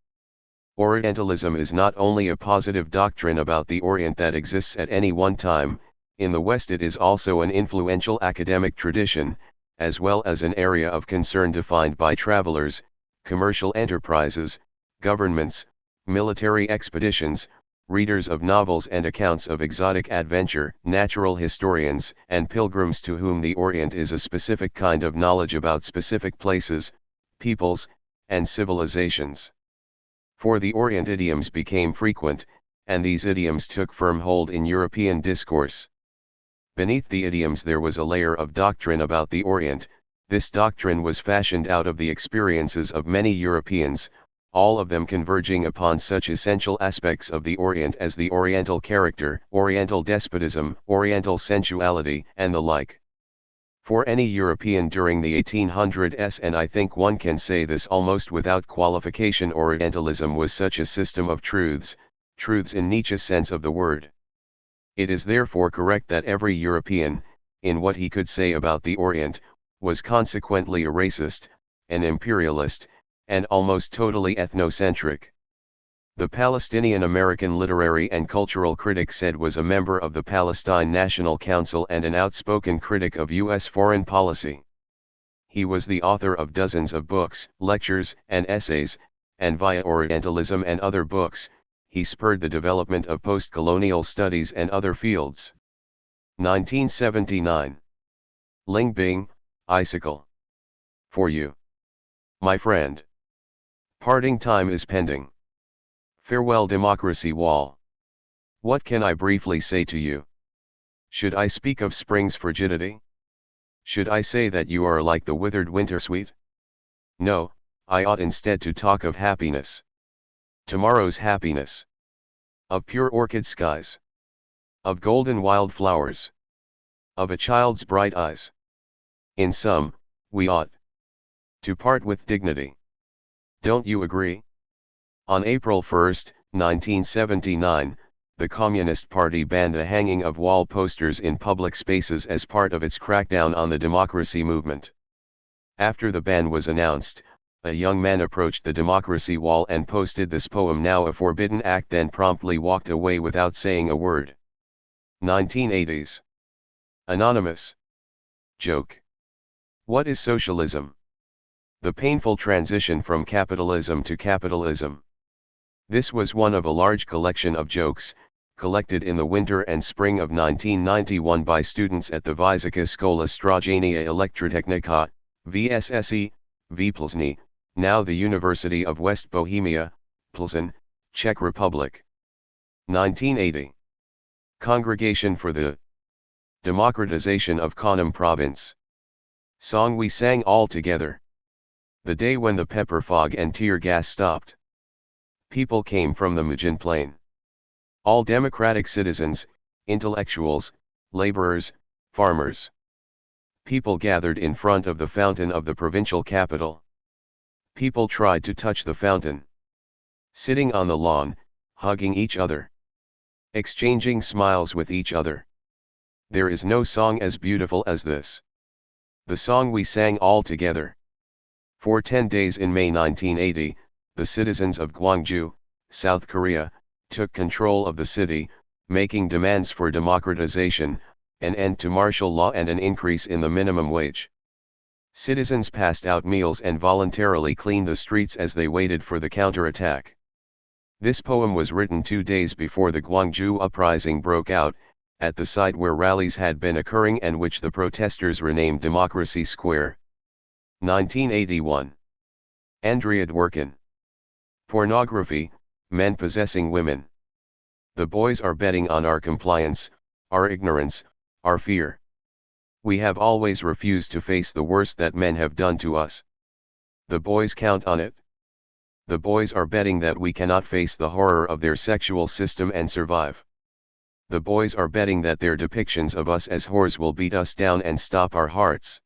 Orientalism is not only a positive doctrine about the Orient that exists at any one time, in the West it is also an influential academic tradition, as well as an area of concern defined by travelers, commercial enterprises, governments, military expeditions, readers of novels and accounts of exotic adventure, natural historians, and pilgrims to whom the Orient is a specific kind of knowledge about specific places, peoples, and civilizations. For the Orient idioms became frequent, and these idioms took firm hold in European discourse. Beneath the idioms there was a layer of doctrine about the Orient. This doctrine was fashioned out of the experiences of many Europeans, all of them converging upon such essential aspects of the Orient as the Oriental character, Oriental despotism, Oriental sensuality, and the like. For any European during the 1800s, and I think one can say this almost without qualification, Orientalism was such a system of truths in Nietzsche's sense of the word. It is therefore correct that every European, in what he could say about the Orient, was consequently a racist, an imperialist, and almost totally ethnocentric. The Palestinian American literary and cultural critic Said was a member of the Palestine National Council and an outspoken critic of U.S. foreign policy. He was the author of dozens of books, lectures, and essays, and via Orientalism and other books, he spurred the development of post-colonial studies and other fields. 1979. Ling Bing, Icicle. For you, my friend. Parting time is pending. Farewell, democracy wall. What can I briefly say to you? Should I speak of spring's frigidity? Should I say that you are like the withered winter sweet? No, I ought instead to talk of happiness. Tomorrow's happiness. Of pure orchid skies. Of golden wild flowers. Of a child's bright eyes. In sum, We ought to part with dignity. Don't you agree? On April 1, 1979, the Communist Party banned the hanging of wall posters in public spaces as part of its crackdown on the democracy movement. After the ban was announced, a young man approached the democracy wall and posted this poem, now a forbidden act, then promptly walked away without saying a word. 1980s. Anonymous. Joke. What is socialism? The painful transition from capitalism to capitalism. This was one of a large collection of jokes, collected in the winter and spring of 1991 by students at the Vysoká škola Stráženia Elektrotechnika, VSSE, v Plzni, now the University of West Bohemia, Plzeň, Czech Republic. 1980. Congregation for the Democratization of Konum Province. Song we sang all together. The day when the pepper fog and tear gas stopped. People came from the Mujin Plain. All democratic citizens, intellectuals, laborers, farmers. People gathered in front of the fountain of the provincial capital. People tried to touch the fountain. Sitting on the lawn, hugging each other. Exchanging smiles with each other. There is no song as beautiful as this. The song we sang all together. For 10 days in May 1980, the citizens of Gwangju, South Korea, took control of the city, making demands for democratization, an end to martial law and an increase in the minimum wage. Citizens passed out meals and voluntarily cleaned the streets as they waited for the counterattack. This poem was written 2 days before the Gwangju uprising broke out, at the site where rallies had been occurring and which the protesters renamed Democracy Square. 1981. Audrea Dworkin. Pornography, men possessing women. The boys are betting on our compliance, our ignorance, our fear. We have always refused to face the worst that men have done to us. The boys count on it. The boys are betting that we cannot face the horror of their sexual system and survive. The boys are betting that their depictions of us as whores will beat us down and stop our hearts.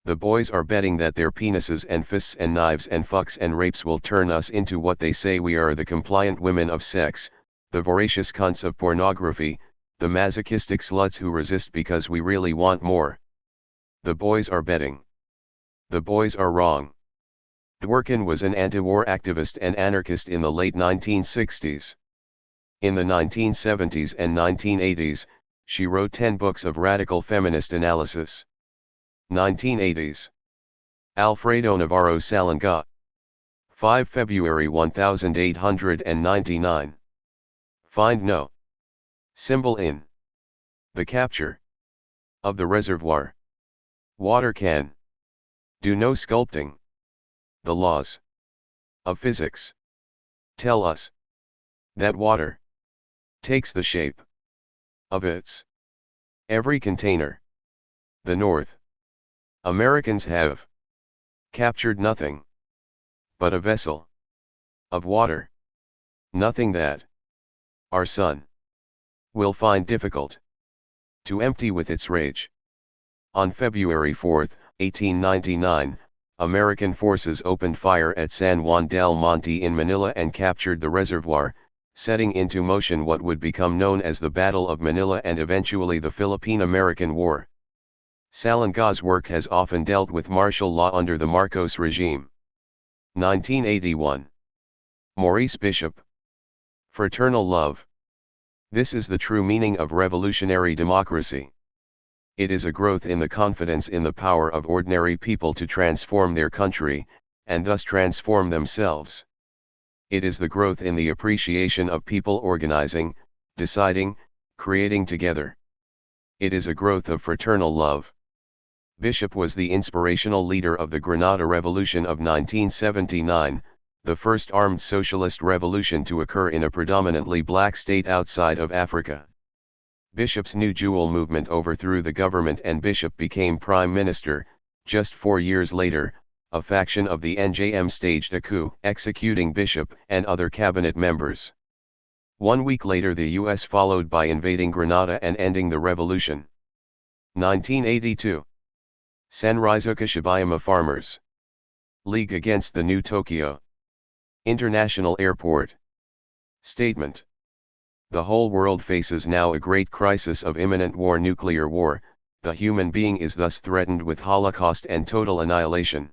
The boys are betting that their penises and fists and knives and fucks and rapes will turn us into what they say we are, the compliant women of sex, the voracious cunts of pornography, the masochistic sluts who resist because we really want more. The boys are betting. The boys are wrong. Dworkin was an anti-war activist and anarchist in the late 1960s. In the 1970s and 1980s, she wrote 10 books of radical feminist analysis. 1980s. Alfredo Navarro Salonga. 5 February 1899. Find no symbol in the capture of the reservoir. Water can do no sculpting. The laws of physics tell us that water takes the shape of its every container. The North Americans have captured nothing but a vessel of water, nothing that our sun will find difficult to empty with its rage. On February 4, 1899, American forces opened fire at San Juan del Monte in Manila and captured the reservoir, setting into motion what would become known as the Battle of Manila and eventually the Philippine-American War. Salonga's work has often dealt with martial law under the Marcos regime. 1981. Maurice Bishop. Fraternal love. This is the true meaning of revolutionary democracy. It is a growth in the confidence in the power of ordinary people to transform their country, and thus transform themselves. It is the growth in the appreciation of people organizing, deciding, creating together. It is a growth of fraternal love. Bishop was the inspirational leader of the Grenada Revolution of 1979, the first armed socialist revolution to occur in a predominantly black state outside of Africa. Bishop's New Jewel movement overthrew the government and Bishop became prime minister. Just 4 years later, a faction of the NJM staged a coup, executing Bishop and other cabinet members. 1 week later the US followed by invading Grenada and ending the revolution. 1982. Sanrizuka Shibayama Farmers League against the New Tokyo International Airport. Statement. The whole world faces now a great crisis of imminent war, nuclear war. The human being is thus threatened with holocaust and total annihilation.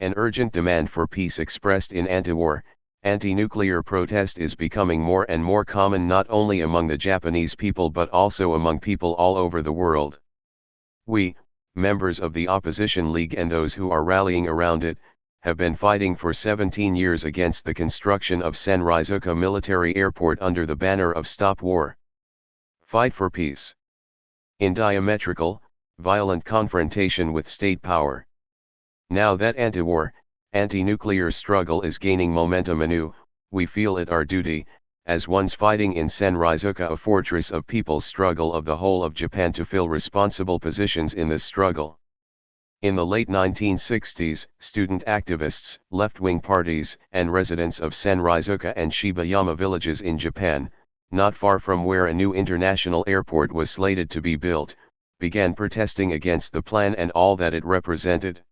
An urgent demand for peace expressed in anti-war, anti-nuclear protest is becoming more and more common not only among the Japanese people but also among people all over the world. We, members of the Opposition League and those who are rallying around it, have been fighting for 17 years against the construction of Sanrizuka Military Airport under the banner of Stop War. Fight for peace. In diametrical, violent confrontation with state power. Now that anti-war, anti-nuclear struggle is gaining momentum anew, we feel it our duty, as ones fighting in Sanrizuka, a fortress of people's struggle of the whole of Japan, to fill responsible positions in this struggle. In the late 1960s, student activists, left-wing parties, and residents of Sanrizuka and Shibayama villages in Japan, not far from where a new international airport was slated to be built, began protesting against the plan and all that it represented.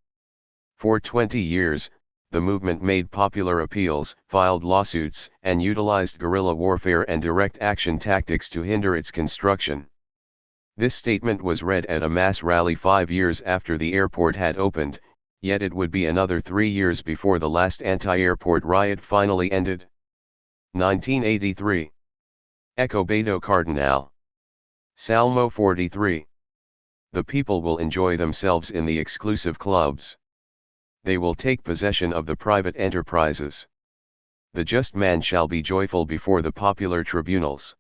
For 20 years, the movement made popular appeals, filed lawsuits, and utilized guerrilla warfare and direct action tactics to hinder its construction. This statement was read at a mass rally 5 years after the airport had opened, yet it would be another 3 years before the last anti-airport riot finally ended. 1983. Echo Beto Cardinal. Salmo 43. The people will enjoy themselves in the exclusive clubs. They will take possession of the private enterprises. The just man shall be joyful before the popular tribunals.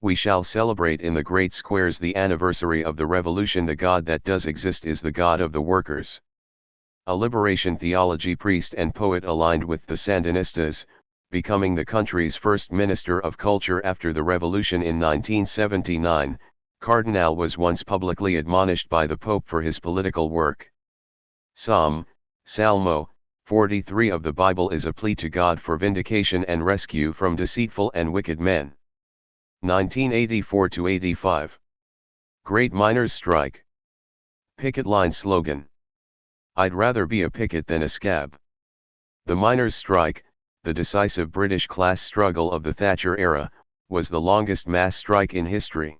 We shall celebrate in the great squares the anniversary of the revolution. The God that does exist is the God of the workers. A liberation theology priest and poet aligned with the Sandinistas, becoming the country's first minister of culture after the revolution in 1979, Cardinal was once publicly admonished by the Pope for his political work. Salmo 43 of the Bible is a plea to God for vindication and rescue from deceitful and wicked men. 1984-85. Great Miners' Strike. Picket line slogan. I'd rather be a picket than a scab. The miners' strike, the decisive British class struggle of the Thatcher era, was the longest mass strike in history.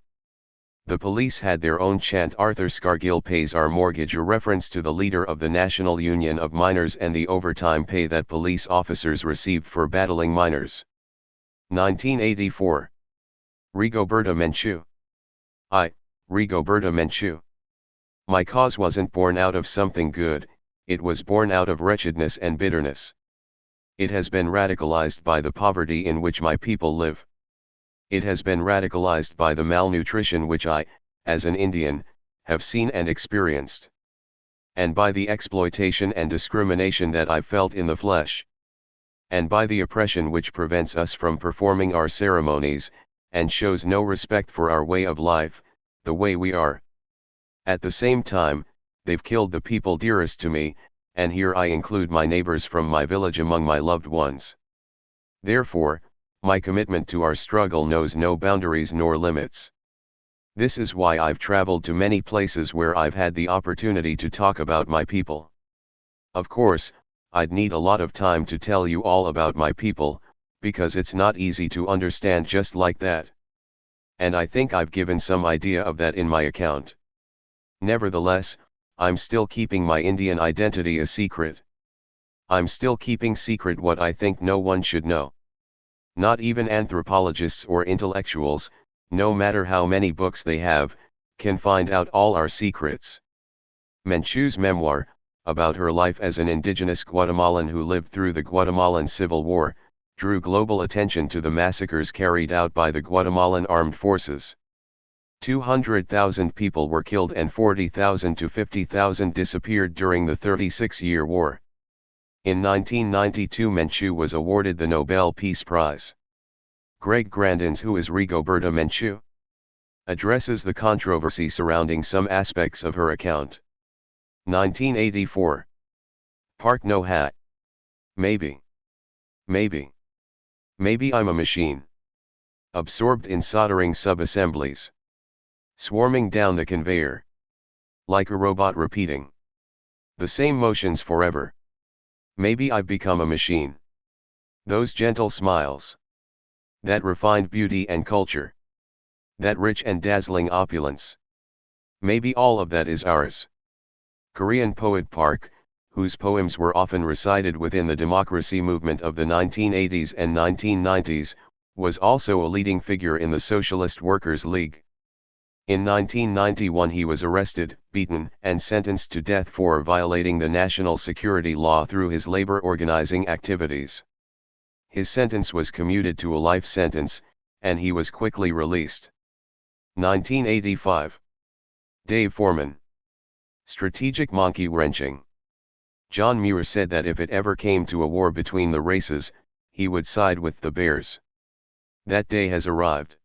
The police had their own chant, Arthur Scargill pays our mortgage, a reference to the leader of the National Union of Miners and the overtime pay that police officers received for battling miners. 1984. Rigoberta Menchú. Rigoberta Menchú. My cause wasn't born out of something good, it was born out of wretchedness and bitterness. It has been radicalized by the poverty in which my people live. It has been radicalized by the malnutrition which I, as an Indian, have seen and experienced. And by the exploitation and discrimination that I felt in the flesh. And by the oppression which prevents us from performing our ceremonies, and shows no respect for our way of life, the way we are. At the same time, they've killed the people dearest to me, and here I include my neighbors from my village among my loved ones. Therefore, my commitment to our struggle knows no boundaries nor limits. This is why I've traveled to many places where I've had the opportunity to talk about my people. Of course, I'd need a lot of time to tell you all about my people, because it's not easy to understand just like that. And I think I've given some idea of that in my account. Nevertheless, I'm still keeping my Indian identity a secret. I'm still keeping secret what I think no one should know. Not even anthropologists or intellectuals, no matter how many books they have, can find out all our secrets. Menchú's memoir, about her life as an indigenous Guatemalan who lived through the Guatemalan Civil War, drew global attention to the massacres carried out by the Guatemalan armed forces. 200,000 people were killed and 40,000 to 50,000 disappeared during the 36-year war. In 1992 Menchú was awarded the Nobel Peace Prize. Greg Grandins, who is Rigoberta Menchú, addresses the controversy surrounding some aspects of her account. 1984. Park No Hat. Maybe. Maybe I'm a machine. Absorbed in soldering sub-assemblies. Swarming down the conveyor. like a robot repeating the same motions forever. Maybe I've become a machine. Those gentle smiles. That refined beauty and culture. That rich and dazzling opulence. Maybe all of that is ours. Korean poet Park, whose poems were often recited within the democracy movement of the 1980s and 1990s, was also a leading figure in the Socialist Workers' League. In 1991 he was arrested, beaten, and sentenced to death for violating the national security law through his labor organizing activities. His sentence was commuted to a life sentence, and he was quickly released. 1985. Dave Foreman. Strategic monkey wrenching. John Muir said that if it ever came to a war between the races, he would side with the bears. That day has arrived.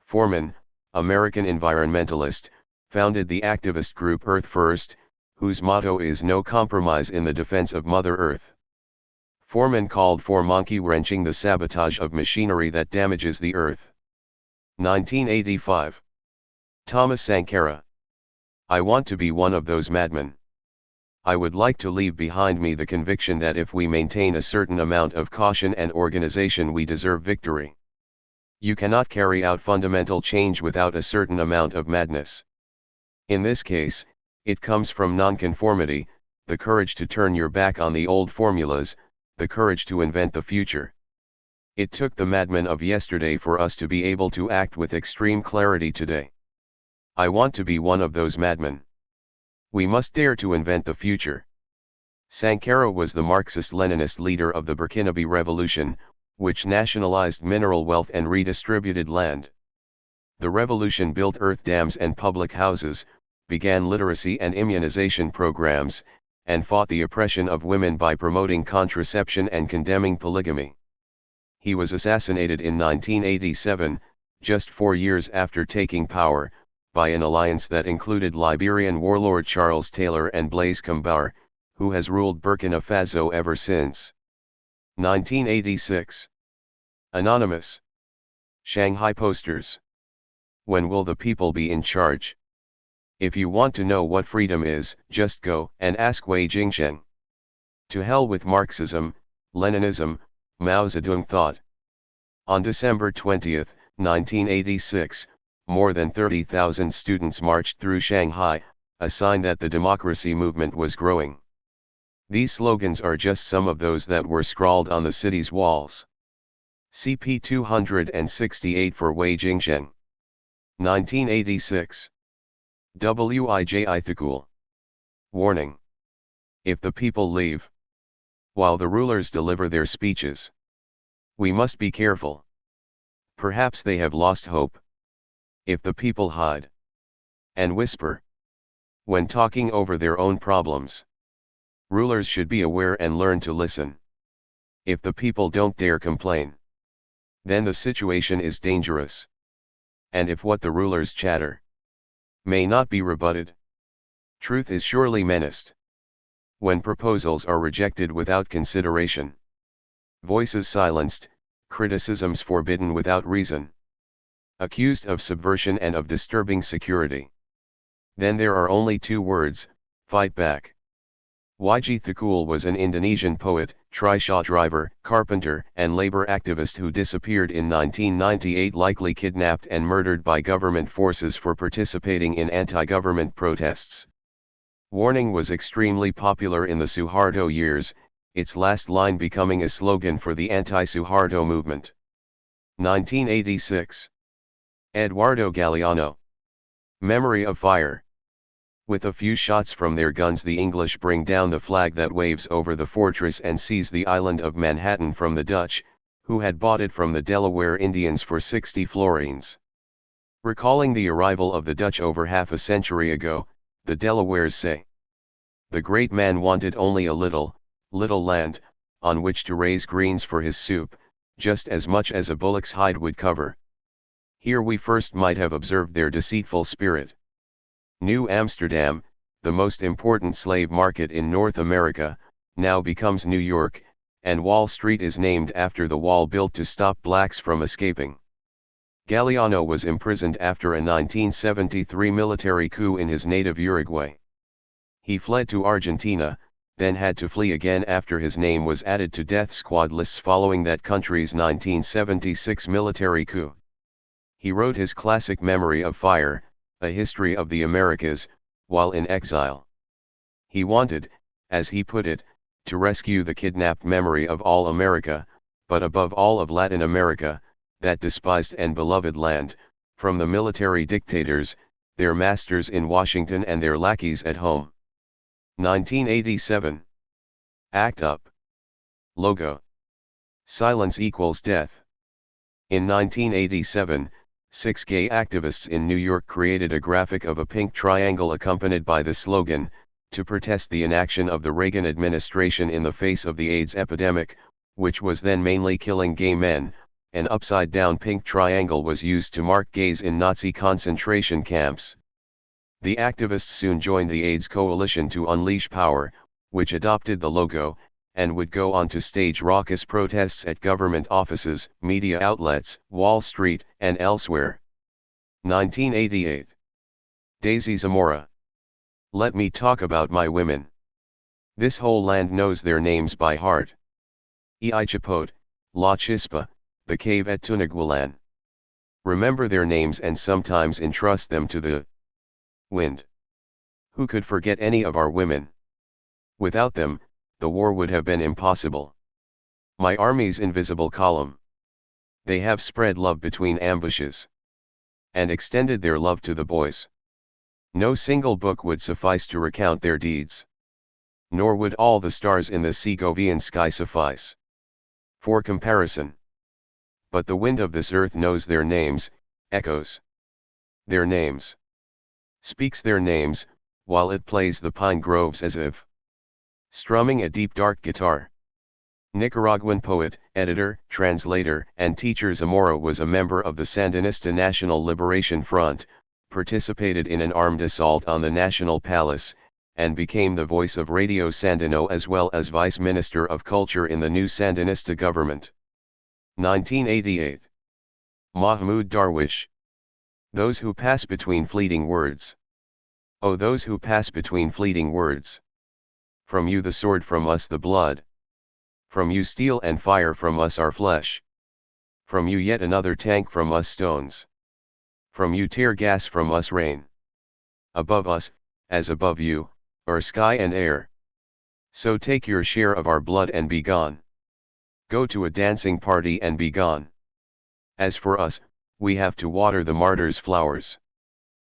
Foreman, American environmentalist, founded the activist group Earth First, whose motto is no compromise in the defense of Mother Earth. Foreman called for monkey wrenching the sabotage of machinery that damages the earth. 1985. Thomas Sankara. I want to be one of those madmen. I would like to leave behind me the conviction that if we maintain a certain amount of caution and organization we deserve victory. You cannot carry out fundamental change without a certain amount of madness. In this case, it comes from nonconformity, the courage to turn your back on the old formulas, the courage to invent the future. It took the madmen of yesterday for us to be able to act with extreme clarity today. I want to be one of those madmen. We must dare to invent the future. Sankara was the Marxist-Leninist leader of the Burkinabe Revolution, which nationalized mineral wealth and redistributed land. The revolution built earth dams and public houses, began literacy and immunization programs, and fought the oppression of women by promoting contraception and condemning polygamy. He was assassinated in 1987, just 4 years after taking power, by an alliance that included Liberian warlord Charles Taylor and Blaise Compaoré, who has ruled Burkina Faso ever since. 1986. Anonymous. Shanghai posters. When will the people be in charge? If you want to know what freedom is, just go and ask Wei Jingsheng. To hell with Marxism, Leninism, Mao Zedong thought. On December 20, 1986, more than 30,000 students marched through Shanghai, a sign that the democracy movement was growing. These slogans are just some of those that were scrawled on the city's walls. CP 268 for Wei Jingsheng. 1986. Wij Thikul. Warning. If the people leave, while the rulers deliver their speeches, we must be careful. Perhaps they have lost hope. If the people hide and whisper when talking over their own problems, rulers should be aware and learn to listen. If the people don't dare complain, then the situation is dangerous. And if what the rulers chatter may not be rebutted, truth is surely menaced. When proposals are rejected without consideration, voices silenced, criticisms forbidden without reason, accused of subversion and of disturbing security, then there are only two words: fight back. Wij Thikul was an Indonesian poet, trishaw driver, carpenter, and labor activist who disappeared in 1998, likely kidnapped and murdered by government forces for participating in anti-government protests. Warning was extremely popular in the Suharto years, its last line becoming a slogan for the anti-Suharto movement. 1986. Eduardo Galeano. Memory of Fire. With a few shots from their guns, the English bring down the flag that waves over the fortress and seize the island of Manhattan from the Dutch, who had bought it from the Delaware Indians for 60 florins. Recalling the arrival of the Dutch over half a century ago, the Delawares say, "The great man wanted only a little land, on which to raise greens for his soup, just as much as a bullock's hide would cover." Here we first might have observed their deceitful spirit. New Amsterdam, the most important slave market in North America, now becomes New York, and Wall Street is named after the wall built to stop blacks from escaping. Galeano was imprisoned after a 1973 military coup in his native Uruguay. He fled to Argentina, then had to flee again after his name was added to death squad lists following that country's 1976 military coup. He wrote his classic Memory of Fire, A History of the Americas, while in exile. He wanted, as he put it, to rescue the kidnapped memory of all America, but above all of Latin America, that despised and beloved land, from the military dictators, their masters in Washington and their lackeys at home. 1987. Act Up. Logo. Silence equals death. In 1987, 6 gay activists in New York created a graphic of a pink triangle accompanied by the slogan, to protest the inaction of the Reagan administration in the face of the AIDS epidemic, which was then mainly killing gay men. An upside-down pink triangle was used to mark gays in Nazi concentration camps. The activists soon joined the AIDS Coalition to Unleash Power, which adopted the logo, and would go on to stage raucous protests at government offices, media outlets, Wall Street, and elsewhere. 1988. Daisy Zamora. Let me talk about my women. This whole land knows their names by heart. Ei Chipote, La Chispa, the cave at Tunagualan. Remember their names and sometimes entrust them to the wind. Who could forget any of our women? Without them, the war would have been impossible. My army's invisible column. They have spread love between ambushes. And extended their love to the boys. No single book would suffice to recount their deeds. Nor would all the stars in the Segovian sky suffice for comparison. But the wind of this earth knows their names, echoes their names, speaks their names, while it plays the pine groves as if strumming a deep dark guitar. Nicaraguan poet, editor, translator, and teacher Zamora was a member of the Sandinista National Liberation Front, participated in an armed assault on the National Palace, and became the voice of Radio Sandino as well as Vice Minister of Culture in the new Sandinista government. 1988. Mahmoud Darwish. Those who pass between fleeting words. Oh, those who pass between fleeting words. From you the sword, from us the blood. From you steel and fire, from us our flesh. From you yet another tank, from us stones. From you tear gas, from us rain. Above us, as above you, are sky and air. So take your share of our blood and be gone. Go to a dancing party and be gone. As for us, we have to water the martyrs' flowers.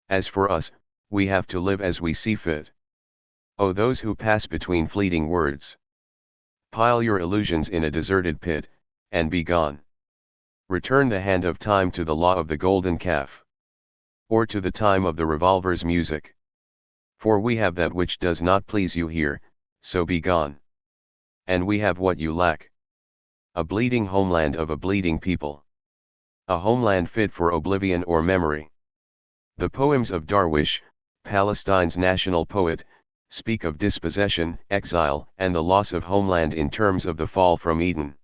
As for us, we have to live as we see fit. Oh, those who pass between fleeting words. Pile your illusions in a deserted pit, and be gone. Return the hand of time to the law of the golden calf. Or to the time of the revolver's music. For we have that which does not please you here, so be gone. And we have what you lack. A bleeding homeland of a bleeding people. A homeland fit for oblivion or memory. The poems of Darwish, Palestine's national poet, speak of dispossession, exile, and the loss of homeland in terms of the fall from Eden.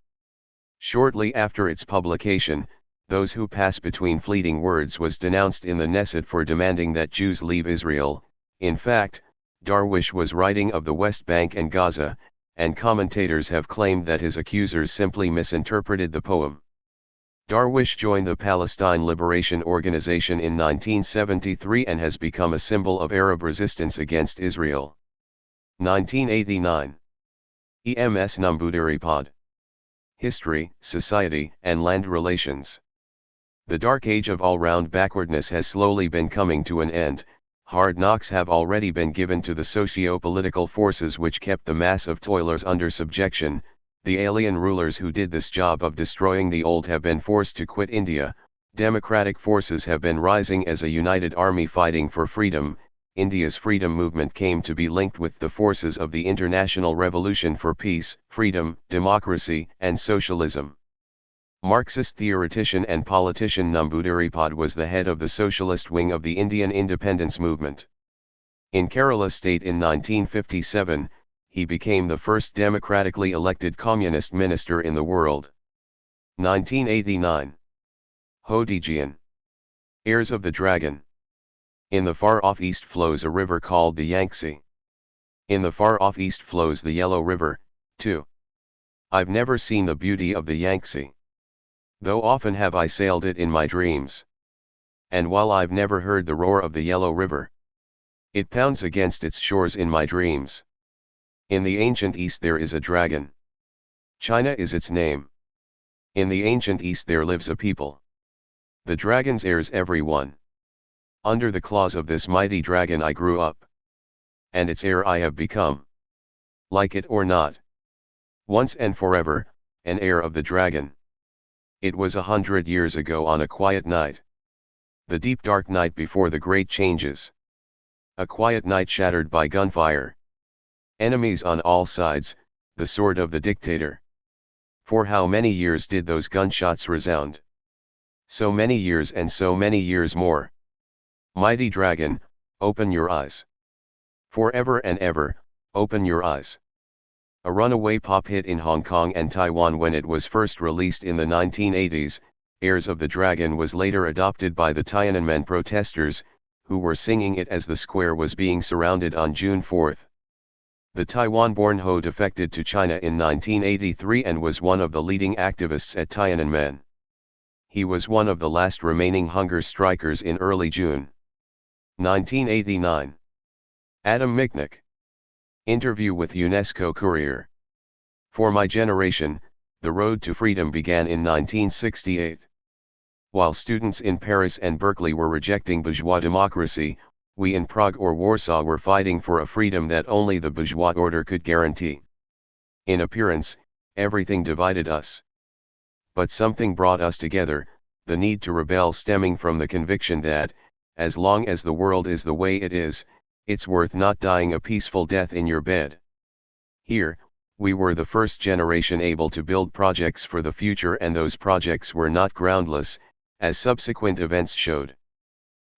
Shortly after its publication, Those Who Pass Between Fleeting Words was denounced in the Knesset for demanding that Jews leave Israel. In fact, Darwish was writing of the West Bank and Gaza, and commentators have claimed that his accusers simply misinterpreted the poem. Darwish joined the Palestine Liberation Organization in 1973 and has become a symbol of Arab resistance against Israel. 1989. EMS Nambudiripad. History, Society, and Land Relations. The dark age of all-round backwardness has slowly been coming to an end. Hard knocks have already been given to the socio-political forces which kept the mass of toilers under subjection. The alien rulers who did this job of destroying the old have been forced to quit India. Democratic forces have been rising as a united army fighting for freedom. India's freedom movement came to be linked with the forces of the International Revolution for Peace, Freedom, Democracy, and Socialism. Marxist theoretician and politician Nambudiripad was the head of the socialist wing of the Indian independence movement. In Kerala state in 1957, he became the first democratically elected communist minister in the world. 1989. Hodijian. Heirs of the Dragon. In the far-off east flows a river called the Yangtze. In the far-off east flows the Yellow River, too. I've never seen the beauty of the Yangtze, though often have I sailed it in my dreams. And while I've never heard the roar of the Yellow River, it pounds against its shores in my dreams. In the ancient East there is a dragon. China is its name. In the ancient East there lives a people. The dragon's heirs every one. Under the claws of this mighty dragon I grew up. And its heir I have become. Like it or not. Once and forever, an heir of the dragon. It was 100 years ago on a quiet night. The deep dark night before the great changes. A quiet night shattered by gunfire. Enemies on all sides, the sword of the dictator. For how many years did those gunshots resound? So many years and so many years more. Mighty dragon, open your eyes. Forever and ever, open your eyes. A runaway pop hit in Hong Kong and Taiwan when it was first released in the 1980s, Heirs of the Dragon was later adopted by the Tiananmen protesters, who were singing it as the square was being surrounded on June 4. The Taiwan-born Ho defected to China in 1983 and was one of the leading activists at Tiananmen. He was one of the last remaining hunger strikers in early June 1989. Adam Michnik. Interview with UNESCO Courier. For my generation, the road to freedom began in 1968. While students in Paris and Berkeley were rejecting bourgeois democracy, we in Prague or Warsaw were fighting for a freedom that only the bourgeois order could guarantee. In appearance, everything divided us. But something brought us together, the need to rebel stemming from the conviction that, as long as the world is the way it is, it's worth not dying a peaceful death in your bed. Here, we were the first generation able to build projects for the future, and those projects were not groundless, as subsequent events showed.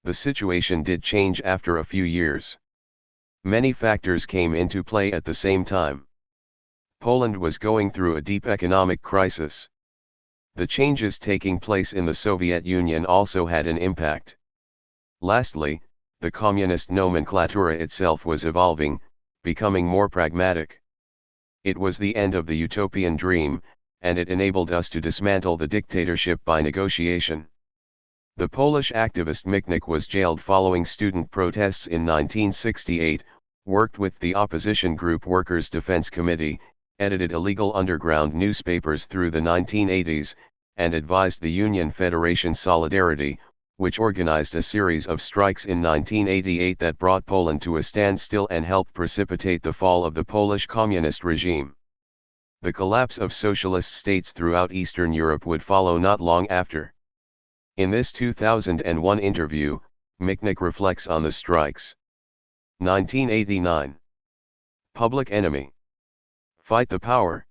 The situation did change after a few years. Many factors came into play at the same time. Poland was going through a deep economic crisis. The changes taking place in the Soviet Union also had an impact. Lastly, the communist nomenclatura itself was evolving, becoming more pragmatic. It was the end of the utopian dream, and it enabled us to dismantle the dictatorship by negotiation. The Polish activist Michnik was jailed following student protests in 1968, worked with the opposition group Workers' Defense Committee, edited illegal underground newspapers through the 1980s, and advised the Union Federation Solidarity, which organized a series of strikes in 1988 that brought Poland to a standstill and helped precipitate the fall of the Polish communist regime. The collapse of socialist states throughout Eastern Europe would follow not long after. In this 2001 interview, Michnik reflects on the strikes. 1989. Public Enemy. Fight the Power.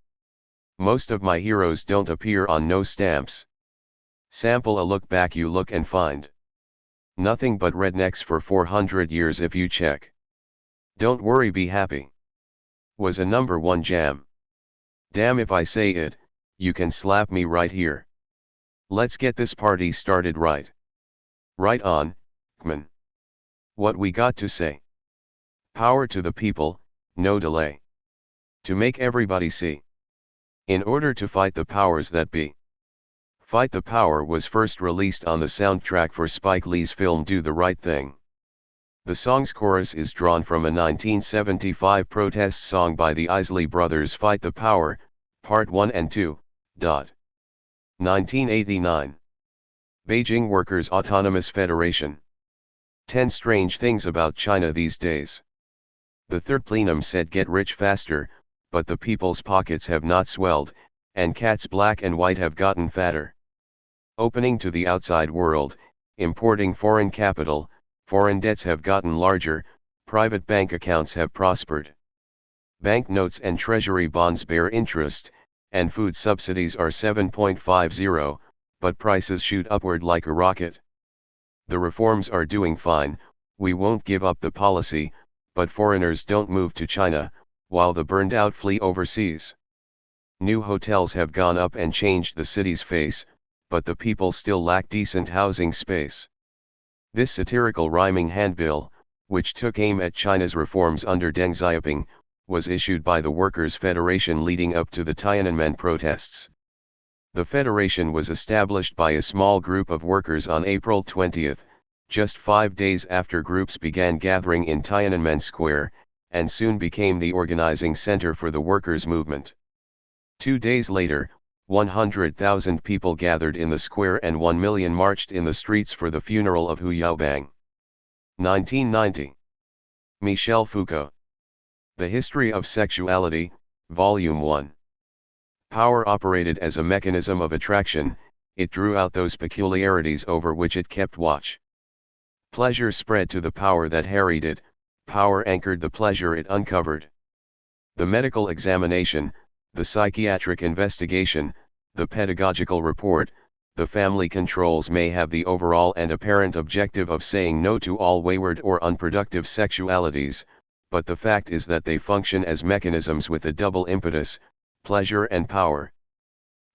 Most of my heroes don't appear on no stamps. Sample a look back, you look and find nothing but rednecks for 400 years if you check. Don't worry, be happy. Was a #1 jam. Damn if I say it, you can slap me right here. Let's get this party started right. Right on, Kman. What we got to say. Power to the people, no delay. To make everybody see. In order to fight the powers that be. Fight the Power was first released on the soundtrack for Spike Lee's film Do the Right Thing. The song's chorus is drawn from a 1975 protest song by the Isley Brothers, Fight the Power, Part 1 and 2. 1989. Beijing Workers' Autonomous Federation. 10 strange things about China these days. The third plenum said get rich faster, but the people's pockets have not swelled, and cats black and white have gotten fatter. Opening to the outside world, importing foreign capital, foreign debts have gotten larger, private bank accounts have prospered. Banknotes and treasury bonds bear interest, and food subsidies are 7.50, but prices shoot upward like a rocket. The reforms are doing fine, we won't give up the policy, but foreigners don't move to China, while the burned out flee overseas. New hotels have gone up and changed the city's face, but the people still lack decent housing space. This satirical rhyming handbill, which took aim at China's reforms under Deng Xiaoping, was issued by the Workers' Federation leading up to the Tiananmen protests. The federation was established by a small group of workers on April 20, just 5 days after groups began gathering in Tiananmen Square, and soon became the organizing center for the workers' movement. 2 days later, 100,000 people gathered in the square and 1 million marched in the streets for the funeral of Hu Yaobang. 1990. Michel Foucault. The History of Sexuality, Volume 1. Power operated as a mechanism of attraction, it drew out those peculiarities over which it kept watch. Pleasure spread to the power that harried it, power anchored the pleasure it uncovered. The medical examination, the psychiatric investigation, the pedagogical report, the family controls may have the overall and apparent objective of saying no to all wayward or unproductive sexualities, but the fact is that they function as mechanisms with a double impetus, pleasure and power.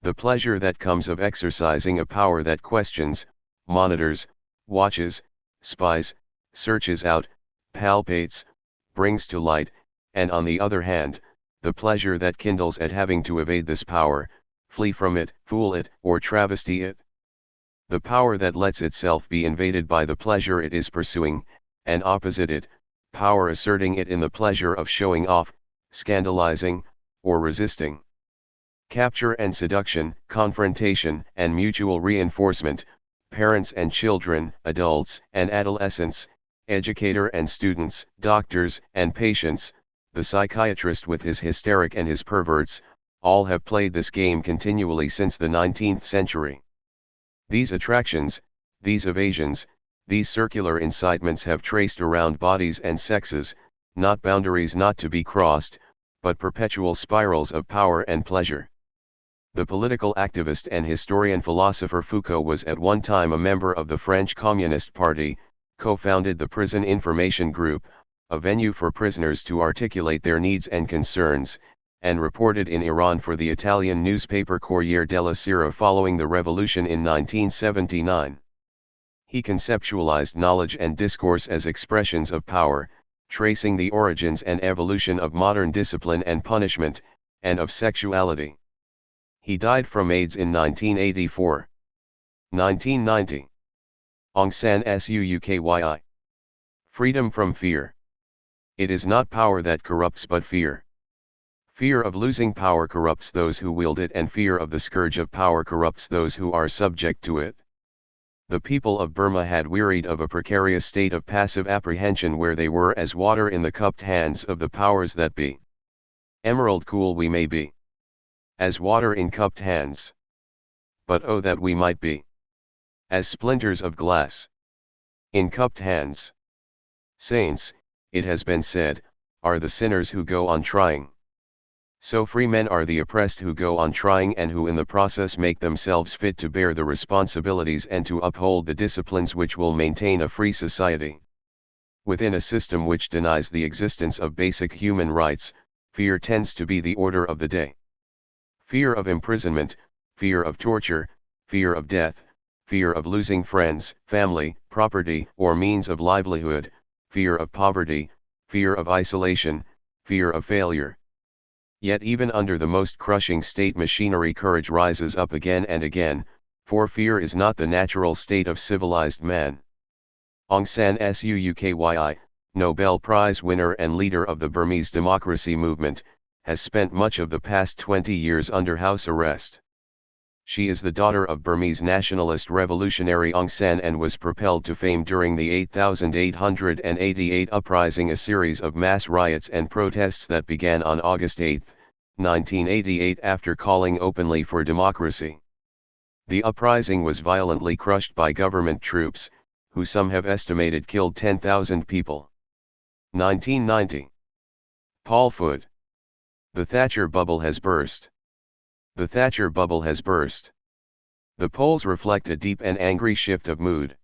The pleasure that comes of exercising a power that questions, monitors, watches, spies, searches out, palpates, brings to light, and on the other hand, the pleasure that kindles at having to evade this power, flee from it, fool it, or travesty it. The power that lets itself be invaded by the pleasure it is pursuing, and opposite it, power asserting it in the pleasure of showing off, scandalizing, or resisting. Capture and seduction, confrontation and mutual reinforcement, parents and children, adults and adolescents, educator and students, doctors and patients, the psychiatrist with his hysteric and his perverts, all have played this game continually since the 19th century. These attractions, these evasions, these circular incitements have traced around bodies and sexes, not boundaries not to be crossed, but perpetual spirals of power and pleasure. The political activist and historian philosopher Foucault was at one time a member of the French Communist Party, co-founded the Prison Information Group, a venue for prisoners to articulate their needs and concerns, and reported in Iran for the Italian newspaper Corriere della Sera following the revolution in 1979. He conceptualized knowledge and discourse as expressions of power, tracing the origins and evolution of modern discipline and punishment, and of sexuality. He died from AIDS in 1984. 1990. Aung San Suu Kyi. Freedom from fear. It is not power that corrupts but fear. Fear of losing power corrupts those who wield it, and fear of the scourge of power corrupts those who are subject to it. The people of Burma had wearied of a precarious state of passive apprehension where they were as water in the cupped hands of the powers that be. Emerald cool we may be, as water in cupped hands. But oh that we might be as splinters of glass in cupped hands. Saints, it has been said, are the sinners who go on trying. So free men are the oppressed who go on trying, and who in the process make themselves fit to bear the responsibilities and to uphold the disciplines which will maintain a free society. Within a system which denies the existence of basic human rights, fear tends to be the order of the day. Fear of imprisonment, fear of torture, fear of death, fear of losing friends, family, property, or means of livelihood, fear of poverty, fear of isolation, fear of failure. Yet even under the most crushing state machinery courage rises up again and again, for fear is not the natural state of civilized man. Aung San Suu Kyi, Nobel Prize winner and leader of the Burmese democracy movement, has spent much of the past 20 years under house arrest. She is the daughter of Burmese nationalist revolutionary Aung San and was propelled to fame during the 8888 uprising, a series of mass riots and protests that began on August 8, 1988 after calling openly for democracy. The uprising was violently crushed by government troops, who some have estimated killed 10,000 people. 1990. Paul Foot. The Thatcher bubble has burst. The Thatcher bubble has burst. The polls reflect a deep and angry shift of mood.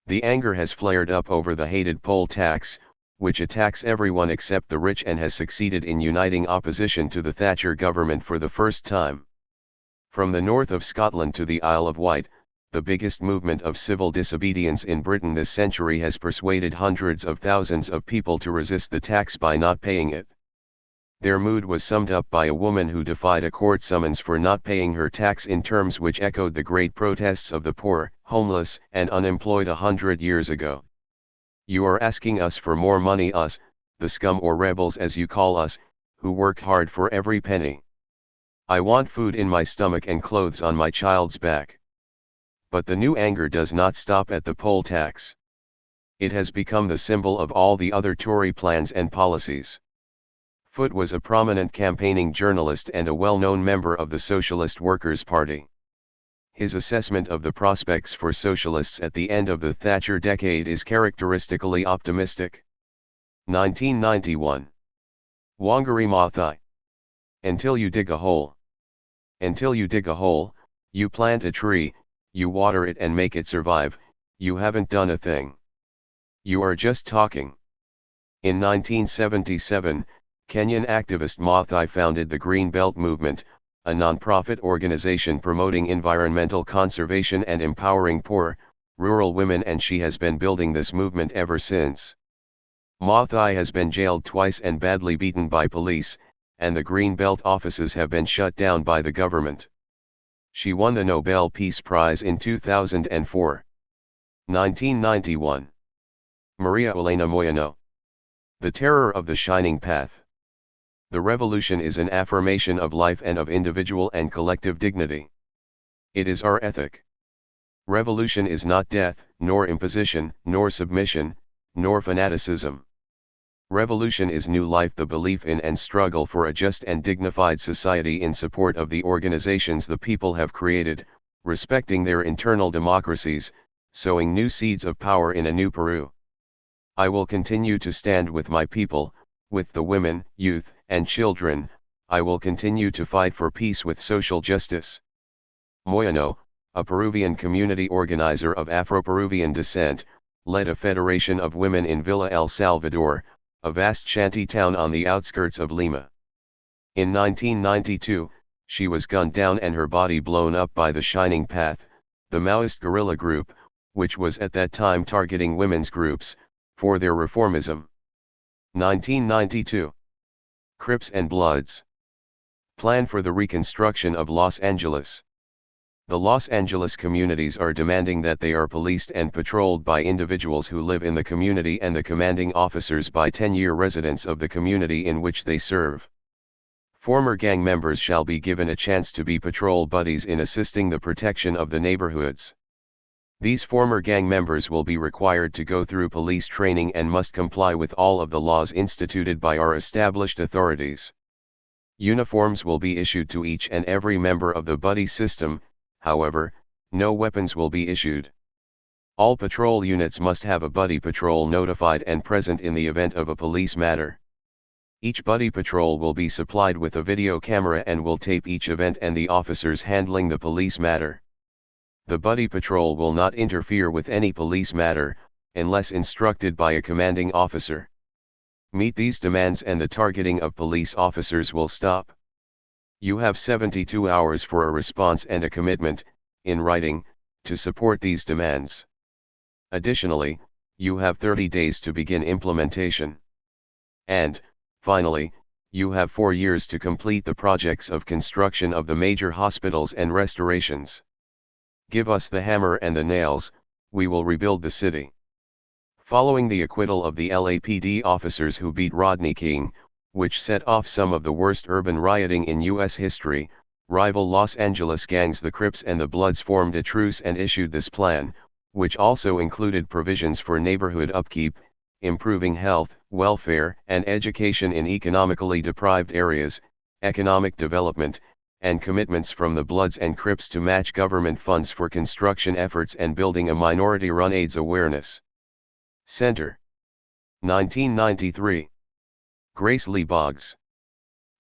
The anger has flared up over the hated poll tax, which attacks everyone except the rich and has succeeded in uniting opposition to the Thatcher government for the first time. From the north of Scotland to the Isle of Wight, the biggest movement of civil disobedience in Britain this century has persuaded hundreds of thousands of people to resist the tax by not paying it. Their mood was summed up by a woman who defied a court summons for not paying her tax in terms which echoed the great protests of the poor, homeless, and unemployed 100 years ago. You are asking us for more money, us, the scum or rebels as you call us, who work hard for every penny. I want food in my stomach and clothes on my child's back. But the new anger does not stop at the poll tax. It has become the symbol of all the other Tory plans and policies. Foote was a prominent campaigning journalist and a well-known member of the Socialist Workers' Party. His assessment of the prospects for socialists at the end of the Thatcher decade is characteristically optimistic. 1991. Wangari Maathai. Until you dig a hole. Until you dig a hole, you plant a tree, you water it and make it survive, you haven't done a thing. You are just talking. In 1977, Kenyan activist Maathai founded the Green Belt Movement, a non-profit organization promoting environmental conservation and empowering poor, rural women, and she has been building this movement ever since. Maathai has been jailed twice and badly beaten by police, and the Green Belt offices have been shut down by the government. She won the Nobel Peace Prize in 2004. 1991. Maria Elena Moyano. The Terror of the Shining Path. The revolution is an affirmation of life and of individual and collective dignity. It is our ethic. Revolution is not death, nor imposition, nor submission, nor fanaticism. Revolution is new life, the belief in and struggle for a just and dignified society in support of the organizations the people have created, respecting their internal democracies, sowing new seeds of power in a new Peru. I will continue to stand with my people, with the women, youth, and children. I will continue to fight for peace with social justice. Moyano, a Peruvian community organizer of Afro-Peruvian descent, led a federation of women in Villa El Salvador, a vast shanty town on the outskirts of Lima. In 1992, she was gunned down and her body blown up by the Shining Path, the Maoist guerrilla group, which was at that time targeting women's groups, for their reformism. 1992. Crips and Bloods. Plan for the reconstruction of Los Angeles. The Los Angeles communities are demanding that they are policed and patrolled by individuals who live in the community and the commanding officers by 10-year residents of the community in which they serve. Former gang members shall be given a chance to be patrol buddies in assisting the protection of the neighborhoods. These former gang members will be required to go through police training and must comply with all of the laws instituted by our established authorities. Uniforms will be issued to each and every member of the buddy system. However, no weapons will be issued. All patrol units must have a buddy patrol notified and present in the event of a police matter. Each buddy patrol will be supplied with a video camera and will tape each event and the officers handling the police matter. The buddy patrol will not interfere with any police matter, unless instructed by a commanding officer. Meet these demands and the targeting of police officers will stop. You have 72 hours for a response and a commitment, in writing, to support these demands. Additionally, you have 30 days to begin implementation. And, finally, you have 4 years to complete the projects of construction of the major hospitals and restorations. Give us the hammer and the nails, we will rebuild the city. Following the acquittal of the LAPD officers who beat Rodney King, which set off some of the worst urban rioting in U.S. history, rival Los Angeles gangs the Crips and the Bloods formed a truce and issued this plan, which also included provisions for neighborhood upkeep, improving health, welfare, and education in economically deprived areas, economic development, and commitments from the Bloods and Crips to match government funds for construction efforts and building a minority-run AIDS awareness center. 1993. Grace Lee Boggs.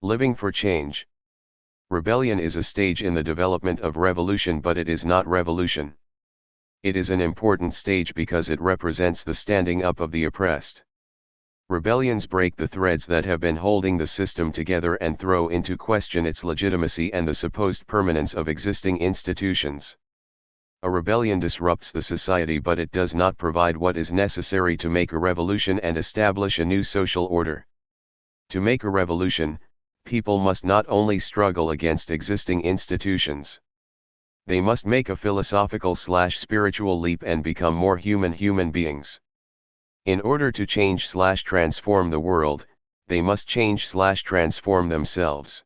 Living for Change. Rebellion is a stage in the development of revolution, but it is not revolution. It is an important stage because it represents the standing up of the oppressed. Rebellions break the threads that have been holding the system together and throw into question its legitimacy and the supposed permanence of existing institutions. A rebellion disrupts the society, but it does not provide what is necessary to make a revolution and establish a new social order. To make a revolution, people must not only struggle against existing institutions. They must make a philosophical/spiritual leap and become more human beings. In order to change/transform the world, they must change/transform themselves.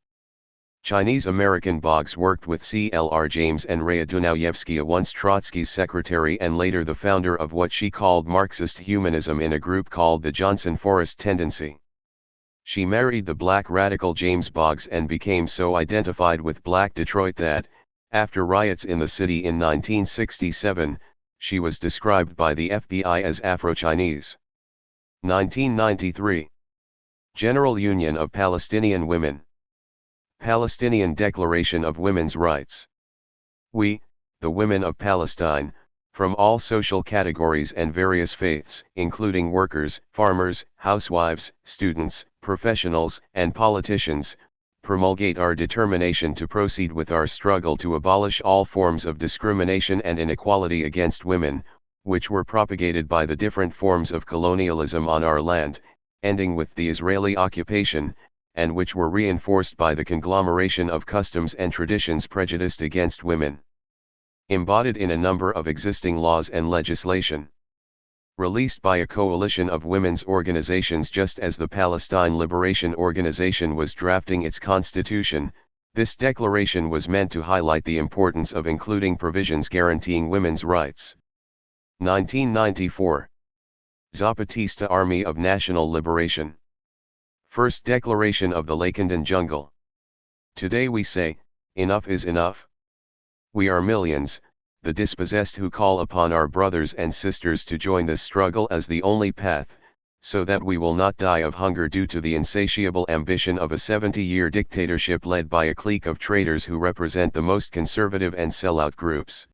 Chinese-American Boggs worked with C.L.R. James and Raya Dunayevskaya, once Trotsky's secretary and later the founder of what she called Marxist humanism in a group called the Johnson Forest Tendency. She married the black radical James Boggs and became so identified with Black Detroit that, after riots in the city in 1967, she was described by the FBI as Afro-Chinese. 1993. General Union of Palestinian Women. Palestinian Declaration of Women's Rights. We, the women of Palestine, from all social categories and various faiths, including workers, farmers, housewives, students, professionals, and politicians, promulgate our determination to proceed with our struggle to abolish all forms of discrimination and inequality against women, which were propagated by the different forms of colonialism on our land, ending with the Israeli occupation, and which were reinforced by the conglomeration of customs and traditions prejudiced against women. Embodied in a number of existing laws and legislation. Released by a coalition of women's organizations just as the Palestine Liberation Organization was drafting its constitution, this declaration was meant to highlight the importance of including provisions guaranteeing women's rights. 1994. Zapatista Army of National Liberation. First Declaration of the Lacandon Jungle. Today we say, enough is enough. We are millions, the dispossessed, who call upon our brothers and sisters to join this struggle as the only path, so that we will not die of hunger due to the insatiable ambition of a 70-year dictatorship led by a clique of traitors who represent the most conservative and sellout groups.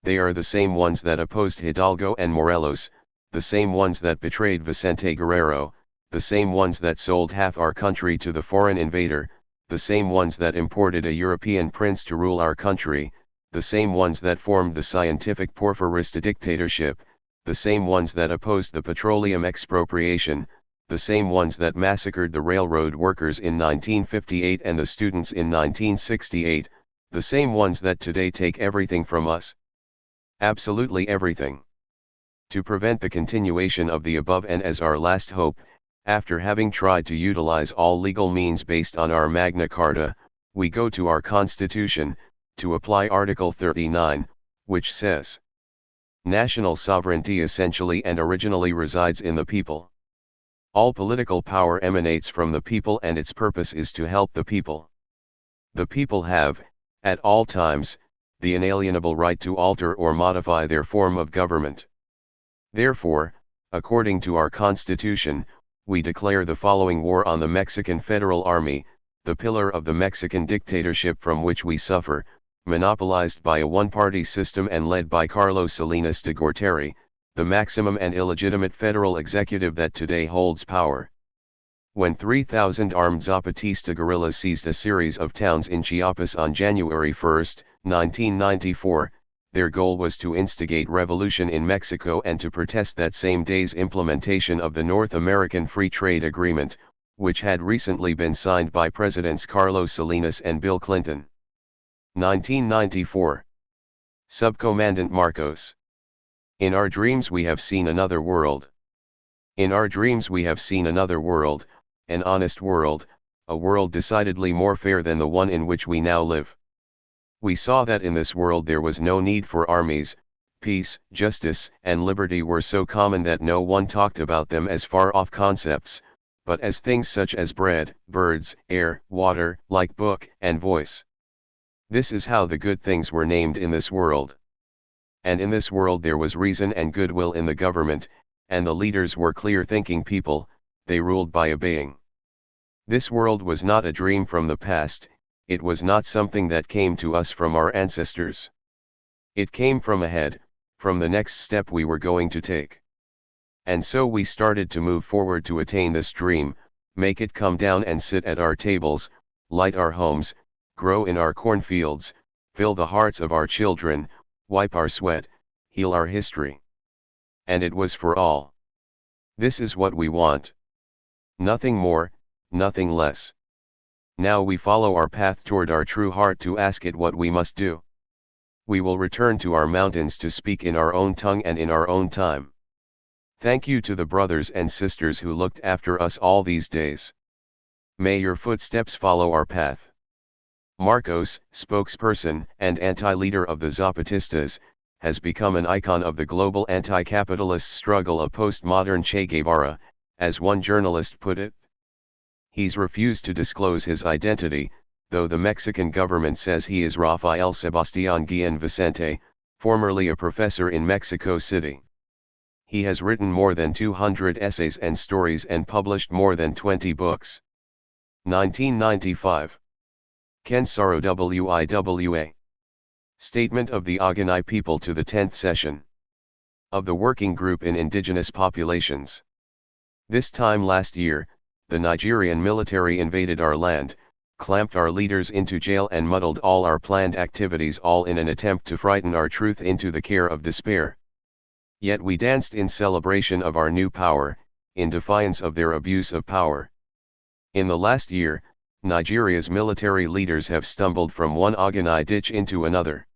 They are the same ones that opposed Hidalgo and Morelos, the same ones that betrayed Vicente Guerrero, the same ones that sold half our country to the foreign invader, the same ones that imported a European prince to rule our country, the same ones that formed the scientific Porfirista dictatorship, the same ones that opposed the petroleum expropriation, the same ones that massacred the railroad workers in 1958 and the students in 1968, the same ones that today take everything from us. Absolutely everything. To prevent the continuation of the above, and as our last hope, after having tried to utilize all legal means based on our Magna Carta, we go to our Constitution, to apply Article 39, which says, national sovereignty essentially and originally resides in the people. All political power emanates from the people and its purpose is to help the people. The people have, at all times, the inalienable right to alter or modify their form of government. Therefore, according to our Constitution, we declare the following war on the Mexican Federal Army, the pillar of the Mexican dictatorship from which we suffer, monopolized by a one-party system and led by Carlos Salinas de Gortari, the maximum and illegitimate federal executive that today holds power. When 3,000 armed Zapatista guerrillas seized a series of towns in Chiapas on January 1, 1994, their goal was to instigate revolution in Mexico and to protest that same day's implementation of the North American Free Trade Agreement, which had recently been signed by Presidents Carlos Salinas and Bill Clinton. 1994. Subcommandant Marcos. In our dreams we have seen another world. In our dreams we have seen another world, an honest world, a world decidedly more fair than the one in which we now live. We saw that in this world there was no need for armies, peace, justice, and liberty were so common that no one talked about them as far-off concepts, but as things such as bread, birds, air, water, like book, and voice. This is how the good things were named in this world. And in this world there was reason and goodwill in the government, and the leaders were clear-thinking people, they ruled by obeying. This world was not a dream from the past, it was not something that came to us from our ancestors. It came from ahead, from the next step we were going to take. And so we started to move forward to attain this dream, make it come down and sit at our tables, light our homes, grow in our cornfields, fill the hearts of our children, wipe our sweat, heal our history. And it was for all. This is what we want. Nothing more, nothing less. Now we follow our path toward our true heart to ask it what we must do. We will return to our mountains to speak in our own tongue and in our own time. Thank you to the brothers and sisters who looked after us all these days. May your footsteps follow our path. Marcos, spokesperson and anti-leader of the Zapatistas, has become an icon of the global anti-capitalist struggle of postmodern Che Guevara, as one journalist put it. He's refused to disclose his identity, though the Mexican government says he is Rafael Sebastián Guillén Vicente, formerly a professor in Mexico City. He has written more than 200 essays and stories and published more than 20 books. 1995. Ken Saro WIWA. Statement of the Oganai people to the 10th session of the Working Group in Indigenous Populations. This time last year, the Nigerian military invaded our land, clamped our leaders into jail and muddled all our planned activities, all in an attempt to frighten our truth into the care of despair. Yet we danced in celebration of our new power, in defiance of their abuse of power. In the last year, Nigeria's military leaders have stumbled from one Oganai ditch into another.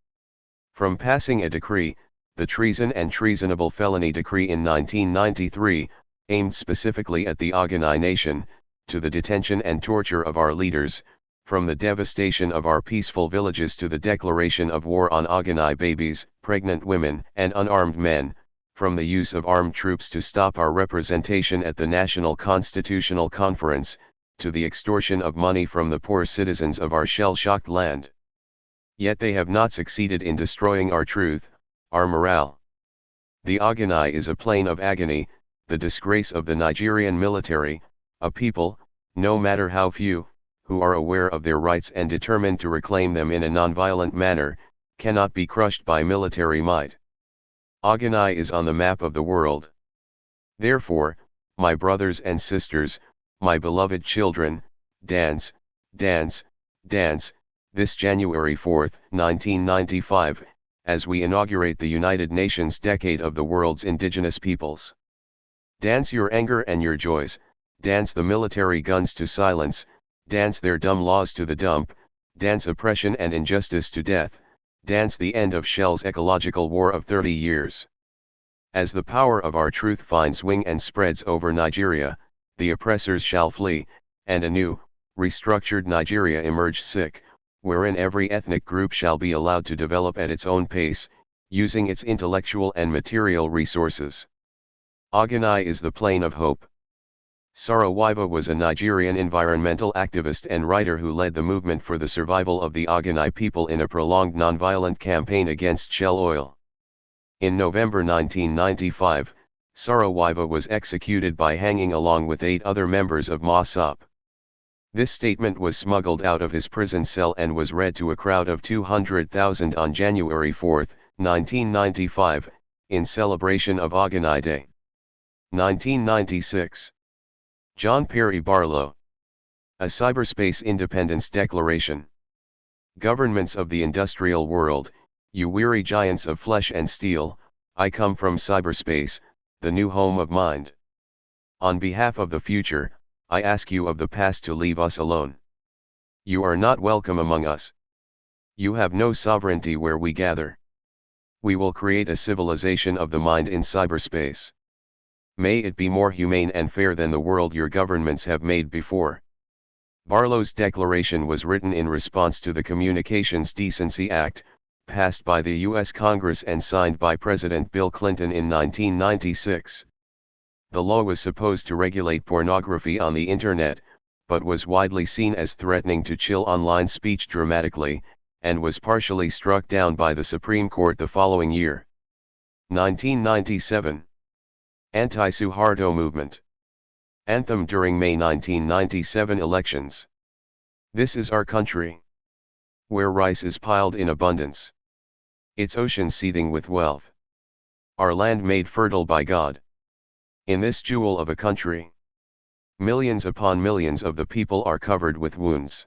From passing a decree, the Treason and Treasonable Felony Decree in 1993, aimed specifically at the Oganai nation, to the detention and torture of our leaders, from the devastation of our peaceful villages to the declaration of war on Oganai babies, pregnant women, and unarmed men, from the use of armed troops to stop our representation at the National Constitutional Conference, to the extortion of money from the poor citizens of our shell-shocked land. Yet they have not succeeded in destroying our truth, our morale. The Oganai is a plain of agony, the disgrace of the Nigerian military, a people, no matter how few, who are aware of their rights and determined to reclaim them in a nonviolent manner, cannot be crushed by military might. Oganai is on the map of the world. Therefore, my brothers and sisters, my beloved children, dance, dance, dance, this January 4, 1995, as we inaugurate the United Nations Decade of the World's Indigenous Peoples. Dance your anger and your joys, dance the military guns to silence, dance their dumb laws to the dump, dance oppression and injustice to death, dance the end of Shell's ecological war of 30 years. As the power of our truth finds wing and spreads over Nigeria, the oppressors shall flee, and a new, restructured Nigeria emerge sick, wherein every ethnic group shall be allowed to develop at its own pace, using its intellectual and material resources. Oganai is the plain of hope. Saro Wiwa was a Nigerian environmental activist and writer who led the movement for the survival of the Oganai people in a prolonged nonviolent campaign against Shell oil. In November 1995, Saro Wiwa was executed by hanging along with 8 other members of MOSOP. This statement was smuggled out of his prison cell and was read to a crowd of 200,000 on January 4, 1995, in celebration of Oganai Day. 1996. John Perry Barlow. A Cyberspace Independence Declaration. Governments of the industrial world, you weary giants of flesh and steel, I come from cyberspace, the new home of mind. On behalf of the future, I ask you of the past to leave us alone. You are not welcome among us. You have no sovereignty where we gather. We will create a civilization of the mind in cyberspace. May it be more humane and fair than the world your governments have made before. Barlow's declaration was written in response to the Communications Decency Act, passed by the U.S. Congress and signed by President Bill Clinton in 1996. The law was supposed to regulate pornography on the Internet, but was widely seen as threatening to chill online speech dramatically, and was partially struck down by the Supreme Court the following year. 1997. Anti-Suharto Movement. Anthem during May 1997 elections. This is our country, where rice is piled in abundance, its ocean seething with wealth, our land made fertile by God. In this jewel of a country, millions upon millions of the people are covered with wounds.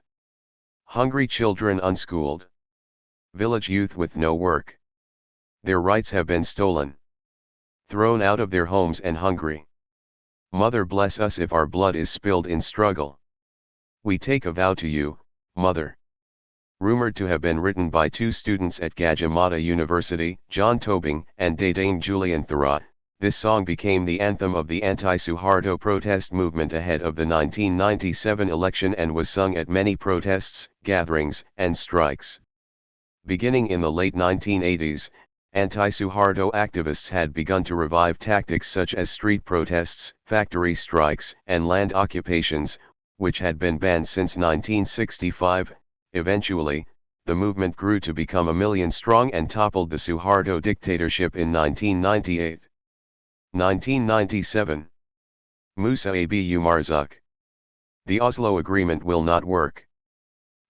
Hungry children unschooled. Village youth with no work. Their rights have been stolen. Thrown out of their homes and hungry. Mother, bless us if our blood is spilled in struggle. We take a vow to you, Mother. Rumored to have been written by two students at Gajah Mada University, John Tobing and Dame Julian Thurot, this song became the anthem of the anti-Suharto protest movement ahead of the 1997 election and was sung at many protests, gatherings, and strikes. Beginning in the late 1980s, anti-Suharto activists had begun to revive tactics such as street protests, factory strikes, and land occupations, which had been banned since 1965. Eventually, the movement grew to become 1 million strong and toppled the Suharto dictatorship in 1998. 1997. Musa Abu Marzuk. The Oslo Agreement will not work.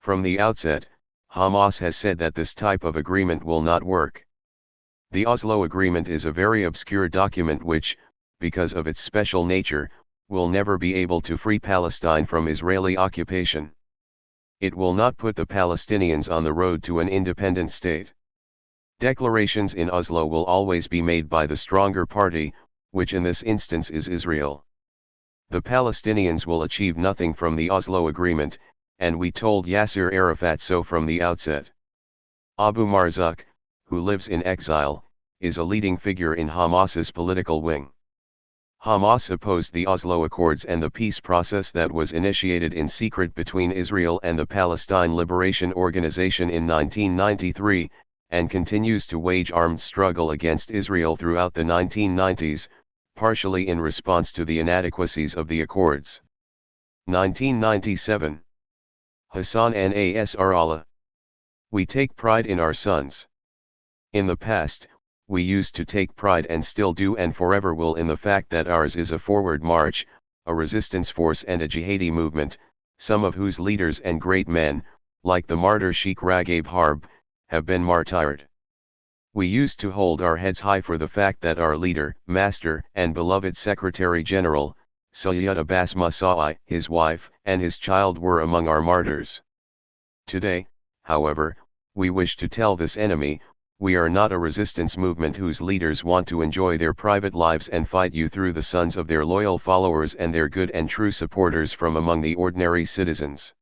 From the outset, Hamas has said that this type of agreement will not work. The Oslo Agreement is a very obscure document which, because of its special nature, will never be able to free Palestine from Israeli occupation. It will not put the Palestinians on the road to an independent state. Declarations in Oslo will always be made by the stronger party, which in this instance is Israel. The Palestinians will achieve nothing from the Oslo Agreement, and we told Yasser Arafat so from the outset. Abu Marzuk, who lives in exile, is a leading figure in Hamas's political wing. Hamas opposed the Oslo Accords and the peace process that was initiated in secret between Israel and the Palestine Liberation Organization in 1993, and continues to wage armed struggle against Israel throughout the 1990s, partially in response to the inadequacies of the Accords. 1997. Hassan Nasrallah. We take pride in our sons. In the past, we used to take pride and still do and forever will in the fact that ours is a forward march, a resistance force and a jihadi movement, some of whose leaders and great men, like the martyr Sheikh Ragab Harb, have been martyred. We used to hold our heads high for the fact that our leader, master, and beloved Secretary General, Sayyid Abbas Musawi, his wife, and his child were among our martyrs. Today, however, we wish to tell this enemy, we are not a resistance movement whose leaders want to enjoy their private lives and fight you through the sons of their loyal followers and their good and true supporters from among the ordinary citizens.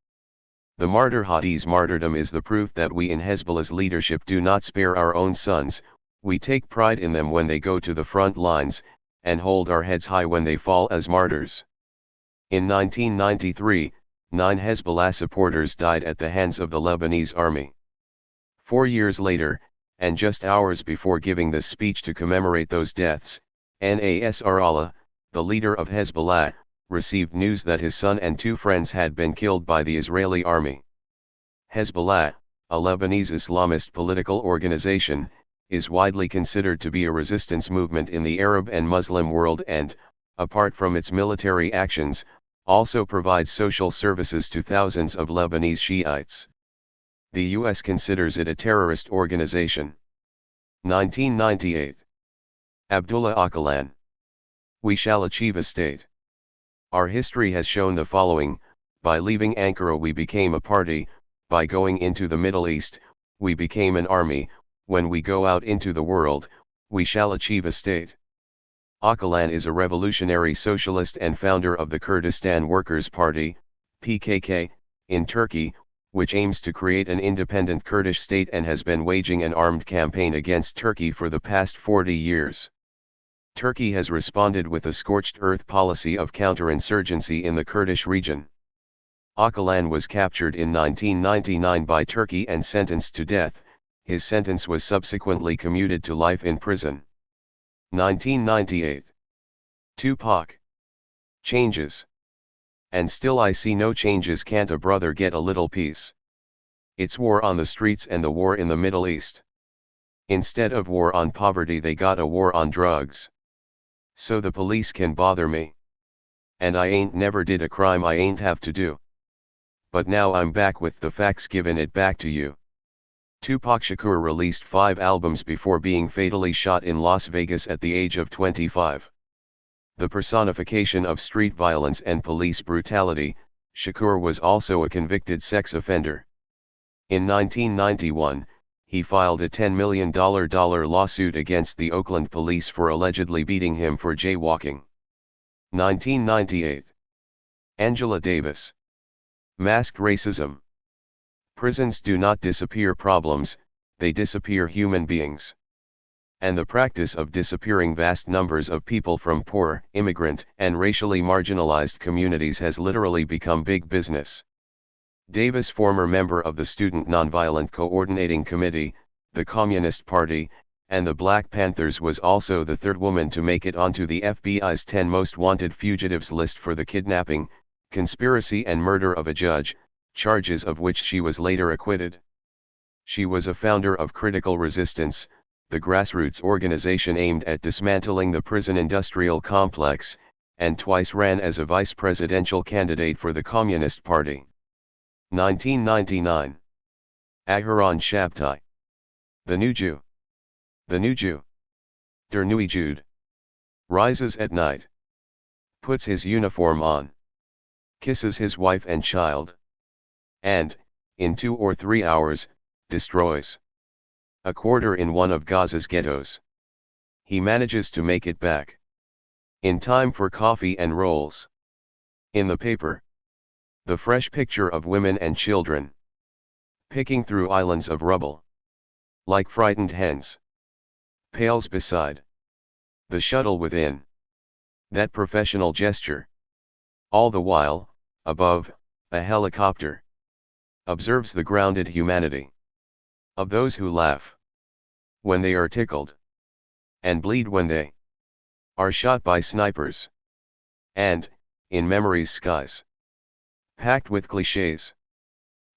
The martyr Hadi's martyrdom is the proof that we in Hezbollah's leadership do not spare our own sons, we take pride in them when they go to the front lines, and hold our heads high when they fall as martyrs. In 1993, 9 Hezbollah supporters died at the hands of the Lebanese army. 4 years later, and just hours before giving this speech to commemorate those deaths, Nasrallah, the leader of Hezbollah, received news that his son and 2 friends had been killed by the Israeli army. Hezbollah, a Lebanese Islamist political organization, is widely considered to be a resistance movement in the Arab and Muslim world and, apart from its military actions, also provides social services to thousands of Lebanese Shiites. The U.S. considers it a terrorist organization. 1998. Abdullah Öcalan. We shall achieve a state. Our history has shown the following: by leaving Ankara we became a party, by going into the Middle East, we became an army, when we go out into the world, we shall achieve a state. Öcalan is a revolutionary socialist and founder of the Kurdistan Workers' Party, PKK, in Turkey, which aims to create an independent Kurdish state and has been waging an armed campaign against Turkey for the past 40 years. Turkey has responded with a scorched earth policy of counterinsurgency in the Kurdish region. Öcalan was captured in 1999 by Turkey and sentenced to death. His sentence was subsequently commuted to life in prison. 1998. Tupac. Changes. And still I see no changes. Can't a brother get a little peace? It's war on the streets and the war in the Middle East. Instead of war on poverty they got a war on drugs. So the police can bother me. And I ain't never did a crime I ain't have to do. But now I'm back with the facts, giving it back to you. Tupac Shakur released 5 albums before being fatally shot in Las Vegas at the age of 25. The personification of street violence and police brutality, Shakur was also a convicted sex offender. In 1991, he filed a $10 million lawsuit against the Oakland police for allegedly beating him for jaywalking. 1998. Angela Davis. Masked racism. Prisons do not disappear problems, they disappear human beings. And the practice of disappearing vast numbers of people from poor, immigrant, and racially marginalized communities has literally become big business. Davis, former member of the Student Nonviolent Coordinating Committee, the Communist Party, and the Black Panthers, was also the third woman to make it onto the FBI's 10 most wanted fugitives list for the kidnapping, conspiracy and murder of a judge, charges of which she was later acquitted. She was a founder of Critical Resistance, the grassroots organization aimed at dismantling the prison industrial complex, and twice ran as a vice presidential candidate for the Communist Party. 1999. Aharon Shabtai. The New Jew. The New Jew. Der Neue Jude. Rises at night. Puts his uniform on. Kisses his wife and child. And, in 2 or 3 hours, destroys a quarter in one of Gaza's ghettos. He manages to make it back in time for coffee and rolls. In the paper, the fresh picture of women and children picking through islands of rubble like frightened hens. Pales beside the shuttle within. That professional gesture. All the while, above, a helicopter observes the grounded humanity of those who laugh when they are tickled, and bleed when they are shot by snipers. And, in memory's skies, packed with clichés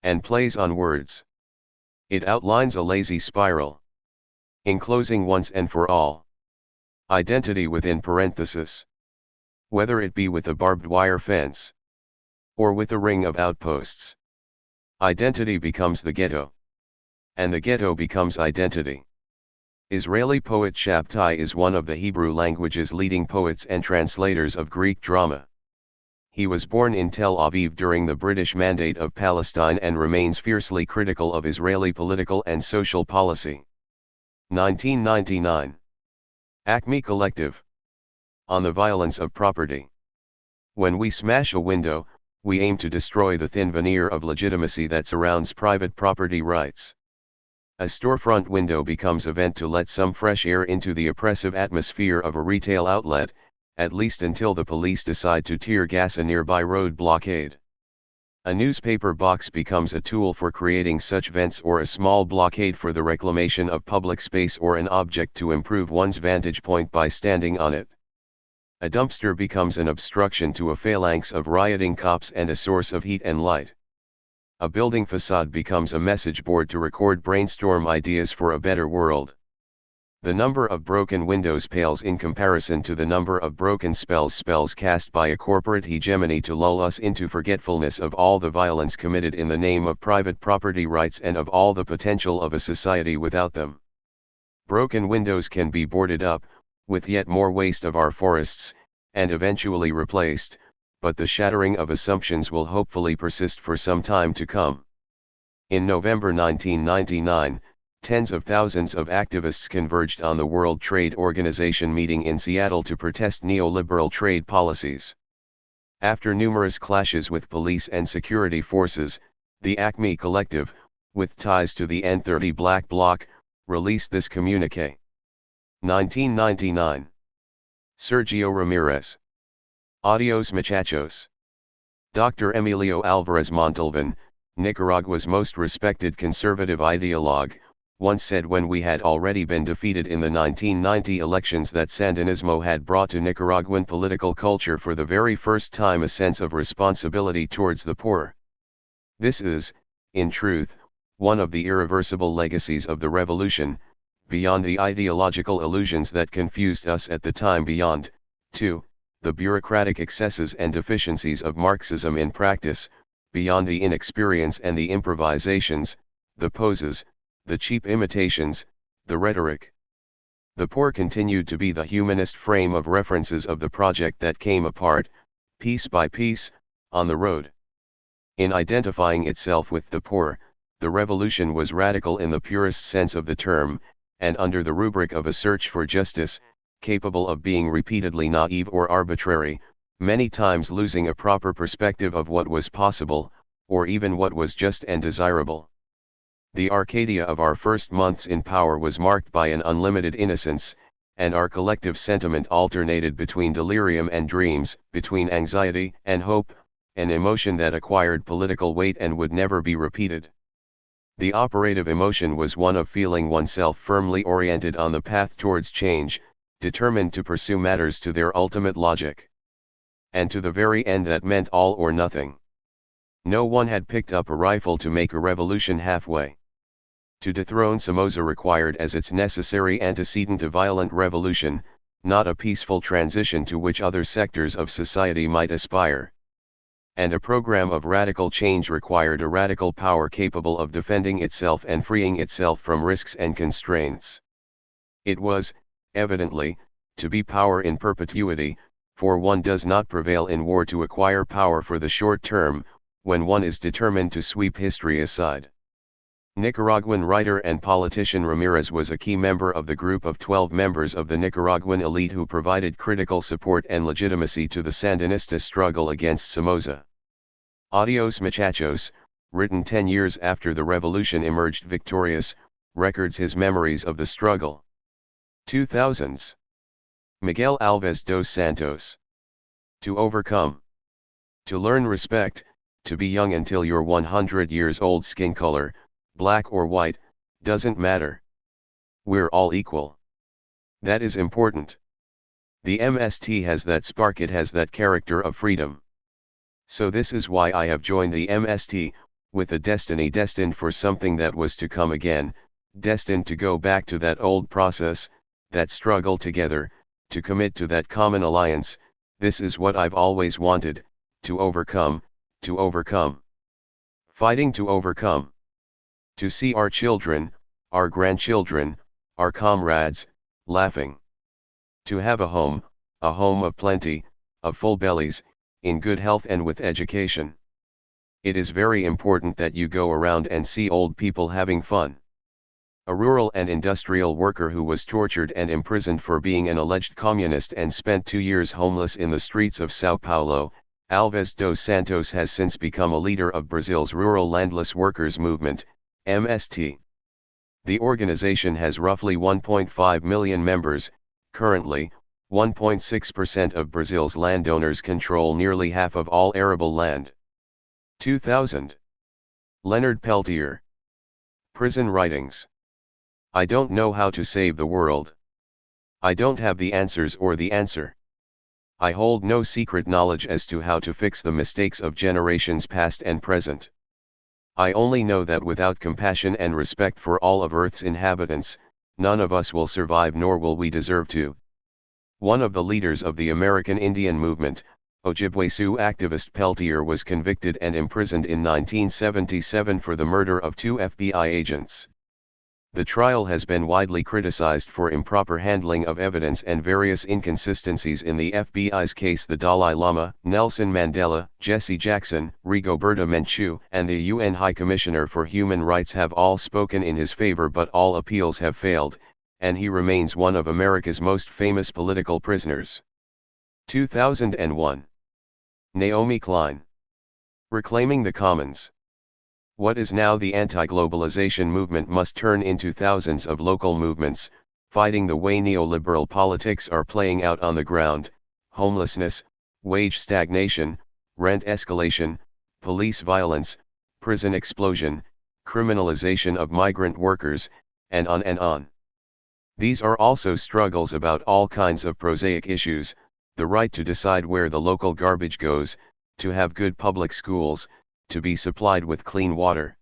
and plays on words, it outlines a lazy spiral, enclosing once and for all identity within parenthesis, whether it be with a barbed wire fence or with a ring of outposts. Identity becomes the ghetto, and the ghetto becomes identity. Israeli poet Shabtai is one of the Hebrew language's leading poets and translators of Greek drama. He was born in Tel Aviv during the British Mandate of Palestine and remains fiercely critical of Israeli political and social policy. 1999. Acme Collective. On the violence of property. When we smash a window, we aim to destroy the thin veneer of legitimacy that surrounds private property rights. A storefront window becomes a vent to let some fresh air into the oppressive atmosphere of a retail outlet, at least until the police decide to tear gas a nearby road blockade. A newspaper box becomes a tool for creating such vents, or a small blockade for the reclamation of public space, or an object to improve one's vantage point by standing on it. A dumpster becomes an obstruction to a phalanx of rioting cops and a source of heat and light. A building facade becomes a message board to record brainstorm ideas for a better world. The number of broken windows pales in comparison to the number of broken spells cast by a corporate hegemony to lull us into forgetfulness of all the violence committed in the name of private property rights and of all the potential of a society without them. Broken windows can be boarded up, with yet more waste of our forests, and eventually replaced, but the shattering of assumptions will hopefully persist for some time to come. In November 1999, tens of thousands of activists converged on the World Trade Organization meeting in Seattle to protest neoliberal trade policies. After numerous clashes with police and security forces, the Acme Collective, with ties to the N30 Black Bloc, released this communiqué. 1999. Sergio Ramirez. Adios muchachos. Dr. Emilio Alvarez Montalvan, Nicaragua's most respected conservative ideologue, once said when we had already been defeated in the 1990 elections that Sandinismo had brought to Nicaraguan political culture for the very first time a sense of responsibility towards the poor. This is, in truth, one of the irreversible legacies of the revolution, beyond the ideological illusions that confused us at the time, beyond, too, the bureaucratic excesses and deficiencies of Marxism in practice, beyond the inexperience and the improvisations, the poses, the cheap imitations, the rhetoric. The poor continued to be the humanist frame of references of the project that came apart, piece by piece, on the road. In identifying itself with the poor, the revolution was radical in the purest sense of the term, and under the rubric of a search for justice, capable of being repeatedly naive or arbitrary, many times losing a proper perspective of what was possible, or even what was just and desirable. The Arcadia of our first months in power was marked by an unlimited innocence, and our collective sentiment alternated between delirium and dreams, between anxiety and hope, an emotion that acquired political weight and would never be repeated. The operative emotion was one of feeling oneself firmly oriented on the path towards change, determined to pursue matters to their ultimate logic. And to the very end that meant all or nothing. No one had picked up a rifle to make a revolution halfway. To dethrone Somoza required as its necessary antecedent a violent revolution, not a peaceful transition to which other sectors of society might aspire. And a program of radical change required a radical power capable of defending itself and freeing itself from risks and constraints. It was, evidently, to be power in perpetuity, for one does not prevail in war to acquire power for the short term, when one is determined to sweep history aside. Nicaraguan writer and politician Ramirez was a key member of the group of 12 members of the Nicaraguan elite who provided critical support and legitimacy to the Sandinista struggle against Somoza. Adios Muchachos, written 10 years after the revolution emerged victorious, records his memories of the struggle. 2000s. Miguel Alves dos Santos. To overcome. To learn respect, to be young until you're 100 years old. Skin color, black or white, doesn't matter. We're all equal. That is important. The MST has that spark, it has that character of freedom. So this is why I have joined the MST, with a destiny destined for something that was to come again, destined to go back to that old process, that struggle together, to commit to that common alliance. This is what I've always wanted, to overcome, to overcome. Fighting to overcome. To see our children, our grandchildren, our comrades, laughing. To have a home of plenty, of full bellies, in good health and with education. It is very important that you go around and see old people having fun. A rural and industrial worker who was tortured and imprisoned for being an alleged communist and spent 2 years homeless in the streets of São Paulo, Alves dos Santos has since become a leader of Brazil's Rural Landless Workers Movement, MST. The organization has roughly 1.5 million members. Currently, 1.6% of Brazil's landowners control nearly half of all arable land. 2000. Leonard Peltier. Prison Writings. I don't know how to save the world. I don't have the answers or the answer. I hold no secret knowledge as to how to fix the mistakes of generations past and present. I only know that without compassion and respect for all of Earth's inhabitants, none of us will survive, nor will we deserve to. One of the leaders of the American Indian movement, Ojibwe Sioux activist Peltier, was convicted and imprisoned in 1977 for the murder of 2 FBI agents. The trial has been widely criticized for improper handling of evidence and various inconsistencies in the FBI's case. The Dalai Lama, Nelson Mandela, Jesse Jackson, Rigoberta Menchú, and the UN High Commissioner for Human Rights have all spoken in his favor, but all appeals have failed, and he remains one of America's most famous political prisoners. 2001. Naomi Klein. Reclaiming the Commons. What is now the anti-globalization movement must turn into thousands of local movements, fighting the way neoliberal politics are playing out on the ground: homelessness, wage stagnation, rent escalation, police violence, prison explosion, criminalization of migrant workers, and on and on. These are also struggles about all kinds of prosaic issues: the right to decide where the local garbage goes, to have good public schools, to be supplied with clean water.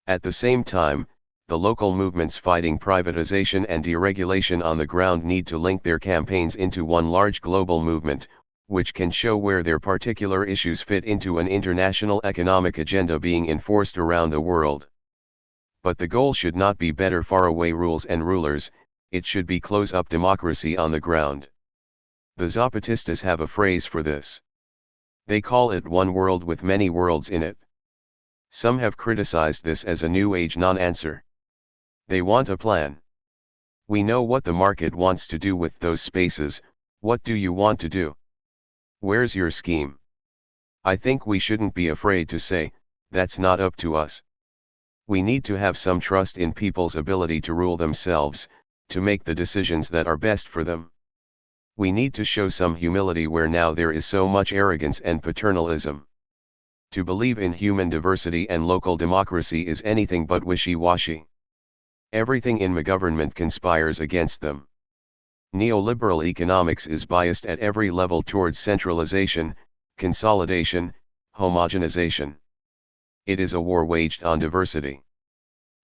At the same time, the local movements fighting privatization and deregulation on the ground need to link their campaigns into one large global movement, which can show where their particular issues fit into an international economic agenda being enforced around the world. But the goal should not be better faraway rules and rulers, it should be close-up democracy on the ground. The Zapatistas have a phrase for this. They call it one world with many worlds in it. Some have criticized this as a New Age non-answer. They want a plan. We know what the market wants to do with those spaces. What do you want to do? Where's your scheme? I think we shouldn't be afraid to say, that's not up to us. We need to have some trust in people's ability to rule themselves, to make the decisions that are best for them. We need to show some humility where now there is so much arrogance and paternalism. To believe in human diversity and local democracy is anything but wishy-washy. Everything in the government conspires against them. Neoliberal economics is biased at every level towards centralization, consolidation, homogenization. It is a war waged on diversity.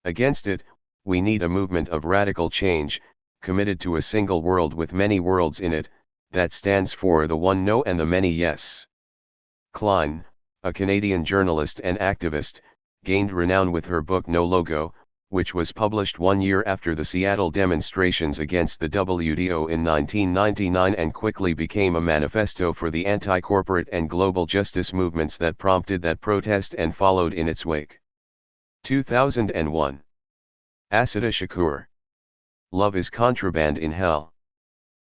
Against it, we need a movement of radical change, committed to a single world with many worlds in it, that stands for the one no and the many yes. Klein, a Canadian journalist and activist, gained renown with her book No Logo, which was published 1 year after the Seattle demonstrations against the WTO in 1999 and quickly became a manifesto for the anti-corporate and global justice movements that prompted that protest and followed in its wake. 2001. Audrea Shakur. Love is contraband in hell.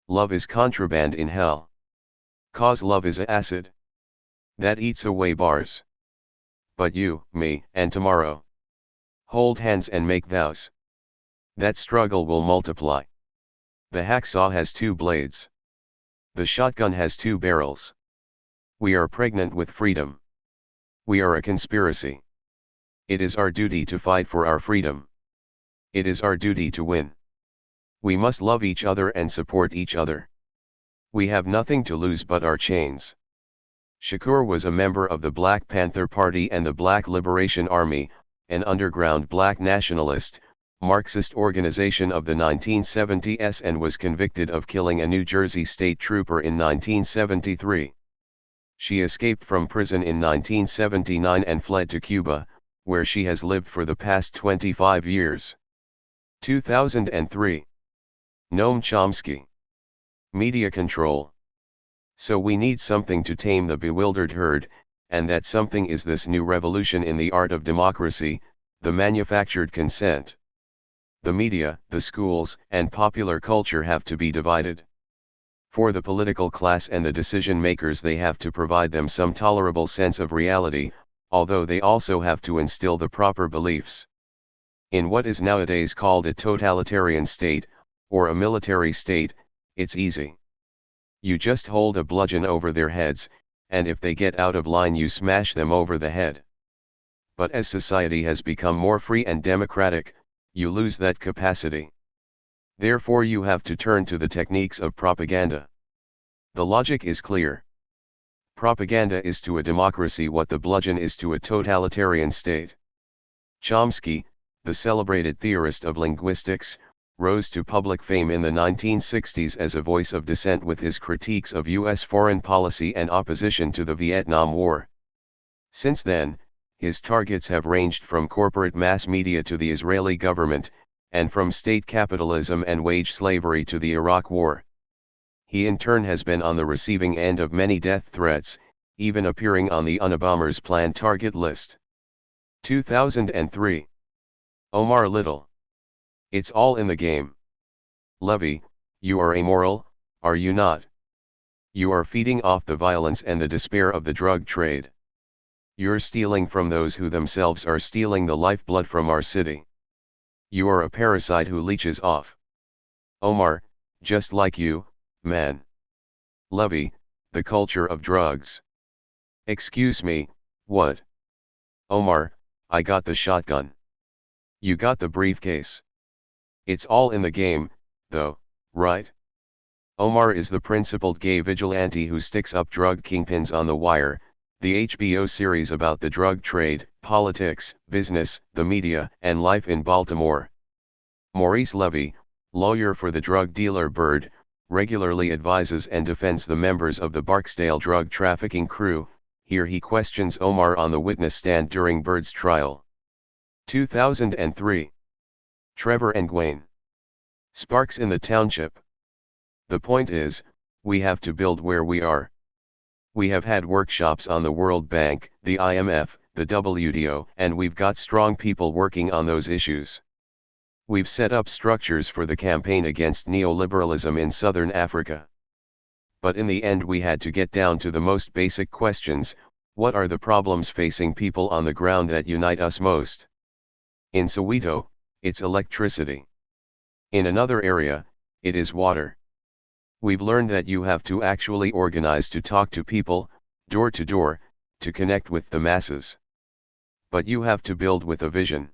Love is contraband in hell. 'Cause love is a acid that eats away bars. But you, me, and tomorrow hold hands and make vows. That struggle will multiply. The hacksaw has 2 blades. The shotgun has 2 barrels. We are pregnant with freedom. We are a conspiracy. It is our duty to fight for our freedom. It is our duty to win. We must love each other and support each other. We have nothing to lose but our chains. Shakur was a member of the Black Panther Party and the Black Liberation Army, an underground black nationalist, Marxist organization of the 1970s, and was convicted of killing a New Jersey state trooper in 1973. She escaped from prison in 1979 and fled to Cuba, where she has lived for the past 25 years. 2003. Noam Chomsky. Media control. So we need something to tame the bewildered herd, and that something is this new revolution in the art of democracy, the manufactured consent. The media, the schools, and popular culture have to be divided. For the political class and the decision makers, they have to provide them some tolerable sense of reality, although they also have to instill the proper beliefs. In what is nowadays called a totalitarian state, or a military state, it's easy. You just hold a bludgeon over their heads, and if they get out of line you smash them over the head. But as society has become more free and democratic, you lose that capacity. Therefore you have to turn to the techniques of propaganda. The logic is clear. Propaganda is to a democracy what the bludgeon is to a totalitarian state. Chomsky, the celebrated theorist of linguistics, rose to public fame in the 1960s as a voice of dissent with his critiques of U.S. foreign policy and opposition to the Vietnam War. Since then, his targets have ranged from corporate mass media to the Israeli government, and from state capitalism and wage slavery to the Iraq War. He in turn has been on the receiving end of many death threats, even appearing on the Unabomber's planned target list. 2003. Omar Little. It's all in the game. Levy, you are amoral, are you not? You are feeding off the violence and the despair of the drug trade. You're stealing from those who themselves are stealing the lifeblood from our city. You are a parasite who leeches off. Omar, just like you, man. Levy, the culture of drugs. Excuse me, what? Omar, I got the shotgun. You got the briefcase. It's all in the game, though, right? Omar is the principled gay vigilante who sticks up drug kingpins on The Wire, the HBO series about the drug trade, politics, business, the media, and life in Baltimore. Maurice Levy, lawyer for the drug dealer Bird, regularly advises and defends the members of the Barksdale drug trafficking crew. Here he questions Omar on the witness stand during Bird's trial. 2003. Trevor and Gwen. Sparks in the township. The point is, we have to build where we are. We have had workshops on the World Bank, the IMF, the WTO, and we've got strong people working on those issues. We've set up structures for the campaign against neoliberalism in southern Africa. But in the end we had to get down to the most basic questions: what are the problems facing people on the ground that unite us most? In Soweto, it's electricity. In another area, it is water. We've learned that you have to actually organize to talk to people, door to door, to connect with the masses. But you have to build with a vision.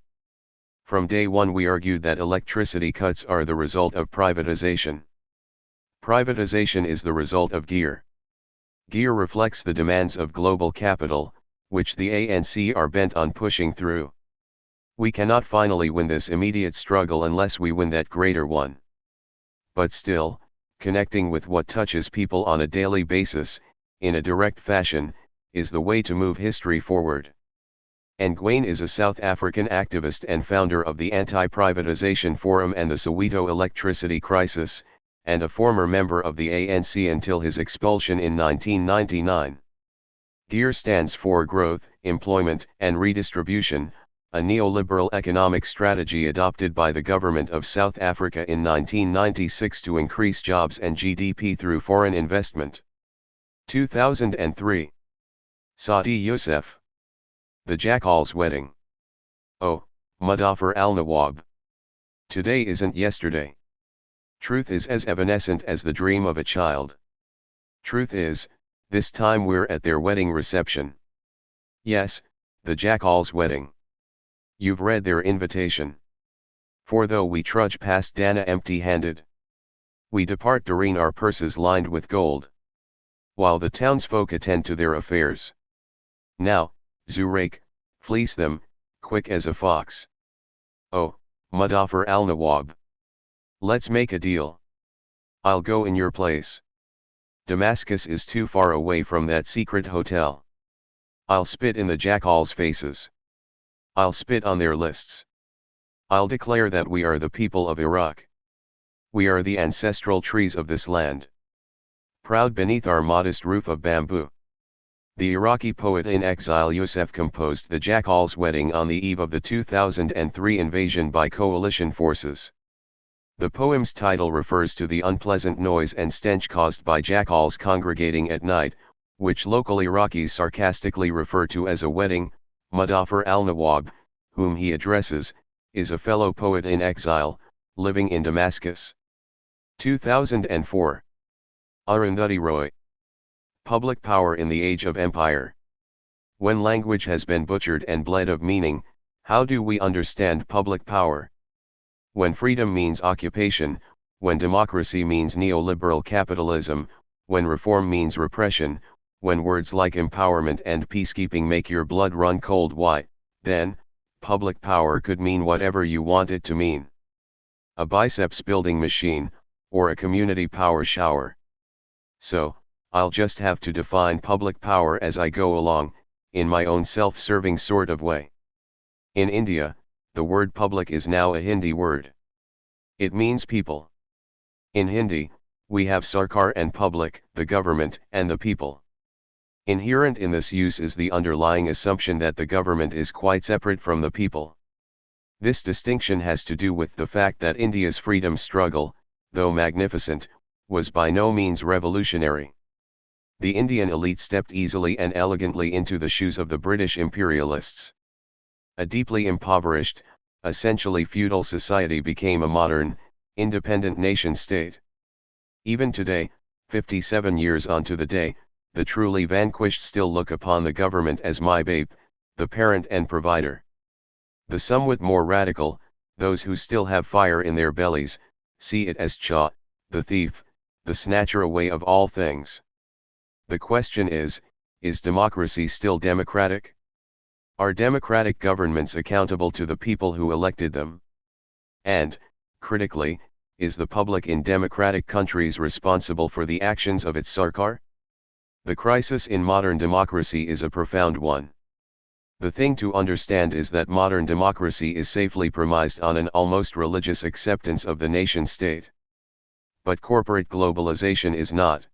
From day one we argued that electricity cuts are the result of privatization. Privatization is the result of gear. Gear reflects the demands of global capital, which the ANC are bent on pushing through. We cannot finally win this immediate struggle unless we win that greater one. But still, connecting with what touches people on a daily basis, in a direct fashion, is the way to move history forward. Ngwane is a South African activist and founder of the Anti-Privatization Forum and the Soweto electricity crisis, and a former member of the ANC until his expulsion in 1999. GEAR stands for Growth, Employment, and Redistribution, a neoliberal economic strategy adopted by the government of South Africa in 1996 to increase jobs and GDP through foreign investment. 2003. Saadi Youssef. The Jackal's Wedding. Oh, Mudaffar al-Nawab. Today isn't yesterday. Truth is as evanescent as the dream of a child. Truth is, this time we're at their wedding reception. Yes, the Jackal's wedding. You've read their invitation. For though we trudge past Dana empty-handed, we depart Doreen our purses lined with gold, while the townsfolk attend to their affairs. Now, Zurayk, fleece them, quick as a fox. Oh, Mudaffar al-Nawab. Let's make a deal. I'll go in your place. Damascus is too far away from that secret hotel. I'll spit in the jackals' faces. I'll spit on their lists. I'll declare that we are the people of Iraq. We are the ancestral trees of this land, proud beneath our modest roof of bamboo. The Iraqi poet in exile Youssef composed The Jackal's Wedding on the eve of the 2003 invasion by coalition forces. The poem's title refers to the unpleasant noise and stench caused by jackals congregating at night, which local Iraqis sarcastically refer to as a wedding. Mudaffar al-Nawab, whom he addresses, is a fellow poet in exile, living in Damascus. 2004. Arundhati Roy. Public power in the age of empire. When language has been butchered and bled of meaning, how do we understand public power? When freedom means occupation, when democracy means neoliberal capitalism, when reform means repression, when words like empowerment and peacekeeping make your blood run cold, why, then, public power could mean whatever you want it to mean. A biceps building machine, or a community power shower. So, I'll just have to define public power as I go along, in my own self-serving sort of way. In India, the word public is now a Hindi word. It means people. In Hindi, we have Sarkar and public, the government, and the people. Inherent in this use is the underlying assumption that the government is quite separate from the people. This distinction has to do with the fact that India's freedom struggle, though magnificent, was by no means revolutionary. The Indian elite stepped easily and elegantly into the shoes of the British imperialists. A deeply impoverished, essentially feudal society became a modern, independent nation-state. Even today, 57 years on to the day, the truly vanquished still look upon the government as my babe, the parent and provider. The somewhat more radical, those who still have fire in their bellies, see it as Cha, the thief, the snatcher away of all things. The question is democracy still democratic? Are democratic governments accountable to the people who elected them? And, critically, is the public in democratic countries responsible for the actions of its Sarkar? The crisis in modern democracy is a profound one. The thing to understand is that modern democracy is safely premised on an almost religious acceptance of the nation-state. But corporate globalization is not.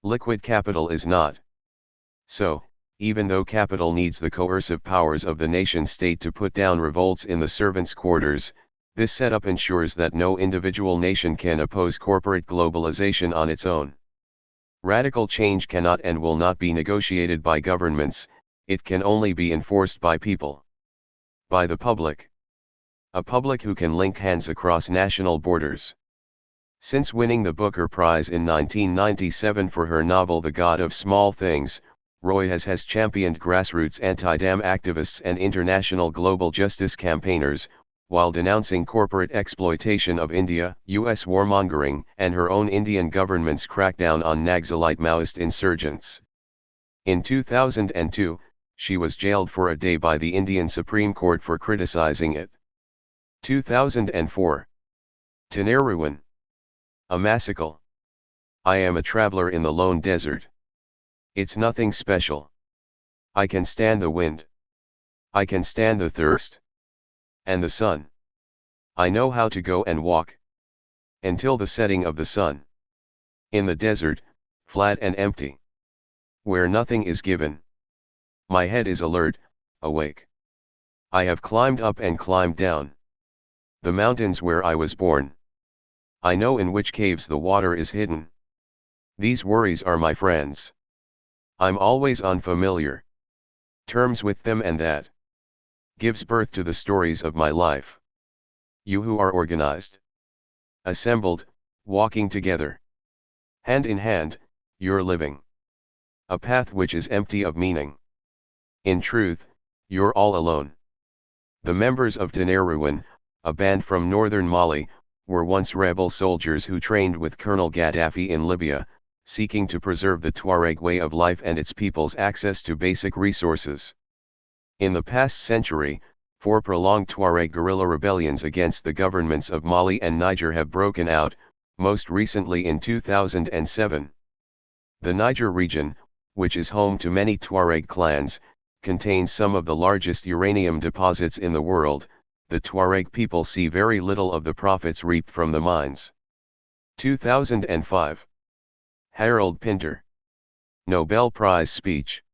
Liquid capital is not. So, even though capital needs the coercive powers of the nation-state to put down revolts in the servants' quarters, this setup ensures that no individual nation can oppose corporate globalization on its own. Radical change cannot and will not be negotiated by governments, it can only be enforced by people. By the public. A public who can link hands across national borders. Since winning the Booker Prize in 1997 for her novel The God of Small Things, Roy has championed grassroots anti-dam activists and international global justice campaigners, while denouncing corporate exploitation of India, US warmongering, and her own Indian government's crackdown on Naxalite Maoist insurgents. In 2002, she was jailed for a day by the Indian Supreme Court for criticizing it. 2004. THIRD-WORLDISM. A massacre. I am a traveler in the lone desert. It's nothing special. I can stand the wind. I can stand the thirst. And the sun. I know how to go and walk. Until the setting of the sun. In the desert, flat and empty. Where nothing is given. My head is alert, awake. I have climbed up and climbed down. The mountains where I was born. I know in which caves the water is hidden. These worries are my friends. I'm always on familiar terms with them, and that gives birth to the stories of my life. You who are organized, assembled, walking together, hand in hand, you're living a path which is empty of meaning. In truth, you're all alone. The members of THIRD-WORLDISM, a band from northern Mali, were once rebel soldiers who trained with Colonel Gaddafi in Libya, seeking to preserve the Tuareg way of life and its people's access to basic resources. In the past century, 4 prolonged Tuareg guerrilla rebellions against the governments of Mali and Niger have broken out, most recently in 2007. The Niger region, which is home to many Tuareg clans, contains some of the largest uranium deposits in the world. The Tuareg people see very little of the profits reaped from the mines. 2005. Harold Pinter. Nobel Prize speech.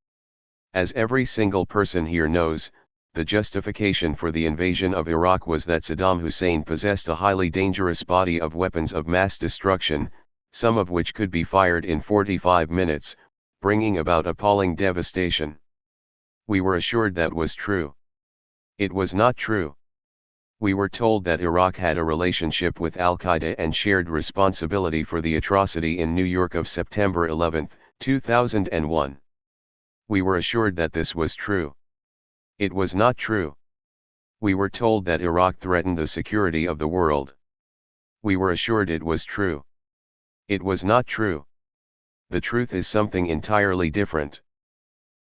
As every single person here knows, the justification for the invasion of Iraq was that Saddam Hussein possessed a highly dangerous body of weapons of mass destruction, some of which could be fired in 45 minutes, bringing about appalling devastation. We were assured that was true. It was not true. We were told that Iraq had a relationship with Al-Qaeda and shared responsibility for the atrocity in New York of September 11, 2001. We were assured that this was true. It was not true. We were told that Iraq threatened the security of the world. We were assured it was true. It was not true. The truth is something entirely different.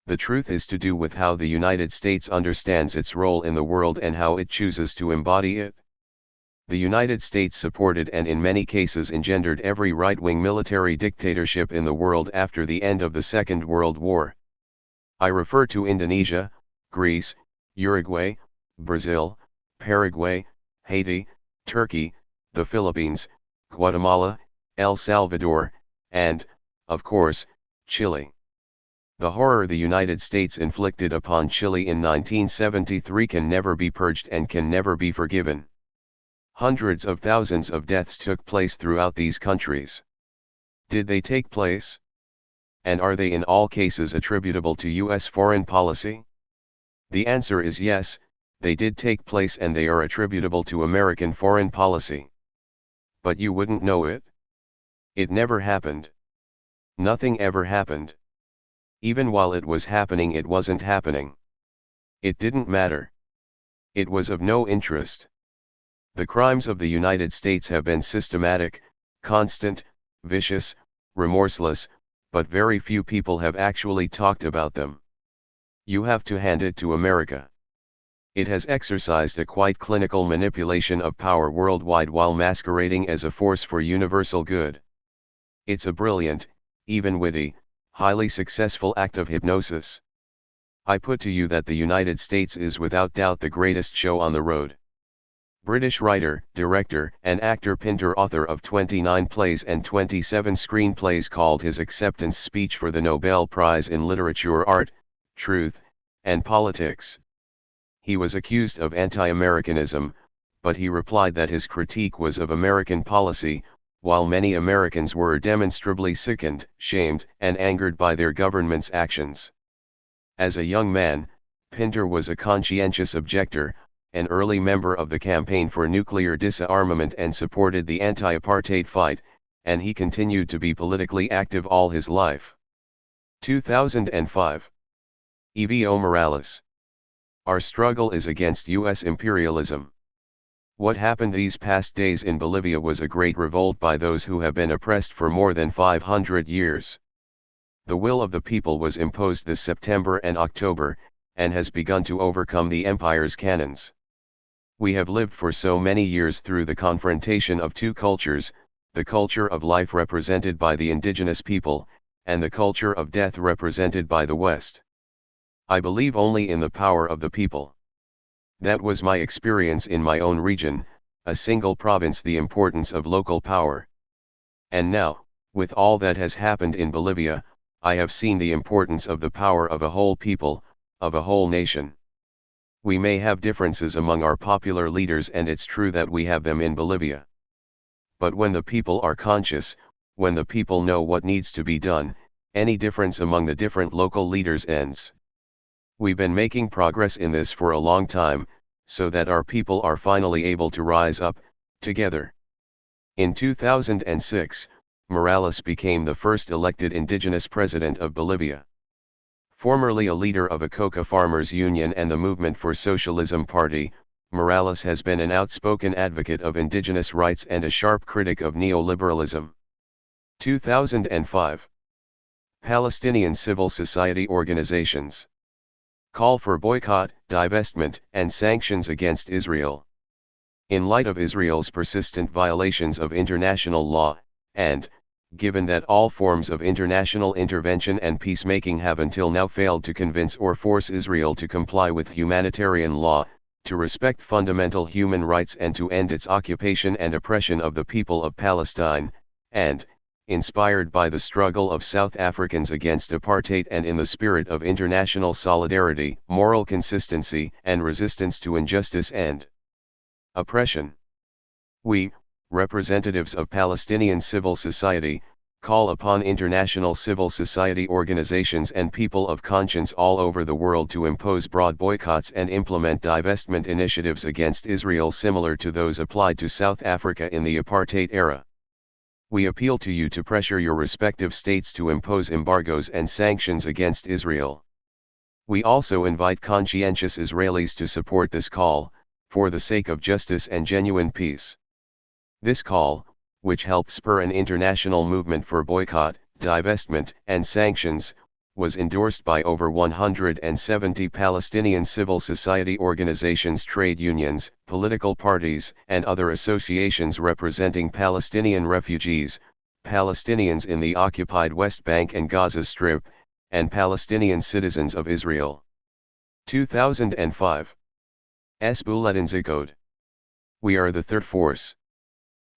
The truth is to do with how the United States understands its role in the world and how it chooses to embody it. The United States supported and in many cases engendered every right-wing military dictatorship in the world after the end of the Second World War. I refer to Indonesia, Greece, Uruguay, Brazil, Paraguay, Haiti, Turkey, the Philippines, Guatemala, El Salvador, and, of course, Chile. The horror the United States inflicted upon Chile in 1973 can never be purged and can never be forgiven. Hundreds of thousands of deaths took place throughout these countries. Did they take place? And are they in all cases attributable to U.S. foreign policy? The answer is yes, they did take place and they are attributable to American foreign policy. But you wouldn't know it. It never happened. Nothing ever happened. Even while it was happening, it wasn't happening. It didn't matter. It was of no interest. The crimes of the United States have been systematic, constant, vicious, remorseless, but very few people have actually talked about them. You have to hand it to America. It has exercised a quite clinical manipulation of power worldwide while masquerading as a force for universal good. It's a brilliant, even witty, highly successful act of hypnosis. I put to you that the United States is without doubt the greatest show on the road. British writer, director, and actor Pinter, author of 29 plays and 27 screenplays, called his acceptance speech for the Nobel Prize in Literature Art, truth, and politics. He was accused of anti-Americanism, but he replied that his critique was of American policy, while many Americans were demonstrably sickened, shamed, and angered by their government's actions. As a young man, Pinter was a conscientious objector, an early member of the campaign for nuclear disarmament and supported the anti-apartheid fight, and he continued to be politically active all his life. 2005. Evo Morales. Our struggle is against U.S. imperialism. What happened these past days in Bolivia was a great revolt by those who have been oppressed for more than 500 years. The will of the people was imposed this September and October, and has begun to overcome the empire's cannons. We have lived for so many years through the confrontation of two cultures, the culture of life represented by the indigenous people, and the culture of death represented by the West. I believe only in the power of the people. That was my experience in my own region, a single province, the importance of local power. And now, with all that has happened in Bolivia, I have seen the importance of the power of a whole people, of a whole nation. We may have differences among our popular leaders, and it's true that we have them in Bolivia. But when the people are conscious, when the people know what needs to be done, any difference among the different local leaders ends. We've been making progress in this for a long time, so that our people are finally able to rise up, together. In 2006, Morales became the first elected indigenous president of Bolivia. Formerly a leader of a coca farmers union and the Movement for Socialism Party, Morales has been an outspoken advocate of indigenous rights and a sharp critic of neoliberalism. 2005. Palestinian civil society organizations. Call for boycott, divestment, and sanctions against Israel. In light of Israel's persistent violations of international law, and, given that all forms of international intervention and peacemaking have until now failed to convince or force Israel to comply with humanitarian law, to respect fundamental human rights and to end its occupation and oppression of the people of Palestine, and, inspired by the struggle of South Africans against apartheid and in the spirit of international solidarity, moral consistency, and resistance to injustice and oppression. We, representatives of Palestinian civil society, call upon international civil society organizations and people of conscience all over the world to impose broad boycotts and implement divestment initiatives against Israel similar to those applied to South Africa in the apartheid era. We appeal to you to pressure your respective states to impose embargoes and sanctions against Israel. We also invite conscientious Israelis to support this call, for the sake of justice and genuine peace. This call, which helped spur an international movement for boycott, divestment, and sanctions, was endorsed by over 170 Palestinian civil society organizations, trade unions, political parties, and other associations representing Palestinian refugees, Palestinians in the occupied West Bank and Gaza Strip, and Palestinian citizens of Israel. 2005. Bulletin. We are the third force.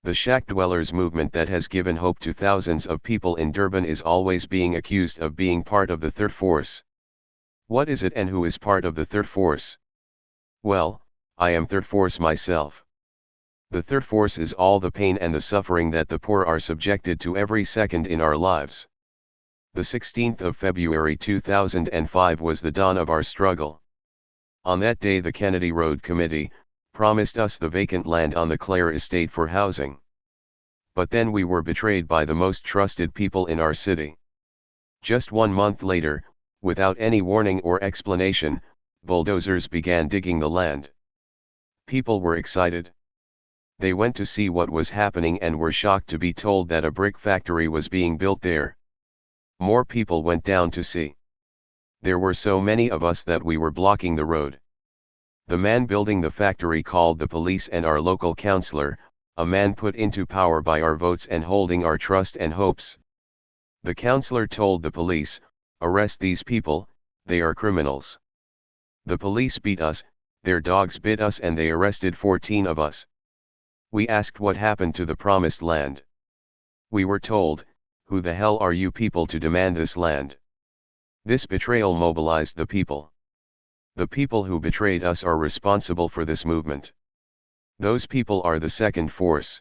The shack dwellers movement that has given hope to thousands of people in Durban is always being accused of being part of the third force. What is it and who is part of the third force? Well, I am third force myself. The third force is all the pain and the suffering that the poor are subjected to every second in our lives. The 16th of February 2005 was the dawn of our struggle. On that day the Kennedy Road Committee promised us the vacant land on the Clare estate for housing. But then we were betrayed by the most trusted people in our city. Just 1 month later, without any warning or explanation, bulldozers began digging the land. People were excited. They went to see what was happening and were shocked to be told that a brick factory was being built there. More people went down to see. There were so many of us that we were blocking the road. The man building the factory called the police and our local councillor, a man put into power by our votes and holding our trust and hopes. The councillor told the police, "Arrest these people, they are criminals." The police beat us, their dogs bit us, and they arrested 14 of us. We asked what happened to the promised land. We were told, "Who the hell are you people to demand this land? This betrayal mobilized the people. The people who betrayed us are responsible for this movement. Those people are the second force.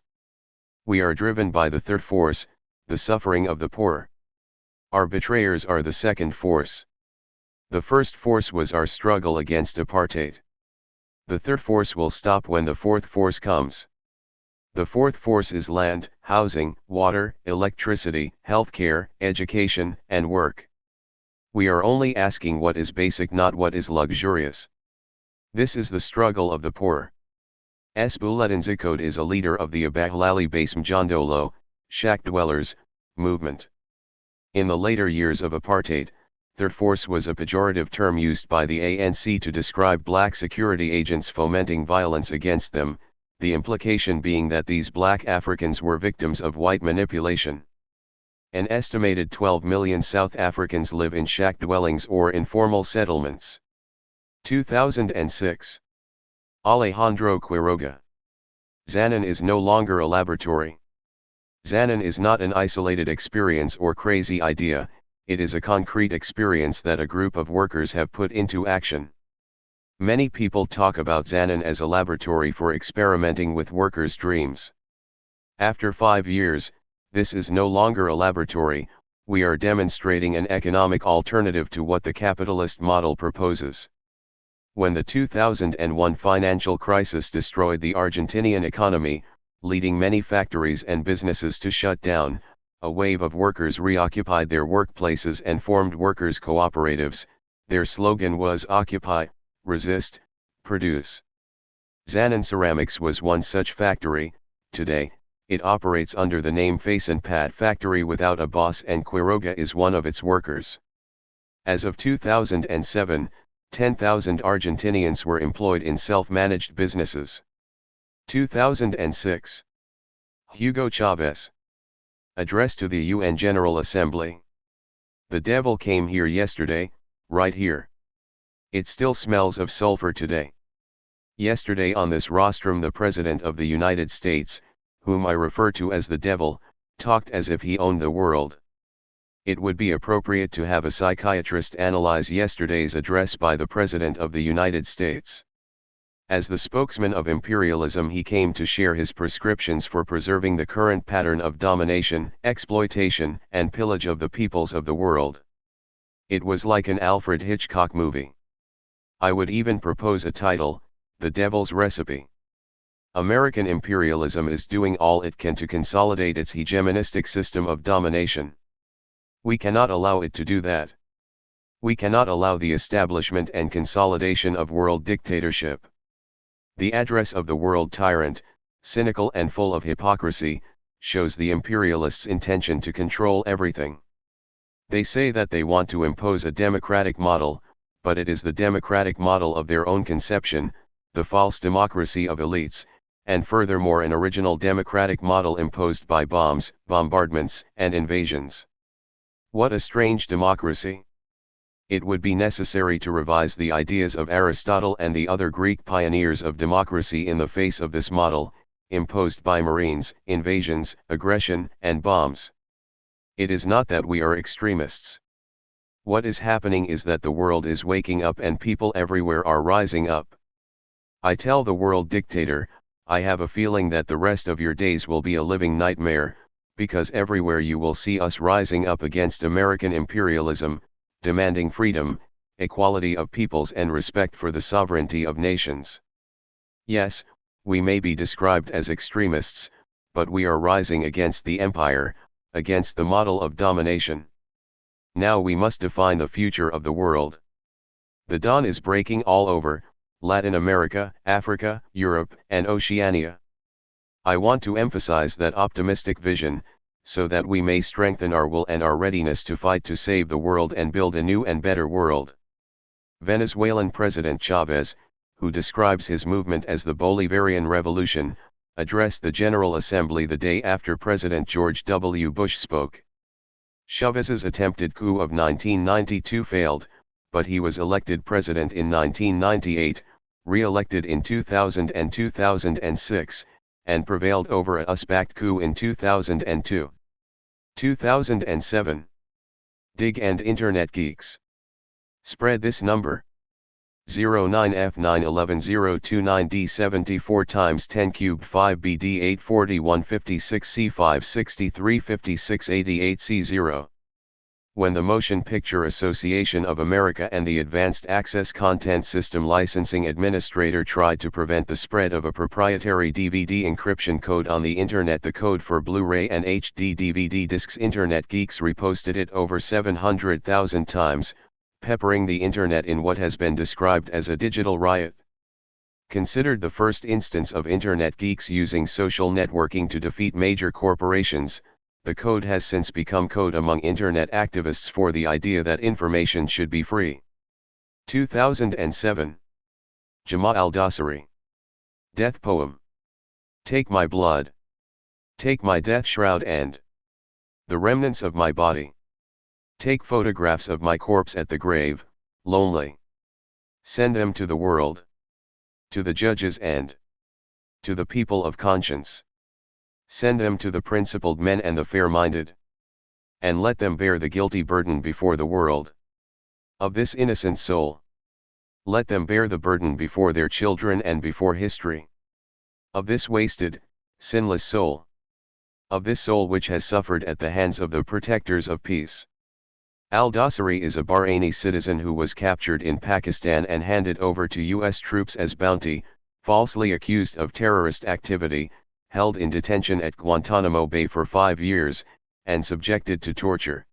We are driven by the third force, the suffering of the poor. Our betrayers are the second force. The first force was our struggle against apartheid. The third force will stop when the fourth force comes. The fourth force is land, housing, water, electricity, healthcare, education, and work. We are only asking what is basic, not what is luxurious. This is the struggle of the poor. Esbuletin Zikode is a leader of the Abahlali Base Mjondolo, shack dwellers, movement. In the later years of apartheid, third force was a pejorative term used by the ANC to describe black security agents fomenting violence against them, the implication being that these black Africans were victims of white manipulation. An estimated 12 million South Africans live in shack dwellings or informal settlements. 2006. Alejandro Quiroga. Zanin is no longer a laboratory. Zanin is not an isolated experience or crazy idea, it is a concrete experience that a group of workers have put into action. Many people talk about Zanin as a laboratory for experimenting with workers' dreams. After 5 years, this is no longer a laboratory, we are demonstrating an economic alternative to what the capitalist model proposes. When the 2001 financial crisis destroyed the Argentinian economy, leading many factories and businesses to shut down, a wave of workers reoccupied their workplaces and formed workers' cooperatives. Their slogan was Occupy, Resist, Produce. Zanin Ceramics was one such factory. Today, it operates under the name Face and Pad Factory without a boss, and Quiroga is one of its workers. As of 2007, 10,000 Argentinians were employed in self-managed businesses. 2006. Hugo Chavez. Address to the UN General Assembly. The devil came here yesterday, right here. It still smells of sulfur today. Yesterday on this rostrum the President of the United States, whom I refer to as the devil, talked as if he owned the world. It would be appropriate to have a psychiatrist analyze yesterday's address by the President of the United States. As the spokesman of imperialism, he came to share his prescriptions for preserving the current pattern of domination, exploitation, and pillage of the peoples of the world. It was like an Alfred Hitchcock movie. I would even propose a title, The Devil's Recipe. American imperialism is doing all it can to consolidate its hegemonistic system of domination. We cannot allow it to do that. We cannot allow the establishment and consolidation of world dictatorship. The address of the world tyrant, cynical and full of hypocrisy, shows the imperialists' intention to control everything. They say that they want to impose a democratic model, but it is the democratic model of their own conception, the false democracy of elites, and furthermore an original democratic model imposed by bombs, bombardments, and invasions. What a strange democracy! It would be necessary to revise the ideas of Aristotle and the other Greek pioneers of democracy in the face of this model, imposed by marines, invasions, aggression, and bombs. It is not that we are extremists. What is happening is that the world is waking up and people everywhere are rising up. I tell the world dictator, I have a feeling that the rest of your days will be a living nightmare, because everywhere you will see us rising up against American imperialism, demanding freedom, equality of peoples and respect for the sovereignty of nations. Yes, we may be described as extremists, but we are rising against the empire, against the model of domination. Now we must define the future of the world. The dawn is breaking all over, Latin America, Africa, Europe, and Oceania. I want to emphasize that optimistic vision, so that we may strengthen our will and our readiness to fight to save the world and build a new and better world. Venezuelan President Chavez, who describes his movement as the Bolivarian Revolution, addressed the General Assembly the day after President George W. Bush spoke. Chavez's attempted coup of 1992 failed, but he was elected president in 1998, re-elected in 2000 and 2006, and prevailed over a US-backed coup in 2002. 2007. Dig and Internet Geeks. Spread this number. 09F911-029D74 times 10 cubed 5BD 840 156 C5 63 56 88 C0. When the Motion Picture Association of America and the Advanced Access Content System Licensing Administrator tried to prevent the spread of a proprietary DVD encryption code on the Internet, the code for Blu-ray and HD DVD discs, Internet geeks reposted it over 700,000 times, peppering the Internet in what has been described as a digital riot. Considered the first instance of Internet geeks using social networking to defeat major corporations, the code has since become code among Internet activists for the idea that information should be free. 2007. Jamal al-Dosari. Death Poem. Take my blood. Take my death shroud and the remnants of my body. Take photographs of my corpse at the grave, lonely. Send them to the world. To the judges and to the people of conscience. Send them to the principled men and the fair-minded. And let them bear the guilty burden before the world. Of this innocent soul. Let them bear the burden before their children and before history. Of this wasted, sinless soul. Of this soul which has suffered at the hands of the protectors of peace. Al-Dosari is a Bahraini citizen who was captured in Pakistan and handed over to U.S. troops as bounty, falsely accused of terrorist activity, held in detention at Guantanamo Bay for 5 years, and subjected to torture.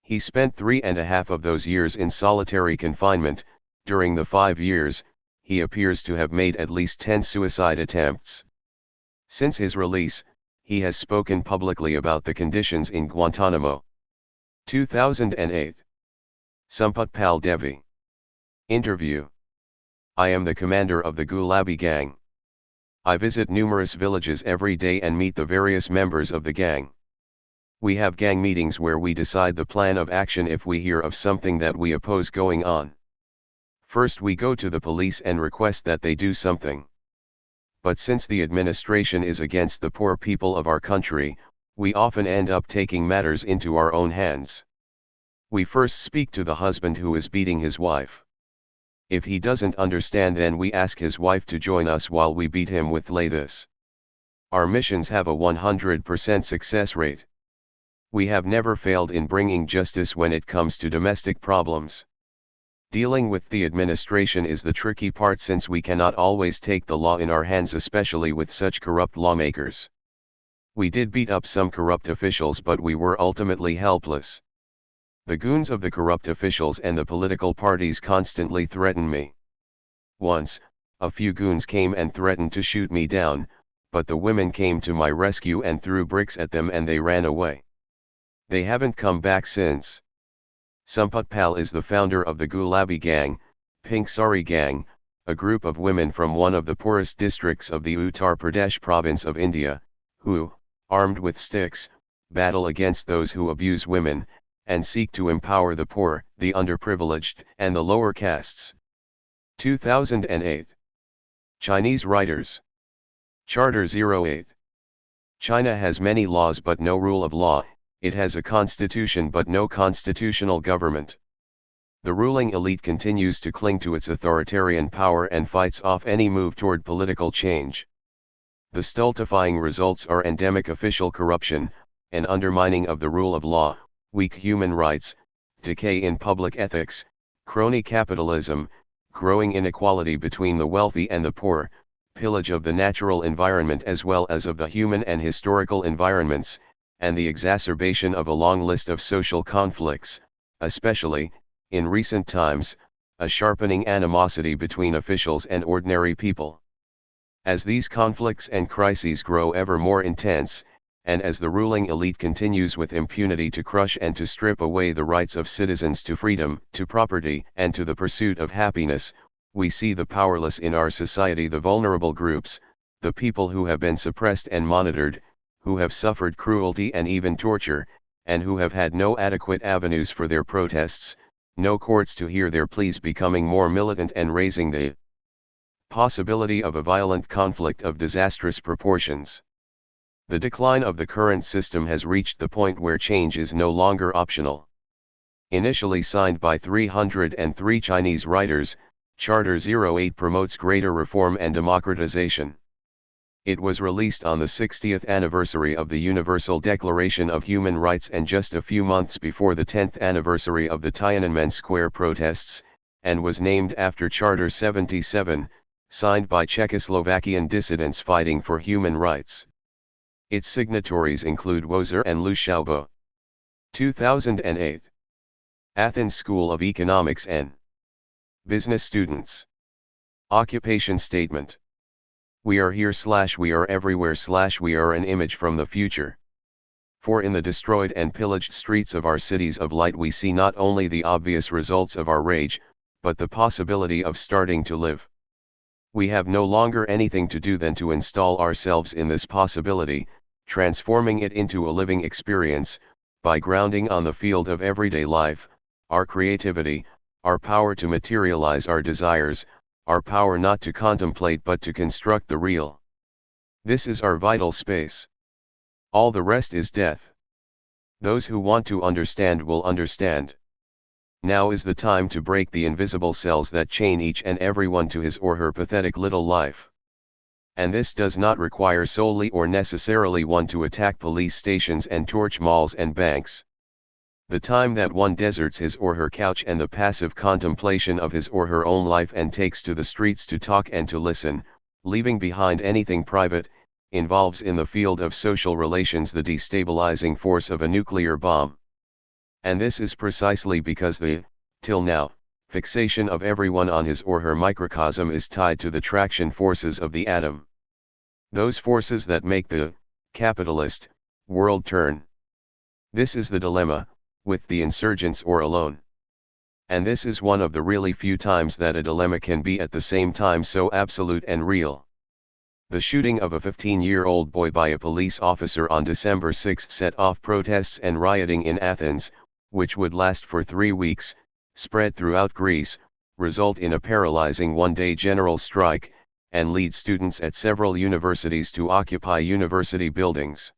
He spent 3.5 of those years in solitary confinement. During the 5 years, he appears to have made at least 10 suicide attempts. Since his release, he has spoken publicly about the conditions in Guantanamo. 2008. Sampatpal Devi. Interview. I am the commander of the Gulabi gang. I visit numerous villages every day and meet the various members of the gang. We have gang meetings where we decide the plan of action if we hear of something that we oppose going on. First we go to the police and request that they do something. But since the administration is against the poor people of our country, we often end up taking matters into our own hands. We first speak to the husband who is beating his wife. If he doesn't understand, then we ask his wife to join us while we beat him with lathis. Our missions have a 100% success rate. We have never failed in bringing justice when it comes to domestic problems. Dealing with the administration is the tricky part since we cannot always take the law in our hands, especially with such corrupt lawmakers. We did beat up some corrupt officials, but we were ultimately helpless. The goons of the corrupt officials and the political parties constantly threaten me. Once, a few goons came and threatened to shoot me down, but the women came to my rescue and threw bricks at them and they ran away. They haven't come back since. Sampatpal is the founder of the Gulabi gang, Pink Sari gang, a group of women from one of the poorest districts of the Uttar Pradesh province of India, who, armed with sticks, battle against those who abuse women, and seek to empower the poor, the underprivileged, and the lower castes. 2008. Chinese writers. Charter 08. China has many laws but no rule of law. It has a constitution but no constitutional government. The ruling elite continues to cling to its authoritarian power and fights off any move toward political change. The stultifying results are endemic official corruption, an undermining of the rule of law, weak human rights, decay in public ethics, crony capitalism, growing inequality between the wealthy and the poor, pillage of the natural environment as well as of the human and historical environments, and the exacerbation of a long list of social conflicts, especially, in recent times, a sharpening animosity between officials and ordinary people. As these conflicts and crises grow ever more intense, and as the ruling elite continues with impunity to crush and to strip away the rights of citizens to freedom, to property, and to the pursuit of happiness, we see the powerless in our society, the vulnerable groups, the people who have been suppressed and monitored, who have suffered cruelty and even torture, and who have had no adequate avenues for their protests, no courts to hear their pleas, becoming more militant and raising the possibility of a violent conflict of disastrous proportions. The decline of the current system has reached the point where change is no longer optional. Initially signed by 303 Chinese writers, Charter 08 promotes greater reform and democratization. It was released on the 60th anniversary of the Universal Declaration of Human Rights and just a few months before the 10th anniversary of the Tiananmen Square protests, and was named after Charter 77, signed by Czechoslovakian dissidents fighting for human rights. Its signatories include Wozer and Hsiao. 2008. Athens School of Economics and Business students. Occupation statement. We are here / we are everywhere / we are an image from the future. For in the destroyed and pillaged streets of our cities of light we see not only the obvious results of our rage, but the possibility of starting to live. We have no longer anything to do than to install ourselves in this possibility, transforming it into a living experience, by grounding on the field of everyday life, our creativity, our power to materialize our desires, our power not to contemplate but to construct the real. This is our vital space. All the rest is death. Those who want to understand will understand. Now is the time to break the invisible cells that chain each and everyone to his or her pathetic little life. And this does not require solely or necessarily one to attack police stations and torch malls and banks. The time that one deserts his or her couch and the passive contemplation of his or her own life and takes to the streets to talk and to listen, leaving behind anything private, involves in the field of social relations the destabilizing force of a nuclear bomb. And this is precisely because the, till now, fixation of everyone on his or her microcosm is tied to the traction forces of the atom. Those forces that make the capitalist world turn. This is the dilemma, with the insurgents or alone. And this is one of the really few times that a dilemma can be at the same time so absolute and real. The shooting of a 15-year-old boy by a police officer on December 6 set off protests and rioting in Athens, which would last for 3 weeks, spread throughout Greece, result in a paralyzing one-day general strike, and lead students at several universities to occupy university buildings.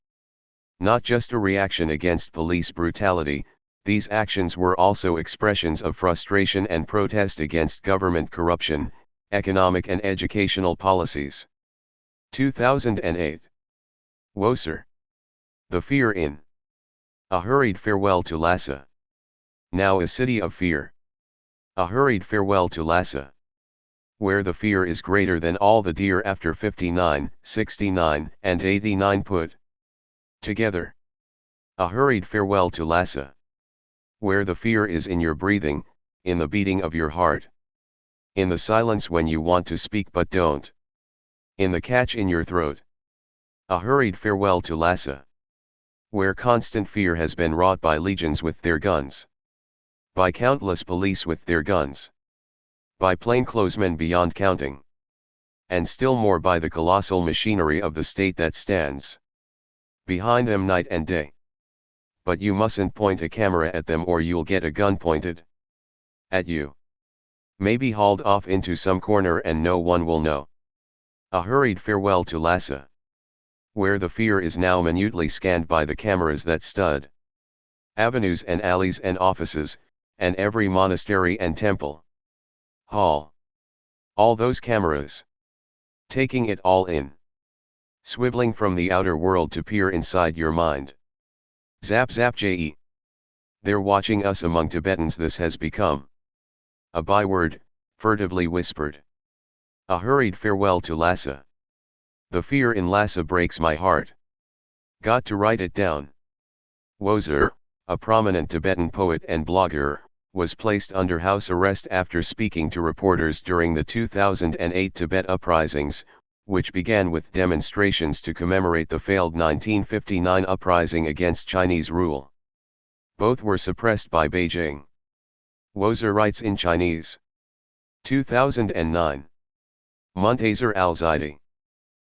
Not just a reaction against police brutality, these actions were also expressions of frustration and protest against government corruption, economic and educational policies. 2008. Wozer. The Fear in. A hurried farewell to Lhasa. Now a city of fear. A hurried farewell to Lhasa. Where the fear is greater than all the deer after 59, 69, and 89 put together. A hurried farewell to Lhasa. Where the fear is in your breathing, in the beating of your heart. In the silence when you want to speak but don't. In the catch in your throat. A hurried farewell to Lhasa. Where constant fear has been wrought by legions with their guns. By countless police with their guns. By plainclothesmen beyond counting. And still more by the colossal machinery of the state that stands behind them night and day. But you mustn't point a camera at them or you'll get a gun pointed at you. Maybe hauled off into some corner and no one will know. A hurried farewell to Lhasa. Where the fear is now minutely scanned by the cameras that stud avenues and alleys and offices, and every monastery and temple. Hall. All those cameras. Taking it all in. Swiveling from the outer world to peer inside your mind. Zap zap je. They're watching us among Tibetans. This has become a byword, furtively whispered. A hurried farewell to Lhasa. The fear in Lhasa breaks my heart. Got to write it down. Wozer, a prominent Tibetan poet and blogger, was placed under house arrest after speaking to reporters during the 2008 Tibet uprisings, which began with demonstrations to commemorate the failed 1959 uprising against Chinese rule. Both were suppressed by Beijing. Wozer writes in Chinese. 2009. Muntazer al-Zaidi.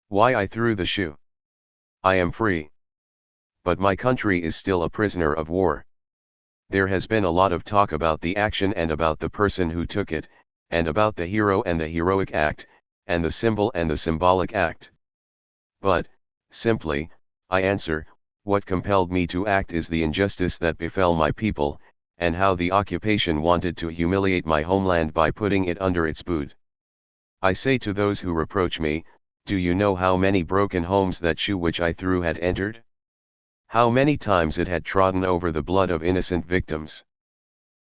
Why I threw the shoe. I am free. But my country is still a prisoner of war. There has been a lot of talk about the action and about the person who took it, and about the hero and the heroic act, and the symbol and the symbolic act. But, simply, I answer, what compelled me to act is the injustice that befell my people, and how the occupation wanted to humiliate my homeland by putting it under its boot. I say to those who reproach me, do you know how many broken homes that shoe which I threw had entered? How many times it had trodden over the blood of innocent victims?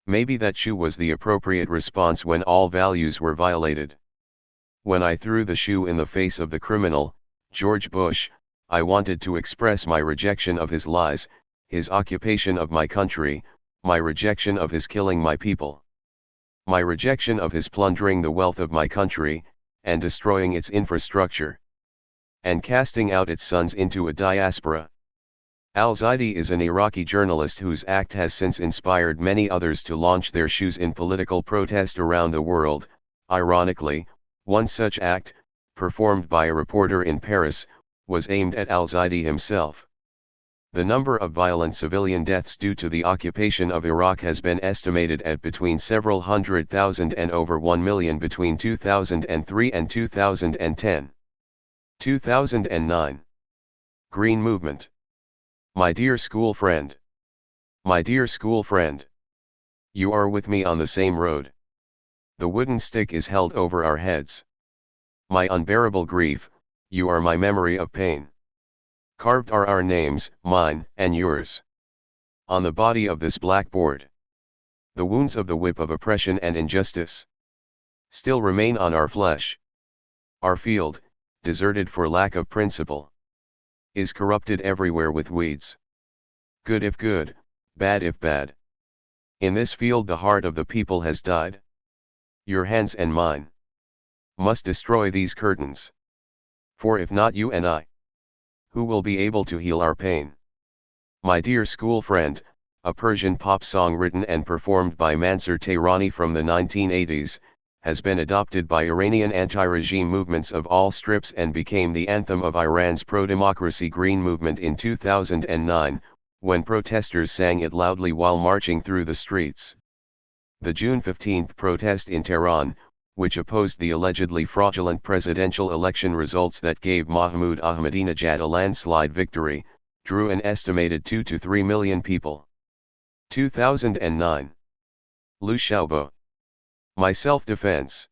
Maybe that shoe was the appropriate response when all values were violated. When I threw the shoe in the face of the criminal, George Bush, I wanted to express my rejection of his lies, his occupation of my country, my rejection of his killing my people, my rejection of his plundering the wealth of my country, and destroying its infrastructure, and casting out its sons into a diaspora. Al-Zaidi is an Iraqi journalist whose act has since inspired many others to launch their shoes in political protest around the world. Ironically, one such act, performed by a reporter in Paris, was aimed at Al-Zaidi himself. The number of violent civilian deaths due to the occupation of Iraq has been estimated at between several 100,000 and over 1 million between 2003 and 2010. 2009. Green Movement. My dear school friend. My dear school friend. You are with me on the same road. The wooden stick is held over our heads. My unbearable grief, you are my memory of pain. Carved are our names, mine and yours, on the body of this blackboard. The wounds of the whip of oppression and injustice still remain on our flesh. Our field, deserted for lack of principle, is corrupted everywhere with weeds. Good if good, bad if bad. In this field the heart of the people has died. Your hands and mine must destroy these curtains. For if not you and I, who will be able to heal our pain? My dear school friend, a Persian pop song written and performed by Mansur Tehrani from the 1980s, has been adopted by Iranian anti-regime movements of all strips and became the anthem of Iran's pro-democracy Green Movement in 2009, when protesters sang it loudly while marching through the streets. The June 15 protest in Tehran, which opposed the allegedly fraudulent presidential election results that gave Mahmoud Ahmadinejad a landslide victory, drew an estimated 2 to 3 million people. 2009. Hsiao. My self-defense.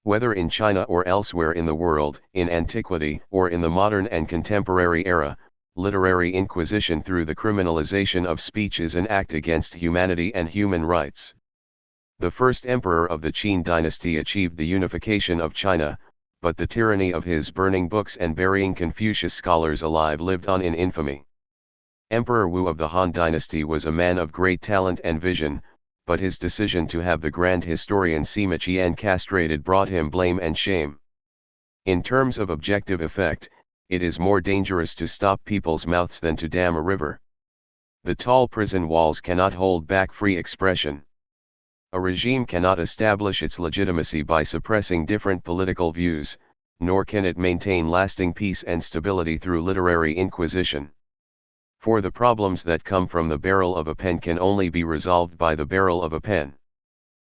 Whether in China or elsewhere in the world, in antiquity or in the modern and contemporary era, literary inquisition through the criminalization of speech is an act against humanity and human rights. The first emperor of the Qin dynasty achieved the unification of China, but the tyranny of his burning books and burying Confucius scholars alive lived on in infamy. Emperor Wu of the Han dynasty was a man of great talent and vision, but his decision to have the grand historian Sima Qian castrated brought him blame and shame. In terms of objective effect, it is more dangerous to stop people's mouths than to dam a river. The tall prison walls cannot hold back free expression. A regime cannot establish its legitimacy by suppressing different political views, nor can it maintain lasting peace and stability through literary inquisition. For the problems that come from the barrel of a pen can only be resolved by the barrel of a pen.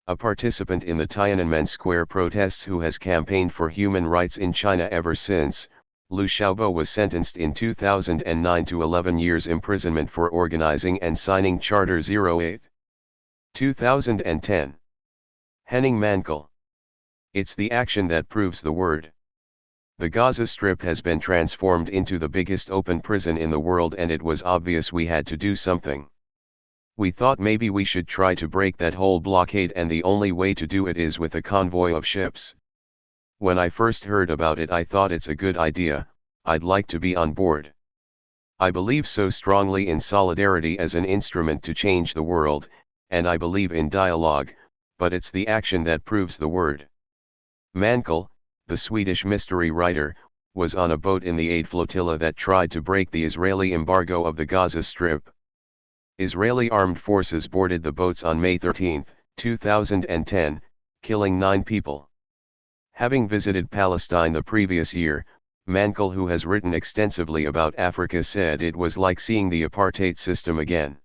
A participant in the Tiananmen Square protests who has campaigned for human rights in China ever since, Hsiao was sentenced in 2009 to 11 years imprisonment for organizing and signing Charter 08. 2010. Henning Mankell. It's the action that proves the word. The Gaza Strip has been transformed into the biggest open prison in the world, and it was obvious we had to do something. We thought maybe we should try to break that whole blockade, and the only way to do it is with a convoy of ships. When I first heard about it I thought it's a good idea, I'd like to be on board. I believe so strongly in solidarity as an instrument to change the world, and I believe in dialogue, but it's the action that proves the word. Mankell, the Swedish mystery writer, was on a boat in the aid flotilla that tried to break the Israeli embargo of the Gaza Strip. Israeli armed forces boarded the boats on May 13, 2010, killing 9 people. Having visited Palestine the previous year, Mankell, who has written extensively about Africa, said it was like seeing the apartheid system again.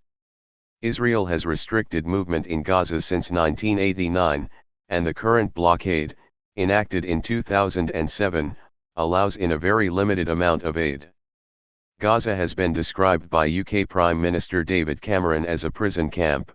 Israel has restricted movement in Gaza since 1989, and the current blockade, enacted in 2007, allows in a very limited amount of aid. Gaza has been described by UK Prime Minister David Cameron as a prison camp.